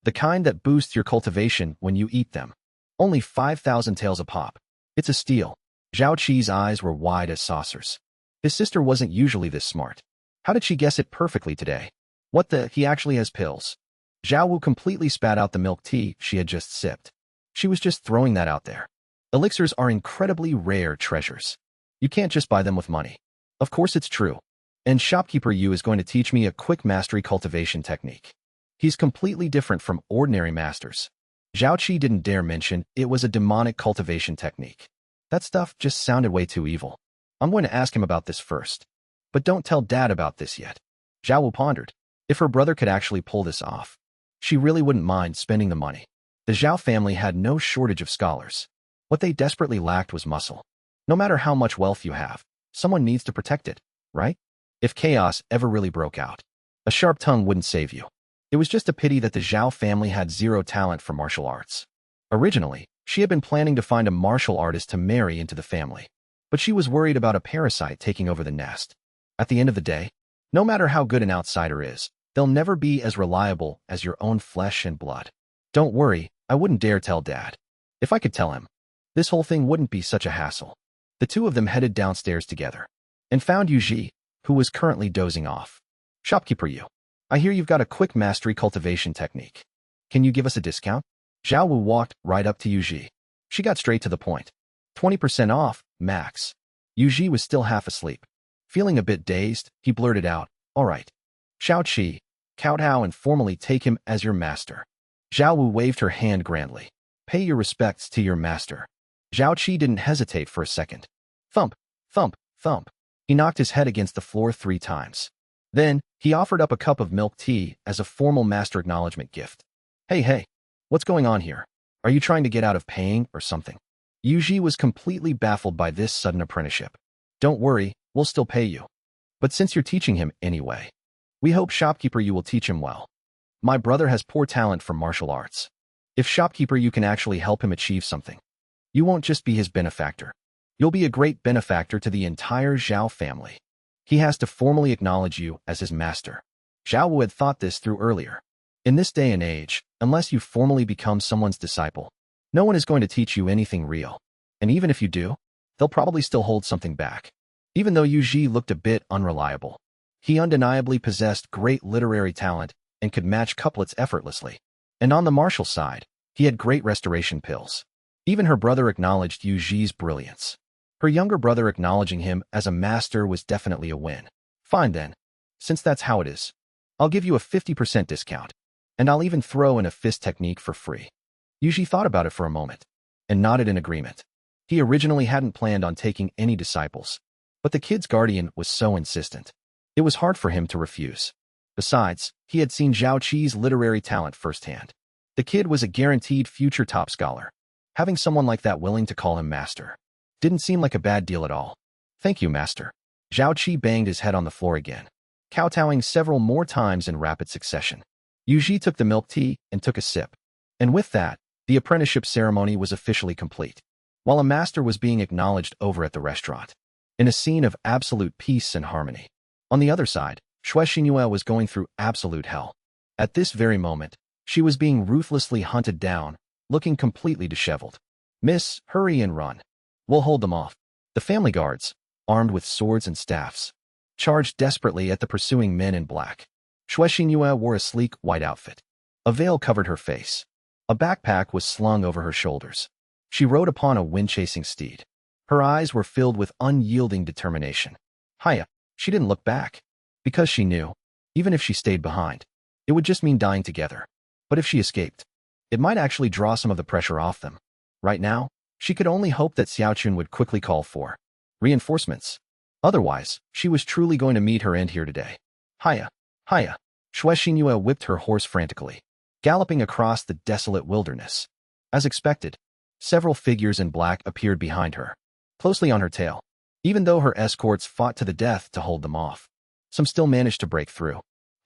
The kind that boosts your cultivation when you eat them. Only 5,000 taels a pop. It's a steal. Zhao Qi's eyes were wide as saucers. His sister wasn't usually this smart. How did she guess it perfectly today? What the? He actually has pills. Zhao Wu completely spat out the milk tea she had just sipped. She was just throwing that out there. Elixirs are incredibly rare treasures. You can't just buy them with money. Of course it's true. And Shopkeeper Yu is going to teach me a quick mastery cultivation technique. He's completely different from ordinary masters. Zhao Qi didn't dare mention it was a demonic cultivation technique. That stuff just sounded way too evil. I'm going to ask him about this first. But don't tell Dad about this yet. Zhao Wu pondered. If her brother could actually pull this off, she really wouldn't mind spending the money. The Zhao family had no shortage of scholars. What they desperately lacked was muscle. No matter how much wealth you have, someone needs to protect it, right? If chaos ever really broke out, a sharp tongue wouldn't save you. It was just a pity that the Zhao family had zero talent for martial arts. Originally, she had been planning to find a martial artist to marry into the family, but she was worried about a parasite taking over the nest. At the end of the day, no matter how good an outsider is, they'll never be as reliable as your own flesh and blood. Don't worry, I wouldn't dare tell Dad. If I could tell him, this whole thing wouldn't be such a hassle. The two of them headed downstairs together and found Yuji, who was currently dozing off. Shopkeeper Yu, I hear you've got a quick mastery cultivation technique. Can you give us a discount? Zhao Wu walked right up to Yuji. She got straight to the point. 20% off, max. Yuji was still half asleep. Feeling a bit dazed, he blurted out, all right. Shao Qi, kowtow and formally take him as your master. Zhao Wu waved her hand grandly. Pay your respects to your master. Zhao Qi didn't hesitate for a second. Thump, thump, thump. He knocked his head against the floor 3 times. Then, he offered up a cup of milk tea as a formal master acknowledgement gift. Hey, what's going on here? Are you trying to get out of paying or something? Yuji was completely baffled by this sudden apprenticeship. Don't worry, we'll still pay you. But since you're teaching him anyway, we hope Shopkeeper Yu will teach him well. My brother has poor talent for martial arts. If Shopkeeper Yu can actually help him achieve something, you won't just be his benefactor. You'll be a great benefactor to the entire Zhao family. He has to formally acknowledge you as his master. Zhao Wu had thought this through earlier. In this day and age, unless you formally become someone's disciple, no one is going to teach you anything real. And even if you do, they'll probably still hold something back. Even though Yuji looked a bit unreliable, he undeniably possessed great literary talent and could match couplets effortlessly. And on the martial side, he had great restoration pills. Even her brother acknowledged Yuji's brilliance. Her younger brother acknowledging him as a master was definitely a win. Fine then. Since that's how it is, I'll give you a 50% discount. And I'll even throw in a fist technique for free. Yuji thought about it for a moment and nodded in agreement. He originally hadn't planned on taking any disciples, but the kid's guardian was so insistent. It was hard for him to refuse. Besides, he had seen Zhao Qi's literary talent firsthand. The kid was a guaranteed future top scholar. Having someone like that willing to call him master didn't seem like a bad deal at all. Thank you, master. Zhao Qi banged his head on the floor again, kowtowing several more times in rapid succession. Yuji took the milk tea and took a sip. And with that, The apprenticeship ceremony was officially complete, while a master was being acknowledged over at the restaurant, in a scene of absolute peace and harmony. On the other side, Xue Xingyue was going through absolute hell. At this very moment, she was being ruthlessly hunted down, looking completely disheveled. "Miss, hurry and run. We'll hold them off." The family guards, armed with swords and staffs, charged desperately at the pursuing men in black. Xue Xingyue wore a sleek white outfit. A veil covered her face. A backpack was slung over her shoulders. She rode upon a wind-chasing steed. Her eyes were filled with unyielding determination. Hiya, she didn't look back, because she knew, even if she stayed behind, it would just mean dying together. But if she escaped, it might actually draw some of the pressure off them. Right now, she could only hope that Xiaochun would quickly call for reinforcements. Otherwise, she was truly going to meet her end here today. Hiya, hiya. Xue Xingyue whipped her horse frantically, galloping across the desolate wilderness. As expected, several figures in black appeared behind her, closely on her tail. Even though her escorts fought to the death to hold them off, some still managed to break through.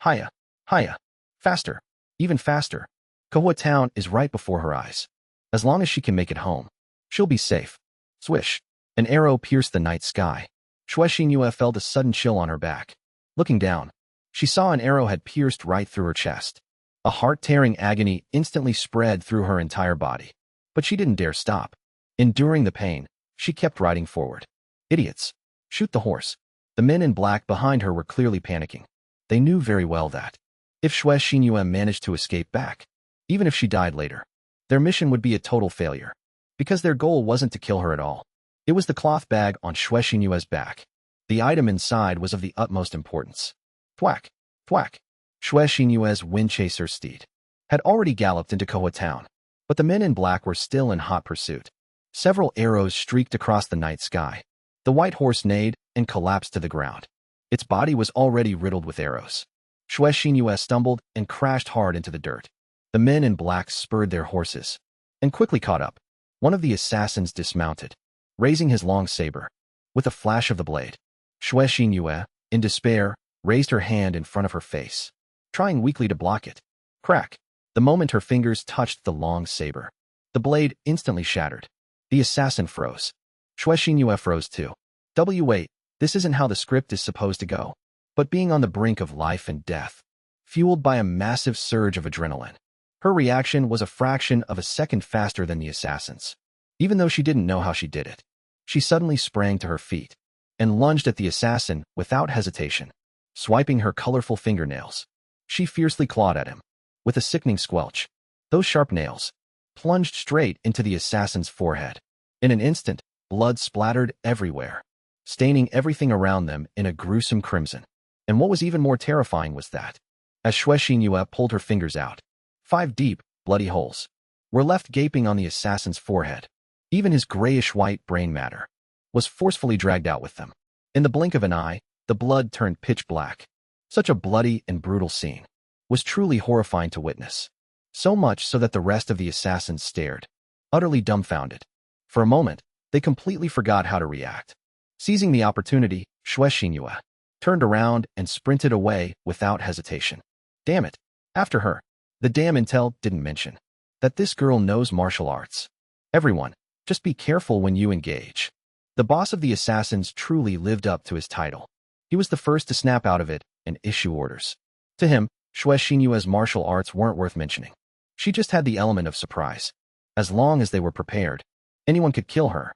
Hiya, hiya. Faster, even faster. Kahua Town is right before her eyes. As long as she can make it home, she'll be safe. Swish. An arrow pierced the night sky. Xue Xingyue felt a sudden chill on her back. Looking down, she saw an arrow had pierced right through her chest. A heart-tearing agony instantly spread through her entire body. But she didn't dare stop. Enduring the pain, she kept riding forward. Idiots. Shoot the horse. The men in black behind her were clearly panicking. They knew very well that if Xue Xingyue managed to escape back, even if she died later, their mission would be a total failure, because their goal wasn't to kill her at all. It was the cloth bag on Xue Xingyue's back. The item inside was of the utmost importance. Thwack, thwack. Xue Xingyue's wind-chaser steed had already galloped into Kahua Town, but the men in black were still in hot pursuit. Several arrows streaked across the night sky. The white horse neighed and collapsed to the ground. Its body was already riddled with arrows. Xue Xingyue stumbled and crashed hard into the dirt. The men in black spurred their horses and quickly caught up. One of the assassins dismounted, raising his long saber. With a flash of the blade, Xue Xingyue, in despair, raised her hand in front of her face, trying weakly to block it. Crack! The moment her fingers touched the long saber, the blade instantly shattered. The assassin froze. Xue Xingyue froze too. Wait, this isn't how the script is supposed to go. But being on the brink of life and death, fueled by a massive surge of adrenaline, her reaction was a fraction of a second faster than the assassin's. Even though she didn't know how she did it, she suddenly sprang to her feet and lunged at the assassin without hesitation. Swiping her colorful fingernails, she fiercely clawed at him. With a sickening squelch, those sharp nails plunged straight into the assassin's forehead. In an instant, blood splattered everywhere, staining everything around them in a gruesome crimson. And what was even more terrifying was that, as Xue Xingyue pulled her fingers out, 5 deep, bloody holes were left gaping on the assassin's forehead. Even his grayish-white brain matter was forcefully dragged out with them. In the blink of an eye, the blood turned pitch black. Such a bloody and brutal scene was truly horrifying to witness. So much so that the rest of the assassins stared, utterly dumbfounded. For a moment, they completely forgot how to react. Seizing the opportunity, Xue Xingyue turned around and sprinted away without hesitation. Damn it. After her. The damn intel didn't mention that this girl knows martial arts. Everyone, just be careful when you engage. The boss of the assassins truly lived up to his title. He was the first to snap out of it and issue orders. To him, Xue Xingyue's martial arts weren't worth mentioning. She just had the element of surprise. As long as they were prepared, anyone could kill her.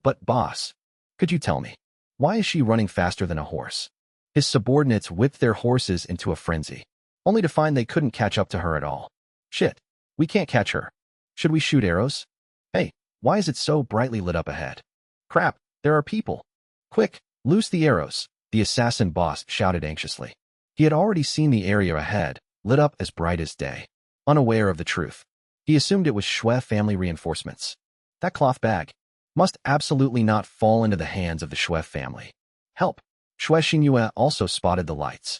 But boss, could you tell me, why is she running faster than a horse? His subordinates whipped their horses into a frenzy, only to find they couldn't catch up to her at all. Shit, we can't catch her. Should we shoot arrows? Hey, why is it so brightly lit up ahead? Crap, there are people. Quick, loose the arrows, the assassin boss shouted anxiously. He had already seen the area ahead, lit up as bright as day. Unaware of the truth, he assumed it was Xue family reinforcements. That cloth bag must absolutely not fall into the hands of the Xue family. Help! Xue Xingyue also spotted the lights.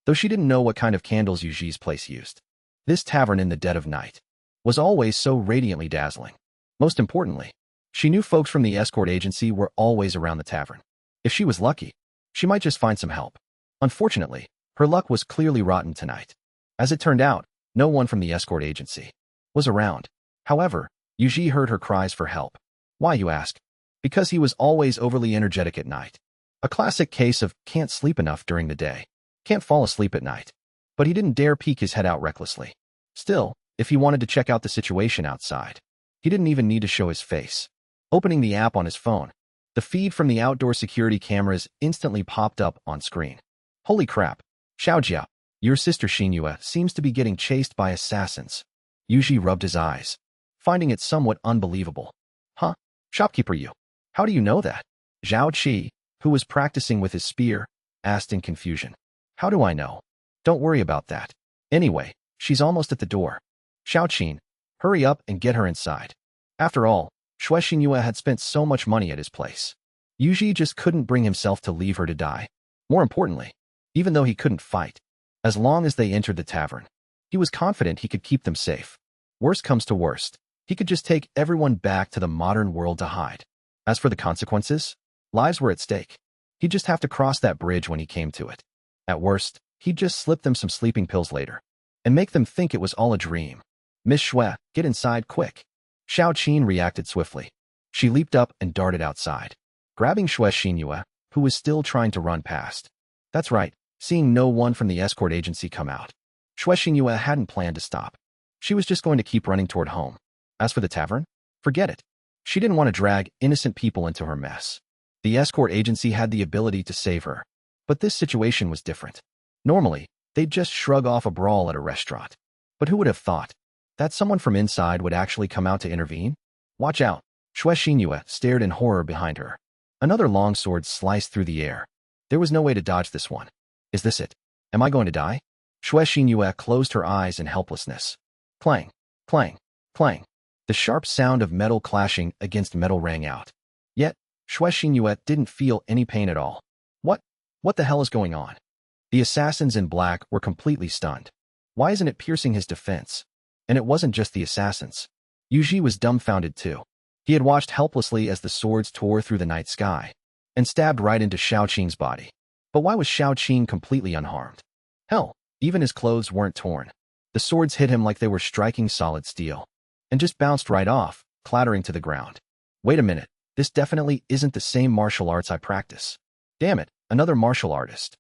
Though she didn't know what kind of candles Yuji's place used. This tavern in the dead of night was always so radiantly dazzling. Most importantly, she knew folks from the escort agency were always around the tavern. If she was lucky, she might just find some help. Unfortunately, her luck was clearly rotten tonight. As it turned out, no one from the escort agency was around. However, Yuji heard her cries for help. Why, you ask? Because he was always overly energetic at night. A classic case of can't sleep enough during the day, can't fall asleep at night. But he didn't dare peek his head out recklessly. Still, if he wanted to check out the situation outside, he didn't even need to show his face. Opening the app on his phone, the feed from the outdoor security cameras instantly popped up on screen. Holy crap! Xiaojia, your sister Xinyue seems to be getting chased by assassins. Yuji rubbed his eyes, finding it somewhat unbelievable. Huh? Shopkeeper you? How do you know that? Zhao Qi, who was practicing with his spear, asked in confusion. How do I know? Don't worry about that. Anyway, she's almost at the door. Xiaoqin, hurry up and get her inside. After all, Shui Xinyue had spent so much money at his place. Yuji just couldn't bring himself to leave her to die. More importantly, even though he couldn't fight, as long as they entered the tavern, he was confident he could keep them safe. Worst comes to worst, he could just take everyone back to the modern world to hide. As for the consequences, lives were at stake. He'd just have to cross that bridge when he came to it. At worst, he'd just slip them some sleeping pills later and make them think it was all a dream. Miss Shui, get inside quick. Xiao Qin reacted swiftly. She leaped up and darted outside, grabbing Shui Xinyue, who was still trying to run past. That's right, seeing no one from the escort agency come out, Shui Xinyue hadn't planned to stop. She was just going to keep running toward home. As for the tavern, forget it. She didn't want to drag innocent people into her mess. The escort agency had the ability to save her, but this situation was different. Normally, they'd just shrug off a brawl at a restaurant. But who would have thought that someone from inside would actually come out to intervene? Watch out! Shui Xinyue stared in horror behind her. Another long sword sliced through the air. There was no way to dodge this one. Is this it? Am I going to die? Shui Xinyue closed her eyes in helplessness. Clang, clang, clang. The sharp sound of metal clashing against metal rang out. Yet, Shui Xinyue didn't feel any pain at all. What the hell is going on? The assassins in black were completely stunned. Why isn't it piercing his defense? And it wasn't just the assassins. Yuji was dumbfounded too. He had watched helplessly as the swords tore through the night sky and stabbed right into Xiaoqin's body. But why was Xiaoqin completely unharmed? Hell, even his clothes weren't torn. The swords hit him like they were striking solid steel and just bounced right off, clattering to the ground. Wait a minute, this definitely isn't the same martial arts I practice. Damn it, another martial artist.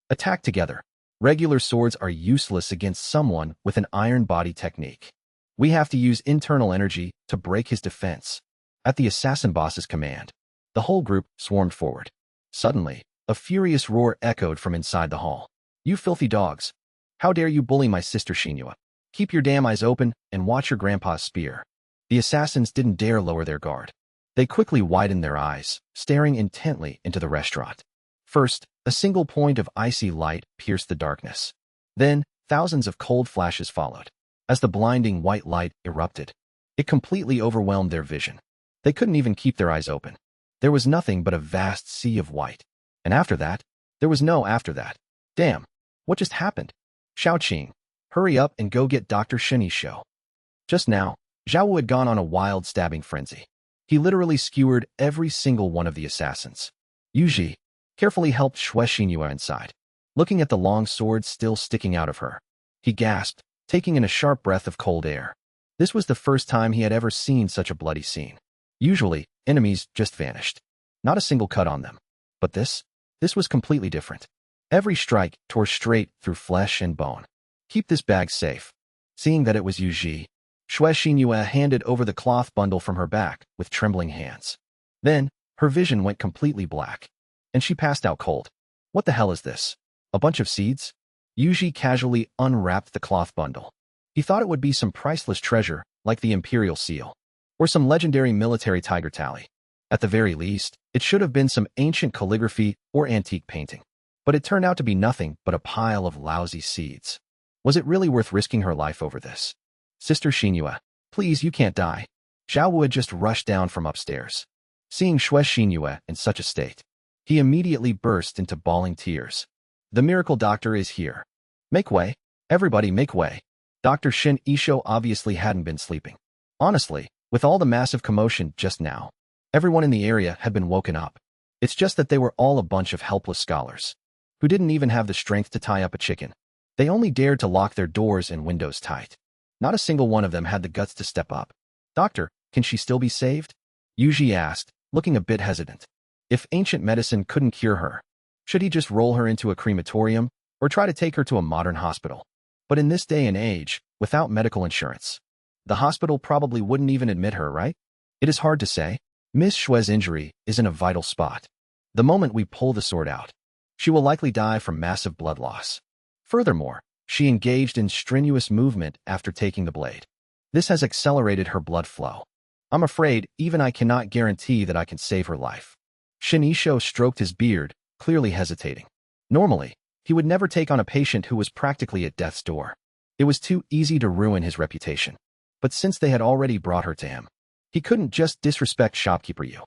Attack together. Regular swords are useless against someone with an iron body technique. We have to use internal energy to break his defense. At the assassin boss's command, the whole group swarmed forward. Suddenly, a furious roar echoed from inside the hall. You filthy dogs! How dare you bully my sister Xinyue? Keep your damn eyes open and watch your grandpa's spear. The assassins didn't dare lower their guard. They quickly widened their eyes, staring intently into the restaurant. First, a single point of icy light pierced the darkness. Then, thousands of cold flashes followed. As the blinding white light erupted, it completely overwhelmed their vision. They couldn't even keep their eyes open. There was nothing but a vast sea of white. And after that, there was no after that. Damn, what just happened? Xiaoqing, hurry up and go get Dr. Shenyi's show. Just now, Zhao had gone on a wild stabbing frenzy. He literally skewered every single one of the assassins. Yuji carefully helped Shui Xinyue inside, looking at the long sword still sticking out of her. He gasped, taking in a sharp breath of cold air. This was the first time he had ever seen such a bloody scene. Usually, enemies just vanished. Not a single cut on them. But this was completely different. Every strike tore straight through flesh and bone. Keep this bag safe. Seeing that it was Yuji, Shui Xinyue handed over the cloth bundle from her back with trembling hands. Then, her vision went completely black, and she passed out cold. What the hell is this? A bunch of seeds? Yuji casually unwrapped the cloth bundle. He thought it would be some priceless treasure, like the Imperial Seal, or some legendary military tiger tally. At the very least, it should have been some ancient calligraphy or antique painting. But it turned out to be nothing but a pile of lousy seeds. Was it really worth risking her life over this? Sister Xinyue, please, you can't die. Zhao had just rushed down from upstairs. Seeing Shui Xinyue in such a state, he immediately burst into bawling tears. The miracle doctor is here. Make way. Everybody make way. Dr. Shin Isho obviously hadn't been sleeping. Honestly, with all the massive commotion just now, everyone in the area had been woken up. It's just that they were all a bunch of helpless scholars who didn't even have the strength to tie up a chicken. They only dared to lock their doors and windows tight. Not a single one of them had the guts to step up. Doctor, can she still be saved? Yuji asked, looking a bit hesitant. If ancient medicine couldn't cure her, should he just roll her into a crematorium or try to take her to a modern hospital? But in this day and age, without medical insurance, the hospital probably wouldn't even admit her, right? It is hard to say. Miss Shue's injury is in a vital spot. The moment we pull the sword out, she will likely die from massive blood loss. Furthermore, she engaged in strenuous movement after taking the blade. This has accelerated her blood flow. I'm afraid even I cannot guarantee that I can save her life. Shinicho stroked his beard, clearly hesitating. Normally, he would never take on a patient who was practically at death's door. It was too easy to ruin his reputation. But since they had already brought her to him, he couldn't just disrespect shopkeeper Yu.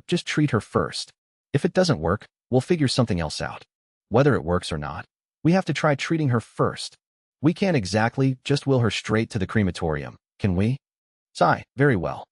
Just treat her first. If it doesn't work, we'll figure something else out. Whether it works or not, we have to try treating her first. We can't exactly just will her straight to the crematorium, can we? Sigh, very well.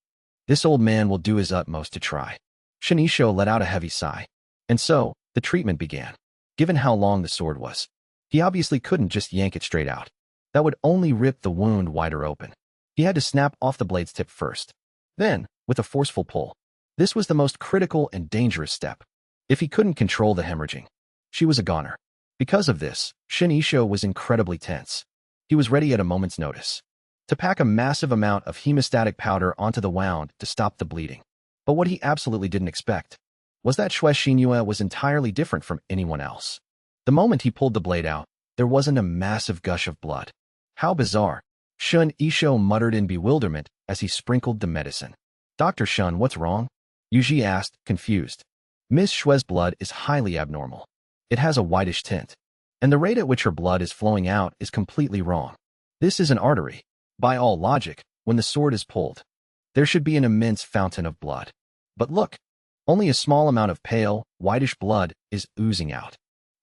This old man will do his utmost to try. Shinicho let out a heavy sigh. And so, the treatment began. Given how long the sword was, he obviously couldn't just yank it straight out. That would only rip the wound wider open. He had to snap off the blade's tip first. Then, with a forceful pull. This was the most critical and dangerous step. If he couldn't control the hemorrhaging, she was a goner. Because of this, Shinicho was incredibly tense. He was ready at a moment's notice to pack a massive amount of hemostatic powder onto the wound to stop the bleeding. But what he absolutely didn't expect was that Shue Xinyue was entirely different from anyone else. The moment he pulled the blade out, there wasn't a massive gush of blood. How bizarre, Shun Isho muttered in bewilderment as he sprinkled the medicine. Dr. Shun, what's wrong? Yuji asked, confused. Miss Shue's blood is highly abnormal. It has a whitish tint, and the rate at which her blood is flowing out is completely wrong. This is an artery. By all logic, when the sword is pulled, there should be an immense fountain of blood. But look, only a small amount of pale, whitish blood is oozing out.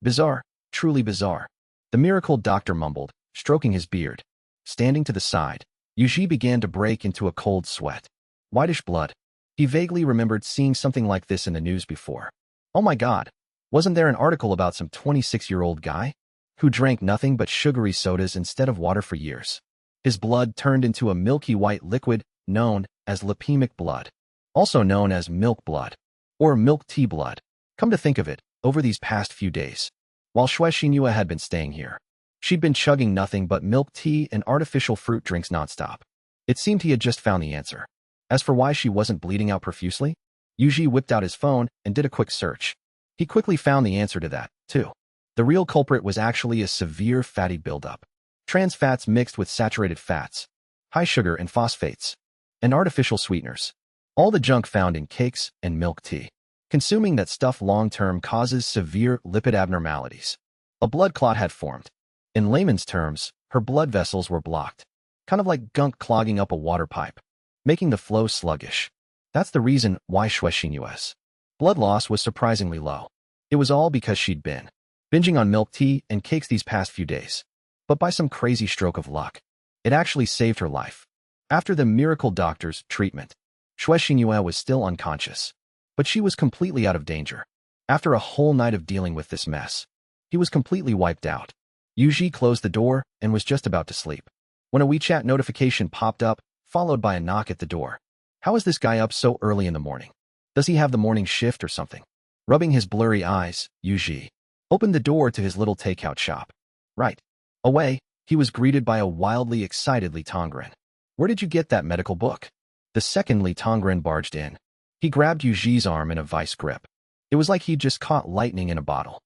Bizarre, truly bizarre. The miracle doctor mumbled, stroking his beard. Standing to the side, Yuji began to break into a cold sweat. Whitish blood. He vaguely remembered seeing something like this in the news before. Oh my god, wasn't there an article about some 26-year-old guy who drank nothing but sugary sodas instead of water for years? His blood turned into a milky white liquid known as lipemic blood, also known as milk blood, or milk tea blood. Come to think of it, over these past few days, while Shue Xinyue had been staying here, she'd been chugging nothing but milk tea and artificial fruit drinks nonstop. It seemed he had just found the answer. As for why she wasn't bleeding out profusely, Yuji whipped out his phone and did a quick search. He quickly found the answer to that, too. The real culprit was actually a severe fatty buildup. Trans fats mixed with saturated fats, high sugar and phosphates, and artificial sweeteners. All the junk found in cakes and milk tea. Consuming that stuff long-term causes severe lipid abnormalities. A blood clot had formed. In layman's terms, her blood vessels were blocked. Kind of like gunk clogging up a water pipe, making the flow sluggish. That's the reason why Shue Xinyue's blood loss was surprisingly low. It was all because she'd been binging on milk tea and cakes these past few days. But by some crazy stroke of luck, it actually saved her life. After the miracle doctor's treatment, Shue Xinyue was still unconscious, but she was completely out of danger. After a whole night of dealing with this mess, he was completely wiped out. Yuji closed the door and was just about to sleep when a WeChat notification popped up, followed by a knock at the door. How is this guy up so early in the morning? Does he have the morning shift or something? Rubbing his blurry eyes, Yuji opened the door to his little takeout shop. Right away, he was greeted by a wildly excited Li Tongren. Where did you get that medical book? The second Li Tongren barged in. He grabbed Yuji's arm in a vice grip. It was like he'd just caught lightning in a bottle.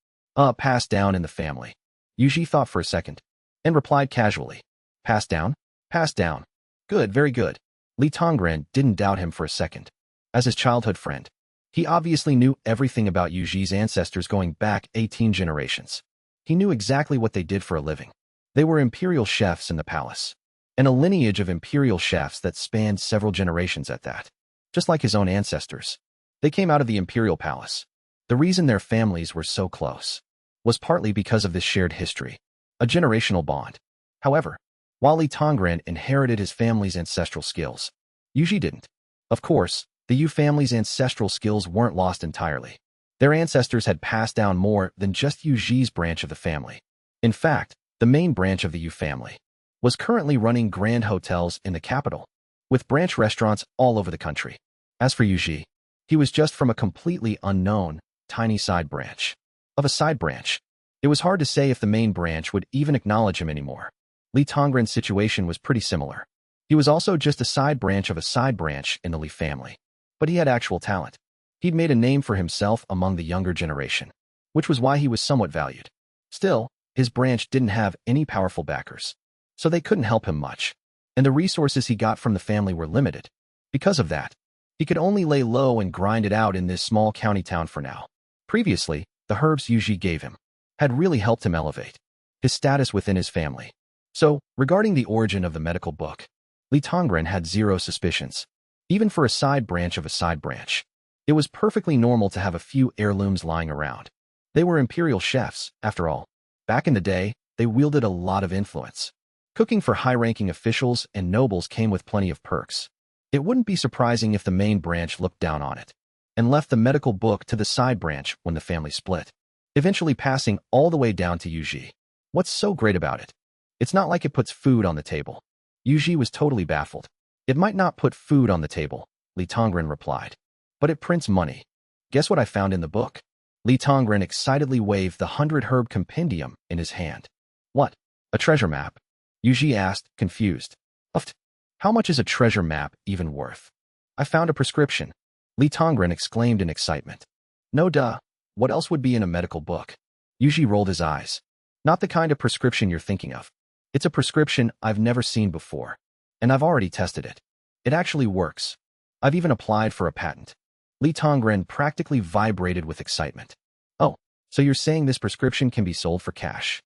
Passed down in the family. Yuji thought for a second, and replied casually. Passed down? Passed down. Good, very good. Li Tongren didn't doubt him for a second. As his childhood friend, he obviously knew everything about Yuji's ancestors going back 18 generations. He knew exactly what they did for a living. They were imperial chefs in the palace, and a lineage of imperial chefs that spanned several generations at that. Just like his own ancestors, they came out of the imperial palace. The reason their families were so close was partly because of this shared history, a generational bond. However, while Li Tongren inherited his family's ancestral skills, Yuji didn't. Of course, the Yu family's ancestral skills weren't lost entirely. Their ancestors had passed down more than just Yuji's branch of the family. In fact, the main branch of the Yu family was currently running grand hotels in the capital. with branch restaurants all over the country. As for Yuji, he was just from a completely unknown, tiny side branch. Of a side branch. It was hard to say if the main branch would even acknowledge him anymore. Li Tongren's situation was pretty similar. He was also just a side branch of a side branch in the Li family. But he had actual talent. He'd made a name for himself among the younger generation, which was why he was somewhat valued. Still, his branch didn't have any powerful backers, so they couldn't help him much, and the resources he got from the family were limited. Because of that, he could only lay low and grind it out in this small county town for now. Previously, the herbs Yuji gave him had really helped him elevate his status within his family. So, regarding the origin of the medical book, Li Tongren had zero suspicions. Even for a side branch of a side branch, it was perfectly normal to have a few heirlooms lying around. They were imperial chefs, after all. Back in the day, they wielded a lot of influence. Cooking for high-ranking officials and nobles came with plenty of perks. It wouldn't be surprising if the main branch looked down on it and left the medical book to the side branch when the family split, eventually passing all the way down to Yuji. What's so great about it? It's not like it puts food on the table. Yuji was totally baffled. It might not put food on the table, Li Tongren replied, but it prints money. Guess what I found in the book? Li Tongren excitedly waved the 100-herb compendium in his hand. What? A treasure map? Yuji asked, confused. Uft. How much is a treasure map even worth? I found a prescription, Li Tongren exclaimed in excitement. No duh. What else would be in a medical book? Yuji rolled his eyes. Not the kind of prescription you're thinking of. It's a prescription I've never seen before, and I've already tested it. It actually works. I've even applied for a patent. Li Tongren practically vibrated with excitement. Oh, so you're saying this prescription can be sold for cash?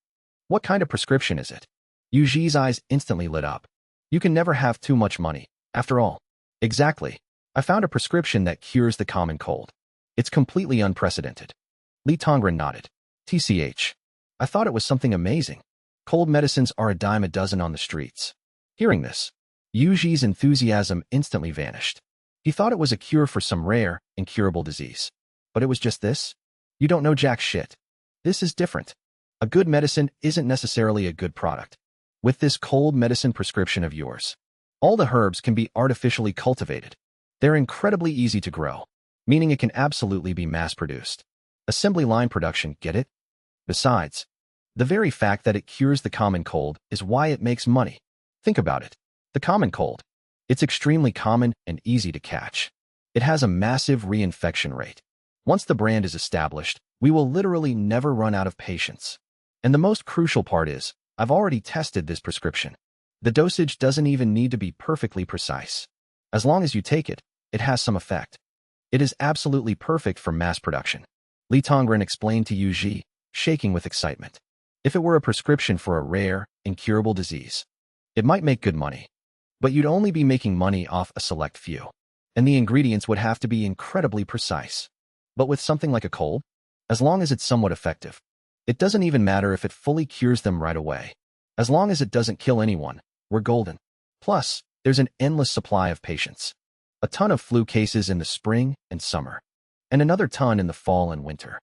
What kind of prescription is it? Yuji's eyes instantly lit up. You can never have too much money, after all. Exactly. I found a prescription that cures the common cold. It's completely unprecedented. Li Tongren nodded. TCH. I thought it was something amazing. Cold medicines are a dime a dozen on the streets. Hearing this, Yuji's enthusiasm instantly vanished. He thought it was a cure for some rare, incurable disease. But it was just this? You don't know jack shit. This is different. A good medicine isn't necessarily a good product. With this cold medicine prescription of yours, all the herbs can be artificially cultivated. They're incredibly easy to grow, meaning it can absolutely be mass-produced. Assembly line production, get it? Besides, the very fact that it cures the common cold is why it makes money. Think about it. The common cold. It's extremely common and easy to catch. It has a massive reinfection rate. Once the brand is established, we will literally never run out of patients. And the most crucial part is, I've already tested this prescription. The dosage doesn't even need to be perfectly precise. As long as you take it, it has some effect. It is absolutely perfect for mass production. Li Tongren explained to Yuji, shaking with excitement. If it were a prescription for a rare, incurable disease, it might make good money. But you'd only be making money off a select few. And the ingredients would have to be incredibly precise. But with something like a cold, as long as it's somewhat effective, it doesn't even matter if it fully cures them right away. As long as it doesn't kill anyone, we're golden. Plus, there's an endless supply of patients. A ton of flu cases in the spring and summer, and another ton in the fall and winter.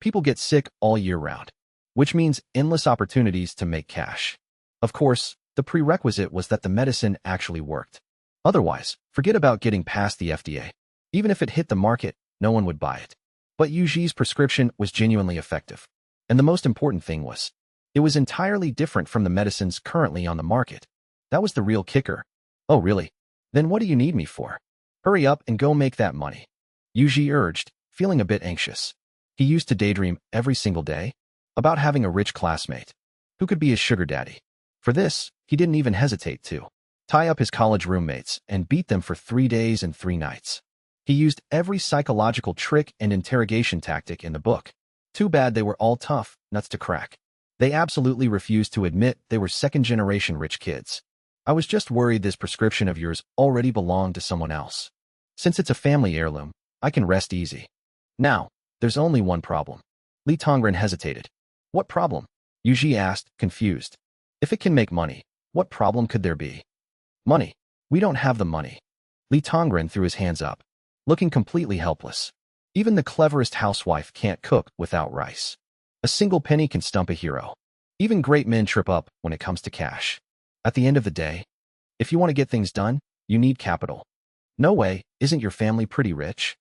People get sick all year round, which means endless opportunities to make cash. Of course, the prerequisite was that the medicine actually worked. Otherwise, forget about getting past the FDA. Even if it hit the market, no one would buy it. But Yuji's prescription was genuinely effective. And the most important thing was, it was entirely different from the medicines currently on the market. That was the real kicker. Oh really? Then what do you need me for? Hurry up and go make that money. Yuji urged, feeling a bit anxious. He used to daydream every single day about having a rich classmate who could be his sugar daddy. For this, he didn't even hesitate to tie up his college roommates and beat them for 3 days and 3 nights. He used every psychological trick and interrogation tactic in the book. Too bad they were all tough nuts to crack. They absolutely refused to admit they were second-generation rich kids. I was just worried this prescription of yours already belonged to someone else. Since it's a family heirloom, I can rest easy. Now, there's only one problem. Li Tongren hesitated. What problem? Yuji asked, confused. If it can make money, what problem could there be? Money. We don't have the money. Li Tongren threw his hands up, looking completely helpless. Even the cleverest housewife can't cook without rice. A single penny can stump a hero. Even great men trip up when it comes to cash. At the end of the day, if you want to get things done, You need capital. No way, isn't your family pretty rich?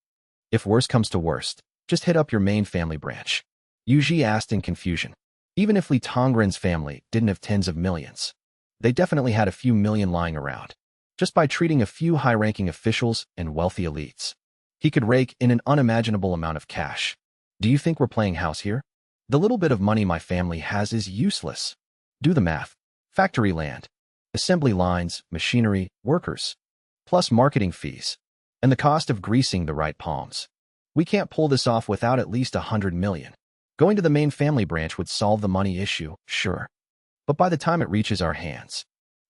If worse comes to worst, just hit up your main family branch. Yuji asked in confusion. Even if Li Tongren's family didn't have tens of millions, they definitely had a few million lying around. Just by treating a few high-ranking officials and wealthy elites, he could rake in an unimaginable amount of cash. Do you think we're playing house here? The little bit of money my family has is useless. Do the math. Factory land, assembly lines, machinery, workers, plus marketing fees, and the cost of greasing the right palms. We can't pull this off without at least 100 million. Going to the main family branch would solve the money issue, sure. But by the time it reaches our hands,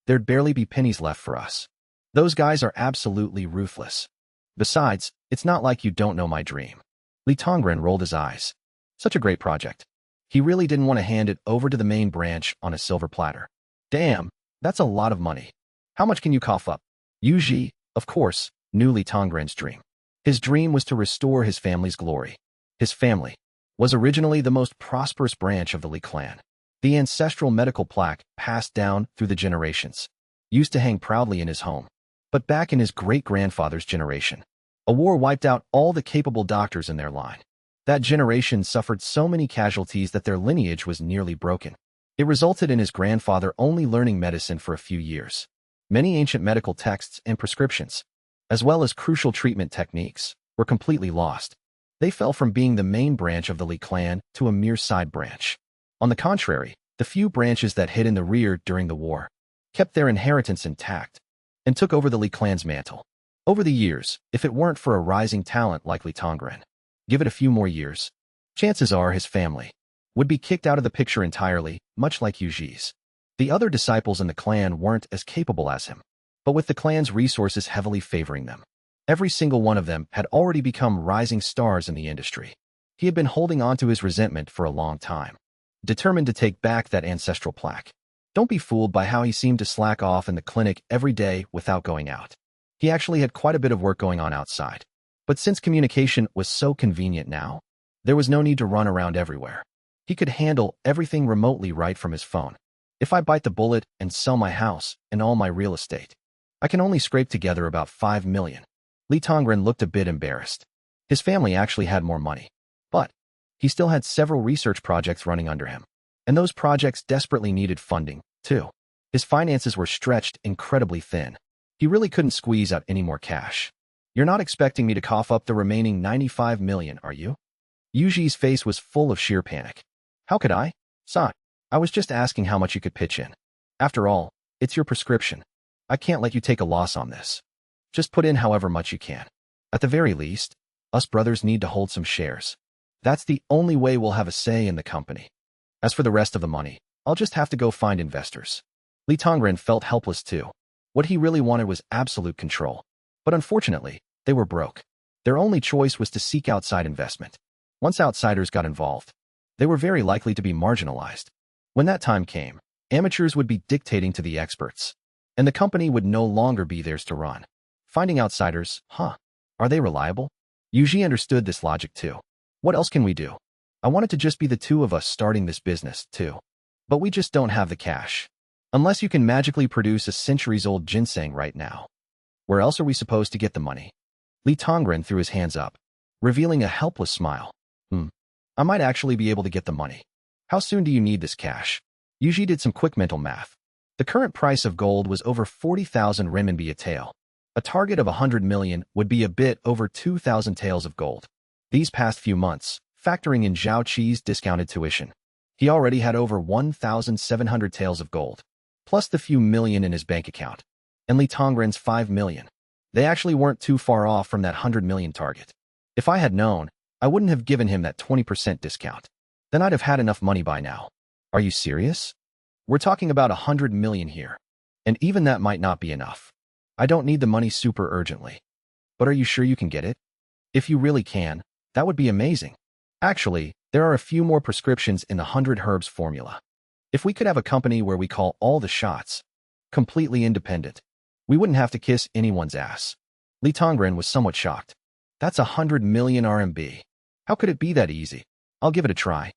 there'd barely be pennies left for us. Those guys are absolutely ruthless. Besides, it's not like you don't know my dream. Li Tongren rolled his eyes. Such a great project. He really didn't want to hand it over to the main branch on a silver platter. Damn, that's a lot of money. How much can you cough up? Yuji, of course, knew Li Tongren's dream. His dream was to restore his family's glory. His family was originally the most prosperous branch of the Li clan. The ancestral medical plaque passed down through the generations used to hang proudly in his home. But back in his great-grandfather's generation, a war wiped out all the capable doctors in their line. That generation suffered so many casualties that their lineage was nearly broken. It resulted in his grandfather only learning medicine for a few years. Many ancient medical texts and prescriptions, as well as crucial treatment techniques, were completely lost. They fell from being the main branch of the Li clan to a mere side branch. On the contrary, the few branches that hid in the rear during the war kept their inheritance intact and took over the Li clan's mantle. Over the years, if it weren't for a rising talent like Li Tongren, give it a few more years, chances are his family would be kicked out of the picture entirely, much like Yuji's. The other disciples in the clan weren't as capable as him, but with the clan's resources heavily favoring them, every single one of them had already become rising stars in the industry. He had been holding on to his resentment for a long time, determined to take back that ancestral plaque. Don't be fooled by how he seemed to slack off in the clinic every day without going out. He actually had quite a bit of work going on outside. But since communication was so convenient now, there was no need to run around everywhere. He could handle everything remotely right from his phone. If I bite the bullet and sell my house and all my real estate, I can only scrape together about 5 million. Li Tongren looked a bit embarrassed. His family actually had more money, but he still had several research projects running under him. And those projects desperately needed funding, too. His finances were stretched incredibly thin. He really couldn't squeeze out any more cash. You're not expecting me to cough up the remaining 95 million, are you? Yuji's face was full of sheer panic. How could I? Son, I was just asking how much you could pitch in. After all, it's your prescription. I can't let you take a loss on this. Just put in however much you can. At the very least, us brothers need to hold some shares. That's the only way we'll have a say in the company. As for the rest of the money, I'll just have to go find investors. Li Tongren felt helpless too. What he really wanted was absolute control. But unfortunately, they were broke. Their only choice was to seek outside investment. Once outsiders got involved, they were very likely to be marginalized. When that time came, amateurs would be dictating to the experts, and the company would no longer be theirs to run. Finding outsiders, are they reliable? Yuji understood this logic too. What else can we do? I want it to just be the two of us starting this business, too. But we just don't have the cash. Unless you can magically produce a centuries-old ginseng right now. Where else are we supposed to get the money? Li Tongren threw his hands up, revealing a helpless smile. I might actually be able to get the money. How soon do you need this cash? Yuji did some quick mental math. The current price of gold was over 40,000 renminbi a tael. A target of 100 million would be a bit over 2,000 taels of gold. These past few months, factoring in Zhao Qi's discounted tuition, he already had over 1,700 taels of gold, plus the few million in his bank account, and Li Tongren's 5 million. They actually weren't too far off from that 100 million target. If I had known, I wouldn't have given him that 20% discount. Then I'd have had enough money by now. Are you serious? We're talking about 100 million here, and even that might not be enough. I don't need the money super urgently. But are you sure you can get it? If you really can, that would be amazing. Actually, there are a few more prescriptions in the 100 Herbs formula. If we could have a company where we call all the shots, completely independent, we wouldn't have to kiss anyone's ass. Li Tongren was somewhat shocked. That's 100 million RMB. How could it be that easy? I'll give it a try.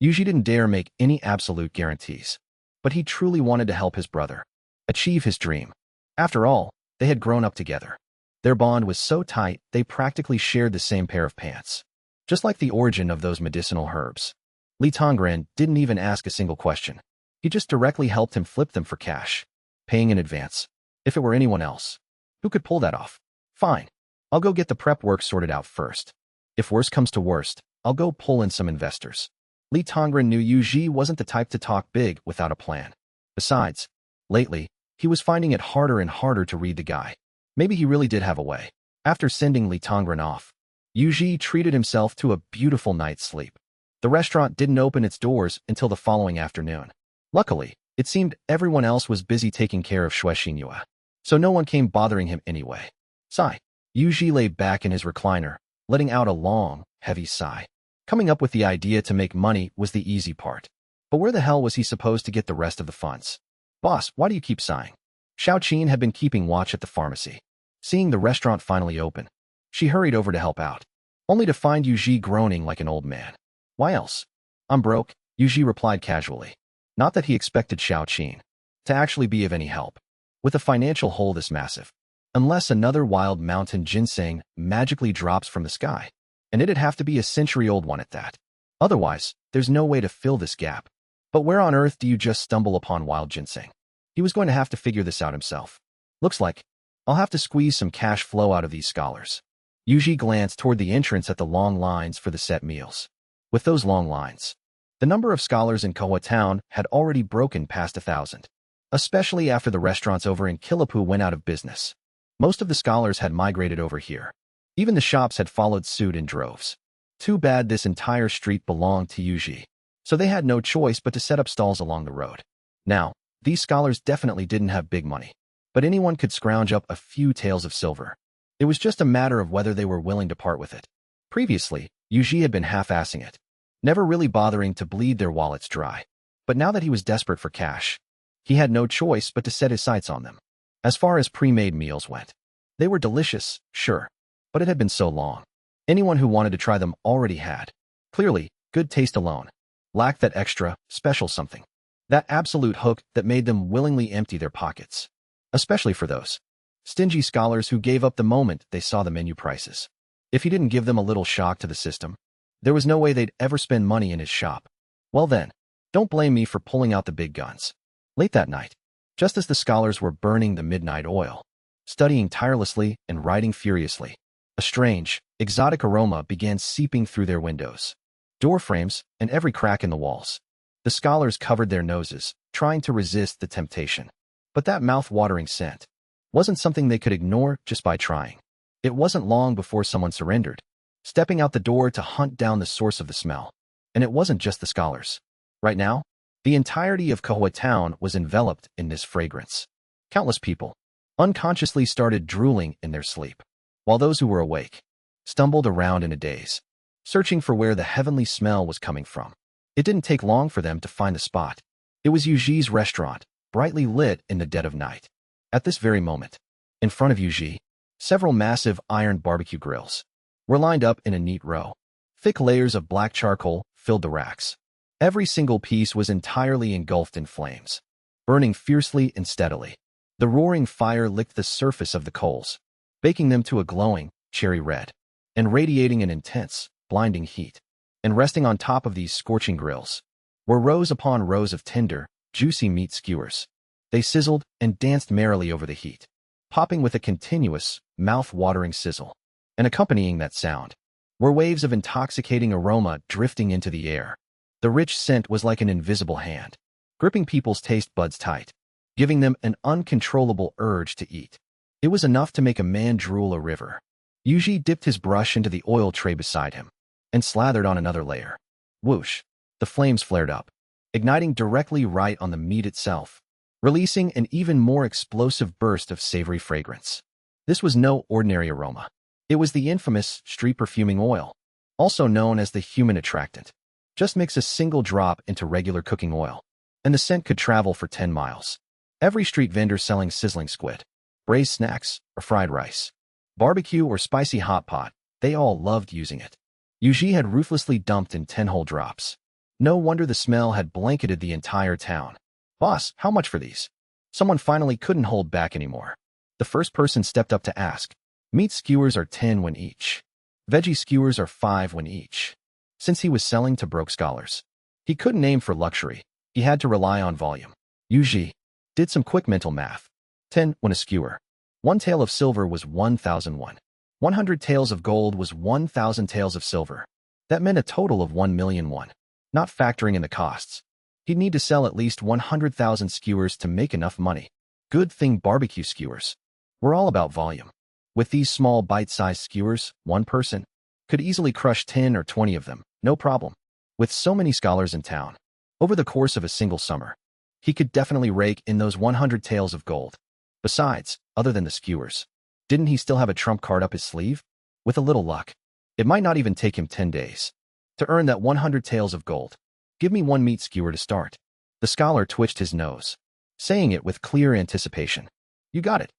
Yuji didn't dare make any absolute guarantees, but he truly wanted to help his brother achieve his dream. After all, They had grown up together. Their bond was so tight they practically shared the same pair of pants. Just like the origin of those medicinal herbs. Li Tongren didn't even ask a single question. He just directly helped him flip them for cash, paying in advance. If it were anyone else, who could pull that off? Fine. I'll go get the prep work sorted out first. If worst comes to worst, I'll go pull in some investors. Li Tongren knew Yuji wasn't the type to talk big without a plan. Besides, lately, he was finding it harder and harder to read the guy. Maybe he really did have a way. After sending Li Tongren off, Yuji treated himself to a beautiful night's sleep. The restaurant didn't open its doors until the following afternoon. Luckily, it seemed everyone else was busy taking care of Shui Xinyue, so no one came bothering him anyway. Sigh. Yuji lay back in his recliner, letting out a long, heavy sigh. Coming up with the idea to make money was the easy part. But where the hell was he supposed to get the rest of the funds? Boss, why do you keep sighing? Xiaoqin had been keeping watch at the pharmacy. Seeing the restaurant finally open, she hurried over to help out, only to find Yuji groaning like an old man. Why else? I'm broke, Yuji replied casually. Not that he expected Xiaoqin to actually be of any help. With a financial hole this massive, unless another wild mountain ginseng magically drops from the sky, and it'd have to be a century-old one at that. Otherwise, there's no way to fill this gap. But where on earth do you just stumble upon wild ginseng? He was going to have to figure this out himself. Looks like I'll have to squeeze some cash flow out of these scholars. Yuji glanced toward the entrance at the long lines for the set meals. With those long lines, the number of scholars in Kowa Town had already broken past 1,000, especially after the restaurants over in Kilapu went out of business. Most of the scholars had migrated over here. Even the shops had followed suit in droves. Too bad this entire street belonged to Yuji, so they had no choice but to set up stalls along the road. Now, these scholars definitely didn't have big money, but anyone could scrounge up a few taels of silver. It was just a matter of whether they were willing to part with it. Previously, Yuji had been half-assing it, never really bothering to bleed their wallets dry. But now that he was desperate for cash, he had no choice but to set his sights on them. As far as pre-made meals went, they were delicious, sure, but it had been so long. Anyone who wanted to try them already had. Clearly, good taste alone lacked that extra, special something. That absolute hook that made them willingly empty their pockets. Especially for those stingy scholars who gave up the moment they saw the menu prices. If he didn't give them a little shock to the system, there was no way they'd ever spend money in his shop. Well then, don't blame me for pulling out the big guns. Late that night, just as the scholars were burning the midnight oil, studying tirelessly and writing furiously, a strange, exotic aroma began seeping through their windows, door frames, and every crack in the walls. The scholars covered their noses, trying to resist the temptation. But that mouth-watering scent wasn't something they could ignore just by trying. It wasn't long before someone surrendered, stepping out the door to hunt down the source of the smell. And it wasn't just the scholars. Right now, the entirety of Kowa Town was enveloped in this fragrance. Countless people unconsciously started drooling in their sleep, while those who were awake stumbled around in a daze, searching for where the heavenly smell was coming from. It didn't take long for them to find the spot. It was Yuji's restaurant, brightly lit in the dead of night. At this very moment, in front of Yuji, several massive iron barbecue grills were lined up in a neat row. Thick layers of black charcoal filled the racks. Every single piece was entirely engulfed in flames, burning fiercely and steadily. The roaring fire licked the surface of the coals, baking them to a glowing, cherry red, and radiating an intense, blinding heat. And resting on top of these scorching grills were rows upon rows of tender, juicy meat skewers. They sizzled and danced merrily over the heat, popping with a continuous, mouth-watering sizzle. And accompanying that sound were waves of intoxicating aroma drifting into the air. The rich scent was like an invisible hand, gripping people's taste buds tight, giving them an uncontrollable urge to eat. It was enough to make a man drool a river. Yuji dipped his brush into the oil tray beside him and slathered on another layer. Whoosh! The flames flared up, igniting directly right on the meat itself, releasing an even more explosive burst of savory fragrance. This was no ordinary aroma. It was the infamous street perfuming oil, also known as the human attractant. Just mix a single drop into regular cooking oil, and the scent could travel for 10 miles. Every street vendor selling sizzling squid, braised snacks, or fried rice, barbecue or spicy hot pot, they all loved using it. Yuji had ruthlessly dumped in 10 whole drops. No wonder the smell had blanketed the entire town. Boss, how much for these? Someone finally couldn't hold back anymore. The first person stepped up to ask. Meat skewers are 10 won each. Veggie skewers are 5 won each. Since he was selling to broke scholars, he couldn't aim for luxury. He had to rely on volume. Yuji did some quick mental math. 10 won a skewer. 1 tael of silver was 1,000 won. 100 taels of gold was 1,000 taels of silver. That meant a total of 1 million won. Not factoring in the costs. He'd need to sell at least 100,000 skewers to make enough money. Good thing barbecue skewers were all about volume. With these small bite-sized skewers, one person could easily crush 10 or 20 of them, no problem. With so many scholars in town, over the course of a single summer, he could definitely rake in those 100 taels of gold. Besides, other than the skewers, didn't he still have a trump card up his sleeve? With a little luck, it might not even take him 10 days to earn that 100 taels of gold. Give me 1 meat skewer to start. The scholar twitched his nose, saying it with clear anticipation. You got it,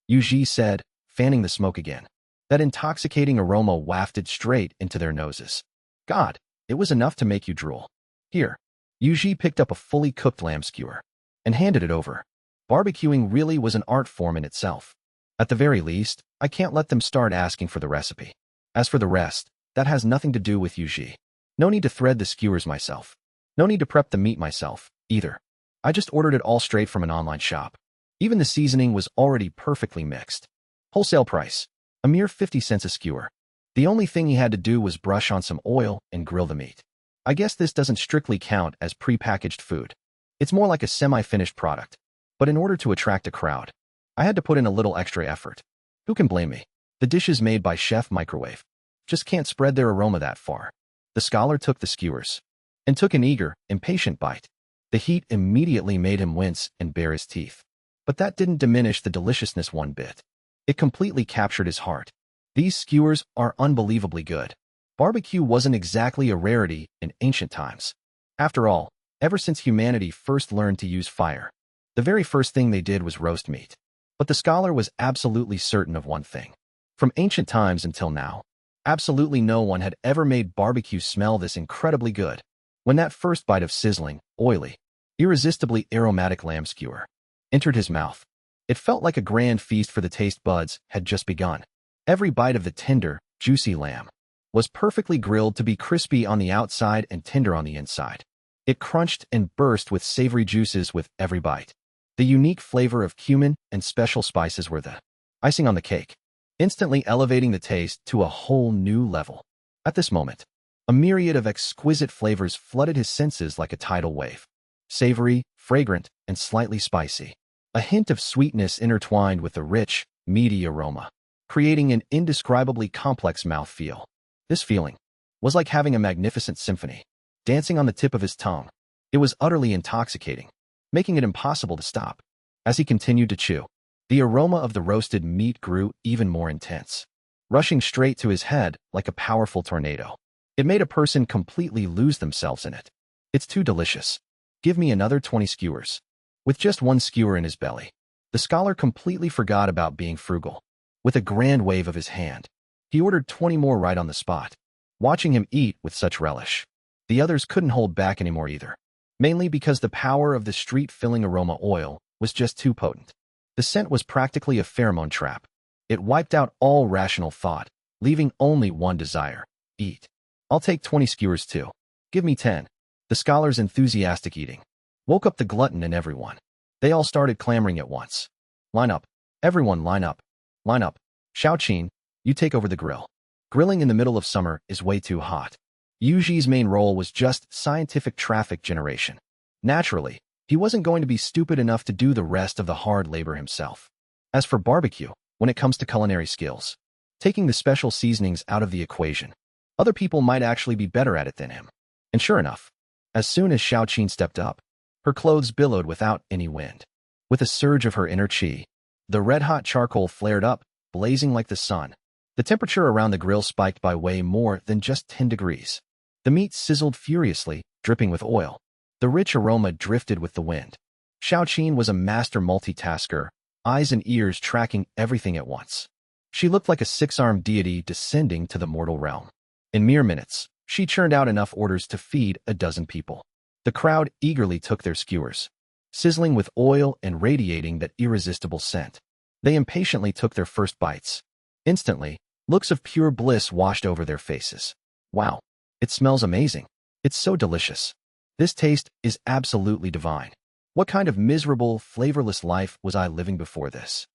Yuji said, fanning the smoke again. That intoxicating aroma wafted straight into their noses. God, it was enough to make you drool. Here. Yuji picked up a fully cooked lamb skewer and handed it over. Barbecuing really was an art form in itself. At the very least, I can't let them start asking for the recipe. As for the rest, that has nothing to do with Yuji. No need to thread the skewers myself. No need to prep the meat myself, either. I just ordered it all straight from an online shop. Even the seasoning was already perfectly mixed. Wholesale price, a mere 50 cents a skewer. The only thing he had to do was brush on some oil and grill the meat. I guess this doesn't strictly count as pre-packaged food. It's more like a semi-finished product. But in order to attract a crowd, I had to put in a little extra effort. Who can blame me? The dishes made by Chef Microwave just can't spread their aroma that far. The scholar took the skewers and took an eager, impatient bite. The heat immediately made him wince and bare his teeth. But that didn't diminish the deliciousness one bit. It completely captured his heart. These skewers are unbelievably good. Barbecue wasn't exactly a rarity in ancient times. After all, ever since humanity first learned to use fire, the very first thing they did was roast meat. But the scholar was absolutely certain of one thing. From ancient times until now, absolutely no one had ever made barbecue smell this incredibly good. When that first bite of sizzling, oily, irresistibly aromatic lamb skewer entered his mouth, it felt like a grand feast for the taste buds had just begun. Every bite of the tender, juicy lamb was perfectly grilled to be crispy on the outside and tender on the inside. It crunched and burst with savory juices with every bite. The unique flavor of cumin and special spices were the icing on the cake, instantly elevating the taste to a whole new level. At this moment, a myriad of exquisite flavors flooded his senses like a tidal wave. Savory, fragrant, and slightly spicy. A hint of sweetness intertwined with the rich, meaty aroma, creating an indescribably complex mouthfeel. This feeling was like having a magnificent symphony dancing on the tip of his tongue. It was utterly intoxicating, making it impossible to stop. As he continued to chew, the aroma of the roasted meat grew even more intense, rushing straight to his head like a powerful tornado. It made a person completely lose themselves in it. It's too delicious. Give me another 20 skewers. With just 1 skewer in his belly, the scholar completely forgot about being frugal. With a grand wave of his hand, he ordered 20 more right on the spot. Watching him eat with such relish, the others couldn't hold back anymore either. Mainly because the power of the street-filling aroma oil was just too potent. The scent was practically a pheromone trap. It wiped out all rational thought, leaving only one desire: eat. I'll take 20 skewers too. Give me 10. The scholar's enthusiastic eating woke up the glutton in everyone. They all started clamoring at once. Line up. Everyone line up. Line up. Xiaoqin, you take over the grill. Grilling in the middle of summer is way too hot. Yuji's main role was just scientific traffic generation. Naturally, he wasn't going to be stupid enough to do the rest of the hard labor himself. As for barbecue, when it comes to culinary skills, taking the special seasonings out of the equation, other people might actually be better at it than him. And sure enough, as soon as Xiaoqin stepped up, her clothes billowed without any wind. With a surge of her inner chi, the red-hot charcoal flared up, blazing like the sun. The temperature around the grill spiked by way more than just 10 degrees. The meat sizzled furiously, dripping with oil. The rich aroma drifted with the wind. Xiaoqin was a master multitasker, eyes and ears tracking everything at once. She looked like a 6-armed deity descending to the mortal realm. In mere minutes, she churned out enough orders to feed a dozen people. The crowd eagerly took their skewers, sizzling with oil and radiating that irresistible scent. They impatiently took their first bites. Instantly, looks of pure bliss washed over their faces. Wow, it smells amazing. It's so delicious. This taste is absolutely divine. What kind of miserable, flavorless life was I living before this?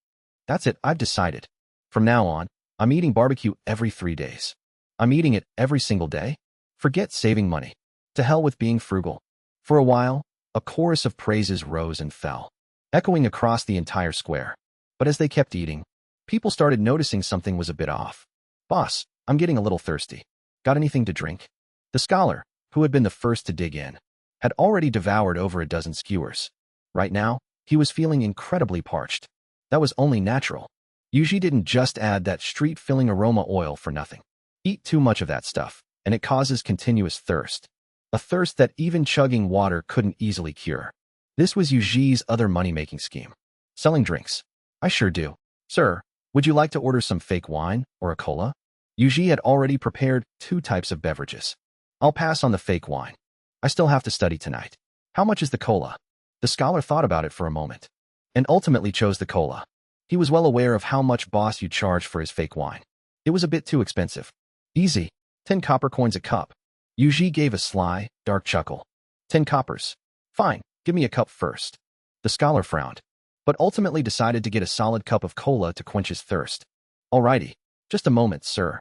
That's it, I've decided. From now on, I'm eating barbecue every 3 days. I'm eating it every single day. Forget saving money. To hell with being frugal. For a while, a chorus of praises rose and fell, echoing across the entire square. But as they kept eating, people started noticing something was a bit off. Boss, I'm getting a little thirsty. Got anything to drink? The scholar, who had been the first to dig in, had already devoured over a dozen skewers. Right now, he was feeling incredibly parched. That was only natural. Yuji didn't just add that street-filling aroma oil for nothing. Eat too much of that stuff, and it causes continuous thirst. A thirst that even chugging water couldn't easily cure. This was Yuji's other money-making scheme. Selling drinks. I sure do. Sir, would you like to order some fake wine or a cola? Yuji had already prepared 2 types of beverages. I'll pass on the fake wine. I still have to study tonight. How much is the cola? The scholar thought about it for a moment, and ultimately chose the cola. He was well aware of how much boss you charged for his fake wine. It was a bit too expensive. Easy. 10 copper coins a cup. Yuji gave a sly, dark chuckle. 10 coppers. Fine, give me a cup first. The scholar frowned, but ultimately decided to get a solid cup of cola to quench his thirst. Alrighty, just a moment, sir.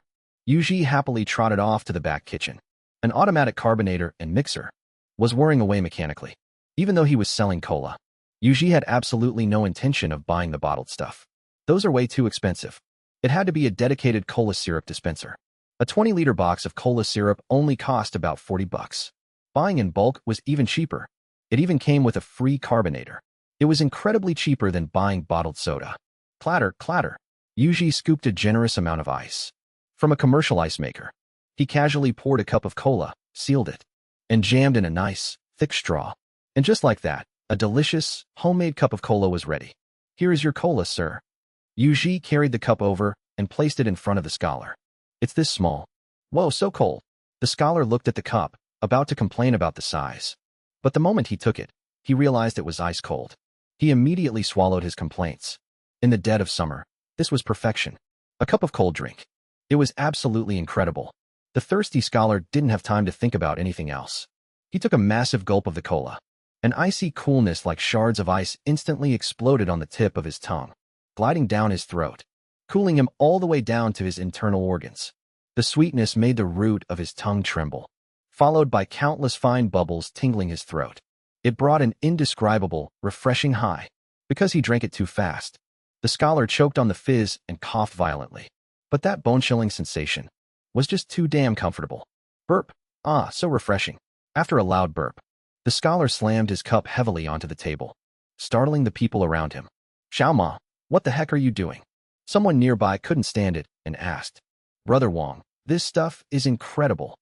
Yuji happily trotted off to the back kitchen. An automatic carbonator and mixer was whirring away mechanically. Even though he was selling cola, Yuji had absolutely no intention of buying the bottled stuff. Those are way too expensive. It had to be a dedicated cola syrup dispenser. A 20-liter box of cola syrup only cost about $40. Buying in bulk was even cheaper. It even came with a free carbonator. It was incredibly cheaper than buying bottled soda. Clatter, clatter. Yuji scooped a generous amount of ice from a commercial ice maker. He casually poured a cup of cola, sealed it, and jammed in a nice, thick straw. And just like that, a delicious, homemade cup of cola was ready. Here is your cola, sir. Yuji carried the cup over and placed it in front of the scholar. It's this small. Whoa, so cold. The scholar looked at the cup, about to complain about the size. But the moment he took it, he realized it was ice cold. He immediately swallowed his complaints. In the dead of summer, this was perfection. A cup of cold drink. It was absolutely incredible. The thirsty scholar didn't have time to think about anything else. He took a massive gulp of the cola. An icy coolness like shards of ice instantly exploded on the tip of his tongue, gliding down his throat, cooling him all the way down to his internal organs. The sweetness made the root of his tongue tremble, followed by countless fine bubbles tingling his throat. It brought an indescribable, refreshing high. Because he drank it too fast, the scholar choked on the fizz and coughed violently. But that bone-chilling sensation was just too damn comfortable. Burp. Ah, so refreshing. After a loud burp, the scholar slammed his cup heavily onto the table, startling the people around him. Xiaoma, what the heck are you doing? Someone nearby couldn't stand it and asked. Brother Wong, this stuff is incredible.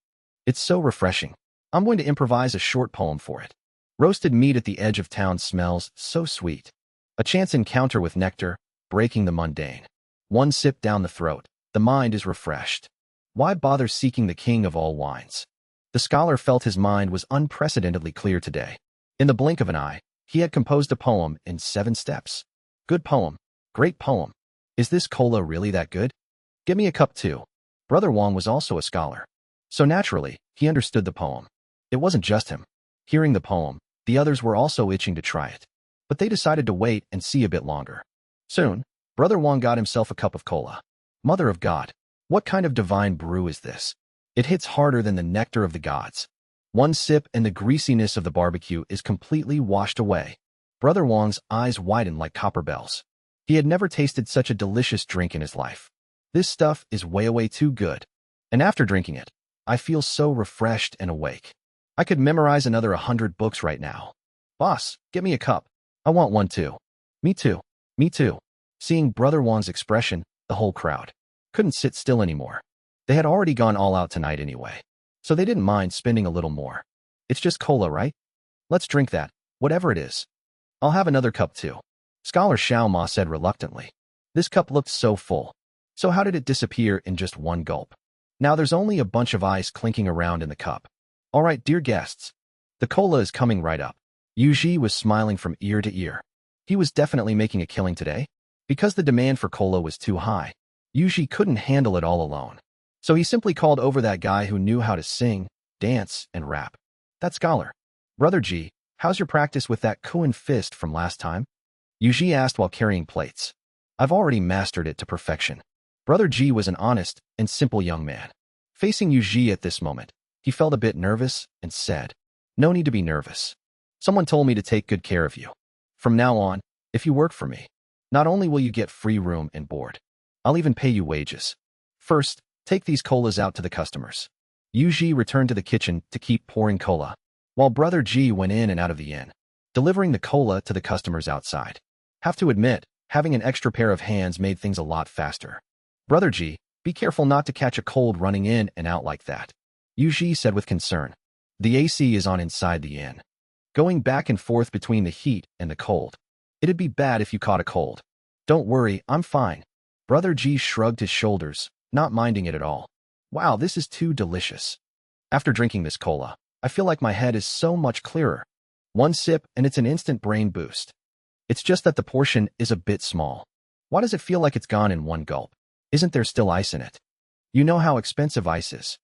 It's so refreshing. I'm going to improvise a short poem for it. Roasted meat at the edge of town smells so sweet. A chance encounter with nectar, breaking the mundane. One sip down the throat, the mind is refreshed. Why bother seeking the king of all wines? The scholar felt his mind was unprecedentedly clear today. In the blink of an eye, he had composed a poem in 7 steps. Good poem. Great poem. Is this cola really that good? Give me a cup too. Brother Wong was also a scholar. So naturally, he understood the poem. It wasn't just him. Hearing the poem, the others were also itching to try it. But they decided to wait and see a bit longer. Soon, Brother Wong got himself a cup of cola. Mother of God, what kind of divine brew is this? It hits harder than the nectar of the gods. One sip and the greasiness of the barbecue is completely washed away. Brother Wong's eyes widened like copper bells. He had never tasted such a delicious drink in his life. This stuff is way too good. And after drinking it, I feel so refreshed and awake. I could memorize another 100 books right now. Boss, get me a cup. I want one too. Me too. Me too. Seeing Brother Wong's expression, the whole crowd couldn't sit still anymore. They had already gone all out tonight anyway, so they didn't mind spending a little more. It's just cola, right? Let's drink that, whatever it is. I'll have another cup too. Scholar Xiao Ma said reluctantly. This cup looked so full. So how did it disappear in just one gulp? Now there's only a bunch of ice clinking around in the cup. All right, dear guests. The cola is coming right up. Yuji was smiling from ear to ear. He was definitely making a killing today. Because the demand for cola was too high, Yuji couldn't handle it all alone. So he simply called over that guy who knew how to sing, dance, and rap. That scholar. Brother G, how's your practice with that Kuin fist from last time? Yuji asked while carrying plates. I've already mastered it to perfection. Brother G was an honest and simple young man. Facing Yuji at this moment, he felt a bit nervous and said, No need to be nervous. Someone told me to take good care of you. From now on, if you work for me, not only will you get free room and board, I'll even pay you wages. First, take these colas out to the customers. Yuji returned to the kitchen to keep pouring cola, while Brother G went in and out of the inn, delivering the cola to the customers outside. Have to admit, having an extra pair of hands made things a lot faster. Brother G, be careful not to catch a cold running in and out like that, Yuji said with concern. The AC is on inside the inn, going back and forth between the heat and the cold. It'd be bad if you caught a cold. Don't worry, I'm fine. Brother G shrugged his shoulders, not minding it at all. Wow, this is too delicious. After drinking this cola, I feel like my head is so much clearer. One sip and it's an instant brain boost. It's just that the portion is a bit small. Why does it feel like it's gone in one gulp? Isn't there still ice in it? You know how expensive ice is.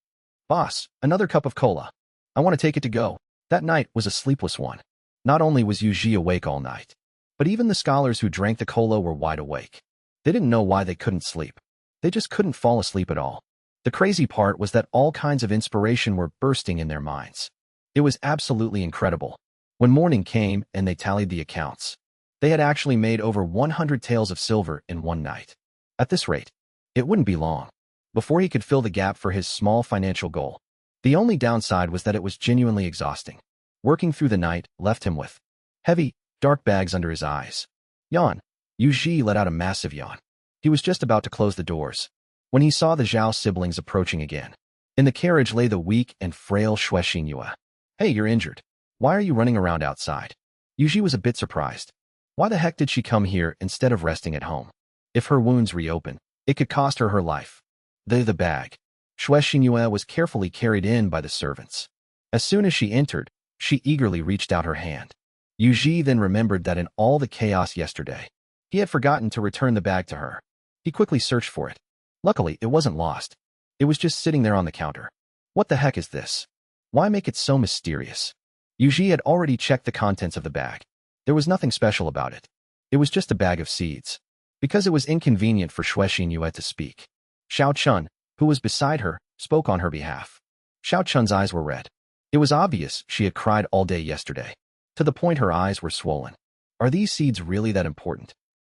Boss, another cup of cola. I want to take it to go. That night was a sleepless one. Not only was Yuji awake all night, but even the scholars who drank the cola were wide awake. They didn't know why they couldn't sleep. They just couldn't fall asleep at all. The crazy part was that all kinds of inspiration were bursting in their minds. It was absolutely incredible. When morning came and they tallied the accounts, they had actually made over 100 taels of silver in one night. At this rate, it wouldn't be long before he could fill the gap for his small financial goal. The only downside was that it was genuinely exhausting. Working through the night left him with heavy, dark bags under his eyes. Yawn. Yuji let out a massive yawn. He was just about to close the doors when he saw the Zhao siblings approaching again. In the carriage lay the weak and frail Shui Xinhua. Hey, you're injured. Why are you running around outside? Yuji was a bit surprised. Why the heck did she come here instead of resting at home? If her wounds reopen, it could cost her her life. The bag. Shui Xinhua was carefully carried in by the servants. As soon as she entered, she eagerly reached out her hand. Yuji then remembered that in all the chaos yesterday, he had forgotten to return the bag to her. He quickly searched for it. Luckily, it wasn't lost. It was just sitting there on the counter. What the heck is this? Why make it so mysterious? Yuji had already checked the contents of the bag. There was nothing special about it. It was just a bag of seeds. Because it was inconvenient for Shui Xinhua to speak, Xiao Chun, who was beside her, spoke on her behalf. Xiao Chun's eyes were red. It was obvious she had cried all day yesterday, to the point her eyes were swollen. Are these seeds really that important?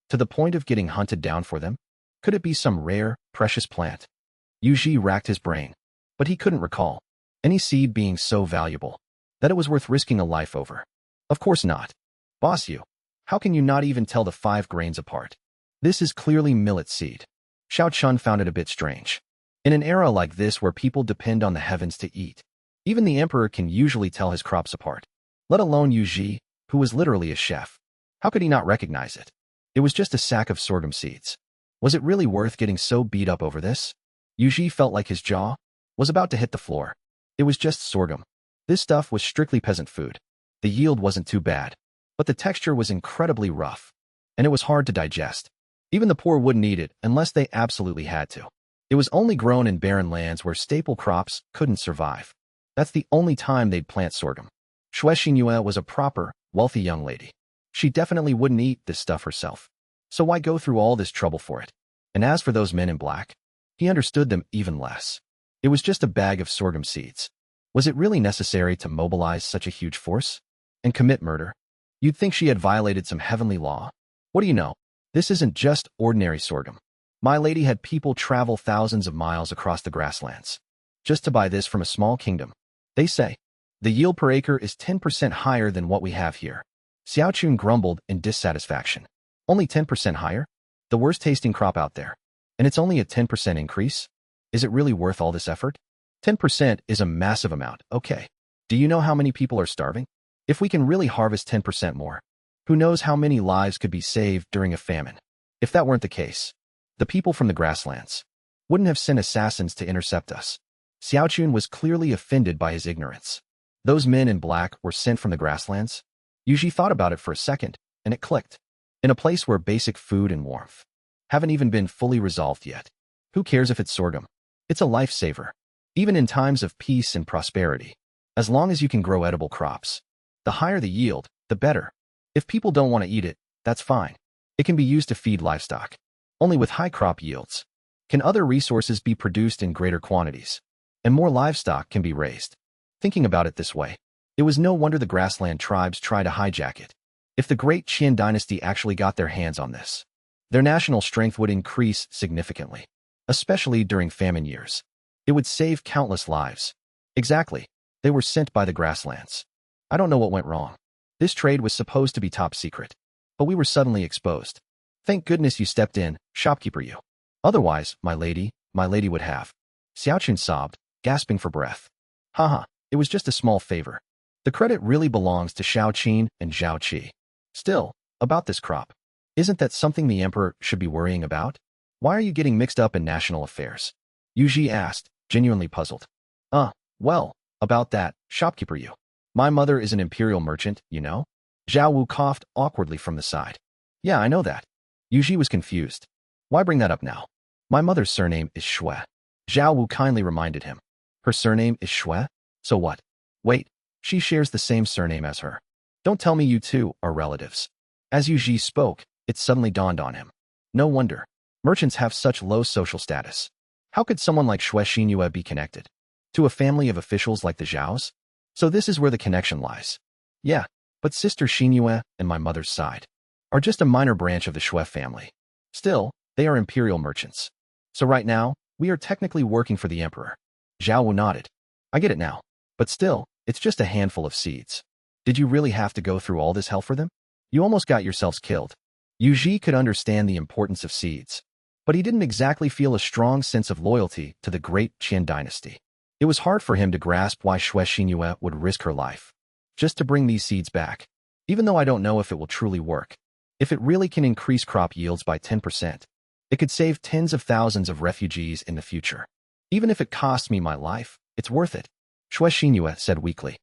To the point of getting hunted down for them? Could it be some rare, precious plant? Yuji racked his brain, but he couldn't recall any seed being so valuable that it was worth risking a life over. Of course not. Boss, how can you not even tell the 5 grains apart? This is clearly millet seed. Xiao Chun found it a bit strange. In an era like this where people depend on the heavens to eat, even the emperor can usually tell his crops apart, let alone Yuji, who was literally a chef. How could he not recognize it? It was just a sack of sorghum seeds. Was it really worth getting so beat up over this? Yuji felt like his jaw was about to hit the floor. It was just sorghum. This stuff was strictly peasant food. The yield wasn't too bad, but the texture was incredibly rough, and it was hard to digest. Even the poor wouldn't eat it unless they absolutely had to. It was only grown in barren lands where staple crops couldn't survive. That's the only time they'd plant sorghum. Shui Xinhua was a proper, wealthy young lady. She definitely wouldn't eat this stuff herself. So why go through all this trouble for it? And as for those men in black, he understood them even less. It was just a bag of sorghum seeds. Was it really necessary to mobilize such a huge force and commit murder? You'd think she had violated some heavenly law. What do you know? This isn't just ordinary sorghum. My lady had people travel thousands of miles across the grasslands just to buy this from a small kingdom. They say the yield per acre is 10% higher than what we have here. Xiao Chun grumbled in dissatisfaction. Only 10% higher? The worst tasting crop out there. And it's only a 10% increase? Is it really worth all this effort? 10% is a massive amount, okay. Do you know how many people are starving? If we can really harvest 10% more, who knows how many lives could be saved during a famine? If that weren't the case, the people from the grasslands wouldn't have sent assassins to intercept us. Xiao Chun was clearly offended by his ignorance. Those men in black were sent from the grasslands? Yuji thought about it for a second, and it clicked. in a place where basic food and warmth haven't even been fully resolved yet. Who cares if it's sorghum? It's a lifesaver, even in times of peace and prosperity. As long as you can grow edible crops, the higher the yield, the better. If people don't want to eat it, that's fine. It can be used to feed livestock. Only with high crop yields can other resources be produced in greater quantities, and more livestock can be raised. Thinking about it this way, it was no wonder the grassland tribes try to hijack it. If the great Qin dynasty actually got their hands on this, their national strength would increase significantly, especially during famine years. It would save countless lives. Exactly. They were sent by the grasslands. I don't know what went wrong. This trade was supposed to be top secret, but we were suddenly exposed. Thank goodness you stepped in, shopkeeper you. Otherwise, my lady would have. Xiaochun sobbed, gasping for breath. Haha, it was just a small favor. The credit really belongs to Xiaoqin and Zhao Qi. Still, about this crop. Isn't that something the emperor should be worrying about? Why are you getting mixed up in national affairs? Yuji asked, genuinely puzzled. Well, about that, shopkeeper you. My mother is an imperial merchant, you know? Zhao Wu coughed awkwardly from the side. Yeah, I know that. Yuji was confused. Why bring that up now? My mother's surname is Shui. Zhao Wu kindly reminded him. Her surname is Shui? So what? Wait, she shares the same surname as her. Don't tell me you two are relatives. As Yuji spoke, it suddenly dawned on him. No wonder. Merchants have such low social status. How could someone like Shui Xinyue be connected to a family of officials like the Zhaos? So this is where the connection lies. Yeah, but sister Xinyue and my mother's side are just a minor branch of the Shui family. Still, they are imperial merchants. So right now, we are technically working for the emperor. Zhao Wu nodded. I get it now. But still, it's just a handful of seeds. Did you really have to go through all this hell for them? You almost got yourselves killed. Yuji could understand the importance of seeds, but he didn't exactly feel a strong sense of loyalty to the great Qin dynasty. It was hard for him to grasp why Shui Xinyue would risk her life just to bring these seeds back, even though I don't know if it will truly work. If it really can increase crop yields by 10%, it could save tens of thousands of refugees in the future. Even if it costs me my life, it's worth it, Shui Xinyue said weakly.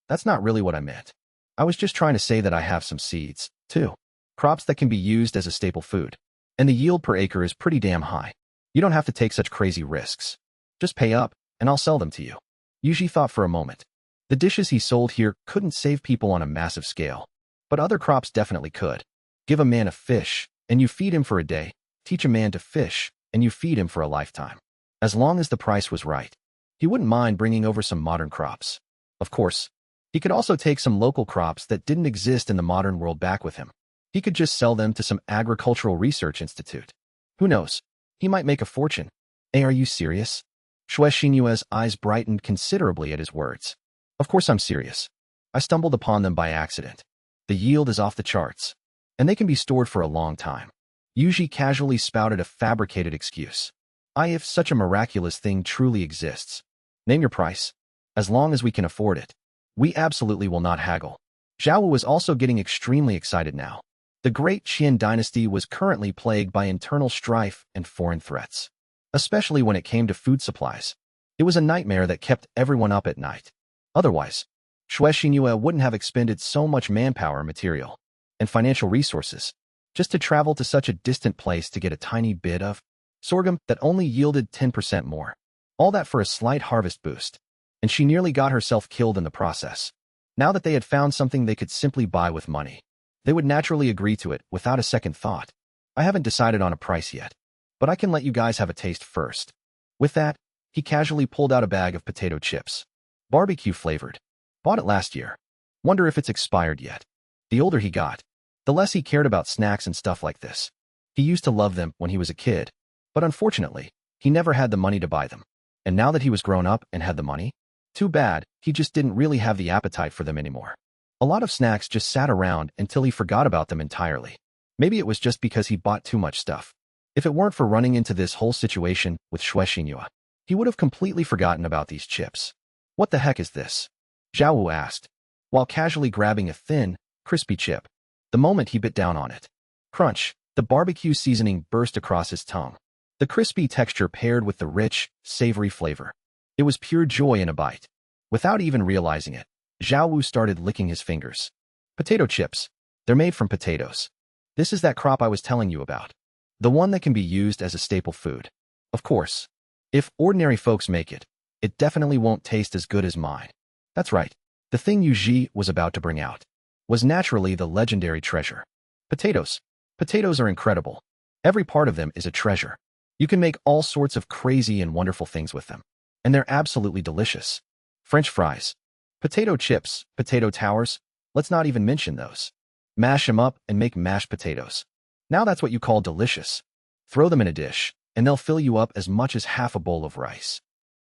That's not really what I meant. I was just trying to say that I have some seeds, too. Crops that can be used as a staple food. And the yield per acre is pretty damn high. You don't have to take such crazy risks. Just pay up, and I'll sell them to you. Yuji thought for a moment. The dishes he sold here couldn't save people on a massive scale, but other crops definitely could. Give a man a fish, and you feed him for a day. Teach a man to fish, and you feed him for a lifetime. As long as the price was right, he wouldn't mind bringing over some modern crops. Of course, he could also take some local crops that didn't exist in the modern world back with him. He could just sell them to some agricultural research institute. Who knows? He might make a fortune. Hey, are you serious? Shui Xinyue's eyes brightened considerably at his words. Of course I'm serious. I stumbled upon them by accident. The yield is off the charts, and they can be stored for a long time. Yuji casually spouted a fabricated excuse. If such a miraculous thing truly exists, name your price. As long as we can afford it, we absolutely will not haggle. Zhao Wu was also getting extremely excited now. The great Qin dynasty was currently plagued by internal strife and foreign threats, especially when it came to food supplies. It was a nightmare that kept everyone up at night. Otherwise, Shui Xinyue wouldn't have expended so much manpower, material, and financial resources just to travel to such a distant place to get a tiny bit of sorghum that only yielded 10% more. All that for a slight harvest boost, and she nearly got herself killed in the process. Now that they had found something they could simply buy with money, they would naturally agree to it without a second thought. I haven't decided on a price yet, but I can let you guys have a taste first. With that, he casually pulled out a bag of potato chips. Barbecue flavored. Bought it last year. Wonder if it's expired yet. The older he got, the less he cared about snacks and stuff like this. He used to love them when he was a kid, but unfortunately, he never had the money to buy them. And now that he was grown up and had the money, too bad, he just didn't really have the appetite for them anymore. A lot of snacks just sat around until he forgot about them entirely. Maybe it was just because he bought too much stuff. If it weren't for running into this whole situation with Shui Xinyue, he would have completely forgotten about these chips. What the heck is this? Zhao Wu asked, while casually grabbing a thin, crispy chip. The moment he bit down on it, crunch, the barbecue seasoning burst across his tongue. The crispy texture paired with the rich, savory flavor. It was pure joy in a bite. Without even realizing it, Zhao Wu started licking his fingers. Potato chips. They're made from potatoes. This is that crop I was telling you about. The one that can be used as a staple food. Of course, if ordinary folks make it, it definitely won't taste as good as mine. That's right. The thing Yuji was about to bring out was naturally the legendary treasure. Potatoes. Potatoes are incredible. Every part of them is a treasure. You can make all sorts of crazy and wonderful things with them. And they're absolutely delicious. French fries. Potato chips, potato towers. Let's not even mention those. Mash them up and make mashed potatoes. Now that's what you call delicious. Throw them in a dish, and they'll fill you up as much as half a bowl of rice.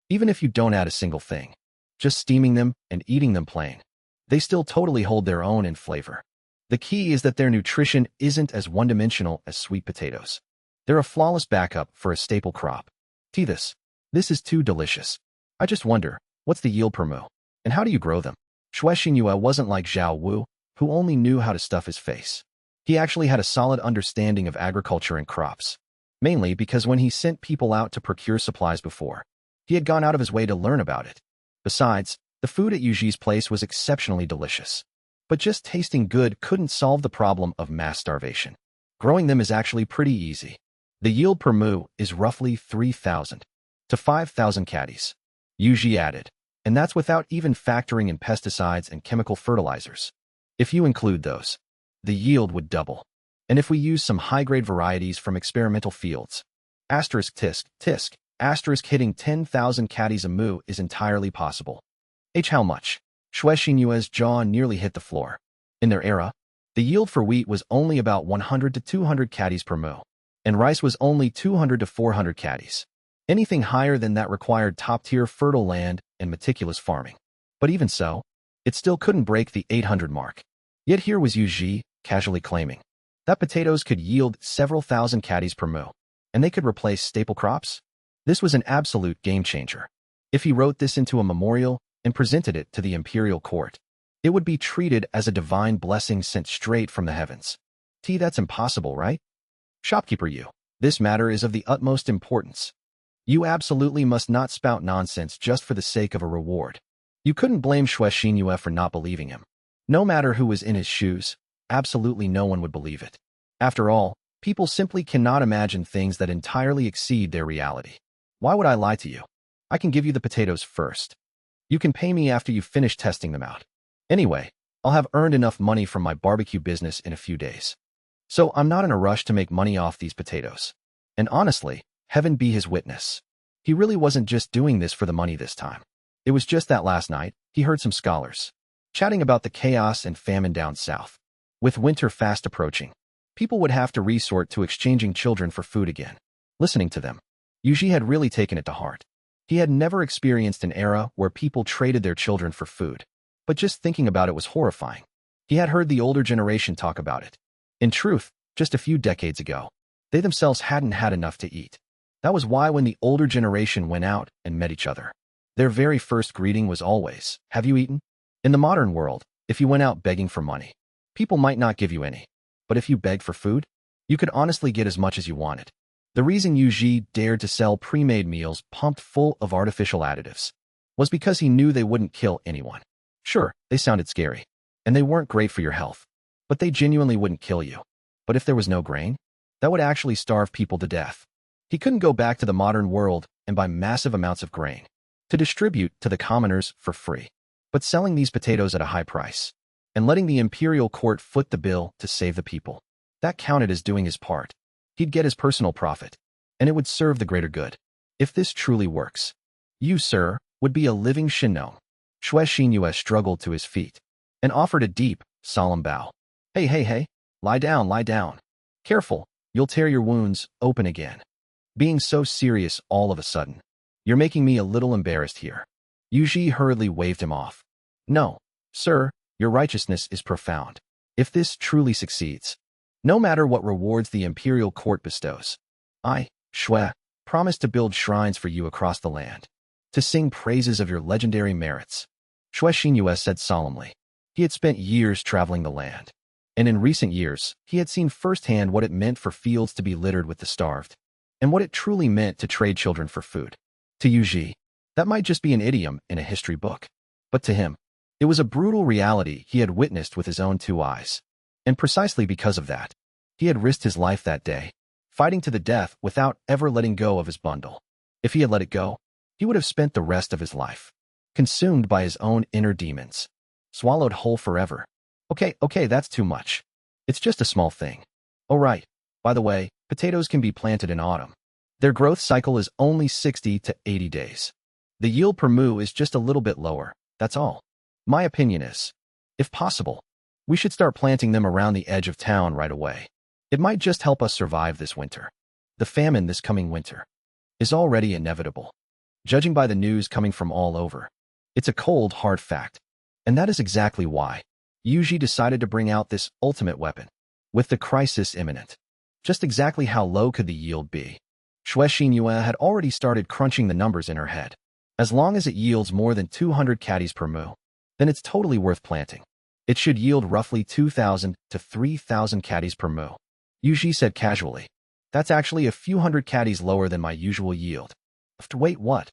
Even if you don't add a single thing, just steaming them and eating them plain, they still totally hold their own in flavor. The key is that their nutrition isn't as one-dimensional as sweet potatoes. They're a flawless backup for a staple crop. This is too delicious. I just wonder, what's the yield per moo? And how do you grow them? Shui Xinhua wasn't like Zhao Wu, who only knew how to stuff his face. He actually had a solid understanding of agriculture and crops, mainly because when he sent people out to procure supplies before, he had gone out of his way to learn about it. Besides, the food at Yuji's place was exceptionally delicious. But just tasting good couldn't solve the problem of mass starvation. Growing them is actually pretty easy. The yield per moo is roughly 3,000 to 5,000 caddies, Yuji added, and that's without even factoring in pesticides and chemical fertilizers. If you include those, the yield would double. And if we use some high-grade varieties from experimental fields, *tisk, hitting 10,000 caddies a moo is entirely possible. How much? Shui Xinhua's jaw nearly hit the floor. In their era, the yield for wheat was only about 100 to 200 caddies per moo, and rice was only 200 to 400 caddies. Anything higher than that required top-tier fertile land and meticulous farming. But even so, it still couldn't break the 800 mark. Yet here was Yuji, casually claiming that potatoes could yield several thousand caddies per moo, and they could replace staple crops? This was an absolute game-changer. If he wrote this into a memorial and presented it to the imperial court, it would be treated as a divine blessing sent straight from the heavens. That's impossible, right? Shopkeeper this matter is of the utmost importance. You absolutely must not spout nonsense just for the sake of a reward. You couldn't blame Shui Xinhua for not believing him. No matter who was in his shoes, absolutely no one would believe it. After all, people simply cannot imagine things that entirely exceed their reality. Why would I lie to you? I can give you the potatoes first. You can pay me after you finish testing them out. Anyway, I'll have earned enough money from my barbecue business in a few days. So I'm not in a rush to make money off these potatoes. And honestly, heaven be his witness, he really wasn't just doing this for the money this time. It was just that last night, he heard some scholars chatting about the chaos and famine down south. With winter fast approaching, people would have to resort to exchanging children for food again. Listening to them, Yuji had really taken it to heart. He had never experienced an era where people traded their children for food, but just thinking about it was horrifying. He had heard the older generation talk about it. In truth, just a few decades ago, they themselves hadn't had enough to eat. That was why when the older generation went out and met each other, their very first greeting was always, "Have you eaten?" In the modern world, if you went out begging for money, people might not give you any. But if you begged for food, you could honestly get as much as you wanted. The reason Yuji dared to sell pre-made meals pumped full of artificial additives was because he knew they wouldn't kill anyone. Sure, they sounded scary, and they weren't great for your health, but they genuinely wouldn't kill you. But if there was no grain, that would actually starve people to death. He couldn't go back to the modern world and buy massive amounts of grain to distribute to the commoners for free. But selling these potatoes at a high price and letting the imperial court foot the bill to save the people, that counted as doing his part. He'd get his personal profit, and it would serve the greater good. If this truly works, you, sir, would be a living Shinno. Shui Xinhua struggled to his feet and offered a deep, solemn bow. Hey, lie down. Careful, you'll tear your wounds open again. Being so serious all of a sudden, you're making me a little embarrassed here. Yuji hurriedly waved him off. No, sir, your righteousness is profound. If this truly succeeds, no matter what rewards the imperial court bestows, I, Shui, promise to build shrines for you across the land, to sing praises of your legendary merits. Shui Xinhua said solemnly. He had spent years traveling the land, and in recent years, he had seen firsthand what it meant for fields to be littered with the starved, and what it truly meant to trade children for food. To Yuji, that might just be an idiom in a history book, but to him, it was a brutal reality he had witnessed with his own two eyes. And precisely because of that, He had risked his life that day, fighting to the death without ever letting go of his bundle. If he had let it go, he would have spent the rest of his life consumed by his own inner demons, swallowed whole forever. Okay, that's too much. It's just a small thing. Oh right, by the way, potatoes can be planted in autumn. Their growth cycle is only 60 to 80 days. The yield per moo is just a little bit lower, that's all. My opinion is, if possible, we should start planting them around the edge of town right away. It might just help us survive this winter. The famine this coming winter is already inevitable. Judging by the news coming from all over, it's a cold, hard fact. And that is exactly why Yuji decided to bring out this ultimate weapon. With the crisis imminent, just exactly how low could the yield be? Shuexinyue had already started crunching the numbers in her head. As long as it yields more than 200 caddies per moo, then it's totally worth planting. It should yield roughly 2,000 to 3,000 caddies per moo. Yuji said casually. That's actually a few hundred caddies lower than my usual yield. Wait, what?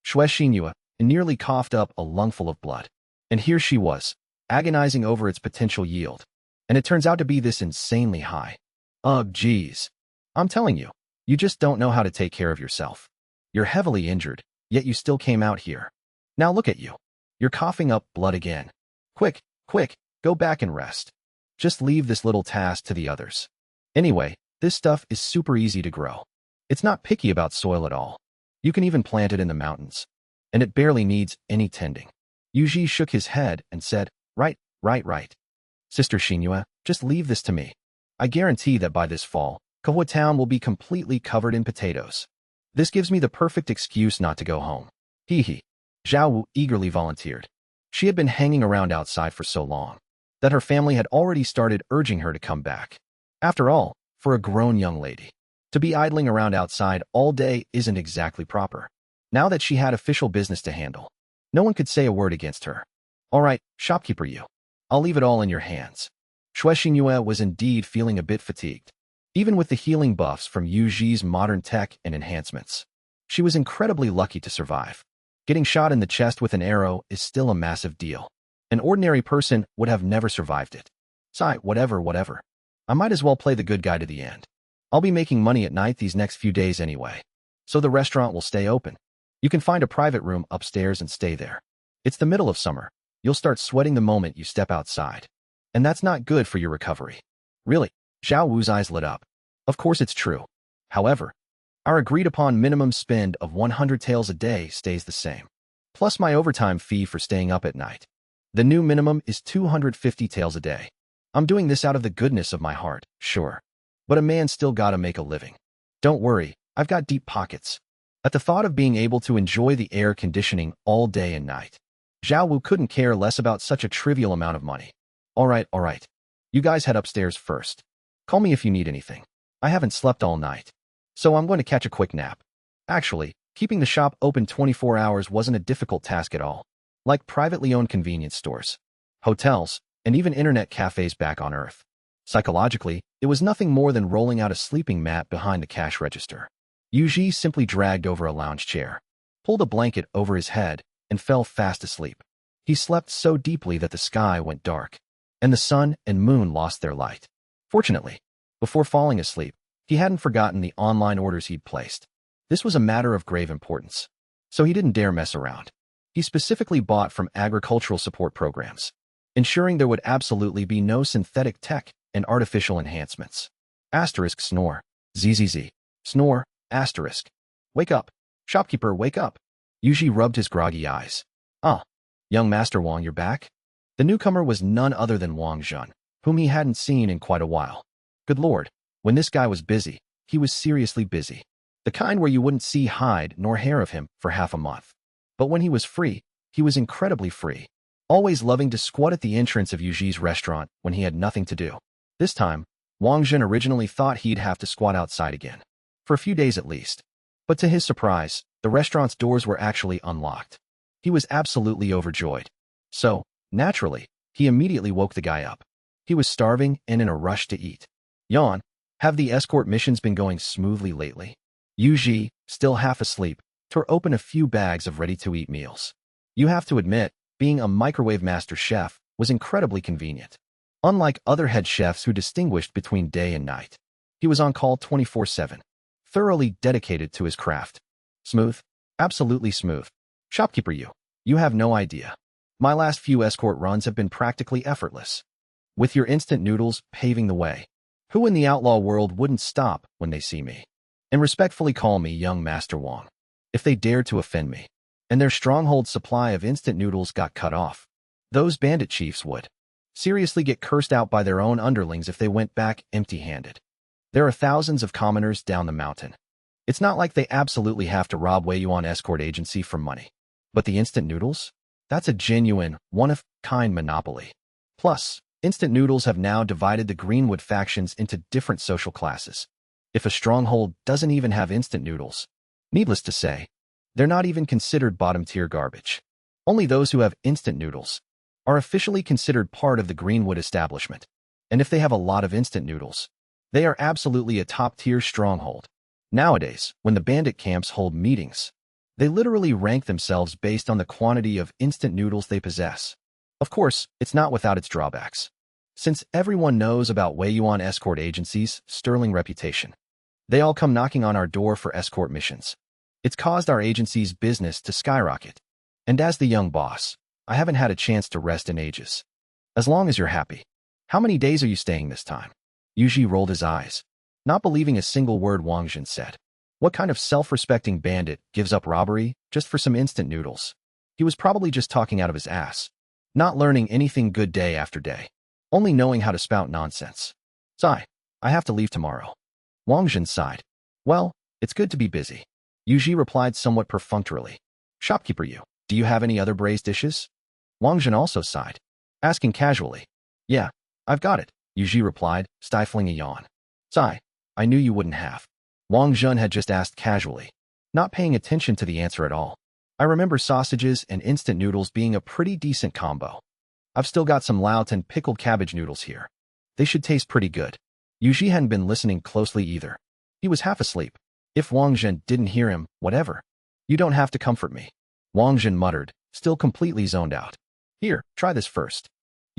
Shuexinyue nearly coughed up a lungful of blood. And here she was, agonizing over its potential yield. And it turns out to be this insanely high. Ugh, geez. I'm telling you, you just don't know how to take care of yourself. You're heavily injured, yet you still came out here. Now look at you. You're coughing up blood again. Quick, go back and rest. Just leave this little task to the others. Anyway, this stuff is super easy to grow. It's not picky about soil at all. You can even plant it in the mountains. And it barely needs any tending. Yuji shook his head and said, Right. Sister Shinyue, just leave this to me. I guarantee that by this fall, Kahua Town will be completely covered in potatoes. This gives me the perfect excuse not to go home. Hee. Zhao Wu eagerly volunteered. She had been hanging around outside for so long that her family had already started urging her to come back. After all, for a grown young lady, to be idling around outside all day isn't exactly proper. Now that she had official business to handle, no one could say a word against her. All right, shopkeeper you. I'll leave it all in your hands. Shuexinyue was indeed feeling a bit fatigued. Even with the healing buffs from Yuji's modern tech and enhancements, she was incredibly lucky to survive. Getting shot in the chest with an arrow is still a massive deal. An ordinary person would have never survived it. Sigh, whatever. I might as well play the good guy to the end. I'll be making money at night these next few days anyway, so the restaurant will stay open. You can find a private room upstairs and stay there. It's the middle of summer. You'll start sweating the moment you step outside. And that's not good for your recovery. Really? Zhao Wu's eyes lit up. Of course it's true. However, our agreed-upon minimum spend of 100 taels a day stays the same, plus my overtime fee for staying up at night. The new minimum is 250 taels a day. I'm doing this out of the goodness of my heart, sure. But a man still gotta make a living. Don't worry, I've got deep pockets. At the thought of being able to enjoy the air conditioning all day and night, Zhao Wu couldn't care less about such a trivial amount of money. All right. You guys head upstairs first. Call me if you need anything. I haven't slept all night, so I'm going to catch a quick nap. Actually, keeping the shop open 24 hours wasn't a difficult task at all. Like privately owned convenience stores, hotels, and even internet cafes back on Earth. Psychologically, it was nothing more than rolling out a sleeping mat behind the cash register. Yuji simply dragged over a lounge chair, pulled a blanket over his head, and fell fast asleep. He slept so deeply that the sky went dark, and the sun and moon lost their light. Fortunately, before falling asleep, he hadn't forgotten the online orders he'd placed. This was a matter of grave importance, so he didn't dare mess around. He specifically bought from agricultural support programs, ensuring there would absolutely be no synthetic tech and artificial enhancements. Asterisk snore. ZZZ. Snore. Asterisk. Wake up. Shopkeeper, wake up. Yuji rubbed his groggy eyes. Ah, young Master Wang, you're back? The newcomer was none other than Wang Jun, whom he hadn't seen in quite a while. Good lord, when this guy was busy, he was seriously busy. The kind where you wouldn't see hide nor hair of him for half a month. But when he was free, he was incredibly free, always loving to squat at the entrance of Yuji's restaurant when he had nothing to do. This time, Wang Jun originally thought he'd have to squat outside again, for a few days at least. But to his surprise, the restaurant's doors were actually unlocked. He was absolutely overjoyed. So, naturally, he immediately woke the guy up. He was starving and in a rush to eat. Yawn, have the escort missions been going smoothly lately? Yuji, still half asleep, tore open a few bags of ready-to-eat meals. You have to admit, being a microwave master chef was incredibly convenient. Unlike other head chefs who distinguished between day and night, he was on call 24/7, thoroughly dedicated to his craft. Smooth. Absolutely smooth. Shopkeeper, you have no idea. My last few escort runs have been practically effortless. With your instant noodles paving the way. Who in the outlaw world wouldn't stop when they see me and respectfully call me young Master Wong if they dared to offend me and their stronghold supply of instant noodles got cut off? Those bandit chiefs would seriously get cursed out by their own underlings if they went back empty-handed. There are thousands of commoners down the mountain. It's not like they absolutely have to rob Wei Yuan Escort Agency for money. But the instant noodles? That's a genuine, one-of-kind monopoly. Plus, instant noodles have now divided the Greenwood factions into different social classes. If a stronghold doesn't even have instant noodles, needless to say, they're not even considered bottom-tier garbage. Only those who have instant noodles are officially considered part of the Greenwood establishment. And if they have a lot of instant noodles, they are absolutely a top-tier stronghold. Nowadays, when the bandit camps hold meetings, they literally rank themselves based on the quantity of instant noodles they possess. Of course, it's not without its drawbacks. Since everyone knows about Wei Yuan Escort Agency's sterling reputation, they all come knocking on our door for escort missions. It's caused our agency's business to skyrocket. And as the young boss, I haven't had a chance to rest in ages. As long as you're happy. How many days are you staying this time? Yuji rolled his eyes, not believing a single word Wang Jin said. What kind of self-respecting bandit gives up robbery just for some instant noodles? He was probably just talking out of his ass, not learning anything good day after day, only knowing how to spout nonsense. Sigh, I have to leave tomorrow. Wang Jin sighed. Well, it's good to be busy. Yuji replied somewhat perfunctorily. Shopkeeper, do you have any other braised dishes? Wang Jin also sighed, asking casually. Yeah, I've got it, Yuji replied, stifling a yawn. Sigh, I knew you wouldn't have. Wang Jun had just asked casually, not paying attention to the answer at all. I remember sausages and instant noodles being a pretty decent combo. I've still got some Laotan pickled cabbage noodles here. They should taste pretty good. Yuji hadn't been listening closely either. He was half asleep. If Wang Jun didn't hear him, whatever. You don't have to comfort me. Wang Jun muttered, still completely zoned out. Here, try this first.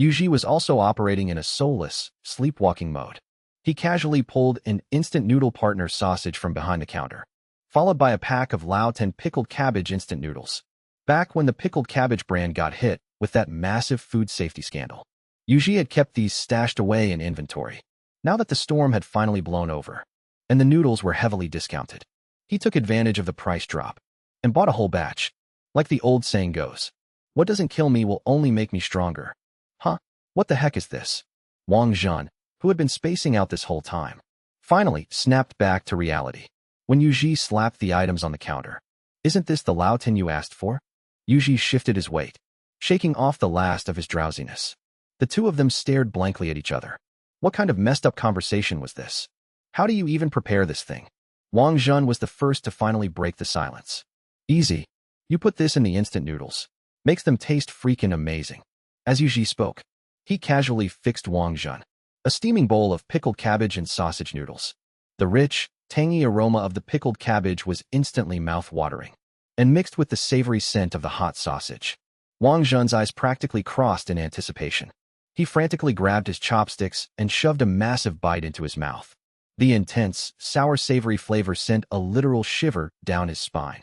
Yuji was also operating in a soulless, sleepwalking mode. He casually pulled an instant noodle partner sausage from behind the counter, followed by a pack of Laotan pickled cabbage instant noodles. Back when the pickled cabbage brand got hit with that massive food safety scandal, Yuji had kept these stashed away in inventory. Now that the storm had finally blown over, and the noodles were heavily discounted, he took advantage of the price drop and bought a whole batch. Like the old saying goes, what doesn't kill me will only make me stronger. Huh? What the heck is this? Wang Jun, who had been spacing out this whole time, finally snapped back to reality when Yuji slapped the items on the counter. Isn't this the Laotin you asked for? Yuji shifted his weight, shaking off the last of his drowsiness. The two of them stared blankly at each other. What kind of messed up conversation was this? How do you even prepare this thing? Wang Jun was the first to finally break the silence. Easy. You put this in the instant noodles. Makes them taste freaking amazing. As Yuji spoke, he casually fixed Wang Jun a steaming bowl of pickled cabbage and sausage noodles. The rich, tangy aroma of the pickled cabbage was instantly mouth-watering, and mixed with the savory scent of the hot sausage. Wang Jun's eyes practically crossed in anticipation. He frantically grabbed his chopsticks and shoved a massive bite into his mouth. The intense, sour-savory flavor sent a literal shiver down his spine.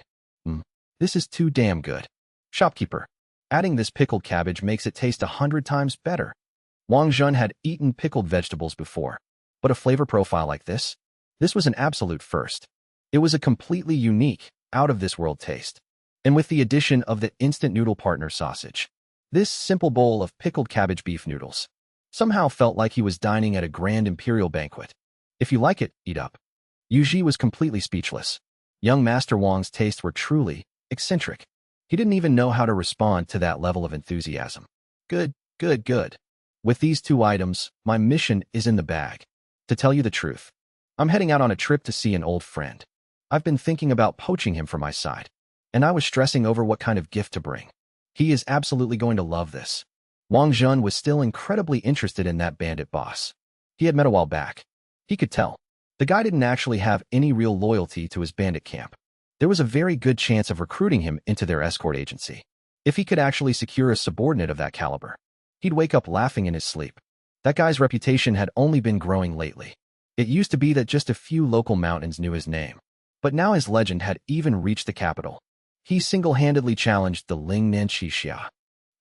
This is too damn good. Shopkeeper, adding this pickled cabbage makes it taste 100 times better. Wang Jun had eaten pickled vegetables before, but a flavor profile like this was an absolute first. It was a completely unique, out-of-this-world taste. And with the addition of the instant noodle partner sausage, this simple bowl of pickled cabbage beef noodles somehow felt like he was dining at a grand imperial banquet. If you like it, eat up. Yuji was completely speechless. Young Master Wang's tastes were truly eccentric. He didn't even know how to respond to that level of enthusiasm. Good, good, good. With these two items, my mission is in the bag. To tell you the truth, I'm heading out on a trip to see an old friend. I've been thinking about poaching him for my side, and I was stressing over what kind of gift to bring. He is absolutely going to love this. Wang Jun was still incredibly interested in that bandit boss he had met a while back. He could tell. The guy didn't actually have any real loyalty to his bandit camp. There was a very good chance of recruiting him into their escort agency. If he could actually secure a subordinate of that caliber, he'd wake up laughing in his sleep. That guy's reputation had only been growing lately. It used to be that just a few local mountains knew his name. But now his legend had even reached the capital. He single-handedly challenged the Lingnan Xixia.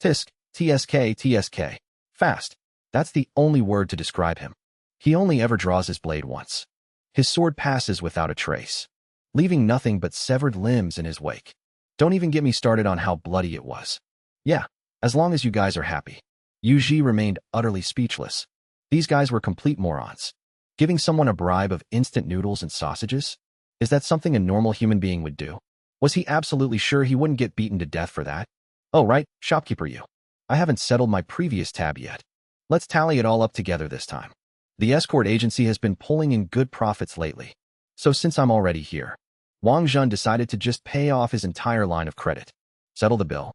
Tisk, TSK, TSK. Fast. That's the only word to describe him. He only ever draws his blade once. His sword passes without a trace, leaving nothing but severed limbs in his wake. Don't even get me started on how bloody it was. Yeah, as long as you guys are happy. Yuji remained utterly speechless. These guys were complete morons. Giving someone a bribe of instant noodles and sausages? Is that something a normal human being would do? Was he absolutely sure he wouldn't get beaten to death for that? Oh right, shopkeeper you. I haven't settled my previous tab yet. Let's tally it all up together this time. The escort agency has been pulling in good profits lately. So since I'm already here, Wang Zhen decided to just pay off his entire line of credit. Settle the bill.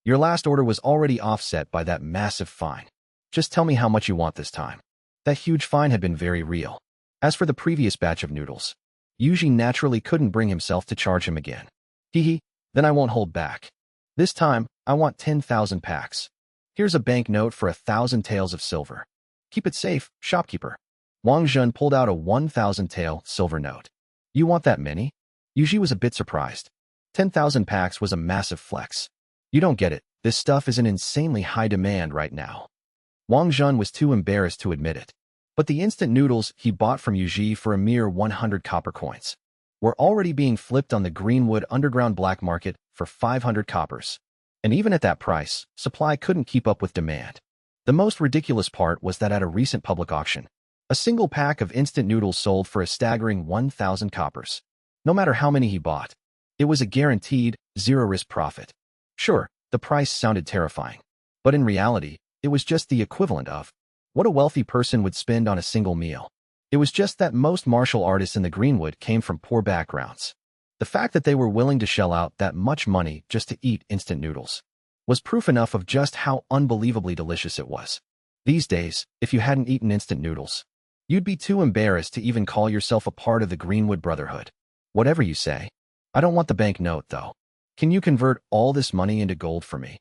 Your last order was already offset by that massive fine. Just tell me how much you want this time. That huge fine had been very real. As for the previous batch of noodles, Yuji naturally couldn't bring himself to charge him again. Hehe, then I won't hold back. This time, I want 10,000 packs. Here's a banknote for 1,000 taels of silver. Keep it safe, shopkeeper. Wang Zhen pulled out a 1,000 tael silver note. You want that many? Yuji was a bit surprised. 10,000 packs was a massive flex. You don't get it, this stuff is in insanely high demand right now. Wang Zhen was too embarrassed to admit it. But the instant noodles he bought from Yuji for a mere 100 copper coins were already being flipped on the Greenwood underground black market for 500 coppers. And even at that price, supply couldn't keep up with demand. The most ridiculous part was that at a recent public auction, a single pack of instant noodles sold for a staggering 1,000 coppers. No matter how many he bought, it was a guaranteed, zero-risk profit. Sure, the price sounded terrifying, but in reality, it was just the equivalent of what a wealthy person would spend on a single meal. It was just that most martial artists in the Greenwood came from poor backgrounds. The fact that they were willing to shell out that much money just to eat instant noodles was proof enough of just how unbelievably delicious it was. These days, if you hadn't eaten instant noodles, you'd be too embarrassed to even call yourself a part of the Greenwood Brotherhood. Whatever you say. I don't want the banknote, though. Can you convert all this money into gold for me?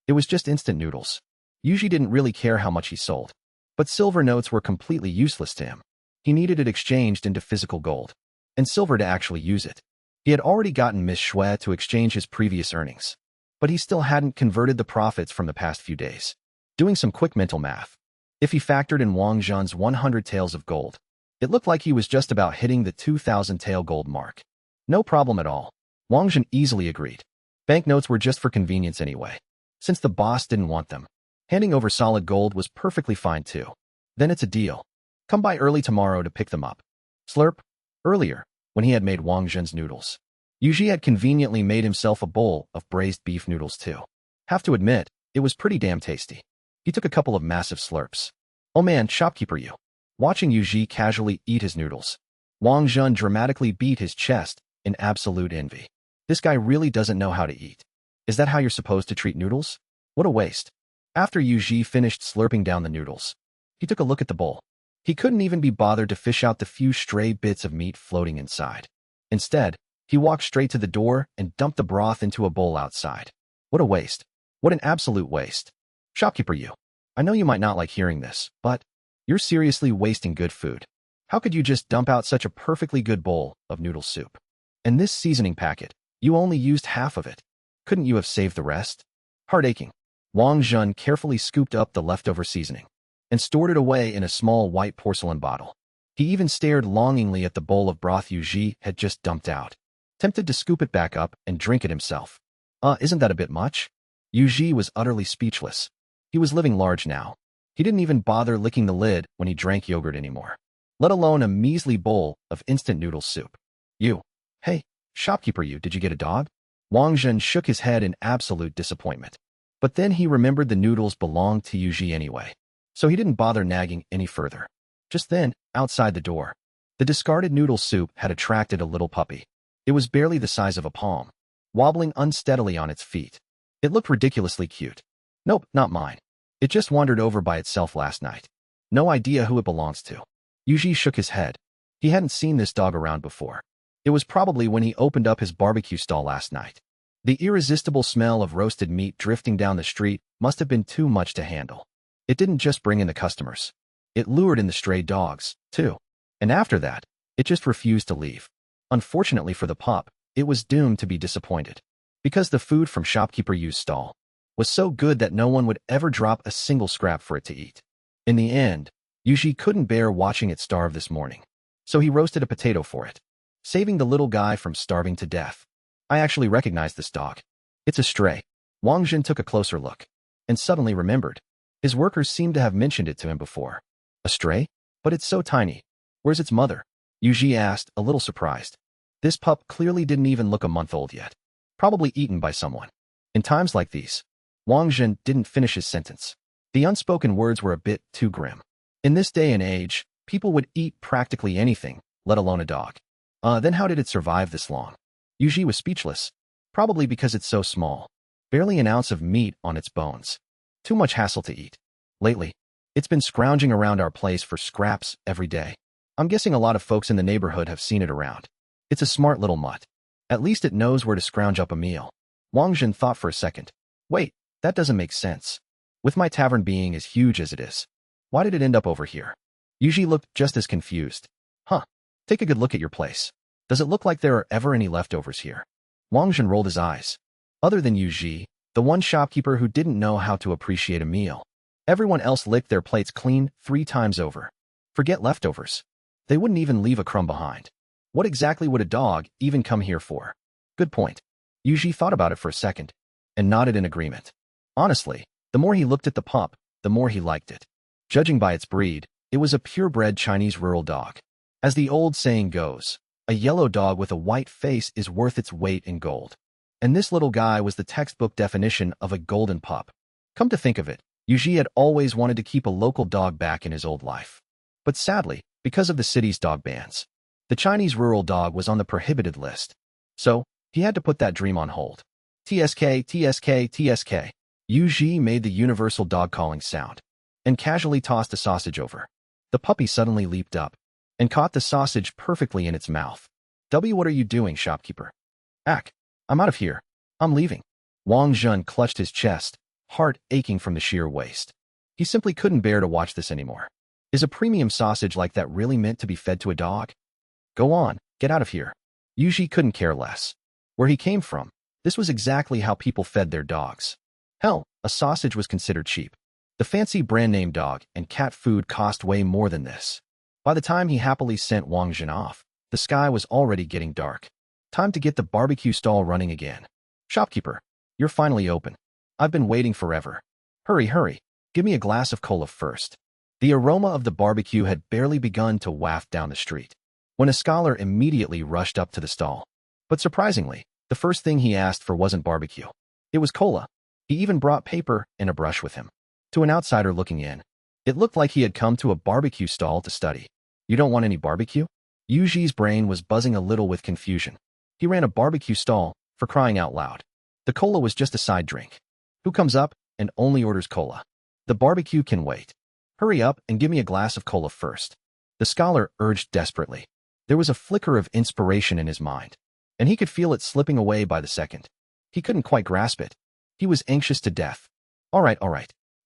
It was just instant noodles. Yuji didn't really care how much he sold. But silver notes were completely useless to him. He needed it exchanged into physical gold, and silver to actually use it. He had already gotten Miss Shui to exchange his previous earnings, but he still hadn't converted the profits from the past few days. Doing some quick mental math, if he factored in Wang Zhen's 100 taels of gold, it looked like he was just about hitting the 2,000 tael gold mark. No problem at all. Wang Zhen easily agreed. Banknotes were just for convenience anyway, since the boss didn't want them. Handing over solid gold was perfectly fine too. Then it's a deal. Come by early tomorrow to pick them up. Slurp. Earlier, when he had made Wang Zhen's noodles, Yuji had conveniently made himself a bowl of braised beef noodles too. Have to admit, it was pretty damn tasty. He took a couple of massive slurps. Oh man, shopkeeper you. Watching Yuji casually eat his noodles, Wang Zhen dramatically beat his chest in absolute envy. This guy really doesn't know how to eat. Is that how you're supposed to treat noodles? What a waste. After Yuji finished slurping down the noodles, he took a look at the bowl. He couldn't even be bothered to fish out the few stray bits of meat floating inside. Instead, he walked straight to the door and dumped the broth into a bowl outside. What a waste. What an absolute waste. Shopkeeper you. I know you might not like hearing this, but you're seriously wasting good food. How could you just dump out such a perfectly good bowl of noodle soup? And this seasoning packet, you only used half of it. Couldn't you have saved the rest? Heart aching. Wang Zhen carefully scooped up the leftover seasoning and stored it away in a small white porcelain bottle. He even stared longingly at the bowl of broth Yuji had just dumped out, tempted to scoop it back up and drink it himself. Isn't that a bit much? Yuji was utterly speechless. He was living large now. He didn't even bother licking the lid when he drank yogurt anymore, let alone a measly bowl of instant noodle soup. Hey, shopkeeper you, did you get a dog? Wang Zhen shook his head in absolute disappointment. But then he remembered the noodles belonged to Yuji anyway, so he didn't bother nagging any further. Just then, outside the door, the discarded noodle soup had attracted a little puppy. It was barely the size of a palm, wobbling unsteadily on its feet. It looked ridiculously cute. Nope, not mine. It just wandered over by itself last night. No idea who it belongs to. Yuji shook his head. He hadn't seen this dog around before. It was probably when he opened up his barbecue stall last night. The irresistible smell of roasted meat drifting down the street must have been too much to handle. It didn't just bring in the customers. It lured in the stray dogs, too. And after that, it just refused to leave. Unfortunately for the pup, it was doomed to be disappointed. Because the food from shopkeeper Yu's stall was so good that no one would ever drop a single scrap for it to eat. In the end, Yuji couldn't bear watching it starve this morning. So he roasted a potato for it, saving the little guy from starving to death. I actually recognize this dog. It's a stray. Wang Jin took a closer look and suddenly remembered. His workers seemed to have mentioned it to him before. A stray? But it's so tiny. Where's its mother? Yuji asked, a little surprised. This pup clearly didn't even look a month old yet. Probably eaten by someone. In times like these, Wang Jin didn't finish his sentence. The unspoken words were a bit too grim. In this day and age, people would eat practically anything, let alone a dog. Then how did it survive this long? Yuji was speechless. Probably because it's so small. Barely an ounce of meat on its bones. Too much hassle to eat. Lately, it's been scrounging around our place for scraps every day. I'm guessing a lot of folks in the neighborhood have seen it around. It's a smart little mutt. At least it knows where to scrounge up a meal. Wang Jin thought for a second. Wait, that doesn't make sense. With my tavern being as huge as it is, why did it end up over here? Yuji looked just as confused. Huh. Take a good look at your place. Does it look like there are ever any leftovers here? Wang Jin rolled his eyes. Other than Yuji, the one shopkeeper who didn't know how to appreciate a meal. Everyone else licked their plates clean 3 times over. Forget leftovers. They wouldn't even leave a crumb behind. What exactly would a dog even come here for? Good point. Yuji thought about it for a second and nodded in agreement. Honestly, the more he looked at the pup, the more he liked it. Judging by its breed, it was a purebred Chinese rural dog. As the old saying goes, a yellow dog with a white face is worth its weight in gold. And this little guy was the textbook definition of a golden pup. Come to think of it, Yuji had always wanted to keep a local dog back in his old life. But sadly, because of the city's dog bans, the Chinese rural dog was on the prohibited list. So, he had to put that dream on hold. TSK, TSK, TSK. Yuji made the universal dog calling sound and casually tossed a sausage over. The puppy suddenly leaped up and caught the sausage perfectly in its mouth. What are you doing, shopkeeper? Ack, I'm out of here. I'm leaving. Wang Jun clutched his chest, heart aching from the sheer waste. He simply couldn't bear to watch this anymore. Is a premium sausage like that really meant to be fed to a dog? Go on, get out of here. Yuji couldn't care less. Where he came from, this was exactly how people fed their dogs. Hell, a sausage was considered cheap. The fancy brand-name dog and cat food cost way more than this. By the time he happily sent Wang Jin off, the sky was already getting dark. Time to get the barbecue stall running again. Shopkeeper, you're finally open. I've been waiting forever. Hurry, hurry. Give me a glass of cola first. The aroma of the barbecue had barely begun to waft down the street when a scholar immediately rushed up to the stall. But surprisingly, the first thing he asked for wasn't barbecue. It was cola. He even brought paper and a brush with him. To an outsider looking in, it looked like he had come to a barbecue stall to study. You don't want any barbecue? Yuji's brain was buzzing a little with confusion. He ran a barbecue stall, for crying out loud. The cola was just a side drink. Who comes up and only orders cola? The barbecue can wait. Hurry up and give me a glass of cola first. The scholar urged desperately. There was a flicker of inspiration in his mind, and he could feel it slipping away by the second. He couldn't quite grasp it. He was anxious to death. All right.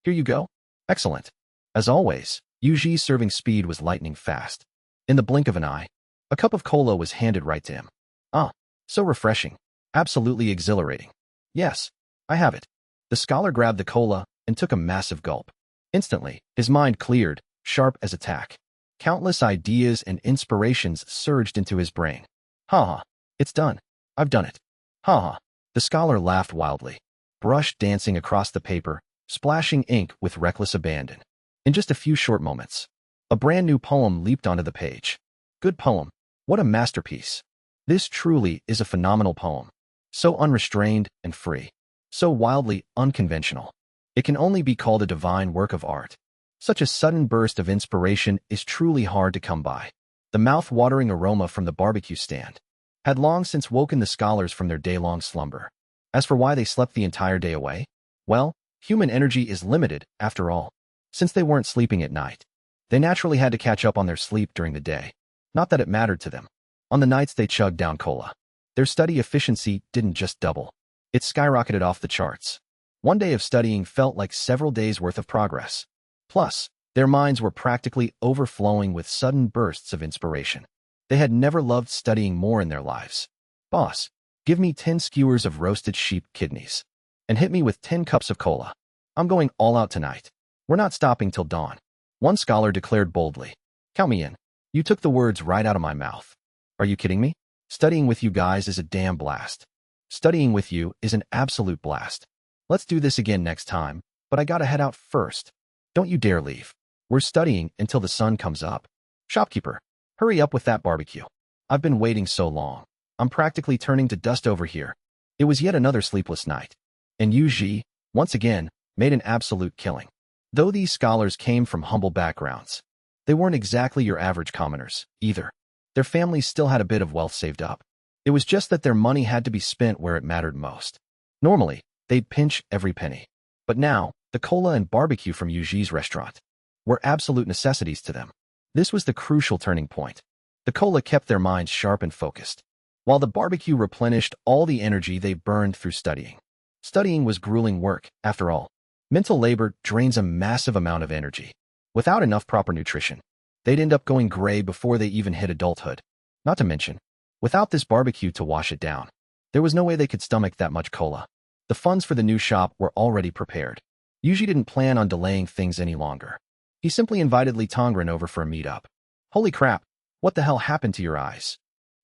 Here you go. Excellent. As always, Yuji's serving speed was lightning fast. In the blink of an eye, a cup of cola was handed right to him. Ah, so refreshing. Absolutely exhilarating. Yes, I have it. The scholar grabbed the cola and took a massive gulp. Instantly, his mind cleared, sharp as a tack. Countless ideas and inspirations surged into his brain. Ha, it's done. I've done it. Ha. The scholar laughed wildly, brush dancing across the paper, splashing ink with reckless abandon. In just a few short moments, a brand new poem leaped onto the page. Good poem. What a masterpiece. This truly is a phenomenal poem. So unrestrained and free. So wildly unconventional. It can only be called a divine work of art. Such a sudden burst of inspiration is truly hard to come by. The mouth-watering aroma from the barbecue stand had long since woken the scholars from their day-long slumber. As for why they slept the entire day away, well, human energy is limited, after all. Since they weren't sleeping at night, they naturally had to catch up on their sleep during the day. Not that it mattered to them. On the nights they chugged down cola, their study efficiency didn't just double. It skyrocketed off the charts. One day of studying felt like several days' worth of progress. Plus, Their minds were practically overflowing with sudden bursts of inspiration. They had never loved studying more in their lives. Boss, give me 10 skewers of roasted sheep kidneys. And hit me with 10 cups of cola. I'm going all out tonight. We're not stopping till dawn. One scholar declared boldly. Count me in. You took the words right out of my mouth. Are you kidding me? Studying with you guys is a damn blast. Studying with you is an absolute blast. Let's do this again next time, but I gotta head out first. Don't you dare leave. We're studying until the sun comes up. Shopkeeper, hurry up with that barbecue. I've been waiting so long. I'm practically turning to dust over here. It was yet another sleepless night. And Yuji, once again, made an absolute killing. Though these scholars came from humble backgrounds, they weren't exactly your average commoners, either. Their families still had a bit of wealth saved up. It was just that their money had to be spent where it mattered most. Normally, they'd pinch every penny. But now, the cola and barbecue from Yuji's restaurant were absolute necessities to them. This was the crucial turning point. The cola kept their minds sharp and focused, while the barbecue replenished all the energy they burned through studying. Studying was grueling work, after all. Mental labor drains a massive amount of energy. Without enough proper nutrition, they'd end up going gray before they even hit adulthood. Not to mention, without this barbecue to wash it down, there was no way they could stomach that much cola. The funds for the new shop were already prepared. Yuji didn't plan on delaying things any longer. He simply invited Lee Tongren over for a meetup. Holy crap, what the hell happened to your eyes?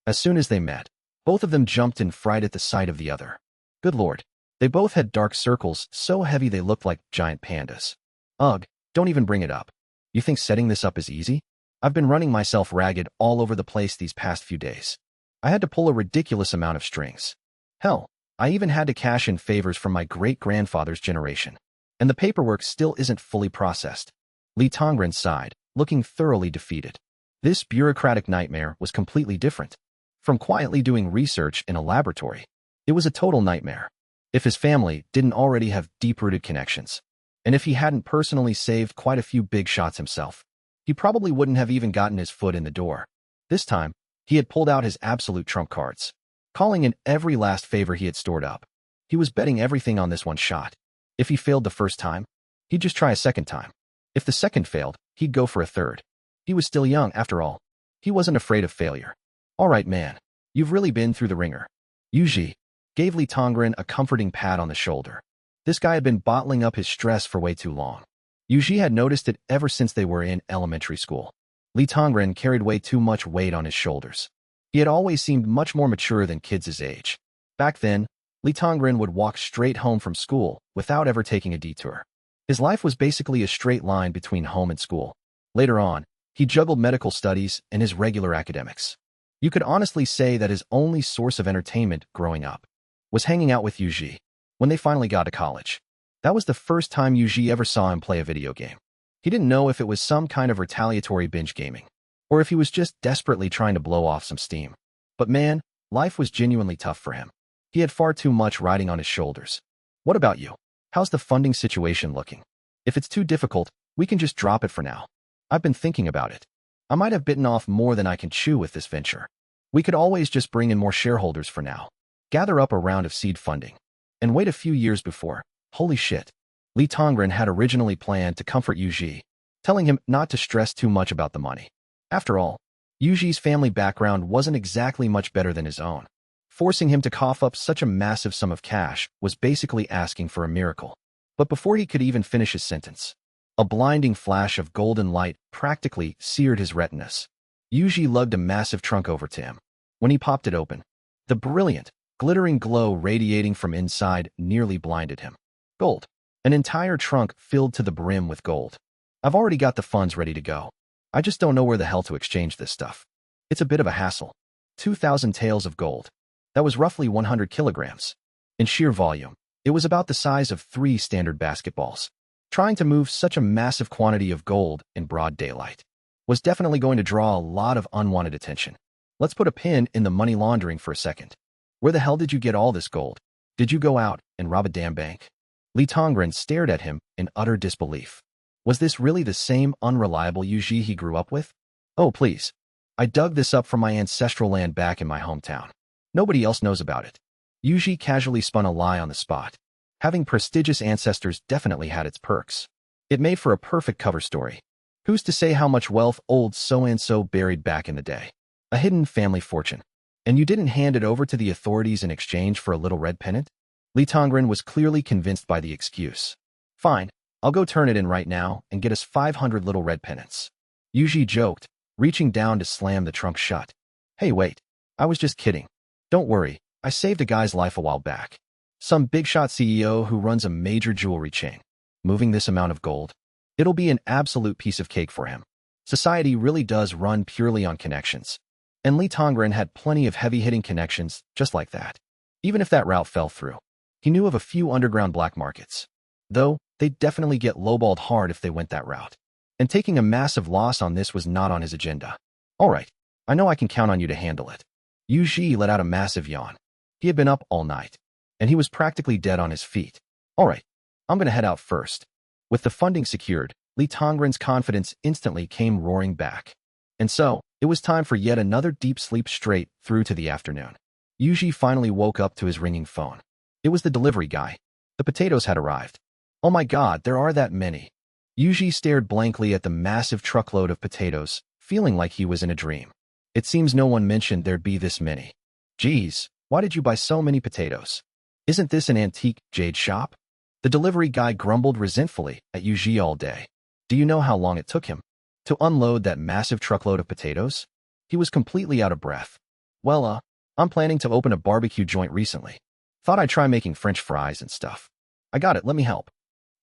As soon as they met, both of them jumped in fright at the sight of the other. Good lord, they both had dark circles so heavy they looked like giant pandas. Ugh, don't even bring it up. You think setting this up is easy? I've been running myself ragged all over the place these past few days. I had to pull a ridiculous amount of strings. Hell, I even had to cash in favors from my great-grandfather's generation. And the paperwork still isn't fully processed. Lee Tongren sighed, looking thoroughly defeated. This bureaucratic nightmare was completely different. From quietly doing research in a laboratory, it was a total nightmare. If his family didn't already have deep-rooted connections, and if he hadn't personally saved quite a few big shots himself, he probably wouldn't have even gotten his foot in the door. This time, he had pulled out his absolute trump cards, calling in every last favor he had stored up. He was betting everything on this one shot. If he failed the first time, he'd just try a second time. If the second failed, he'd go for a third. He was still young, after all. He wasn't afraid of failure. All right, man. You've really been through the ringer. Yuji gave Lee Tongren a comforting pat on the shoulder. This guy had been bottling up his stress for way too long. Yuji had noticed it ever since they were in elementary school. Lee Tongren carried way too much weight on his shoulders. He had always seemed much more mature than kids his age. Back then, Lee Tongren would walk straight home from school without ever taking a detour. His life was basically a straight line between home and school. Later on, he juggled medical studies and his regular academics. You could honestly say that his only source of entertainment growing up was hanging out with Yuji. When they finally got to college, that was the first time Yuji ever saw him play a video game. He didn't know if it was some kind of retaliatory binge gaming, or if he was just desperately trying to blow off some steam. But man, life was genuinely tough for him. He had far too much riding on his shoulders. What about you? How's the funding situation looking? If it's too difficult, we can just drop it for now. I've been thinking about it. I might have bitten off more than I can chew with this venture. We could always just bring in more shareholders for now, gather up a round of seed funding, and wait a few years before. Holy shit. Lee Tongren had originally planned to comfort Yuji, telling him not to stress too much about the money. After all, Yuji's family background wasn't exactly much better than his own. Forcing him to cough up such a massive sum of cash was basically asking for a miracle. But before he could even finish his sentence, a blinding flash of golden light practically seared his retinas. Yuji lugged a massive trunk over to him. When he popped it open, the brilliant, glittering glow radiating from inside nearly blinded him. Gold. An entire trunk filled to the brim with gold. I've already got the funds ready to go. I just don't know where the hell to exchange this stuff. It's a bit of a hassle. 2,000 taels of gold. That was roughly 100 kilograms. In sheer volume, it was about the size of 3 standard basketballs. Trying to move such a massive quantity of gold in broad daylight was definitely going to draw a lot of unwanted attention. Let's put a pin in the money laundering for a second. Where the hell did you get all this gold? Did you go out and rob a damn bank? Lee Tongren stared at him in utter disbelief. Was this really the same unreliable Yuji he grew up with? Oh, please. I dug this up from my ancestral land back in my hometown. Nobody else knows about it. Yuji casually spun a lie on the spot. Having prestigious ancestors definitely had its perks. It made for a perfect cover story. Who's to say how much wealth old so-and-so buried back in the day? A hidden family fortune. And you didn't hand it over to the authorities in exchange for a little red pennant? Lee Tongren was clearly convinced by the excuse. Fine, I'll go turn it in right now and get us 500 little red pennants. Yuji joked, reaching down to slam the trunk shut. Hey wait, I was just kidding. Don't worry, I saved a guy's life a while back. Some big-shot CEO who runs a major jewelry chain. Moving this amount of gold? It'll be an absolute piece of cake for him. Society really does run purely on connections. And Lee Tongren had plenty of heavy-hitting connections just like that. Even if that route fell through, he knew of a few underground black markets. Though, they'd definitely get lowballed hard if they went that route. And taking a massive loss on this was not on his agenda. All right, I know I can count on you to handle it. Yuji let out a massive yawn. He had been up all night, and he was practically dead on his feet. All right, I'm gonna head out first. With the funding secured, Lee Tongren's confidence instantly came roaring back. And so, it was time for yet another deep sleep straight through to the afternoon. Yuji finally woke up to his ringing phone. It was the delivery guy. The potatoes had arrived. Oh my god, there are that many. Yuji stared blankly at the massive truckload of potatoes, feeling like he was in a dream. It seems no one mentioned there'd be this many. Geez, why did you buy so many potatoes? Isn't this an antique jade shop? The delivery guy grumbled resentfully at Yuji all day. Do you know how long it took him to unload that massive truckload of potatoes? He was completely out of breath. Well, I'm planning to open a barbecue joint recently. Thought I'd try making French fries and stuff. I got it, let me help.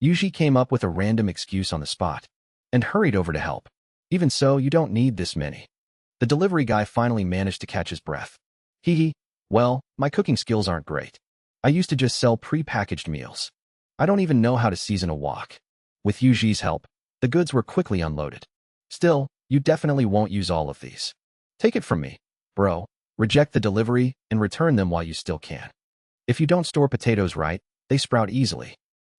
Yuji came up with a random excuse on the spot and hurried over to help. Even so, you don't need this many. The delivery guy finally managed to catch his breath. Hee hee, well, my cooking skills aren't great. I used to just sell pre-packaged meals. I don't even know how to season a wok. With Yuji's help, the goods were quickly unloaded. Still, you definitely won't use all of these. Take it from me, bro. Reject the delivery and return them while you still can. If you don't store potatoes right, they sprout easily.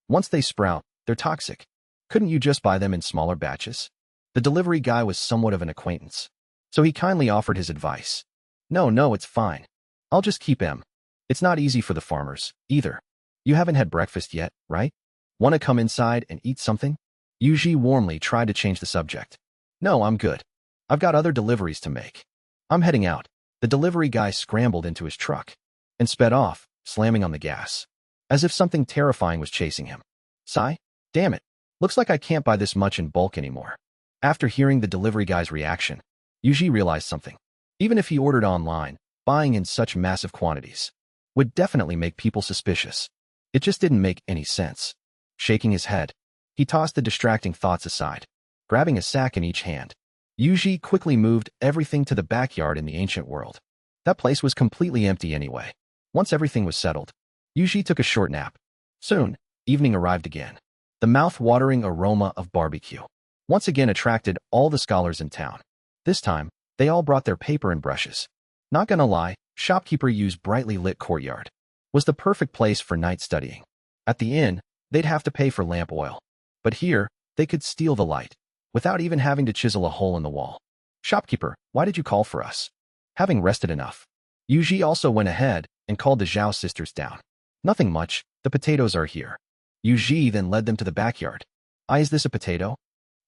Once they sprout, they're toxic. Couldn't you just buy them in smaller batches? The delivery guy was somewhat of an acquaintance, so he kindly offered his advice. No, it's fine. I'll just keep them. It's not easy for the farmers, either. You haven't had breakfast yet, right? Want to come inside and eat something? Yuji warmly tried to change the subject. No, I'm good. I've got other deliveries to make. I'm heading out. The delivery guy scrambled into his truck and sped off, slamming on the gas, as if something terrifying was chasing him. Sigh? Damn it. Looks like I can't buy this much in bulk anymore. After hearing the delivery guy's reaction, Yuji realized something. Even if he ordered online, buying in such massive quantities would definitely make people suspicious. It just didn't make any sense. Shaking his head, he tossed the distracting thoughts aside. Grabbing a sack in each hand, Yuji quickly moved everything to the backyard in the ancient world. That place was completely empty anyway. Once everything was settled, Yuji took a short nap. Soon, evening arrived again. The mouth-watering aroma of barbecue once again attracted all the scholars in town. This time, they all brought their paper and brushes. Not gonna lie, shopkeeper used brightly lit courtyard was the perfect place for night studying. At the inn, they'd have to pay for lamp oil. But here, they could steal the light without even having to chisel a hole in the wall. Shopkeeper, why did you call for us? Having rested enough, Yuji also went ahead and called the Zhao sisters down. Nothing much, the potatoes are here. Yuji then led them to the backyard. Is this a potato?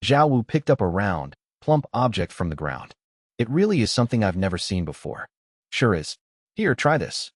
Zhao Wu picked up a round, plump object from the ground. It really is something I've never seen before. Sure is. Here, try this.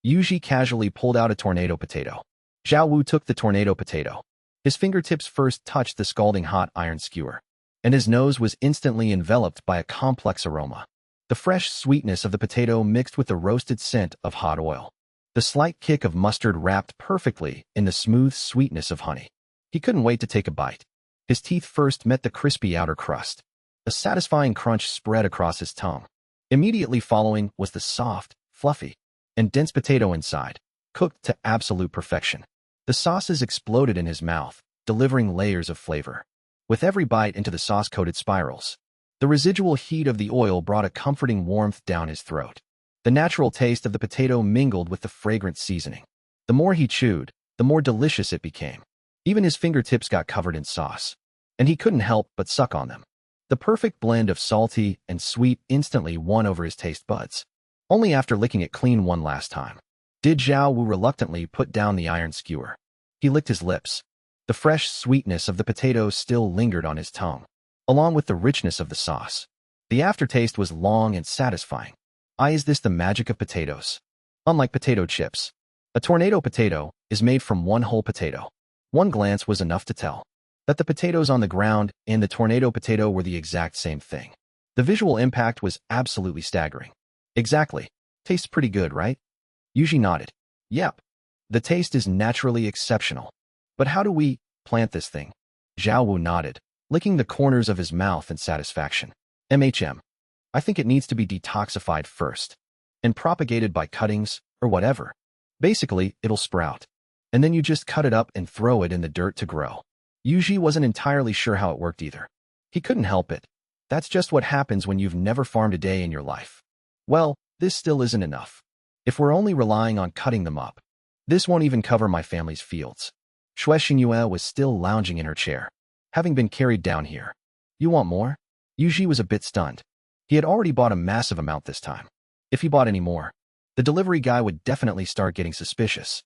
Yuji casually pulled out a tornado potato. Zhao Wu took the tornado potato. His fingertips first touched the scalding hot iron skewer, and his nose was instantly enveloped by a complex aroma. The fresh sweetness of the potato mixed with the roasted scent of hot oil. The slight kick of mustard wrapped perfectly in the smooth sweetness of honey. He couldn't wait to take a bite. His teeth first met the crispy outer crust. A satisfying crunch spread across his tongue. Immediately following was the soft, fluffy, and dense potato inside, cooked to absolute perfection. The sauces exploded in his mouth, delivering layers of flavor. With every bite into the sauce-coated spirals, the residual heat of the oil brought a comforting warmth down his throat. The natural taste of the potato mingled with the fragrant seasoning. The more he chewed, the more delicious it became. Even his fingertips got covered in sauce, and he couldn't help but suck on them. The perfect blend of salty and sweet instantly won over his taste buds. Only after licking it clean one last time did Zhao Wu reluctantly put down the iron skewer. He licked his lips. The fresh sweetness of the potato still lingered on his tongue. along with the richness of the sauce. The aftertaste was long and satisfying. Is this the magic of potatoes? Unlike potato chips, a tornado potato is made from one whole potato. One glance was enough to tell that the potatoes on the ground and the tornado potato were the exact same thing. The visual impact was absolutely staggering. Exactly. Tastes pretty good, right? Yuji nodded. Yep. The taste is naturally exceptional. But how do we plant this thing? Zhao Wu nodded, licking the corners of his mouth in satisfaction. I think it needs to be detoxified first and propagated by cuttings or whatever. Basically, it'll sprout. And then you just cut it up and throw it in the dirt to grow. Yuji wasn't entirely sure how it worked either. He couldn't help it. That's just what happens when you've never farmed a day in your life. Well, this still isn't enough. If we're only relying on cutting them up, this won't even cover my family's fields. Shui Xingyue was still lounging in her chair, having been carried down here. You want more? Yuji was a bit stunned. He had already bought a massive amount this time. If he bought any more, the delivery guy would definitely start getting suspicious.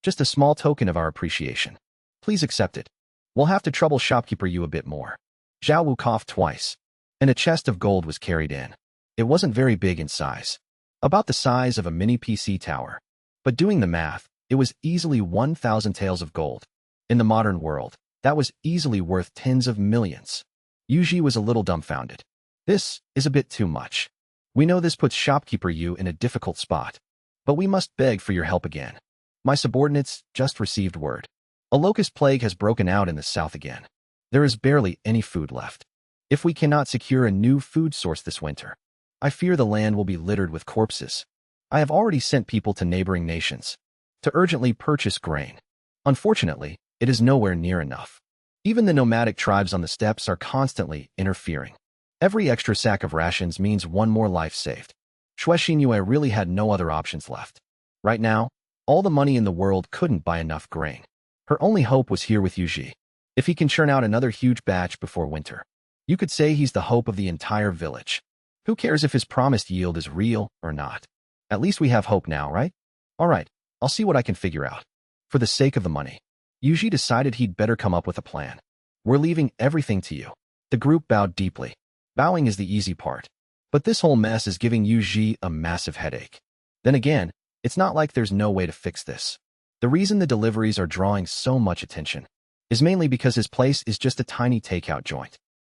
Just a small token of our appreciation. Please accept it. We'll have to trouble shopkeeper you a bit more. Zhao Wu coughed twice, and a chest of gold was carried in. It wasn't very big in size, about the size of a mini PC tower. But doing the math, it was easily 1,000 taels of gold. In the modern world, that was easily worth tens of millions. Yuji was a little dumbfounded. This is a bit too much. We know this puts shopkeeper you in a difficult spot, but we must beg for your help again. My subordinates just received word. A locust plague has broken out in the south again. There is barely any food left. If we cannot secure a new food source this winter, I fear the land will be littered with corpses. I have already sent people to neighboring nations to urgently purchase grain. Unfortunately, it is nowhere near enough. Even the nomadic tribes on the steppes are constantly interfering. Every extra sack of rations means one more life saved. Shui Xingyue really had no other options left. Right now, all the money in the world couldn't buy enough grain. Her only hope was here with Yuji. If he can churn out another huge batch before winter, you could say he's the hope of the entire village. Who cares if his promised yield is real or not? At least we have hope now, right? All right, I'll see what I can figure out. For the sake of the money, Yuji decided he'd better come up with a plan. We're leaving everything to you. The group bowed deeply. Bowing is the easy part. But this whole mess is giving Yuji a massive headache. Then again, it's not like there's no way to fix this. The reason the deliveries are drawing so much attention is mainly because his place is just a tiny takeout joint.